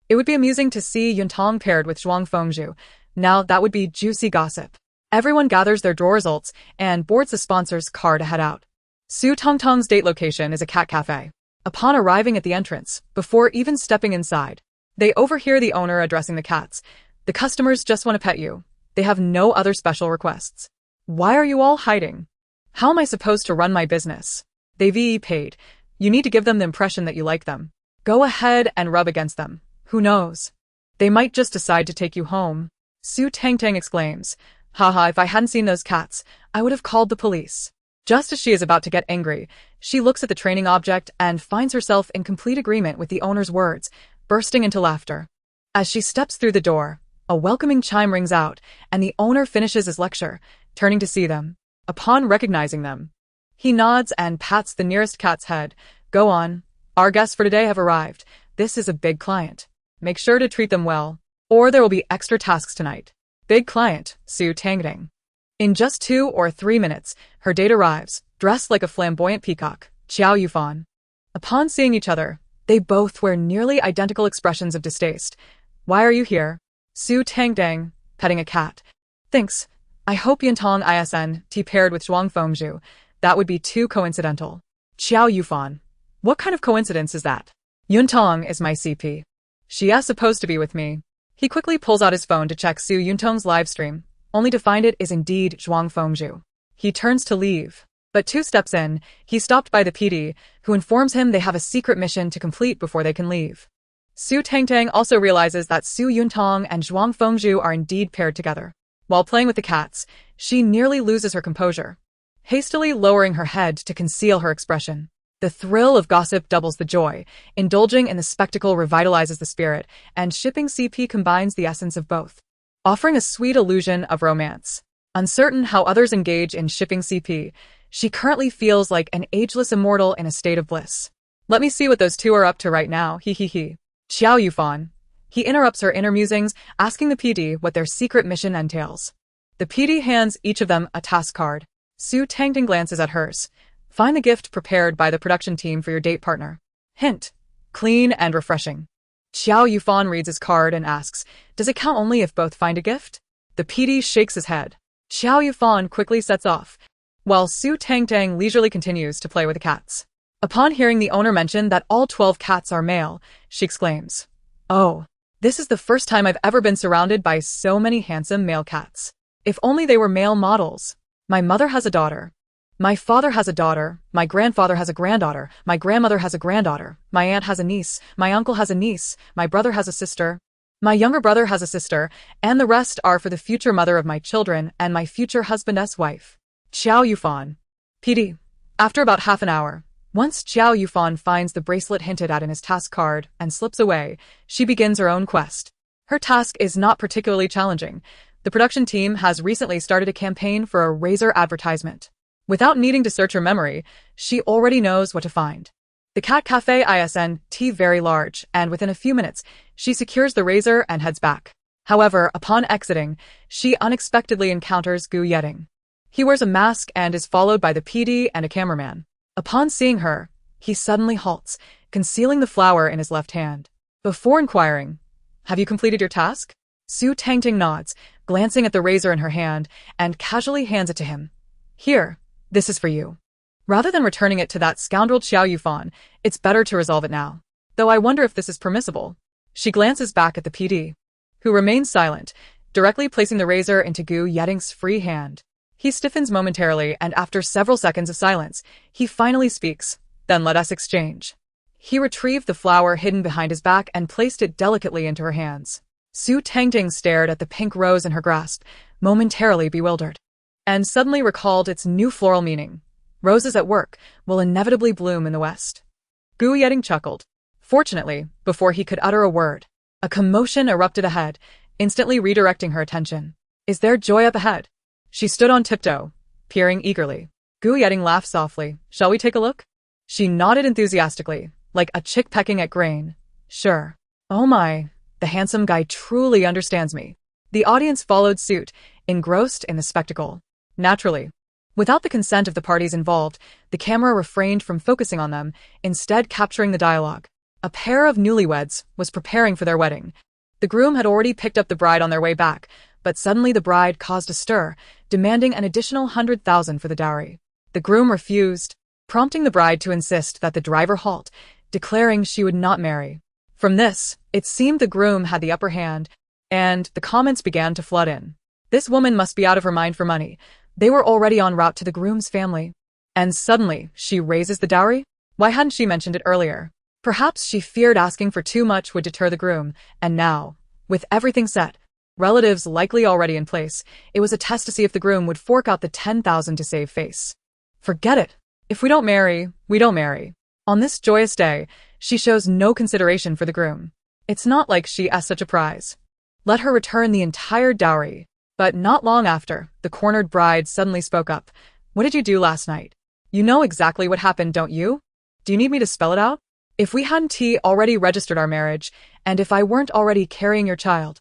it would be amusing to see Yuntong paired with Zhuang Fengzhu. Now that would be juicy gossip. Everyone gathers their draw results and boards the sponsor's car to head out. Su Tangtang's date location is a cat cafe. Upon arriving at the entrance, before even stepping inside, they overhear the owner addressing the cats. The customers just want to pet you. They have no other special requests. Why are you all hiding? How am I supposed to run my business? They've paid. You need to give them the impression that you like them. Go ahead and rub against them. Who knows? They might just decide to take you home. Su Tangtang exclaims, "Haha, if I hadn't seen those cats, I would have called the police." Just as she is about to get angry, she looks at the training object and finds herself in complete agreement with the owner's words, bursting into laughter. As she steps through the door, a welcoming chime rings out, and the owner finishes his lecture, turning to see them. Upon recognizing them, he nods and pats the nearest cat's head. "Go on. Our guests for today have arrived. This is a big client. Make sure to treat them well, or there will be extra tasks tonight." Big client, Su Tangtang. In just 2 or 3 minutes, her date arrives, dressed like a flamboyant peacock, Qiao Yufan. Upon seeing each other, they both wear nearly identical expressions of distaste. "Why are you here?" Su Tangtang, petting a cat. "Thanks. I hope Yuntong isn't paired with Zhuang Fengzhu. That would be too coincidental." Qiao Yufan. "What kind of coincidence is that? Yuntong is my CP. She is supposed to be with me." He quickly pulls out his phone to check Su Yuntong's live stream, only to find it is indeed Zhuang Fengzhu. He turns to leave, but 2 steps in, he's stopped by the PD, who informs him they have a secret mission to complete before they can leave. Su Tangtang also realizes that Su Yuntong and Zhuang Fengzhu are indeed paired together. While playing with the cats, she nearly loses her composure, hastily lowering her head to conceal her expression. The thrill of gossip doubles the joy, indulging in the spectacle revitalizes the spirit, and shipping CP combines the essence of both, offering a sweet illusion of romance. Uncertain how others engage in shipping CP, she currently feels like an ageless immortal in a state of bliss. "Let me see what those two are up to right now, he. Qiao Yufan." He interrupts her inner musings, asking the PD what their secret mission entails. The PD hands each of them a task card. Su Tangtang glances at hers, Find the gift prepared by the production team for your date partner. Hint. Clean and refreshing. Qiao Yufan reads his card and asks, does it count only if both find a gift? The PD shakes his head. Qiao Yufan quickly sets off, while Su Tangtang leisurely continues to play with the cats. Upon hearing the owner mention that all 12 cats are male, she exclaims, oh, this is the first time I've ever been surrounded by so many handsome male cats. If only they were male models. My mother has a daughter. My father has a daughter, my grandfather has a granddaughter, my grandmother has a granddaughter, my aunt has a niece, my uncle has a niece, my brother has a sister, my younger brother has a sister, and the rest are for the future mother of my children and my future husband's wife. Qiao Yufan. PD. After about half an hour, once Qiao Yufan finds the bracelet hinted at in his task card and slips away, she begins her own quest. Her task is not particularly challenging. The production team has recently started a campaign for a razor advertisement. Without needing to search her memory, she already knows what to find. The cat cafe isn't very large, and within a few minutes, she secures the razor and heads back. However, upon exiting, she unexpectedly encounters Gu Yeding. He wears a mask and is followed by the PD and a cameraman. Upon seeing her, he suddenly halts, concealing the flower in his left hand. Before inquiring, have you completed your task? Su Tangtang nods, glancing at the razor in her hand, and casually hands it to him. Here. This is for you. Rather than returning it to that scoundrel Qiao Yufan, it's better to resolve it now. Though I wonder if this is permissible. She glances back at the PD, who remains silent, directly placing the razor into Gu Yeding's free hand. He stiffens momentarily, and after several seconds of silence, he finally speaks, then let us exchange. He retrieved the flower hidden behind his back and placed it delicately into her hands. Su Tangtang stared at the pink rose in her grasp, momentarily bewildered, and suddenly recalled its new floral meaning. Roses at work will inevitably bloom in the West. Gu Yeding chuckled. Fortunately, before he could utter a word, a commotion erupted ahead, instantly redirecting her attention. Is there joy up ahead? She stood on tiptoe, peering eagerly. Gu Yeding laughed softly. Shall we take a look? She nodded enthusiastically, like a chick pecking at grain. Sure. Oh my, the handsome guy truly understands me. The audience followed suit, engrossed in the spectacle. Naturally, without the consent of the parties involved, the camera refrained from focusing on them, instead capturing the dialogue. A pair of newlyweds was preparing for their wedding. The groom had already picked up the bride on their way back, but suddenly the bride caused a stir, demanding an additional 100,000 for the dowry. The groom refused, prompting the bride to insist that the driver halt, declaring she would not marry. From this, it seemed the groom had the upper hand, and the comments began to flood in. This woman must be out of her mind for money. They were already en route to the groom's family. And suddenly, she raises the dowry? Why hadn't she mentioned it earlier? Perhaps she feared asking for too much would deter the groom, and now, with everything set, relatives likely already in place, it was a test to see if the groom would fork out the 10,000 to save face. Forget it. If we don't marry, we don't marry. On this joyous day, she shows no consideration for the groom. It's not like she asked such a prize. Let her return the entire dowry. But not long after, the cornered bride suddenly spoke up. What did you do last night? You know exactly what happened, don't you? Do you need me to spell it out? If we hadn't already registered our marriage, and if I weren't already carrying your child,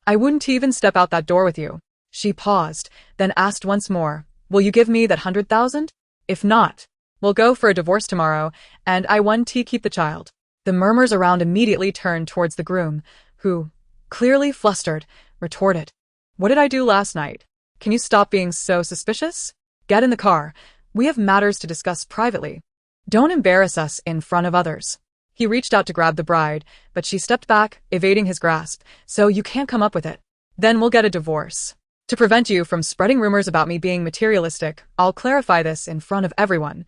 I wouldn't even step out that door with you. She paused, then asked once more, will you give me that 100,000? If not, we'll go for a divorce tomorrow, and I want to keep the child. The murmurs around immediately turned towards the groom, who, clearly flustered, retorted. What did I do last night? Can you stop being so suspicious? Get in the car. We have matters to discuss privately. Don't embarrass us in front of others. He reached out to grab the bride, but she stepped back, evading his grasp. So you can't come up with it. Then we'll get a divorce. To prevent you from spreading rumors about me being materialistic, I'll clarify this in front of everyone.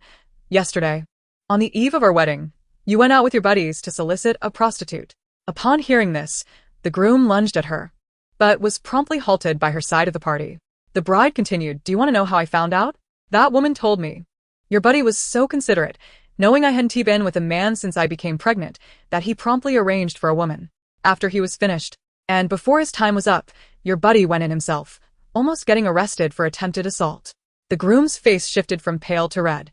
Yesterday, on the eve of our wedding, you went out with your buddies to solicit a prostitute. Upon hearing this, the groom lunged at her, but was promptly halted by her side of the party. The bride continued, do you want to know how I found out? That woman told me. Your buddy was so considerate, knowing I hadn't been with a man since I became pregnant, that he promptly arranged for a woman. After he was finished, and before his time was up, your buddy went in himself, almost getting arrested for attempted assault. The groom's face shifted from pale to red,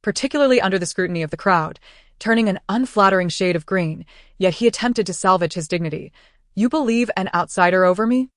particularly under the scrutiny of the crowd, turning an unflattering shade of green, yet he attempted to salvage his dignity. You believe an outsider over me?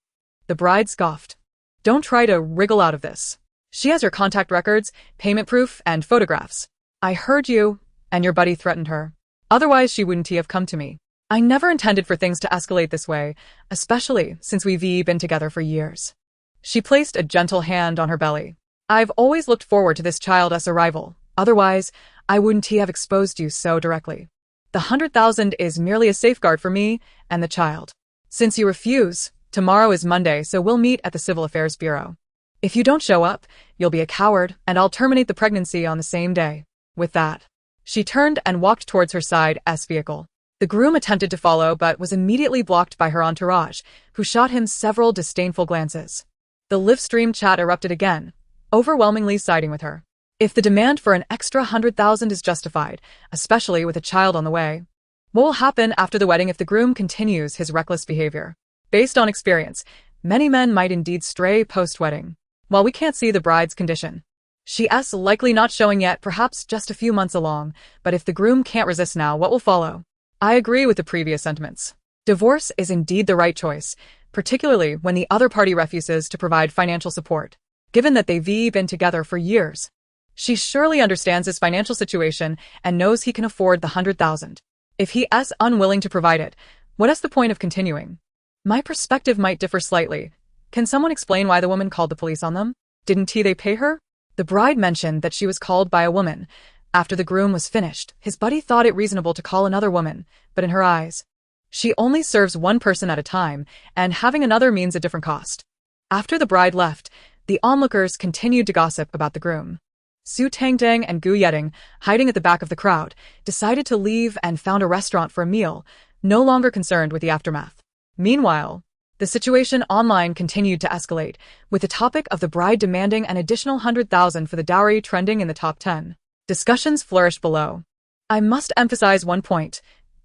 The bride scoffed. Don't try to wriggle out of this. She has your contact records, payment proof, and photographs. I heard you, and your buddy threatened her. Otherwise she wouldn't have come to me. I never intended for things to escalate this way, especially since we've been together for years. She placed a gentle hand on her belly. I've always looked forward to this child's arrival. Otherwise, I wouldn't have exposed you so directly. The 100,000 is merely a safeguard for me and the child. Since you refuse, tomorrow is Monday, so we'll meet at the Civil Affairs Bureau. If you don't show up, you'll be a coward, and I'll terminate the pregnancy on the same day. With that, she turned and walked towards her side's vehicle. The groom attempted to follow but was immediately blocked by her entourage, who shot him several disdainful glances. The live stream chat erupted again, overwhelmingly siding with her. If the demand for an extra 100,000 is justified, especially with a child on the way, what will happen after the wedding if the groom continues his reckless behavior? Based on experience, many men might indeed stray post-wedding. While we can't see the bride's condition, she's likely not showing yet, perhaps just a few months along, but if the groom can't resist now, what will follow? I agree with the previous sentiments. Divorce is indeed the right choice, particularly when the other party refuses to provide financial support. Given that they've been together for years, she surely understands his financial situation and knows he can afford the 100,000. If he's unwilling to provide it, what is the point of continuing? My perspective might differ slightly. Can someone explain why the woman called the police on them? Didn't they pay her? The bride mentioned that she was called by a woman. After the groom was finished, his buddy thought it reasonable to call another woman, but in her eyes, she only serves one person at a time, and having another means a different cost. After the bride left, the onlookers continued to gossip about the groom. Su Tangtang and Gu Yeding, hiding at the back of the crowd, decided to leave and found a restaurant for a meal, no longer concerned with the aftermath. Meanwhile, the situation online continued to escalate, with the topic of the bride demanding an additional 100,000 for the dowry trending in the top 10. Discussions flourished below. I must emphasize one point: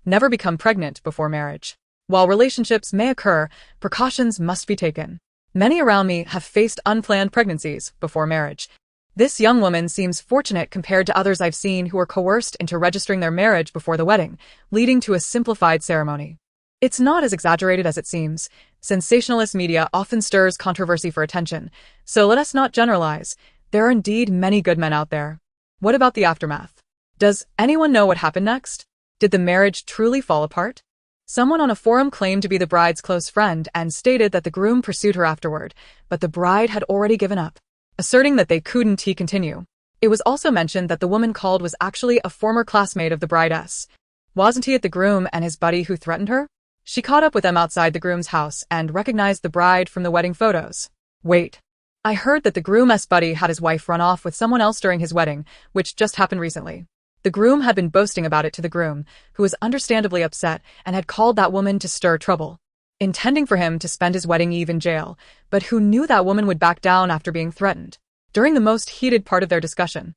never become pregnant before marriage. While relationships may occur, precautions must be taken. Many around me have faced unplanned pregnancies before marriage. This young woman seems fortunate compared to others I've seen who were coerced into registering their marriage before the wedding, leading to a simplified ceremony. It's not as exaggerated as it seems. Sensationalist media often stirs controversy for attention, so let us not generalize. There are indeed many good men out there. What about the aftermath? Does anyone know what happened next? Did the marriage truly fall apart? Someone on a forum claimed to be the bride's close friend and stated that the groom pursued her afterward, but the bride had already given up, asserting that they couldn't continue. It was also mentioned that the woman called was actually a former classmate of the bride's. Wasn't it the groom and his buddy who threatened her? She caught up with them outside the groom's house and recognized the bride from the wedding photos. Wait. I heard that the groom's buddy had his wife run off with someone else during his wedding, which just happened recently. The groom had been boasting about it to the groom, who was understandably upset and had called that woman to stir trouble, intending for him to spend his wedding eve in jail, but who knew that woman would back down after being threatened. During the most heated part of their discussion,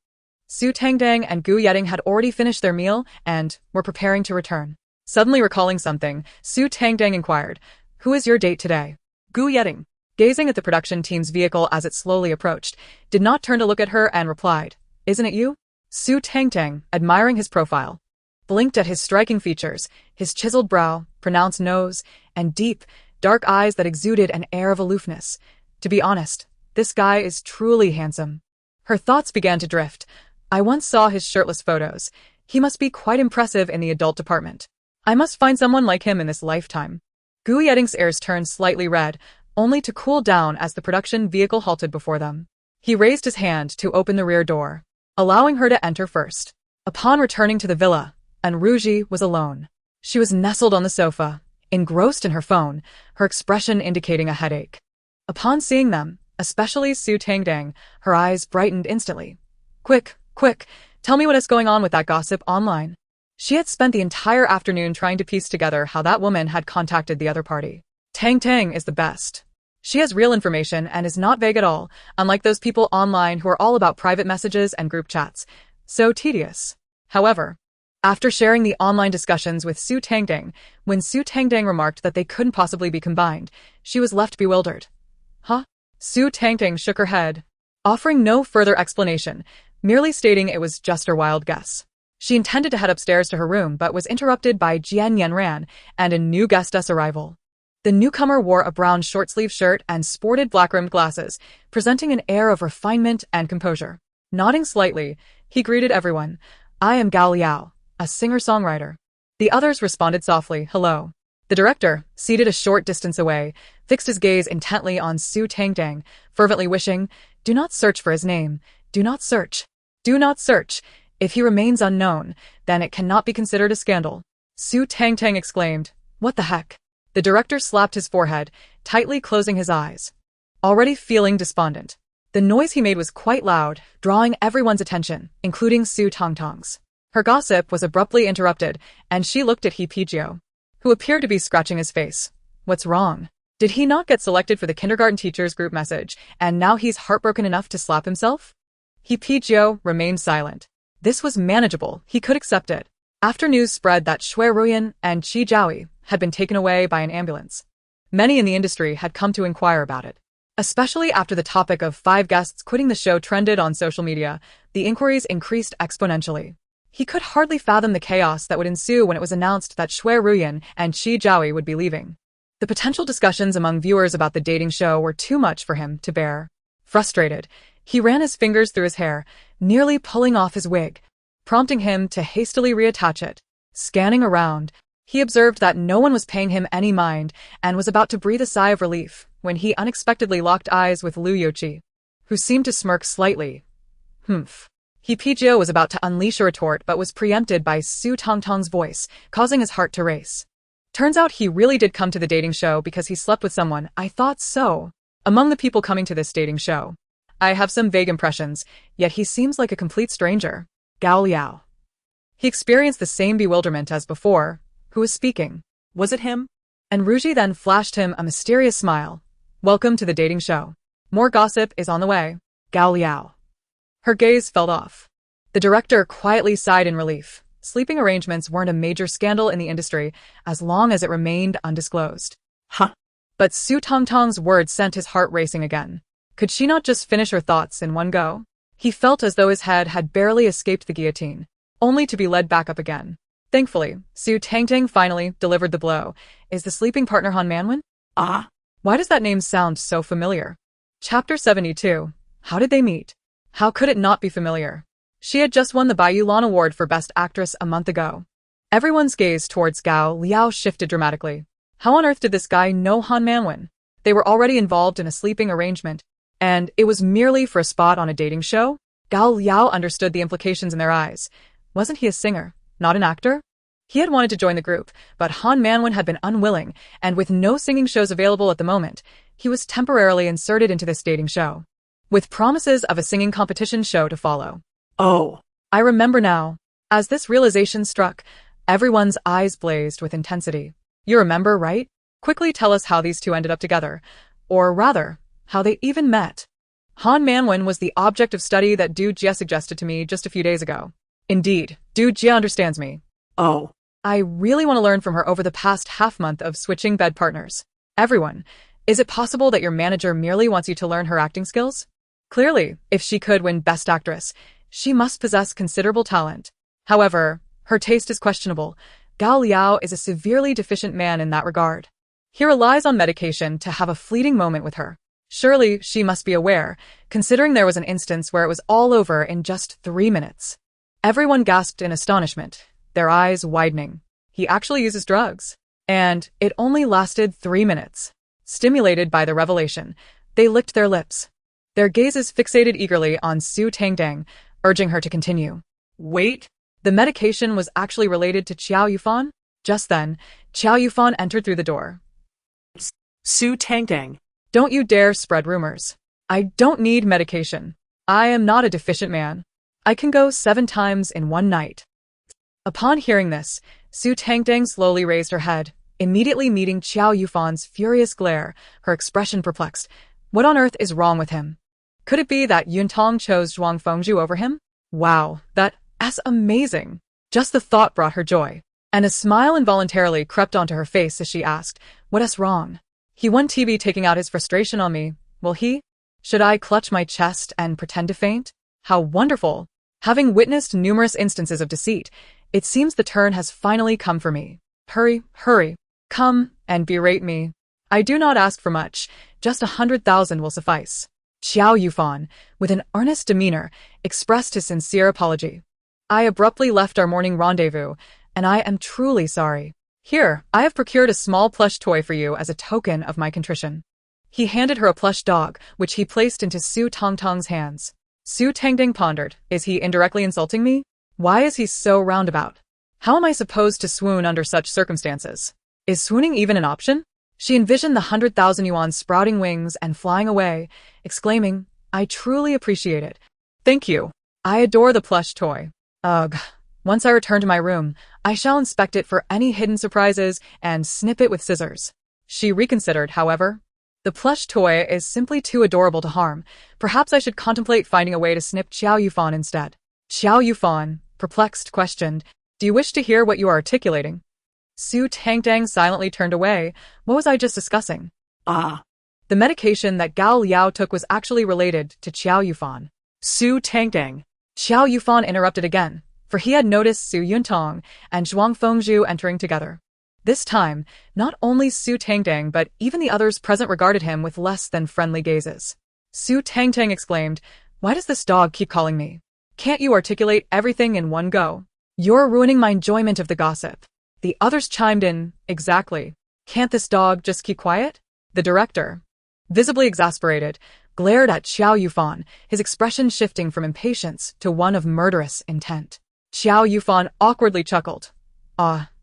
Su Tangtang and Gu Yeding had already finished their meal and were preparing to return. Suddenly recalling something, Su Tangtang inquired, "Who is your date today?" Gu Yeding, gazing at the production team's vehicle as it slowly approached, did not turn to look at her and replied, "Isn't it you?" Su Tangtang, admiring his profile, blinked at his striking features, his chiseled brow, pronounced nose, and deep, dark eyes that exuded an air of aloofness. To be honest, this guy is truly handsome. Her thoughts began to drift. I once saw his shirtless photos. He must be quite impressive in the adult department. I must find someone like him in this lifetime. Gu Yeding's ears turned slightly red, only to cool down as the production vehicle halted before them. He raised his hand to open the rear door, allowing her to enter first. Upon returning to the villa, Anruji was alone. She was nestled on the sofa, engrossed in her phone, her expression indicating a headache. Upon seeing them, especially Su Tangtang, her eyes brightened instantly. Quick, tell me what is going on with that gossip online." She had spent the entire afternoon trying to piece together how that woman had contacted the other party. Tangtang is the best. She has real information and is not vague at all, unlike those people online who are all about private messages and group chats. So tedious. However, after sharing the online discussions with Su Tangtang, when Su Tangtang remarked that they couldn't possibly be combined, she was left bewildered. Huh? Su Tangtang shook her head, offering no further explanation, merely stating it was just her wild guess. She intended to head upstairs to her room but was interrupted by Jian Yanran and a new guest's arrival. The newcomer wore a brown short-sleeved shirt and sported black-rimmed glasses, presenting an air of refinement and composure. Nodding slightly, He greeted everyone. I am Gao Liao, a singer-songwriter. The others responded softly, hello. The director, seated a short distance away, fixed his gaze intently on Su Tangtang, fervently wishing, do not search for his name. Do not search. Do not search. If he remains unknown, then it cannot be considered a scandal. Su Tangtang exclaimed, what the heck? The director slapped his forehead, tightly closing his eyes. Already feeling despondent. The noise he made was quite loud, drawing everyone's attention, including Su Tangtang's. Her gossip was abruptly interrupted, and she looked at Qiao, who appeared to be scratching his face. What's wrong? Did he not get selected for the kindergarten teacher's group message, and now he's heartbroken enough to slap himself? Qiao remained silent. This was manageable, he could accept it. After news spread that Shui and Qi Zhaoi had been taken away by an ambulance, many in the industry had come to inquire about it. Especially after the topic of 5 guests quitting the show trended on social media, the inquiries increased exponentially. He could hardly fathom the chaos that would ensue when it was announced that Shui and Qi Zhaoi would be leaving. The potential discussions among viewers about the dating show were too much for him to bear. Frustrated, he ran his fingers through his hair, nearly pulling off his wig, prompting him to hastily reattach it. Scanning around, he observed that no one was paying him any mind and was about to breathe a sigh of relief when he unexpectedly locked eyes with Liu Youqi, who seemed to smirk slightly. Humph. Qiao was about to unleash a retort but was preempted by Su Tangtang's voice, causing his heart to race. Turns out he really did come to the dating show because he slept with someone. I thought so. Among the people coming to this dating show, I have some vague impressions, yet he seems like a complete stranger. Gao Liao. He experienced the same bewilderment as before. Who was speaking? Was it him? And Ruji then flashed him a mysterious smile. Welcome to the dating show. More gossip is on the way. Gao Liao. Her gaze fell off. The director quietly sighed in relief. Sleeping arrangements weren't a major scandal in the industry as long as it remained undisclosed. Huh. But Su Tangtang's words sent his heart racing again. Could she not just finish her thoughts in one go? He felt as though his head had barely escaped the guillotine, only to be led back up again. Thankfully, Su Tangtang finally delivered the blow. Is the sleeping partner Han-Man? Ah. Why does that name sound so familiar? Chapter 72. How did they meet? How could it not be familiar? She had just won the Bai Yulan Award for Best Actress a month ago. Everyone's gaze towards Gao Liao shifted dramatically. How on earth did this guy know Han-Man? They were already involved in a sleeping arrangement, and it was merely for a spot on a dating show? Gao Liao understood the implications in their eyes. Wasn't he a singer, not an actor? He had wanted to join the group, but Han-Man had been unwilling, and with no singing shows available at the moment, he was temporarily inserted into this dating show, with promises of a singing competition show to follow. Oh. I remember now. As this realization struck, everyone's eyes blazed with intensity. You remember, right? Quickly tell us how these two ended up together, or rather, how they even met. Han-Man was the object of study that Du Jie suggested to me just a few days ago. Indeed, Du Jie understands me. Oh. I really want to learn from her over the past half-month of switching bed partners. Everyone, is it possible that your manager merely wants you to learn her acting skills? Clearly, if she could win Best Actress, she must possess considerable talent. However, her taste is questionable. Gao Liao is a severely deficient man in that regard. He relies on medication to have a fleeting moment with her. Surely she must be aware, considering there was an instance where it was all over in just 3 minutes. Everyone gasped in astonishment, their eyes widening. He actually uses drugs. And it only lasted 3 minutes. Stimulated by the revelation, they licked their lips. Their gazes fixated eagerly on Su Tangtang, urging her to continue. Wait. The medication was actually related to Qiao Yufan? Just then, Qiao Yufan entered through the door. Su Tangtang. Don't you dare spread rumors. I don't need medication. I am not a deficient man. I can go 7 times in one night. Upon hearing this, Su Tangtang slowly raised her head, immediately meeting Qiao Yufan's furious glare, her expression perplexed. What on earth is wrong with him? Could it be that Yuntong chose Zhuang Fengzhu over him? Wow, that's amazing. Just the thought brought her joy, and a smile involuntarily crept onto her face as she asked, what's wrong? He won TB taking out his frustration on me. Will he? Should I clutch my chest and pretend to faint? How wonderful! Having witnessed numerous instances of deceit, it seems the turn has finally come for me. Hurry, hurry. Come and berate me. I do not ask for much, just 100,000 will suffice. Qiao Yufan, with an earnest demeanor, expressed his sincere apology. I abruptly left our morning rendezvous, and I am truly sorry. Here, I have procured a small plush toy for you as a token of my contrition. He handed her a plush dog, which he placed into Su Tangtang's hands. Su Tangtang pondered, is he indirectly insulting me? Why is he so roundabout? How am I supposed to swoon under such circumstances? Is swooning even an option? She envisioned the 100,000 yuan sprouting wings and flying away, exclaiming, I truly appreciate it. Thank you. I adore the plush toy. Ugh. Once I return to my room, I shall inspect it for any hidden surprises and snip it with scissors. She reconsidered, however. The plush toy is simply too adorable to harm. Perhaps I should contemplate finding a way to snip Qiao Yufan instead. Qiao Yufan, perplexed, questioned, do you wish to hear what you are articulating? Su Tangtang silently turned away. What was I just discussing? Ah. The medication that Gao Liao took was actually related to Qiao Yufan. Su Tangtang. Qiao Yufan interrupted again, for he had noticed Su Yuntong and Zhuang Fengzhu entering together. This time, not only Su Tangtang but even the others present regarded him with less than friendly gazes. Su Tangtang exclaimed, why does this dog keep calling me? Can't you articulate everything in one go? You're ruining my enjoyment of the gossip. The others chimed in, exactly. Can't this dog just keep quiet? The director, visibly exasperated, glared at Qiao Yufan, his expression shifting from impatience to one of murderous intent. Qiao Yufan awkwardly chuckled.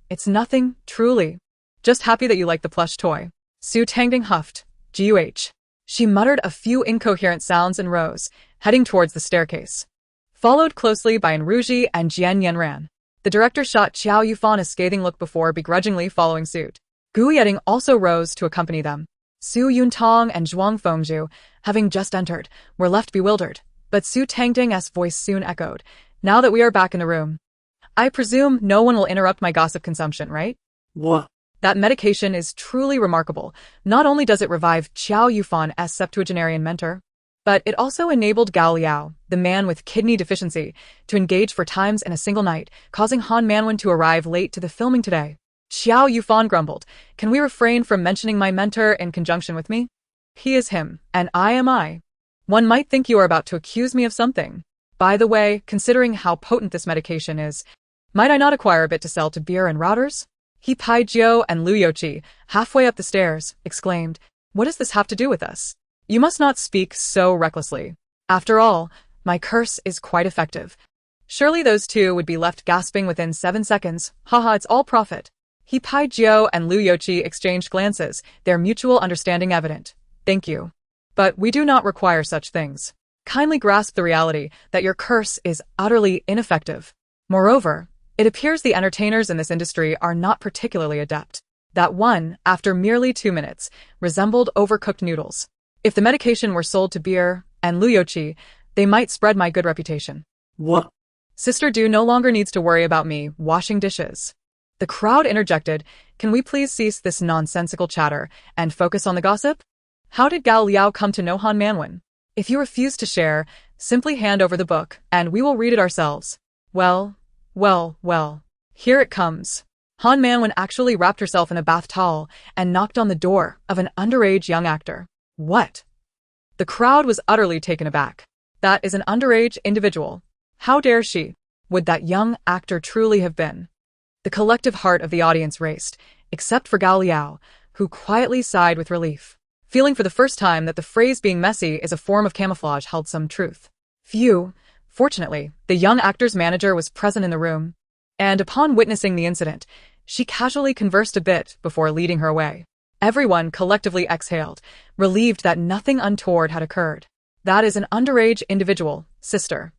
It's nothing, truly. Just happy that you like the plush toy. Su Tangtang huffed, Guh. She muttered a few incoherent sounds and rose, heading towards the staircase. Followed closely by Enruji and Jian Yanran. The director shot Qiao Yufan a scathing look before begrudgingly following suit. Gu Yeding also rose to accompany them. Su Yuntong and Zhuang Fengzhu, having just entered, were left bewildered, but Su Tangtang's voice soon echoed, now that we are back in the room. I presume no one will interrupt my gossip consumption, right? What? That medication is truly remarkable. Not only does it revive Qiao Yufan's septuagenarian mentor, but it also enabled Gao Liao, the man with kidney deficiency, to engage 4 times in a single night, causing Han Manwen to arrive late to the filming today. Qiao Yufan grumbled, can we refrain from mentioning my mentor in conjunction with me? He is him, and I am I. One might think you are about to accuse me of something. By the way, considering how potent this medication is, might I not acquire a bit to sell to beer and routers? He Pai Jiao and Lu Youqi, halfway up the stairs, exclaimed, what does this have to do with us? You must not speak so recklessly. After all, my curse is quite effective. Surely those two would be left gasping within 7 seconds. Haha, it's all profit. He Pai Jiao and Lu Youqi exchanged glances, their mutual understanding evident. Thank you. But we do not require such things. Kindly grasp the reality that your curse is utterly ineffective. Moreover, it appears the entertainers in this industry are not particularly adept. That one, after merely 2 minutes, resembled overcooked noodles. If the medication were sold to beer and Lu Youqi, they might spread my good reputation. What? Sister Du no longer needs to worry about me washing dishes. The crowd interjected, can we please cease this nonsensical chatter and focus on the gossip? How did Gao Liao come to know Han Manwen? If you refuse to share, simply hand over the book and we will read it ourselves. Well, here it comes. Han Manwen actually wrapped herself in a bath towel and knocked on the door of an underage young actor. What? The crowd was utterly taken aback. That is an underage individual. How dare she? Would that young actor truly have been? The collective heart of the audience raced, except for Gao Liao, who quietly sighed with relief, feeling for the first time that the phrase being messy is a form of camouflage held some truth. Phew. Fortunately, the young actor's manager was present in the room, and upon witnessing the incident, she casually conversed a bit before leading her away. Everyone collectively exhaled, relieved that nothing untoward had occurred. That is an underage individual, sister.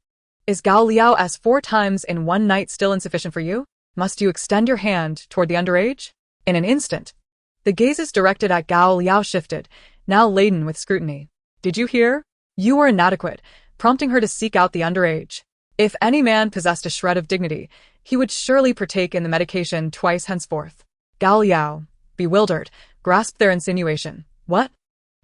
Is Gao Liao's 4 times in one night still insufficient for you? Must you extend your hand toward the underage? In an instant, the gazes directed at Gao Liao shifted, now laden with scrutiny. Did you hear? You were inadequate, prompting her to seek out the underage. If any man possessed a shred of dignity, he would surely partake in the medication twice henceforth. Gao Liao, bewildered, grasped their insinuation. What?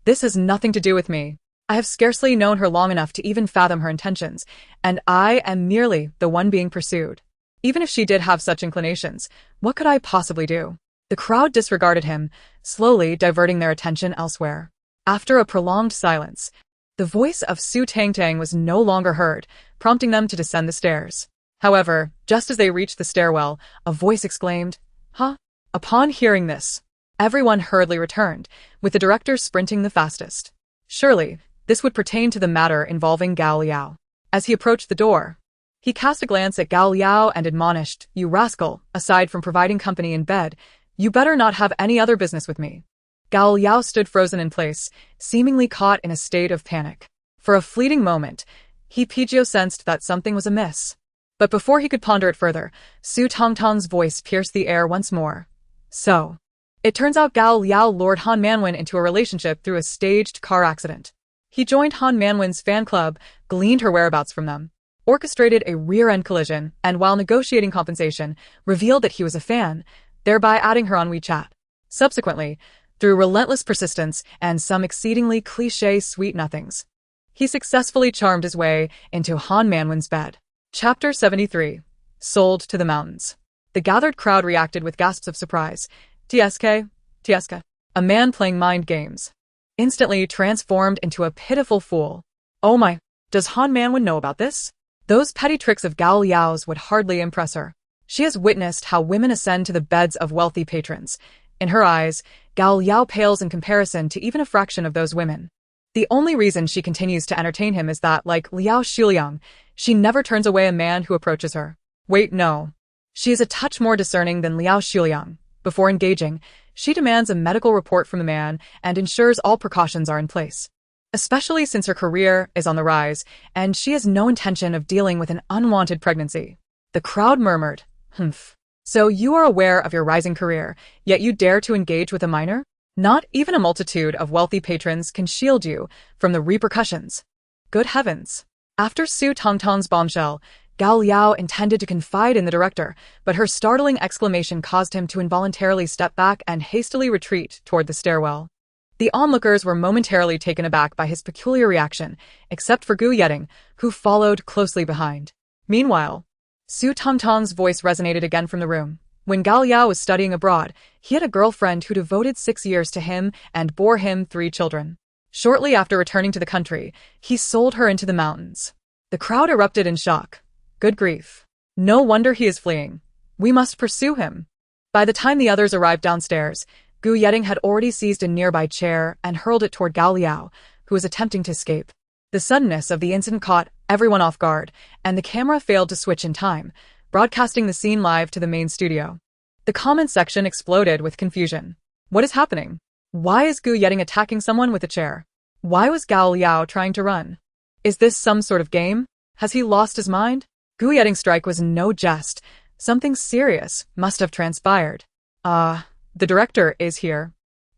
This has nothing to do with me. I have scarcely known her long enough to even fathom her intentions, and I am merely the one being pursued. Even if she did have such inclinations, what could I possibly do? The crowd disregarded him, slowly diverting their attention elsewhere. After a prolonged silence, The voice of Su Tangtang was no longer heard, prompting them to descend the stairs. However, just as they reached the stairwell, a voice exclaimed, "Huh?" Upon hearing this, everyone hurriedly returned, with the director sprinting the fastest. Surely, this would pertain to the matter involving Gao Liao. As he approached the door, he cast a glance at Gao Liao and admonished, "You rascal, aside from providing company in bed, you better not have any other business with me." Gao Liao stood frozen in place, seemingly caught in a state of panic. For a fleeting moment, Pijo sensed that something was amiss. But before he could ponder it further, Su Tangtang's voice pierced the air once more. "So, it turns out Gao Liao lured Han Manwen into a relationship through a staged car accident. He joined Han Manwen's fan club, gleaned her whereabouts from them, orchestrated a rear-end collision, and while negotiating compensation, revealed that he was a fan, thereby adding her on WeChat. Subsequently, through relentless persistence and some exceedingly cliché sweet nothings, he successfully charmed his way into Han Manwen's bed." Chapter 73. Sold to the Mountains. The gathered crowd reacted with gasps of surprise. "TSK? TSK? A man playing mind games. Instantly transformed into a pitiful fool. Oh my, does Han Manwen know about this? Those petty tricks of Gao Liao's would hardly impress her. She has witnessed how women ascend to the beds of wealthy patrons. In her eyes, Gao Liao pales in comparison to even a fraction of those women. The only reason she continues to entertain him is that, like Liao Shuliang, she never turns away a man who approaches her. Wait, no. She is a touch more discerning than Liao Shuliang. Before engaging, she demands a medical report from the man and ensures all precautions are in place. Especially since her career is on the rise, and she has no intention of dealing with an unwanted pregnancy. The crowd murmured, "Humph. So you are aware of your rising career, yet you dare to engage with a minor? Not even a multitude of wealthy patrons can shield you from the repercussions." Good heavens. After Su Tangtang's bombshell, Gao Liao intended to confide in the director, but her startling exclamation caused him to involuntarily step back and hastily retreat toward the stairwell. The onlookers were momentarily taken aback by his peculiar reaction, except for Gu Yeding, who followed closely behind. Meanwhile, Su Tangtang's voice resonated again from the room. When Gao Liao was studying abroad, he had a girlfriend who devoted 6 years to him and bore him 3 children. Shortly after returning to the country, he sold her into the mountains. The crowd erupted in shock. Good grief. No wonder he is fleeing. We must pursue him. By the time the others arrived downstairs, Gu Yeding had already seized a nearby chair and hurled it toward Gao Liao, who was attempting to escape. The suddenness of the incident caught everyone off guard, and the camera failed to switch in time, broadcasting the scene live to the main studio. The comments section exploded with confusion. What is happening? Why is Gu Yeding attacking someone with a chair? Why was Gao Liao trying to run? Is this some sort of game? Has he lost his mind? Gu Yeding's strike was no jest. Something serious must have transpired. The director is here.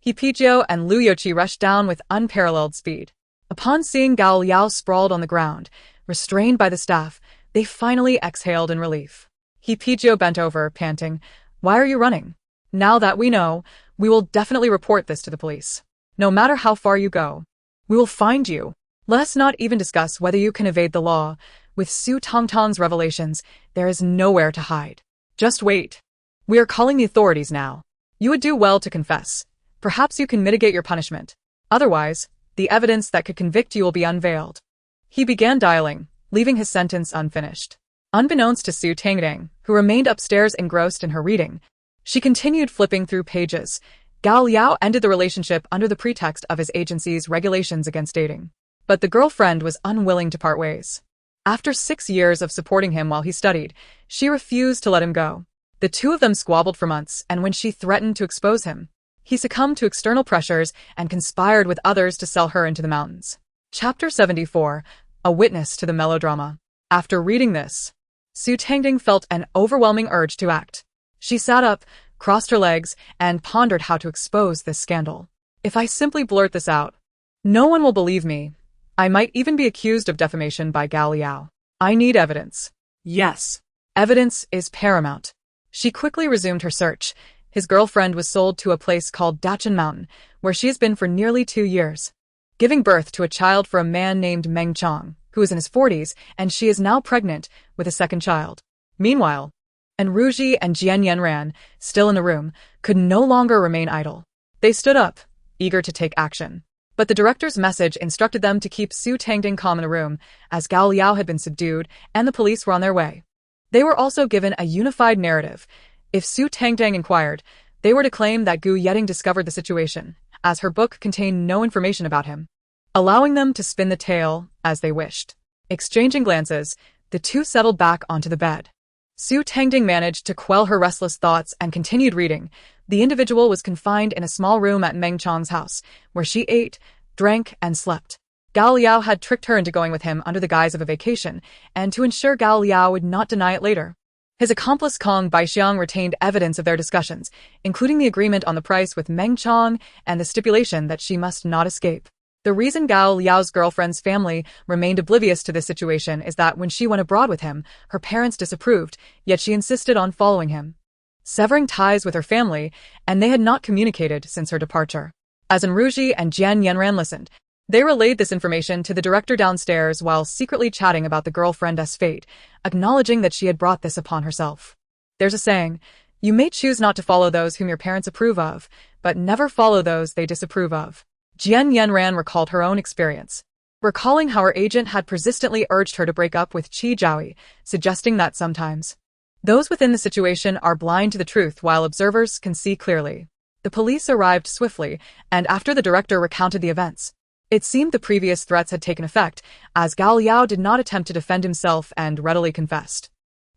Pijo and Lu Youqi rushed down with unparalleled speed. Upon seeing Gao Liao sprawled on the ground, restrained by the staff, they finally exhaled in relief. Pijo bent over, panting, "Why are you running? Now that we know, we will definitely report this to the police. No matter how far you go, we will find you. Let us not even discuss whether you can evade the law. With Su Tangtang's revelations, there is nowhere to hide. Just wait. We are calling the authorities now. You would do well to confess. Perhaps you can mitigate your punishment. Otherwise, the evidence that could convict you will be unveiled." He began dialing, leaving his sentence unfinished. Unbeknownst to Su Tangtang, who remained upstairs engrossed in her reading, she continued flipping through pages. Gao Liao ended the relationship under the pretext of his agency's regulations against dating. But the girlfriend was unwilling to part ways. After 6 years of supporting him while he studied, she refused to let him go. The two of them squabbled for months, and when she threatened to expose him, he succumbed to external pressures and conspired with others to sell her into the mountains. Chapter 74. A Witness to the Melodrama. After reading this, Su Tangtang felt an overwhelming urge to act. She sat up, crossed her legs, and pondered how to expose this scandal. If I simply blurt this out, no one will believe me. I might even be accused of defamation by Gao Liao. I need evidence. Yes. Evidence is paramount. She quickly resumed her search. His girlfriend was sold to a place called Dachan Mountain, where she has been for nearly 2 years, giving birth to a child for a man named Meng Chong, who is in his 40s, and she is now pregnant with a second child. Meanwhile, Enruji and Jian Yanran, still in the room, could no longer remain idle. They stood up, eager to take action. But the director's message instructed them to keep Su Tangtang calm in a room, as Gao Liao had been subdued and the police were on their way. They were also given a unified narrative. If Su Tangtang inquired, they were to claim that Gu Yeting discovered the situation, as her book contained no information about him, allowing them to spin the tale as they wished. Exchanging glances, the two settled back onto the bed. Su Tangting managed to quell her restless thoughts and continued reading. The individual was confined in a small room at Meng Chang's house, where she ate, drank, and slept. Gao Liao had tricked her into going with him under the guise of a vacation, and to ensure Gao Liao would not deny it later. His accomplice Kong Baixiang retained evidence of their discussions, including the agreement on the price with Meng Chang and the stipulation that she must not escape. The reason Gao Liao's girlfriend's family remained oblivious to this situation is that when she went abroad with him, her parents disapproved, yet she insisted on following him, severing ties with her family, and they had not communicated since her departure. As Enruji and Jian Yanran listened, they relayed this information to the director downstairs while secretly chatting about the girlfriend's fate, acknowledging that she had brought this upon herself. There's a saying, you may choose not to follow those whom your parents approve of, but never follow those they disapprove of. Jian Yanran recalled her own experience, recalling how her agent had persistently urged her to break up with Qi Zhaoyi, suggesting that sometimes those within the situation are blind to the truth while observers can see clearly. The police arrived swiftly, and after the director recounted the events, it seemed the previous threats had taken effect, as Gao Liao did not attempt to defend himself and readily confessed.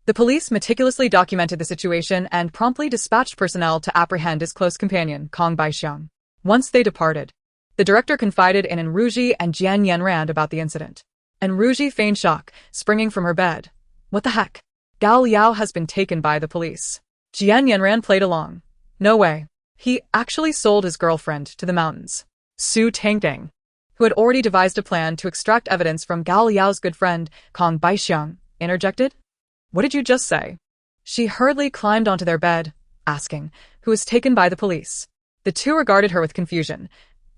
The police meticulously documented the situation and promptly dispatched personnel to apprehend his close companion, Kong Baixiang. Once they departed, the director confided in Enruji and Jian Yanran about the incident. Enruji feigned shock, springing from her bed. What the heck? Gao Liao has been taken by the police. Jian Yanran played along. No way. He actually sold his girlfriend to the mountains. Su Tangtang, who had already devised a plan to extract evidence from Gao Liao's good friend, Kong Baixiang, interjected. What did you just say? She hurriedly climbed onto their bed, asking, who was taken by the police. The two regarded her with confusion.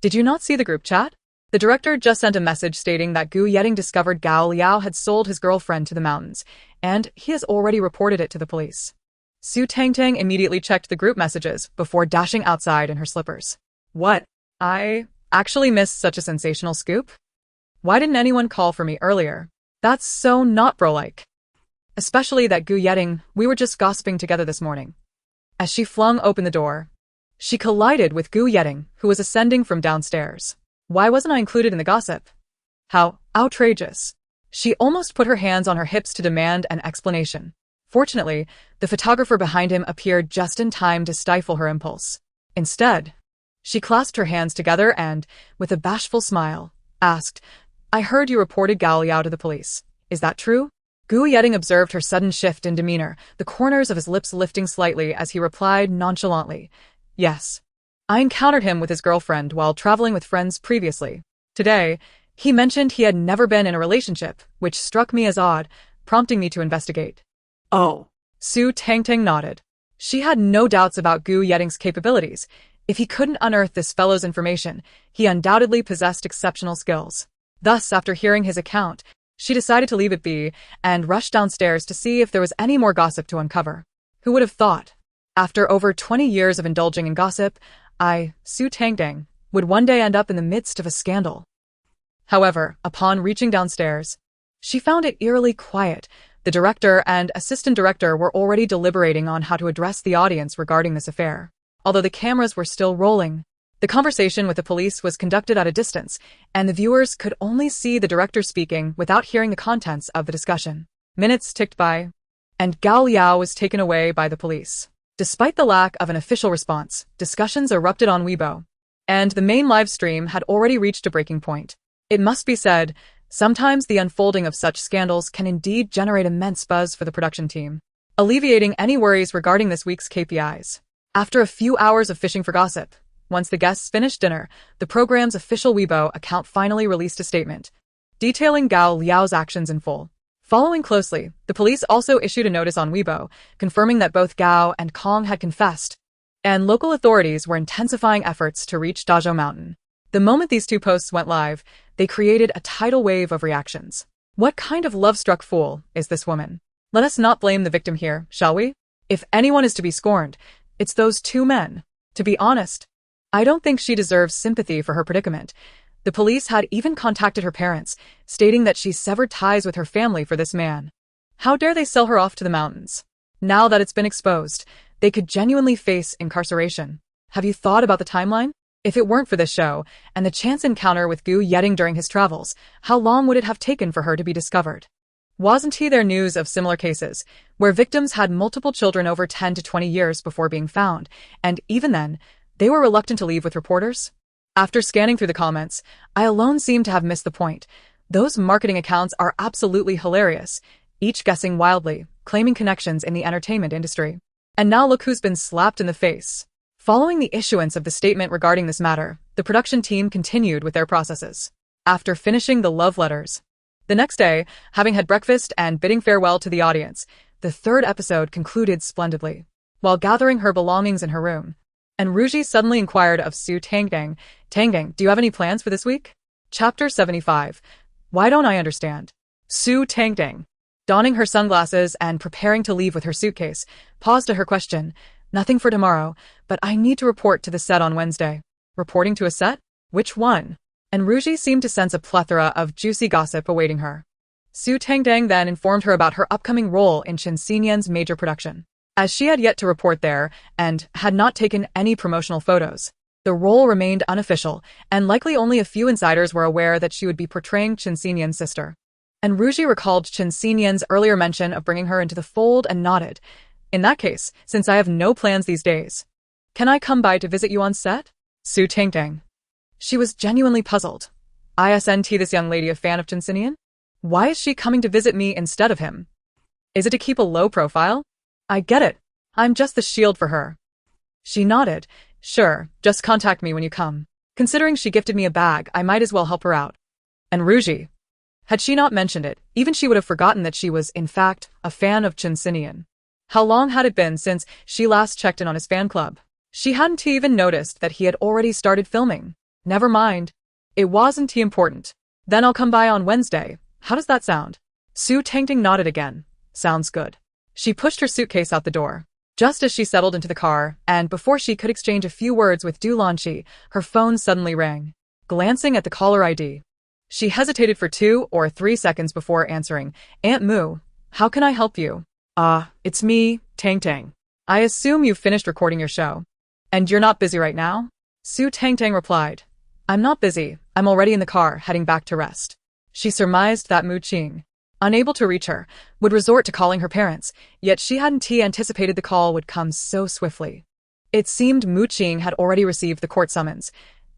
Did you not see the group chat? The director just sent a message stating that Gu Yeting discovered Gao Liao had sold his girlfriend to the mountains, and he has already reported it to the police. Su Tangtang immediately checked the group messages before dashing outside in her slippers. What? I actually missed such a sensational scoop? Why didn't anyone call for me earlier? That's so not bro-like. Especially that Gu Yeting, we were just gossiping together this morning. As she flung open the door, she collided with Gu Yeting, who was ascending from downstairs. Why wasn't I included in the gossip? How outrageous. She almost put her hands on her hips to demand an explanation. Fortunately, the photographer behind him appeared just in time to stifle her impulse. Instead, she clasped her hands together and, with a bashful smile, asked, I heard you reported Gao Liao to the police. Is that true? Gu Yeting observed her sudden shift in demeanor, the corners of his lips lifting slightly as he replied nonchalantly, Yes. I encountered him with his girlfriend while traveling with friends previously. Today, he mentioned he had never been in a relationship, which struck me as odd, prompting me to investigate. Oh. Su Tangtang nodded. She had no doubts about Gu Yeting's capabilities. If he couldn't unearth this fellow's information, he undoubtedly possessed exceptional skills. Thus, after hearing his account, she decided to leave it be and rushed downstairs to see if there was any more gossip to uncover. Who would have thought? After over 20 years of indulging in gossip, I, Su Tangtang, would one day end up in the midst of a scandal. However, upon reaching downstairs, she found it eerily quiet. The director and assistant director were already deliberating on how to address the audience regarding this affair. Although the cameras were still rolling, the conversation with the police was conducted at a distance, and the viewers could only see the director speaking without hearing the contents of the discussion. Minutes ticked by, and Gao Liao was taken away by the police. Despite the lack of an official response, discussions erupted on Weibo, and the main live stream had already reached a breaking point. It must be said, sometimes the unfolding of such scandals can indeed generate immense buzz for the production team, alleviating any worries regarding this week's KPIs. After a few hours of fishing for gossip, once the guests finished dinner, the program's official Weibo account finally released a statement, detailing Gao Liao's actions in full. Following closely, the police also issued a notice on Weibo, confirming that both Gao and Kong had confessed, and local authorities were intensifying efforts to reach Dazhou Mountain. The moment these two posts went live, they created a tidal wave of reactions. What kind of love-struck fool is this woman? Let us not blame the victim here, shall we? If anyone is to be scorned, it's those two men. To be honest, I don't think she deserves sympathy for her predicament. The police had even contacted her parents, stating that she severed ties with her family for this man. How dare they sell her off to the mountains? Now that it's been exposed, they could genuinely face incarceration. Have you thought about the timeline? If it weren't for this show, and the chance encounter with Gu Yeding during his travels, how long would it have taken for her to be discovered? Wasn't there news of similar cases, where victims had multiple children over 10 to 20 years before being found, and even then, they were reluctant to leave with reporters? After scanning through the comments, I alone seem to have missed the point. Those marketing accounts are absolutely hilarious, each guessing wildly, claiming connections in the entertainment industry. And now look who's been slapped in the face. Following the issuance of the statement regarding this matter, the production team continued with their processes. After finishing the love letters, the next day, having had breakfast and bidding farewell to the audience, the third episode concluded splendidly. While gathering her belongings in her room, and Ruji suddenly inquired of Su Tangtang, "Tangtang, do you have any plans for this week?" Chapter 75. Why don't I understand? Su Tangtang, donning her sunglasses and preparing to leave with her suitcase, paused to her question. "Nothing for tomorrow, but I need to report to the set on Wednesday." Reporting to a set? Which one? And Ruji seemed to sense a plethora of juicy gossip awaiting her. Su Tangtang then informed her about her upcoming role in Chen Xinyan's major production. As she had yet to report there, and had not taken any promotional photos, the role remained unofficial, and likely only a few insiders were aware that she would be portraying Chen Xinyan's sister. And Ruji recalled Chen Xinyan's earlier mention of bringing her into the fold and nodded. "In that case, since I have no plans these days, can I come by to visit you on set?" Su Tangtang. She was genuinely puzzled. Isn't this young lady a fan of Chen Xinyan? Why is she coming to visit me instead of him? Is it to keep a low profile? I get it. I'm just the shield for her. She nodded. "Sure, just contact me when you come. Considering she gifted me a bag, I might as well help her out." And Ruji. Had she not mentioned it, even she would have forgotten that she was, in fact, a fan of Chen Xinyan. How long had it been since she last checked in on his fan club? She hadn't even noticed that he had already started filming. Never mind. It wasn't important. Then I'll come by on Wednesday. How does that sound? Su Tangtang nodded again. Sounds good. She pushed her suitcase out the door. Just as she settled into the car, and before she could exchange a few words with Du Lanqi, her phone suddenly rang. Glancing at the caller ID, she hesitated for 2 or 3 seconds before answering. "Aunt Mu, how can I help you?" It's me, Tangtang. I assume you've finished recording your show. And you're not busy right now?" Su Tangtang replied. "I'm not busy. I'm already in the car, heading back to rest." She surmised that Mu Qing, unable to reach her, would resort to calling her parents, yet she hadn't anticipated the call would come so swiftly. It seemed Mu Qing had already received the court summons.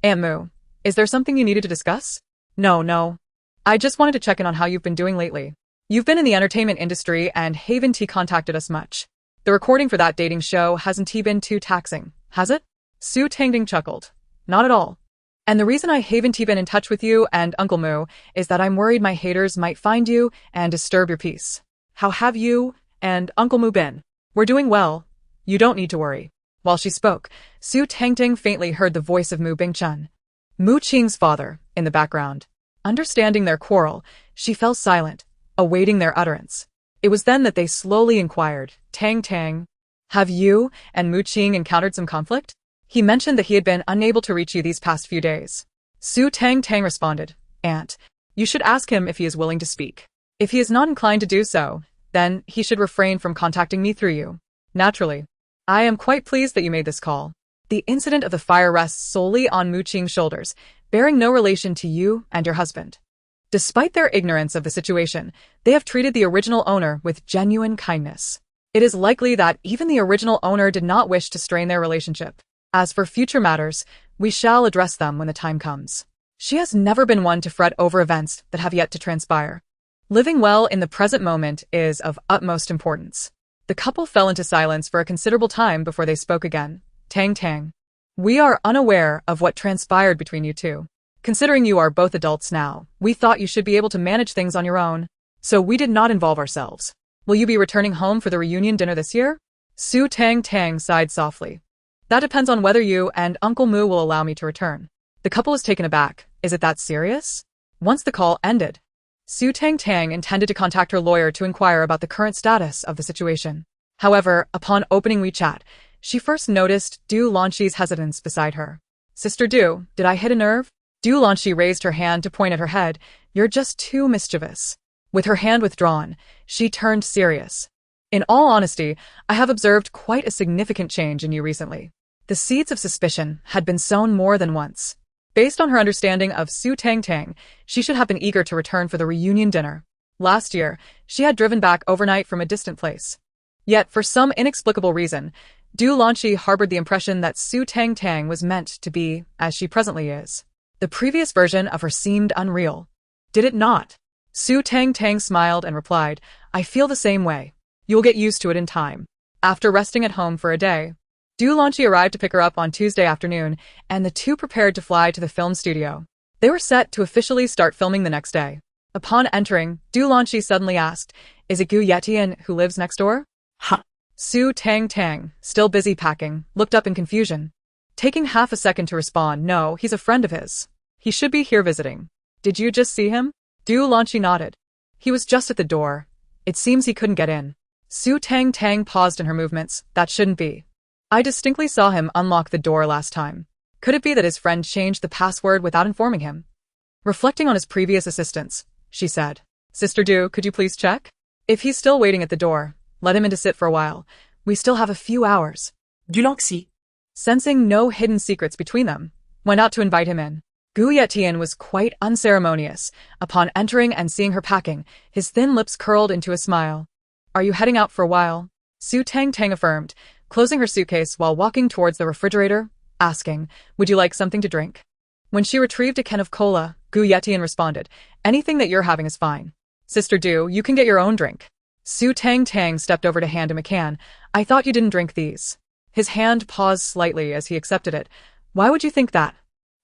"Aunt Mu, is there something you needed to discuss?" No. I just wanted to check in on how you've been doing lately. You've been in the entertainment industry and haven't contacted us much. The recording for that dating show hasn't been too taxing, has it?" Su Tangtang chuckled. "Not at all. And the reason I haven't been in touch with you and Uncle Mu is that I'm worried my haters might find you and disturb your peace. How have you and Uncle Mu been?" "We're doing well. You don't need to worry." While she spoke, Su Tangtang faintly heard the voice of Mu Bingchun, Mu Qing's father, in the background. Understanding their quarrel, she fell silent, awaiting their utterance. It was then that they slowly inquired, "Tangtang, have you and Mu Qing encountered some conflict? He mentioned that he had been unable to reach you these past few days." Su Tangtang responded, "Aunt, you should ask him if he is willing to speak. If he is not inclined to do so, then he should refrain from contacting me through you. Naturally, I am quite pleased that you made this call. The incident of the fire rests solely on Mu Qing's shoulders, bearing no relation to you and your husband. Despite their ignorance of the situation, they have treated the original owner with genuine kindness. It is likely that even the original owner did not wish to strain their relationship. As for future matters, we shall address them when the time comes. She has never been one to fret over events that have yet to transpire. Living well in the present moment is of utmost importance." The couple fell into silence for a considerable time before they spoke again. "Tangtang, we are unaware of what transpired between you two. Considering you are both adults now, we thought you should be able to manage things on your own, so we did not involve ourselves. Will you be returning home for the reunion dinner this year?" Su Tangtang sighed softly. "That depends on whether you and Uncle Mu will allow me to return." The couple was taken aback. Is it that serious? Once the call ended, Su Tangtang intended to contact her lawyer to inquire about the current status of the situation. However, upon opening WeChat, she first noticed Du Lanqi's hesitance beside her. "Sister Du, did I hit a nerve?" Du Lanshi raised her hand to point at her head. You're just too mischievous. With her hand withdrawn, she turned serious. In all honesty, I have observed quite a significant change in you recently. The seeds of suspicion had been sown more than once. Based on her understanding of Su Tangtang, she should have been eager to return for the reunion dinner. Last year, she had driven back overnight from a distant place. Yet, for some inexplicable reason, Du Lanshi harbored the impression that Su Tangtang was meant to be as she presently is. The previous version of her seemed unreal. Did it not? Su Tangtang smiled and replied, I feel the same way. You'll get used to it in time. After resting at home for a day, Du Lanshi arrived to pick her up on Tuesday afternoon, and the two prepared to fly to the film studio. They were set to officially start filming the next day. Upon entering, Du Lanshi suddenly asked, Is it Gu Yetian who lives next door? Huh. Su Tangtang, still busy packing, looked up in confusion. Taking half a second to respond, No, he's a friend of his. He should be here visiting. Did you just see him? Du Lanshi nodded. He was just at the door. It seems he couldn't get in. Su Tangtang paused in her movements. That shouldn't be. I distinctly saw him unlock the door last time. Could it be that his friend changed the password without informing him? Reflecting on his previous assistance, she said, Sister Du, could you please check? If he's still waiting at the door, let him in to sit for a while. We still have a few hours. Du Lanxi, Sensing no hidden secrets between them, went out to invite him in. Gu Yetian was quite unceremonious. Upon entering and seeing her packing, his thin lips curled into a smile. Are you heading out for a while? Su Tangtang affirmed, closing her suitcase while walking towards the refrigerator, asking, Would you like something to drink? When she retrieved a can of cola, Gu Yetian responded, Anything that you're having is fine. Sister Du, you can get your own drink. Su Tangtang stepped over to hand him a can. I thought you didn't drink these. His hand paused slightly as he accepted it. Why would you think that?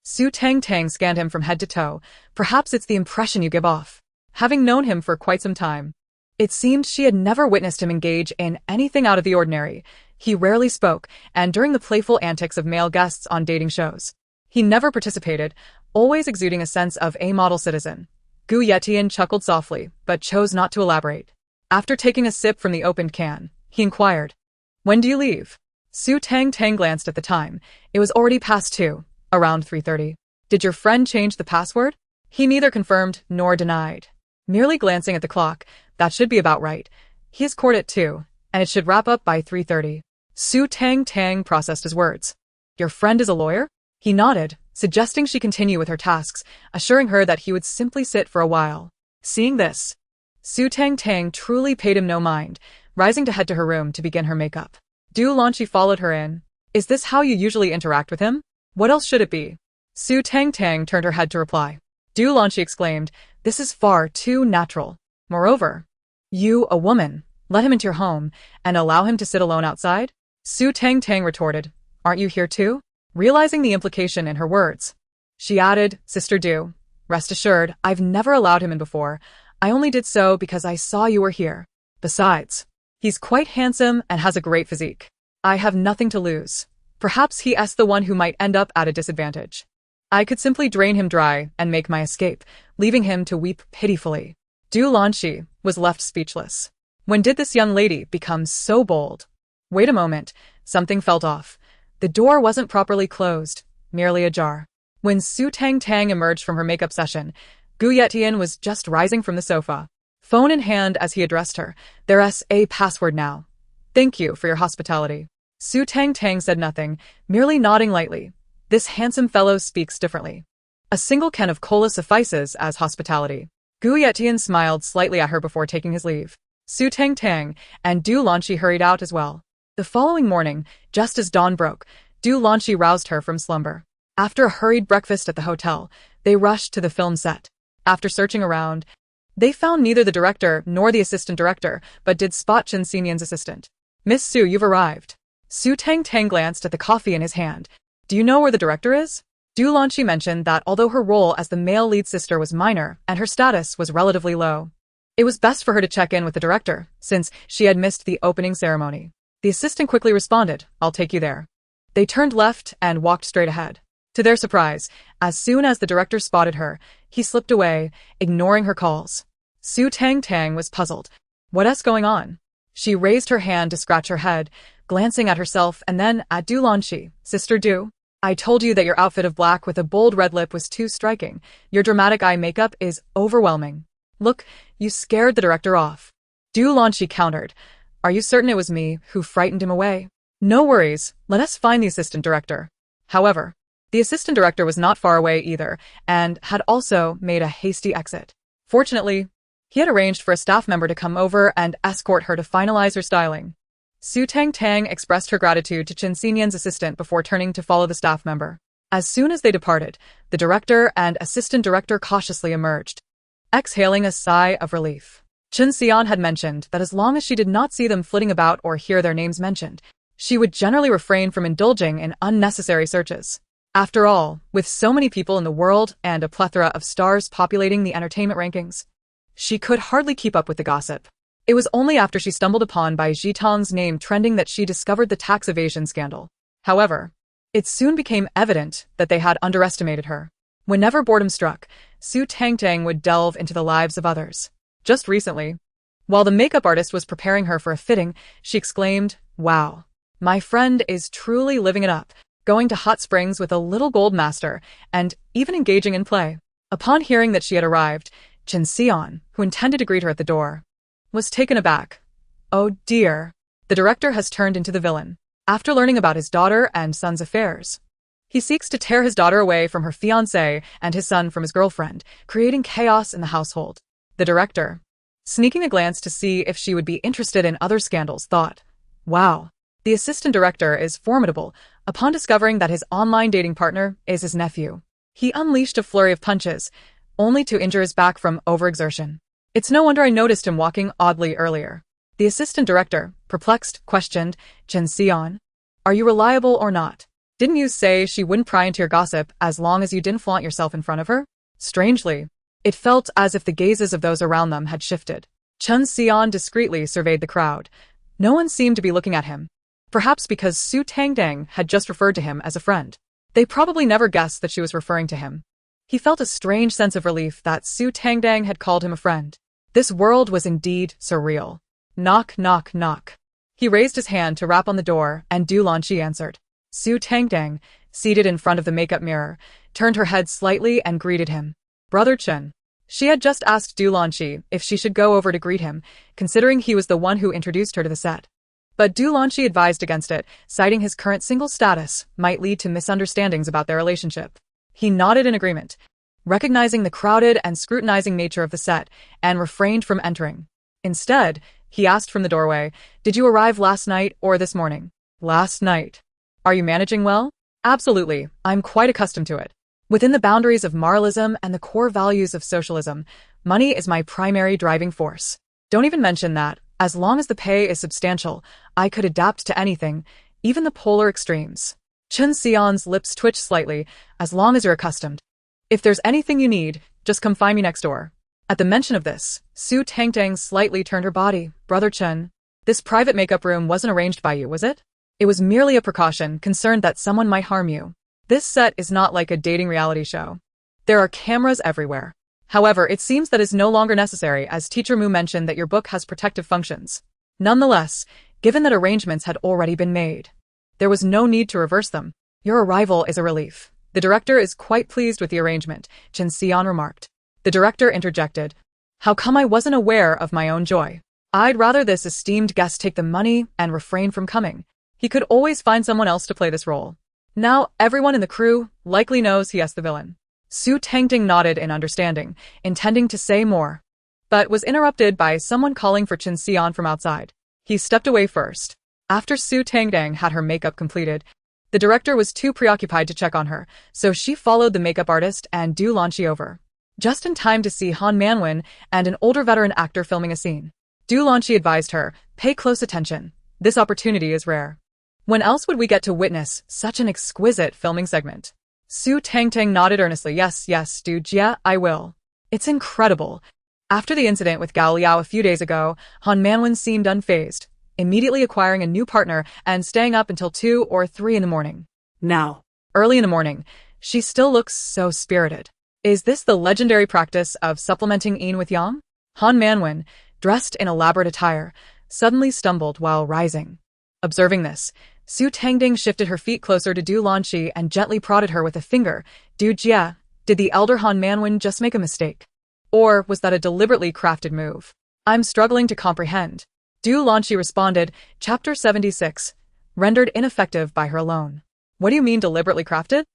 Su Tangtang scanned him from head to toe. Perhaps it's the impression you give off. Having known him for quite some time, it seemed she had never witnessed him engage in anything out of the ordinary. He rarely spoke, and during the playful antics of male guests on dating shows, he never participated, always exuding a sense of a model citizen. Gu Yetian chuckled softly, but chose not to elaborate. After taking a sip from the opened can, he inquired, When do you leave? Su Tangtang glanced at the time. It was already past 2, around 3:30. Did your friend change the password? He neither confirmed nor denied. Merely glancing at the clock, that should be about right. He is court at 2, and it should wrap up by 3:30. Su Tangtang processed his words. Your friend is a lawyer? He nodded, suggesting she continue with her tasks, assuring her that he would simply sit for a while. Seeing this, Su Tangtang truly paid him no mind, rising to head to her room to begin her makeup. Du Lanshi followed her in. Is this how you usually interact with him? What else should it be? Su Tangtang turned her head to reply. Du Lanshi exclaimed, This is far too natural. Moreover, you, a woman, let him into your home and allow him to sit alone outside? Su Tangtang retorted, Aren't you here too? Realizing the implication in her words, she added, Sister Du, rest assured, I've never allowed him in before. I only did so because I saw you were here. Besides, he's quite handsome and has a great physique. I have nothing to lose. Perhaps he's the one who might end up at a disadvantage. I could simply drain him dry and make my escape, leaving him to weep pitifully. Du Lanshi was left speechless. When did this young lady become so bold? Wait a moment, something felt off. The door wasn't properly closed, merely ajar. When Su Tangtang emerged from her makeup session, Gu Yetian was just rising from the sofa. Phone in hand as he addressed her, There's a password now. Thank you for your hospitality. Su Tangtang said nothing, merely nodding lightly. This handsome fellow speaks differently. A single can of cola suffices as hospitality. Gu Yetian smiled slightly at her before taking his leave. Su Tangtang and Du Lanshi hurried out as well. The following morning, just as dawn broke, Du Lanshi roused her from slumber. After a hurried breakfast at the hotel, they rushed to the film set. After searching around, they found neither the director nor the assistant director, but did spot Chen Xinyan's assistant. Miss Su, you've arrived. Su Tangtang glanced at the coffee in his hand. Do you know where the director is? Du Lanshi mentioned that although her role as the male lead sister was minor and her status was relatively low, it was best for her to check in with the director, since she had missed the opening ceremony. The assistant quickly responded, I'll take you there. They turned left and walked straight ahead. To their surprise, as soon as the director spotted her, he slipped away, ignoring her calls. Su Tangtang was puzzled. What's going on? She raised her hand to scratch her head, glancing at herself and then at Du Lanshi. Sister Du? I told you that your outfit of black with a bold red lip was too striking. Your dramatic eye makeup is overwhelming. Look, you scared the director off. Du Lanqi countered. Are you certain it was me who frightened him away? No worries, let us find the assistant director. However, the assistant director was not far away either, and had also made a hasty exit. Fortunately, he had arranged for a staff member to come over and escort her to finalize her styling. Su Tangtang expressed her gratitude to Chen Xinyan's assistant before turning to follow the staff member. As soon as they departed, the director and assistant director cautiously emerged, exhaling a sigh of relief. Chen Xian had mentioned that as long as she did not see them flitting about or hear their names mentioned, she would generally refrain from indulging in unnecessary searches. After all, with so many people in the world and a plethora of stars populating the entertainment rankings, she could hardly keep up with the gossip. It was only after she stumbled upon Bai Zhitang's name trending that she discovered the tax evasion scandal. However, it soon became evident that they had underestimated her. Whenever boredom struck, Su Tangtang would delve into the lives of others. Just recently, while the makeup artist was preparing her for a fitting, she exclaimed, "Wow, my friend is truly living it up, going to hot springs with a little gold master, and even engaging in play." Upon hearing that she had arrived, Chen Xian, who intended to greet her at the door, was taken aback. Oh dear, the director has turned into the villain. After learning about his daughter and son's affairs, he seeks to tear his daughter away from her fiancé and his son from his girlfriend, creating chaos in the household. The director, sneaking a glance to see if she would be interested in other scandals, thought, wow, the assistant director is formidable. Upon discovering that his online dating partner is his nephew, he unleashed a flurry of punches, only to injure his back from overexertion. It's no wonder I noticed him walking oddly earlier. The assistant director, perplexed, questioned Chen Xian. Are you reliable or not? Didn't you say she wouldn't pry into your gossip as long as you didn't flaunt yourself in front of her? Strangely, it felt as if the gazes of those around them had shifted. Chen Xian discreetly surveyed the crowd. No one seemed to be looking at him. Perhaps because Su Tangtang had just referred to him as a friend. They probably never guessed that she was referring to him. He felt a strange sense of relief that Su Tangtang had called him a friend. This world was indeed surreal. Knock, knock, knock. He raised his hand to rap on the door, and Du Lanqi answered. Su Tangtang, seated in front of the makeup mirror, turned her head slightly and greeted him. Brother Chen. She had just asked Du Lanqi if she should go over to greet him, considering he was the one who introduced her to the set. But Du Lanqi advised against it, citing his current single status might lead to misunderstandings about their relationship. He nodded in agreement, recognizing the crowded and scrutinizing nature of the set, and refrained from entering. Instead, he asked from the doorway, Did you arrive last night or this morning? Last night. Are you managing well? Absolutely, I'm quite accustomed to it. Within the boundaries of moralism and the core values of socialism, money is my primary driving force. Don't even mention that, as long as the pay is substantial, I could adapt to anything, even the polar extremes. Chen Xian's lips twitched slightly, as long as you're accustomed. If there's anything you need, just come find me next door. At the mention of this, Su Tangtang slightly turned her body. Brother Chen, this private makeup room wasn't arranged by you, was it? It was merely a precaution, concerned that someone might harm you. This set is not like a dating reality show. There are cameras everywhere. However, it seems that is no longer necessary, as Teacher Mu mentioned that your book has protective functions. Nonetheless, given that arrangements had already been made, there was no need to reverse them. Your arrival is a relief. The director is quite pleased with the arrangement, Chen Xian remarked. The director interjected. How come I wasn't aware of my own joy? I'd rather this esteemed guest take the money and refrain from coming. He could always find someone else to play this role. Now, everyone in the crew likely knows he is the villain. Su Tangtang nodded in understanding, intending to say more, but was interrupted by someone calling for Chen Xian from outside. He stepped away first. After Su Tangtang had her makeup completed, the director was too preoccupied to check on her, so she followed the makeup artist and Du Lanqi over. Just in time to see Han Manwen and an older veteran actor filming a scene. Du Lanqi advised her, pay close attention. This opportunity is rare. When else would we get to witness such an exquisite filming segment? Su Tangtang nodded earnestly. Yes, Du Jia, I will. It's incredible. After the incident with Gao Liao a few days ago, Han Manwen seemed unfazed, immediately acquiring a new partner and staying up until 2 or 3 in the morning. Now, early in the morning, she still looks so spirited. Is this the legendary practice of supplementing yin with yang? Han Manwen, dressed in elaborate attire, suddenly stumbled while rising. Observing this, Su Tangtang shifted her feet closer to Du Lanxi and gently prodded her with a finger. Du Jia, did the elder Han Manwen just make a mistake? Or was that a deliberately crafted move? I'm struggling to comprehend. Du Lanxi responded, Chapter 76, rendered ineffective by her alone. What do you mean deliberately crafted?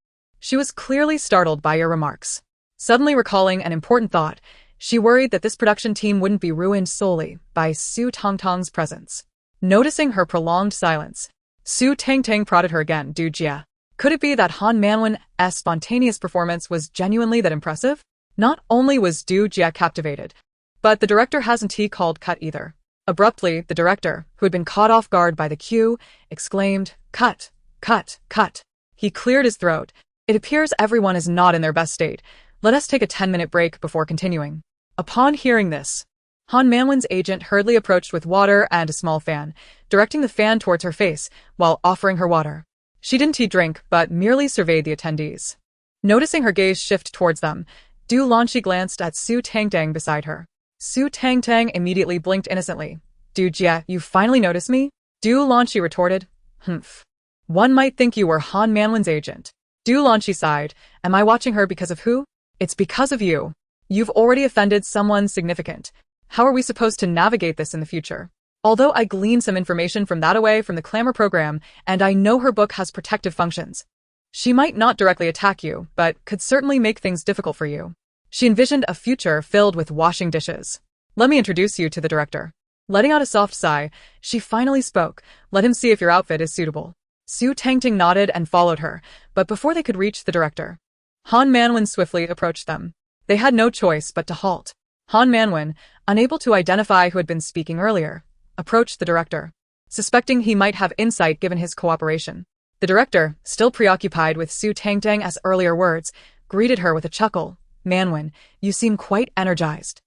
She was clearly startled by your remarks. Suddenly recalling an important thought, she worried that this production team wouldn't be ruined solely by Su Tangtang's presence. Noticing her prolonged silence, Su Tangtang prodded her again. Du Jia. Could it be that Han Manwen's spontaneous performance was genuinely that impressive? Not only was Du Jia captivated, but the director hasn't he called cut either. Abruptly, the director, who had been caught off guard by the cue, exclaimed, Cut, cut, cut. He cleared his throat. It appears everyone is not in their best state. Let us take a 10-minute break before continuing. Upon hearing this, Han Manwen's agent hurriedly approached with water and a small fan, directing the fan towards her face while offering her water. She didn't drink, but merely surveyed the attendees. Noticing her gaze shift towards them, Du Lanxi glanced at Su Tangtang beside her. Su Tangtang immediately blinked innocently. Du Jia, you finally noticed me? Du Lanxi retorted. Humph. One might think you were Han Manwen's agent. Du Lanxi sighed. Am I watching her because of who? It's because of you. You've already offended someone significant. How are we supposed to navigate this in the future? Although I gleaned some information from that away from the Clamor program, and I know her book has protective functions. She might not directly attack you, but could certainly make things difficult for you. She envisioned a future filled with washing dishes. Let me introduce you to the director. Letting out a soft sigh, she finally spoke. Let him see if your outfit is suitable. Su Tangtang nodded and followed her, but before they could reach the director, Han Manwen swiftly approached them. They had no choice but to halt. Han Manwen, unable to identify who had been speaking earlier, approached the director, suspecting he might have insight given his cooperation. The director, still preoccupied with Su Tangtang's earlier words, greeted her with a chuckle. Manwen, you seem quite energized.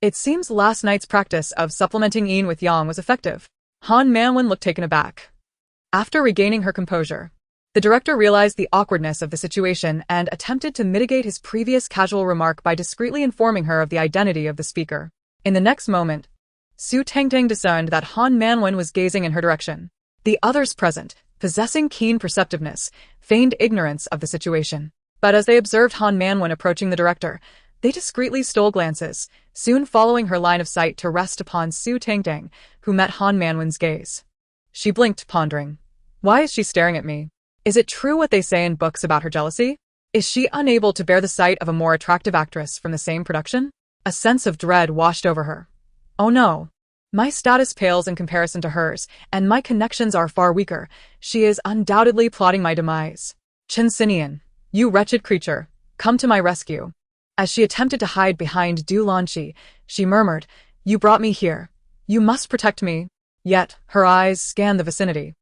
It seems last night's practice of supplementing yin with yang was effective. Han Manwen looked taken aback. After regaining her composure, the director realized the awkwardness of the situation and attempted to mitigate his previous casual remark by discreetly informing her of the identity of the speaker. In the next moment, Su Tangtang discerned that Han Manwen was gazing in her direction. The others present, possessing keen perceptiveness, feigned ignorance of the situation. But as they observed Han Manwen approaching the director, they discreetly stole glances, soon following her line of sight to rest upon Su Tangtang, who met Han Manwen's gaze. She blinked, pondering. Why is she staring at me? Is it true what they say in books about her jealousy? Is she unable to bear the sight of a more attractive actress from the same production? A sense of dread washed over her. Oh no. My status pales in comparison to hers, and my connections are far weaker. She is undoubtedly plotting my demise. Chinsinian, you wretched creature, come to my rescue. As she attempted to hide behind Du Lanxi, she murmured, You brought me here. You must protect me. Yet, her eyes scanned the vicinity,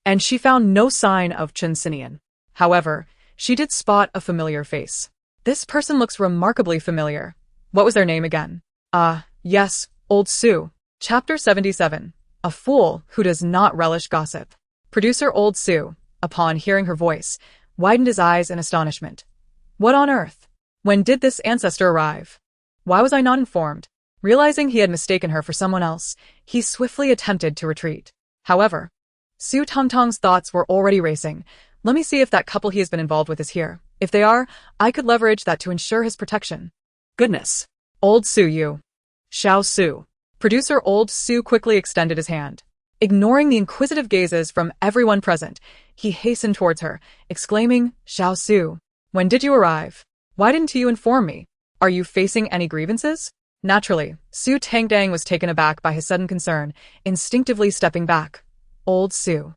and she found no sign of Chinsinian. However, she did spot a familiar face. This person looks remarkably familiar. What was their name again? Yes, Old Su. Chapter 77. A fool who does not relish gossip. Producer Old Su, upon hearing her voice, widened his eyes in astonishment. What on earth? When did this ancestor arrive? Why was I not informed? Realizing he had mistaken her for someone else, he swiftly attempted to retreat. However, Su Tangtang's thoughts were already racing. Let me see if that couple he has been involved with is here. If they are, I could leverage that to ensure his protection. Goodness. Old Su you. Xiao Su. Producer Old Su quickly extended his hand. Ignoring the inquisitive gazes from everyone present, he hastened towards her, exclaiming, Xiao Su, when did you arrive? Why didn't you inform me? Are you facing any grievances? Naturally, Su Tangtang was taken aback by his sudden concern, instinctively stepping back. Old Su.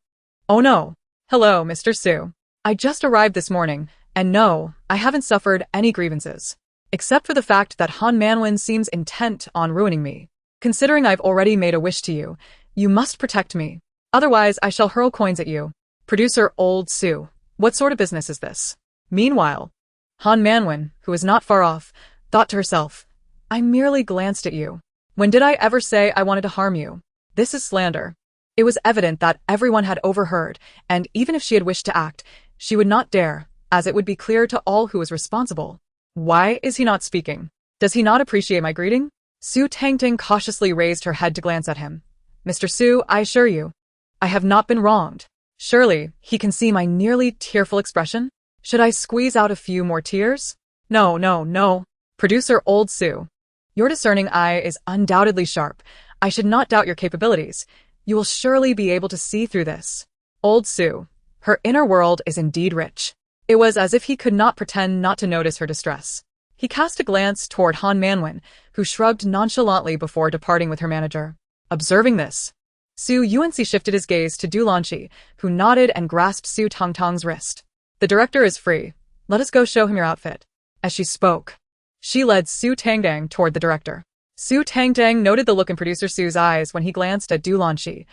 Oh no. Hello, Mr. Su. I just arrived this morning, and no, I haven't suffered any grievances. Except for the fact that Han Manwen seems intent on ruining me. Considering I've already made a wish to you, you must protect me. Otherwise, I shall hurl coins at you. Producer Old Su. What sort of business is this? Meanwhile, Han Manwen, who was not far off, thought to herself, I merely glanced at you. When did I ever say I wanted to harm you? This is slander. It was evident that everyone had overheard, and even if she had wished to act, she would not dare, as it would be clear to all who was responsible. Why is he not speaking? Does he not appreciate my greeting? Su Tangtang cautiously raised her head to glance at him. Mr. Su, I assure you, I have not been wronged. Surely, he can see my nearly tearful expression? Should I squeeze out a few more tears? No, no, no. Producer Old Su. Your discerning eye is undoubtedly sharp. I should not doubt your capabilities. You will surely be able to see through this. Old Su. Her inner world is indeed rich. It was as if he could not pretend not to notice her distress. He cast a glance toward Han Manwen, who shrugged nonchalantly before departing with her manager. Observing this, Su Yuanxi shifted his gaze to Du Lanqi, who nodded and grasped Su Tangtang's wrist. The director is free. Let us go show him your outfit. As she spoke, she led Su Tangtang toward the director. Su Tangtang noted the look in producer Su's eyes when he glanced at Du Lanqi.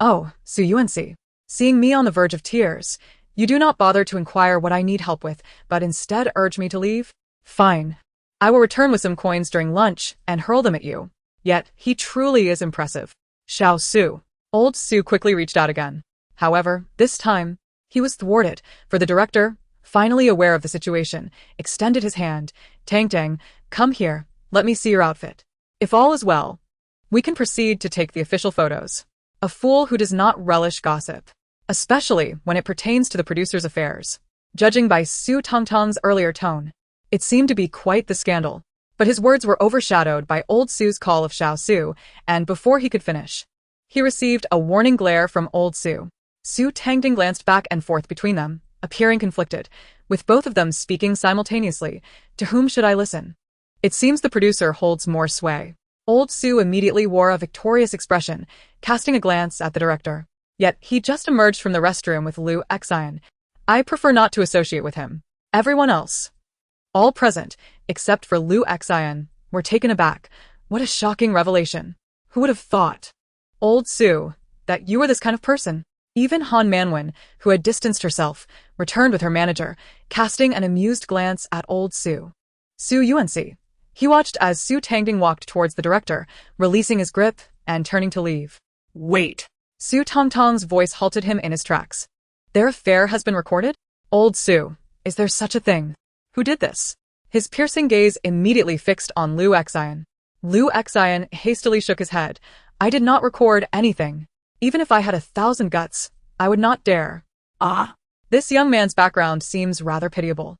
Oh, Su Yuanxi. Seeing me on the verge of tears, you do not bother to inquire what I need help with, but instead urge me to leave? Fine. I will return with some coins during lunch and hurl them at you. Yet, he truly is impressive. Xiao Su. Old Su quickly reached out again. However, this time, he was thwarted, for the director, finally aware of the situation, extended his hand. Tangtang, come here, let me see your outfit. If all is well, we can proceed to take the official photos. A fool who does not relish gossip, especially when it pertains to the producer's affairs. Judging by Su Tangtang's earlier tone, it seemed to be quite the scandal. But his words were overshadowed by Old Su's call of Xiao Su, and before he could finish, he received a warning glare from Old Su. Su Tangtang glanced back and forth between them, appearing conflicted, with both of them speaking simultaneously. To whom should I listen? It seems the producer holds more sway. Old Su immediately wore a victorious expression, casting a glance at the director. Yet he just emerged from the restroom with Lu Xian. I prefer not to associate with him. Everyone else, all present, except for Lu Xian, were taken aback. What a shocking revelation. Who would have thought? Old Su, that you were this kind of person. Even Han Manwen, who had distanced herself, returned with her manager, casting an amused glance at Old Su. Su Yuanxi. He watched as Su Tangtang walked towards the director, releasing his grip and turning to leave. Wait. Su Tangtang's voice halted him in his tracks. Their affair has been recorded? Old Su, is there such a thing? Who did this? His piercing gaze immediately fixed on Lu Xian. Lu Xian hastily shook his head. I did not record anything. Even if I had 1,000 guts, I would not dare. Ah. This young man's background seems rather pitiable.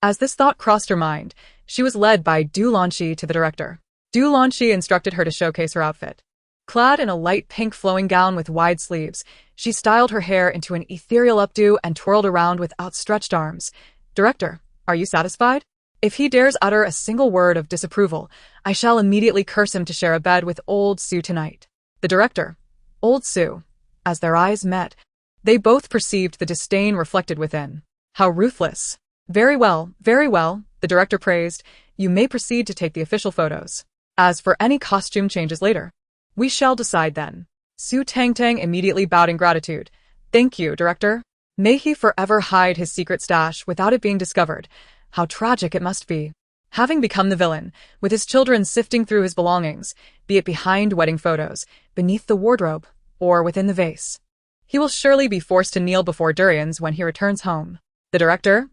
As this thought crossed her mind, she was led by Du Lanqi to the director. Du Lanqi instructed her to showcase her outfit. Clad in a light pink flowing gown with wide sleeves, she styled her hair into an ethereal updo and twirled around with outstretched arms. Director, are you satisfied? If he dares utter a single word of disapproval, I shall immediately curse him to share a bed with Old Su tonight. The director, Old Su, as their eyes met, they both perceived the disdain reflected within. How ruthless. Very well, the director praised. You may proceed to take the official photos. As for any costume changes later, we shall decide then. Su Tangtang immediately bowed in gratitude. Thank you, director. May he forever hide his secret stash without it being discovered. How tragic it must be. Having become the villain, with his children sifting through his belongings, be it behind wedding photos, beneath the wardrobe, or within the vase. He will surely be forced to kneel before durians when he returns home. The director?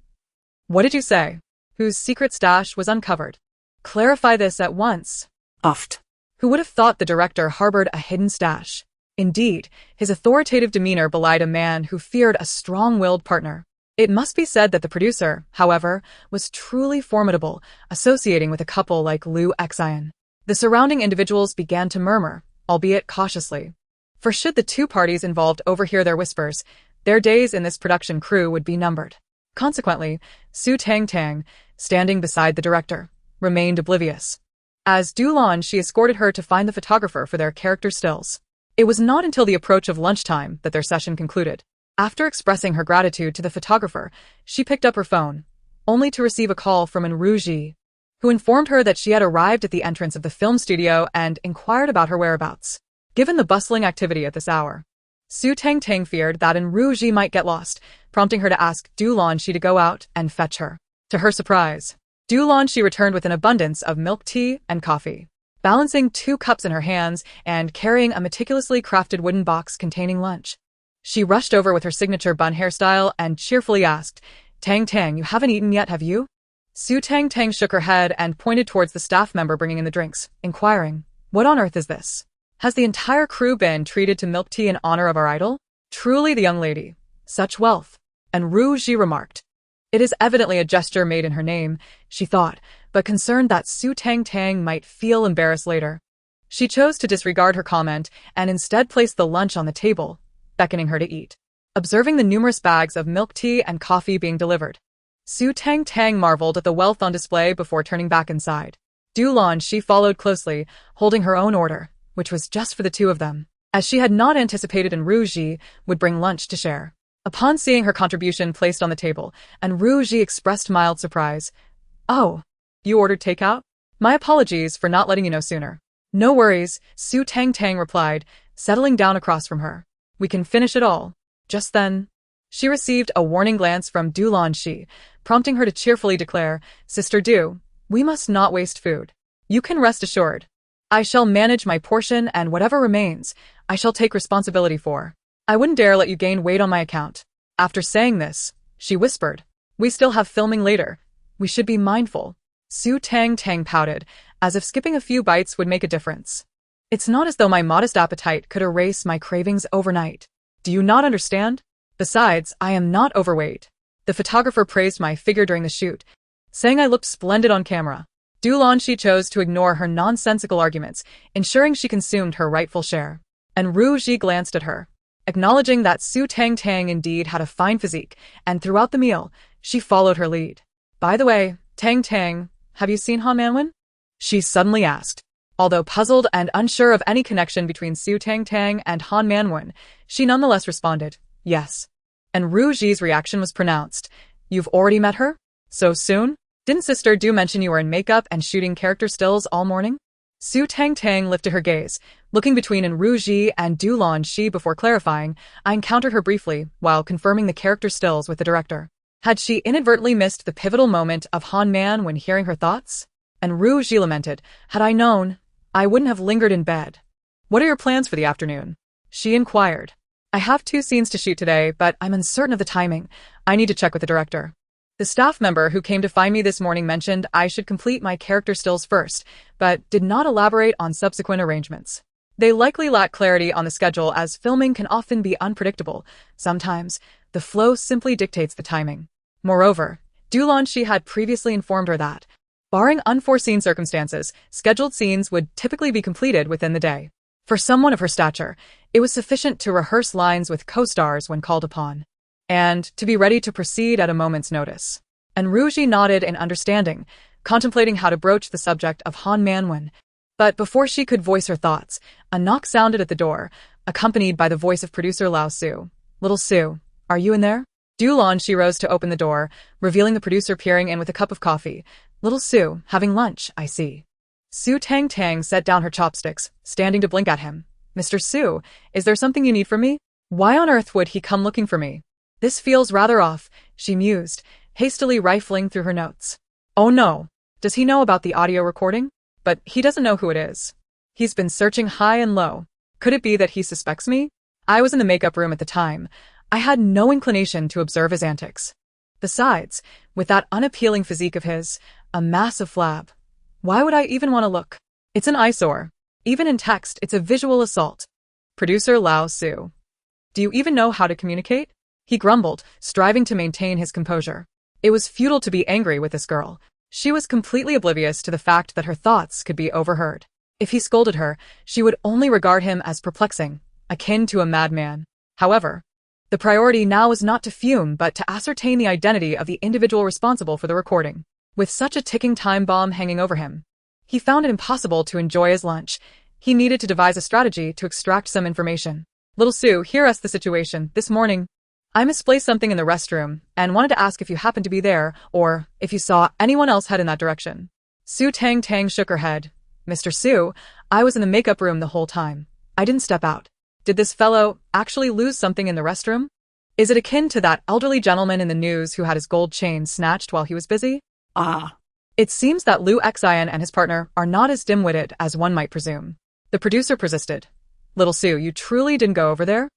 What did you say? Whose secret stash was uncovered? Clarify this at once. Uffed. Who would have thought the director harbored a hidden stash? Indeed, his authoritative demeanor belied a man who feared a strong-willed partner. It must be said that the producer, however, was truly formidable, associating with a couple like Lu Xian. The surrounding individuals began to murmur, albeit cautiously. For should the two parties involved overhear their whispers, their days in this production crew would be numbered. Consequently, Su Tangtang, standing beside the director, remained oblivious. As Du Lanqi escorted her to find the photographer for their character stills. It was not until the approach of lunchtime that their session concluded. After expressing her gratitude to the photographer, she picked up her phone, only to receive a call from An Ruji, who informed her that she had arrived at the entrance of the film studio and inquired about her whereabouts. Given the bustling activity at this hour, Su Tangtang feared that An Ruji might get lost, prompting her to ask Du Lanqi to go out and fetch her. To her surprise, Du Lanqi returned with an abundance of milk tea and coffee, balancing 2 cups in her hands and carrying a meticulously crafted wooden box containing lunch. She rushed over with her signature bun hairstyle and cheerfully asked, Tang, you haven't eaten yet, have you? Su Tangtang shook her head and pointed towards the staff member bringing in the drinks, inquiring, what on earth is this? Has the entire crew been treated to milk tea in honor of our idol? Truly the young lady, Such wealth. And Ru Ji remarked. It is evidently a gesture made in her name, she thought, but concerned that Su Tangtang might feel embarrassed later. She chose to disregard her comment and instead placed the lunch on the table, beckoning her to eat. Observing the numerous bags of milk tea and coffee being delivered, Su Tangtang marveled at the wealth on display before turning back inside. She followed closely, holding her own order, which was just for the two of them, as she had not anticipated and Ru Ji would bring lunch to share. Upon seeing her contribution placed on the table, and Ru Ji expressed mild surprise. Oh, you ordered takeout? My apologies for not letting you know sooner. No worries, Su Tangtang replied, settling down across from her. We can finish it all. Just then, she received a warning glance from Shi, prompting her to cheerfully declare, Sister Du, we must not waste food. You can rest assured. I shall manage my portion and whatever remains, I shall take responsibility for. I wouldn't dare let you gain weight on my account. After saying this, she whispered, we still have filming later. We should be mindful. Su Tangtang pouted, as if skipping a few bites would make a difference. It's not as though my modest appetite could erase my cravings overnight. Do you not understand? Besides, I am not overweight. The photographer praised my figure during the shoot, saying I looked splendid on camera. Shi chose to ignore her nonsensical arguments, ensuring she consumed her rightful share. And Ru Ji glanced at her, acknowledging that Su Tangtang indeed had a fine physique, and throughout the meal, she followed her lead. By the way, Tang, have you seen When? She suddenly asked. Although puzzled and unsure of any connection between Su Tangtang and When, she nonetheless responded, yes. And Ru Ji's reaction was pronounced. You've already met her? So soon? Didn't Sister Du mention you were in makeup and shooting character stills all morning? Su Tangtang lifted her gaze, looking between Ru Ji and Shi before clarifying, I encountered her briefly while confirming the character stills with the director. Had she inadvertently missed the pivotal moment of Man when hearing her thoughts? And Ru Ji lamented, had I known, I wouldn't have lingered in bed. What are your plans for the afternoon? She inquired. I have 2 scenes to shoot today, but I'm uncertain of the timing. I need to check with the director. The staff member who came to find me this morning mentioned I should complete my character stills first, but did not elaborate on subsequent arrangements. They likely lack clarity on the schedule as filming can often be unpredictable. Sometimes, the flow simply dictates the timing. Moreover, Shi had previously informed her that, barring unforeseen circumstances, scheduled scenes would typically be completed within the day. For someone of her stature, it was sufficient to rehearse lines with co-stars when called upon, and to be ready to proceed at a moment's notice. And Ru Ji nodded in understanding, contemplating how to broach the subject of When. But before she could voice her thoughts, a knock sounded at the door, accompanied by the voice of producer Lao Su. Little Su, are you in there? She rose to open the door, revealing the producer peering in with a cup of coffee. Little Su, having lunch, I see. Su Tangtang set down her chopsticks, standing to blink at him. Mr. Su, is there something you need from me? Why on earth would he come looking for me? This feels rather off, she mused, hastily rifling through her notes. Oh no, does he know about the audio recording? But he doesn't know who it is. He's been searching high and low. Could it be that he suspects me? I was in the makeup room at the time. I had no inclination to observe his antics. Besides, with that unappealing physique of his, a massive flab. Why would I even want to look? It's an eyesore. Even in text, it's a visual assault. Producer Lao Su. Do you even know how to communicate? He grumbled, striving to maintain his composure. It was futile to be angry with this girl. She was completely oblivious to the fact that her thoughts could be overheard. If he scolded her, she would only regard him as perplexing, akin to a madman. However, the priority now was not to fume but to ascertain the identity of the individual responsible for the recording. With such a ticking time bomb hanging over him, he found it impossible to enjoy his lunch. He needed to devise a strategy to extract some information. Little Su, hear us the situation. This morning, I misplaced something in the restroom and wanted to ask if you happened to be there or if you saw anyone else head in that direction. Su Tangtang shook her head. Mr. Su, I was in the makeup room the whole time. I didn't step out. Did this fellow actually lose something in the restroom? Is it akin to that elderly gentleman in the news who had his gold chain snatched while he was busy? Ah. It seems that Lu Xian and his partner are not as dim-witted as one might presume. The producer persisted. Little Su, you truly didn't go over there?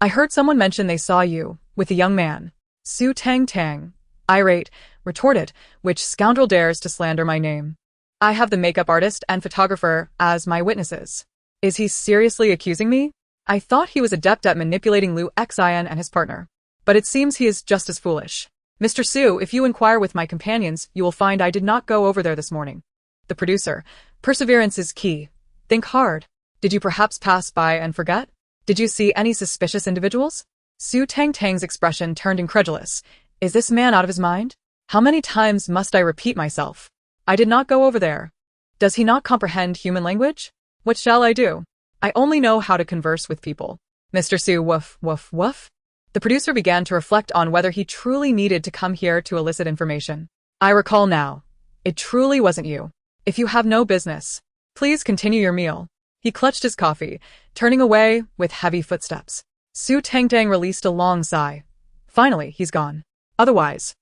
I heard someone mention they saw you with a young man. Su Tangtang, irate, retorted, which scoundrel dares to slander my name? I have the makeup artist and photographer as my witnesses. Is he seriously accusing me? I thought he was adept at manipulating Lu Xian and his partner. But it seems he is just as foolish. Mr. Su, if you inquire with my companions, you will find I did not go over there this morning. The producer. Perseverance is key. Think hard. Did you perhaps pass by and forget? Did you see any suspicious individuals? Su Tangtang's expression turned incredulous. Is this man out of his mind? How many times must I repeat myself? I did not go over there. Does he not comprehend human language? What shall I do? I only know how to converse with people. Mr. Su, woof, woof, woof. The producer began to reflect on whether he truly needed to come here to elicit information. I recall now. It truly wasn't you. If you have no business, please continue your meal. He clutched his coffee, turning away with heavy footsteps. Su Tangtang released a long sigh. Finally, he's gone. Otherwise,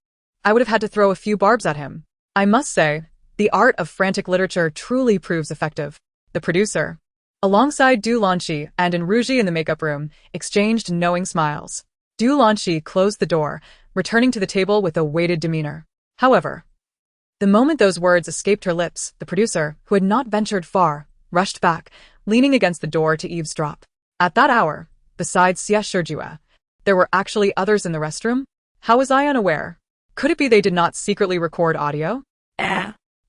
I would have had to throw a few barbs at him. I must say, the art of frantic literature truly proves effective. The producer, alongside Du Lanxi and Enrouji in the makeup room, exchanged knowing smiles. Du Lanxi closed the door, returning to the table with a weighted demeanor. However, the moment those words escaped her lips, the producer, who had not ventured far, rushed back, leaning against the door to eavesdrop. At that hour, besides Xie Shijue, there were actually others in the restroom? How was I unaware? Could it be they did not secretly record audio?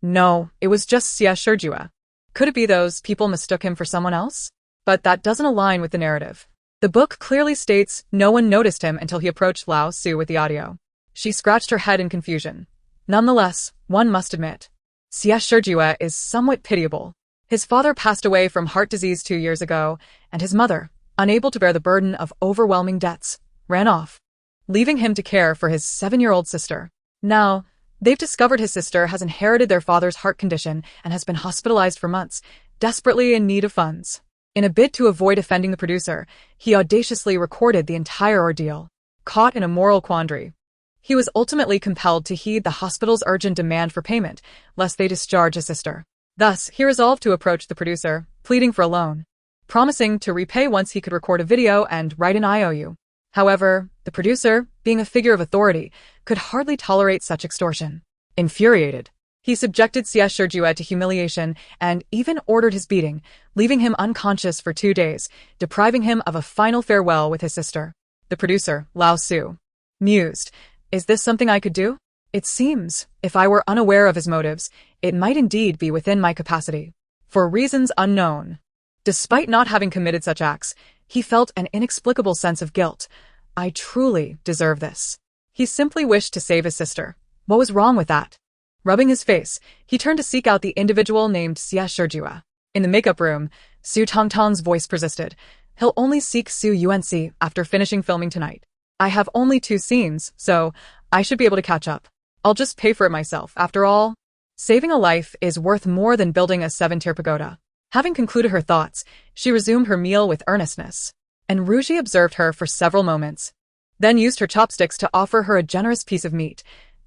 No, it was just Xie Shijue. Could it be those people mistook him for someone else? But that doesn't align with the narrative. The book clearly states no one noticed him until he approached Lao Su with the audio. She scratched her head in confusion. Nonetheless, one must admit, Xie Shijue is somewhat pitiable. His father passed away from heart disease 2 years ago, and his mother, unable to bear the burden of overwhelming debts, ran off, leaving him to care for his 7-year-old sister. Now, they've discovered his sister has inherited their father's heart condition and has been hospitalized for months, desperately in need of funds. In a bid to avoid offending the producer, he audaciously recorded the entire ordeal. Caught in a moral quandary, he was ultimately compelled to heed the hospital's urgent demand for payment, lest they discharge his sister. Thus, he resolved to approach the producer, pleading for a loan, promising to repay once he could record a video and write an IOU. However, the producer, being a figure of authority, could hardly tolerate such extortion. Infuriated, he subjected Xie Shijue to humiliation and even ordered his beating, leaving him unconscious for 2 days, depriving him of a final farewell with his sister. The producer, Lao Su, mused, is this something I could do? It seems, if I were unaware of his motives, it might indeed be within my capacity. For reasons unknown. Despite not having committed such acts, he felt an inexplicable sense of guilt. I truly deserve this. He simply wished to save his sister. What was wrong with that? Rubbing his face, he turned to seek out the individual named Xie Shijue. In the makeup room, Su Tangtang's voice persisted. He'll only seek Su Yuanxi after finishing filming tonight. I have only 2 scenes, so I should be able to catch up. I'll just pay for it myself, after all. Saving a life is worth more than building a 7-tier pagoda. Having concluded her thoughts, she resumed her meal with earnestness. Enrouji observed her for several moments, then used her chopsticks to offer her a generous piece of meat.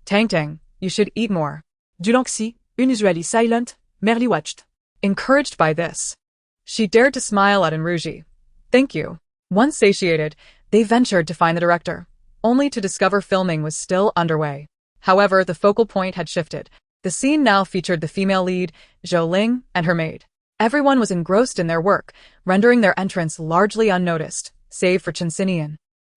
Tangtang, you should eat more. Du Lanxi, unusually silent, merely watched. Encouraged by this, she dared to smile at Enrouji. Thank you. Once satiated, they ventured to find the director, only to discover filming was still underway. However, the focal point had shifted. The scene now featured the female lead, Zhou Ling, and her maid. Everyone was engrossed in their work, rendering their entrance largely unnoticed, save for Chen Xinian,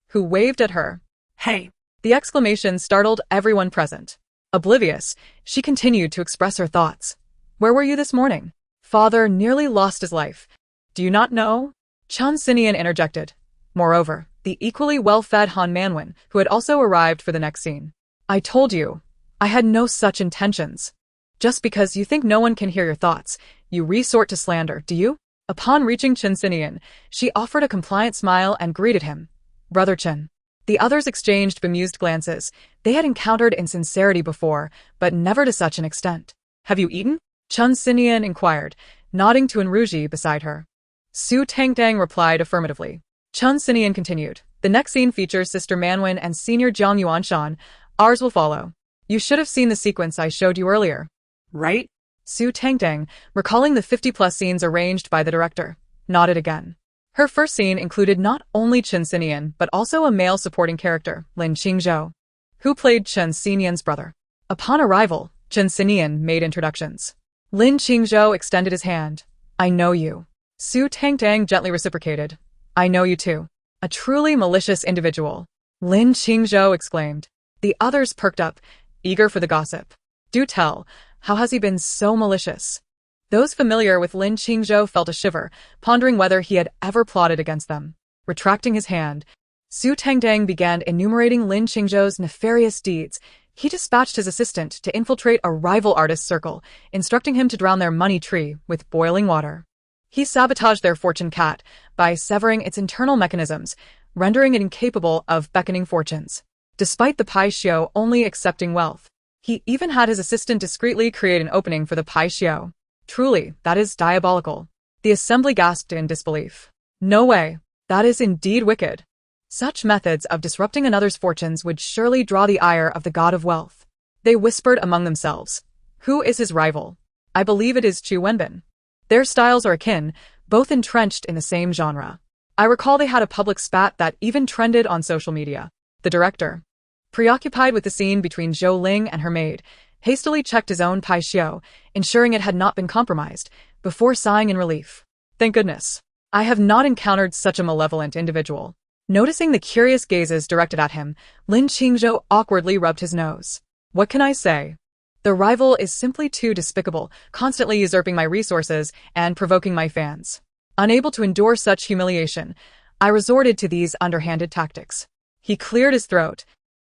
who waved at her. Hey! The exclamation startled everyone present. Oblivious, she continued to express her thoughts. Where were you this morning? Father nearly lost his life. Do you not know? Chen Xinian interjected. Moreover, the equally well-fed Han Manwen, who had also arrived for the next scene. I told you, I had no such intentions. Just because you think no one can hear your thoughts, you resort to slander, do you? Upon reaching Chen Xinian, she offered a compliant smile and greeted him. Brother Chen. The others exchanged bemused glances. They had encountered insincerity before, but never to such an extent. Have you eaten? Chen Xinian inquired, nodding to Enrouji beside her. Su Tangtang replied affirmatively. Chen Xinian continued. The next scene features Sister Manwen and Senior Jiang Yuanshan. Ours will follow. You should have seen the sequence I showed you earlier. Right? Su Tangtang, recalling the 50-plus scenes arranged by the director, nodded again. Her first scene included not only Chen Xinian but also a male supporting character, Lin Qingzhou, who played Chen Xinian's brother. Upon arrival, Chen Xinian made introductions. Lin Qingzhou extended his hand. I know you. Su Tangtang gently reciprocated. I know you too. A truly malicious individual. Lin Qingzhou exclaimed. The others perked up, eager for the gossip. Do tell, how has he been so malicious? Those familiar with Lin Qingzhou felt a shiver, pondering whether he had ever plotted against them. Retracting his hand, Su Tangtang began enumerating Lin Qingzhou's nefarious deeds. He dispatched his assistant to infiltrate a rival artist's circle, instructing him to drown their money tree with boiling water. He sabotaged their fortune cat by severing its internal mechanisms, rendering it incapable of beckoning fortunes. Despite the Pai Xiao only accepting wealth, he even had his assistant discreetly create an opening for the Pai Xiao. Truly, that is diabolical. The assembly gasped in disbelief. No way. That is indeed wicked. Such methods of disrupting another's fortunes would surely draw the ire of the god of wealth. They whispered among themselves. Who is his rival? I believe it is Chu Wenbin. Their styles are akin, both entrenched in the same genre. I recall they had a public spat that even trended on social media. The director, preoccupied with the scene between Zhou Ling and her maid, hastily checked his own Pai Xiao, ensuring it had not been compromised, before sighing in relief. Thank goodness. I have not encountered such a malevolent individual. Noticing the curious gazes directed at him, Lin Qingzhou awkwardly rubbed his nose. What can I say? The rival is simply too despicable, constantly usurping my resources and provoking my fans. Unable to endure such humiliation, I resorted to these underhanded tactics. He cleared his throat,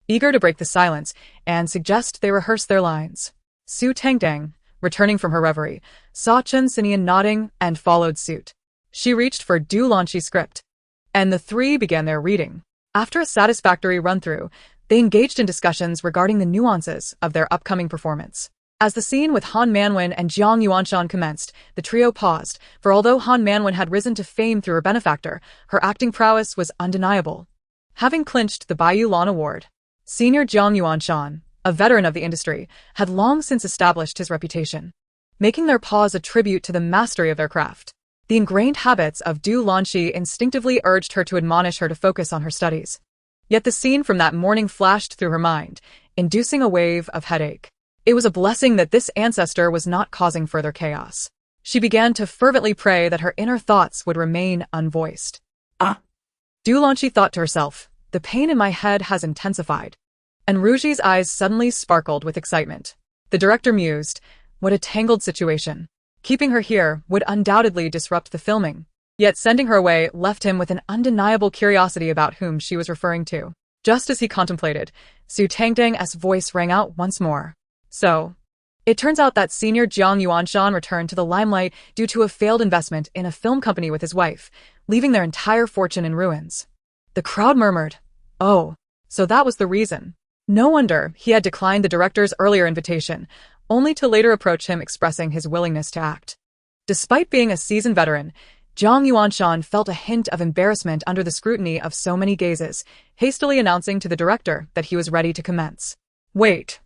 eager to break the silence and suggest they rehearse their lines. Su Tangtang, returning from her reverie, saw Chen Xinian nodding and followed suit. She reached for Du Lanqi's script, and the three began their reading. After a satisfactory run-through, they engaged in discussions regarding the nuances of their upcoming performance. As the scene with Han Manwen and Jiang Yuanshan commenced, the trio paused, for although Han Manwen had risen to fame through her benefactor, her acting prowess was undeniable. Having clinched the Baiyu Lan Award, senior Jiang Yuanshan, a veteran of the industry, had long since established his reputation, making their pause a tribute to the mastery of their craft. The ingrained habits of Du Lanqi instinctively urged her to admonish her to focus on her studies. Yet the scene from that morning flashed through her mind, inducing a wave of headache. It was a blessing that this ancestor was not causing further chaos. She began to fervently pray that her inner thoughts would remain unvoiced. Du Lanqi thought to herself, the pain in my head has intensified. And Ruji's eyes suddenly sparkled with excitement. The director mused, what a tangled situation. Keeping her here would undoubtedly disrupt the filming. Yet sending her away left him with an undeniable curiosity about whom she was referring to. Just as he contemplated, Su Tangtang's voice rang out once more. So, it turns out that senior Jiang Yuanshan returned to the limelight due to a failed investment in a film company with his wife, leaving their entire fortune in ruins. The crowd murmured, oh, so that was the reason. No wonder he had declined the director's earlier invitation, only to later approach him expressing his willingness to act. Despite being a seasoned veteran, Jiang Yuanshan felt a hint of embarrassment under the scrutiny of so many gazes, hastily announcing to the director that he was ready to commence. Wait.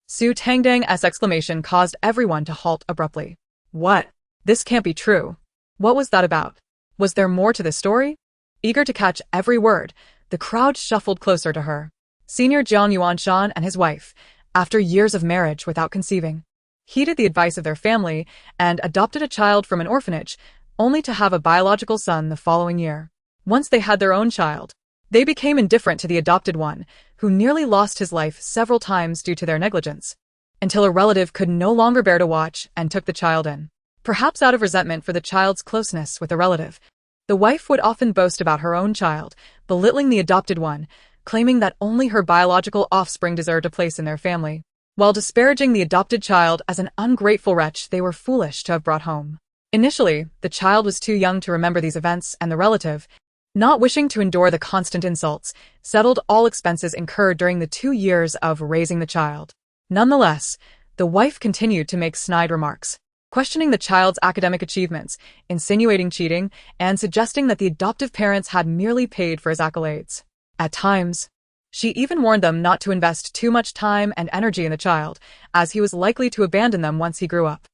Su Tangtang's exclamation caused everyone to halt abruptly. What? This can't be true. What was that about? Was there more to the story? Eager to catch every word, the crowd shuffled closer to her. Senior Jiang Yuanshan and his wife, after years of marriage without conceiving, heeded the advice of their family and adopted a child from an orphanage, only to have a biological son the following year. Once they had their own child, they became indifferent to the adopted one, who nearly lost his life several times due to their negligence, until a relative could no longer bear to watch and took the child in. Perhaps out of resentment for the child's closeness with the relative, the wife would often boast about her own child, belittling the adopted one, claiming that only her biological offspring deserved a place in their family, while disparaging the adopted child as an ungrateful wretch they were foolish to have brought home. Initially, the child was too young to remember these events, and the relative, not wishing to endure the constant insults, settled all expenses incurred during the 2 years of raising the child. Nonetheless, the wife continued to make snide remarks, questioning the child's academic achievements, insinuating cheating, and suggesting that the adoptive parents had merely paid for his accolades. At times, she even warned them not to invest too much time and energy in the child, as he was likely to abandon them once he grew up.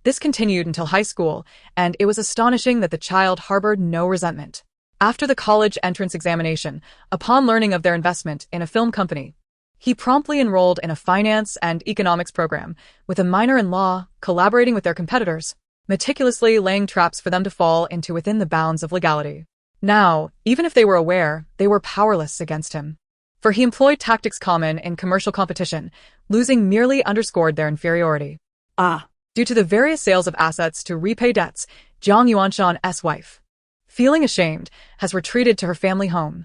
This continued until high school, and it was astonishing that the child harbored no resentment. After the college entrance examination, upon learning of their investment in a film company, he promptly enrolled in a finance and economics program, with a minor in law, collaborating with their competitors, meticulously laying traps for them to fall into within the bounds of legality. Now, even if they were aware, they were powerless against him. for he employed tactics common in commercial competition. Losing merely underscored their inferiority. Ah. Due to the various sales of assets to repay debts, Jiang Yuanshan's wife, feeling ashamed, has retreated to her family home.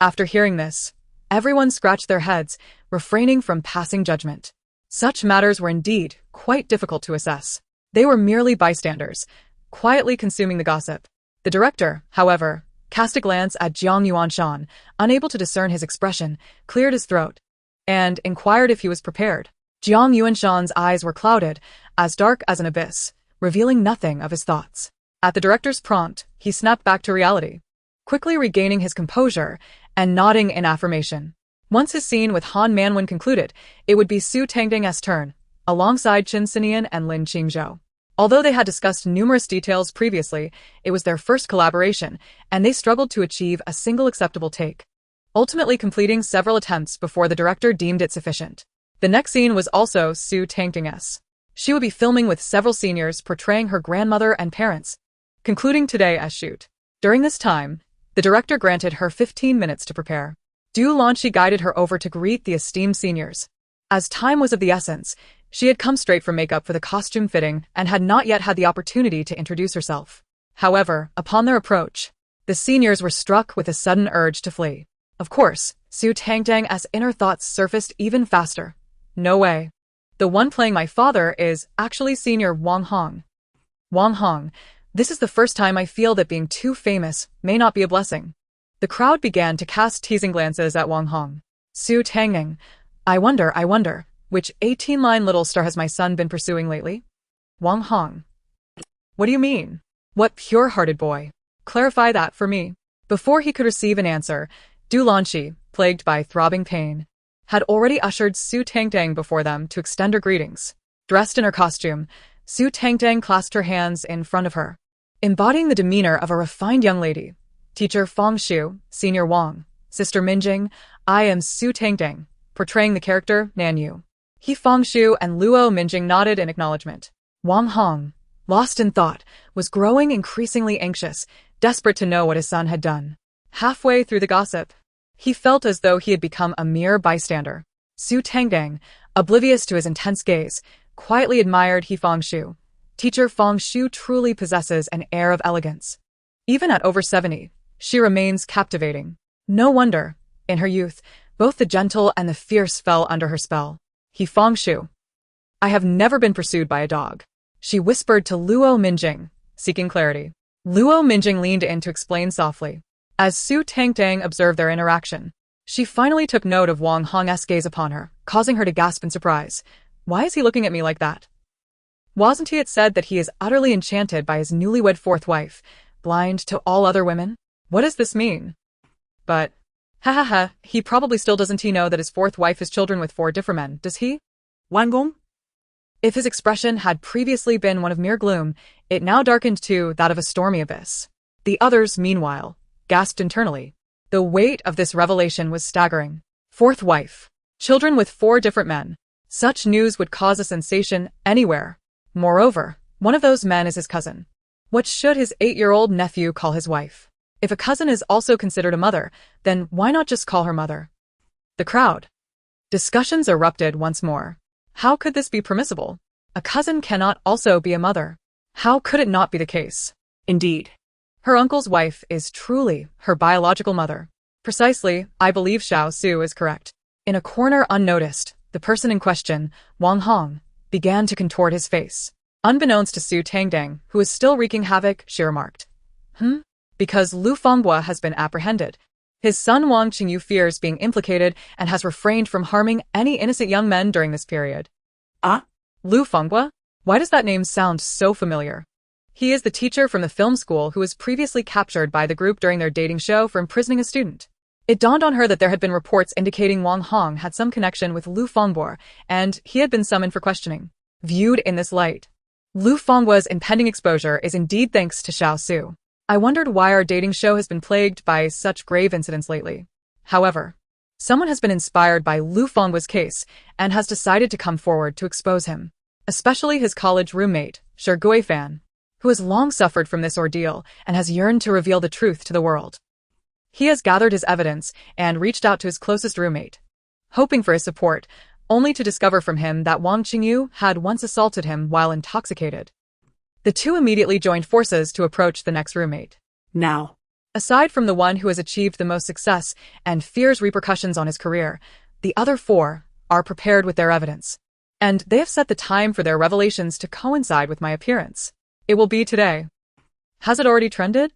After hearing this, everyone scratched their heads, refraining from passing judgment. Such matters were indeed quite difficult to assess. They were merely bystanders, quietly consuming the gossip. The director, however, cast a glance at Jiang Yuanshan, unable to discern his expression, cleared his throat, and inquired if he was prepared. Jiang Yuanshan's eyes were clouded, as dark as an abyss, revealing nothing of his thoughts. At the director's prompt, he snapped back to reality, quickly regaining his composure and nodding in affirmation. Once his scene with Han Manwen concluded, it would be Su Tangtang's turn, alongside Qin Sinian and Lin Qingzhou. Although they had discussed numerous details previously, it was their first collaboration, and they struggled to achieve a single acceptable take, ultimately completing several attempts before the director deemed it sufficient. The next scene was also Su Tangtang's. She would be filming with several seniors portraying her grandmother and parents, concluding today as shoot. During this time, the director granted her 15 minutes to prepare. Du Lanqi guided her over to greet the esteemed seniors. As time was of the essence, she had come straight from makeup for the costume fitting and had not yet had the opportunity to introduce herself. However, upon their approach, the seniors were struck with a sudden urge to flee. Of course, Su Tangtang's inner thoughts surfaced even faster. No way. The one playing my father is actually Senior Wang Hong. Wang Hong, this is the first time I feel that being too famous may not be a blessing. The crowd began to cast teasing glances at Wang Hong. Su Tangtang, I wonder, which 18-line little star has my son been pursuing lately? Wang Hong. What do you mean? What pure-hearted boy? Clarify that for me. Before he could receive an answer, Du Lanqi, plagued by throbbing pain, had already ushered Su Tangtang before them to extend her greetings. Dressed in her costume, Su Tangtang clasped her hands in front of her, embodying the demeanor of a refined young lady. Teacher Fang Shu, Senior Wang, Sister Minjing, I am Su Tangtang, portraying the character Nan Yu. He Fang Shu and Luo Minjing nodded in acknowledgement. Wang Hong, lost in thought, was growing increasingly anxious, desperate to know what his son had done. Halfway through the gossip, he felt as though he had become a mere bystander. Su Tangtang, oblivious to his intense gaze, quietly admired He Fang Shu. Teacher Fang Shu truly possesses an air of elegance. Even at over 70, she remains captivating. No wonder, in her youth, both the gentle and the fierce fell under her spell. He Fang Shu. I have never been pursued by a dog, she whispered to Luo Minjing, seeking clarity. Luo Minjing leaned in to explain softly. As Su Tangtang observed their interaction, she finally took note of Wang Hong's gaze upon her, causing her to gasp in surprise. Why is he looking at me like that? Wasn't it said that he is utterly enchanted by his newlywed fourth wife, blind to all other women? What does this mean? But, he probably still doesn't know that his fourth wife has children with 4 different men, does he? Wan Gong? If his expression had previously been one of mere gloom, it now darkened to that of a stormy abyss. The others, meanwhile, gasped internally. The weight of this revelation was staggering. 4th wife. Children with 4 different men. Such news would cause a sensation anywhere. Moreover, one of those men is his cousin. What should his 8-year-old nephew call his wife? If a cousin is also considered a mother, then why not just call her mother? The crowd. Discussions erupted once more. How could this be permissible? A cousin cannot also be a mother. How could it not be the case? Indeed. Her uncle's wife is truly her biological mother. Precisely, I believe Xiao Su is correct. In a corner unnoticed, the person in question, Wang Hong, began to contort his face. Unbeknownst to Su Tangtang, who is still wreaking havoc, she remarked. Because Lu Fenghua has been apprehended. His son Wang Qingyu fears being implicated and has refrained from harming any innocent young men during this period. Lu Fenghua? Why does that name sound so familiar? He is the teacher from the film school who was previously captured by the group during their dating show for imprisoning a student. It dawned on her that there had been reports indicating Wang Hong had some connection with Lu Fenghua, and he had been summoned for questioning. Viewed in this light, Lu Fenghua's impending exposure is indeed thanks to Xiao Su. I wondered why our dating show has been plagued by such grave incidents lately. However, someone has been inspired by Lu Fenghua's case and has decided to come forward to expose him, especially his college roommate, Fan, who has long suffered from this ordeal and has yearned to reveal the truth to the world. He has gathered his evidence and reached out to his closest roommate, hoping for his support, only to discover from him that Wang Qingyu had once assaulted him while intoxicated. The two immediately joined forces to approach the next roommate. Now, Aside from the one who has achieved the most success and fears repercussions on his career, the other four are prepared with their evidence. And they have set the time for their revelations to coincide with my appearance. It will be today. Has it already trended?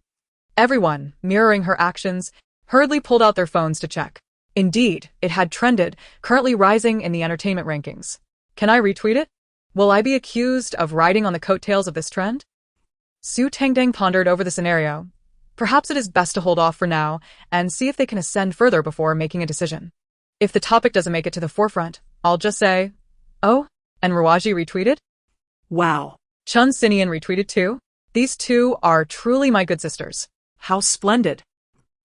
Everyone, mirroring her actions, hurriedly pulled out their phones to check. Indeed, it had trended, currently rising in the entertainment rankings. Can I retweet it? Will I be accused of riding on the coattails of this trend? Su Tangtang pondered over the scenario. Perhaps it is best to hold off for now and see if they can ascend further before making a decision. If the topic doesn't make it to the forefront, I'll just say, oh, and Rawaji retweeted? wow, Chun Sinian retweeted too? These two are truly my good sisters. how splendid.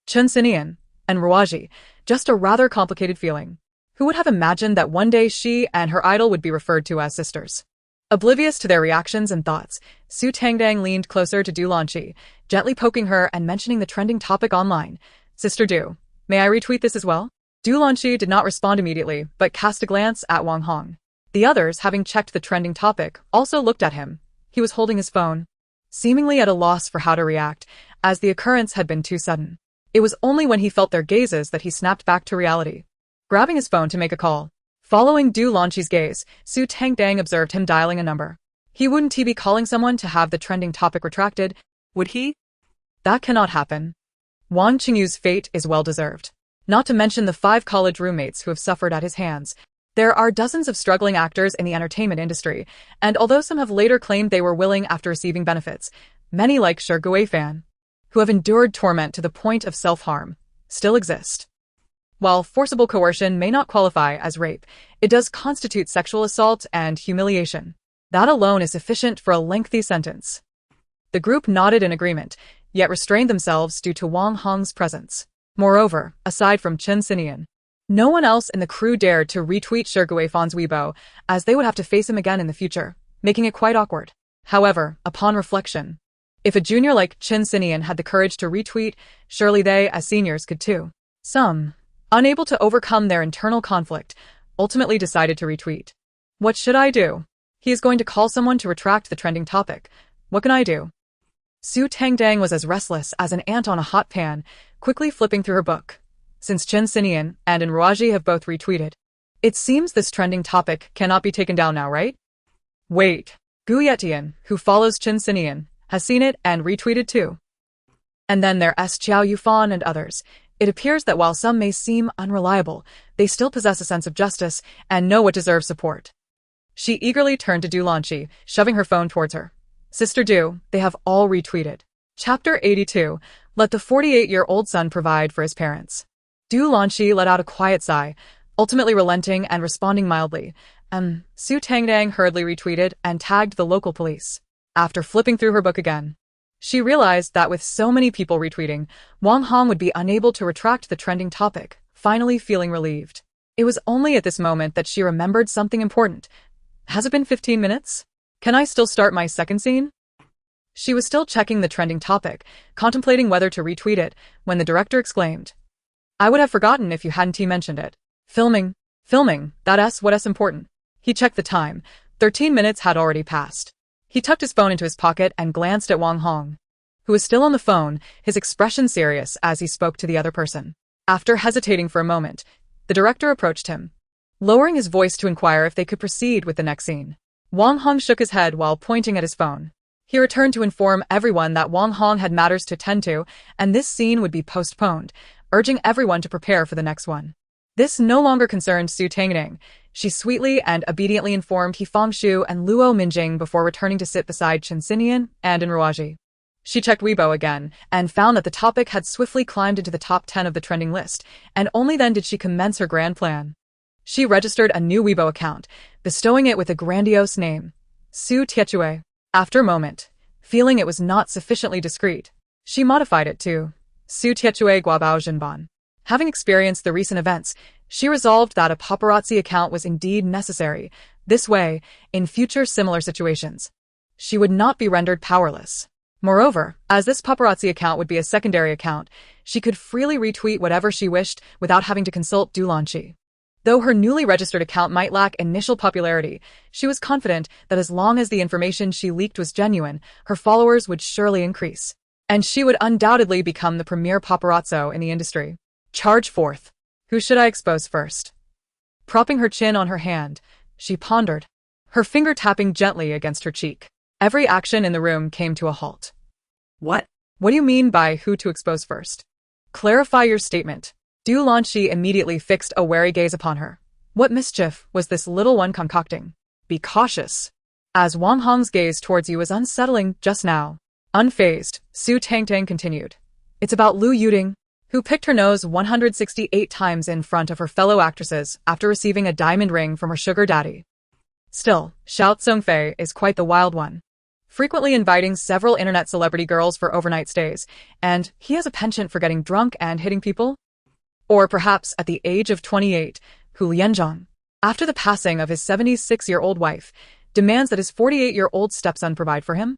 Chun Sinian and Rawaji, just a rather complicated feeling. Who would have imagined that one day she and her idol would be referred to as sisters? Oblivious to their reactions and thoughts, Su Tangtang leaned closer to Du Lanqi, gently poking her and mentioning the trending topic online. Sister Du, may I retweet this as well? Du Lanqi did not respond immediately, but cast a glance at Wang Hong. The others, having checked the trending topic, also looked at him. He was holding his phone, seemingly at a loss for how to react, as the occurrence had been too sudden. It was only when he felt their gazes that he snapped back to reality, grabbing his phone to make a call. Following Du Lanqi's gaze, Su Tangtang observed him dialing a number. Wouldn't he be calling someone to have the trending topic retracted? Would he? That cannot happen. Wang Qingyu's fate is well-deserved. Not to mention the 5 college roommates who have suffered at his hands. There are dozens of struggling actors in the entertainment industry, and although some have later claimed they were willing after receiving benefits, many like Qiao Yufan, who have endured torment to the point of self-harm, still exist. While forcible coercion may not qualify as rape, it does constitute sexual assault and humiliation. That alone is sufficient for a lengthy sentence. The group nodded in agreement, yet restrained themselves due to Wang Hong's presence. Moreover, aside from Chun Sinian, no one else in the crew dared to retweet Qiao Yufan's Weibo, as they would have to face him again in the future, making it quite awkward. However, upon reflection, if a junior like Chun Sinian had the courage to retweet, surely they, as seniors, could too. Some, unable to overcome their internal conflict, ultimately decided to retweet. What should I do? He is going to call someone to retract the trending topic. What can I do? Su Tangtang was as restless as an ant on a hot pan, quickly flipping through her book. Since Chun Sinian and Rawaji have both retweeted, it seems this trending topic cannot be taken down now, right? Wait, Gu Yetian, who follows Chun Sinian, has seen it and retweeted too. And then there's Qiao Yufan and others. It appears that while some may seem unreliable, they still possess a sense of justice and know what deserves support. She eagerly turned to Du Lanqi, shoving her phone towards her. Sister Du, they have all retweeted. Chapter 82, Let the 48-year-old son provide for his parents. Du Lanqi let out a quiet sigh, ultimately relenting and responding mildly. Su Tangtang hurriedly retweeted and tagged the local police. After flipping through her book again, she realized that with so many people retweeting, Wang Hong would be unable to retract the trending topic, finally feeling relieved. It was only at this moment that she remembered something important. Has it been 15 minutes? Can I still start my second scene? She was still checking the trending topic, contemplating whether to retweet it, when the director exclaimed, I would have forgotten if you hadn't mentioned it. Filming, that's what's important. He checked the time. 13 minutes had already passed. He tucked his phone into his pocket and glanced at Wang Hong, who was still on the phone, his expression serious as he spoke to the other person. After hesitating for a moment, the director approached him, lowering his voice to inquire if they could proceed with the next scene. Wang Hong shook his head while pointing at his phone. He returned to inform everyone that Wang Hong had matters to tend to, and this scene would be postponed, urging everyone to prepare for the next one. This no longer concerned Su Tangtang. She sweetly and obediently informed He Fengshu and Luo Minjing before returning to sit beside Chun Sinian and Rawaji. She checked Weibo again and found that the topic had swiftly climbed into the top 10 of the trending list, and only then did she commence her grand plan. She registered a new Weibo account, bestowing it with a grandiose name, Su Tiechue. After a moment, feeling it was not sufficiently discreet, she modified it to Su Tiechue Guabao Jinban. Having experienced the recent events, she resolved that a paparazzi account was indeed necessary. This way, in future similar situations, she would not be rendered powerless. Moreover, as this paparazzi account would be a secondary account, she could freely retweet whatever she wished without having to consult Dulanchi. Though her newly registered account might lack initial popularity, she was confident that as long as the information she leaked was genuine, her followers would surely increase. And she would undoubtedly become the premier paparazzo in the industry. Charge forth. Who should I expose first? Propping her chin on her hand, she pondered, her finger tapping gently against her cheek. Every action in the room came to a halt. What? What do you mean by who to expose first? Clarify your statement. Du Lanchi immediately fixed a wary gaze upon her. What mischief was this little one concocting? Be cautious. As Wang Hong's gaze towards you was unsettling just now. Unfazed, Su Tangtang continued. It's about Lu Yuding, who picked her nose 168 times in front of her fellow actresses after receiving a diamond ring from her sugar daddy. Still, Xiao Zhongfei is quite the wild one, frequently inviting several internet celebrity girls for overnight stays, and he has a penchant for getting drunk and hitting people? Or perhaps at the age of 28, Hu Lianzhang, after the passing of his 76-year-old wife, demands that his 48-year-old stepson provide for him?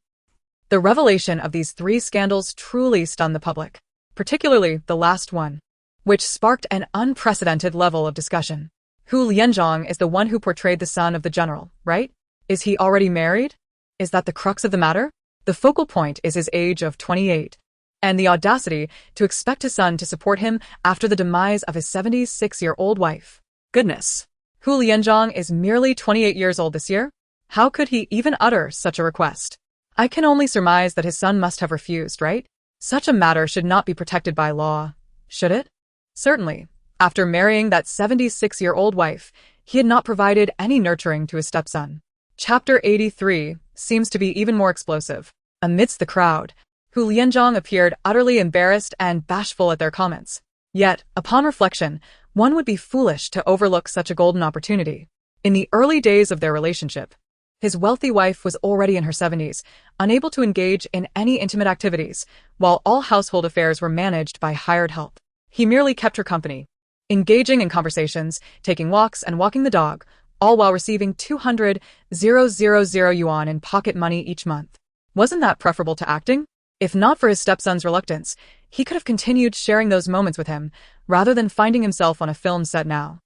The revelation of these three scandals truly stunned the public, particularly the last one, which sparked an unprecedented level of discussion. Hu Lianzhang is the one who portrayed the son of the general, right? Is he already married? Is that the crux of the matter? The focal point is his age of 28, and the audacity to expect his son to support him after the demise of his 76-year-old wife. Goodness! Hu Lianzhang is merely 28 years old this year? How could he even utter such a request? I can only surmise that his son must have refused, right? Such a matter should not be protected by law, should it? Certainly. After marrying that 76-year-old wife, he had not provided any nurturing to his stepson. Chapter 83 seems to be even more explosive. Amidst the crowd, Hu Lianzhang appeared utterly embarrassed and bashful at their comments. Yet, upon reflection, one would be foolish to overlook such a golden opportunity. In the early days of their relationship, his wealthy wife was already in her 70s, unable to engage in any intimate activities, while all household affairs were managed by hired help. He merely kept her company, engaging in conversations, taking walks, and walking the dog, all while receiving 200,000 yuan in pocket money each month. Wasn't that preferable to acting? If not for his stepson's reluctance, he could have continued sharing those moments with him, rather than finding himself on a film set now.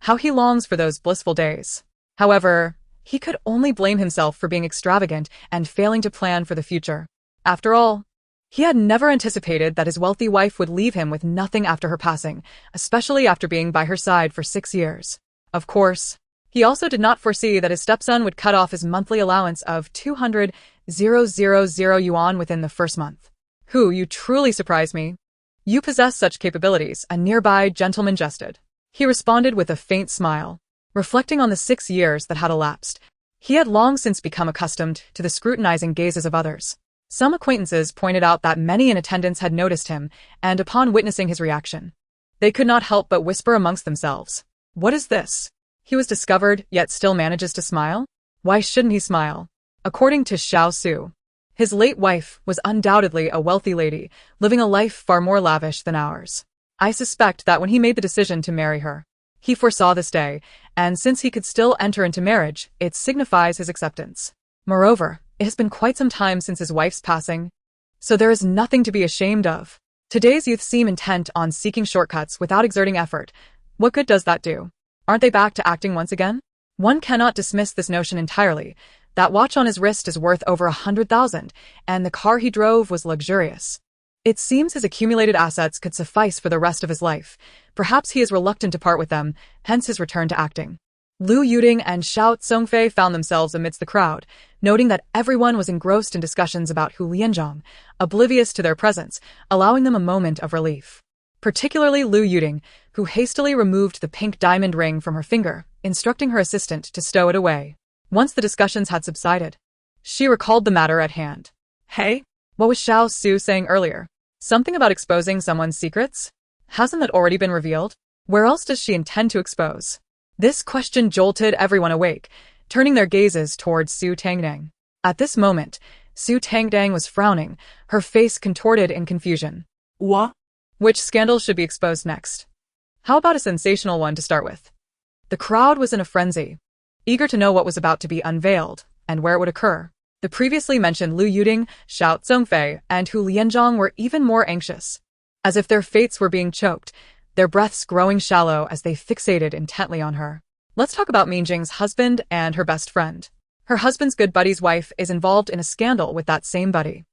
How he longs for those blissful days. However, he could only blame himself for being extravagant and failing to plan for the future. After all, he had never anticipated that his wealthy wife would leave him with nothing after her passing, especially after being by her side for 6 years. Of course, he also did not foresee that his stepson would cut off his monthly allowance of 200,000 yuan within the first month. Hu, you truly surprise me. You possess such capabilities, a nearby gentleman jested. He responded with a faint smile. Reflecting on the 6 years that had elapsed, he had long since become accustomed to the scrutinizing gazes of others. Some acquaintances pointed out that many in attendance had noticed him, and upon witnessing his reaction, they could not help but whisper amongst themselves, "What is this? He was discovered, yet still manages to smile? Why shouldn't he smile?" According to Xiao Su, his late wife was undoubtedly a wealthy lady, living a life far more lavish than ours. I suspect that when he made the decision to marry her, he foresaw this day, and since he could still enter into marriage, it signifies his acceptance. Moreover, it has been quite some time since his wife's passing, so there is nothing to be ashamed of. Today's youth seem intent on seeking shortcuts without exerting effort. What good does that do? Aren't they back to acting once again? One cannot dismiss this notion entirely. That watch on his wrist is worth over 100,000, and the car he drove was luxurious. It seems his accumulated assets could suffice for the rest of his life. Perhaps he is reluctant to part with them, hence his return to acting. Lu Yuding and Xiao Zhongfei found themselves amidst the crowd, noting that everyone was engrossed in discussions about Hu Lianzhang, oblivious to their presence, allowing them a moment of relief. Particularly Lu Yuding, who hastily removed the pink diamond ring from her finger, instructing her assistant to stow it away. Once the discussions had subsided, she recalled the matter at hand. Hey, what was Xiao Su saying earlier? Something about exposing someone's secrets? Hasn't that already been revealed? Where else does she intend to expose? This question jolted everyone awake, turning their gazes towards Su Tangtang. At this moment, Su Tangtang was frowning, her face contorted in confusion. What? Which scandal should be exposed next? How about a sensational one to start with? The crowd was in a frenzy, eager to know what was about to be unveiled and where it would occur. The previously mentioned Lu Yuding, Xiao Zongfei, and Hu Lianzhang were even more anxious. As if their fates were being choked, their breaths growing shallow as they fixated intently on her. Let's talk about Minjing's husband and her best friend. Her husband's good buddy's wife is involved in a scandal with that same buddy.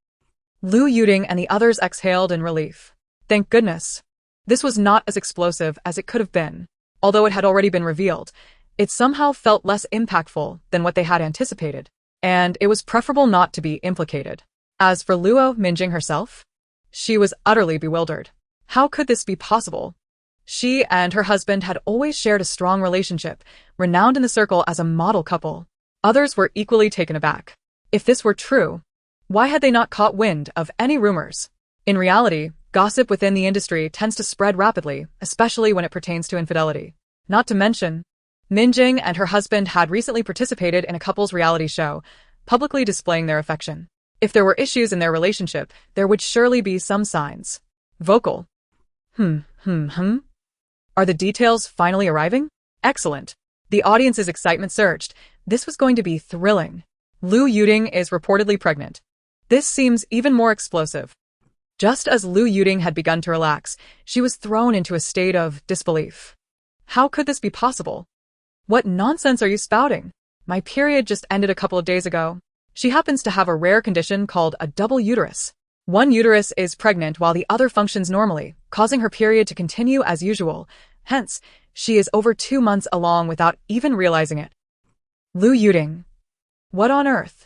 Lu Yuding and the others exhaled in relief. Thank goodness. This was not as explosive as it could have been. Although it had already been revealed, it somehow felt less impactful than what they had anticipated, and it was preferable not to be implicated. As for Luo Minjing herself, she was utterly bewildered. How could this be possible? She and her husband had always shared a strong relationship, renowned in the circle as a model couple. Others were equally taken aback. If this were true, why had they not caught wind of any rumors? In reality, gossip within the industry tends to spread rapidly, especially when it pertains to infidelity. Not to mention, Minjing and her husband had recently participated in a couple's reality show, publicly displaying their affection. If there were issues in their relationship, there would surely be some signs. Vocal. Are the details finally arriving? Excellent. The audience's excitement surged. This was going to be thrilling. Lu Yuding is reportedly pregnant. This seems even more explosive. Just as Lu Yuding had begun to relax, she was thrown into a state of disbelief. How could this be possible? What nonsense are you spouting? My period just ended a couple of days ago. She happens to have a rare condition called a double uterus. One uterus is pregnant while the other functions normally, causing her period to continue as usual. Hence, she is over 2 months along without even realizing it. Lu Yuding. What on earth?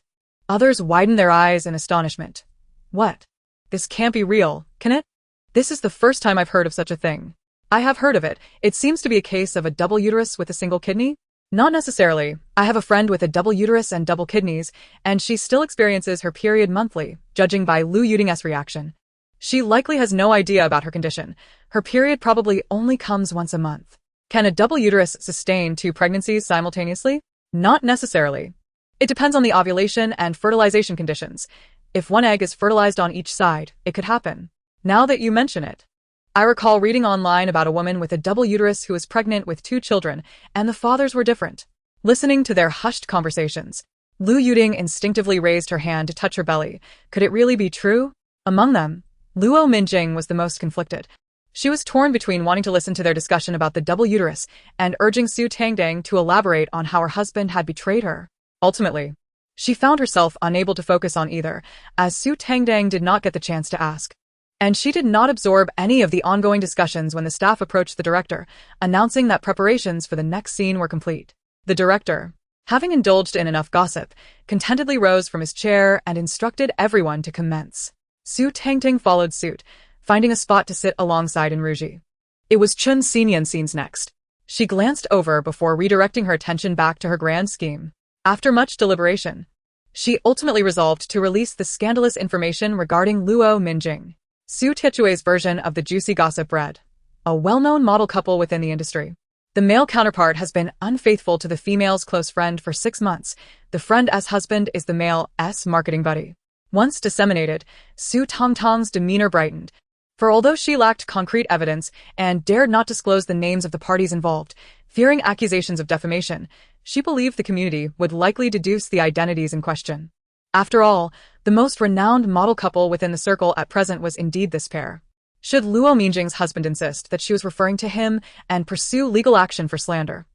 Others widened their eyes in astonishment. What? This can't be real, can it? This is the first time I've heard of such a thing. I have heard of it. It seems to be a case of a double uterus with a single kidney. Not necessarily. I have a friend with a double uterus and double kidneys, and she still experiences her period monthly, judging by Lu Yuding's reaction. She likely has no idea about her condition. Her period probably only comes once a month. Can a double uterus sustain 2 pregnancies simultaneously? Not necessarily. It depends on the ovulation and fertilization conditions. If one egg is fertilized on each side, it could happen. Now that you mention it, I recall reading online about a woman with a double uterus who was pregnant with 2 children, and the fathers were different. Listening to their hushed conversations, Lu Yuding instinctively raised her hand to touch her belly. Could it really be true? Among them, Luo Minjing was the most conflicted. She was torn between wanting to listen to their discussion about the double uterus and urging Su Tangtang to elaborate on how her husband had betrayed her. Ultimately, she found herself unable to focus on either, as Su Tangtang did not get the chance to ask. And she did not absorb any of the ongoing discussions when the staff approached the director, announcing that preparations for the next scene were complete. The director, having indulged in enough gossip, contentedly rose from his chair and instructed everyone to commence. Su Tangtang followed suit, finding a spot to sit alongside Enruji. It was Chun Xinyan scenes next. She glanced over before redirecting her attention back to her grand scheme. After much deliberation, she ultimately resolved to release the scandalous information regarding Luo Minjing. Su Tichue's version of the juicy gossip read: a well-known model couple within the industry. The male counterpart has been unfaithful to the female's close friend for 6 months. The friend as husband is the male's marketing buddy. Once disseminated, Su Tangtang's demeanor brightened. For although she lacked concrete evidence and dared not disclose the names of the parties involved, fearing accusations of defamation, she believed the community would likely deduce the identities in question. After all, the most renowned model couple within the circle at present was indeed this pair. Should Luo Minjing's husband insist that she was referring to him and pursue legal action for slander,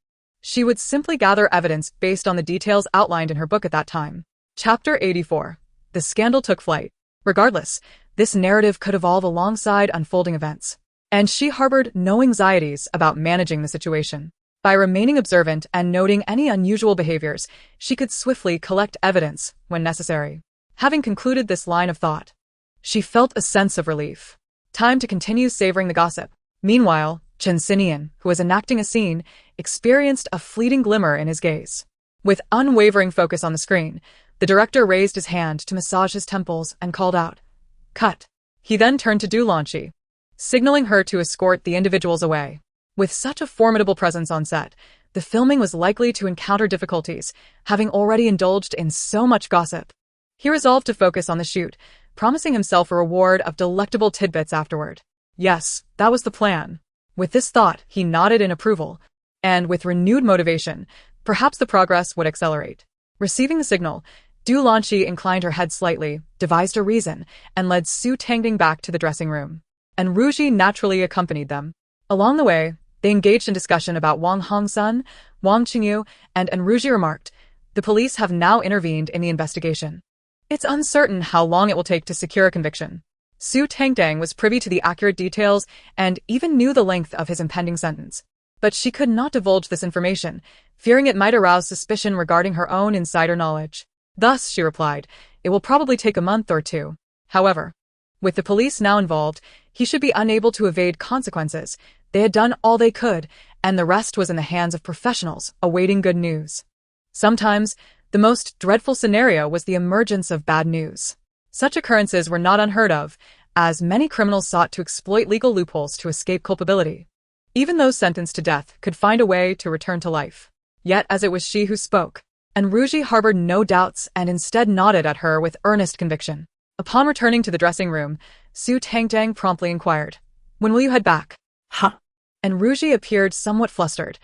she would simply gather evidence based on the details outlined in her book at that time. Chapter 84. The scandal took flight. Regardless, this narrative could evolve alongside unfolding events, and she harbored no anxieties about managing the situation. By remaining observant and noting any unusual behaviors, she could swiftly collect evidence when necessary. Having concluded this line of thought, she felt a sense of relief. Time to continue savoring the gossip. Meanwhile, Chen Xinian, who was enacting a scene, experienced a fleeting glimmer in his gaze. With unwavering focus on the screen, the director raised his hand to massage his temples and called out, "Cut." He then turned to Du Lanqi, signaling her to escort the individuals away. With such a formidable presence on set, the filming was likely to encounter difficulties, having already indulged in so much gossip. He resolved to focus on the shoot, promising himself a reward of delectable tidbits afterward. Yes, that was the plan. With this thought, he nodded in approval, and with renewed motivation, perhaps the progress would accelerate. Receiving the signal, Du Lanqi inclined her head slightly, devised a reason, and led Su Tangtang back to the dressing room. And Ruji naturally accompanied them. Along the way, they engaged in discussion about Wang Hong's son, Wang Qingyu, and Ruji remarked, "The police have now intervened in the investigation. It's uncertain how long it will take to secure a conviction." Su Tangtang was privy to the accurate details and even knew the length of his impending sentence. But she could not divulge this information, fearing it might arouse suspicion regarding her own insider knowledge. Thus, she replied, "It will probably take a month or two. However, with the police now involved, he should be unable to evade consequences. They had done all they could, and the rest was in the hands of professionals awaiting good news." Sometimes, the most dreadful scenario was the emergence of bad news. Such occurrences were not unheard of, as many criminals sought to exploit legal loopholes to escape culpability. Even those sentenced to death could find a way to return to life. Yet as it was she who spoke, and Ruji harbored no doubts and instead nodded at her with earnest conviction. Upon returning to the dressing room, Su Tangtang promptly inquired, "When will you head back?" Huh. And Ruji appeared somewhat flustered.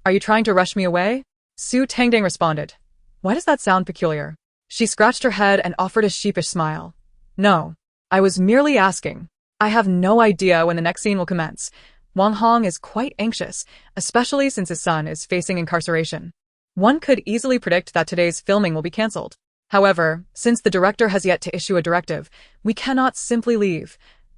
"Are you trying to rush me away?" Su Tangtang responded, "Why does that sound peculiar?" She scratched her head and offered a sheepish smile. "No, I was merely asking. I have no idea when the next scene will commence. Wang Hong is quite anxious, especially since his son is facing incarceration. One could easily predict that today's filming will be cancelled. However, since the director has yet to issue a directive, we cannot simply leave.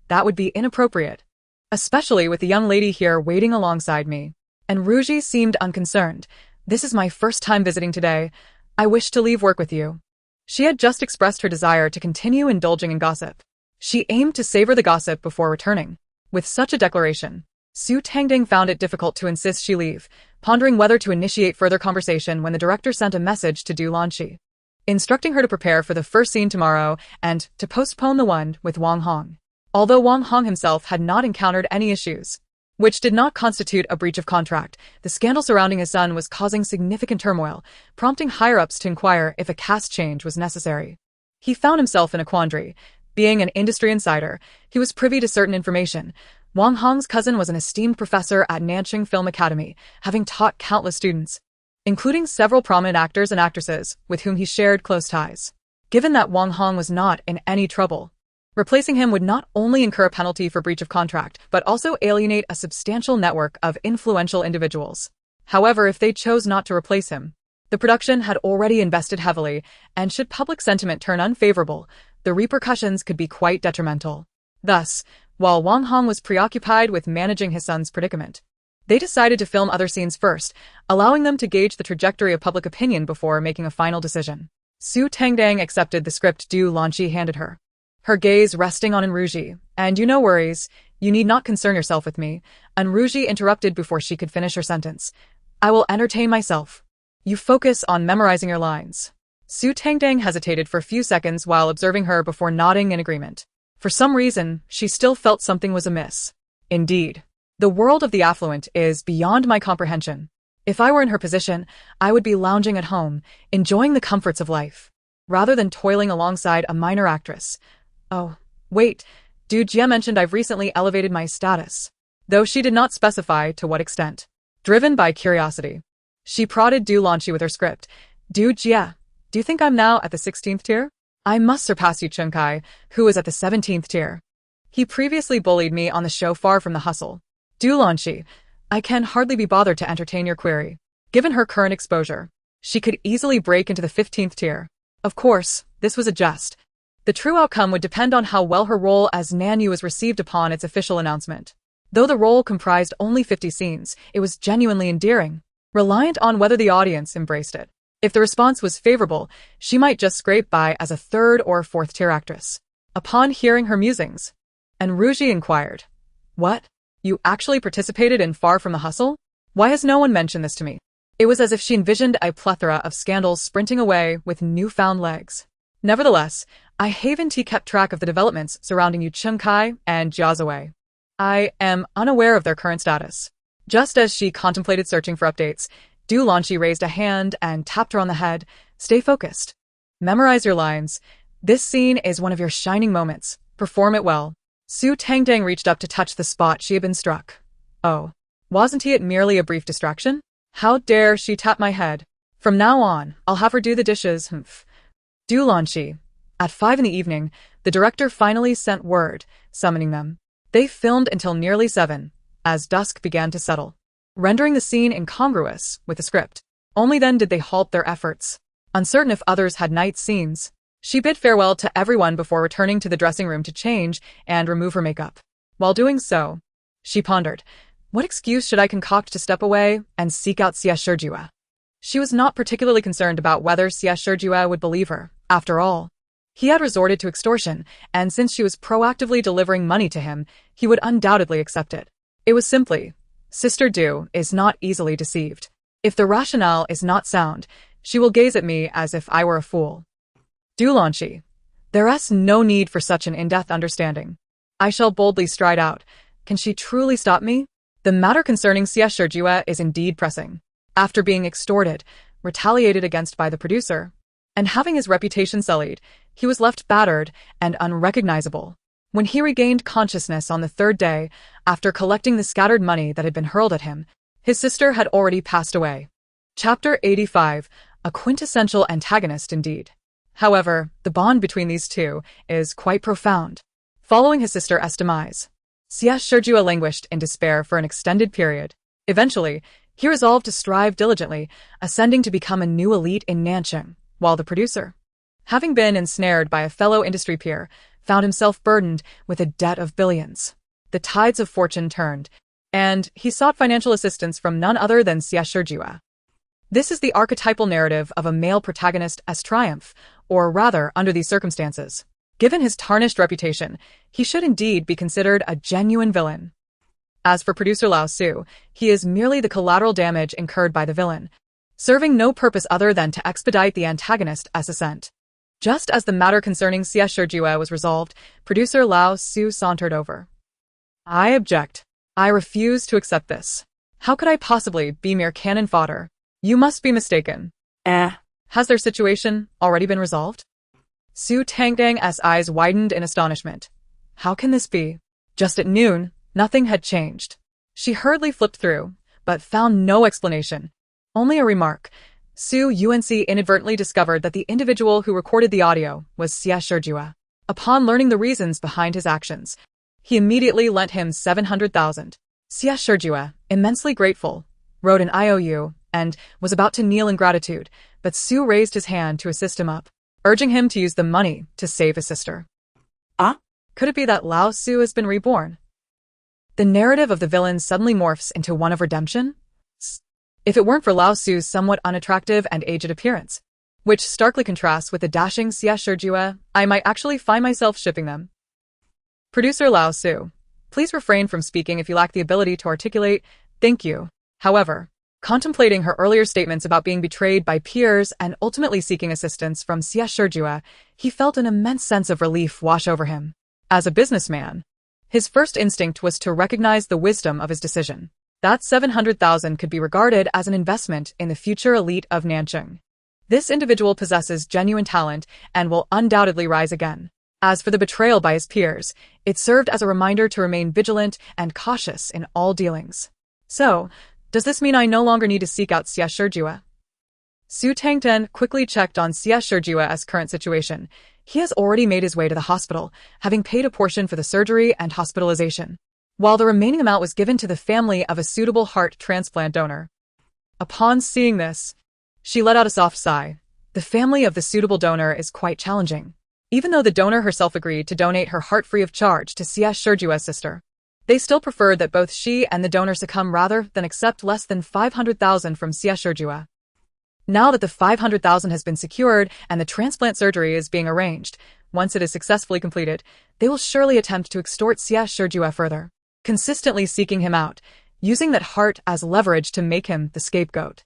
That would be inappropriate, especially with the young lady here waiting alongside me." And Ruji seemed unconcerned. "This is my first time visiting today. I wish to leave work with you." She had just expressed her desire to continue indulging in gossip. She aimed to savor the gossip before returning. With such a declaration, Su Tangtang found it difficult to insist she leave, pondering whether to initiate further conversation when the director sent a message to Du Lanqi, instructing her to prepare for the first scene tomorrow and to postpone the one with Wang Hong. Although Wang Hong himself had not encountered any issues, which did not constitute a breach of contract, the scandal surrounding his son was causing significant turmoil, prompting higher-ups to inquire if a cast change was necessary. He found himself in a quandary. Being an industry insider, he was privy to certain information. Wang Hong's cousin was an esteemed professor at Nanjing Film Academy, having taught countless students, including several prominent actors and actresses with whom he shared close ties. Given that Wang Hong was not in any trouble, replacing him would not only incur a penalty for breach of contract, but also alienate a substantial network of influential individuals. However, if they chose not to replace him, the production had already invested heavily, and should public sentiment turn unfavorable, the repercussions could be quite detrimental. Thus, while Wang Hong was preoccupied with managing his son's predicament, they decided to film other scenes first, allowing them to gauge the trajectory of public opinion before making a final decision. Su Tangtang accepted the script Du Lanqi handed her, her gaze resting on Enruji. "And no worries, you need not concern yourself with me," Enruji interrupted before she could finish her sentence. "I will entertain myself. You focus on memorizing your lines." Su Tangtang hesitated for a few seconds while observing her before nodding in agreement. For some reason, she still felt something was amiss. Indeed, the world of the affluent is beyond my comprehension. If I were in her position, I would be lounging at home, enjoying the comforts of life, rather than toiling alongside a minor actress. Oh, wait, Du Jie mentioned I've recently elevated my status, though she did not specify to what extent. Driven by curiosity, she prodded Du Lanqi with her script. "Du Jie, do you think I'm now at the 16th tier? I must surpass Yu Chunkai, who is at the 17th tier. He previously bullied me on the show Far From the Hustle." Du Lanqi, I can hardly be bothered to entertain your query. Given her current exposure, she could easily break into the 15th tier. Of course, this was a jest. The true outcome would depend on how well her role as Nanyu was received upon its official announcement. Though the role comprised only 50 scenes, it was genuinely endearing, reliant on whether the audience embraced it. If the response was favorable, she might just scrape by as a 3rd or 4th tier actress. Upon hearing her musings, Enruji inquired, "What? You actually participated in Far From the Hustle? Why has no one mentioned this to me?" It was as if she envisioned a plethora of scandals sprinting away with newfound legs. Nevertheless, I haven't kept track of the developments surrounding Yu Chunkai and Jiazue. I am unaware of their current status. Just as she contemplated searching for updates, Du Lanqi raised a hand and tapped her on the head. "Stay focused. Memorize your lines. This scene is one of your shining moments. Perform it well." Su Tangtang reached up to touch the spot she had been struck. "Oh, wasn't it merely a brief distraction? How dare she tap my head? From now on, I'll have her do the dishes." Du Lanshi. At 5 in the evening, the director finally sent word, summoning them. They filmed until nearly 7, as dusk began to settle, rendering the scene incongruous with the script. Only then did they halt their efforts. Uncertain if others had night scenes, she bid farewell to everyone before returning to the dressing room to change and remove her makeup. While doing so, she pondered, what excuse should I concoct to step away and seek out Xie Shijue? She was not particularly concerned about whether Xie Shijue would believe her. After all, he had resorted to extortion, and since she was proactively delivering money to him, he would undoubtedly accept it. It was simply, Sister Du is not easily deceived. If the rationale is not sound, she will gaze at me as if I were a fool. Du Lanshi. There is no need for such an in-depth understanding. I shall boldly stride out. Can she truly stop me? The matter concerning Xie Shijue is indeed pressing. After being extorted, retaliated against by the producer, and having his reputation sullied, he was left battered and unrecognizable. When he regained consciousness on the 3rd day, after collecting the scattered money that had been hurled at him, his sister had already passed away. Chapter 85, a quintessential antagonist indeed. However, the bond between these two is quite profound. Following his sister's demise, Xie Shijue languished in despair for an extended period. Eventually, he resolved to strive diligently, ascending to become a new elite in Nancheng, while the producer, having been ensnared by a fellow industry peer, found himself burdened with a debt of billions. The tides of fortune turned, and he sought financial assistance from none other than Xie Shijue. This is the archetypal narrative of a male protagonist's triumph, or rather, under these circumstances. Given his tarnished reputation, he should indeed be considered a genuine villain. As for producer Lao Su, he is merely the collateral damage incurred by the villain, serving no purpose other than to expedite the antagonist's ascent. Just as the matter concerning Xie Shijue was resolved, producer Lao Su sauntered over. I object. I refuse to accept this. How could I possibly be mere cannon fodder? You must be mistaken. Has their situation already been resolved? Su Tangtang's eyes widened in astonishment. How can this be? Just at noon, nothing had changed. She hurriedly flipped through, but found no explanation. Only a remark. Su Unc inadvertently discovered that the individual who recorded the audio was Xie Shijue. Upon learning the reasons behind his actions, he immediately lent him 700,000. Xie Shijue, immensely grateful, wrote an IOU and was about to kneel in gratitude, but Su raised his hand to assist him up, urging him to use the money to save his sister. Could it be that Lao Su has been reborn? The narrative of the villain suddenly morphs into one of redemption? If it weren't for Lao Su's somewhat unattractive and aged appearance, which starkly contrasts with the dashing Xie Shijue, I might actually find myself shipping them. Producer Lao Su, please refrain from speaking if you lack the ability to articulate. Thank you. However, contemplating her earlier statements about being betrayed by peers and ultimately seeking assistance from Xie Shijue, he felt an immense sense of relief wash over him. As a businessman, his first instinct was to recognize the wisdom of his decision. That 700,000 could be regarded as an investment in the future elite of Nancheng. This individual possesses genuine talent and will undoubtedly rise again. As for the betrayal by his peers, it served as a reminder to remain vigilant and cautious in all dealings. So, does this mean I no longer need to seek out Xie Shijue? Su Tangtang quickly checked on Xie Shijue's current situation. He has already made his way to the hospital, having paid a portion for the surgery and hospitalization, while the remaining amount was given to the family of a suitable heart transplant donor. Upon seeing this, she let out a soft sigh. The family of the suitable donor is quite challenging. Even though the donor herself agreed to donate her heart free of charge to Xie Shijue's sister, they still preferred that both she and the donor succumb rather than accept less than 500,000 from Xie Shijue. Now that the 500,000 has been secured and the transplant surgery is being arranged, once it is successfully completed, they will surely attempt to extort Xie Shijue further, consistently seeking him out, using that heart as leverage to make him the scapegoat.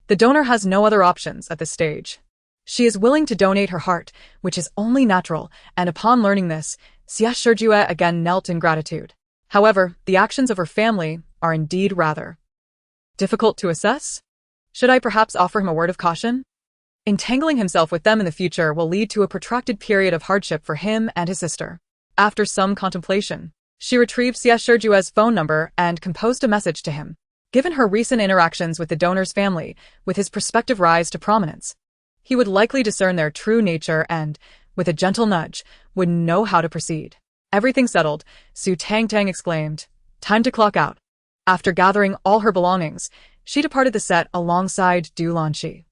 The donor has no other options at this stage. She is willing to donate her heart, which is only natural, and upon learning this, Xie Shijue again knelt in gratitude. However, the actions of her family are indeed rather difficult to assess. Should I perhaps offer him a word of caution? Entangling himself with them in the future will lead to a protracted period of hardship for him and his sister. After some contemplation, she retrieved Xie Shijue's phone number and composed a message to him. Given her recent interactions with the donor's family, with his prospective rise to prominence, He would likely discern their true nature and, with a gentle nudge, would know how to proceed. Everything settled, Su Tangtang exclaimed, "Time to clock out." After gathering all her belongings, she departed the set alongside Du Lanqi.